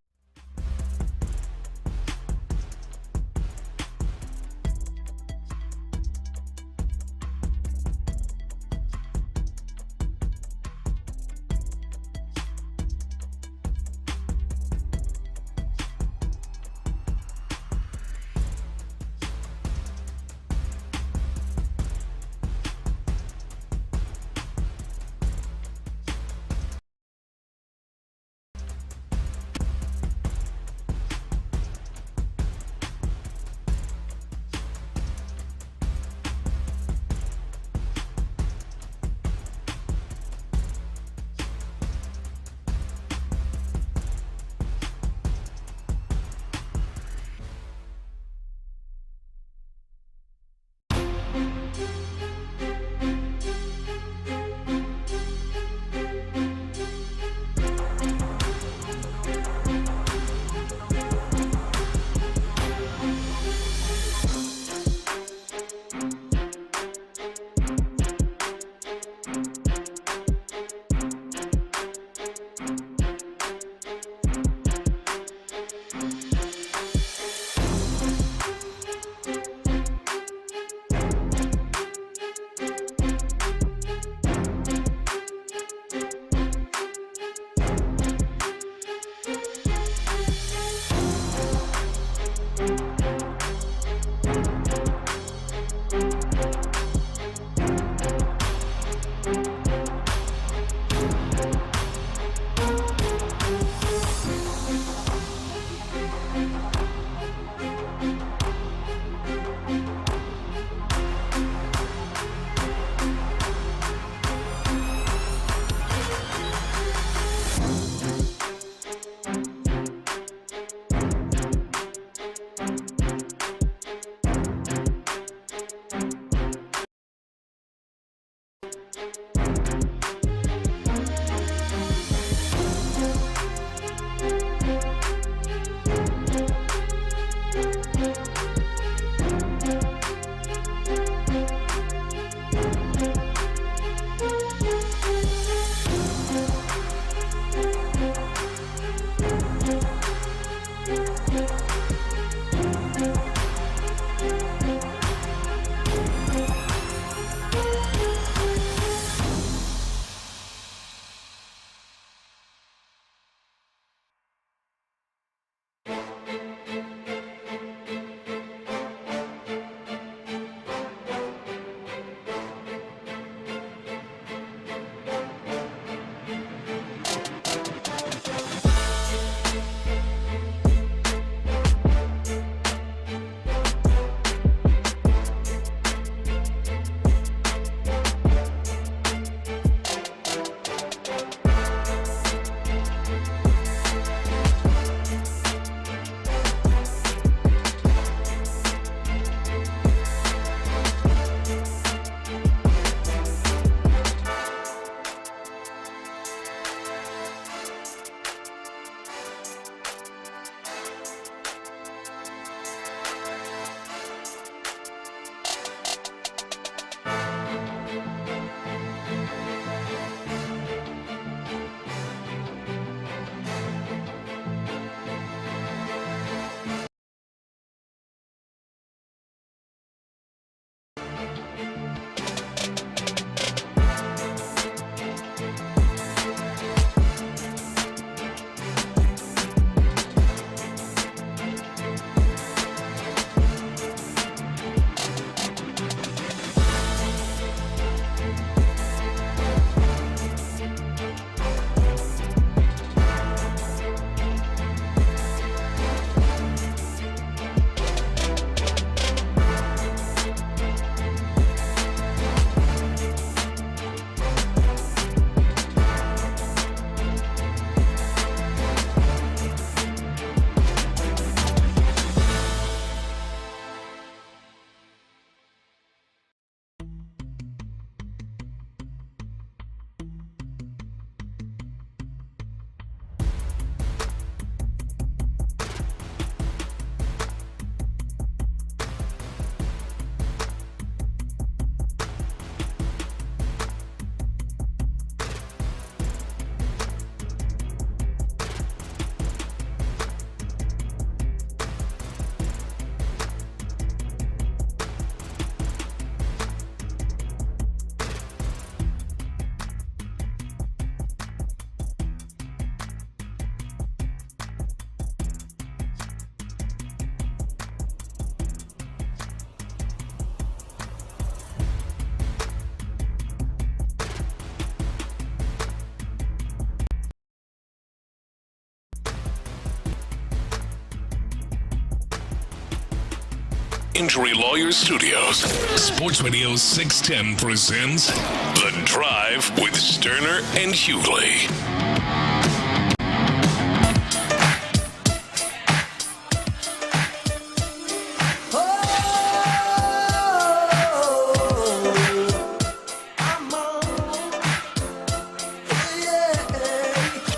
Injury Lawyers Studios. Sports Radio 610 presents The Drive with Stoerner and Hughley.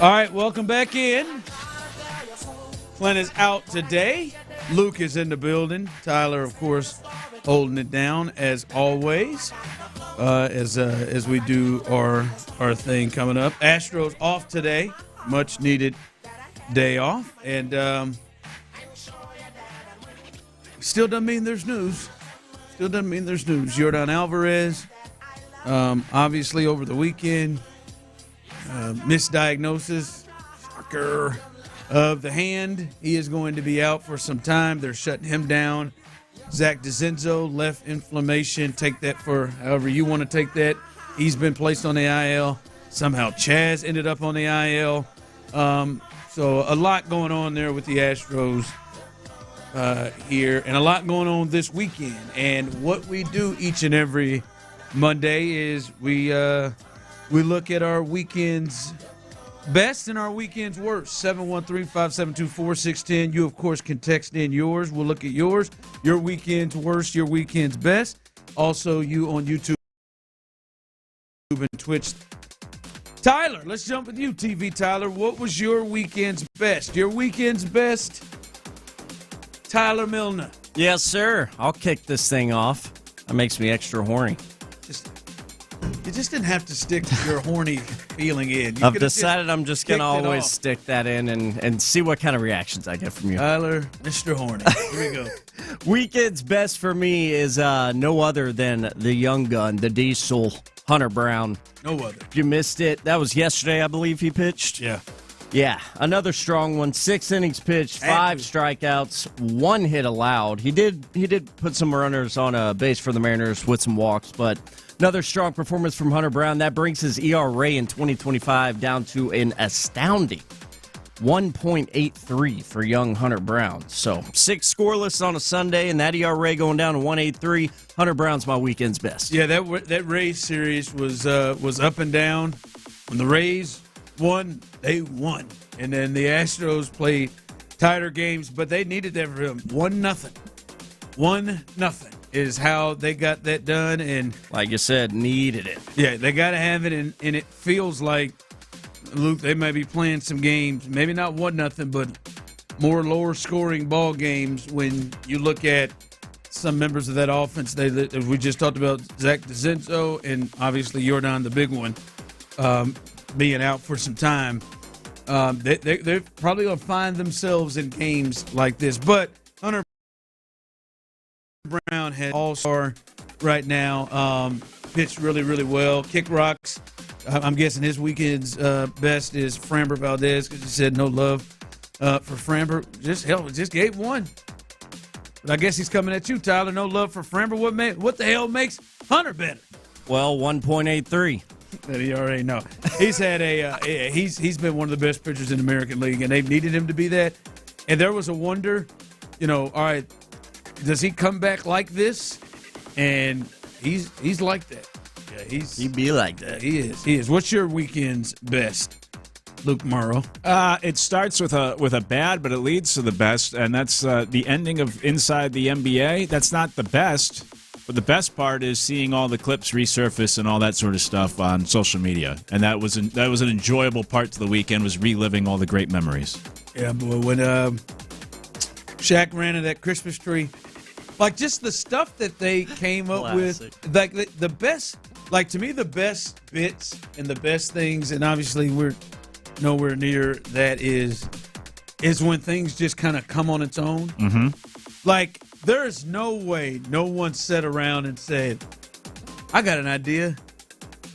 All right, welcome back in. Clint is out today. Luke is in the building. Tyler, of course, holding it down as always, as we do our thing coming up. Astros off today, much needed day off, and still doesn't mean there's news. Still doesn't mean there's news. Yordan Alvarez, obviously over the weekend. Misdiagnosis, shocker, of the hand. He is going to be out for some time. They're shutting him down. Zach DeZenzo, left inflammation. Take that for however you want to take that. He's been placed on the IL. Somehow Chaz ended up on the IL. So a lot going on there with the Astros here, and a lot going on this weekend. And what we do each and every Monday is we look at our weekend's best and our weekend's worst. 713-572-4610. You, of course, can text in yours. We'll look at yours. Your weekend's worst, your weekend's best. Also, you on YouTube and Twitch. Tyler, let's jump with you, TV Tyler. What was your weekend's best? Your weekend's best, Tyler Milner. Yes, sir. I'll kick this thing off. That makes me extra horny. You just didn't have to stick your horny feeling in. I've decided I'm just going to always stick that in and see what kind of reactions I get from you. Tyler, Mr. Horny. Here we go. Weekend's best for me is no other than the young gun, the diesel, Hunter Brown. No other. If you missed it, that was yesterday, I believe he pitched. Yeah. Yeah, another strong one. 6 innings pitched, 5 strikeouts, 1 hit allowed. He did put some runners on a base for the Mariners with some walks, but another strong performance from Hunter Brown. That brings his ERA in 2025 down to an astounding 1.83 for young Hunter Brown. So 6 scoreless on a Sunday, and that ERA going down to 1.83. Hunter Brown's my weekend's best. Yeah, that Rays series was up and down. When the Rays won, they won, and then the Astros played tighter games, but they needed that for him. 1-0. 1-0 is how they got that done, and like you said, needed it. Yeah, they got to have it, and it feels like, Luke, they may be playing some games, maybe not 1-0, but more lower scoring ball games when you look at some members of that offense. We just talked about Zach DeZenzo and obviously Yordan, the big one, being out for some time. They're probably going to find themselves in games like this. But Hunter Brown had all-star right now. Pitched really, really well. Kick rocks. I'm guessing his weekend's best is Framber Valdez, because he said no love for Framber. Just gave one. But I guess he's coming at you, Tyler. No love for Framber. What the hell makes Hunter better? Well, 1.83. That you already know. He's had he's been one of the best pitchers in the American League, and they've needed him to be that. And there was a wonder, all right, does he come back like this? And he's like that. Yeah, he'd be like that. He is. What's your weekend's best, Luke Morrow? It starts with a bad, but it leads to the best, and that's the ending of Inside the NBA. That's not the best. But the best part is seeing all the clips resurface and all that sort of stuff on social media, and that was an enjoyable part to the weekend, was reliving all the great memories. Yeah, boy, when Shaq ran into that Christmas tree, like just the stuff that they came up with, like the best, like to me the best bits and the best things, and obviously we're nowhere near that is when things just kind of come on its own. Mm-hmm. Like, there is no way no one sat around and said, I got an idea.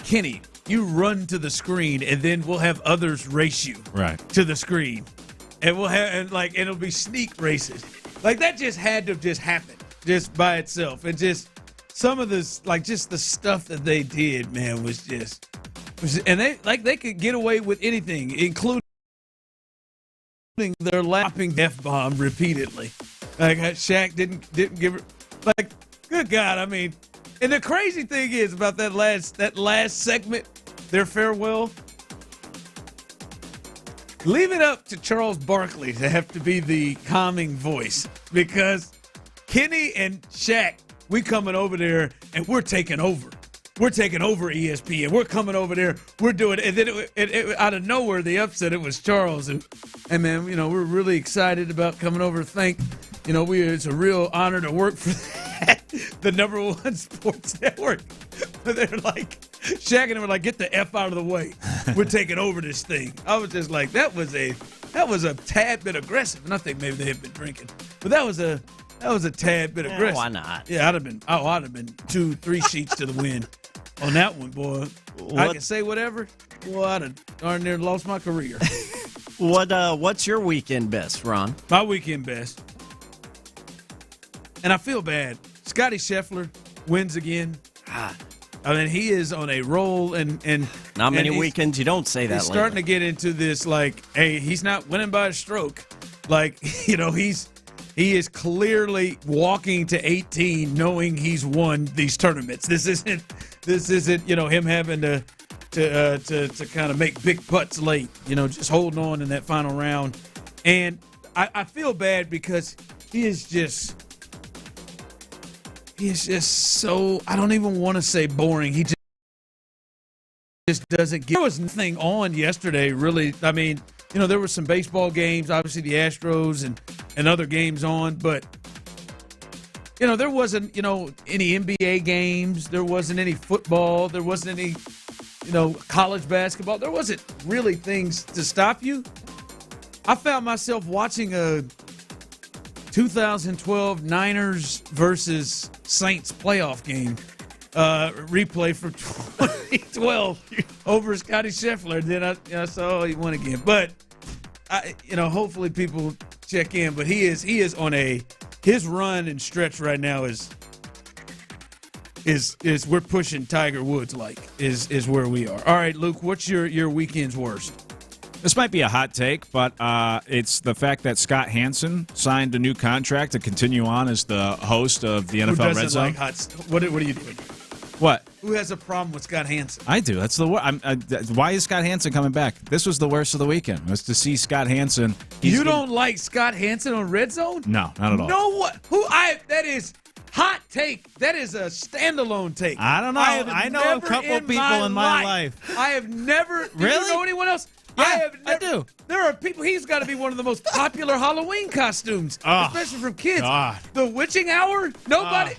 Kenny, you run to the screen, and then we'll have others race you to the screen. And we'll have, and it'll be sneak races. Like, that just had to just happen just by itself. And just some of this, just the stuff that they did, man, was and they could get away with anything, including their lapping F-bomb repeatedly. Like, Shaq didn't give Like, good God, I mean, and the crazy thing is about that last segment, their farewell, leave it up to Charles Barkley to have to be the calming voice, because Kenny and Shaq, we coming over there and we're taking over. We're taking over ESPN. We're coming over there. We're doing it. And then it, out of nowhere, the upset, it was Charles. And man, we're really excited about coming over. It's a real honor to work for the #1 sports network. But they're like, Shaq and them were like, get the F out of the way. We're taking over this thing. I was just like, that was a tad bit aggressive. And I think maybe they had been drinking. But that was a tad bit aggressive. Why not? Yeah, I'd have been 2-3 sheets to the wind on that one, boy. I can say whatever. Boy, I'd have darn near lost my career. What's your weekend best, Ron? My weekend best. And I feel bad. Scotty Scheffler wins again. I mean, he is on a roll, and not many weekends you don't say that. He's starting to get into this, like, hey, he's not winning by a stroke. Like, he is clearly walking to 18 knowing he's won these tournaments. This isn't him having to kind of make big putts late, just holding on in that final round. And I feel bad because he is just so, I don't even want to say boring. He just doesn't get. There was nothing on yesterday, really. I mean, there were some baseball games, obviously the Astros and other games on, but there wasn't, any NBA games. There wasn't any football. There wasn't any, college basketball. There wasn't really things to stop you. I found myself watching a 2012 Niners versus Saints playoff game replay from 2012 over Scotty Scheffler. And then I saw he won again. But hopefully people check in. But he is on his run and stretch right now is we're pushing Tiger Woods is where we are. All right, Luke, what's your weekend's worst? This might be a hot take, but it's the fact that Scott Hansen signed a new contract to continue on as the host of the NFL Red Zone. What are you doing? What? Who has a problem with Scott Hansen? I do. That's why is Scott Hansen coming back? This was the worst of the weekend. Was to see Scott Hansen. You don't like Scott Hansen on Red Zone? No, not at all. No, what? That is hot take. That is a standalone take. I don't know. I know a couple people in my life. I have never. Really? Do you know anyone else? Yeah, I do. There are people. He's got to be one of the most popular Halloween costumes, especially from kids. God. The Witching Hour. Nobody.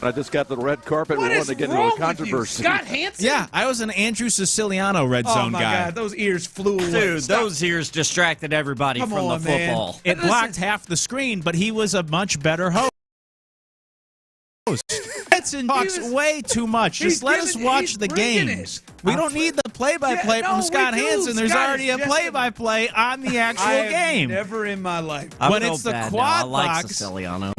I just got the red carpet. We want to get into a controversy. Scott Hansen? Yeah, I was an Andrew Siciliano Red Zone guy. Oh, my God. Those ears flew away. Dude, those ears distracted everybody from the football. It blocked half the screen, but he was a much better host. Hansen talks way too much. Just let us watch the games. We don't need the play-by-play from Scott Hansen. There's already a play-by-play on the actual game. Never in my life. When it's the quad I like box. Siciliano.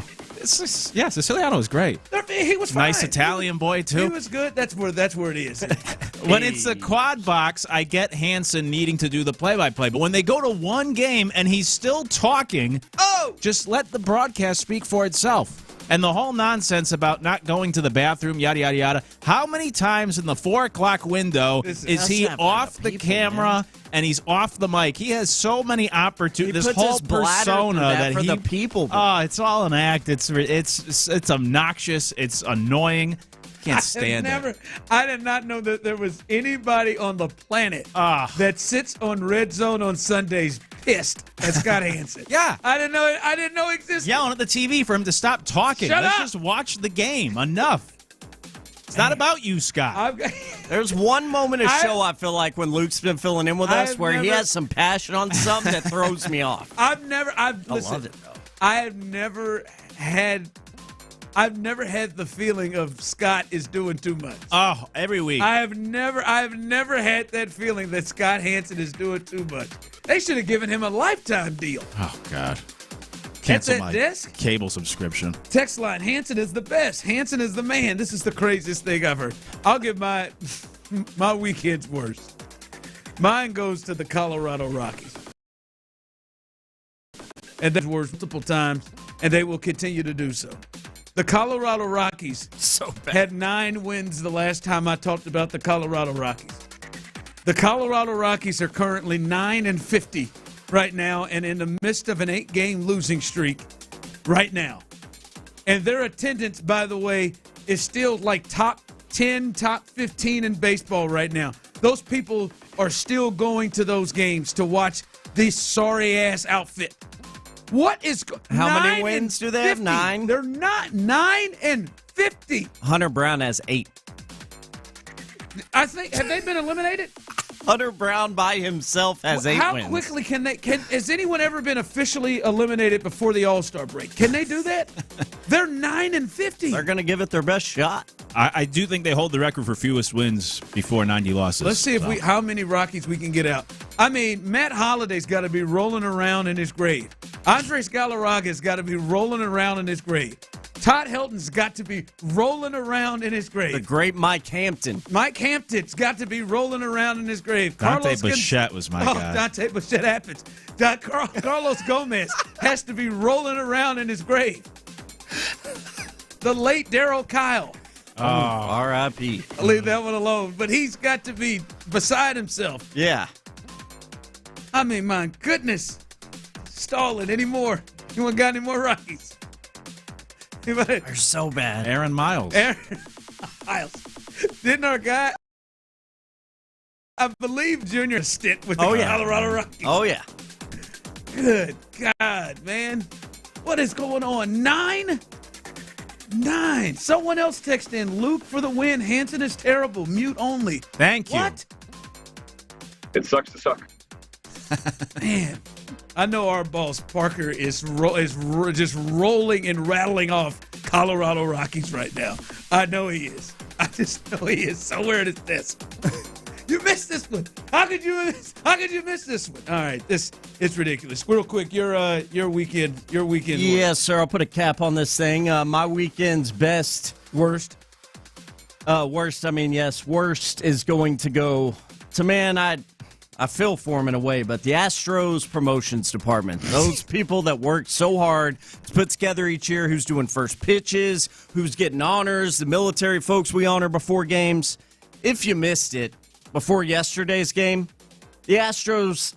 Siciliano was great. He was fine. Nice Italian boy, too. He was good. That's where it is. When it's the quad box, I get Hansen needing to do the play-by-play. But when they go to one game and he's still talking, just let the broadcast speak for itself. And the whole nonsense about not going to the bathroom, yada, yada, yada. How many times in the 4 o'clock window is he off the camera and he's off the mic? He has so many opportunities. This whole persona that the people. Oh, it's all an act. It's obnoxious. It's annoying. Can't stand it. I did not know that there was anybody on the planet that sits on Red Zone on Sundays pissed at Scott Hansen. Yeah. I didn't know it existed. Yelling at the TV for him to stop talking. Let's just watch the game. Enough. It's not about you, Scott. There's one moment of show I feel like when Luke's been filling in with us where he has some passion on something that throws me off. I love it, though. I've never had the feeling of Scott is doing too much. Oh, every week. I've never had that feeling that Scott Hansen is doing too much. They should have given him a lifetime deal. Oh, God. Cancel my desk? Cable subscription. Text line, Hansen is the best. Hansen is the man. This is the craziest thing I've heard. I'll give my weekend's worst. Mine goes to the Colorado Rockies. And that's worse multiple times, and they will continue to do so. The Colorado Rockies had 9 wins the last time I talked about the Colorado Rockies. The Colorado Rockies are currently 9-50 right now and in the midst of an 8-game losing streak right now. And their attendance, by the way, is still like top 10, top 15 in baseball right now. Those people are still going to those games to watch this sorry-ass outfit. What is How many wins do they have? 9? They're not 9-50. Hunter Brown has 8. I think, have they been eliminated? Hunter Brown by himself has 8 wins. How quickly has anyone ever been officially eliminated before the All-Star break? Can they do that? They're 9-50. They're going to give it their best shot. I do think they hold the record for fewest wins before 90 losses. Let's see how many Rockies we can get out. I mean, Matt Holliday's got to be rolling around in his grave. Andres Galarraga's got to be rolling around in his grave. Todd Helton's got to be rolling around in his grave. The great Mike Hampton. Mike Hampton's got to be rolling around in his grave. Dante Bichette was my guy. Dante Bichette happens. Carlos Gomez has to be rolling around in his grave. The late Darryl Kyle. Oh, R.I.P. I'll leave that one alone. But he's got to be beside himself. Yeah. I mean, my goodness. Stalling anymore. You want got any more Rockies? They're so bad. Aaron Miles. Miles. Didn't our guy, I believe, Junior stint with the Colorado Rockies? Oh, yeah. Good God, man. What is going on? 9? Someone else texted in. Luke for the win. Hansen is terrible. Mute only. Thank you. What? It sucks to suck. Man. I know our boss, Parker, is just rolling and rattling off Colorado Rockies right now. I know he is. I just know he is somewhere at his desk. You missed this one. How could you miss this one? All right, it's ridiculous. Real quick, your weekend. Yes, sir. I'll put a cap on this thing. My weekend's worst. Worst. I mean, yes, worst is going to go to I feel for him in a way, but the Astros promotions department, those people that work so hard to put together each year who's doing first pitches, who's getting honors, the military folks we honor before games. If you missed it before yesterday's game, the Astros,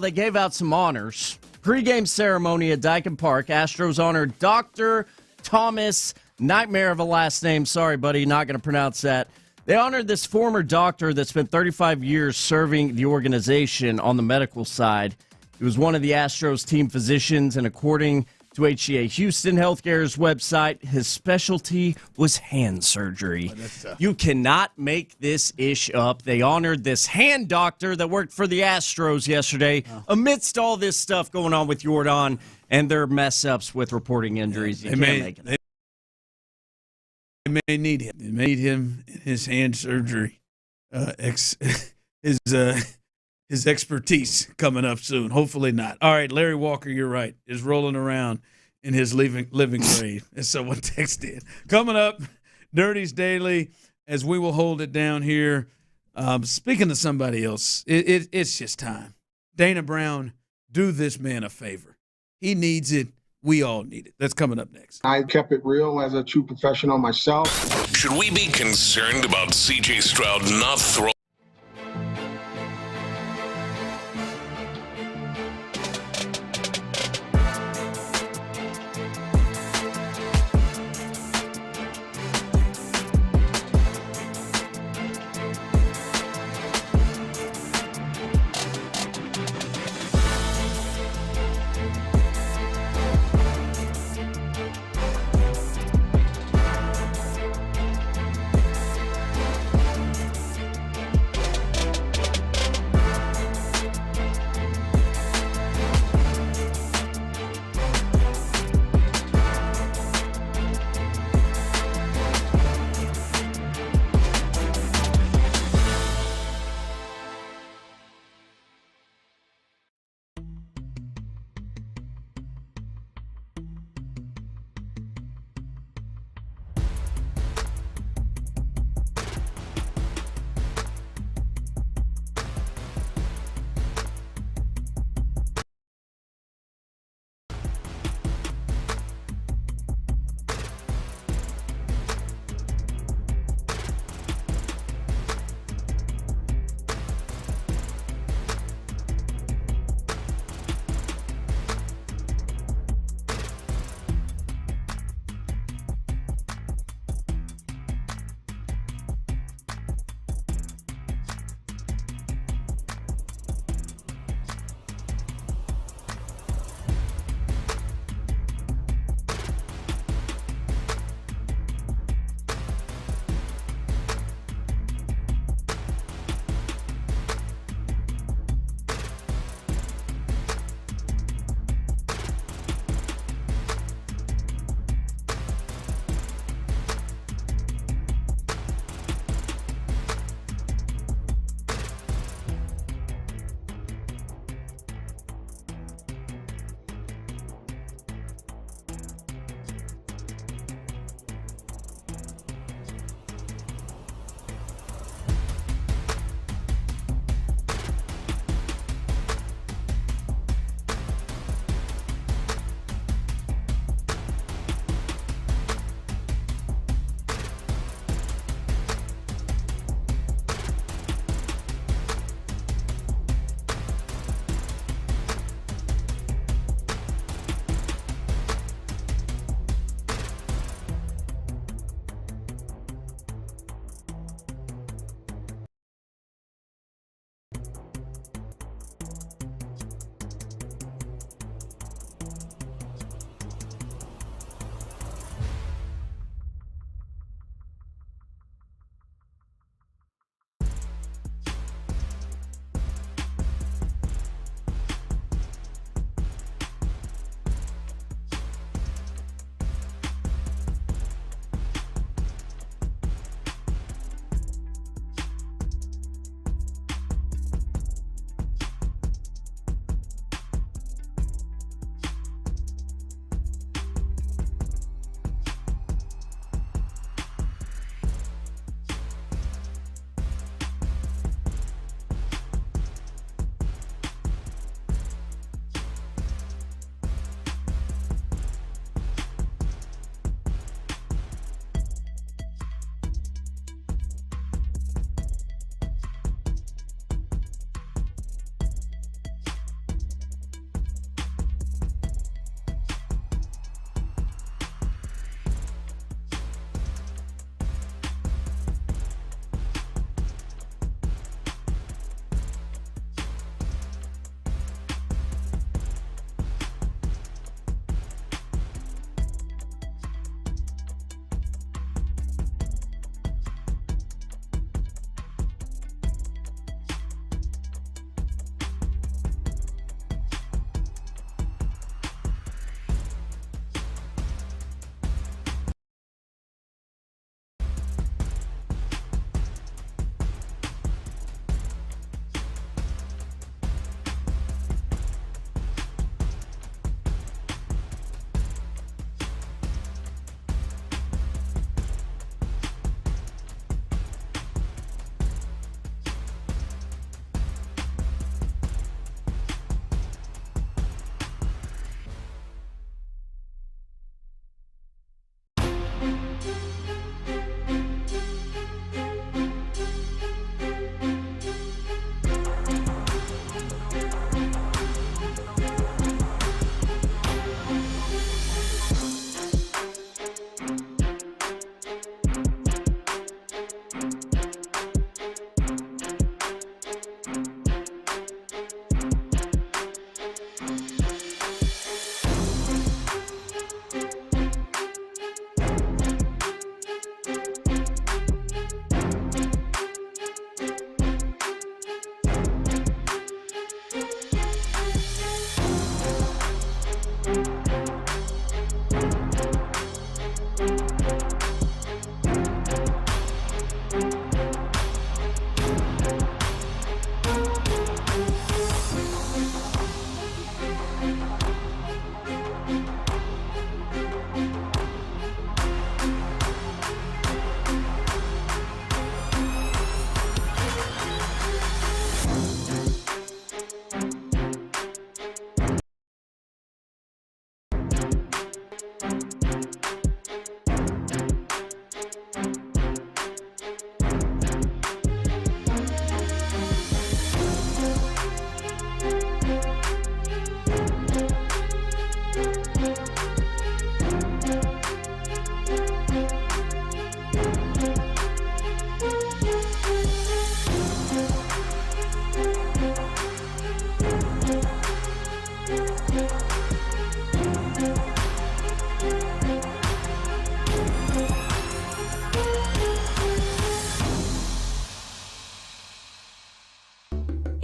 they gave out some honors. Pre-game ceremony at Dyken Park, Astros honored Dr. Thomas, nightmare of a last name. Sorry, buddy, not going to pronounce that. They honored this former doctor that spent 35 years serving the organization on the medical side. He was one of the Astros team physicians, and according to HCA Houston Healthcare's website, his specialty was hand surgery. You cannot make this ish up. They honored this hand doctor that worked for the Astros yesterday amidst all this stuff going on with Yordan and their mess-ups with reporting injuries. You can't make it. They may need him. They may need him in his hand surgery. His expertise coming up soon. Hopefully not. All right, Larry Walker, you're right, is rolling around in his living grave, as someone texted in. Coming up, Nerdy's Daily, as we will hold it down here. Speaking to somebody else, it's just time. Dana Brown, do this man a favor. He needs it. We all need it. That's coming up next. I kept it real as a true professional myself. Should we be concerned about C.J. Stroud not throwing?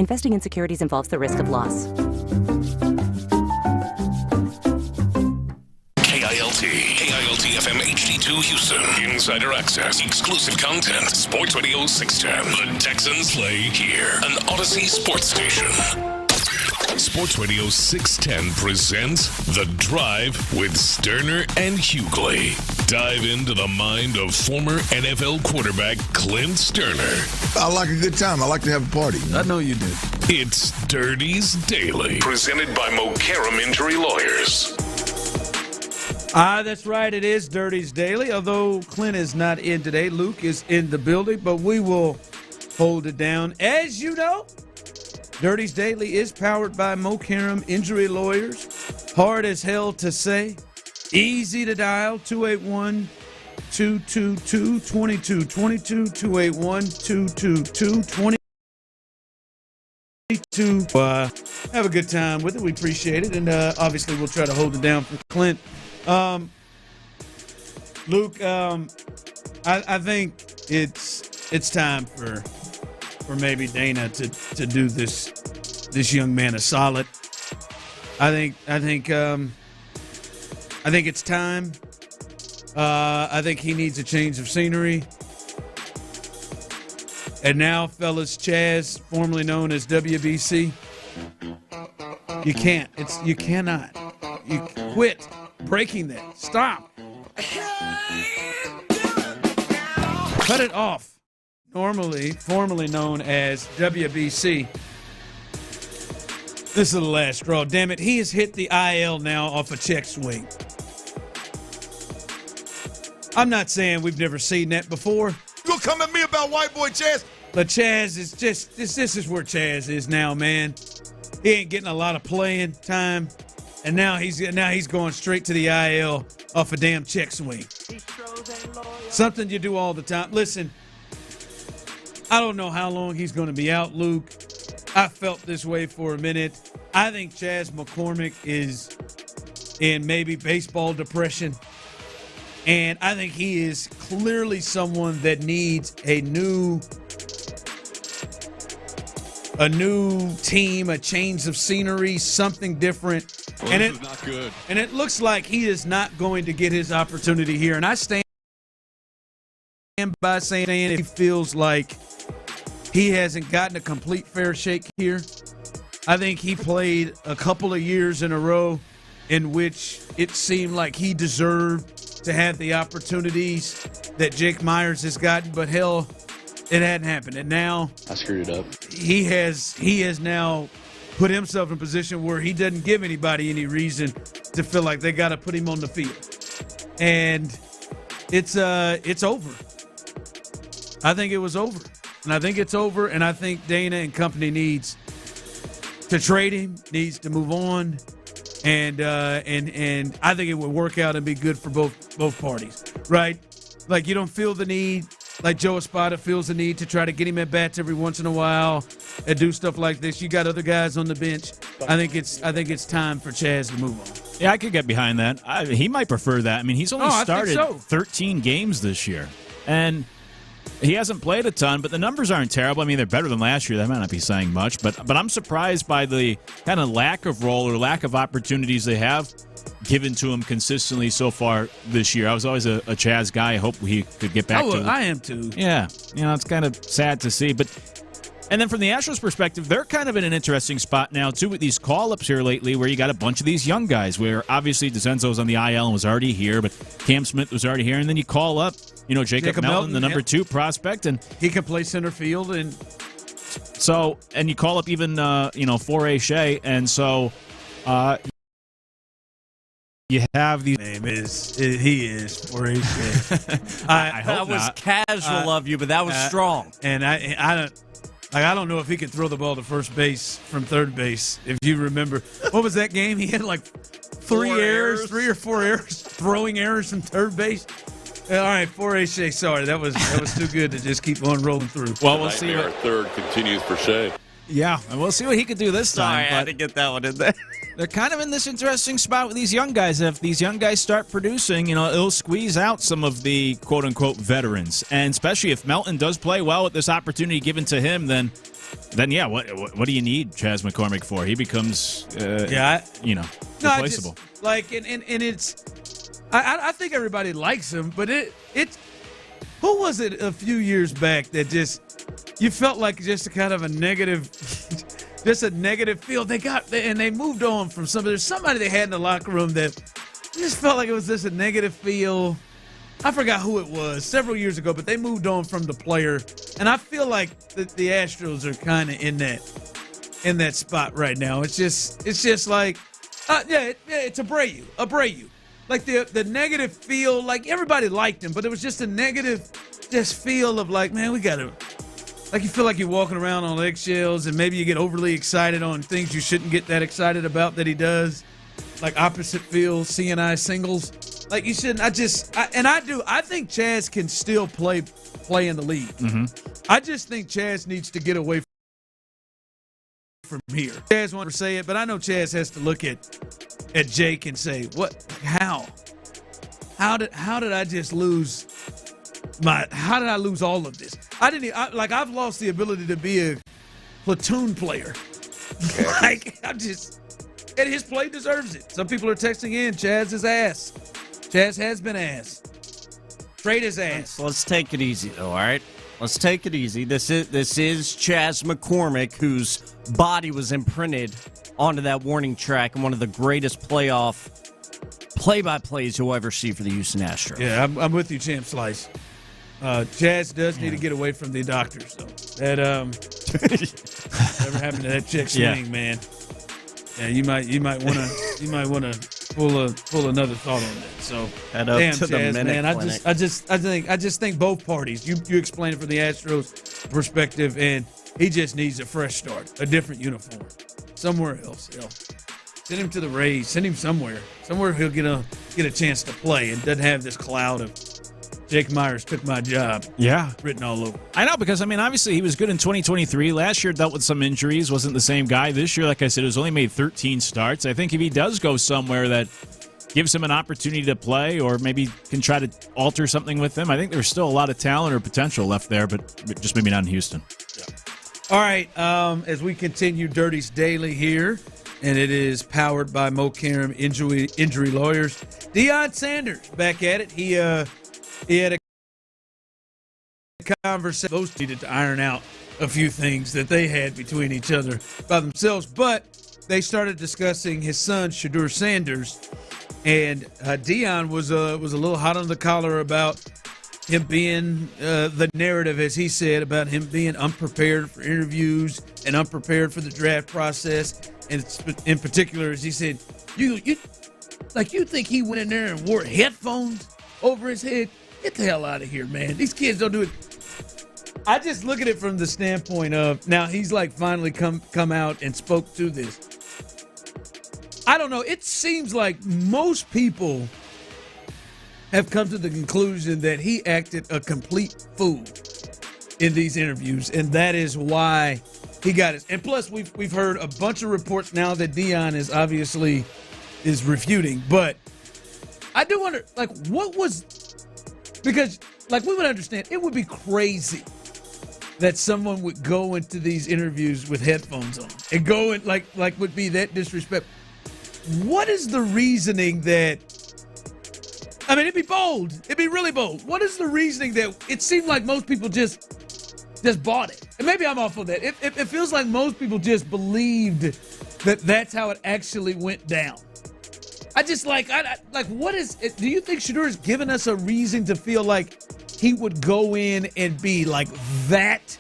Investing in securities involves the risk of loss. KILT FM HD2 Houston. Insider access, exclusive content. Sports Radio 610. The Texans play here. An Odyssey sports station. Sports Radio 610 presents The Drive with Stoerner and Hughley. Dive into the mind of former NFL quarterback Clint Stoerner. I like a good time. I like to have a party. I know you do. It's Dirty's Daily, presented by Mokaram Injury Lawyers. That's right. It is Dirty's Daily. Although Clint is not in today, Luke is in the building, but we will hold it down. As you know, Dirty's Daily is powered by Mokaram Injury Lawyers. Hard as hell to say, easy to dial. 281-222-2222, 282-2222. Have a good time with it. We appreciate it, and obviously we'll try to hold it down for Clint. Luke, I think it's time for maybe Dana to do this young man a solid. I think it's time. I think he needs a change of scenery. And now, fellas, Chaz, formerly known as WBC, you cannot. You quit breaking that. Stop. Cut it off. Formerly known as WBC. This is the last straw. Damn it. He has hit the IL now off a check swing. I'm not saying we've never seen that before. You gonna come at me about white boy Chaz? But Chaz is just, this is where Chaz is now, man. He ain't getting a lot of playing time. And now he's going straight to the IL off a damn check swing. Something you do all the time. Listen, I don't know how long he's going to be out, Luke. I felt this way for a minute. I think Chaz McCormick is in maybe baseball depression. And I think he is clearly someone that needs a new team, a change of scenery, something different. Well, this is not good. And it looks like he is not going to get his opportunity here. And I stand by saying he feels like he hasn't gotten a complete fair shake here. I think he played a couple of years in a row in which it seemed like he deserved to have the opportunities that Jake Myers has gotten, but hell, it hadn't happened. And now I screwed it up. He has now put himself in a position where he doesn't give anybody any reason to feel like they got to put him on the field. And it's over. I think it was over. And I think it's over, and I think Dana and company needs to trade him, needs to move on. And I think it would work out and be good for both parties, right? Like, you don't feel the need, like Joe Espada feels the need to try to get him at bats every once in a while and do stuff like this. You got other guys on the bench. I think it's time for Chaz to move on. Yeah, I could get behind that. He might prefer that. I mean, he's only started 13 games this year, and he hasn't played a ton, but the numbers aren't terrible. I mean, they're better than last year. That might not be saying much, but I'm surprised by the kind of lack of role or lack of opportunities they have given to him consistently so far this year. I was always a Chaz guy. I hope he could get back to it. I am too. Yeah. It's kind of sad to see. And then from the Astros perspective, they're kind of in an interesting spot now, too, with these call-ups here lately where you got a bunch of these young guys where obviously DeCenzo's on the IL and was already here, but Cam Smith was already here. And then you call up, Jacob Melton, the number 2 prospect. And he can play center field. And you call up even, Foray Shea. And so you have these. He is Foray Shea. I hope that was casual of you, but that was strong. And I don't know if he could throw the ball to first base from third base. If you remember, what was that game? He had like 3 or 4 errors, throwing errors from third base. All right, 4A Shea. Sorry, that was too good to just keep on rolling through. Well, we'll see. Our third continues for Shea. Yeah, and we'll see what he could do this time. Sorry, I had to get that one in there. They're kind of in this interesting spot with these young guys. If these young guys start producing, it'll squeeze out some of the quote-unquote veterans. And especially if Melton does play well with this opportunity given to him, then yeah, what do you need Chaz McCormick for? He becomes, replaceable. And it's, I think everybody likes him, but it's, who was it a few years back that just, you felt like just a kind of a negative, just a negative feel. They moved on from somebody. There's somebody they had in the locker room that just felt like it was just a negative feel. I forgot who it was several years ago, but they moved on from the player. And I feel like the Astros are kind of in that spot right now. It's just like, it's Abreu. Like the negative feel, like everybody liked him, but it was just a negative feel of like, man, we got to, like you feel like you're walking around on eggshells and maybe you get overly excited on things you shouldn't get that excited about that he does. Like opposite field, CNI singles. Like you shouldn't, I think Chaz can still play in the league. Mm-hmm. I just think Chaz needs to get away from here. Chaz wants to say it, but I know Chaz has to look at Jake and say, how did I just lose how did I lose all of this? I've lost the ability to be a platoon player. And his play deserves it. Some people are texting in, Chaz is ass. Chaz has been ass. Trade his ass. Let's take it easy, though, all right? Let's take it easy. This is Chaz McCormick, whose body was imprinted onto that warning track and one of the greatest playoff play-by-plays you'll ever see for the Houston Astros. Yeah, I'm with you, Champ Slice. Chaz does need to get away from the doctors, though. That whatever happened to that check swing, man. Yeah, you might want to pull another thought on that. So damn, Chaz, man, I just think both parties. You explain it from the Astros perspective, and he just needs a fresh start, a different uniform, somewhere else. Send him to the Rays. Send him somewhere he'll get a chance to play and doesn't have this cloud of Jake Myers took my job. Yeah. Written all over. I know, because, obviously he was good in 2023. Last year dealt with some injuries, wasn't the same guy. This year, like I said, has only made 13 starts. I think if he does go somewhere that gives him an opportunity to play or maybe can try to alter something with him, I think there's still a lot of talent or potential left there, but just maybe not in Houston. Yeah. All right, as we continue Dirty's Daily here, and it is powered by Mo Karam Injury Lawyers. Deion Sanders back at it. He had a conversation. Those needed to iron out a few things that they had between each other by themselves, but they started discussing his son, Shedeur Sanders, and Deion was a little hot on the collar about him being the narrative, as he said, about him being unprepared for interviews and unprepared for the draft process. And in particular, as he said, you think he went in there and wore headphones over his head? Get the hell out of here, man. These kids don't do it. I just look at it from the standpoint of, now he's like finally come out and spoke to this. I don't know. It seems like most people have come to the conclusion that he acted a complete fool in these interviews, and that is why he got it. And plus, we've heard a bunch of reports now that Deion is refuting. But I do wonder, what was, because we would understand it would be crazy that someone would go into these interviews with headphones on and go in would be that disrespectful. What is the reasoning that? It'd be bold. It'd be really bold. What is the reasoning that it seemed like most people just bought it? And maybe I'm off on that. It feels like most people just believed that that's how it actually went down. I just what is it? Do you think Shedeur has given us a reason to feel like he would go in and be like that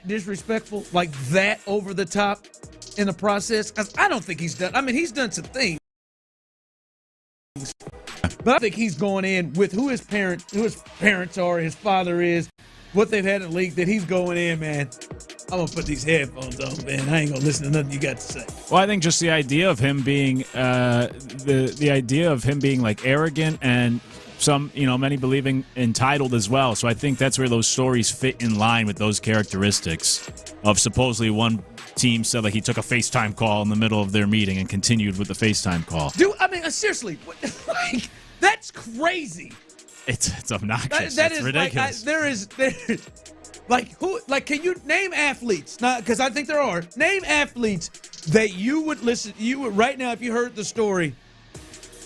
disrespectful, like that over the top in the process? Because I don't think he's done. He's done some things. But I think he's going in with who his parents are, his father is, what they've had in the league, that he's going in, man, I'm going to put these headphones on, man. I ain't going to listen to nothing you got to say. Well, I think just the idea of him being the idea of him being like arrogant and many believing entitled as well. So I think that's where those stories fit in line with those characteristics of supposedly one team said like he took a FaceTime call in the middle of their meeting and continued with the FaceTime call. Dude, I mean, seriously, like, that's crazy. It's obnoxious. That it's is ridiculous. Can you name athletes? Because I think there are. Name athletes that you would listen. You would right now if you heard the story.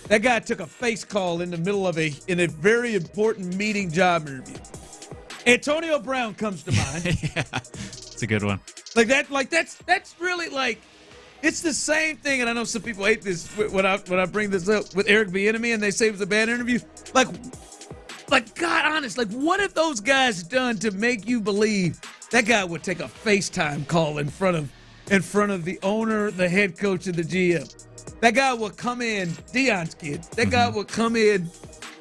That guy took a face call in the middle of a very important meeting job interview. Antonio Brown comes to mind. Yeah, it's a good one. That's really like it's the same thing. And I know some people hate this when I bring this up with Eric Bieniemy and they say it was a bad interview. Like God honest, like what have those guys done to make you believe that guy would take a FaceTime call in front of the owner, the head coach, and the GM? That guy would come in, Deion's kid. That guy would come in,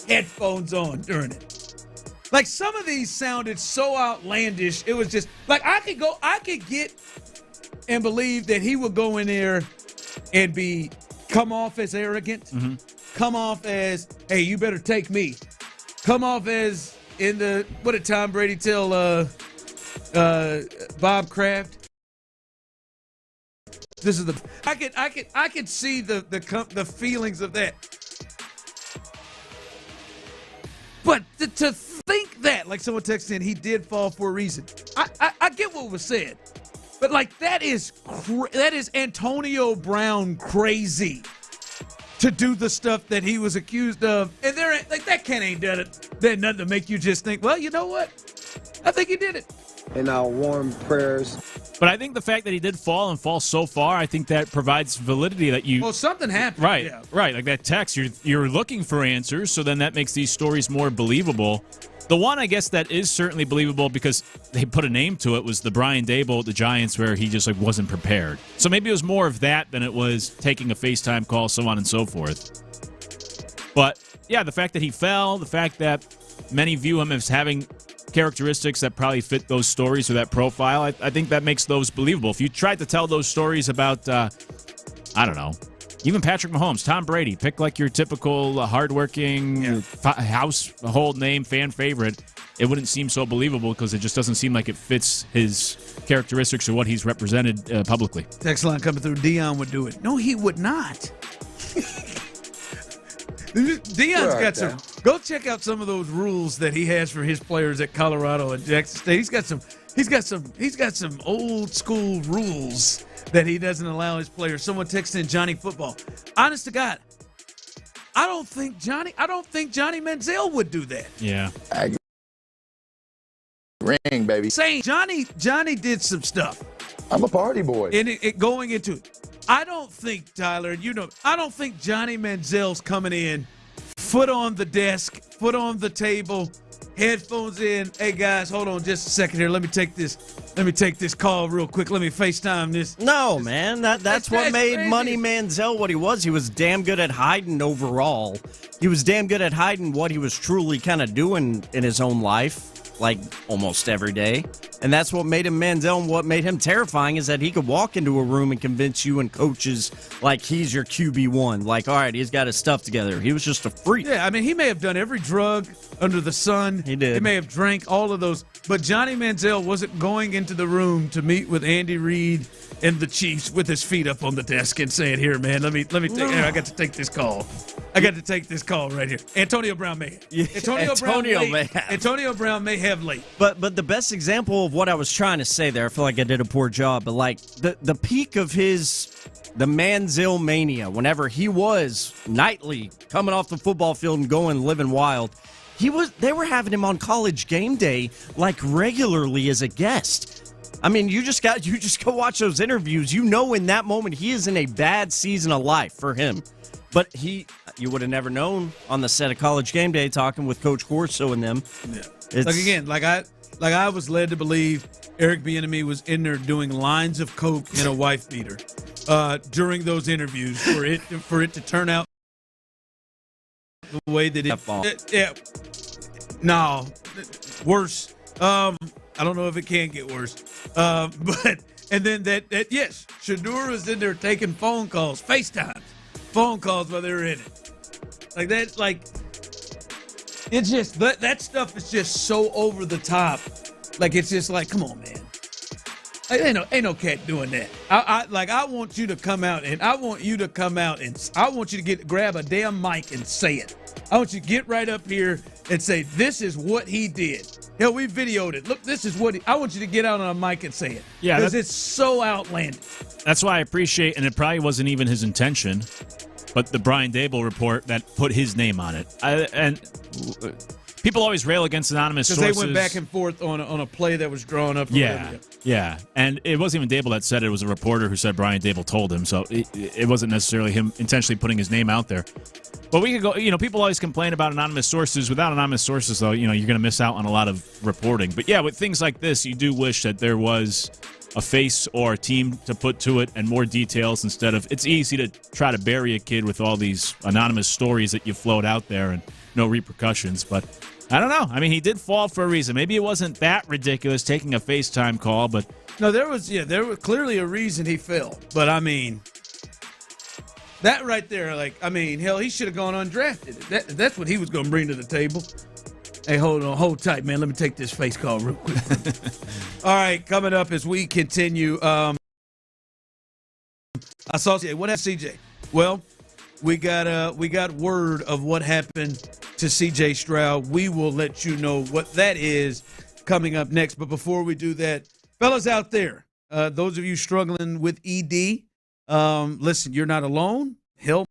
headphones on during it. Like some of these sounded so outlandish. It was just like I could get and believe that he would go in there and come off as arrogant, come off as, hey, you better take me. Come off as what did Tom Brady tell Bob Kraft? This is I could see the feelings of that. But to think that, like someone texted in, he did fall for a reason. I get what was said, but like that is Antonio Brown crazy to do the stuff that he was accused of, and that Ken ain't done it. There's nothing to make you just think, well, you know what? I think he did it. In our warm prayers. But I think the fact that he did fall and fall so far, I think that provides validity that you. Well, something happened. Right, yeah. Right. Like that text, you're looking for answers, so then that makes these stories more believable. The one, I guess, that is certainly believable because they put a name to it was the Brian Daboll at the Giants where he just wasn't prepared. So maybe it was more of that than it was taking a FaceTime call, so on and so forth. But, yeah, the fact that he fell, the fact that many view him as having characteristics that probably fit those stories or that profile, I think that makes those believable. If you tried to tell those stories about, I don't know, even Patrick Mahomes, Tom Brady, pick like your typical hardworking household name fan favorite, it wouldn't seem so believable because it just doesn't seem like it fits his characteristics or what he's represented publicly. Text line coming through, Deion would do it. No, he would not. Deion's got some. Go check out some of those rules that he has for his players at Colorado and Jackson State. He's got some old school rules that he doesn't allow his players. Someone texted in Johnny Football. Honest to God, I don't think Johnny Manziel would do that. Yeah. Ring, baby. Saying Johnny did some stuff. I'm a party boy. And it going into it. I don't think, Tyler, I don't think Johnny Manziel's coming in, foot on the desk, foot on the table, headphones in. Hey guys, hold on just a second here. Let me take this call real quick. Let me FaceTime this. No, man. That's what made crazy. Money Manziel what he was. He was damn good at hiding overall. He was damn good at hiding what he was truly kind of doing in his own life, like almost every day. And that's what made him Manziel, and what made him terrifying is that he could walk into a room and convince you and coaches like he's your QB1. Like, all right, he's got his stuff together. He was just a freak. Yeah, I mean, he may have done every drug under the sun. He did. He may have drank all of those. But Johnny Manziel wasn't going into the room to meet with Andy Reid and the Chiefs with his feet up on the desk and saying, here, man, let me take I got to take this call. I got to take this call right here. Antonio Brown may have. Yeah, Antonio Brown may have late. But the best example of what I was trying to say there, I feel like I did a poor job, but like the peak of the Manziel mania, whenever he was nightly coming off the football field and going living wild, they were having him on College Game Day like regularly as a guest. I mean, you just go watch those interviews. You know, in that moment, he is in a bad season of life for him. But you would have never known on the set of College Game Day talking with Coach Corso and them. Yeah. I was led to believe Eric Bieniemy was in there doing lines of coke and a wife beater during those interviews for it to turn out the way that it. No, worse. I don't know if it can get worse. And then yes, Shedeur was in there taking phone calls, FaceTime, phone calls while they were in it. Like that, like It's just that stuff is just so over the top. Like, it's just like, come on, man. Ain't no cat doing that. I want you to come out and I want you to grab a damn mic and say it. I want you to get right up here and say, this is what he did. Hell, we videoed it. Look, this is what I want you to get out on a mic and say it. Yeah, because it's so outlandish. That's why I appreciate, and it probably wasn't even his intention, but the Brian Dable report that put his name on it. And people always rail against anonymous sources. Because they went back and forth on a play that was drawn up. Yeah. And it wasn't even Dable that said it. It was a reporter who said Brian Dable told him. So it wasn't necessarily him intentionally putting his name out there. But we could go, people always complain about anonymous sources. Without anonymous sources, though, you're going to miss out on a lot of reporting. But yeah, with things like this, you do wish that there was a face or a team to put to it and more details instead of, it's easy to try to bury a kid with all these anonymous stories that you float out there and no repercussions. But I don't know. I mean, he did fall for a reason. Maybe it wasn't that ridiculous taking a FaceTime call, but no, there was clearly a reason he fell. But I mean, that right there, hell, he should have gone undrafted. That's what he was going to bring to the table. Hey, hold tight, man. Let me take this face call real quick. All right, coming up as we continue. I saw CJ. What happened, CJ? Well, we got word of what happened to CJ Stroud. We will let you know what that is coming up next. But before we do that, fellas out there, those of you struggling with ED, listen, you're not alone. Help.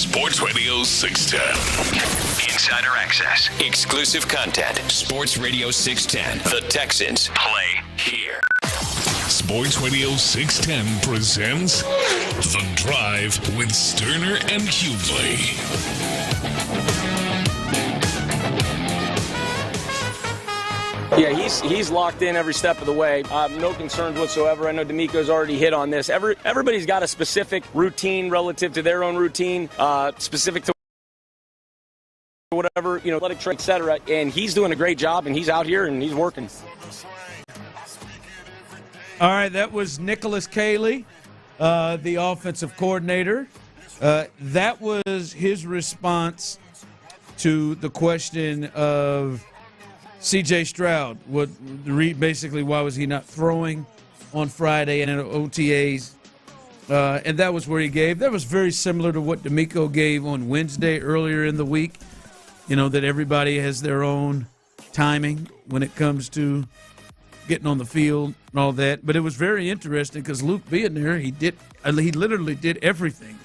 Sports Radio 610. Insider access. Exclusive content. Sports Radio 610. The Texans play here. Sports Radio 610 presents The Drive with Stoerner and Hughley. Yeah, he's locked in every step of the way. No concerns whatsoever. I know DeMeco's already hit on this. Everybody's got a specific routine relative to their own routine, specific to whatever, athletic train, et cetera. And he's doing a great job, and he's out here, and he's working. All right, that was Nicholas Kayley, the offensive coordinator. That was his response to the question of C.J. Stroud. Basically, why was he not throwing on Friday and in OTAs? And that was where he gave. That was very similar to what DeMeco gave on Wednesday earlier in the week. That everybody has their own timing when it comes to getting on the field and all that. But it was very interesting because Luke being there, he literally did everything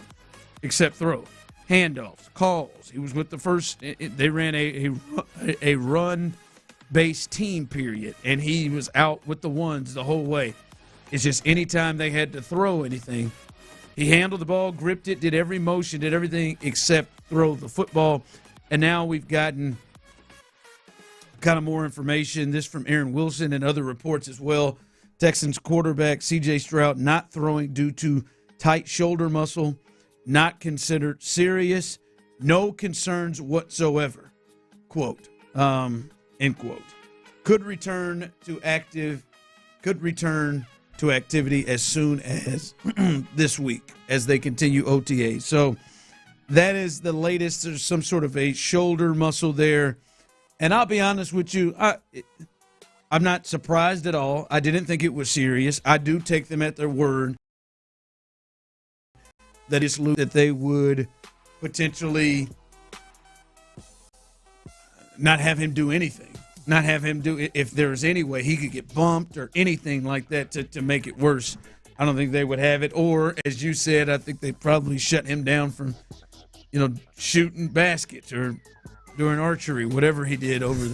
except throw. Handoffs, calls. He was with the first. They ran a run-based team period, and he was out with the ones the whole way. It's just anytime they had to throw anything, he handled the ball, gripped it, did every motion, did everything except throw the football. And now we've gotten kind of more information, this from Aaron Wilson and other reports as well. Texans quarterback C.J. Stroud not throwing due to tight shoulder muscle, not considered serious, no concerns whatsoever, quote, end quote. Could return to activity as soon as this week as they continue OTA. So that is the latest. There's some sort of a shoulder muscle there. And I'll be honest with you, I'm not surprised at all. I didn't think it was serious. I do take them at their word that they would potentially not have him do anything. Not have him do it if there was any way he could get bumped or anything like that to make it worse. I don't think they would have it. Or, as you said, I think they probably shut him down from, shooting baskets or doing archery, whatever he did over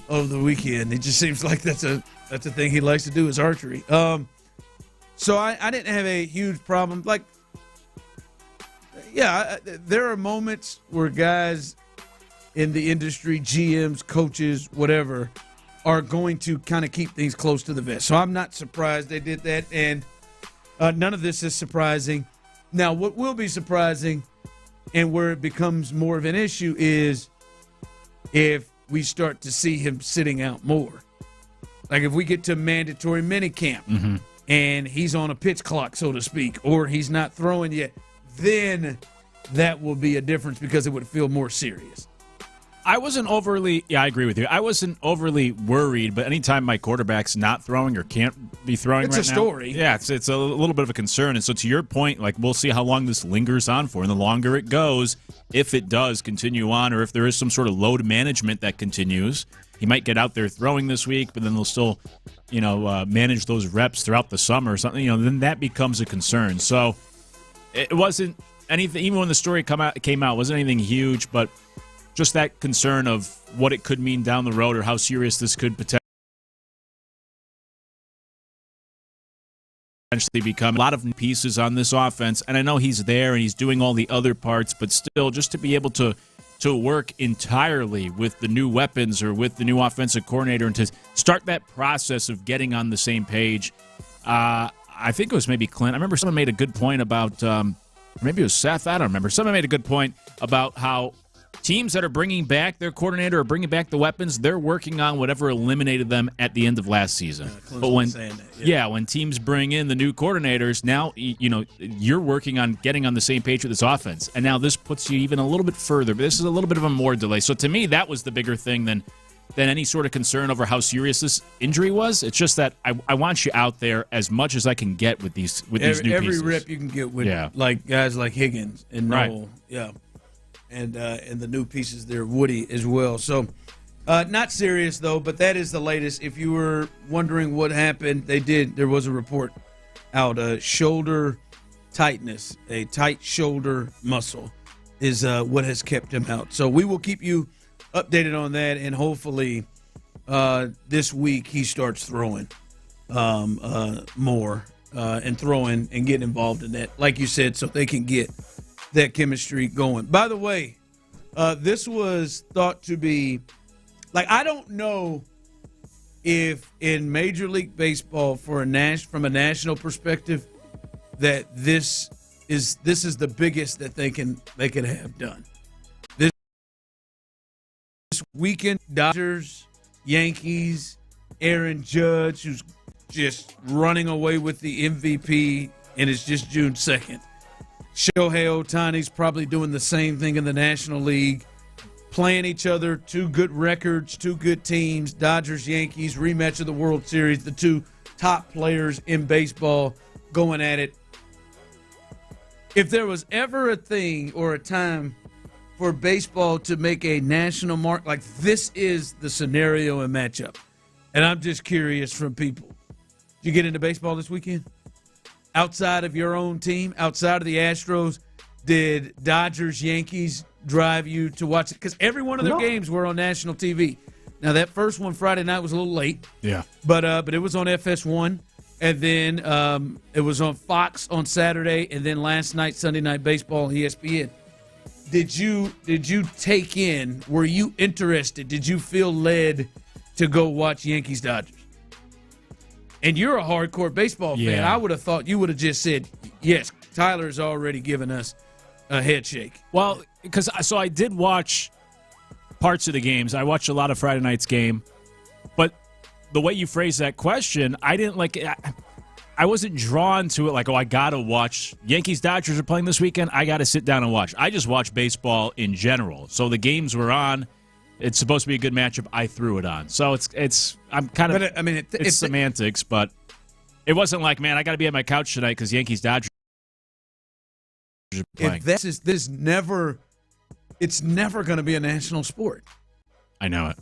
the weekend. It just seems like that's a thing he likes to do is archery. So I didn't have a huge problem. There are moments where guys in the industry, GMs, coaches, whatever, are going to kind of keep things close to the vest. So I'm not surprised they did that, and none of this is surprising. Now, what will be surprising and where it becomes more of an issue is if we start to see him sitting out more. Like if we get to mandatory minicamp and he's on a pitch clock, so to speak, or he's not throwing yet, then that will be a difference because it would feel more serious. I agree with you. I wasn't overly worried, but anytime my quarterback's not throwing or can't be throwing it's right a now, story. Yeah, it's a little bit of a concern. And so to your point, we'll see how long this lingers on for. And the longer it goes, if it does continue on or if there is some sort of load management that continues, he might get out there throwing this week, but then they'll still, manage those reps throughout the summer or something. Then that becomes a concern. So it wasn't anything, even when the story came out, it wasn't anything huge, but just that concern of what it could mean down the road or how serious this could potentially become. A lot of pieces on this offense, and I know he's there and he's doing all the other parts, but still just to be able to work entirely with the new weapons or with the new offensive coordinator and to start that process of getting on the same page. I think it was maybe Clint. I remember someone made a good point about, maybe it was Seth, I don't remember. Someone made a good point about how teams that are bringing back their coordinator or bringing back the weapons, they're working on whatever eliminated them at the end of last season. But when teams bring in the new coordinators, now you're working on getting on the same page with this offense, and now this puts you even a little bit further. But this is a little bit of a more delay. So to me, that was the bigger thing than any sort of concern over how serious this injury was. It's just that I want you out there as much as I can get with these new pieces. Every rep you can get with guys like Higgins and Noel, and the new pieces there, Woody as well. So not serious though, but that is the latest. If you were wondering what happened, there was a report out, shoulder tightness, a tight shoulder muscle. is what has kept him out. So we will keep you updated on that, and hopefully this week he starts throwing more and throwing and getting involved in that, like you said, so they can get that chemistry going. By the way, this was thought to be, like, I don't know if in Major League Baseball from a national perspective that this is the biggest that they can have done. This weekend, Dodgers, Yankees, Aaron Judge, who's just running away with the MVP, and it's just June 2nd. Shohei Ohtani's probably doing the same thing in the National League, playing each other, two good records, two good teams, Dodgers, Yankees, rematch of the World Series, the two top players in baseball going at it. If there was ever a thing or a time for baseball to make a national mark, like this is the scenario and matchup. And I'm just curious from people. Did you get into baseball this weekend? Outside of your own team, outside of the Astros, did Dodgers, Yankees drive you to watch it? Because every one of their games were on national TV. Now, that first one Friday night was a little late. Yeah. But it was on FS1. And then it was on Fox on Saturday. And then last night, Sunday Night Baseball on ESPN. Did you take in, were you interested? Did you feel led to go watch Yankees-Dodgers? And you're a hardcore baseball fan. I would have thought you would have just said, yes, Tyler's already given us a head shake. Well, so I did watch parts of the games. I watched a lot of Friday night's game. But the way you phrased that question, I didn't like it. I wasn't drawn to it like, I got to watch. Yankees-Dodgers are playing this weekend. I got to sit down and watch. I just watch baseball in general. So the games were on. It's supposed to be a good matchup. I threw it on. So I'm kind of, it's semantics, but it wasn't like, man, I got to be at my couch tonight because Yankees-Dodgers are playing. It's never going to be a national sport. I know it.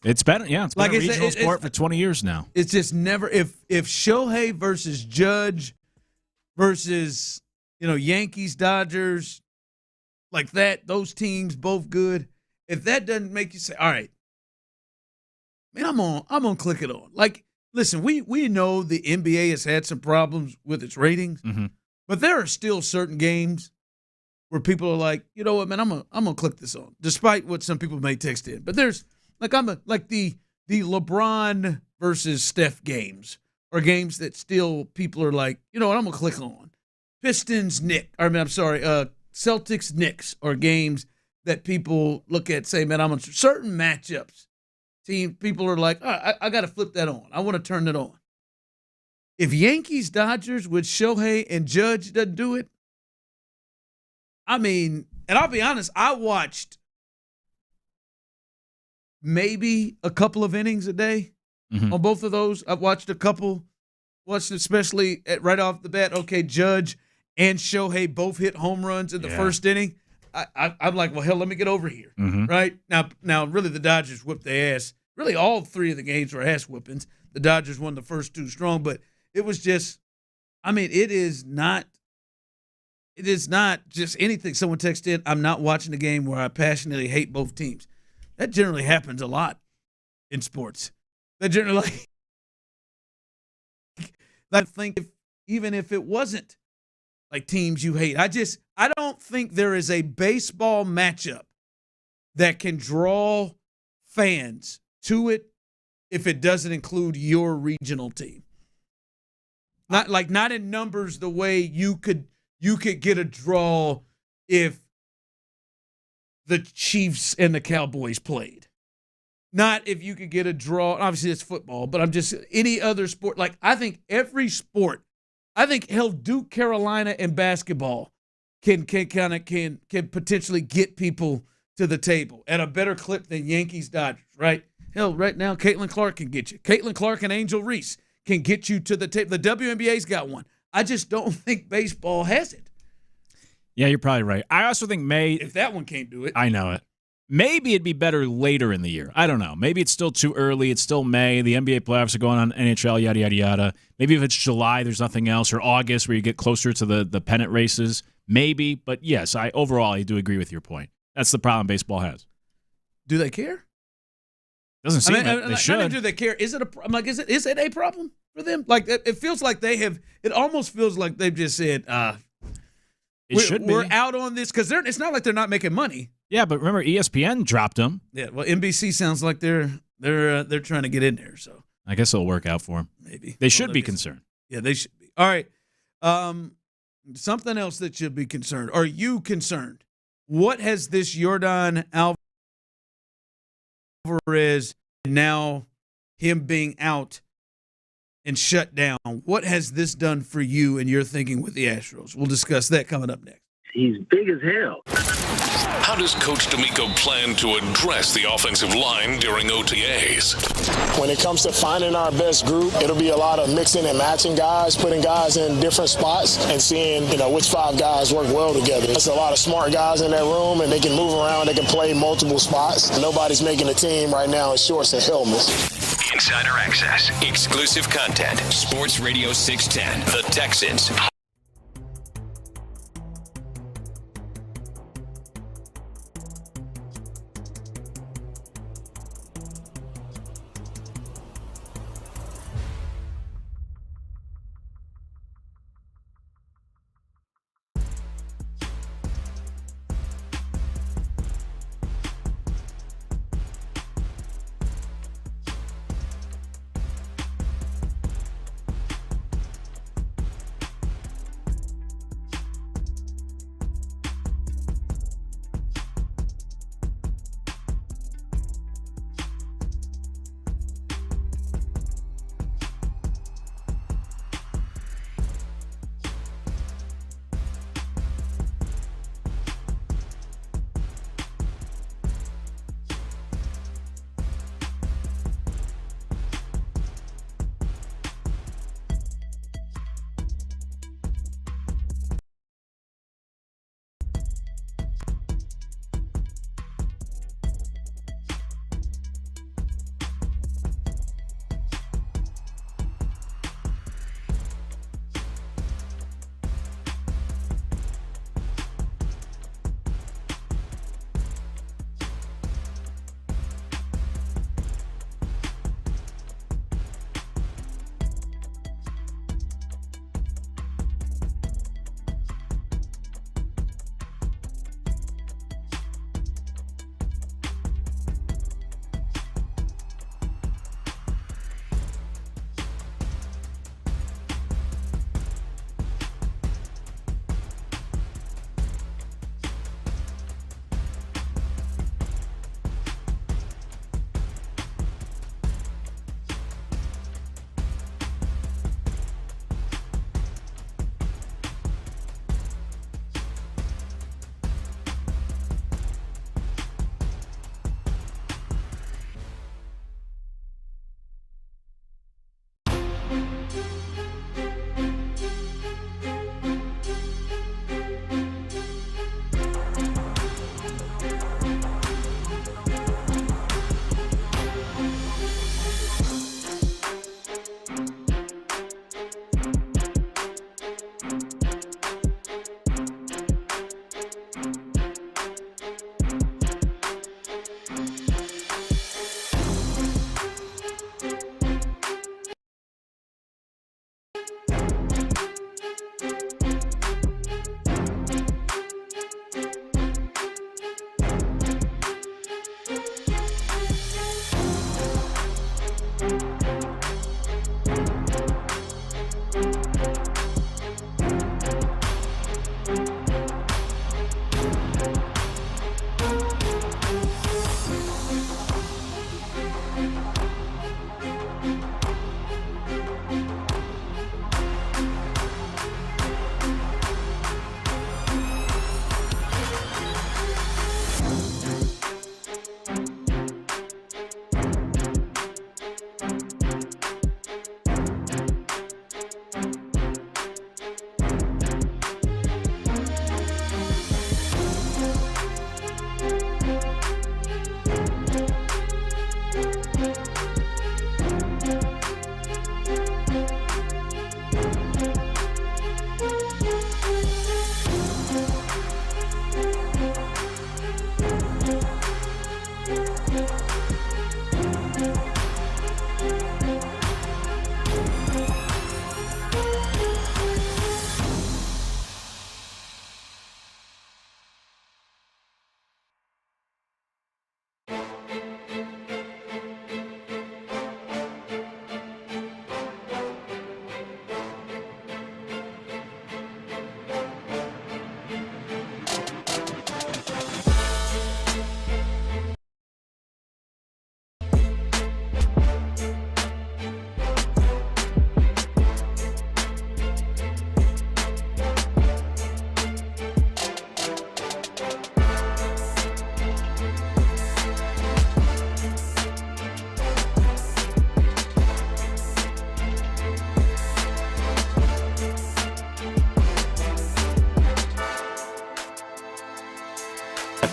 It's been a regional sport for 20 years now. It's just never, if Shohei versus Judge versus, Yankees, Dodgers, like that, those teams both good. If that doesn't make you say, all right, man, I'm gonna click it on. Like, listen, we know the NBA has had some problems with its ratings, but there are still certain games where people are like, you know what, man, I'm gonna click this on, despite what some people may text in. But there's the LeBron versus Steph games, or games that still people are like, you know what, I'm gonna click on. Celtics Knicks are games that people look at, say, man, I'm on certain matchups. People are like, I got to flip that on. I want to turn it on. If Yankees Dodgers with Shohei and Judge doesn't do it, and I'll be honest, I watched maybe a couple of innings a day on both of those. I've watched a couple, especially right off the bat. Okay, Judge and Shohei both hit home runs in the first inning. I'm like, well, hell, let me get over here, right? Now, really, the Dodgers whipped their ass. Really, all three of the games were ass whippings. The Dodgers won the first two strong, but it was just, it is not just anything. Someone texted in, I'm not watching a game where I passionately hate both teams. That generally happens a lot in sports. That generally, I think even if it wasn't like teams you hate, I don't think there is a baseball matchup that can draw fans to it if it doesn't include your regional team. Not in numbers the way you could get a draw if the Chiefs and the Cowboys played. Not if you could get a draw. Obviously, it's football, but I'm just any other sport. Like, I think every sport. I think Duke, Carolina, and basketball can potentially get people to the table at a better clip than Yankees Dodgers, right? Hell, right now, Caitlin Clark can get you. Caitlin Clark and Angel Reese can get you to the table. The WNBA's got one. I just don't think baseball has it. Yeah, you're probably right. I also think if that one can't do it. I know it. Maybe it'd be better later in the year. I don't know. Maybe it's still too early. It's still May. The NBA playoffs are going on, NHL, yada, yada, yada. Maybe if it's July, there's nothing else, or August where you get closer to the pennant races. maybe. But yes, overall I do agree with your point. That's the problem baseball has. Do they care? Doesn't seem like they should. I mean, do they care? Is it is it a problem for them? Like it feels like they have. It almost feels like they've just said, we're out on this because it's not like they're not making money. Yeah, but remember ESPN dropped them. Yeah, well, NBC sounds like they're trying to get in there. So I guess it'll work out for them. Maybe they should be concerned. Yeah, they should be. All right, something else that should be concerned. Are you concerned? What has this Yordan Alvarez, now him being out and shut down, what has this done for you and your thinking with the Astros? We'll discuss that coming up next. He's big as hell. How does Coach DeMeco plan to address the offensive line during OTAs? When it comes to finding our best group, it'll be a lot of mixing and matching guys, putting guys in different spots and seeing, which 5 guys work well together. There's a lot of smart guys in that room, and they can move around. They can play multiple spots. Nobody's making a team right now in shorts and helmets. Insider access, exclusive content. Sports Radio 610, the Texans.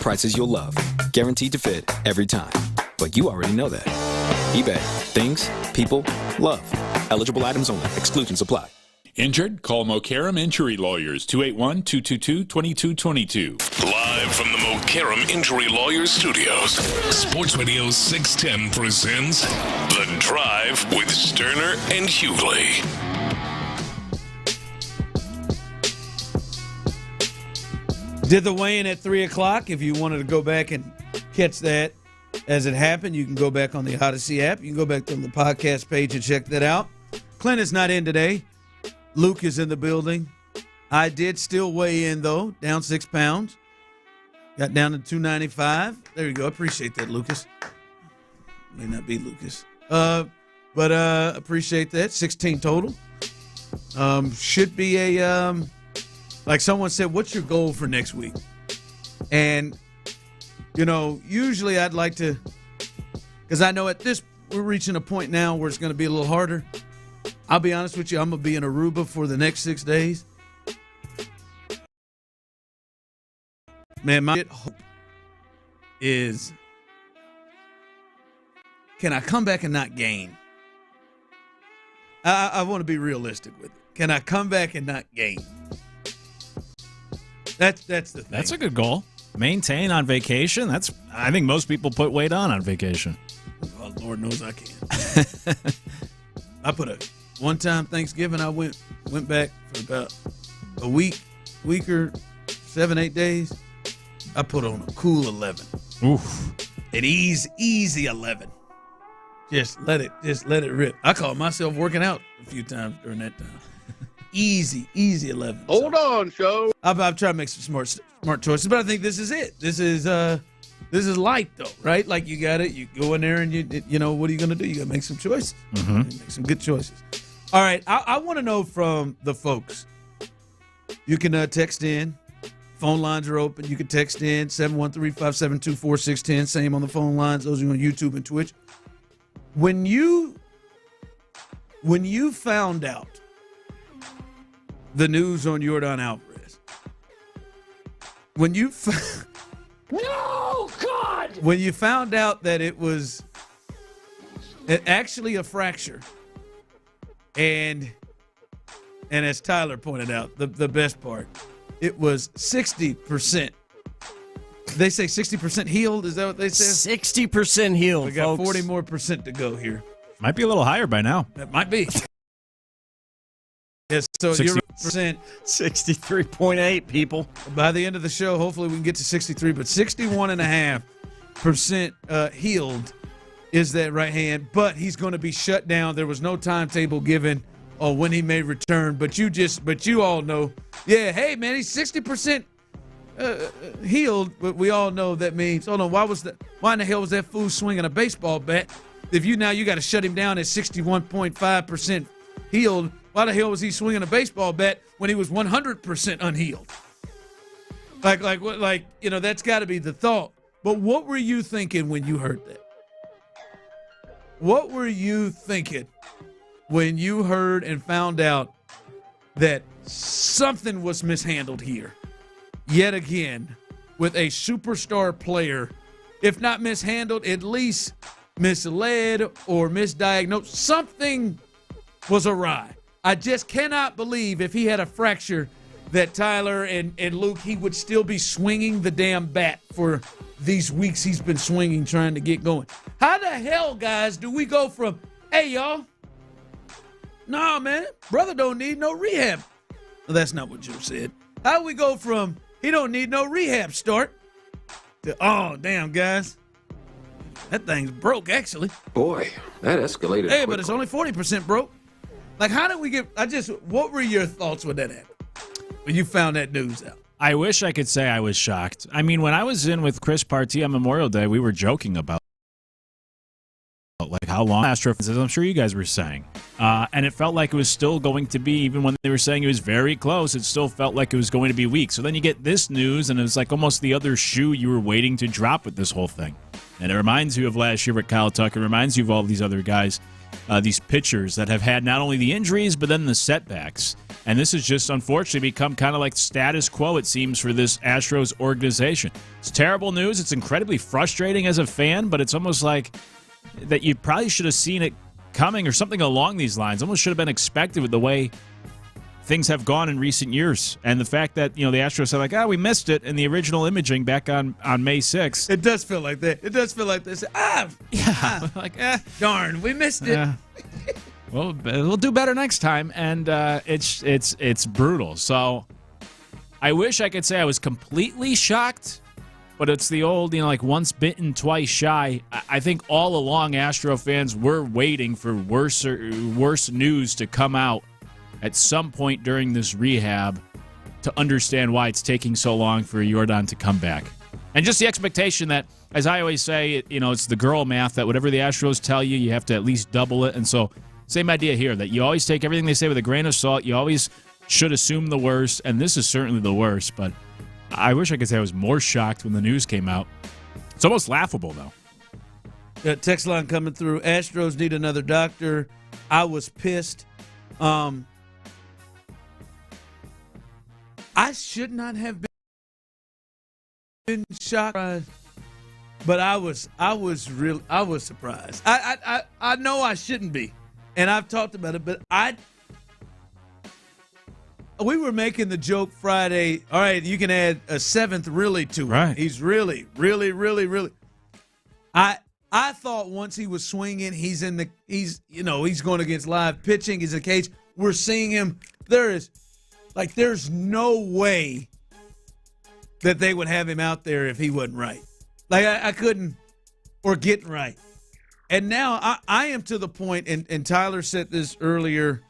prices you'll love. Guaranteed to fit every time. But you already know that. eBay. Things, people, love. Eligible items only. Exclusions apply. Injured? Call Mokaram Injury Lawyers, 281-222-2222. Live from the Mokaram Injury Lawyers Studios, Sports Radio 610 presents The Drive with Stoerner and Hughley. Did the weigh-in at 3 o'clock. If you wanted to go back and catch that as it happened, you can go back on the Odyssey app. You can go back on the podcast page and check that out. Clint is not in today. Luke is in the building. I did still weigh in, though, down 6 pounds. Got down to 295. There you go. Appreciate that, Lucas. May not be Lucas. But appreciate that. 16 total. Should be a, like someone said, what's your goal for next week? And, you know, usually I'd like to, because I know we're reaching a point now where it's going to be a little harder. I'll be honest with you, I'm going to be in Aruba for the next 6 days. Man, my hope is, can I come back and not gain? I want to be realistic with it. Can I come back and not gain? That's the thing. That's a good goal. Maintain on vacation. I think most people put weight on vacation. Oh, Lord knows I can. I put one time Thanksgiving, I went back for about a week or 7-8 days. I put on a cool 11. Oof. An easy 11. Just let it rip. I caught myself working out a few times during that time. Easy 11. Hold on, show. I'm trying to make some smart choices, but I think this is it. This is light though, right? Like you got it. You go in there and you know what are you going to do? You got to make some choices. Mm-hmm. Make some good choices. All right, I want to know from the folks. You can text in. Phone lines are open. You can text in 713-572-4610. Same on the phone lines. Those are on YouTube and Twitch. When you found out the news on Yordan Alvarez, No, God! When you found out that it was actually a fracture, and as Tyler pointed out, the best part, it was 60%. They say 60% healed. Is that what they said? 60% healed. We got folks. 40 more percent to go here. Might be a little higher by now. That might be. Yes, so 60. you're percent 63.8 people. By the end of the show, hopefully we can get to 63, but 61.5% healed is that right hand. But he's going to be shut down. There was no timetable given on when he may return. But you all know, yeah, hey man, he's 60% healed. But we all know that means. Hold on, why in the hell was that fool swinging a baseball bat? If you got to shut him down at 61.5% healed. Why the hell was he swinging a baseball bat when he was 100% unhealed? Like that's got to be the thought. But what were you thinking when you heard that? What were you thinking when you heard and found out that something was mishandled here? Yet again, with a superstar player, if not mishandled, at least misled or misdiagnosed. Something was awry. I just cannot believe if he had a fracture that Tyler and Luke, he would still be swinging the damn bat for these weeks he's been swinging trying to get going. How the hell, guys, do we go from, hey, y'all, nah, man, brother don't need no rehab. Well, that's not what Joe said. How do we go from he don't need no rehab start to, oh, damn, guys, that thing's broke, actually. Boy, that escalated. Hey, but it's only 40% broke. Like, how did we get? What were your thoughts when that happened? When you found that news out? I wish I could say I was shocked. I mean, when I was in with Chris Partee on Memorial Day, we were joking about like how long Astros, I'm sure you guys were saying. And it felt like it was still going to be, even when they were saying it was very close, it still felt like it was going to be weak. So then you get this news, and it was like almost the other shoe you were waiting to drop with this whole thing. And it reminds you of last year with Kyle Tucker. It reminds you of all these other guys. these pitchers that have had not only the injuries but then the setbacks. And this has just unfortunately become kind of like status quo, it seems, for this Astros organization. It's terrible news. It's incredibly frustrating as a fan, but it's almost like that you probably should have seen it coming or something along these lines. Almost should have been expected with the way things have gone in recent years. And the fact that, the Astros are like, we missed it in the original imaging back on May 6th. It does feel like that. It does feel like this. Darn, we missed it. Well, we'll do better next time, and it's brutal. So I wish I could say I was completely shocked, but it's the old, like once bitten, twice shy. I think all along Astro fans were waiting for worse news to come out at some point during this rehab to understand why it's taking so long for Yordan to come back. And just the expectation that, as I always say, it's the girl math that whatever the Astros tell you, you have to at least double it. And so same idea here, that you always take everything they say with a grain of salt. You always should assume the worst, and this is certainly the worst. But I wish I could say I was more shocked when the news came out. It's almost laughable, though. Text line coming through. Astros need another doctor. I was pissed. I should not have been shocked, but I was surprised. I know I shouldn't be. And I've talked about it, but we were making the joke Friday. All right, you can add a seventh really to it. Right. He's really, really, really, really. I thought once he was swinging, he's going against live pitching. He's in the cage. We're seeing him. There's no way that they would have him out there if he wasn't right. Like I couldn't, or getting right. And now I am to the point, and Tyler said this earlier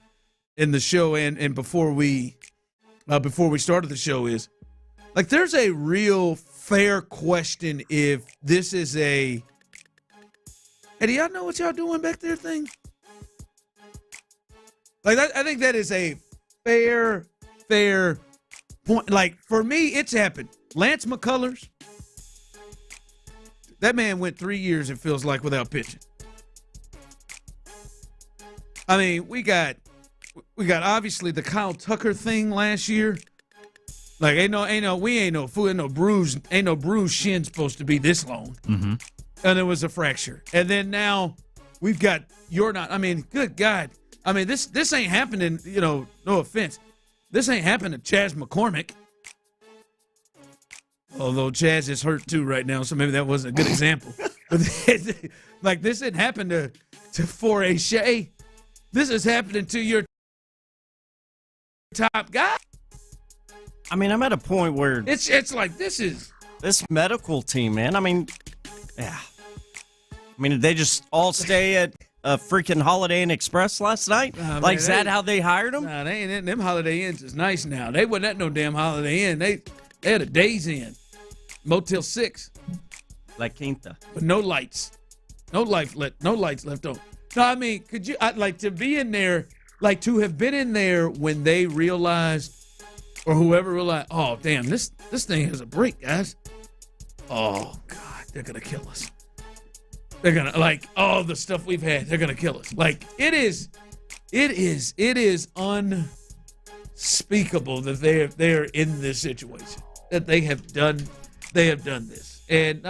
in the show and before we started the show, is like there's a real fair question if this is a, hey, do y'all know what y'all doing back there thing? Like I think that is a fair point. Like for me, it's happened. Lance McCullers, that man went 3 years, it feels like, without pitching. I mean, we got obviously the Kyle Tucker thing last year. Like ain't no bruised shin supposed to be this long. Mm-hmm. And it was a fracture. And then now we've got Yordan. I mean, good God. I mean, this ain't happening, no offense. This ain't happening to Chaz McCormick. Although Chaz is hurt too right now, so maybe that wasn't a good example. But like this didn't happen to Foray Shea. This is happening to your top guy. I mean, I'm at a point where it's like this medical team, man. I mean, yeah. I mean, did they just all stay at a freaking Holiday Inn Express last night? Is that how they hired them? Nah, they ain't. Them Holiday Inns is nice now. They wasn't at no damn Holiday Inn. They had a Days Inn, Motel 6, La Quinta, with no lights, no lights left on. No, I mean, could you to be in there, like to have been in there when they realized, or whoever realized, oh damn, this thing has a break, guys. Oh God, they're gonna kill us. They're gonna, like, all the stuff we've had, they're gonna kill us. Like it is unspeakable that they're in this situation, that they have done this, and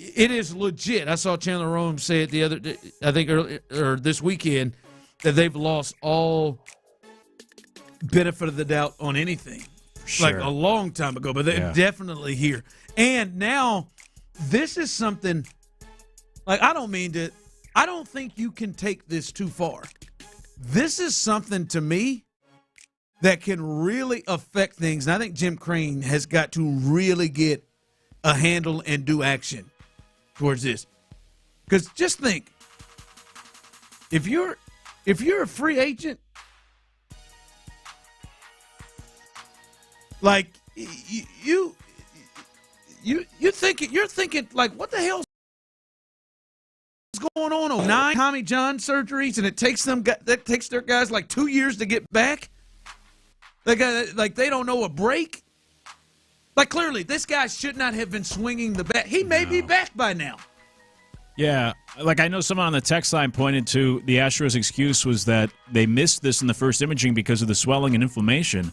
it is legit. I saw Chandler Rome say it the other day, I think earlier, or this weekend, that they've lost all benefit of the doubt on anything, like a long time ago, but they're definitely here. And now this is something, like, I don't think you can take this too far. This is something, to me, that can really affect things. And I think Jim Crane has got to really get a handle and do action towards this. Because just think, if you're a free agent, like you're thinking like, what the hell is going on? 9 Tommy John surgeries, and it takes their guys like 2 years to get back. They don't know a break. Like, clearly, this guy should not have been swinging the bat. He may be back by now. Yeah, like I know someone on the text line pointed to the Astros' excuse was that they missed this in the first imaging because of the swelling and inflammation.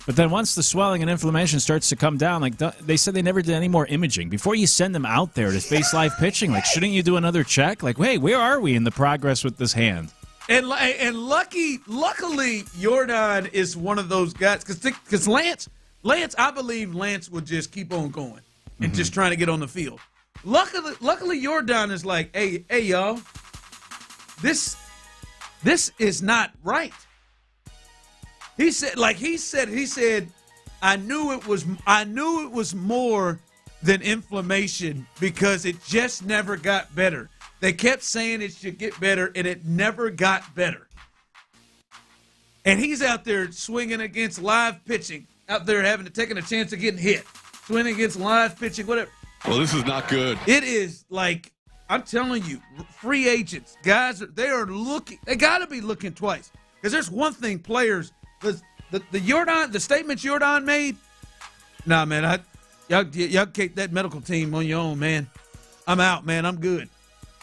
But then once the swelling and inflammation starts to come down, like they said they never did any more imaging. Before you send them out there to face live pitching, like shouldn't you do another check? Like, hey, where are we in the progress with this hand? And luckily, Yordan is one of those guys because Lance, I believe Lance would just keep on going and just trying to get on the field. Luckily, Yordan is like, hey, y'all, this is not right. He said, I knew it was more than inflammation because it just never got better. They kept saying it should get better, and it never got better. And he's out there swinging against live pitching, out there taking a chance of getting hit, swinging against live pitching, whatever. Well, this is not good. It is like, I'm telling you, free agents, guys, they got to be looking twice. Because there's one thing players, the statements Yordan made, nah, man, y'all take that medical team on your own, man. I'm out, man. I'm good.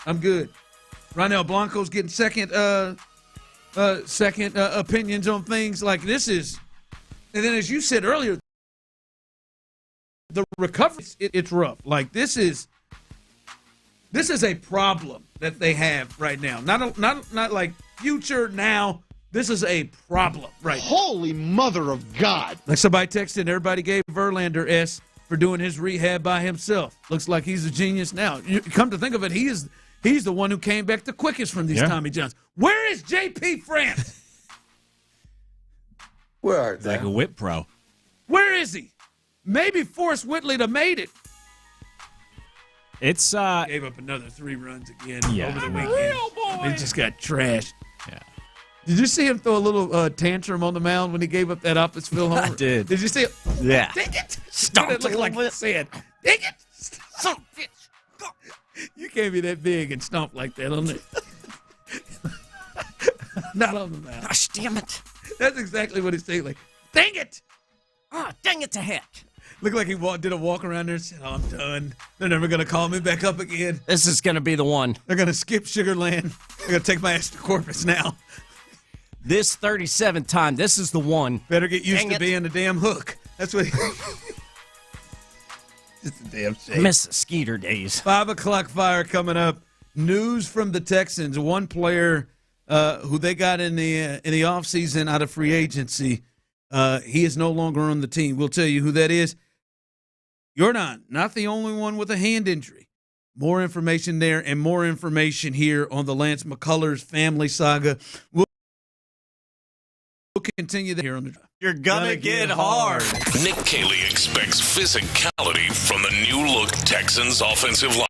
Ronel Blanco's getting second opinions on things like this is. And then as you said earlier, the recovery, it's rough. Like this is a problem that they have right now. Not like future now. This is a problem right now. Holy mother of God. Like somebody texted, everybody gave Verlander S for doing his rehab by himself. Looks like he's a genius now. You come to think of it, he's the one who came back the quickest from these Tommy Johns. Where is J.P. France? Where are they? Like a whip pro. Where is he? Maybe Forrest Whitley'd have made it. It's gave up another 3 runs again over the weekend. He just got trashed. Yeah. Did you see him throw a little tantrum on the mound when he gave up that opposite field homer? I did. Did you see it? Yeah. Dang it! Stomped It looked like he said, "Dang it! Son of a bitch! You can't be that big and stomp like that on it." Not on the mound. Gosh, damn it! That's exactly what he's saying. Like, dang it! Oh, dang it to heck. Looked like he did a walk around there and said, "Oh, I'm done. They're never going to call me back up again. This is going to be the one. They're going to skip Sugar Land. They're going to take my ass to Corpus now." This 37th time, this is the one. Better get used to being a damn hook. That's what it's a damn shame. I miss the Skeeter days. 5 o'clock fire coming up. News from the Texans. One player who they got in the offseason out of free agency, he is no longer on the team. We'll tell you who that is. You're not the only one with a hand injury. More information there and more information here on the Lance McCullers family saga. We'll continue here on the drive. You're gonna get hard. Nick Kayley expects physicality from the new look Texans offensive line.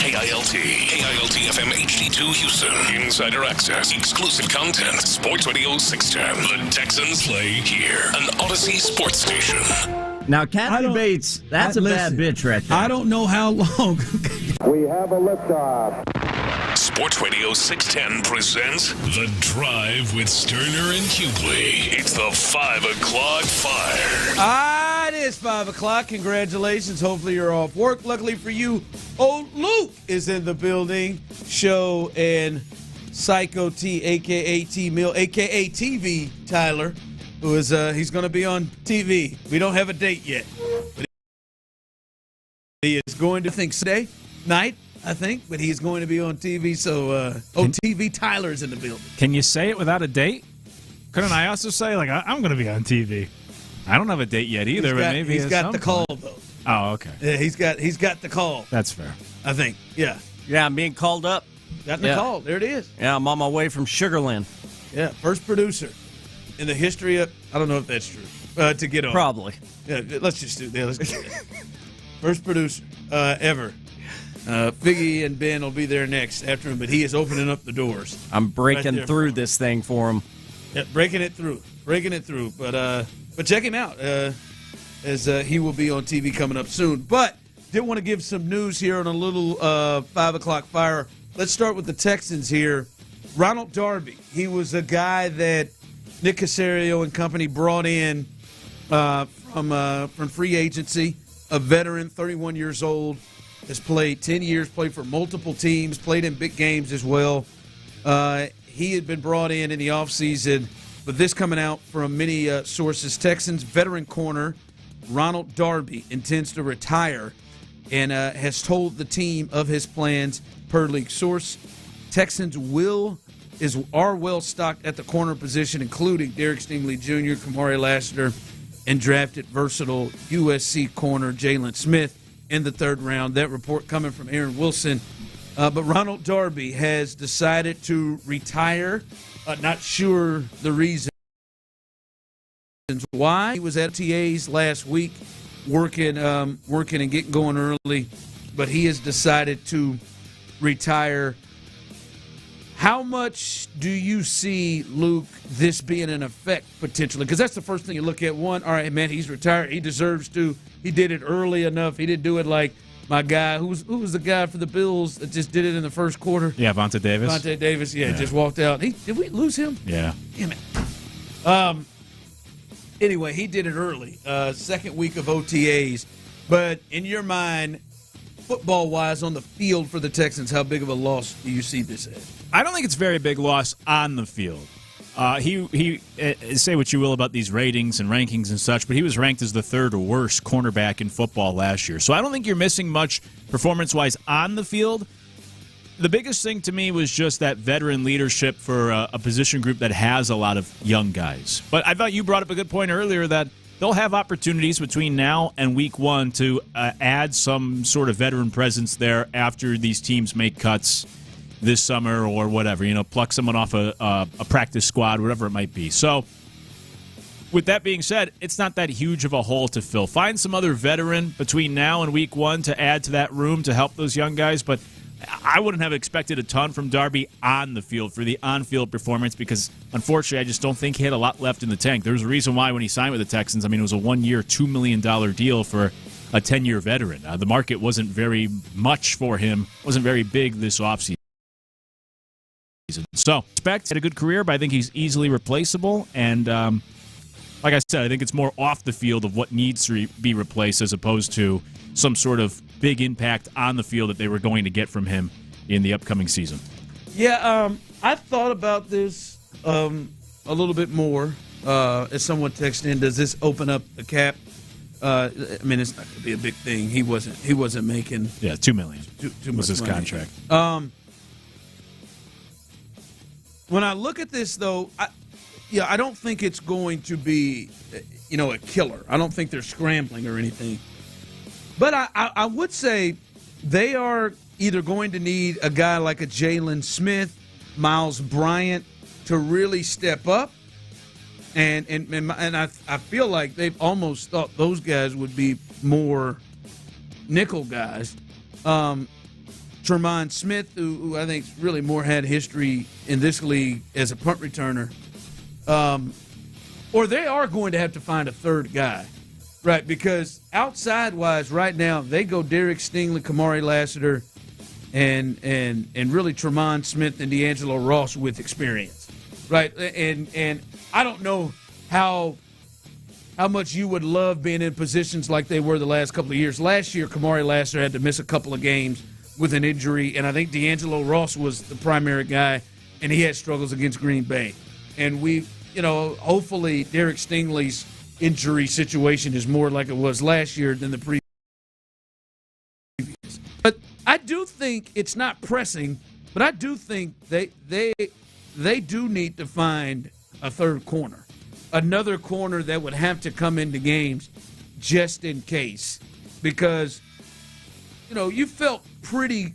KILT FM HD2 Houston. Insider access, exclusive content. Sports Radio 610. The Texans play here. An Odyssey sports station. Now, Kathy Bates, that's a bad bitch right there. I don't know how long. We have a liftoff. Sports Radio 610 presents The Drive with Stoerner and Hughley. It's the 5 o'clock fire. It is 5 o'clock. Congratulations. Hopefully you're off work. Luckily for you, old Luke is in the building. Show and Psycho T, a.k.a. T-Mill, a.k.a. TV Tyler, who is he's going to be on TV. We don't have a date yet. But he is going to think today night, I think, but he's going to be on TV. So, TV Tyler's in the building. Can you say it without a date? Couldn't I also say, like, I'm going to be on TV? I don't have a date yet either, but maybe he's got the call, though. Oh, okay. Yeah, he's got the call. That's fair. I think. Yeah. Yeah, I'm being called up. Got the call. There it is. Yeah, I'm on my way from Sugarland. Yeah, first producer in the history of, I don't know if that's true, to get on. Probably. Yeah, let's just do that. Let's get it. First producer ever. Figgy and Ben will be there next after him, but he is opening up the doors. I'm breaking through this thing for him. Yeah, breaking it through. But check him out as he will be on TV coming up soon. But did want to give some news here on a little 5 o'clock fire. Let's start with the Texans here. Ronald Darby, he was a guy that Nick Caserio and company brought in from free agency, a veteran, 31 years old, has played 10 years, played for multiple teams, played in big games as well. He had been brought in the offseason, but this coming out from many sources. Texans veteran corner Ronald Darby intends to retire and has told the team of his plans per league source. Texans are well stocked at the corner position, including Derek Stingley Jr., Kamari Lassiter, and drafted versatile USC corner Jalen Smith in the third round. That report coming from Aaron Wilson. But Ronald Darby has decided to retire. Not sure the reason why. He was at OTAs last week working and getting going early, but he has decided to retire. How much do you see, Luke, this being an effect potentially? Because that's the first thing you look at. One, all right, man, he's retired. He deserves to. He did it early enough. He didn't do it like my guy. Who was the guy for the Bills that just did it in the first quarter? Yeah, Vontae Davis. Vontae Davis, just walked out. Did we lose him? Yeah. Damn it. Anyway, he did it early. Second week of OTAs. But in your mind, football-wise, on the field for the Texans, how big of a loss do you see this as? I don't think it's a very big loss on the field. He say what you will about these ratings and rankings and such, but he was ranked as the third worst cornerback in football last year. So I don't think you're missing much performance-wise on the field. The biggest thing to me was just that veteran leadership for a position group that has a lot of young guys. But I thought you brought up a good point earlier that they'll have opportunities between now and week one to add some sort of veteran presence there after these teams make cuts this summer or whatever, pluck someone off a practice squad, whatever it might be. So with that being said, it's not that huge of a hole to fill. Find some other veteran between now and week one to add to that room to help those young guys, but I wouldn't have expected a ton from Darby on the field for the on-field performance because, unfortunately, I just don't think he had a lot left in the tank. There was a reason why when he signed with the Texans, it was a one-year, $2 million deal for a 10-year veteran. The market wasn't very much for him, wasn't very big this offseason. So, had a good career, but I think he's easily replaceable. And like I said, I think it's more off the field of what needs to be replaced as opposed to some sort of big impact on the field that they were going to get from him in the upcoming season. Yeah, I've thought about this a little bit more. As someone texted in, does this open up the cap? It's not going to be a big thing. He wasn't making $2 million. Too was his money. contract. When I look at this, though, I don't think it's going to be, a killer. I don't think they're scrambling or anything. But I would say they are either going to need a guy like a Jalen Smith, Miles Bryant to really step up. And I feel like they've almost thought those guys would be more nickel guys. Tremont Smith, who I think really more had history in this league as a punt returner, or they are going to have to find a third guy, right? Because outside-wise, right now, they go Derek Stingley, Kamari Lassiter, and really Tremont Smith and D'Angelo Ross with experience, right? And I don't know how much you would love being in positions like they were the last couple of years. Last year, Kamari Lassiter had to miss a couple of games with an injury, and I think D'Angelo Ross was the primary guy, and he had struggles against Green Bay. And hopefully Derek Stingley's injury situation is more like it was last year than the previous. But I do think it's not pressing, but I do think they do need to find a third corner, another corner that would have to come into games just in case, because you felt pretty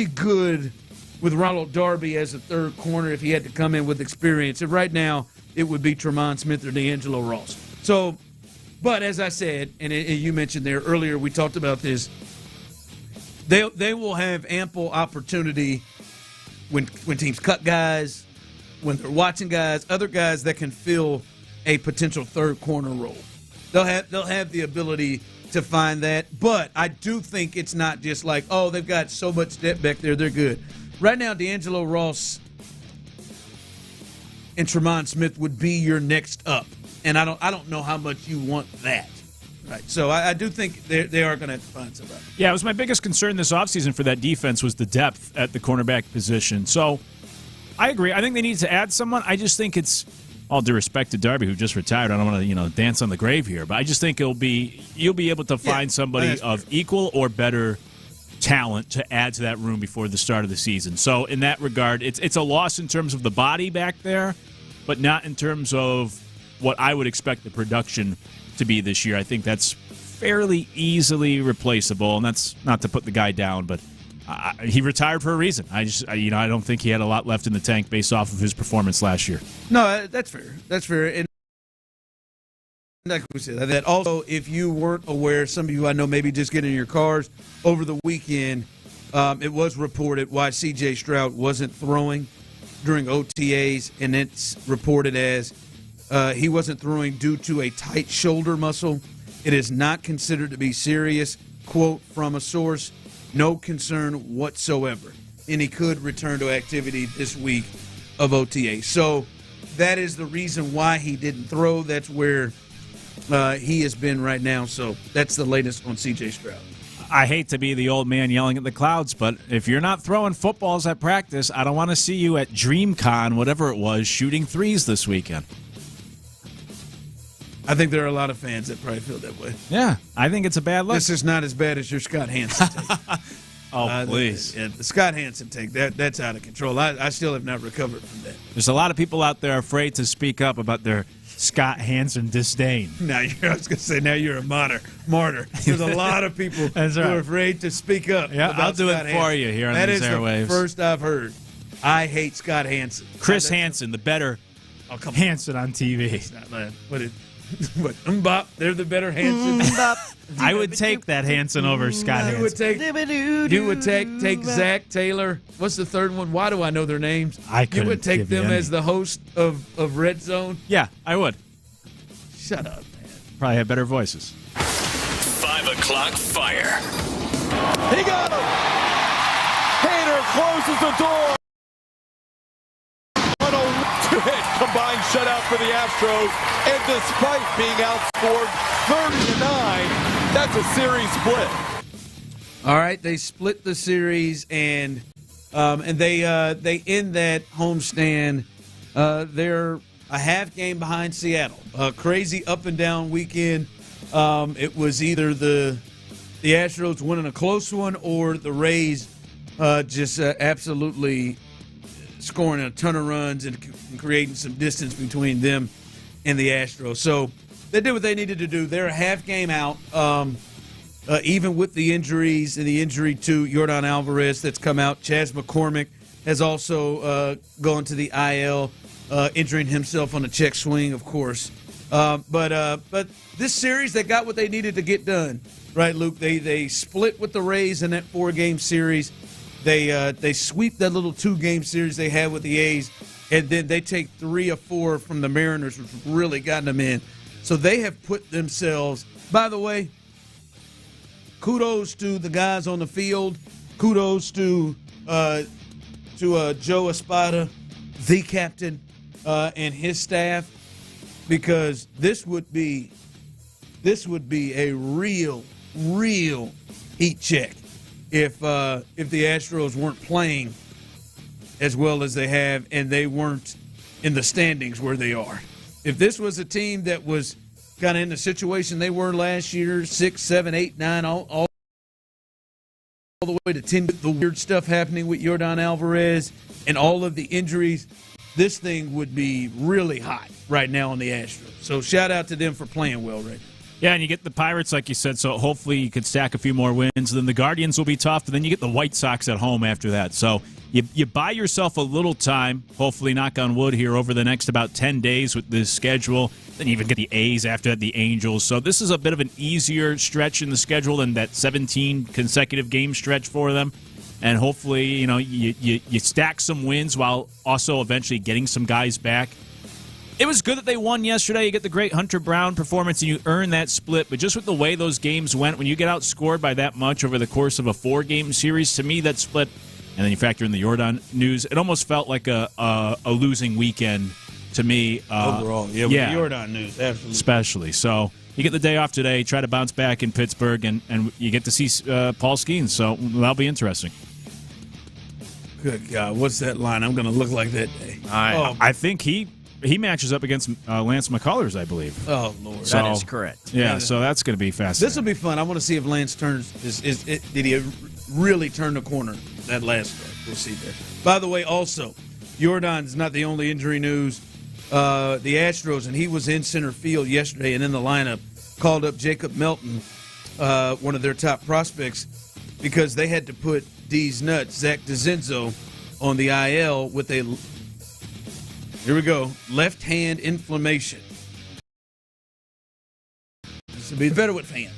good with Ronald Darby as a third corner if he had to come in with experience. And right now, it would be Tremont Smith or D'Angelo Ross. So, but as I said, and you mentioned there earlier, we talked about this, they will have ample opportunity when teams cut guys, when they're watching guys, other guys that can fill a potential third corner role. They'll have the ability to find that, but I do think it's not just like, oh, they've got so much depth back there, they're good. Right now, D'Angelo Ross and Tremont Smith would be your next up, and I don't know how much you want that. Right, so I do think they are going to have to find somebody. Yeah, it was my biggest concern this offseason for that defense was the depth at the cornerback position. So I agree. I think they need to add someone. I just think it's, all due respect to Darby, who just retired, I don't want to dance on the grave here, but I just think you'll be able to find somebody of equal or better talent to add to that room before the start of the season. So in that regard, it's a loss in terms of the body back there, but not in terms of what I would expect the production to be this year. I think that's fairly easily replaceable, and that's not to put the guy down, but he retired for a reason. I don't think he had a lot left in the tank based off of his performance last year. No, that's fair. That's fair. And like we said, that also, if you weren't aware, some of you I know maybe just getting in your cars over the weekend, it was reported why C.J. Stroud wasn't throwing during OTAs, and it's reported as he wasn't throwing due to a tight shoulder muscle. It is not considered to be serious. Quote from a source, no concern whatsoever. And he could return to activity this week of OTA. So that is the reason why he didn't throw. That's where he has been right now. So that's the latest on C.J. Stroud. I hate to be the old man yelling at the clouds, but if you're not throwing footballs at practice, I don't want to see you at DreamCon, whatever it was, shooting threes this weekend. I think there are a lot of fans that probably feel that way. Yeah, I think it's a bad look. This is not as bad as your Scott Hansen take. Please. The Scott Hansen take, that's out of control. I still have not recovered from that. There's a lot of people out there afraid to speak up about their Scott Hansen disdain. I was going to say, now you're a martyr. There's a lot of people who are afraid to speak up. Yeah, I'll do it for you here on these airwaves. That is the first I've heard. I hate Scott Hansen. Chris Hansen, the better Hansen on TV. It's not bad. What? Mbop, they're the better Hansen. I would take that Hansen over Scott Hansen. You would take Zach Taylor. What's the third one? Why do I know their names? You would take them as the host of Red Zone? Yeah, I would. Shut up, man. Probably have better voices. 5 o'clock fire. He got him. Hader closes the door. Hit combined shutout for the Astros, and despite being outscored 30-9, that's a series split. All right, they split the series, and they end that homestand. They're a half game behind Seattle. A crazy up and down weekend. It was either the Astros winning a close one or the Rays just absolutely scoring a ton of runs and creating some distance between them and the Astros. So they did what they needed to do. They're a half game out, even with the injuries and the injury to Yordan Alvarez that's come out. Chaz McCormick has also gone to the IL, injuring himself on a check swing, of course. But this series, they got what they needed to get done. Right, Luke? They split with the Rays in that 4-game series. They sweep that little 2-game series they had with the A's, and then they take 3 or 4 from the Mariners, which really gotten them in. So they have put themselves. By the way, kudos to the guys on the field. Kudos to Joe Espada, the captain, and his staff, because this would be a real heat check if the Astros weren't playing as well as they have and they weren't in the standings where they are. If this was a team that was kind of in the situation they were last year, 6, 7, 8, 9, all the way to 10, the weird stuff happening with Yordan Alvarez and all of the injuries, this thing would be really hot right now on the Astros. So shout out to them for playing well right now. Yeah, and you get the Pirates, like you said, so hopefully you could stack a few more wins. Then the Guardians will be tough, and then you get the White Sox at home after that. So you buy yourself a little time, hopefully, knock on wood, here over the next about 10 days with this schedule. Then you even get the A's after that, the Angels. So this is a bit of an easier stretch in the schedule than that 17 consecutive game stretch for them. And hopefully, you stack some wins while also eventually getting some guys back. It was good that they won yesterday. You get the great Hunter Brown performance, and you earn that split. But just with the way those games went, when you get outscored by that much over the course of a 4-game series, to me, that split, and then you factor in the Yordan news, it almost felt like a losing weekend to me. Overall, with the Yordan news, absolutely. Especially. So you get the day off today, try to bounce back in Pittsburgh, and you get to see Paul Skeens. So that'll be interesting. Good God, what's that line? I'm going to look like that day. I think he matches up against Lance McCullers, I believe. Oh, Lord. That is correct. Yeah, so that's going to be fascinating. This will be fun. I want to see if Lance turns. Did he really turn the corner that last start? We'll see there. By the way, also, Yordan's not the only injury news. The Astros, and he was in center field yesterday and in the lineup, called up Jacob Melton, one of their top prospects, because they had to put D's nuts, Zach DeZenzo, on the IL with a, here we go, left hand inflammation. This would be better with hands,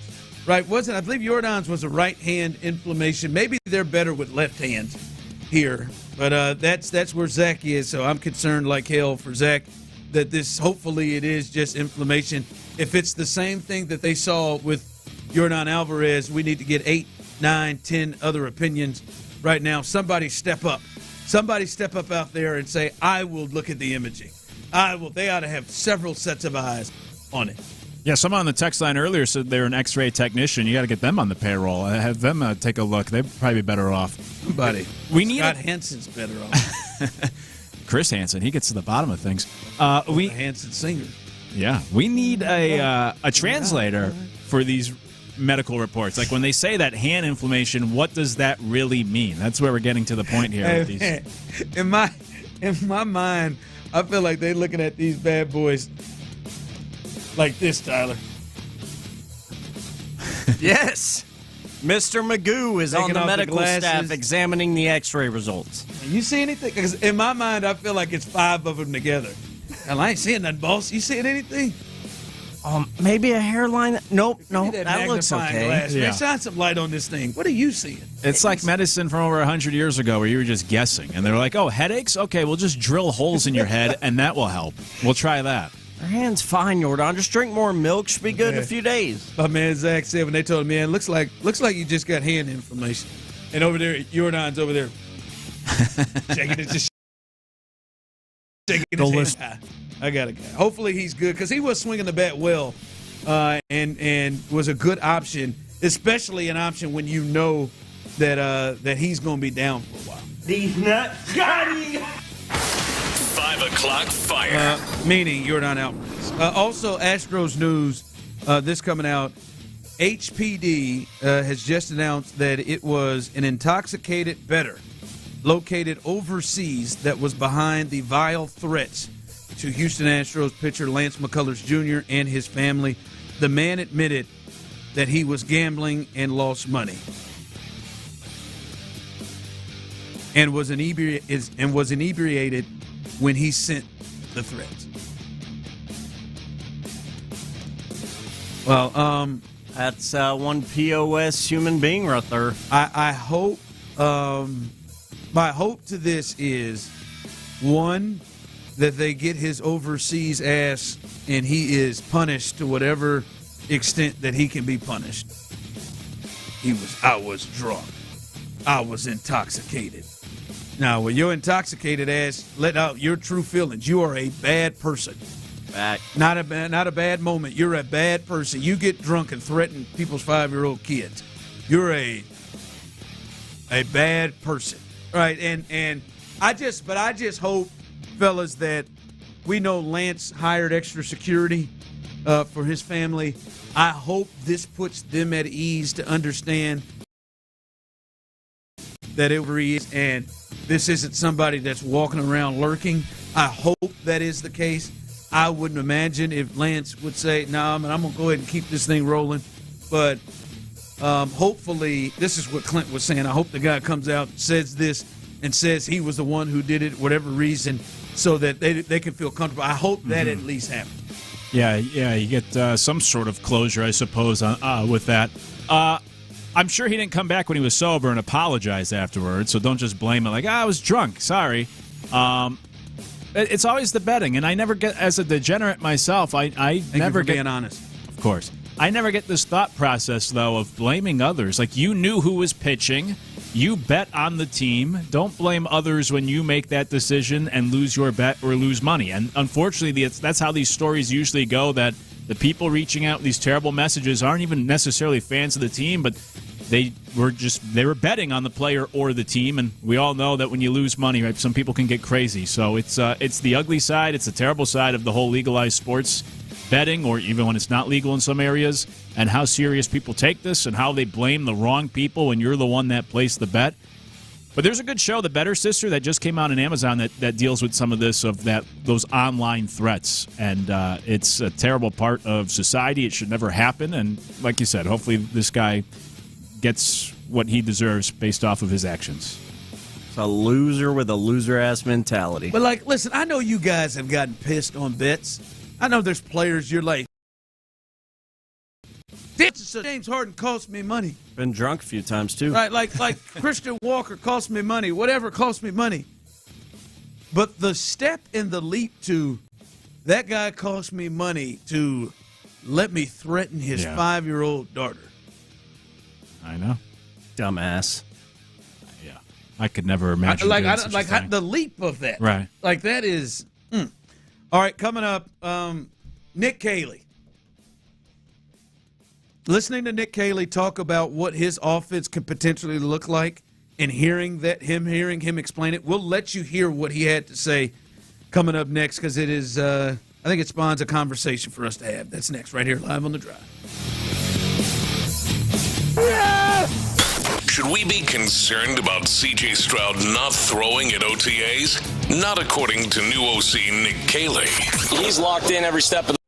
right? I believe Yordan's was a right hand inflammation. Maybe they're better with left hands here, but that's where Zach is. So I'm concerned like hell for Zach that this, hopefully it is just inflammation. If it's the same thing that they saw with Yordan Alvarez, we need to get 8, 9, 10 other opinions right now. Somebody step up. Somebody step up out there and say, I will look at the imaging. I will. They ought to have several sets of eyes on it. Yeah, someone on the text line earlier said they're an X-ray technician. You got to get them on the payroll. Have them take a look. They'd probably be better off. Somebody. Scott Hansen's better off. Chris Hansen, he gets to the bottom of things. The Hansen singer. Yeah, we need a translator for these medical reports. Like when they say that hand inflammation, what does that really mean? That's where we're getting to the point here. With these. In my mind, I feel like they're looking at these bad boys like this, Tyler. Yes. Mr. Magoo is on the medical staff examining the X-ray results. You see anything? Because in my mind, I feel like it's 5 of them together. Hell, I ain't seeing that, boss. You seeing anything? Maybe a hairline. Nope. That looks okay. Glass. Man, shine some light on this thing. What are you seeing? It's like medicine from over 100 years ago where you were just guessing. And they're like, oh, headaches? Okay, we'll just drill holes in your head, and that will help. We'll try that. Your hand's fine, Yordan. Just drink more milk. Should be good in a few days. My man Zach said when they told him, man, looks like you just got hand inflammation. And over there, Yordan's over there. Shaking it, just shaking his hand. I got a guy. Hopefully he's good because he was swinging the bat well and was a good option, especially an option when you know that he's going to be down for a while. These nuts got him. 5 o'clock fire. Meaning Yordan Alvarez. Also, Astros news, this coming out. HPD has just announced that it was an intoxicated bettor located overseas that was behind the vile threats to Houston Astros pitcher Lance McCullers Jr. and his family. The man admitted that he was gambling and lost money, and was inebriated when he sent the threats. Well, that's one POS human being right there. I hope My hope to this is, one, that they get his overseas ass and he is punished to whatever extent that he can be punished. I was drunk. I was intoxicated. Now, when you're intoxicated ass, let out your true feelings. You are a bad person. Back. Not a bad moment. You're a bad person. You get drunk and threaten people's 5-year-old kids. You're a bad person, right? And I just hope, fellas, that we know Lance hired extra security for his family. I hope this puts them at ease to understand that it is, and this isn't somebody that's walking around lurking. I hope that is the case. I wouldn't imagine if Lance would say, "No, I'm going to go ahead and keep this thing rolling." But hopefully, this is what Clint was saying. I hope the guy comes out, says this, and says he was the one who did it, whatever reason, so that they can feel comfortable. I hope that at least happens. Yeah, you get some sort of closure, I suppose, with that. I'm sure he didn't come back when he was sober and apologize afterwards, so don't just blame it like, I was drunk, sorry. It's always the betting, and I never get, as a degenerate myself, I never get being honest. Of course. I never get this thought process, though, of blaming others. Like, you knew who was pitching. You bet on the team. Don't blame others when you make that decision and lose your bet or lose money. And unfortunately, that's how these stories usually go, that the people reaching out with these terrible messages aren't even necessarily fans of the team, but they were betting on the player or the team. And we all know that when you lose money, right, some people can get crazy. So it's the ugly side. It's the terrible side of the whole legalized sports betting, or even when it's not legal in some areas, and how serious people take this and how they blame the wrong people when you're the one that placed the bet. But there's a good show, The Better Sister, that just came out on Amazon that deals with some of this, of those online threats. And it's a terrible part of society. It should never happen. And like you said, hopefully this guy gets what he deserves based off of his actions. It's a loser with a loser-ass mentality. But, like, listen, I know you guys have gotten pissed on bets. I know there's players you're like, James Harden cost me money. Been drunk a few times, too. Right, like Christian Walker cost me money. Whatever cost me money. But the step and the leap to, that guy cost me money, to let me threaten his 5-year-old daughter. I know. Dumbass. Yeah. I could never imagine the leap of that. Right. Like, that is... All right, coming up, Nick Kayley. Listening to Nick Kayley talk about what his offense could potentially look like, and hearing him explain it, we'll let you hear what he had to say coming up next, because it is, I think it spawns a conversation for us to have. That's next, right here, live on The Drive. Yes! Should we be concerned about C.J. Stroud not throwing at OTAs? Not according to new OC Nick Kayley. He's locked in every step of the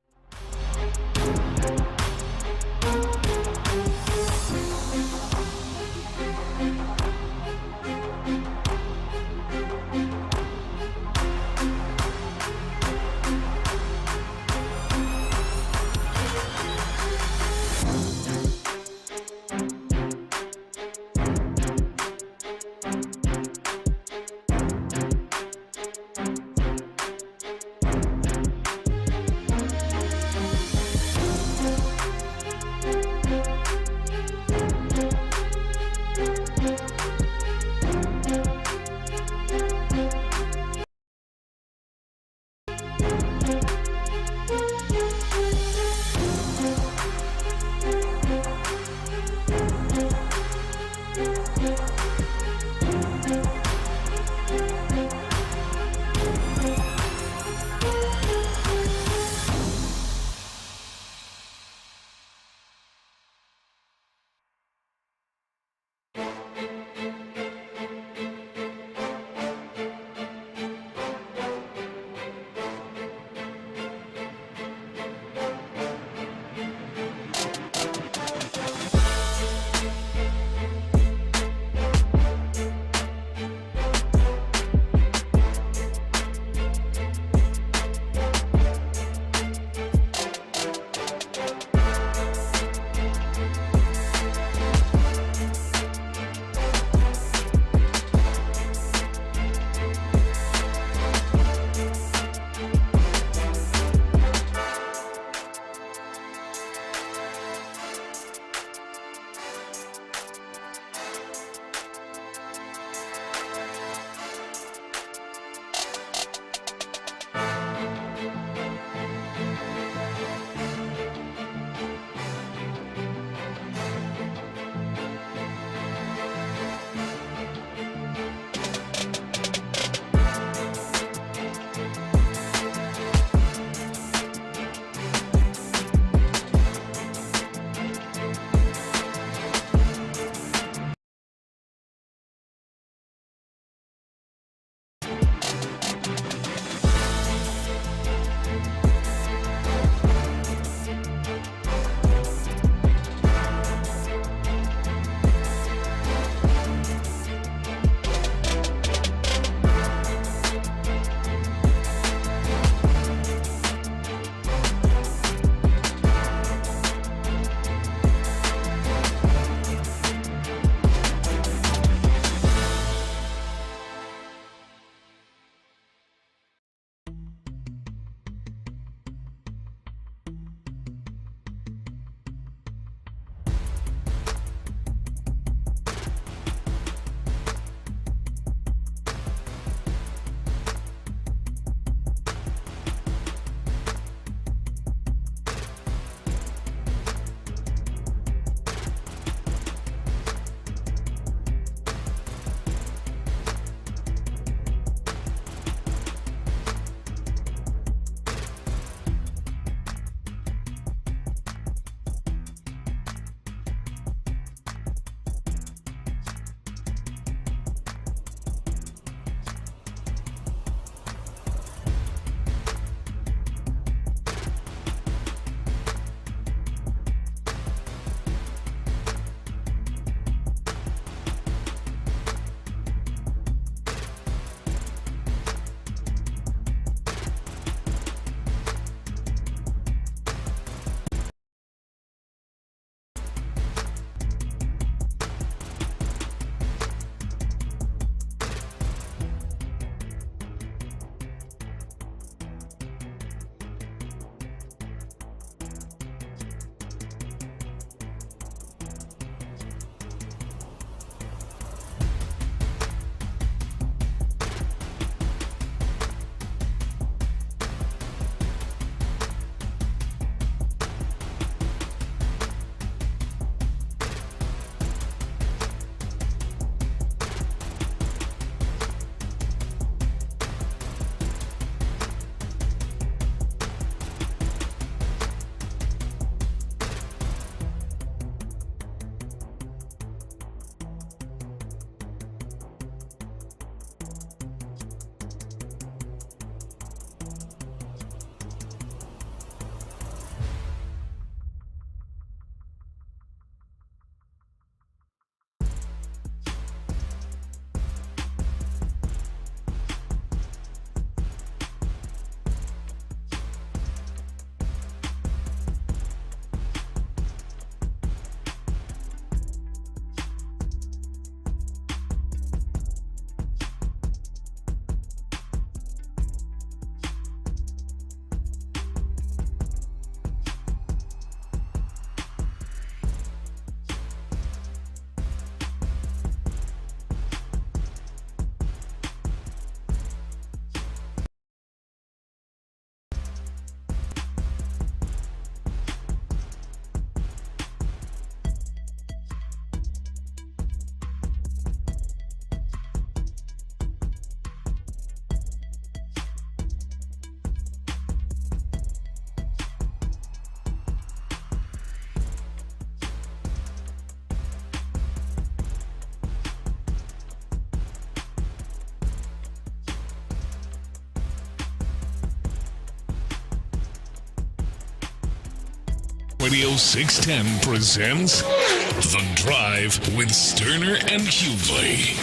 Radio 610 presents The Drive with Stoerner and Hughley.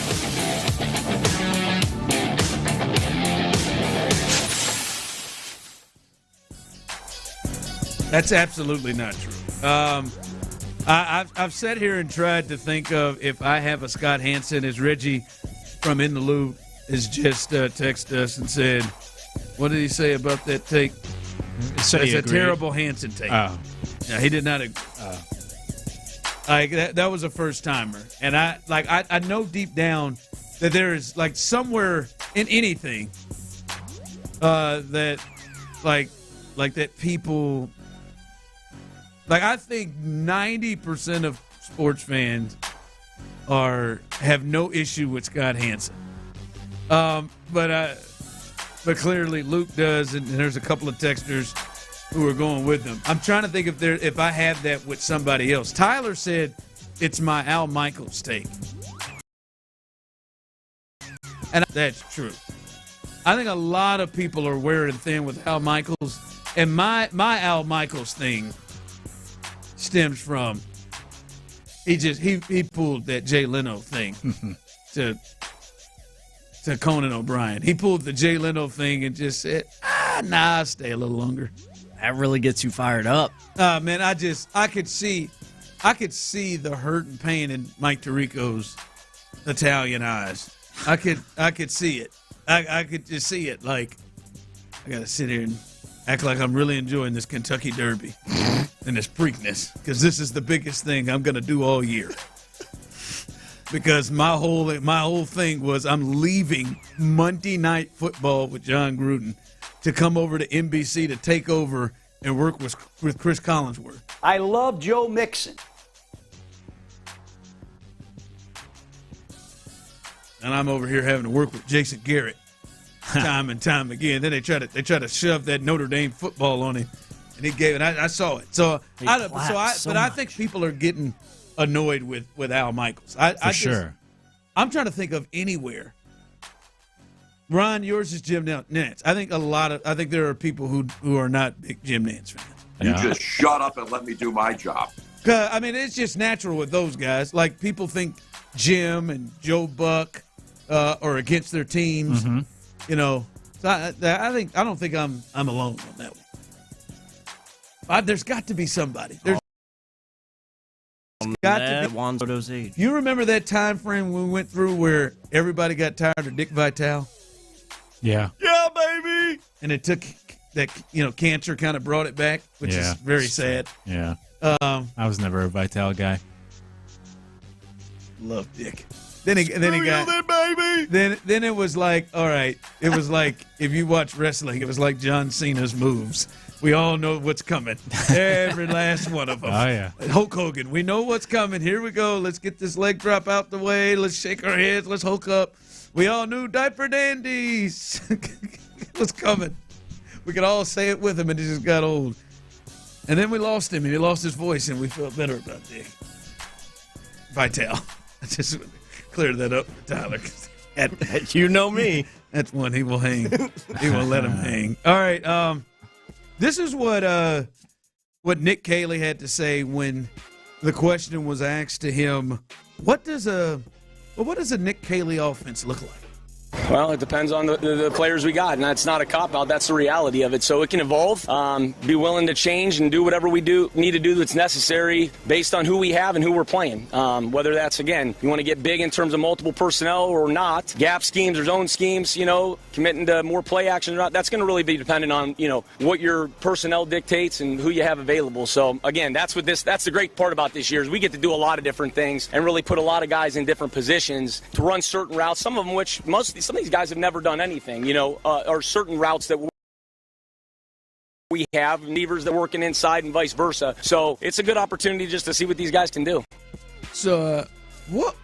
That's absolutely not true. I've sat here and tried to think of if I have a Scott Hansen, as Reggie from In the Loop has just texted us and said, what did he say about that take? That's a terrible Hansen take. Oh. Yeah, he did not agree. That was a first timer, and I know deep down that there is like somewhere in anything that that people. Like, I think 90% of sports fans have no issue with Scott Hansen. But clearly Luke does, and there's a couple of texters who are going with him. I'm trying to think if I have that with somebody else. Tyler said it's my Al Michaels take. And that's true. I think a lot of people are wearing thin with Al Michaels, and my Al Michaels thing stems from he pulled that Jay Leno thing to Conan O'Brien. He pulled the Jay Leno thing and just said, I'll stay a little longer. That really gets you fired up. Man, I could see the hurt and pain in Mike Tirico's Italian eyes. I could see it. I could just see it. Like, I got to sit here and act like I'm really enjoying this Kentucky Derby and this Preakness, because this is the biggest thing I'm going to do all year. Because my whole thing was I'm leaving Monday Night Football with John Gruden to come over to NBC to take over and work with Chris Collinsworth. I love Joe Mixon. And I'm over here having to work with Jason Garrett time and time again. Then they try to shove that Notre Dame football on him, and he gave it. I saw it. I think people are getting annoyed with Al Michaels. Sure. I'm trying to think of anywhere. Ron, yours is Jim Nantz. I think there are people who are not big Jim Nantz fans. You just shut up and let me do my job. I mean, it's just natural with those guys. Like, people think Jim and Joe Buck are against their teams. Mm-hmm. You know, so I don't think I'm alone on that one. There's got to be somebody. There's got to be. Juan Soto's age. You remember that time frame we went through where everybody got tired of Dick Vitale? Yeah. Yeah, baby. And it took that, cancer kind of brought it back, which is very sad. Yeah. I was never a Vitale guy. Love Dick. Then he got it, baby. Then it was like, all right. It was like, if you watch wrestling, it was like John Cena's moves. We all know what's coming. Every last one of them. Oh yeah. Hulk Hogan. We know what's coming. Here we go. Let's get this leg drop out the way. Let's shake our heads. Let's Hulk up. We all knew Diaper Dandies was coming. We could all say it with him, and it just got old. And then we lost him, and he lost his voice, and we felt better about Dick Vitale. I just cleared that up for Tyler. You know me. That's one he will hang. He will let him hang. All right. This is what Nick Kayley had to say when the question was asked to him. What does a Nick Kayley offense look like? Well, it depends on the players we got, and that's not a cop-out. That's the reality of it. So it can evolve, be willing to change and do whatever we need to do that's necessary based on who we have and who we're playing. Whether that's, again, you want to get big in terms of multiple personnel or not, gap schemes or zone schemes, committing to more play action or not, that's going to really be dependent on, what your personnel dictates and who you have available. So, again, that's the great part about this year is we get to do a lot of different things and really put a lot of guys in different positions to run certain routes, some of them which some of these guys have never done anything, or certain routes that we have, levers that are working inside and vice versa. So it's a good opportunity just to see what these guys can do. So, what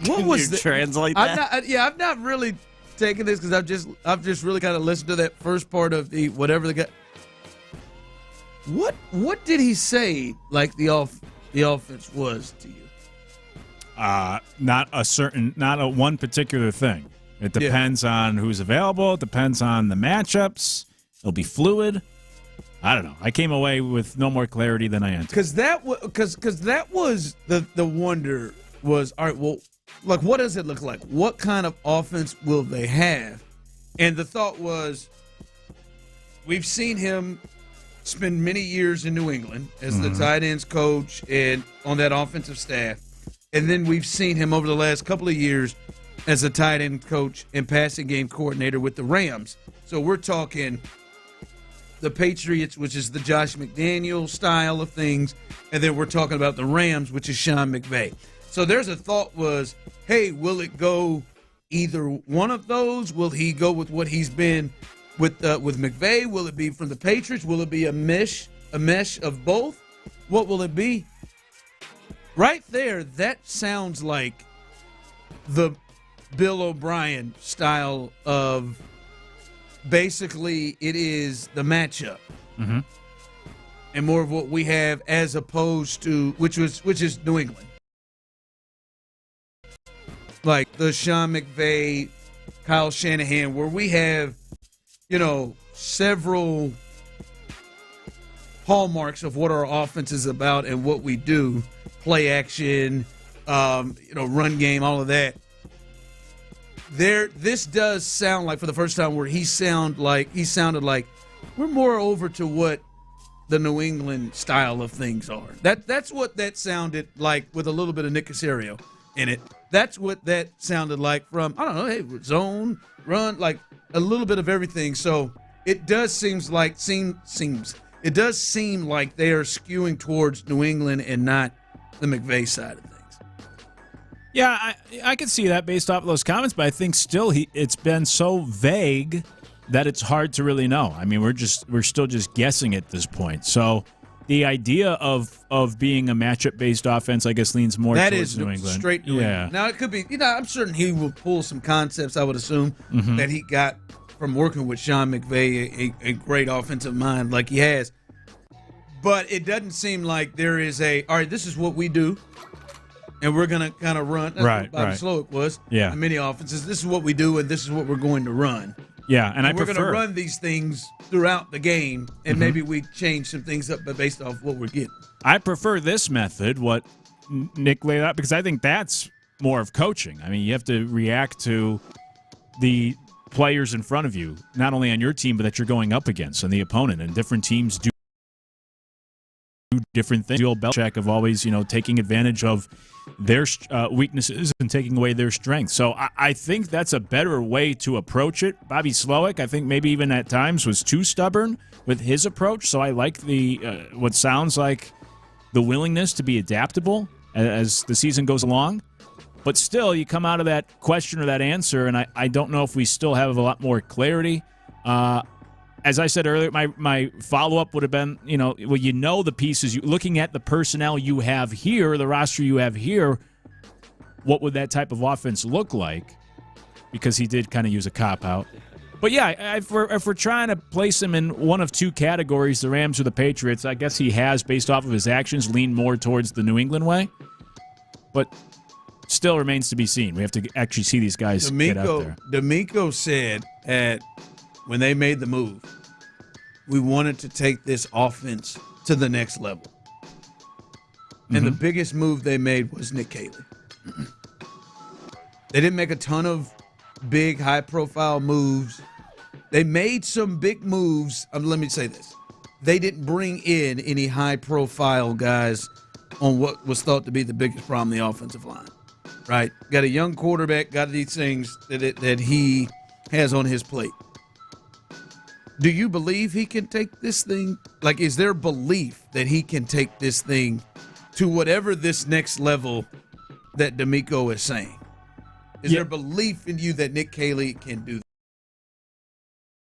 Can was you translate that? I've not really taken this because I've just really kind of listened to that first part of the whatever the guy. What did he say? Like the offense was to you? Not a one particular thing. It depends on who's available. It depends on the matchups. It'll be fluid. I don't know. I came away with no more clarity than I entered. Because that was the wonder was, all right, well, like, what does it look like? What kind of offense will they have? And the thought was, we've seen him spend many years in New England as the tight ends coach and on that offensive staff. And then we've seen him over the last couple of years as a tight end coach and passing game coordinator with the Rams. So we're talking the Patriots, which is the Josh McDaniels style of things, and then we're talking about the Rams, which is Sean McVay. So there's a thought was, hey, will it go either one of those? Will he go with what he's been with McVay? Will it be from the Patriots? Will it be a mesh of both? What will it be? Right there, that sounds like the Bill O'Brien style of basically it is the matchup. And more of what we have as opposed to which is New England. Like the Sean McVay, Kyle Shanahan, where we have, several hallmarks of what our offense is about and what we do. Play action, run game, all of that. This does sound like, for the first time, where he sounded like we're more over to what the New England style of things are. That's what that sounded like, with a little bit of Nick Caserio in it. That's what that sounded like from, I don't know, hey, zone, run, like a little bit of everything. So it does seem like they are skewing towards New England and not the McVay side of things. Yeah, I could see that based off of those comments, but I think still it's been so vague that it's hard to really know. I mean, we're still just guessing at this point. So the idea of being a matchup-based offense, I guess, leans more towards New England. Straight New England. Now, it could be, I'm certain he will pull some concepts, I would assume, that he got from working with Sean McVay, a great offensive mind like he has. But it doesn't seem like there is all right, this is what we do, and we're going to kind of run. That's what Bobby Slowick was in many offenses. This is what we do, and this is what we're going to run. Yeah, and we're going to run these things throughout the game, and maybe we change some things up based off what we're getting. I prefer this method, what Nick laid out, because I think that's more of coaching. I mean, you have to react to the players in front of you, not only on your team, but that you're going up against and the opponent. And different teams do different things. The old Belichick of always, taking advantage of their weaknesses and taking away their strengths. So I think that's a better way to approach it. Bobby Slowick, I think maybe even at times was too stubborn with his approach. So I like the what sounds like the willingness to be adaptable as the season goes along. But still, you come out of that question or that answer, and I don't know if we still have a lot more clarity. As I said earlier, my follow-up would have been, the pieces. Looking at the personnel you have here, the roster you have here, what would that type of offense look like? Because he did kind of use a cop-out. But, yeah, if we're trying to place him in one of two categories, the Rams or the Patriots, I guess he has, based off of his actions, leaned more towards the New England way. But still remains to be seen. We have to actually see these guys get out there. DeMeco said when they made the move, we wanted to take this offense to the next level. And the biggest move they made was Nick Kayley. They didn't make a ton of big, high-profile moves. They made some big moves. Let me say this. They didn't bring in any high-profile guys on what was thought to be the biggest problem in the offensive line. Right? Got a young quarterback, got these things that he has on his plate. Do you believe he can take this thing? Like, is there belief that he can take this thing to whatever this next level that DeMeco is saying? Is there belief in you that Nick Kayley can do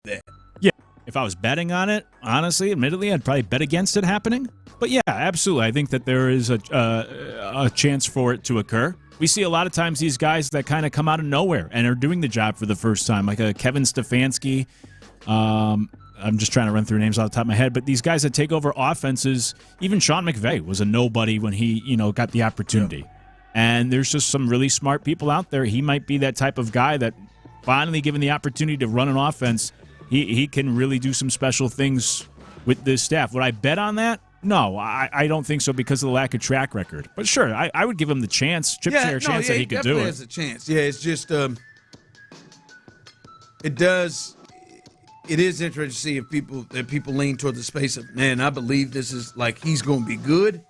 that? Yeah. If I was betting on it, honestly, admittedly, I'd probably bet against it happening. But yeah, absolutely. I think that there is a chance for it to occur. We see a lot of times these guys that kind of come out of nowhere and are doing the job for the first time, like a Kevin Stefanski. I'm just trying to run through names off the top of my head, but these guys that take over offenses, even Sean McVay was a nobody when he, got the opportunity. Yeah. And there's just some really smart people out there. He might be that type of guy that finally given the opportunity to run an offense, he can really do some special things with this staff. Would I bet on that? No, I don't think so because of the lack of track record. But sure, I would give him the chance, chance that he could do it. He has a chance. Yeah, it's just it is interesting to see if people lean toward the space of, man, I believe this is like he's going to be good,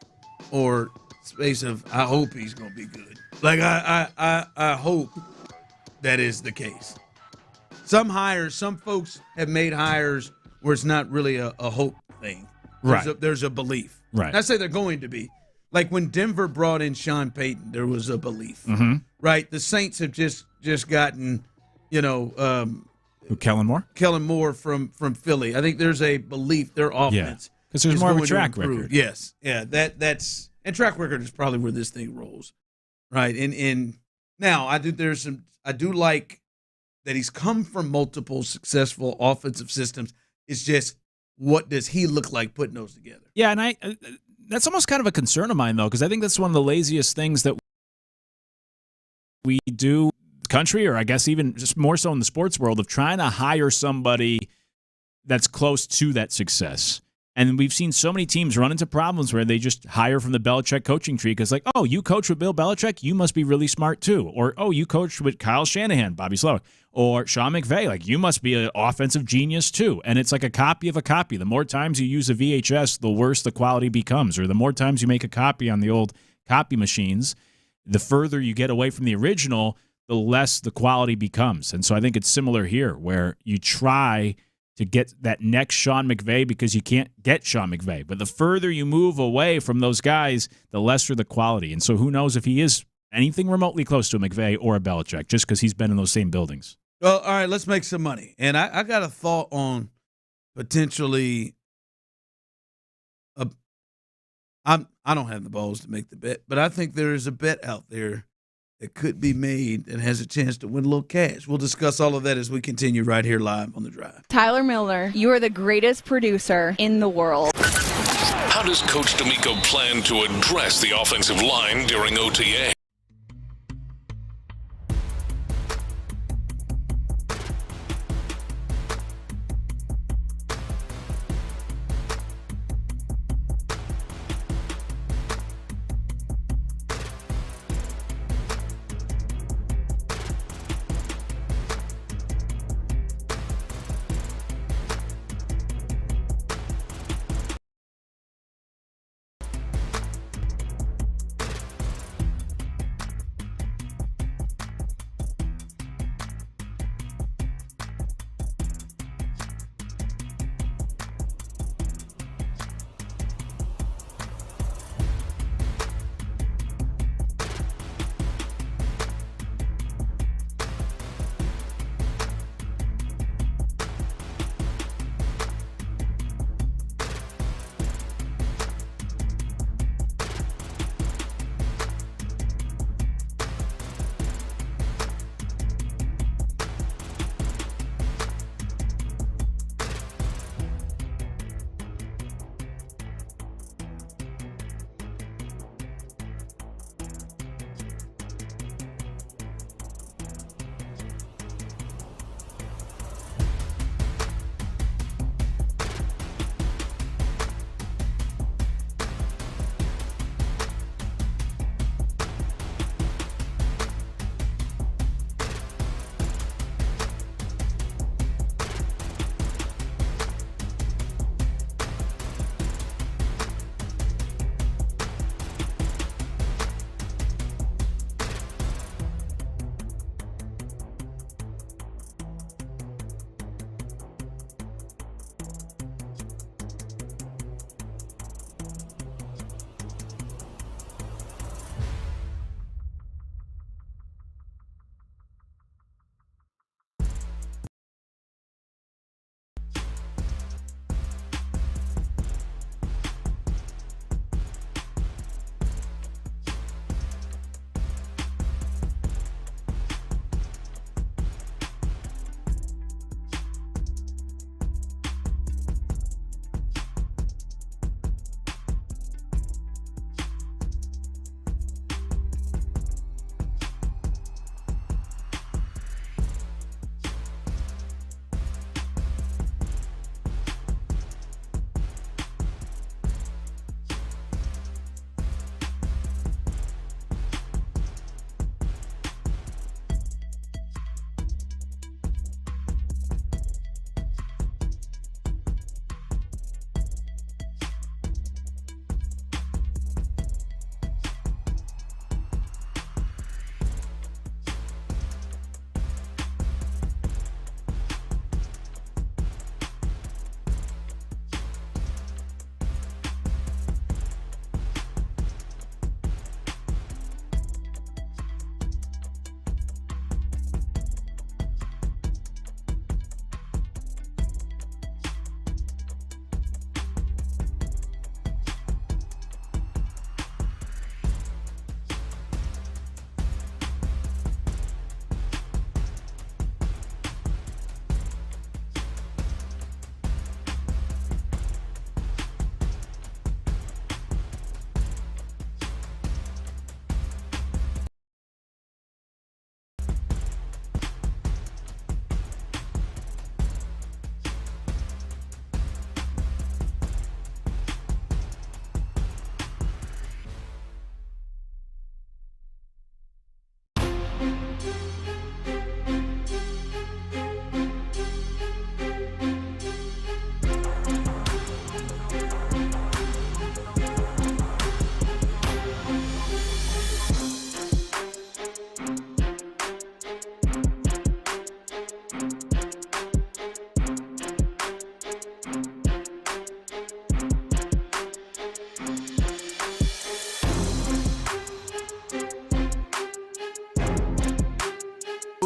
or space of I hope he's going to be good. Like I hope that is the case. Some folks have made hires where it's not really a hope thing. There's a belief. Right. I say they're going to be. Like when Denver brought in Sean Payton, there was a belief. Mm-hmm. Right? The Saints have just gotten, Kellen Moore? Kellen Moore from Philly. I think there's a belief their offense. Because there's more of a track record. Yes. Yeah. That's and track record is probably where this thing rolls. Right. And now I do like that he's come from multiple successful offensive systems. It's just, what does he look like putting those together? Yeah, and that's almost kind of a concern of mine, though, because I think that's one of the laziest things that we do country, or I guess even just more so in the sports world, of trying to hire somebody that's close to that success. And we've seen so many teams run into problems where they just hire from the Belichick coaching tree because, like, oh, you coach with Bill Belichick, you must be really smart too. Or, oh, you coach with Kyle Shanahan, Bobby Slowick, or Sean McVay, like, you must be an offensive genius too. And it's like a copy of a copy. The more times you use a VHS, the worse the quality becomes. Or the more times you make a copy on the old copy machines, the further you get away from the original, the less the quality becomes. And so I think it's similar here, where you try to get that next Sean McVay because you can't get Sean McVay. But the further you move away from those guys, the lesser the quality. And so who knows if he is anything remotely close to a McVay or a Belichick, just because he's been in those same buildings. Well, all right, let's make some money. And I got a thought on potentially I don't have the balls to make the bet, but I think there is a bet out there that could be made and has a chance to win a little cash. We'll discuss all of that as we continue right here live on The Drive. Tyler Miller, you are the greatest producer in the world. How does Coach DeMeco plan to address the offensive line during OTA?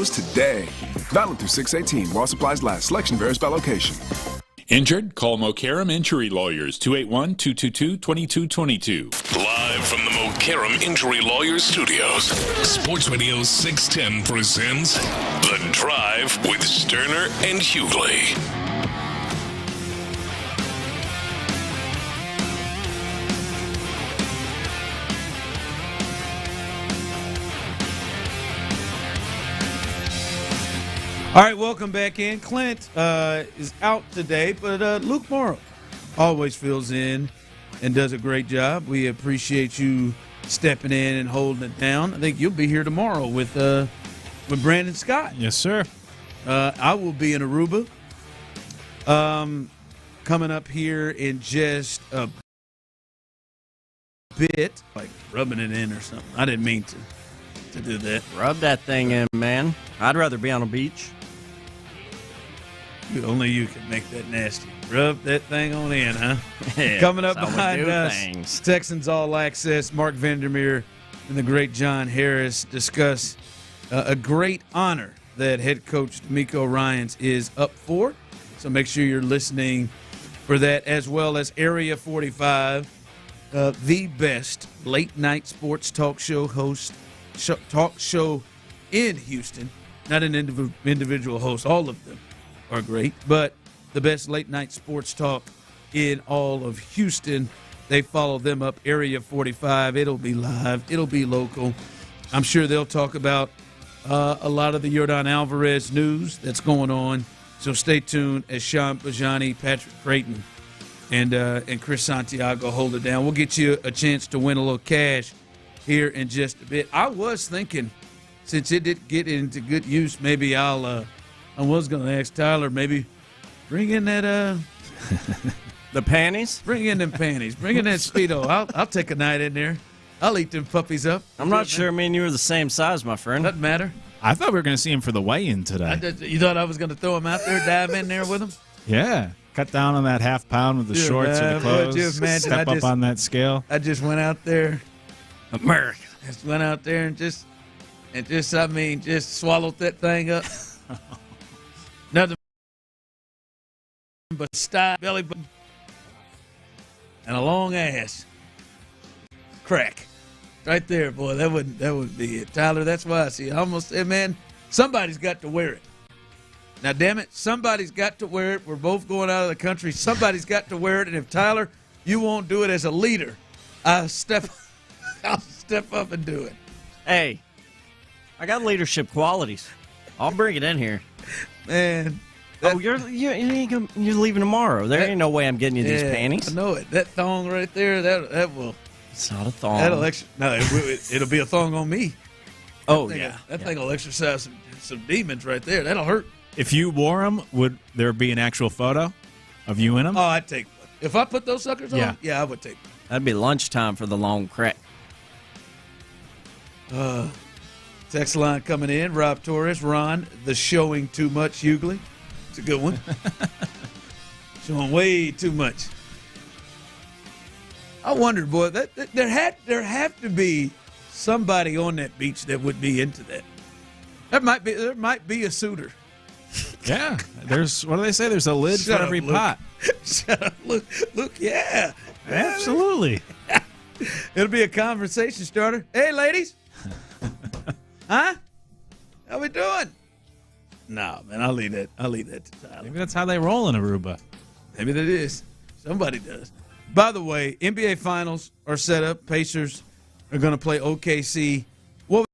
clothes today. Valid through 6/18 while supplies last. Selection varies by location. Injured? Call Mokaram Injury Lawyers, 281-222-2222. Live from the Mokaram Injury Lawyers Studios, Sports Radio 610 presents The Drive with Stoerner and Hughley. All right, welcome back in. Clint is out today, but Luke Morrow always fills in and does a great job. We appreciate you stepping in and holding it down. I think you'll be here tomorrow with Brandon Scott. Yes, sir. I will be in Aruba. Coming up here in just a bit, like rubbing it in or something. I didn't mean to do that. Rub that thing in, man. I'd rather be on a beach. Only you can make that nasty. Rub that thing on in, huh? Yeah, Coming up that's how we behind do us, things. Texans All Access, Mark Vandermeer and the great John Harris discuss a great honor that head coach DeMeco Ryans is up for. So make sure you're listening for that, as well as Area 45, the best late-night sports talk show in Houston. Not an individual host. All of them are great, but the best late-night sports talk in all of Houston. They follow them up, Area 45. It'll be live. It'll be local. I'm sure they'll talk about a lot of the Yordan Alvarez news that's going on. So stay tuned as Sean Bijani, Patrick Creighton, and Chris Santiago hold it down. We'll get you a chance to win a little cash here in just a bit. I was thinking, since it did get into good use, maybe I was going to ask Tyler, maybe bring in that the panties. Bring in them panties. Bring in that Speedo. I'll take a night in there. I'll eat them puppies up. I'm not sure. Me and you are the same size, my friend. Doesn't matter. I thought we were going to see him for the weigh-in today. You thought I was going to throw him out there, dive in there with him? Yeah. Cut down on that half pound with the shorts or the clothes. Step up on that scale. I just went out there. America. Just went out there and just swallowed that thing up. Nothing but style, belly button, and a long ass. Crack. Right there, boy. That would be it. Tyler, that's why I see it. I almost said, man, somebody's got to wear it. Now, damn it, somebody's got to wear it. We're both going out of the country. Somebody's got to wear it. And if, Tyler, you won't do it as a leader, I'll step up and do it. Hey, I got leadership qualities. I'll bring it in here. Man. You're leaving tomorrow. There ain't no way I'm getting you these panties. I know it. That thong right there, that will. It's not a thong. It'll be a thong on me. Oh, That thing will exercise some demons right there. That'll hurt. If you wore them, would there be an actual photo of you in them? Oh, I'd take one. If I put those suckers on, yeah, I would take one. That'd be lunchtime for the long crack. Text line coming in. Rob Torres, Ron, the showing too much Hughley. It's a good one. Showing way too much. I wondered, boy, that there have to be somebody on that beach that would be into that. There might be a suitor. Yeah, what do they say? There's a lid for every pot. Shut up, Luke. Yeah, absolutely. It'll be a conversation starter. Hey, ladies. Huh? How we doing? No, man, I'll leave that to Tyler. Maybe that's how they roll in Aruba. Maybe that is. Somebody does. By the way, NBA Finals are set up. Pacers are going to play OKC. What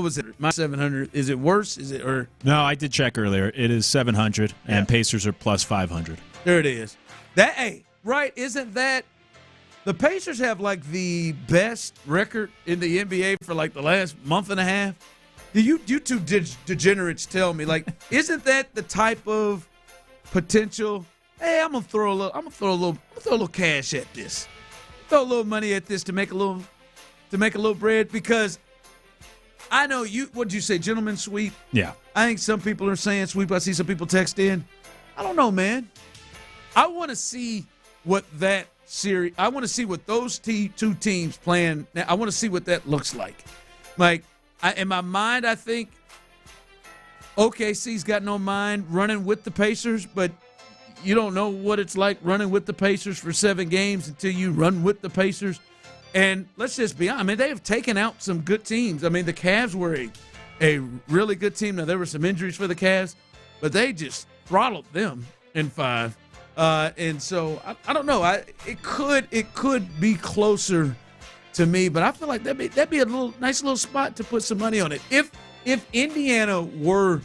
was it? My 700. Is it worse? Is it or? No, I did check earlier. It is 700, and Pacers are plus 500. There it is. Right? Isn't that the Pacers have like the best record in the NBA for like the last month and a half? You two degenerates tell me, like, isn't that the type of potential? Hey, I'm gonna throw a little cash at this. Throw a little money at this to make a little bread, because I know you. What'd you say, gentlemen sweep? Yeah. I think some people are saying sweep. I see some people text in. I don't know, man. I want to see what that series. I want to see what those two teams playing. I want to see what that looks like. Like, in my mind, I think OKC's got no mind running with the Pacers, but you don't know what it's like running with the Pacers for 7 games until you run with the Pacers. And let's just be honest. I mean, they have taken out some good teams. I mean, the Cavs were a really good team. Now, there were some injuries for the Cavs, but they just throttled them in 5. And so, I don't know. It could be closer to me, but I feel like that'd be a nice little spot to put some money on it. If Indiana were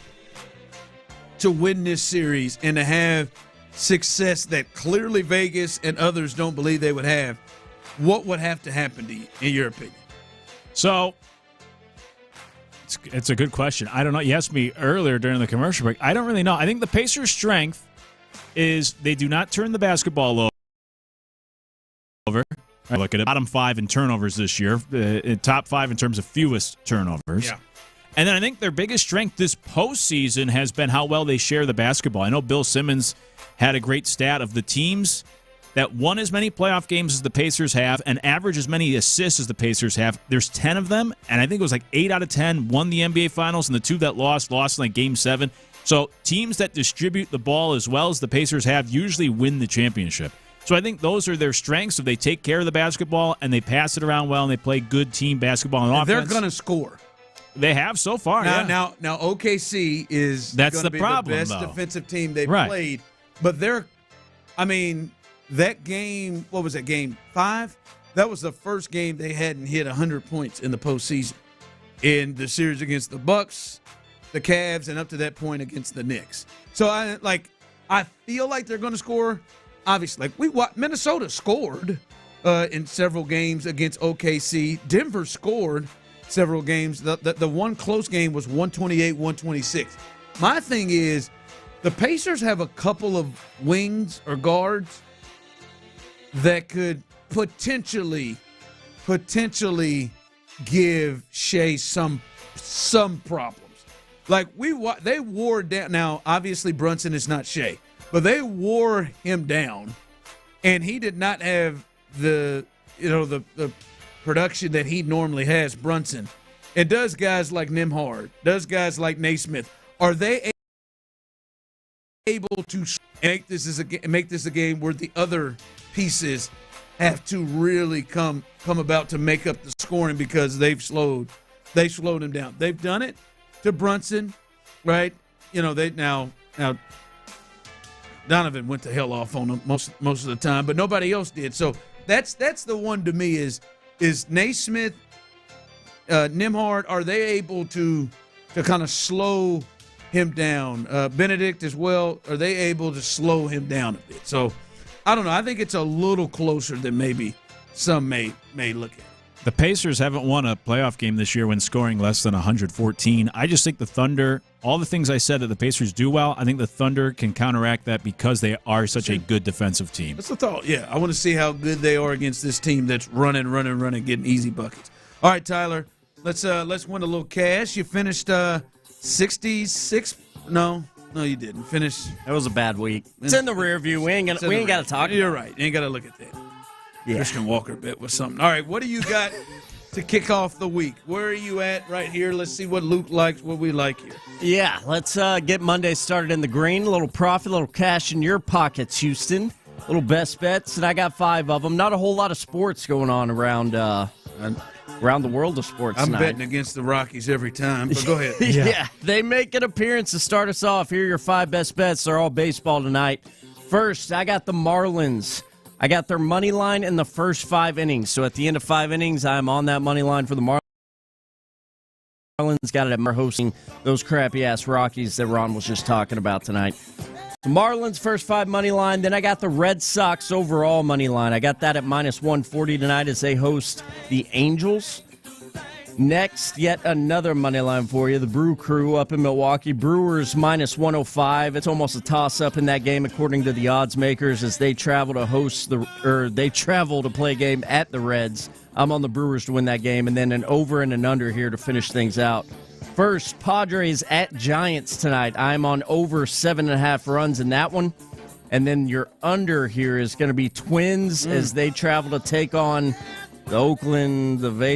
to win this series and to have success that clearly Vegas and others don't believe they would have, what would have to happen to you, in your opinion? So, it's a good question. I don't know. You asked me earlier during the commercial break. I don't really know. I think the Pacers' strength is they do not turn the basketball over. I look at it. Bottom 5 in turnovers this year. Top 5 in terms of fewest turnovers. Yeah. And then I think their biggest strength this postseason has been how well they share the basketball. I know Bill Simmons had a great stat of the teams that won as many playoff games as the Pacers have and average as many assists as the Pacers have. There's 10 of them, and I think it was like 8 out of 10 won the NBA Finals, and the 2 that lost in like Game 7. So teams that distribute the ball as well as the Pacers have usually win the championship. So I think those are their strengths. If they take care of the basketball and they pass it around well and they play good team basketball and offense. They're going to score. They have so far. Now OKC is that's the be problem, the best though. defensive team they've played. But that game, what was that, Game 5? That was the first game they hadn't hit 100 points in the postseason. In the series against the Bucks, the Cavs, and up to that point against the Knicks. So I feel like they're going to score. Obviously, Minnesota scored in several games against OKC. Denver scored several games. The one close game was 128-126. My thing is, the Pacers have a couple of wings or guards that could potentially give Shea some problems. Like they wore down. Now, obviously, Brunson is not Shea, but they wore him down, and he did not have the production that he normally has. Brunson, it does guys like Nembhard, does guys like Naismith. Are they able to make this a game where the other pieces have to really come about to make up the scoring because they slowed him down? They've done it to Brunson, right? They now Donovan went to hell off on him most of the time, but nobody else did. So that's the one to me is Naismith, Nembhard. Are they able to kind of slow him down? Benedict as well. Are they able to slow him down a bit? So I don't know. I think it's a little closer than maybe some may look at. The Pacers haven't won a playoff game this year when scoring less than 114. I just think the Thunder, all the things I said that the Pacers do well, I think the Thunder can counteract that because they are such a good defensive team. That's the thought. Yeah, I want to see how good they are against this team that's running, getting easy buckets. All right, Tyler, let's win a little cash. You finished 66. No, you didn't finish. That was a bad week. It's in the rear view. We ain't got to talk. You're right. You ain't got to look at that. Yeah. Christian Walker bit was something. All right, what do you got to kick off the week? Where are you at right here? Let's see what Luke likes, what we like here. Yeah, let's get Monday started in the green. A little profit, a little cash in your pockets, Houston. Little best bets, and I got 5 of them. Not a whole lot of sports going on around the world of sports I'm tonight. betting against the Rockies every time, but go ahead. Yeah, they make an appearance to start us off. Here are your 5 best bets. They're all baseball tonight. First, I got the Marlins. I got their money line in the first 5 innings. So at the end of 5 innings, I'm on that money line for the Marlins. Got it at hosting those crappy-ass Rockies that Ron was just talking about tonight. The Marlins first 5 money line. Then I got the Red Sox overall money line. I got that at minus 140 tonight as they host the Angels. Next, yet another money line for you. The Brew Crew up in Milwaukee. Brewers minus 105. It's almost a toss-up in that game, according to the odds makers, as they travel to play a game at the Reds. I'm on the Brewers to win that game, and then an over and an under here to finish things out. First, Padres at Giants tonight. I'm on over 7.5 runs in that one. And then your under here is going to be Twins as they travel to take on the Vegas